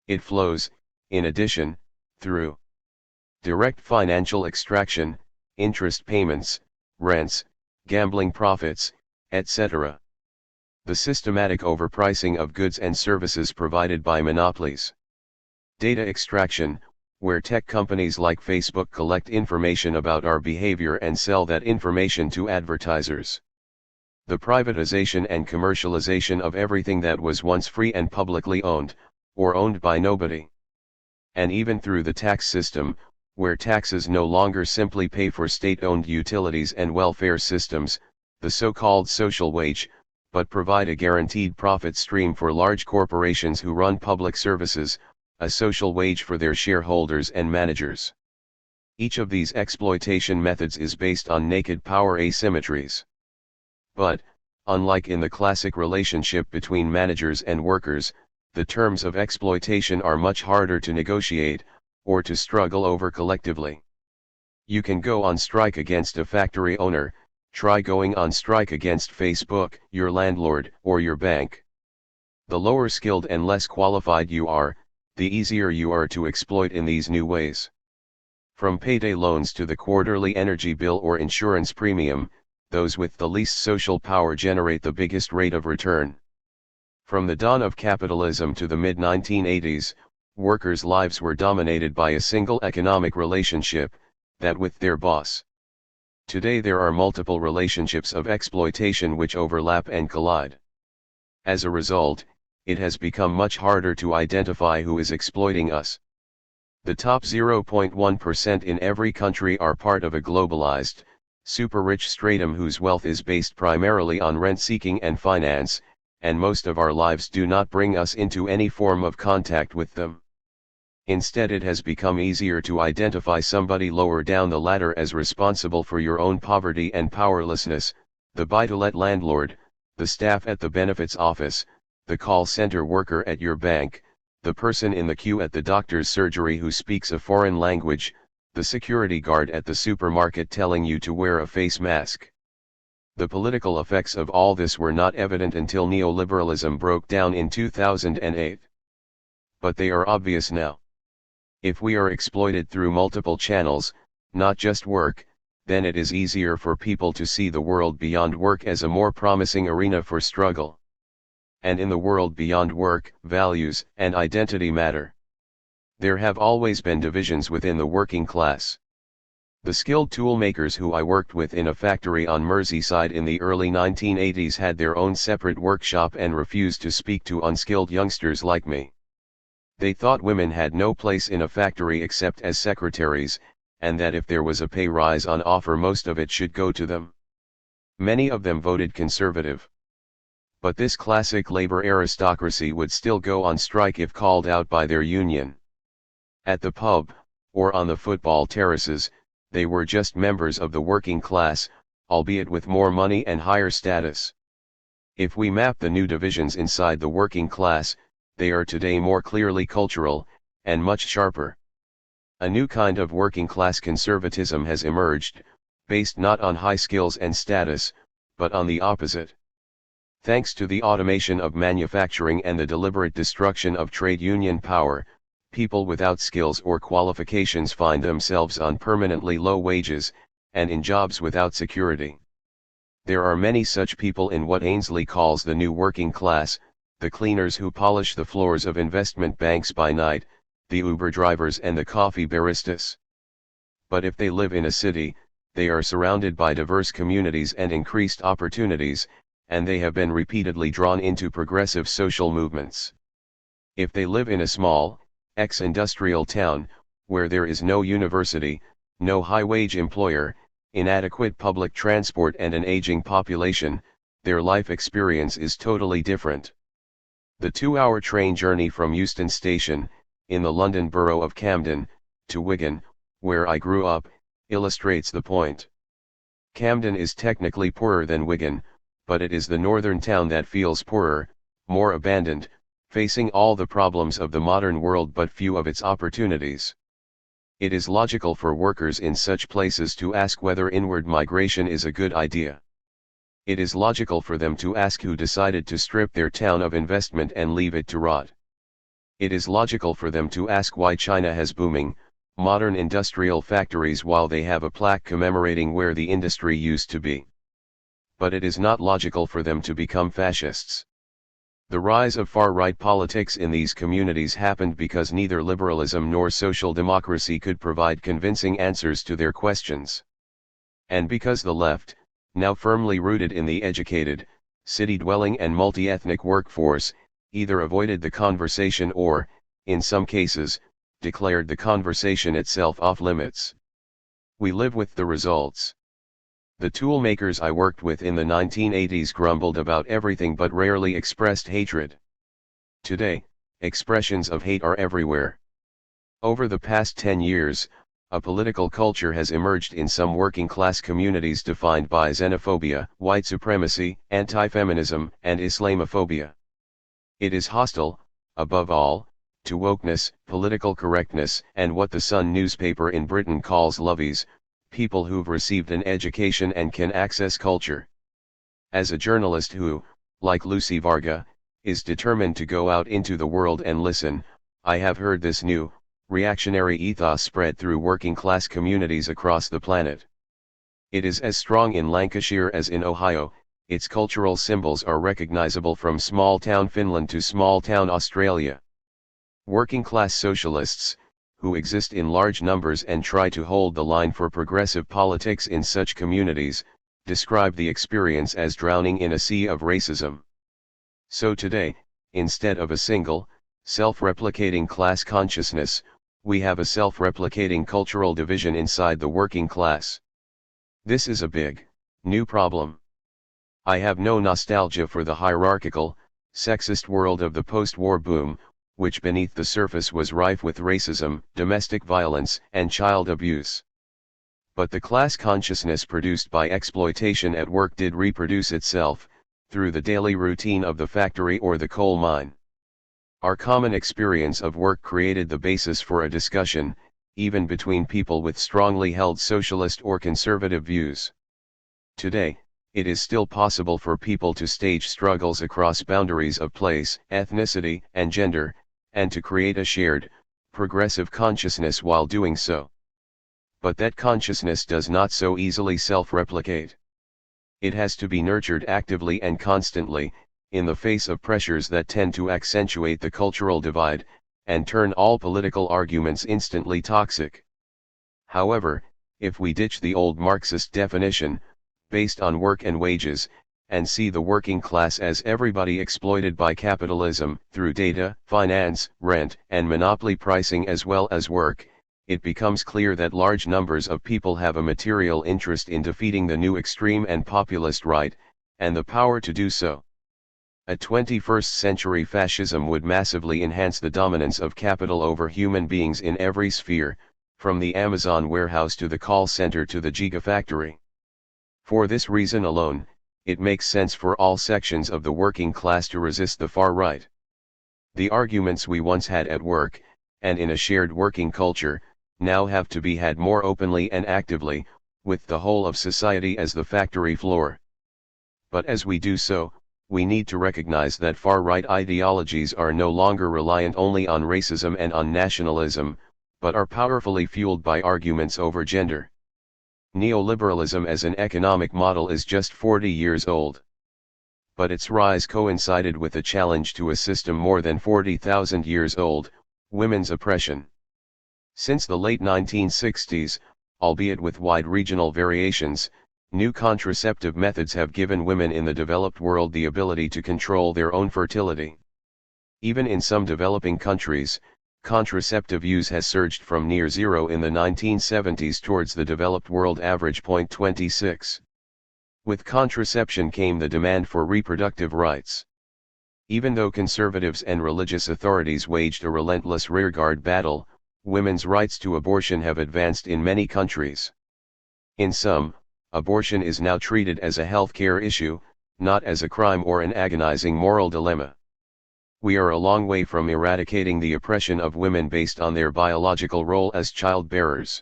It flows, in addition, through direct financial extraction, interest payments, rents, gambling profits, etc. The systematic overpricing of goods and services provided by monopolies. Data extraction, where tech companies like Facebook collect information about our behavior and sell that information to advertisers. The privatization and commercialization of everything that was once free and publicly owned, or owned by nobody. And even through the tax system, where taxes no longer simply pay for state-owned utilities and welfare systems, the so-called social wage, but provide a guaranteed profit stream for large corporations who run public services, a social wage for their shareholders and managers. Each of these exploitation methods is based on naked power asymmetries. But, unlike in the classic relationship between managers and workers, the terms of exploitation are much harder to negotiate, or to struggle over collectively. You can go on strike against a factory owner, try going on strike against Facebook, your landlord, or your bank. The lower skilled and less qualified you are, the easier you are to exploit in these new ways. From payday loans to the quarterly energy bill or insurance premium, those with the least social power generate the biggest rate of return. From the dawn of capitalism to the mid-1980s, workers' lives were dominated by a single economic relationship, that with their boss. Today there are multiple relationships of exploitation which overlap and collide. As a result, it has become much harder to identify who is exploiting us. The top 0.1% in every country are part of a globalized, super-rich stratum whose wealth is based primarily on rent-seeking and finance, and most of our lives do not bring us into any form of contact with them. Instead, it has become easier to identify somebody lower down the ladder as responsible for your own poverty and powerlessness: the buy-to-let landlord, the staff at the benefits office, the call center worker at your bank, the person in the queue at the doctor's surgery who speaks a foreign language, the security guard at the supermarket telling you to wear a face mask. The political effects of all this were not evident until neoliberalism broke down in 2008. But they are obvious now. If we are exploited through multiple channels, not just work, then it is easier for people to see the world beyond work as a more promising arena for struggle. And in the world beyond work, values and identity matter. There have always been divisions within the working class. The skilled toolmakers who I worked with in a factory on Merseyside in the early 1980s had their own separate workshop and refused to speak to unskilled youngsters like me. They thought women had no place in a factory except as secretaries, and that if there was a pay rise on offer most of it should go to them. Many of them voted conservative. But this classic labor aristocracy would still go on strike if called out by their union. At the pub, or on the football terraces, they were just members of the working class, albeit with more money and higher status. If we map the new divisions inside the working class, they are today more clearly cultural, and much sharper. A new kind of working class conservatism has emerged, based not on high skills and status, but on the opposite. Thanks to the automation of manufacturing and the deliberate destruction of trade union power, people without skills or qualifications find themselves on permanently low wages, and in jobs without security. There are many such people in what Ainsley calls the new working class: the cleaners who polish the floors of investment banks by night, the Uber drivers and the coffee baristas. But if they live in a city, they are surrounded by diverse communities and increased opportunities, and they have been repeatedly drawn into progressive social movements. If they live in a small, ex-industrial town, where there is no university, no high-wage employer, inadequate public transport and an aging population, their life experience is totally different. The 2-hour train journey from Euston Station, in the London borough of Camden, to Wigan, where I grew up, illustrates the point. Camden is technically poorer than Wigan, but it is the northern town that feels poorer, more abandoned, facing all the problems of the modern world but few of its opportunities. It is logical for workers in such places to ask whether inward migration is a good idea. It is logical for them to ask who decided to strip their town of investment and leave it to rot. It is logical for them to ask why China has booming, modern industrial factories while they have a plaque commemorating where the industry used to be. But it is not logical for them to become fascists. The rise of far-right politics in these communities happened because neither liberalism nor social democracy could provide convincing answers to their questions. And because the left, now firmly rooted in the educated, city-dwelling and multi-ethnic workforce, either avoided the conversation or, in some cases, declared the conversation itself off-limits. We live with the results. The toolmakers I worked with in the 1980s grumbled about everything but rarely expressed hatred. Today, expressions of hate are everywhere. Over the past 10 years, a political culture has emerged in some working-class communities defined by xenophobia, white supremacy, anti-feminism, and Islamophobia. It is hostile, above all, to wokeness, political correctness, and what the Sun newspaper in Britain calls lovies, people who've received an education and can access culture. As a journalist who, like Lucy Varga, is determined to go out into the world and listen, I have heard this new, reactionary ethos spread through working-class communities across the planet. It is as strong in Lancashire as in Ohio. Its cultural symbols are recognizable from small-town Finland to small-town Australia. Working-class socialists, who exist in large numbers and try to hold the line for progressive politics in such communities, describe the experience as drowning in a sea of racism. So today, instead of a single, self-replicating class consciousness, we have a self-replicating cultural division inside the working class. This is a big, new problem. I have no nostalgia for the hierarchical, sexist world of the post-war boom, which beneath the surface was rife with racism, domestic violence, and child abuse. But the class consciousness produced by exploitation at work did reproduce itself, through the daily routine of the factory or the coal mine. Our common experience of work created the basis for a discussion, even between people with strongly held socialist or conservative views. Today, it is still possible for people to stage struggles across boundaries of place, ethnicity, and gender, and to create a shared, progressive consciousness while doing so. But that consciousness does not so easily self-replicate. It has to be nurtured actively and constantly, in the face of pressures that tend to accentuate the cultural divide, and turn all political arguments instantly toxic. However, if we ditch the old Marxist definition, based on work and wages, and see the working class as everybody exploited by capitalism, through data, finance, rent, and monopoly pricing as well as work, it becomes clear that large numbers of people have a material interest in defeating the new extreme and populist right, and the power to do so. A 21st century fascism would massively enhance the dominance of capital over human beings in every sphere, from the Amazon warehouse to the call center to the gigafactory. For this reason alone, it makes sense for all sections of the working class to resist the far right. The arguments we once had at work, and in a shared working culture, now have to be had more openly and actively, with the whole of society as the factory floor. But as we do so, we need to recognize that far-right ideologies are no longer reliant only on racism and on nationalism, but are powerfully fueled by arguments over gender. Neoliberalism as an economic model is just 40 years old. But its rise coincided with a challenge to a system more than 40,000 years old, women's oppression. Since the late 1960s, albeit with wide regional variations, new contraceptive methods have given women in the developed world the ability to control their own fertility. Even in some developing countries, contraceptive use has surged from near zero in the 1970s towards the developed world average 0.26. With contraception came the demand for reproductive rights. Even though conservatives and religious authorities waged a relentless rearguard battle, women's rights to abortion have advanced in many countries. In some, abortion is now treated as a health care issue, not as a crime or an agonizing moral dilemma. We are a long way from eradicating the oppression of women based on their biological role as childbearers.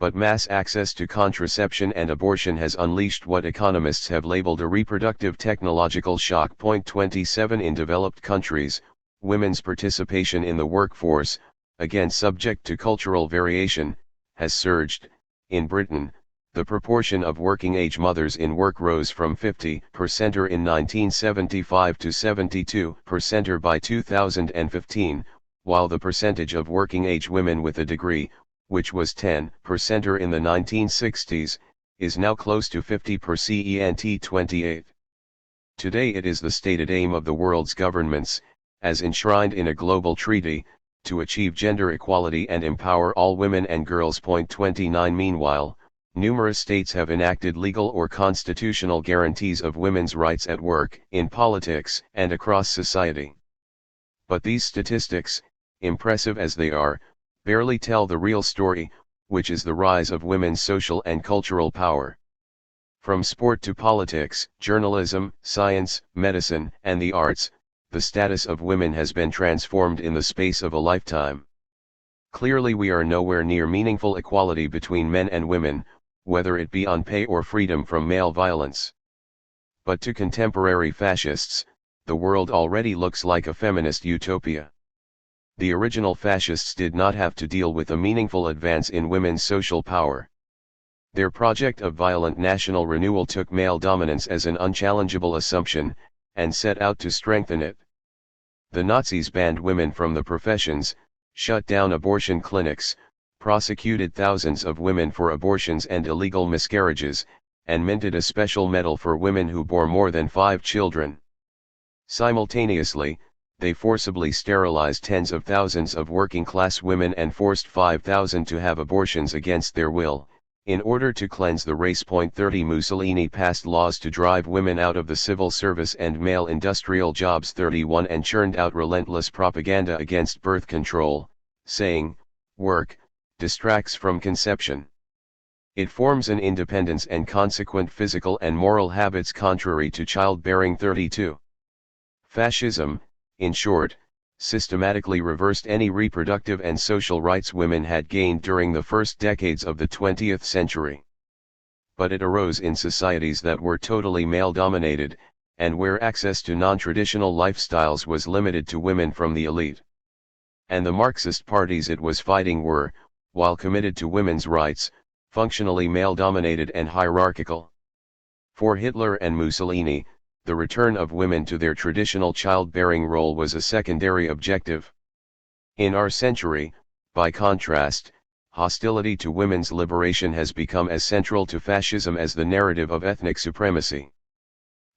But mass access to contraception and abortion has unleashed what economists have labeled a reproductive technological shock. Point 27 In developed countries, women's participation in the workforce, again subject to cultural variation, has surged. In Britain, the proportion of working-age mothers in work rose from 50% in 1975 to 72% by 2015, while the percentage of working-age women with a degree, which was 10% in the 1960s, is now close to 50%. 28. Today it is the stated aim of the world's governments, as enshrined in a global treaty, to achieve gender equality and empower all women and girls. Point 29 Meanwhile, numerous states have enacted legal or constitutional guarantees of women's rights at work, in politics, and across society. But these statistics, impressive as they are, barely tell the real story, which is the rise of women's social and cultural power. From sport to politics, journalism, science, medicine, and the arts, the status of women has been transformed in the space of a lifetime. Clearly we are nowhere near meaningful equality between men and women, whether it be on pay or freedom from male violence. But to contemporary fascists, the world already looks like a feminist utopia. The original fascists did not have to deal with a meaningful advance in women's social power. Their project of violent national renewal took male dominance as an unchallengeable assumption, and set out to strengthen it. The Nazis banned women from the professions, shut down abortion clinics, prosecuted thousands of women for abortions and illegal miscarriages, and minted a special medal for women who bore more than 5 children. Simultaneously, they forcibly sterilized tens of thousands of working-class women and forced 5,000 to have abortions against their will, in order to cleanse the race. 30 Mussolini passed laws to drive women out of the civil service and male industrial jobs. 31 And churned out relentless propaganda against birth control, saying, work distracts from conception. It forms an independence and consequent physical and moral habits contrary to childbearing. 32 Fascism, in short, systematically reversed any reproductive and social rights women had gained during the first decades of the 20th century. But it arose in societies that were totally male-dominated, and where access to non-traditional lifestyles was limited to women from the elite. And the Marxist parties it was fighting were, while committed to women's rights, functionally male-dominated and hierarchical. For Hitler and Mussolini, the return of women to their traditional childbearing role was a secondary objective. In our century, by contrast, hostility to women's liberation has become as central to fascism as the narrative of ethnic supremacy.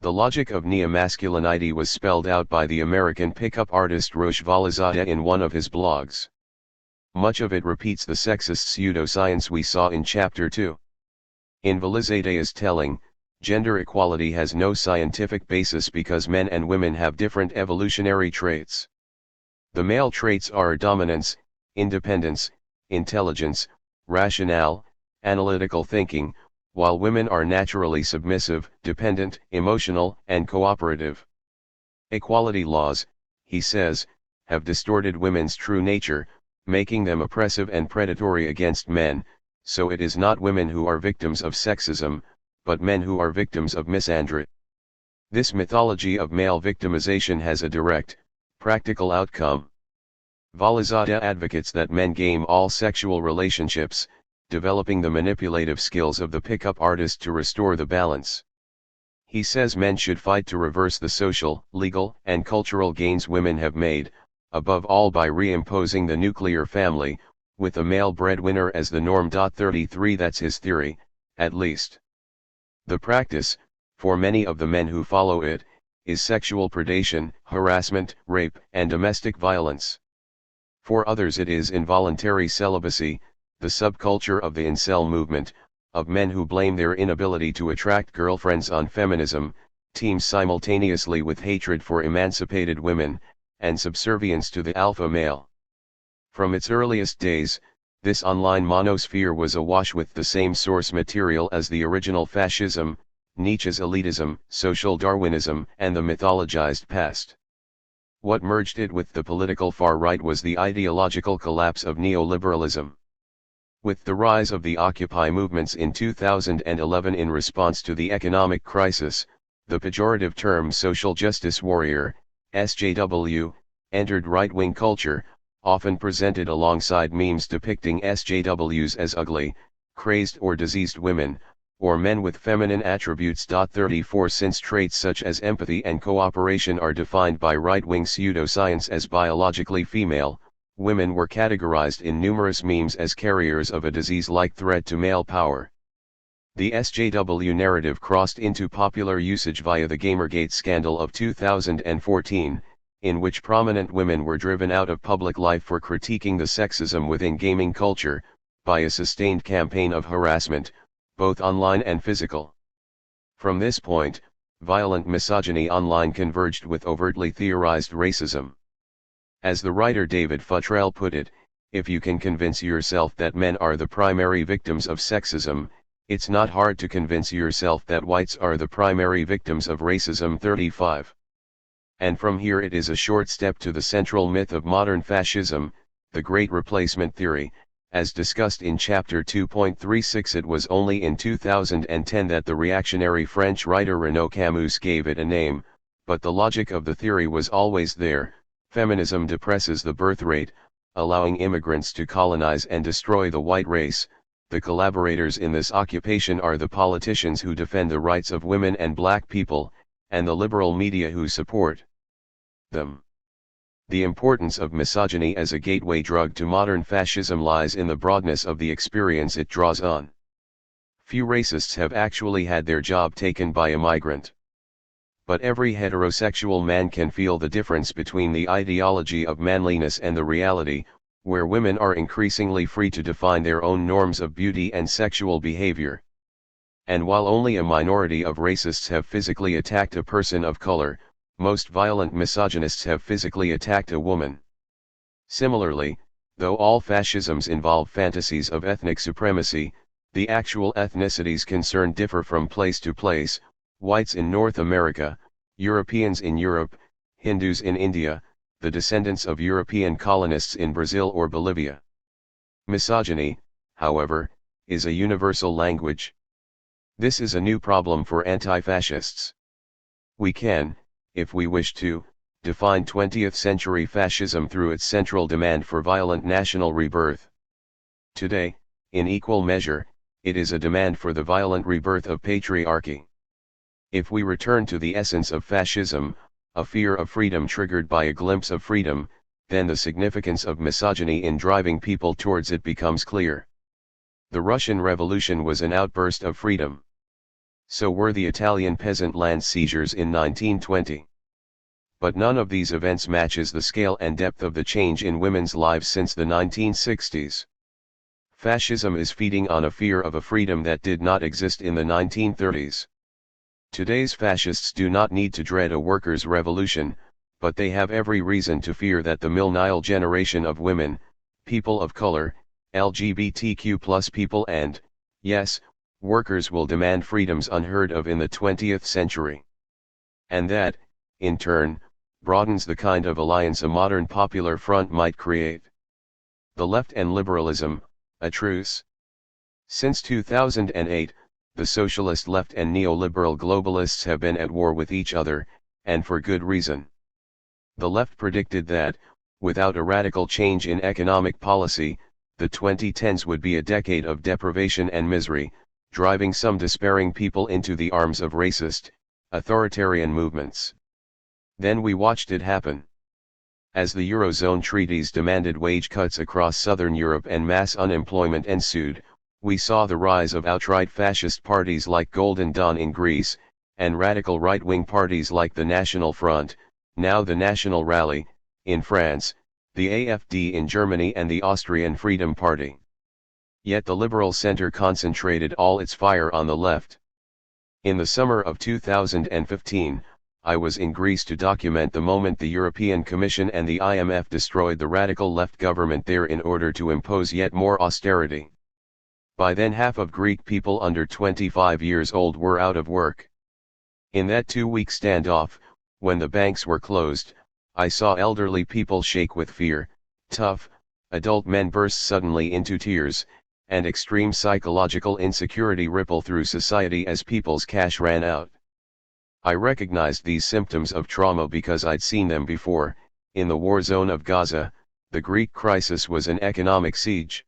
The logic of neo-masculinity was spelled out by the American pickup artist Roch Valizadeh in one of his blogs. Much of it repeats the sexist pseudoscience we saw in Chapter 2. In Valizadeh's telling, gender equality has no scientific basis because men and women have different evolutionary traits. The male traits are dominance, independence, intelligence, rationale, analytical thinking, while women are naturally submissive, dependent, emotional, and cooperative. Equality laws, he says, have distorted women's true nature, making them oppressive and predatory against men, so it is not women who are victims of sexism, but men who are victims of misandry. This mythology of male victimization has a direct, practical outcome. Valizadeh advocates that men game all sexual relationships, developing the manipulative skills of the pickup artist to restore the balance. He says men should fight to reverse the social, legal, and cultural gains women have made, above all by reimposing the nuclear family, with a male breadwinner as the norm. 33 That's his theory, at least. The practice, for many of the men who follow it, is sexual predation, harassment, rape, and domestic violence. For others it is involuntary celibacy, the subculture of the incel movement, of men who blame their inability to attract girlfriends on feminism, teams simultaneously with hatred for emancipated women, and subservience to the alpha male. From its earliest days, this online monosphere was awash with the same source material as the original fascism, Nietzsche's elitism, social Darwinism, and the mythologized past. What merged it with the political far right was the ideological collapse of neoliberalism. With the rise of the Occupy movements in 2011 in response to the economic crisis, the pejorative term social justice warrior, SJW, entered right-wing culture, often presented alongside memes depicting SJWs as ugly, crazed or diseased women, or men with feminine attributes. 34 Since traits such as empathy and cooperation are defined by right-wing pseudoscience as biologically female, women were categorized in numerous memes as carriers of a disease-like threat to male power. The SJW narrative crossed into popular usage via the Gamergate scandal of 2014, in which prominent women were driven out of public life for critiquing the sexism within gaming culture, by a sustained campaign of harassment, both online and physical. From this point, violent misogyny online converged with overtly theorized racism. As the writer David Futrell put it, if you can convince yourself that men are the primary victims of sexism, it's not hard to convince yourself that whites are the primary victims of racism. 35. And from here it is a short step to the central myth of modern fascism, the Great Replacement theory. As discussed in Chapter 2.36, it was only in 2010 that the reactionary French writer Renaud Camus gave it a name, but the logic of the theory was always there. Feminism depresses the birth rate, allowing immigrants to colonize and destroy the white race. The collaborators in this occupation are the politicians who defend the rights of women and black people, and the liberal media who support them. The importance of misogyny as a gateway drug to modern fascism lies in the broadness of the experience it draws on. Few racists have actually had their job taken by a migrant. But every heterosexual man can feel the difference between the ideology of manliness and the reality, where women are increasingly free to define their own norms of beauty and sexual behavior. And while only a minority of racists have physically attacked a person of color, most violent misogynists have physically attacked a woman. Similarly, though all fascisms involve fantasies of ethnic supremacy, the actual ethnicities concerned differ from place to place: whites in North America, Europeans in Europe, Hindus in India, the descendants of European colonists in Brazil or Bolivia. Misogyny, however, is a universal language. This is a new problem for anti-fascists. We can, if we wish to, define 20th century fascism through its central demand for violent national rebirth. Today, in equal measure, it is a demand for the violent rebirth of patriarchy. If we return to the essence of fascism, a fear of freedom triggered by a glimpse of freedom, then the significance of misogyny in driving people towards it becomes clear. The Russian Revolution was an outburst of freedom. So were the Italian peasant land seizures in 1920. But none of these events matches the scale and depth of the change in women's lives since the 1960s. Fascism is feeding on a fear of a freedom that did not exist in the 1930s. Today's fascists do not need to dread a workers' revolution, but they have every reason to fear that the millennial generation of women, people of color, LGBTQ+ people and, yes, workers will demand freedoms unheard of in the 20th century. And that, in turn, broadens the kind of alliance a modern popular front might create. The left and liberalism, a truce. Since 2008, the socialist left and neoliberal globalists have been at war with each other, and for good reason. The left predicted that, without a radical change in economic policy, the 2010s would be a decade of deprivation and misery, driving some despairing people into the arms of racist, authoritarian movements. Then we watched it happen. As the Eurozone treaties demanded wage cuts across southern Europe and mass unemployment ensued, we saw the rise of outright fascist parties like Golden Dawn in Greece, and radical right-wing parties like the National Front, now the National Rally, in France, the AfD in Germany and the Austrian Freedom Party. Yet the liberal center concentrated all its fire on the left. In the summer of 2015, I was in Greece to document the moment the European Commission and the IMF destroyed the radical left government there in order to impose yet more austerity. By then half of Greek people under 25 years old were out of work. In that 2-week standoff, when the banks were closed, I saw elderly people shake with fear, tough, adult men burst suddenly into tears, and extreme psychological insecurity ripple through society as people's cash ran out. I recognized these symptoms of trauma because I'd seen them before. In the war zone of Gaza, the Greek crisis was an economic siege.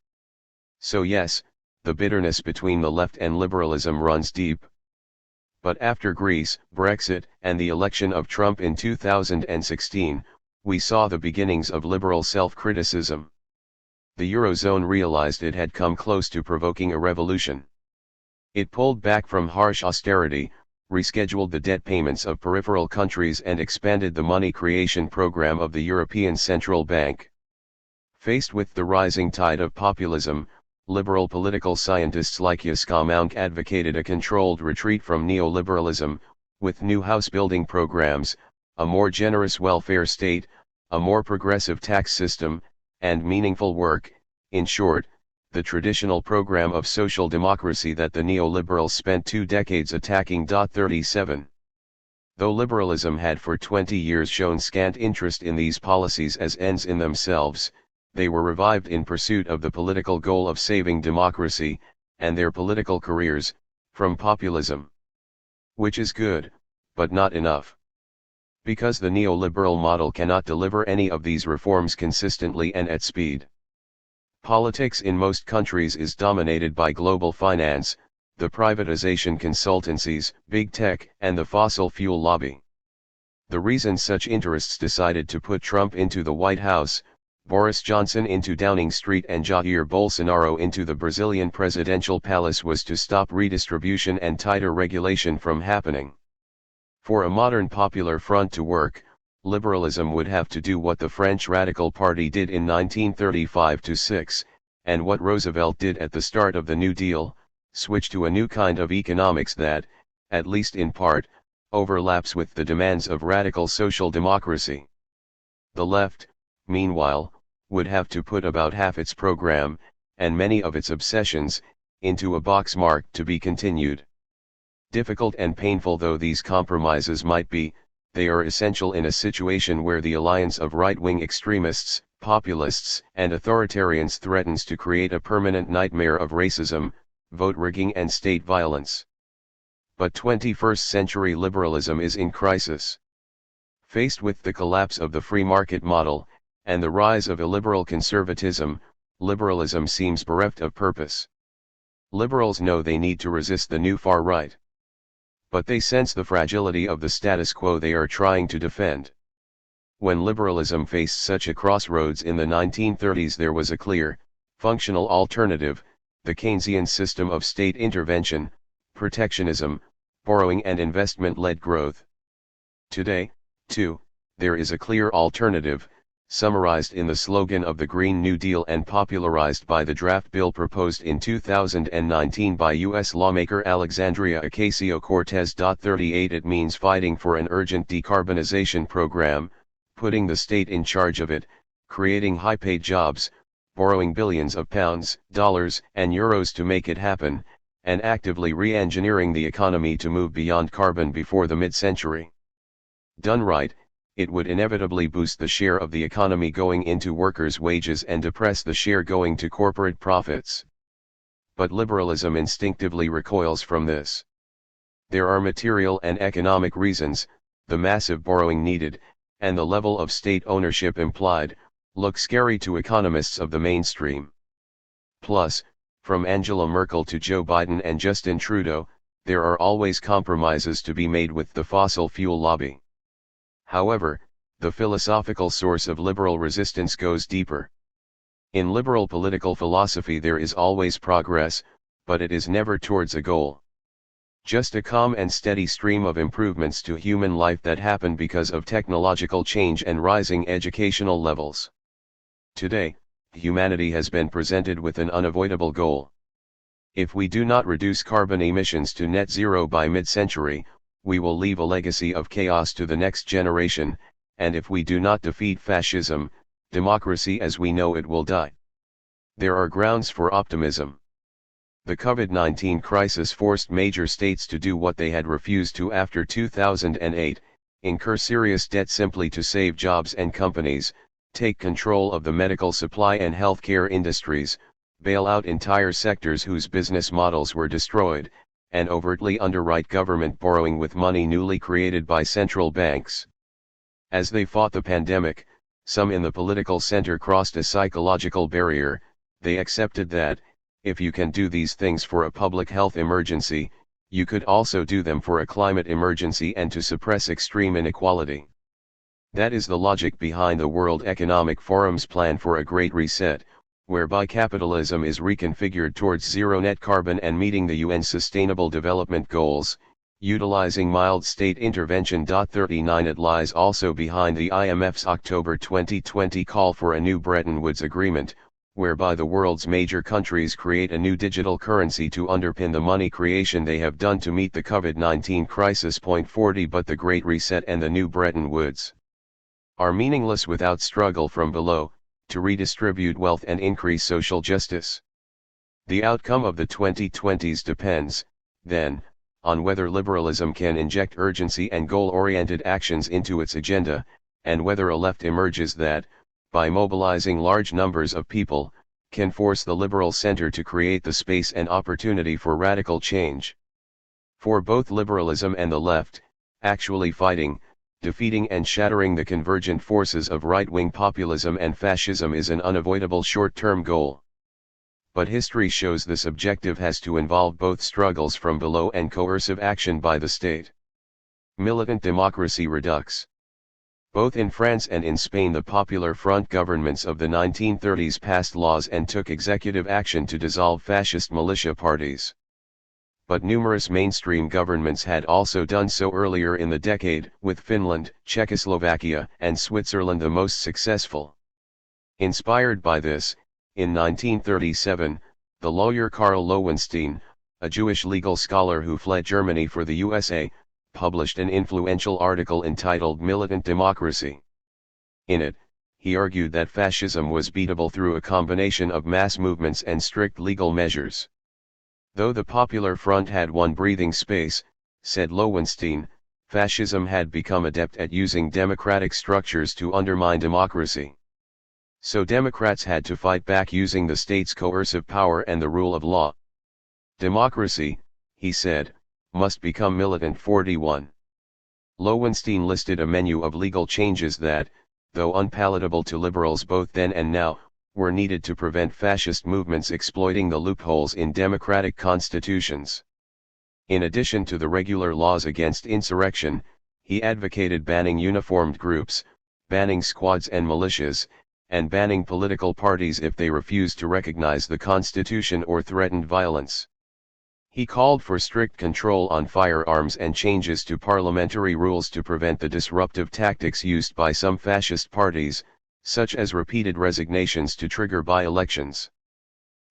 So yes, the bitterness between the left and liberalism runs deep. But after Greece, Brexit, and the election of Trump in 2016, we saw the beginnings of liberal self-criticism. The Eurozone realized it had come close to provoking a revolution. It pulled back from harsh austerity, rescheduled the debt payments of peripheral countries and expanded the money creation program of the European Central Bank. Faced with the rising tide of populism, liberal political scientists like Yaska Mounk advocated a controlled retreat from neoliberalism, with new house-building programs, a more generous welfare state, a more progressive tax system, and meaningful work, in short, the traditional program of social democracy that the neoliberals spent 2 decades attacking. 37. Though liberalism had for 20 years shown scant interest in these policies as ends in themselves, they were revived in pursuit of the political goal of saving democracy, and their political careers, from populism. Which is good, but not enough. Because the neoliberal model cannot deliver any of these reforms consistently and at speed. Politics in most countries is dominated by global finance, the privatization consultancies, big tech, and the fossil fuel lobby. The reason such interests decided to put Trump into the White House, Boris Johnson into Downing Street and Jair Bolsonaro into the Brazilian presidential palace was to stop redistribution and tighter regulation from happening. For a modern popular front to work, liberalism would have to do what the French Radical Party did in 1935-6, and what Roosevelt did at the start of the New Deal, switch to a new kind of economics that, at least in part, overlaps with the demands of radical social democracy. The left, meanwhile, would have to put about half its program, and many of its obsessions, into a box marked to be continued. Difficult and painful though these compromises might be, they are essential in a situation where the alliance of right-wing extremists, populists, and authoritarians threatens to create a permanent nightmare of racism, vote rigging and state violence. But 21st century liberalism is in crisis. Faced with the collapse of the free market model, and the rise of illiberal conservatism, liberalism seems bereft of purpose. Liberals know they need to resist the new far right. But they sense the fragility of the status quo they are trying to defend. When liberalism faced such a crossroads in the 1930s, there was a clear, functional alternative, the Keynesian system of state intervention, protectionism, borrowing and investment-led growth. Today, too, there is a clear alternative, summarized in the slogan of the Green New Deal and popularized by the draft bill proposed in 2019 by U.S. lawmaker Alexandria Ocasio-Cortez. 38 It means fighting for an urgent decarbonization program, putting the state in charge of it, creating high-paid jobs, borrowing billions of pounds, dollars, and euros to make it happen, and actively re-engineering the economy to move beyond carbon before the mid-century. Done right, it would inevitably boost the share of the economy going into workers' wages and depress the share going to corporate profits. But liberalism instinctively recoils from this. There are material and economic reasons, the massive borrowing needed, and the level of state ownership implied, look scary to economists of the mainstream. Plus, from Angela Merkel to Joe Biden and Justin Trudeau, there are always compromises to be made with the fossil fuel lobby. However, the philosophical source of liberal resistance goes deeper. In liberal political philosophy there is always progress, but it is never towards a goal. Just a calm and steady stream of improvements to human life that happen because of technological change and rising educational levels. Today, humanity has been presented with an unavoidable goal. If we do not reduce carbon emissions to net zero by mid-century, we will leave a legacy of chaos to the next generation, and if we do not defeat fascism, democracy as we know it will die. There are grounds for optimism. The COVID-19 crisis forced major states to do what they had refused to after 2008, incur serious debt simply to save jobs and companies, take control of the medical supply and healthcare industries, bail out entire sectors whose business models were destroyed, and overtly underwrite government borrowing with money newly created by central banks. As they fought the pandemic, some in the political center crossed a psychological barrier. They accepted that, if you can do these things for a public health emergency, you could also do them for a climate emergency and to suppress extreme inequality. That is the logic behind the World Economic Forum's plan for a Great Reset, whereby capitalism is reconfigured towards zero net carbon and meeting the UN Sustainable Development Goals, utilizing mild state intervention. 39 It lies also behind the IMF's October 2020 call for a new Bretton Woods Agreement, whereby the world's major countries create a new digital currency to underpin the money creation they have done to meet the COVID-19 crisis. 40 But the Great Reset and the new Bretton Woods are meaningless without struggle from below, to redistribute wealth and increase social justice. The outcome of the 2020s depends, then, on whether liberalism can inject urgency and goal-oriented actions into its agenda, and whether a left emerges that, by mobilizing large numbers of people, can force the liberal center to create the space and opportunity for radical change. For both liberalism and the left, actually fighting, defeating and shattering the convergent forces of right-wing populism and fascism is an unavoidable short-term goal. But history shows this objective has to involve both struggles from below and coercive action by the state. Militant democracy redux. Both in France and in Spain the Popular Front governments of the 1930s passed laws and took executive action to dissolve fascist militia parties. But numerous mainstream governments had also done so earlier in the decade, with Finland, Czechoslovakia, and Switzerland the most successful. Inspired by this, in 1937, the lawyer Karl Lowenstein, a Jewish legal scholar who fled Germany for the USA, published an influential article entitled Militant Democracy. In it, he argued that fascism was beatable through a combination of mass movements and strict legal measures. Though the Popular Front had won breathing space, said Lowenstein, fascism had become adept at using democratic structures to undermine democracy. So Democrats had to fight back using the state's coercive power and the rule of law. Democracy, he said, must become militant. 41. Lowenstein listed a menu of legal changes that, though unpalatable to liberals both then and now, were needed to prevent fascist movements exploiting the loopholes in democratic constitutions. In addition to the regular laws against insurrection, he advocated banning uniformed groups, banning squads and militias, and banning political parties if they refused to recognize the Constitution or threatened violence. He called for strict control on firearms and changes to parliamentary rules to prevent the disruptive tactics used by some fascist parties, such as repeated resignations to trigger by-elections.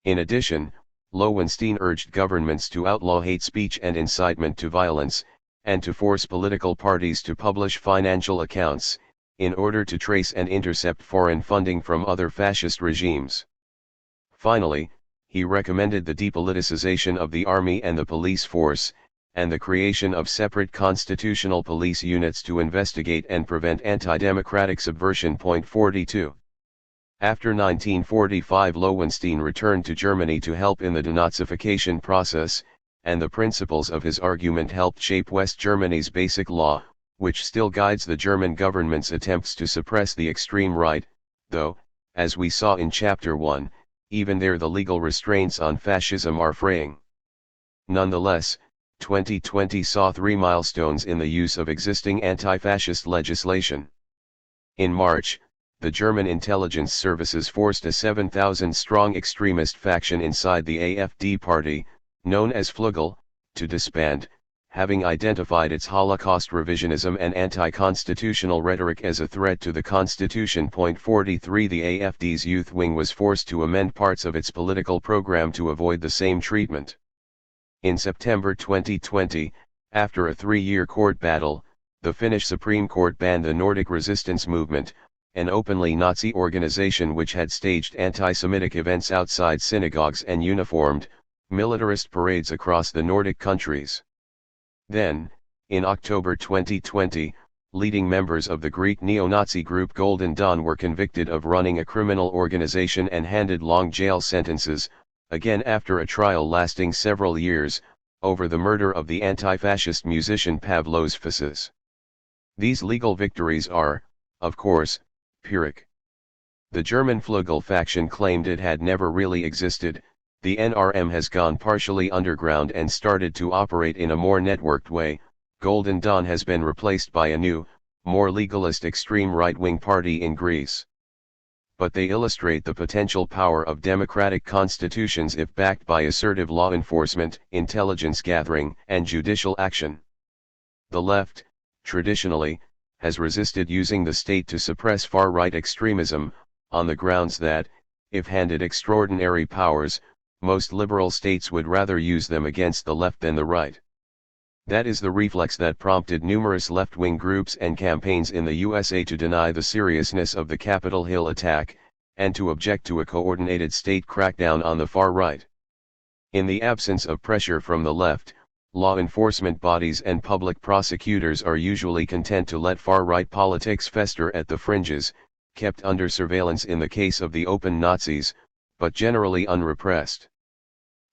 In addition, Lowenstein urged governments to outlaw hate speech and incitement to violence, and to force political parties to publish financial accounts, in order to trace and intercept foreign funding from other fascist regimes. Finally, he recommended the depoliticization of the army and the police force, and the creation of separate constitutional police units to investigate and prevent anti-democratic subversion. 42. After 1945 Lowenstein returned to Germany to help in the denazification process, and the principles of his argument helped shape West Germany's Basic Law, which still guides the German government's attempts to suppress the extreme right, though, as we saw in Chapter 1, even there the legal restraints on fascism are fraying. Nonetheless, 2020 saw 3 milestones in the use of existing anti-fascist legislation. In March, the German intelligence services forced a 7,000-strong extremist faction inside the AfD party, known as Flügel, to disband, having identified its Holocaust revisionism and anti-constitutional rhetoric as a threat to the Constitution. 43 The AfD's youth wing was forced to amend parts of its political program to avoid the same treatment. In September 2020, after a 3-year court battle, the Finnish Supreme Court banned the Nordic Resistance Movement, an openly Nazi organization which had staged anti-Semitic events outside synagogues and uniformed, militarist parades across the Nordic countries. Then, in October 2020, leading members of the Greek neo-Nazi group Golden Dawn were convicted of running a criminal organization and handed long jail sentences, again after a trial lasting several years, over the murder of the anti-fascist musician Pavlos Fascis. These legal victories are, of course, Pyrrhic. The German Flügel faction claimed it had never really existed. The NRM has gone partially underground and started to operate in a more networked way. Golden Dawn has been replaced by a new, more legalist extreme right-wing party in Greece. But they illustrate the potential power of democratic constitutions if backed by assertive law enforcement, intelligence gathering, and judicial action. The left, traditionally, has resisted using the state to suppress far-right extremism, on the grounds that, if handed extraordinary powers, most liberal states would rather use them against the left than the right. That is the reflex that prompted numerous left-wing groups and campaigns in the USA to deny the seriousness of the Capitol Hill attack, and to object to a coordinated state crackdown on the far right. In the absence of pressure from the left, law enforcement bodies and public prosecutors are usually content to let far-right politics fester at the fringes, kept under surveillance in the case of the open Nazis, but generally unrepressed.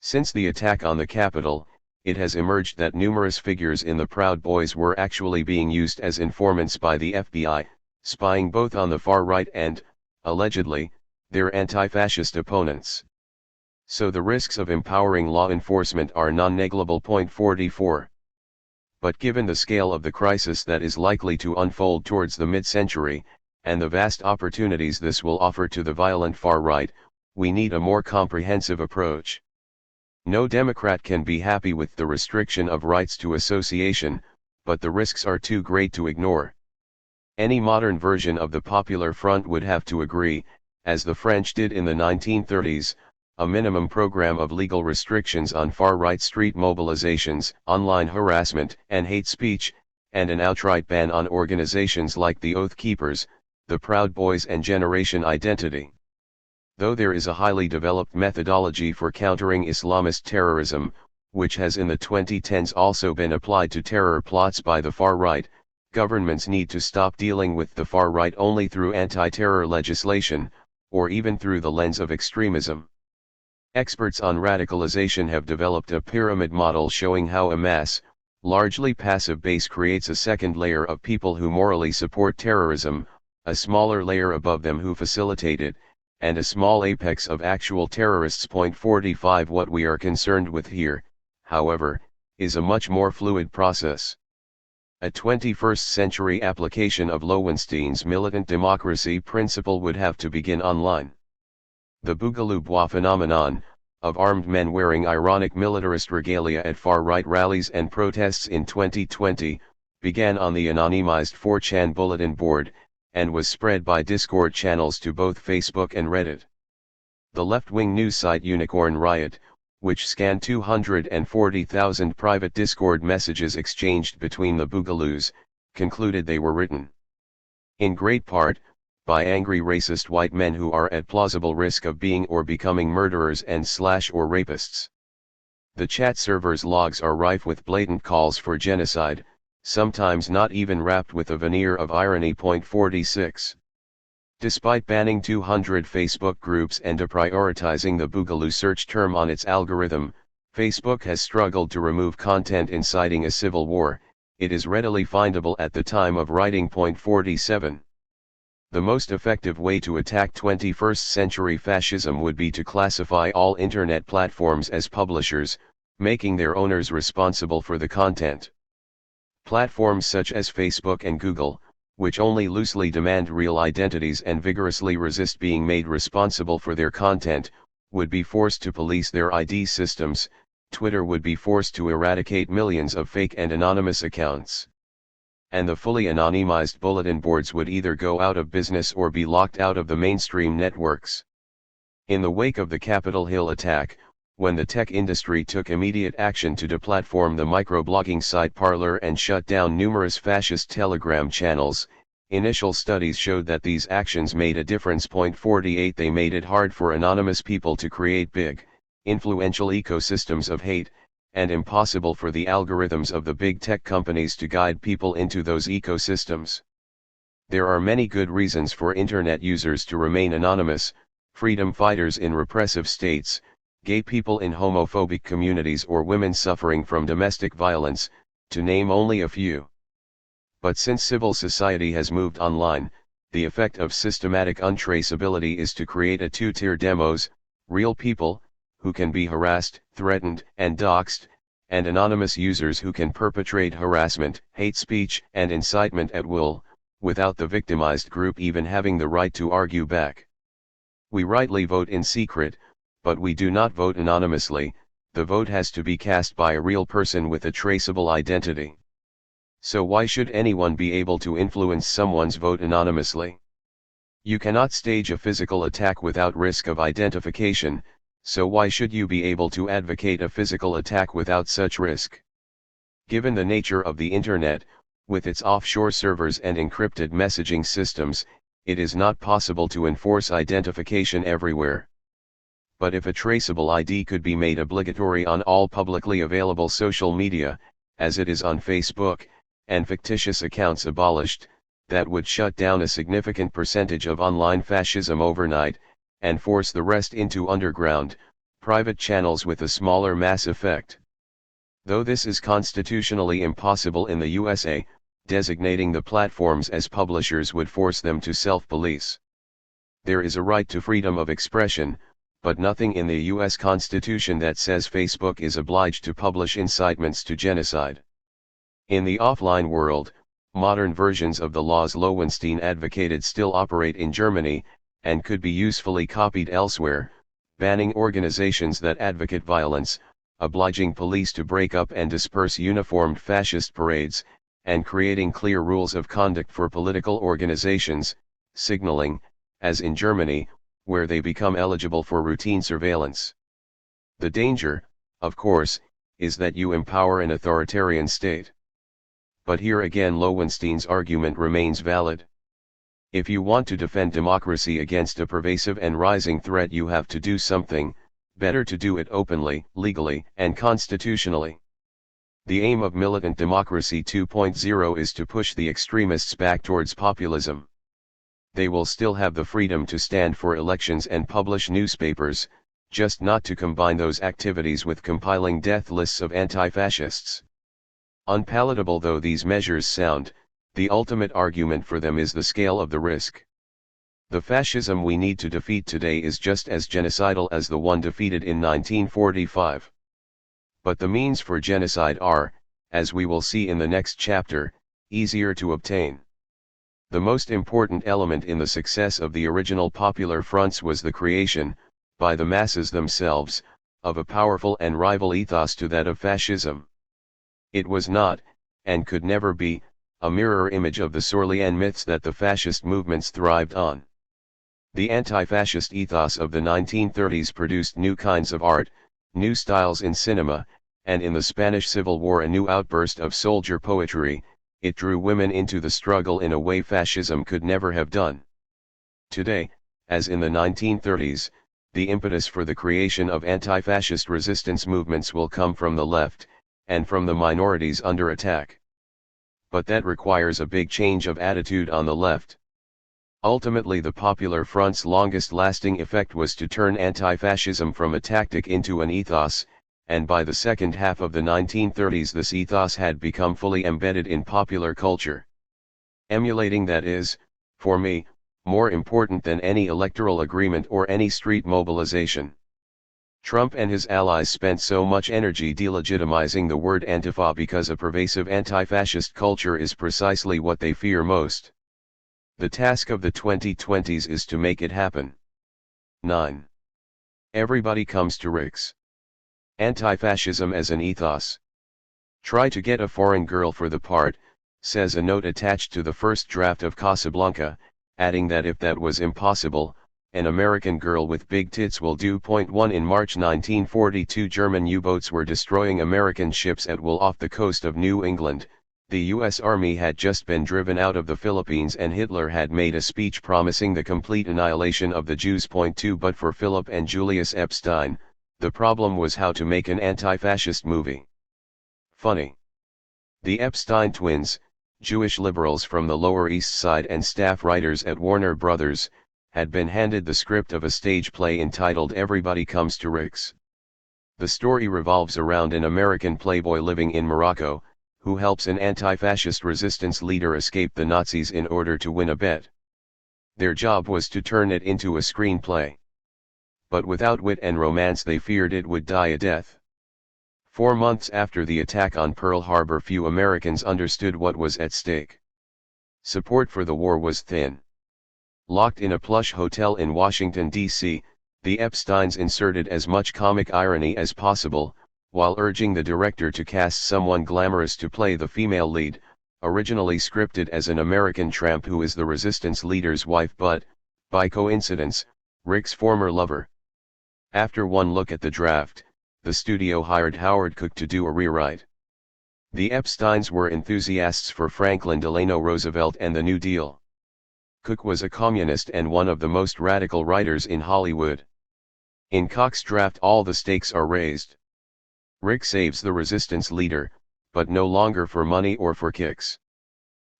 Since the attack on the Capitol, it has emerged that numerous figures in the Proud Boys were actually being used as informants by the FBI, spying both on the far right and, allegedly, their anti-fascist opponents. So the risks of empowering law enforcement are non-negligible. 44. But given the scale of the crisis that is likely to unfold towards the mid-century, and the vast opportunities this will offer to the violent far right, we need a more comprehensive approach. No Democrat can be happy with the restriction of rights to association, but the risks are too great to ignore. Any modern version of the Popular Front would have to agree, as the French did in the 1930s, a minimum program of legal restrictions on far-right street mobilizations, online harassment and hate speech, and an outright ban on organizations like the Oath Keepers, the Proud Boys and Generation Identity. Though there is a highly developed methodology for countering Islamist terrorism, which has in the 2010s also been applied to terror plots by the far right, governments need to stop dealing with the far right only through anti-terror legislation, or even through the lens of extremism. Experts on radicalization have developed a pyramid model showing how a mass, largely passive base creates a second layer of people who morally support terrorism, a smaller layer above them who facilitate it, and a small apex of actual terrorists. 45 What we are concerned with here, however, is a much more fluid process. A 21st century application of Lowenstein's militant democracy principle would have to begin online. The Bougaloo Bois phenomenon, of armed men wearing ironic militarist regalia at far-right rallies and protests in 2020, began on the anonymized 4chan bulletin board, and was spread by Discord channels to both Facebook and Reddit. The left-wing news site Unicorn Riot, which scanned 240,000 private Discord messages exchanged between the Boogaloos, concluded they were written, in great part, by angry racist white men who are at plausible risk of being or becoming murderers and or rapists. The chat server's logs are rife with blatant calls for genocide, sometimes not even wrapped with a veneer of irony. 46. Despite banning 200 Facebook groups and deprioritizing the Boogaloo search term on its algorithm, Facebook has struggled to remove content inciting a civil war. It is readily findable at the time of writing. 47. The most effective way to attack 21st century fascism would be to classify all internet platforms as publishers, making their owners responsible for the content. Platforms such as Facebook and Google, which only loosely demand real identities and vigorously resist being made responsible for their content, would be forced to police their ID systems. Twitter would be forced to eradicate millions of fake and anonymous accounts. And the fully anonymized bulletin boards would either go out of business or be locked out of the mainstream networks. In the wake of the Capitol Hill attack, when the tech industry took immediate action to deplatform the microblogging site Parler and shut down numerous fascist Telegram channels, initial studies showed that these actions made a difference. 48 They made it hard for anonymous people to create big, influential ecosystems of hate, and impossible for the algorithms of the big tech companies to guide people into those ecosystems. There are many good reasons for internet users to remain anonymous: freedom fighters in repressive states, gay people in homophobic communities, or women suffering from domestic violence, to name only a few. But since civil society has moved online, the effect of systematic untraceability is to create a two-tier demos: real people, who can be harassed, threatened, and doxxed, and anonymous users who can perpetrate harassment, hate speech, and incitement at will, without the victimized group even having the right to argue back. We rightly vote in secret, but we do not vote anonymously. The vote has to be cast by a real person with a traceable identity. So why should anyone be able to influence someone's vote anonymously? You cannot stage a physical attack without risk of identification, so why should you be able to advocate a physical attack without such risk? Given the nature of the internet, with its offshore servers and encrypted messaging systems, it is not possible to enforce identification everywhere. But if a traceable ID could be made obligatory on all publicly available social media, as it is on Facebook, and fictitious accounts abolished, that would shut down a significant percentage of online fascism overnight, and force the rest into underground, private channels with a smaller mass effect. Though this is constitutionally impossible in the USA, designating the platforms as publishers would force them to self-police. There is a right to freedom of expression, but nothing in the US Constitution that says Facebook is obliged to publish incitements to genocide. In the offline world, modern versions of the laws Lowenstein advocated still operate in Germany, and could be usefully copied elsewhere, banning organizations that advocate violence, obliging police to break up and disperse uniformed fascist parades, and creating clear rules of conduct for political organizations, signaling, as in Germany, where they become eligible for routine surveillance. The danger, of course, is that you empower an authoritarian state. But here again Lowenstein's argument remains valid. If you want to defend democracy against a pervasive and rising threat, you have to do something, better to do it openly, legally, and constitutionally. The aim of militant democracy 2.0 is to push the extremists back towards populism. They will still have the freedom to stand for elections and publish newspapers, just not to combine those activities with compiling death lists of anti-fascists. Unpalatable though these measures sound, the ultimate argument for them is the scale of the risk. The fascism we need to defeat today is just as genocidal as the one defeated in 1945. But the means for genocide are, as we will see in the next chapter, easier to obtain. The most important element in the success of the original popular fronts was the creation, by the masses themselves, of a powerful and rival ethos to that of fascism. It was not, and could never be, a mirror image of the Sorlean myths that the fascist movements thrived on. The anti-fascist ethos of the 1930s produced new kinds of art, new styles in cinema, and in the Spanish Civil War a new outburst of soldier poetry. It drew women into the struggle in a way fascism could never have done. Today, as in the 1930s, the impetus for the creation of anti-fascist resistance movements will come from the left, and from the minorities under attack. But that requires a big change of attitude on the left. Ultimately, the Popular Front's longest-lasting effect was to turn anti-fascism from a tactic into an ethos, and by the second half of the 1930s this ethos had become fully embedded in popular culture. Emulating that is, for me, more important than any electoral agreement or any street mobilization. Trump and his allies spent so much energy delegitimizing the word Antifa because a pervasive anti-fascist culture is precisely what they fear most. The task of the 2020s is to make it happen. 9. Everybody comes to Rick's. Anti-fascism as an ethos. Try to get a foreign girl for the part, says a note attached to the first draft of Casablanca, adding that if that was impossible, an American girl with big tits will do. 1 In March 1942 German U-boats were destroying American ships at will off the coast of New England. The U.S. Army had just been driven out of the Philippines and Hitler had made a speech promising the complete annihilation of the Jews. 2 But for Philip and Julius Epstein, The problem was how to make an anti-fascist movie funny. The Epstein twins, Jewish liberals from the Lower East Side and staff writers at Warner Brothers, had been handed the script of a stage play entitled Everybody Comes to Rick's. The story revolves around an American playboy living in Morocco, who helps an anti-fascist resistance leader escape the Nazis in order to win a bet. Their job was to turn it into a screenplay. But without wit and romance, they feared it would die a death. 4 months after the attack on Pearl Harbor, few Americans understood what was at stake. Support for the war was thin. Locked in a plush hotel in Washington, D.C., the Epsteins inserted as much comic irony as possible, while urging the director to cast someone glamorous to play the female lead, originally scripted as an American tramp who is the resistance leader's wife but, by coincidence, Rick's former lover. After one look at the draft, the studio hired Howard Cook to do a rewrite. The Epsteins were enthusiasts for Franklin Delano Roosevelt and the New Deal. Cook was a communist and one of the most radical writers in Hollywood. In Cook's draft, all the stakes are raised. Rick saves the resistance leader, but no longer for money or for kicks.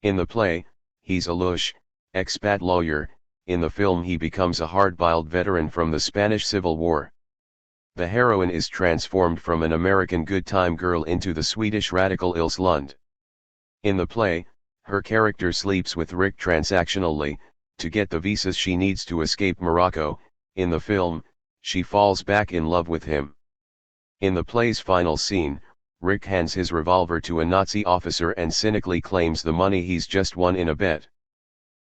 In the play, he's a lush, expat lawyer. In the film, he becomes a hard-boiled veteran from the Spanish Civil War. The heroine is transformed from an American good-time girl into the Swedish radical Ilse Lund. In the play, her character sleeps with Rick transactionally, to get the visas she needs to escape Morocco. In the film, she falls back in love with him. In the play's final scene, Rick hands his revolver to a Nazi officer and cynically claims the money he's just won in a bet.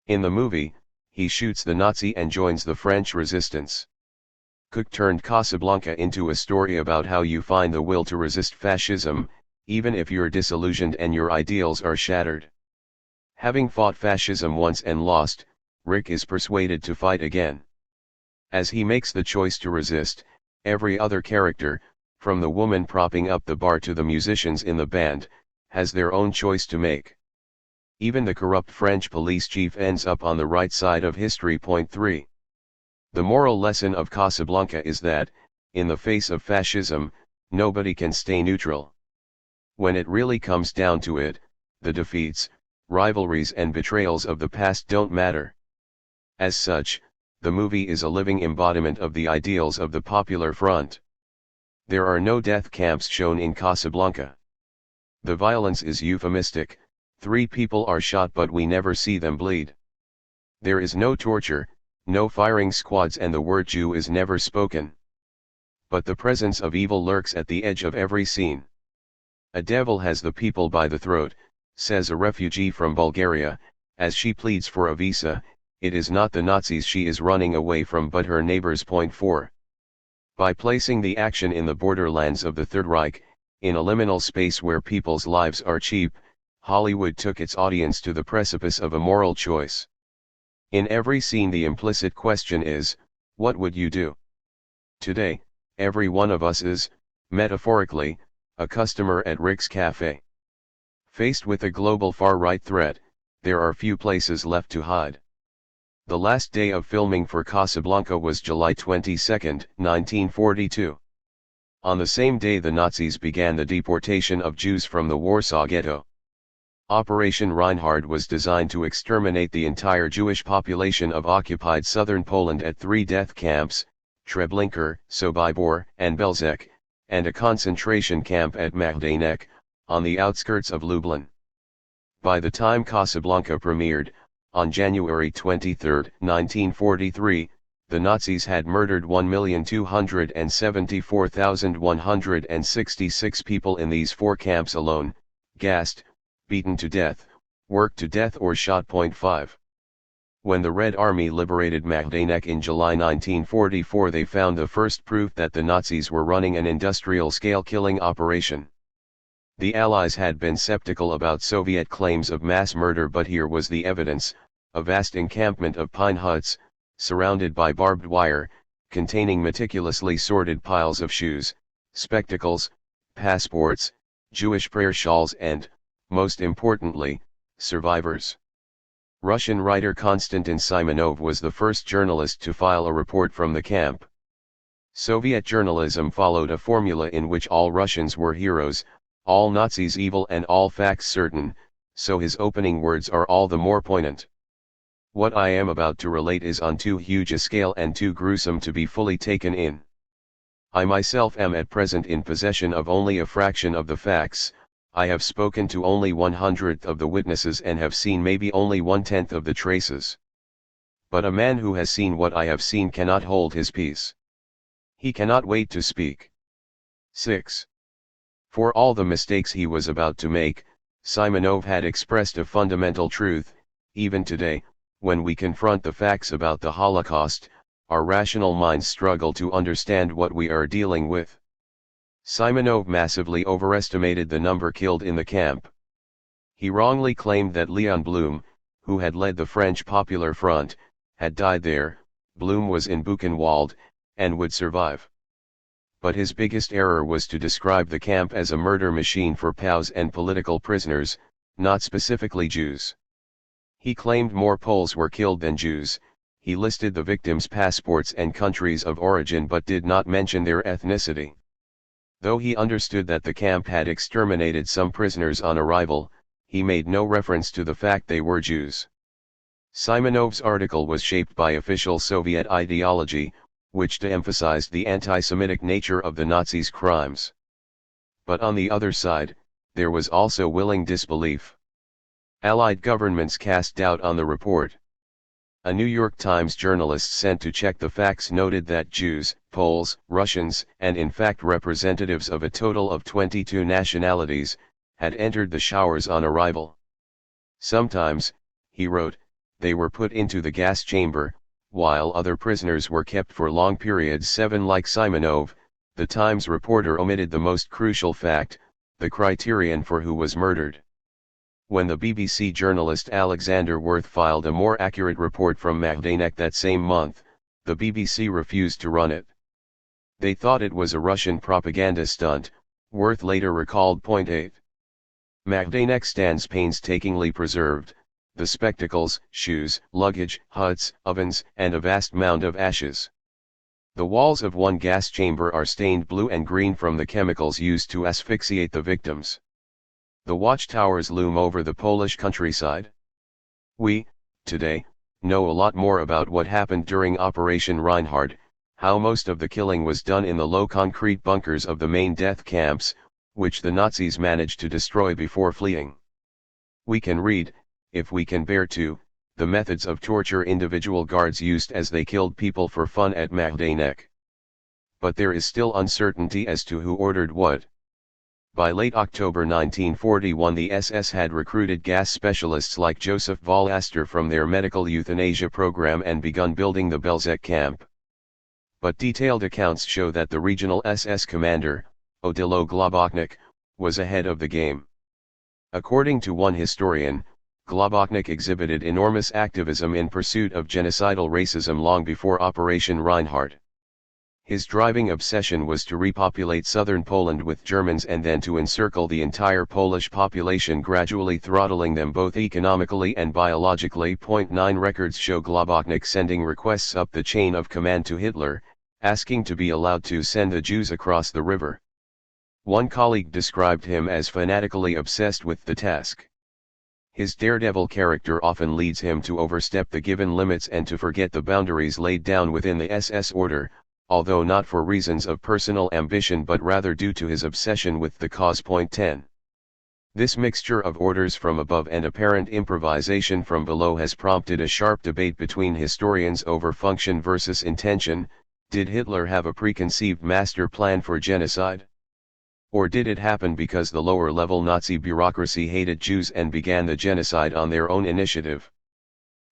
In the movie, he shoots the Nazi and joins the French resistance. Cook turned Casablanca into a story about how you find the will to resist fascism, even if you're disillusioned and your ideals are shattered. Having fought fascism once and lost, Rick is persuaded to fight again. As he makes the choice to resist, every other character, from the woman propping up the bar to the musicians in the band, has their own choice to make. Even the corrupt French police chief ends up on the right side of history. Point 3. The moral lesson of Casablanca is that, in the face of fascism, nobody can stay neutral. When it really comes down to it, the defeats, rivalries and betrayals of the past don't matter. As such, the movie is a living embodiment of the ideals of the Popular Front. There are no death camps shown in Casablanca. The violence is euphemistic. 3 people are shot but we never see them bleed. There is no torture, no firing squads, and the word Jew is never spoken. But the presence of evil lurks at the edge of every scene. A devil has the people by the throat, says a refugee from Bulgaria, as she pleads for a visa. It is not the Nazis she is running away from but her neighbors. Point 4. By placing the action in the borderlands of the Third Reich, in a liminal space where people's lives are cheap, Hollywood took its audience to the precipice of a moral choice. In every scene the implicit question is, what would you do? Today, every one of us is, metaphorically, a customer at Rick's Cafe. Faced with a global far-right threat, there are few places left to hide. The last day of filming for Casablanca was July 22, 1942. On the same day the Nazis began the deportation of Jews from the Warsaw Ghetto. Operation Reinhard was designed to exterminate the entire Jewish population of occupied southern Poland at 3 death camps, Treblinka, Sobibor, and Belzec, and a concentration camp at Majdanek, on the outskirts of Lublin. By the time Casablanca premiered, on January 23, 1943, the Nazis had murdered 1,274,166 people in these 4 camps alone, gassed, beaten to death, worked to death or shot. Point 5. When the Red Army liberated Majdanek in July 1944, they found the first proof that the Nazis were running an industrial-scale killing operation. The Allies had been skeptical about Soviet claims of mass murder, but here was the evidence: a vast encampment of pine huts, surrounded by barbed wire, containing meticulously sorted piles of shoes, spectacles, passports, Jewish prayer shawls and, most importantly, survivors. Russian writer Konstantin Simonov was the first journalist to file a report from the camp. Soviet journalism followed a formula in which all Russians were heroes, all Nazis evil and all facts certain, so his opening words are all the more poignant. What I am about to relate is on too huge a scale and too gruesome to be fully taken in. I myself am at present in possession of only a fraction of the facts. I have spoken to only 1/100th of the witnesses and have seen maybe only 1/10 of the traces. But a man who has seen what I have seen cannot hold his peace. He cannot wait to speak. 6. For all the mistakes he was about to make, Simonov had expressed a fundamental truth. Even today, when we confront the facts about the Holocaust, our rational minds struggle to understand what we are dealing with. Simonov massively overestimated the number killed in the camp. He wrongly claimed that Leon Blum, who had led the French Popular Front, had died there. Blum was in Buchenwald, and would survive. But his biggest error was to describe the camp as a murder machine for POWs and political prisoners, not specifically Jews. He claimed more Poles were killed than Jews. He listed the victims' passports and countries of origin but did not mention their ethnicity. Though he understood that the camp had exterminated some prisoners on arrival, he made no reference to the fact they were Jews. Simonov's article was shaped by official Soviet ideology, which de-emphasized the anti-Semitic nature of the Nazis' crimes. But on the other side, there was also willing disbelief. Allied governments cast doubt on the report. A New York Times journalist sent to check the facts noted that Jews, Poles, Russians, and in fact representatives of a total of 22 nationalities, had entered the showers on arrival. Sometimes, he wrote, they were put into the gas chamber, while other prisoners were kept for long periods. 7. Like Simonov, the Times reporter omitted the most crucial fact, the criterion for who was murdered. When the BBC journalist Alexander Worth filed a more accurate report from Majdanek that same month, the BBC refused to run it. They thought it was a Russian propaganda stunt. Worth later recalled. Point 8. Majdanek stands painstakingly preserved, the spectacles, shoes, luggage, huts, ovens, and a vast mound of ashes. The walls of one gas chamber are stained blue and green from the chemicals used to asphyxiate the victims. The watchtowers loom over the Polish countryside. We, today, know a lot more about what happened during Operation Reinhard, how most of the killing was done in the low concrete bunkers of the main death camps, which the Nazis managed to destroy before fleeing. We can read, if we can bear to, the methods of torture individual guards used as they killed people for fun at Majdanek. But there is still uncertainty as to who ordered what. By late October 1941 the SS had recruited gas specialists like Joseph Vallaster from their medical euthanasia program and begun building the Belzec camp. But detailed accounts show that the regional SS commander, Odilo Globoknik, was ahead of the game. According to one historian, Globoknik exhibited enormous activism in pursuit of genocidal racism long before Operation Reinhard. His driving obsession was to repopulate southern Poland with Germans and then to encircle the entire Polish population, gradually throttling them both economically and biologically. 9 Records show Globoknik sending requests up the chain of command to Hitler, asking to be allowed to send the Jews across the river. One colleague described him as fanatically obsessed with the task. His daredevil character often leads him to overstep the given limits and to forget the boundaries laid down within the SS order, although not for reasons of personal ambition but rather due to his obsession with the cause. 10. This mixture of orders from above and apparent improvisation from below has prompted a sharp debate between historians over function versus intention. Did Hitler have a preconceived master plan for genocide? Or did it happen because the lower-level Nazi bureaucracy hated Jews and began the genocide on their own initiative?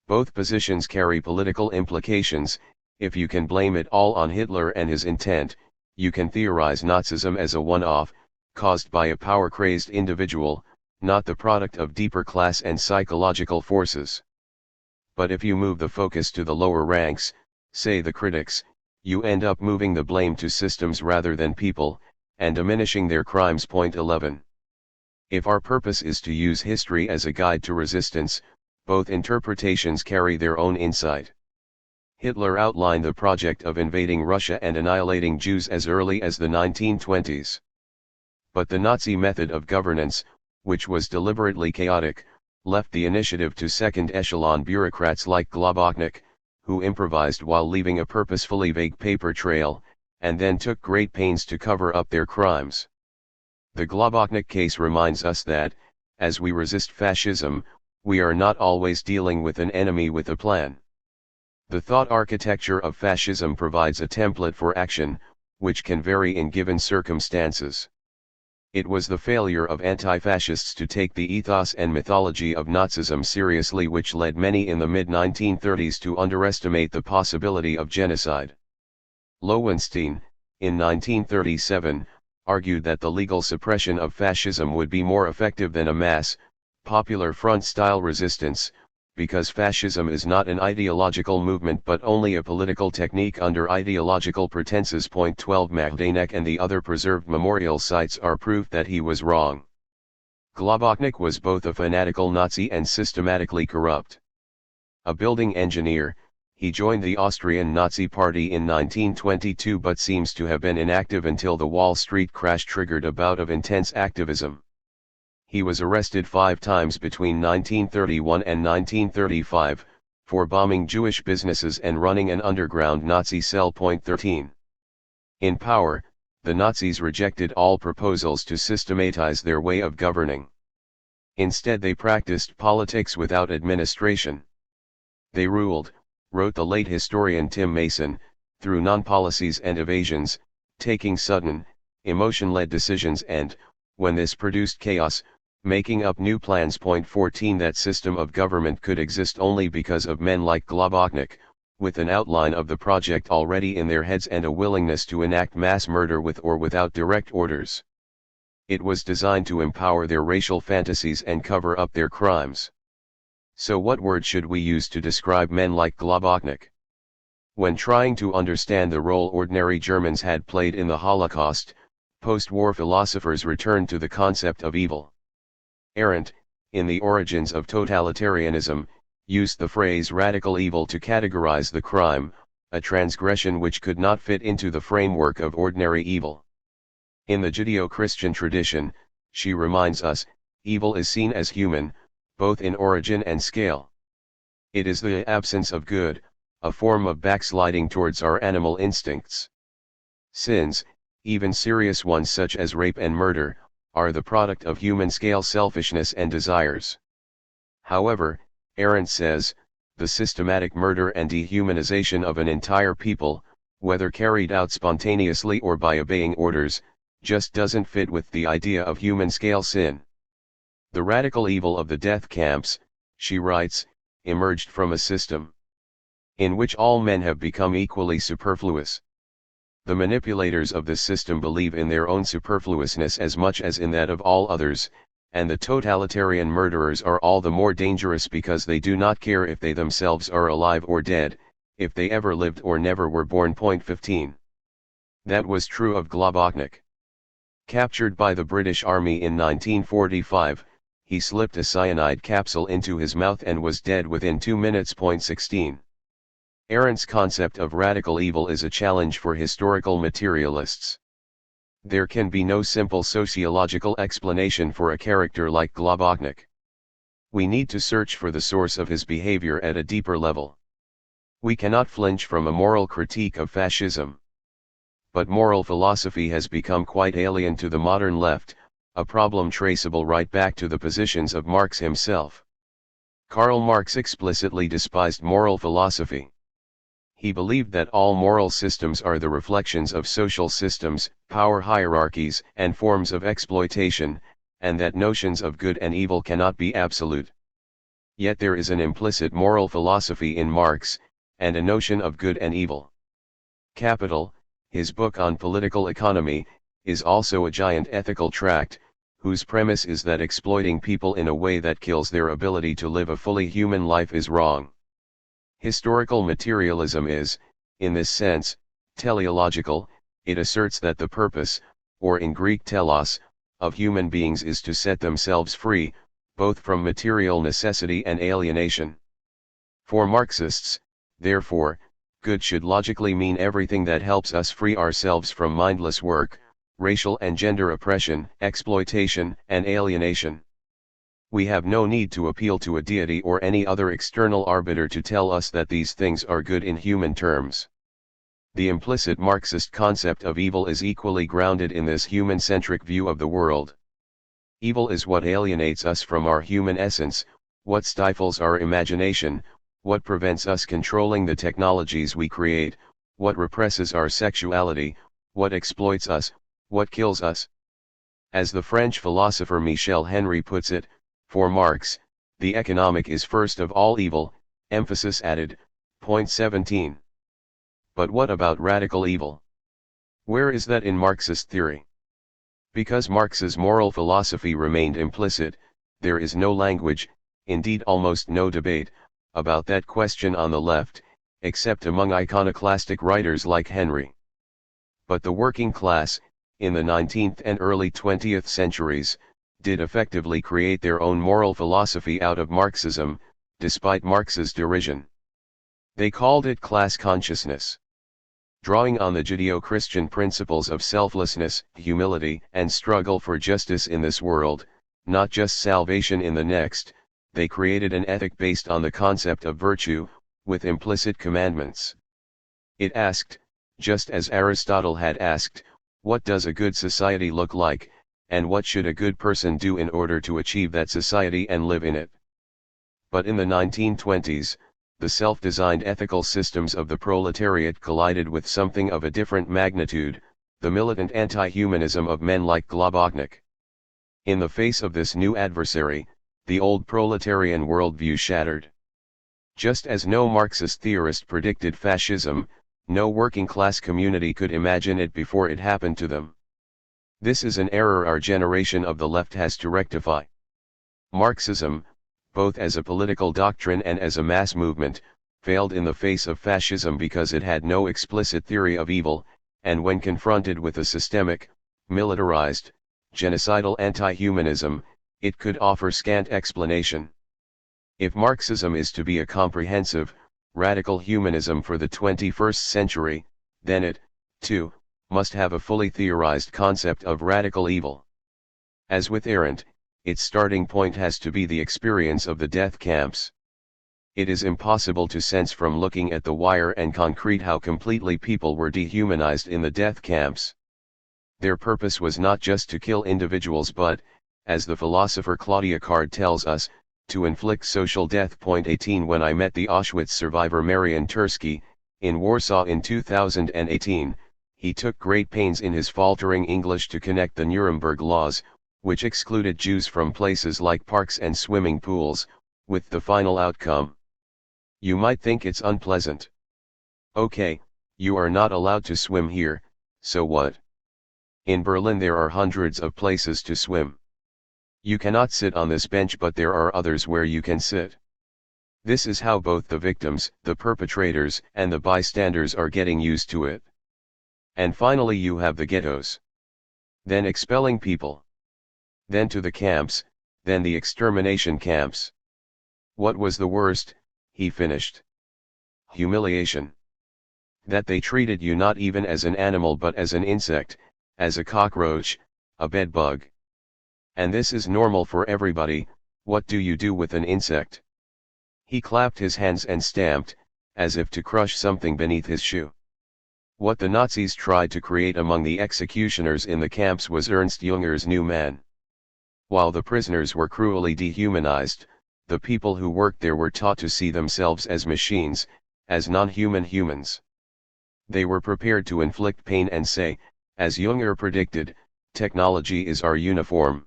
Both positions carry political implications. If you can blame it all on Hitler and his intent, you can theorize Nazism as a one-off, caused by a power-crazed individual, not the product of deeper class and psychological forces. But if you move the focus to the lower ranks, say the critics, you end up moving the blame to systems rather than people, and diminishing their crimes. 11. If our purpose is to use history as a guide to resistance, both interpretations carry their own insight. Hitler outlined the project of invading Russia and annihilating Jews as early as the 1920s. But the Nazi method of governance, which was deliberately chaotic, left the initiative to second-echelon bureaucrats like Globoknik, who improvised while leaving a purposefully vague paper trail, and then took great pains to cover up their crimes. The Globoknik case reminds us that, as we resist fascism, we are not always dealing with an enemy with a plan. The thought architecture of fascism provides a template for action, which can vary in given circumstances. It was the failure of anti-fascists to take the ethos and mythology of Nazism seriously which led many in the mid-1930s to underestimate the possibility of genocide. Lowenstein, in 1937, argued that the legal suppression of fascism would be more effective than a mass, popular front-style resistance, because fascism is not an ideological movement but only a political technique under ideological pretenses. 12 Majdanek and the other preserved memorial sites are proof that he was wrong. Globoknik was both a fanatical Nazi and systematically corrupt. A building engineer, he joined the Austrian Nazi Party in 1922 but seems to have been inactive until the Wall Street crash triggered a bout of intense activism. He was arrested 5 times between 1931 and 1935, for bombing Jewish businesses and running an underground Nazi cell. 13. In power, the Nazis rejected all proposals to systematize their way of governing. Instead they practiced politics without administration. They ruled, wrote the late historian Tim Mason, through non-policies and evasions, taking sudden, emotion-led decisions and, when this produced chaos, making up new plans. 14 That system of government could exist only because of men like Globoknik, with an outline of the project already in their heads and a willingness to enact mass murder with or without direct orders. It was designed to empower their racial fantasies and cover up their crimes. So what word should we use to describe men like Globoknik? When trying to understand the role ordinary Germans had played in the Holocaust, post-war philosophers returned to the concept of evil. Arendt, in The Origins of Totalitarianism, used the phrase radical evil to categorize the crime, a transgression which could not fit into the framework of ordinary evil. In the Judeo-Christian tradition, she reminds us, evil is seen as human, both in origin and scale. It is the absence of good, a form of backsliding towards our animal instincts. Sins, even serious ones such as rape and murder, are the product of human-scale selfishness and desires. However, Arendt says, the systematic murder and dehumanization of an entire people, whether carried out spontaneously or by obeying orders, just doesn't fit with the idea of human-scale sin. The radical evil of the death camps, she writes, emerged from a system in which all men have become equally superfluous. The manipulators of this system believe in their own superfluousness as much as in that of all others, and the totalitarian murderers are all the more dangerous because they do not care if they themselves are alive or dead, if they ever lived or never were born. 15. That was true of Globoknik. Captured by the British Army in 1945, he slipped a cyanide capsule into his mouth and was dead within 2 minutes. 16. Arendt's concept of radical evil is a challenge for historical materialists. There can be no simple sociological explanation for a character like Globoknik. We need to search for the source of his behavior at a deeper level. We cannot flinch from a moral critique of fascism. But moral philosophy has become quite alien to the modern left, a problem traceable right back to the positions of Marx himself. Karl Marx explicitly despised moral philosophy. He believed that all moral systems are the reflections of social systems, power hierarchies, and forms of exploitation, and that notions of good and evil cannot be absolute. Yet there is an implicit moral philosophy in Marx, and a notion of good and evil. Capital, his book on political economy, is also a giant ethical tract, whose premise is that exploiting people in a way that kills their ability to live a fully human life is wrong. Historical materialism is, in this sense, teleological. It asserts that the purpose, or in Greek telos, of human beings is to set themselves free, both from material necessity and alienation. For Marxists, therefore, good should logically mean everything that helps us free ourselves from mindless work, racial and gender oppression, exploitation, and alienation. We have no need to appeal to a deity or any other external arbiter to tell us that these things are good in human terms. The implicit Marxist concept of evil is equally grounded in this human-centric view of the world. Evil is what alienates us from our human essence, what stifles our imagination, what prevents us controlling the technologies we create, what represses our sexuality, what exploits us, what kills us. As the French philosopher Michel Henry puts it, for Marx, the economic is first of all evil, emphasis added, point 17. But what about radical evil? Where is that in Marxist theory? Because Marx's moral philosophy remained implicit, there is no language, indeed almost no debate, about that question on the left, except among iconoclastic writers like Henry. But the working class, in the 19th and early 20th centuries, did effectively create their own moral philosophy out of Marxism, despite Marx's derision. They called it class consciousness. Drawing on the Judeo-Christian principles of selflessness, humility, and struggle for justice in this world, not just salvation in the next, they created an ethic based on the concept of virtue, with implicit commandments. It asked, just as Aristotle had asked, what does a good society look like, and what should a good person do in order to achieve that society and live in it? But in the 1920s, the self-designed ethical systems of the proletariat collided with something of a different magnitude, the militant anti-humanism of men like Globoknik. In the face of this new adversary, the old proletarian worldview shattered. Just as no Marxist theorist predicted fascism, no working-class community could imagine it before it happened to them. This is an error our generation of the left has to rectify. Marxism, both as a political doctrine and as a mass movement, failed in the face of fascism because it had no explicit theory of evil, and when confronted with a systemic, militarized, genocidal anti-humanism, it could offer scant explanation. If Marxism is to be a comprehensive, radical humanism for the 21st century, then it, too, must have a fully theorized concept of radical evil. As with Arendt, its starting point has to be the experience of the death camps. It is impossible to sense from looking at the wire and concrete how completely people were dehumanized in the death camps. Their purpose was not just to kill individuals but, as the philosopher Claudia Card tells us, to inflict social death. 18 When I met the Auschwitz survivor Marian Tursky, in Warsaw in 2018, he took great pains in his faltering English to connect the Nuremberg laws, which excluded Jews from places like parks and swimming pools, with the final outcome. You might think it's unpleasant. Okay, you are not allowed to swim here, so what? In Berlin there are hundreds of places to swim. You cannot sit on this bench, but there are others where you can sit. This is how both the victims, the perpetrators, and the bystanders are getting used to it. And finally you have the ghettos. Then expelling people. Then to the camps, then the extermination camps. What was the worst? He finished. Humiliation. That they treated you not even as an animal but as an insect, as a cockroach, a bedbug. And this is normal for everybody. What do you do with an insect? He clapped his hands and stamped, as if to crush something beneath his shoe. What the Nazis tried to create among the executioners in the camps was Ernst Junger's new man. While the prisoners were cruelly dehumanized, the people who worked there were taught to see themselves as machines, as non-human humans. They were prepared to inflict pain and say, as Junger predicted, technology is our uniform.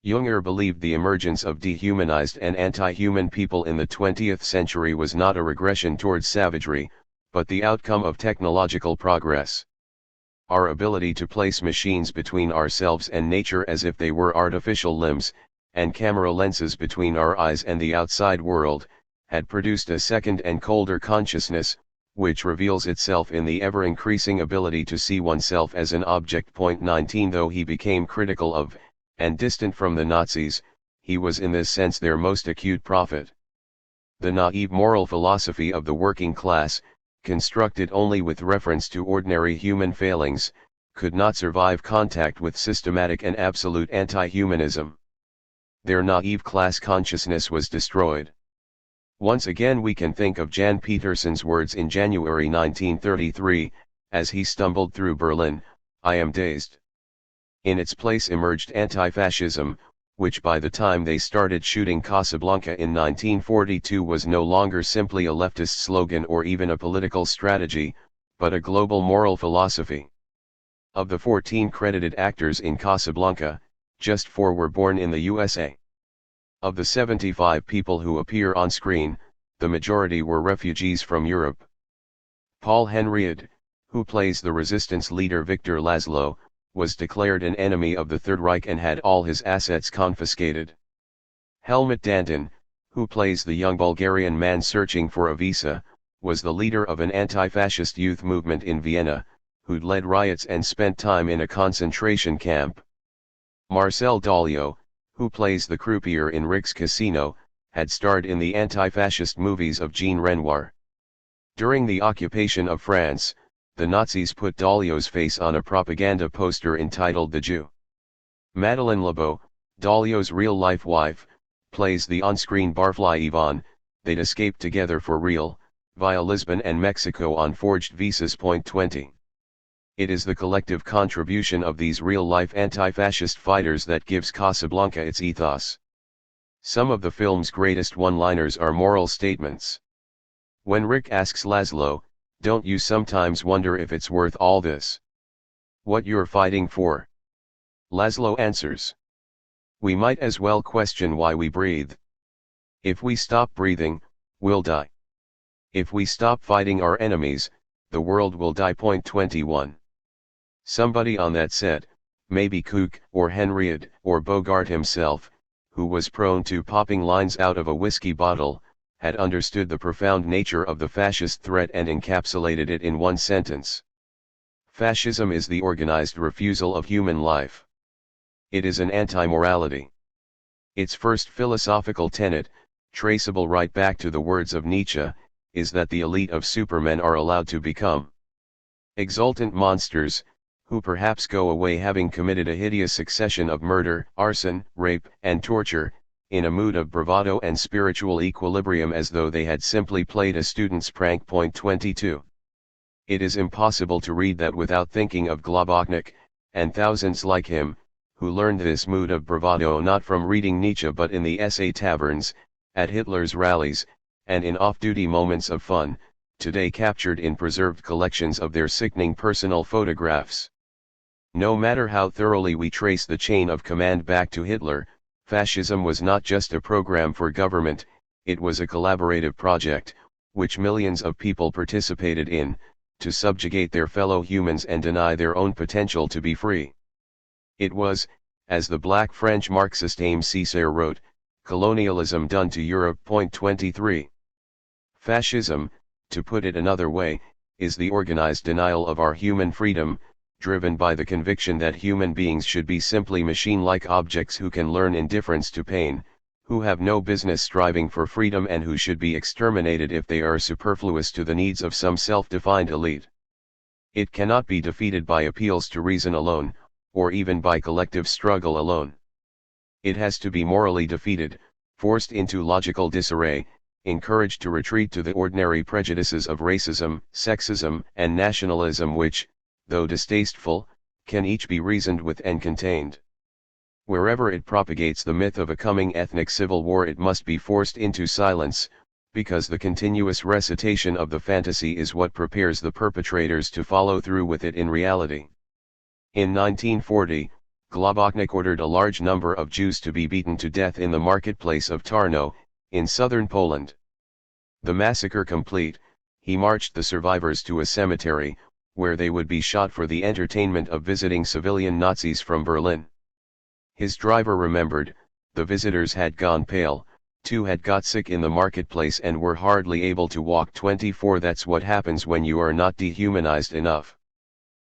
Junger believed the emergence of dehumanized and anti-human people in the 20th century was not a regression towards savagery, but the outcome of technological progress. Our ability to place machines between ourselves and nature as if they were artificial limbs, and camera lenses between our eyes and the outside world, had produced a second and colder consciousness, which reveals itself in the ever-increasing ability to see oneself as an object. 19 Though he became critical of, and distant from the Nazis, he was in this sense their most acute prophet. The naive moral philosophy of the working class, constructed only with reference to ordinary human failings, could not survive contact with systematic and absolute anti-humanism. Their naive class consciousness was destroyed. Once again we can think of Jan Peterson's words in January 1933, as he stumbled through Berlin, "I am dazed." In its place emerged anti-fascism, which by the time they started shooting Casablanca in 1942 was no longer simply a leftist slogan or even a political strategy, but a global moral philosophy. Of the 14 credited actors in Casablanca, just 4 were born in the USA. Of the 75 people who appear on screen, the majority were refugees from Europe. Paul Henriot, who plays the resistance leader Victor Laszlo, was declared an enemy of the Third Reich and had all his assets confiscated. Helmut Danton, who plays the young Bulgarian man searching for a visa, was the leader of an anti-fascist youth movement in Vienna, who'd led riots and spent time in a concentration camp. Marcel Dalio, who plays the croupier in Rick's Casino, had starred in the anti-fascist movies of Jean Renoir. During the occupation of France, the Nazis put Dalio's face on a propaganda poster entitled "The Jew." Madeleine Lebeau, Dalio's real-life wife, plays the on-screen barfly Yvonne. They'd escaped together for real, via Lisbon and Mexico on forged visas. 20. It is the collective contribution of these real-life anti-fascist fighters that gives Casablanca its ethos. Some of the film's greatest one-liners are moral statements. When Rick asks Laszlo, "Don't you sometimes wonder if it's worth all this? What you're fighting for?" Laszlo answers, "We might as well question why we breathe. If we stop breathing, we'll die. If we stop fighting our enemies, the world will die." 21. Somebody on that set, maybe Kook or Henriot or Bogart himself, who was prone to popping lines out of a whiskey bottle, had understood the profound nature of the fascist threat and encapsulated it in one sentence. Fascism is the organized refusal of human life. It is an anti-morality. Its first philosophical tenet, traceable right back to the words of Nietzsche, is that the elite of supermen are allowed to become exultant monsters, who perhaps go away having committed a hideous succession of murder, arson, rape, and torture, in a mood of bravado and spiritual equilibrium as though they had simply played a student's prank. 22. It is impossible to read that without thinking of Globoknik, and thousands like him, who learned this mood of bravado not from reading Nietzsche but in the SA taverns, at Hitler's rallies, and in off-duty moments of fun, today captured in preserved collections of their sickening personal photographs. No matter how thoroughly we trace the chain of command back to Hitler, fascism was not just a program for government, it was a collaborative project, which millions of people participated in, to subjugate their fellow humans and deny their own potential to be free. It was, as the black French Marxist Aimé Césaire wrote, colonialism done to Europe. 23. Fascism, to put it another way, is the organized denial of our human freedom, driven by the conviction that human beings should be simply machine-like objects who can learn indifference to pain, who have no business striving for freedom and who should be exterminated if they are superfluous to the needs of some self-defined elite. It cannot be defeated by appeals to reason alone, or even by collective struggle alone. It has to be morally defeated, forced into logical disarray, encouraged to retreat to the ordinary prejudices of racism, sexism, and nationalism which, though distasteful, can each be reasoned with and contained. Wherever it propagates the myth of a coming ethnic civil war, it must be forced into silence, because the continuous recitation of the fantasy is what prepares the perpetrators to follow through with it in reality. In 1940, Globoknik ordered a large number of Jews to be beaten to death in the marketplace of Tarnow, in southern Poland. The massacre complete, he marched the survivors to a cemetery, where they would be shot for the entertainment of visiting civilian Nazis from Berlin. His driver remembered, the visitors had gone pale, 2 had got sick in the marketplace and were hardly able to walk. 24. That's what happens when you are not dehumanized enough.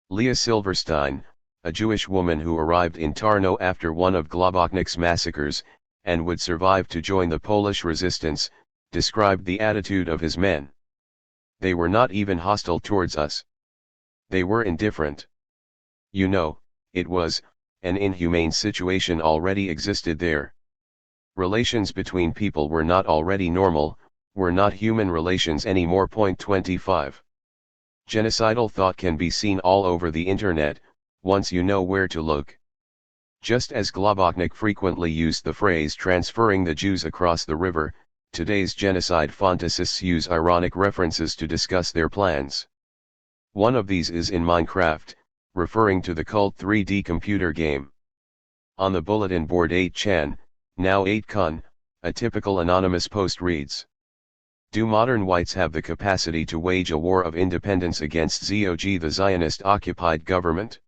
Leah Silverstein, a Jewish woman who arrived in Tarnow after one of Globoknik's massacres, and would survive to join the Polish resistance, described the attitude of his men. They were not even hostile towards us. They were indifferent. You know, it was, an inhumane situation already existed there. Relations between people were not already normal, were not human relations anymore. Point 25. Genocidal thought can be seen all over the internet, once you know where to look. Just as Globoknik frequently used the phrase transferring the Jews across the river, today's genocide fantasists use ironic references to discuss their plans. One of these is in Minecraft, referring to the cult 3D computer game. On the bulletin board 8chan, now 8kun, a typical anonymous post reads: Do modern whites have the capacity to wage a war of independence against ZOG, the Zionist-occupied government?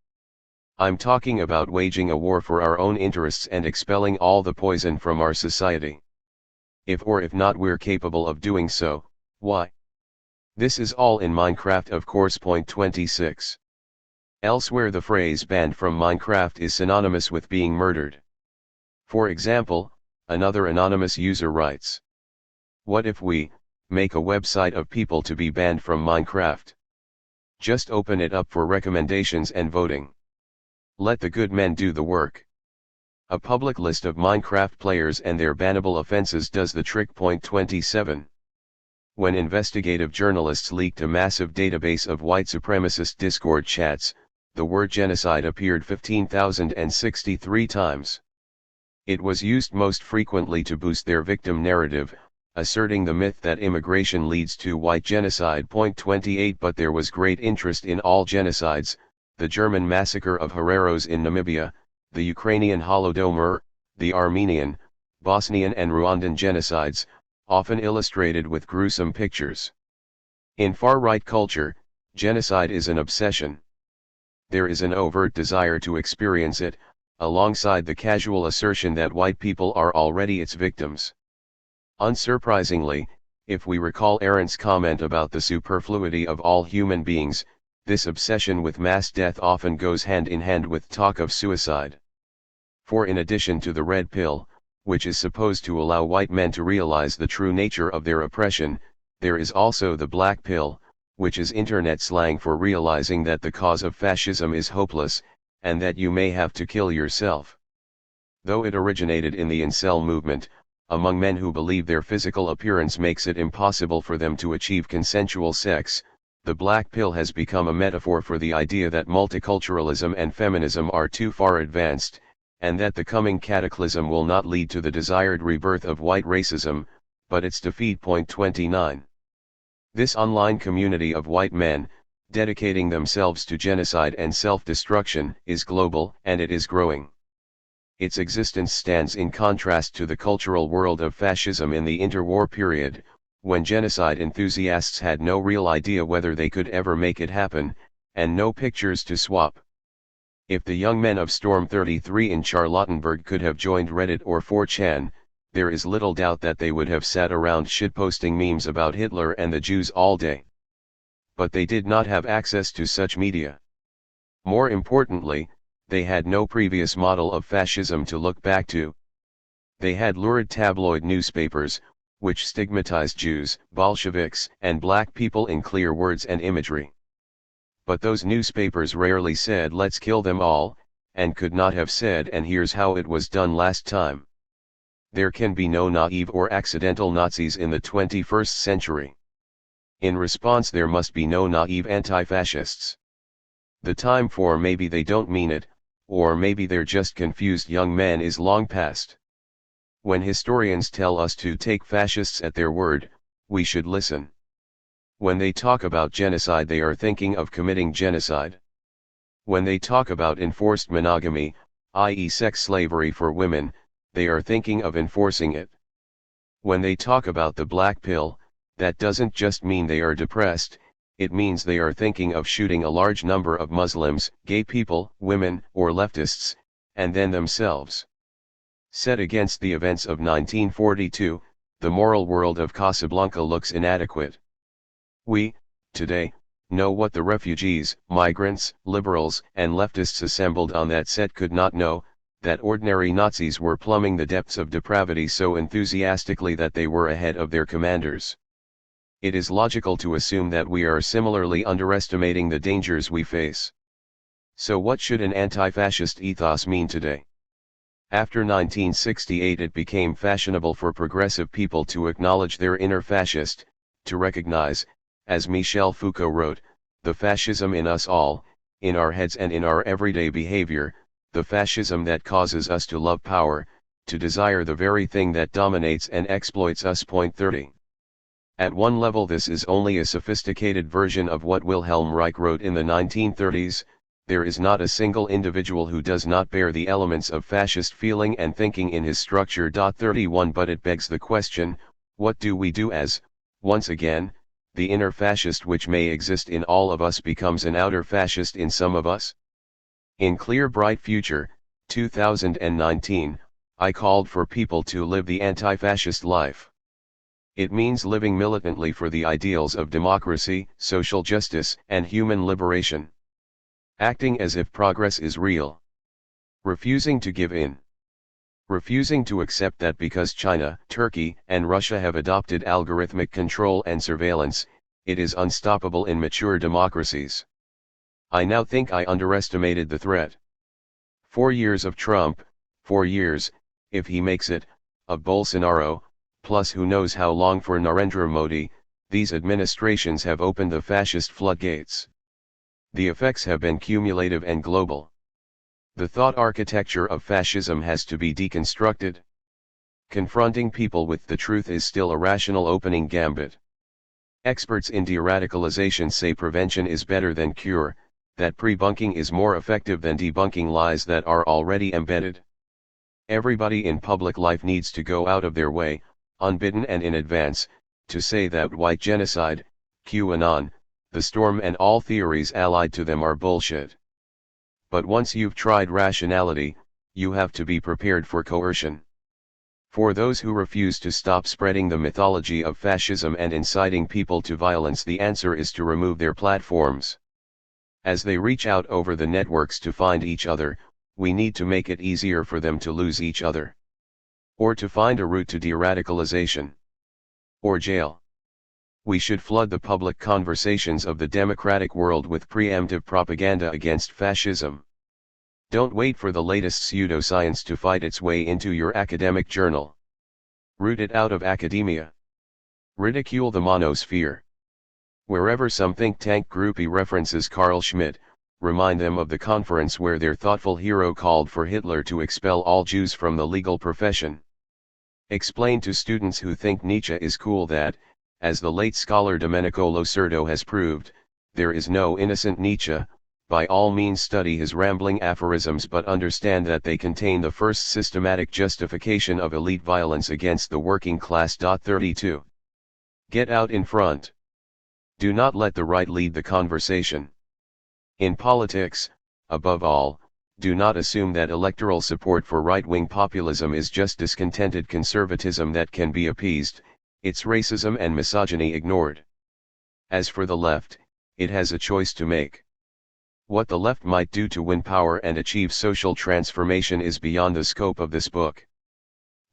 I'm talking about waging a war for our own interests and expelling all the poison from our society. If or if not we're capable of doing so, why? This is all in Minecraft, of course. Point 26. Elsewhere the phrase banned from Minecraft is synonymous with being murdered. For example, another anonymous user writes: What if we make a website of people to be banned from Minecraft? Just open it up for recommendations and voting. Let the good men do the work. A public list of Minecraft players and their bannable offenses does the trick. Point 27. When investigative journalists leaked a massive database of white supremacist Discord chats, the word genocide appeared 15,063 times. It was used most frequently to boost their victim narrative, asserting the myth that immigration leads to white genocide. Point 28. But there was great interest in all genocides: the German massacre of Hereros in Namibia, the Ukrainian Holodomor, the Armenian, Bosnian and Rwandan genocides, often illustrated with gruesome pictures. In far-right culture, genocide is an obsession. There is an overt desire to experience it, alongside the casual assertion that white people are already its victims. Unsurprisingly, if we recall Arendt's comment about the superfluity of all human beings, this obsession with mass death often goes hand in hand with talk of suicide. For in addition to the red pill, which is supposed to allow white men to realize the true nature of their oppression, there is also the black pill, which is internet slang for realizing that the cause of fascism is hopeless, and that you may have to kill yourself. Though it originated in the incel movement, among men who believe their physical appearance makes it impossible for them to achieve consensual sex, the black pill has become a metaphor for the idea that multiculturalism and feminism are too far advanced, and that the coming cataclysm will not lead to the desired rebirth of white racism, but its defeat. Point 29. This online community of white men, dedicating themselves to genocide and self-destruction, is global, and it is growing. Its existence stands in contrast to the cultural world of fascism in the interwar period, when genocide enthusiasts had no real idea whether they could ever make it happen, and no pictures to swap. If the young men of Storm 33 in Charlottenburg could have joined Reddit or 4chan, there is little doubt that they would have sat around shitposting memes about Hitler and the Jews all day. But they did not have access to such media. More importantly, they had no previous model of fascism to look back to. They had lurid tabloid newspapers, which stigmatized Jews, Bolsheviks, and black people in clear words and imagery. But those newspapers rarely said "let's kill them all," and could not have said "and here's how it was done last time." There can be no naive or accidental Nazis in the 21st century. In response, there must be no naive anti-fascists. The time for "maybe they don't mean it," or "maybe they're just confused young men" is long past. When historians tell us to take fascists at their word, we should listen. When they talk about genocide, they are thinking of committing genocide. When they talk about enforced monogamy, i.e. sex slavery for women, they are thinking of enforcing it. When they talk about the black pill, that doesn't just mean they are depressed, it means they are thinking of shooting a large number of Muslims, gay people, women, or leftists, and then themselves. Set against the events of 1942, the moral world of Casablanca looks inadequate. We, today, know what the refugees, migrants, liberals, and leftists assembled on that set could not know, that ordinary Nazis were plumbing the depths of depravity so enthusiastically that they were ahead of their commanders. it is logical to assume that we are similarly underestimating the dangers we face. So what should an anti-fascist ethos mean today? After 1968 it became fashionable for progressive people to acknowledge their inner fascist, to recognize, as Michel Foucault wrote, the fascism in us all, in our heads and in our everyday behavior, the fascism that causes us to love power, to desire the very thing that dominates and exploits us. 30. At one level this is only a sophisticated version of what Wilhelm Reich wrote in the 1930s, there is not a single individual who does not bear the elements of fascist feeling and thinking in his structure. 31 But it begs the question, what do we do as, once again, the inner fascist which may exist in all of us becomes an outer fascist in some of us? In Clear Bright Future, 2019, I called for people to live the anti-fascist life. It means living militantly for the ideals of democracy, social justice, and human liberation. Acting as if progress is real. Refusing to give in. Refusing to accept that because China, Turkey, and Russia have adopted algorithmic control and surveillance, it is unstoppable in mature democracies. I now think I underestimated the threat. 4 years of Trump, 4 years, if he makes it, of Bolsonaro, plus who knows how long for Narendra Modi, these administrations have opened the fascist floodgates. The effects have been cumulative and global. The thought architecture of fascism has to be deconstructed. Confronting people with the truth is still a rational opening gambit. Experts in de-radicalization say prevention is better than cure, that pre-bunking is more effective than debunking lies that are already embedded. Everybody in public life needs to go out of their way, unbidden and in advance, to say that white genocide, QAnon, the storm and all theories allied to them are bullshit. But once you've tried rationality, you have to be prepared for coercion. For those who refuse to stop spreading the mythology of fascism and inciting people to violence, the answer is to remove their platforms. As they reach out over the networks to find each other, we need to make it easier for them to lose each other. Or to find a route to de-radicalization. Or jail. We should flood the public conversations of the democratic world with preemptive propaganda against fascism. Don't wait for the latest pseudoscience to fight its way into your academic journal. Root it out of academia. Ridicule the monosphere. Wherever some think tank groupie references Carl Schmitt, remind them of the conference where their thoughtful hero called for Hitler to expel all Jews from the legal profession. Explain to students who think Nietzsche is cool that, as the late scholar Domenico Losurdo has proved, there is no innocent Nietzsche. By all means study his rambling aphorisms, but understand that they contain the first systematic justification of elite violence against the working class. 32. Get out in front. Do not let the right lead the conversation. In politics, above all, do not assume that electoral support for right-wing populism is just discontented conservatism that can be appeased, its racism and misogyny ignored. As for the left, it has a choice to make. What the left might do to win power and achieve social transformation is beyond the scope of this book.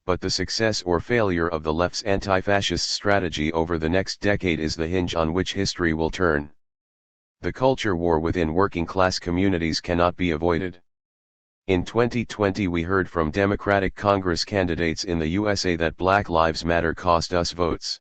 But the success or failure of the left's anti-fascist strategy over the next decade is the hinge on which history will turn. The culture war within working-class communities cannot be avoided. In 2020 we heard from Democratic Congress candidates in the USA that Black Lives Matter cost us votes.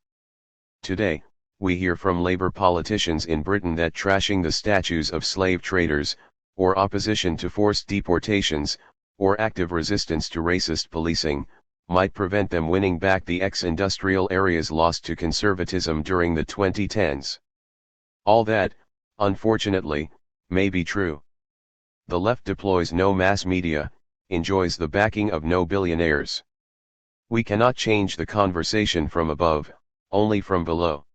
Today, we hear from Labour politicians in Britain that trashing the statues of slave traders, or opposition to forced deportations, or active resistance to racist policing, might prevent them winning back the ex-industrial areas lost to conservatism during the 2010s. All that, unfortunately, may be true. The left deploys no mass media, enjoys the backing of no billionaires. We cannot change the conversation from above, only from below.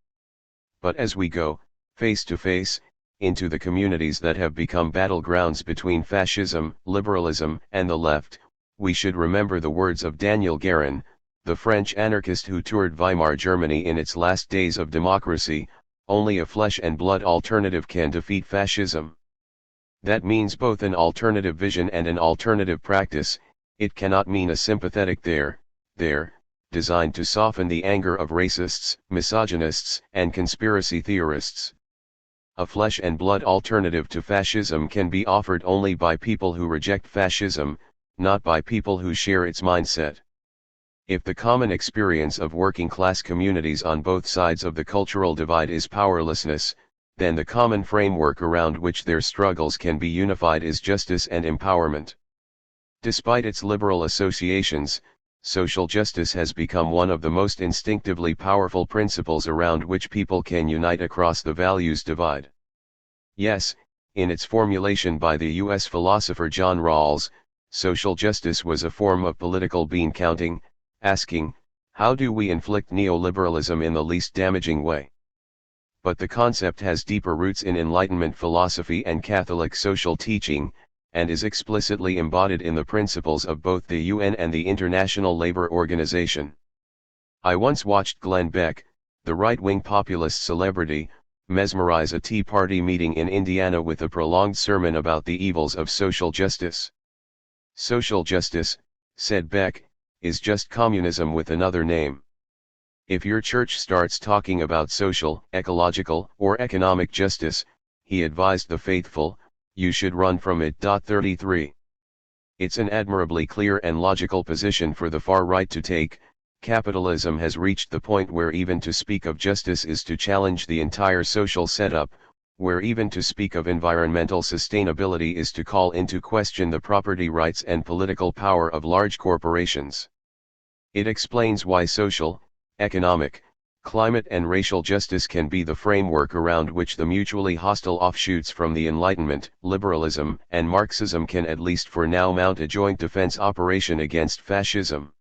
But as we go, face to face, into the communities that have become battlegrounds between fascism, liberalism, and the left, we should remember the words of Daniel Guérin, the French anarchist who toured Weimar Germany in its last days of democracy: only a flesh and blood alternative can defeat fascism. That means both an alternative vision and an alternative practice. It cannot mean a sympathetic there, designed to soften the anger of racists, misogynists, and conspiracy theorists. A flesh and blood alternative to fascism can be offered only by people who reject fascism, not by people who share its mindset. If the common experience of working class communities on both sides of the cultural divide is powerlessness, then the common framework around which their struggles can be unified is justice and empowerment. Despite its liberal associations, social justice has become one of the most instinctively powerful principles around which people can unite across the values divide. Yes, in its formulation by the U.S. philosopher John Rawls, social justice was a form of political bean counting, asking, how do we inflict neoliberalism in the least damaging way? But the concept has deeper roots in Enlightenment philosophy and Catholic social teaching, and is explicitly embodied in the principles of both the UN and the International Labour Organization. I once watched Glenn Beck, the right-wing populist celebrity, mesmerize a Tea Party meeting in Indiana with a prolonged sermon about the evils of social justice. Social justice, said Beck, is just communism with another name. If your church starts talking about social, ecological, or economic justice, he advised the faithful, you should run from it. 33. It's an admirably clear and logical position for the far right to take. Capitalism has reached the point where even to speak of justice is to challenge the entire social setup, where even to speak of environmental sustainability is to call into question the property rights and political power of large corporations. It explains why social, economic, climate and racial justice can be the framework around which the mutually hostile offshoots from the Enlightenment, liberalism, and Marxism can at least for now mount a joint defense operation against fascism.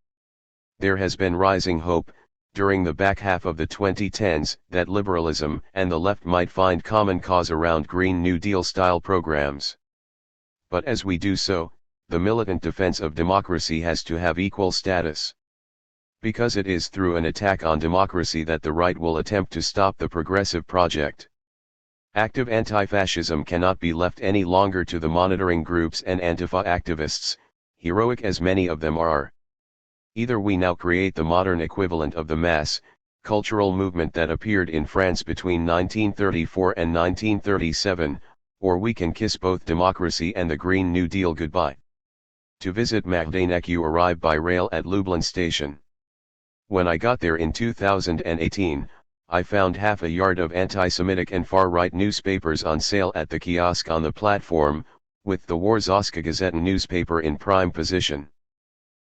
There has been rising hope, during the back half of the 2010s, that liberalism and the left might find common cause around Green New Deal-style programs. But as we do so, the militant defense of democracy has to have equal status. Because it is through an attack on democracy that the right will attempt to stop the progressive project. Active anti-fascism cannot be left any longer to the monitoring groups and Antifa activists, heroic as many of them are. Either we now create the modern equivalent of the mass, cultural movement that appeared in France between 1934 and 1937, or we can kiss both democracy and the Green New Deal goodbye. To visit Majdanek you arrive by rail at Lublin station. When I got there in 2018, I found half a yard of anti-Semitic and far-right newspapers on sale at the kiosk on the platform, with the Warszawska Gazeta newspaper in prime position.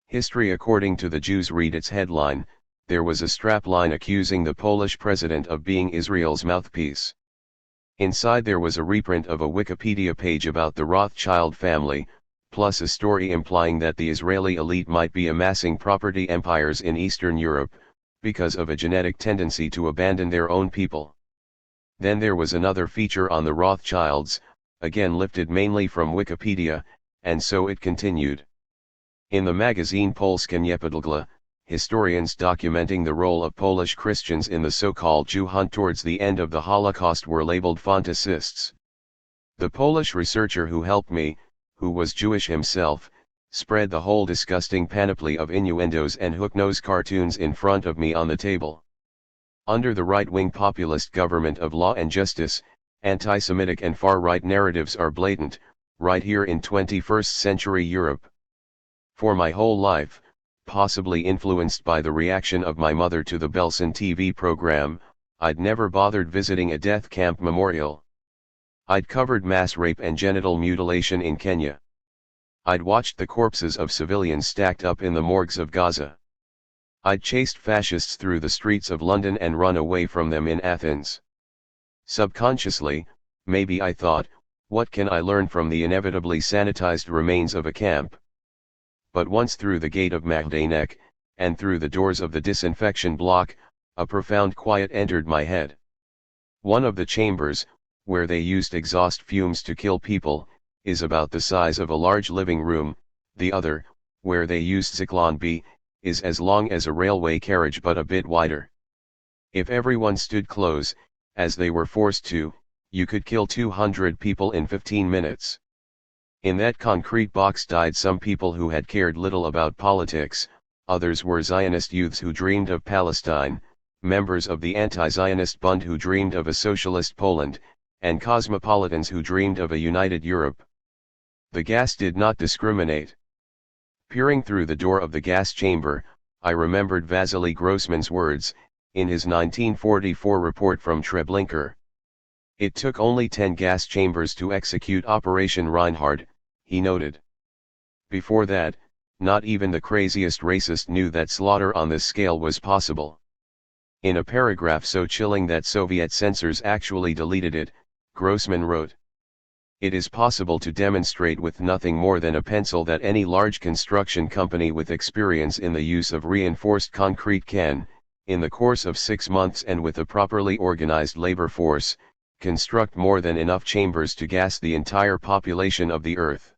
History according to the Jews read its headline, there was a strapline accusing the Polish president of being Israel's mouthpiece. Inside there was a reprint of a Wikipedia page about the Rothschild family, plus a story implying that the Israeli elite might be amassing property empires in Eastern Europe, because of a genetic tendency to abandon their own people. Then there was another feature on the Rothschilds, again lifted mainly from Wikipedia, and so it continued. In the magazine Polskie Niepodległe, historians documenting the role of Polish Christians in the so-called Jew hunt towards the end of the Holocaust were labeled fantasists. The Polish researcher who helped me, who was Jewish himself, spread the whole disgusting panoply of innuendos and hook-nosed cartoons in front of me on the table. Under the right-wing populist government of law and justice, anti-Semitic and far-right narratives are blatant, right here in 21st century Europe. For my whole life, possibly influenced by the reaction of my mother to the Belsen TV program, I'd never bothered visiting a death camp memorial. I'd covered mass rape and genital mutilation in Kenya. I'd watched the corpses of civilians stacked up in the morgues of Gaza. I'd chased fascists through the streets of London and run away from them in Athens. Subconsciously, maybe I thought, what can I learn from the inevitably sanitized remains of a camp? But once through the gate of Majdanek, and through the doors of the disinfection block, a profound quiet entered my head. One of the chambers, where they used exhaust fumes to kill people, is about the size of a large living room, the other, where they used Zyklon B, is as long as a railway carriage but a bit wider. If everyone stood close, as they were forced to, you could kill 200 people in 15 minutes. In that concrete box died some people who had cared little about politics, others were Zionist youths who dreamed of Palestine, members of the anti-Zionist Bund who dreamed of a socialist Poland, and cosmopolitans who dreamed of a united Europe. The gas did not discriminate. Peering through the door of the gas chamber, I remembered Vasily Grossman's words, in his 1944 report from Treblinka. It took only 10 gas chambers to execute Operation Reinhard, he noted. Before that, not even the craziest racist knew that slaughter on this scale was possible. In a paragraph so chilling that Soviet censors actually deleted it, Grossman wrote, "It is possible to demonstrate with nothing more than a pencil that any large construction company with experience in the use of reinforced concrete can, in the course of 6 months and with a properly organized labor force, construct more than enough chambers to gas the entire population of the earth.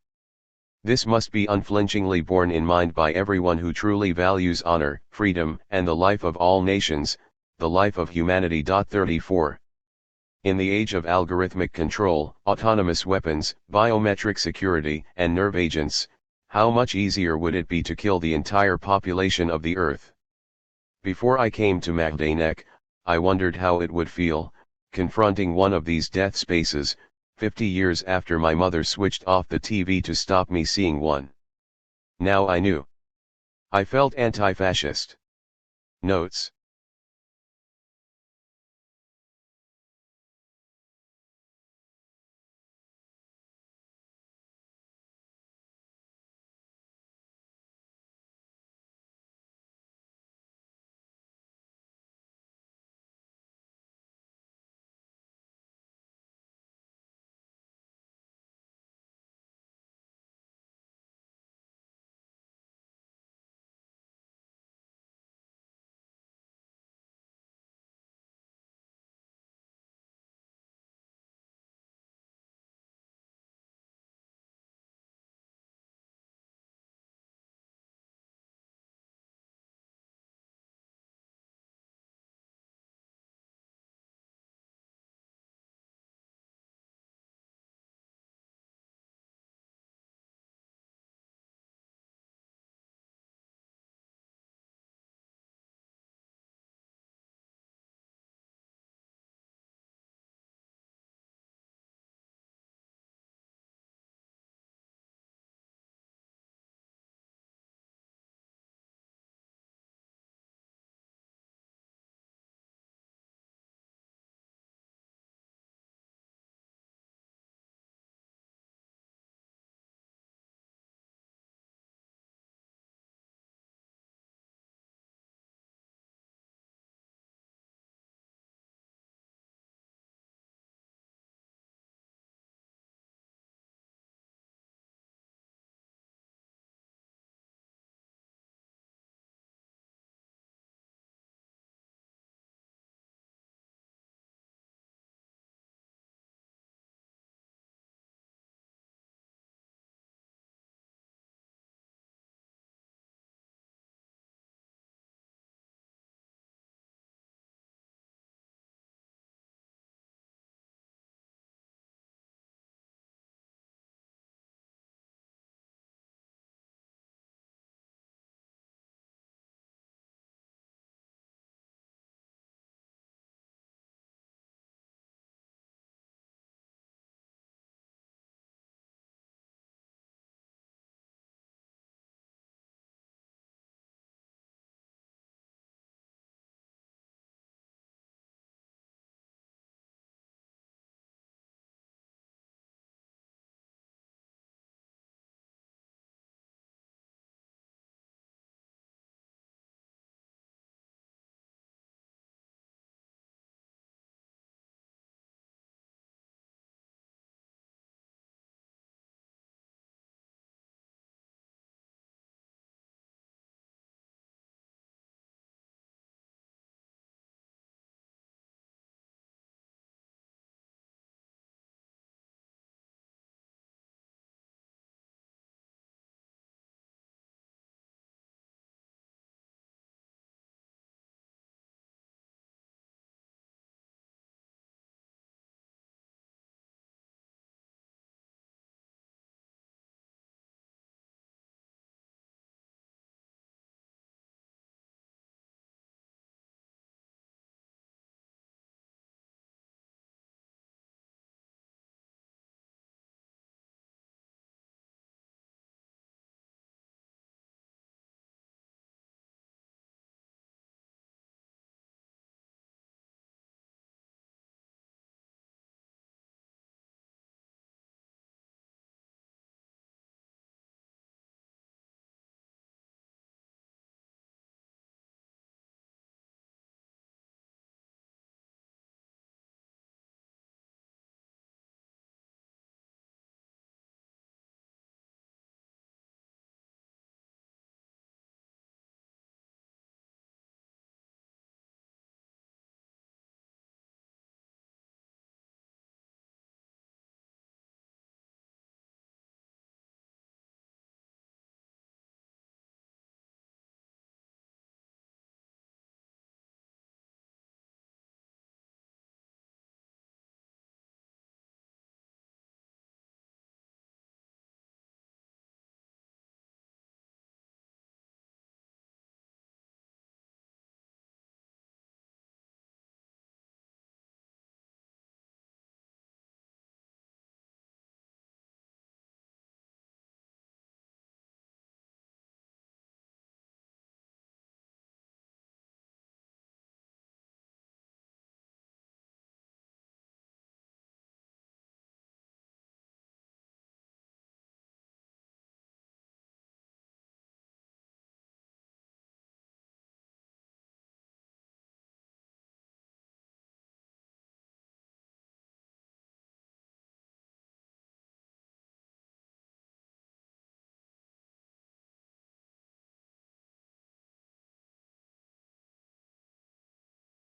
This must be unflinchingly borne in mind by everyone who truly values honor, freedom, and the life of all nations, the life of humanity." 34. In the age of algorithmic control, autonomous weapons, biometric security, and nerve agents, how much easier would it be to kill the entire population of the earth? Before I came to Majdanek, I wondered how it would feel, confronting one of these death spaces, 50 years after my mother switched off the TV to stop me seeing one. Now I knew. I felt anti-fascist. Notes.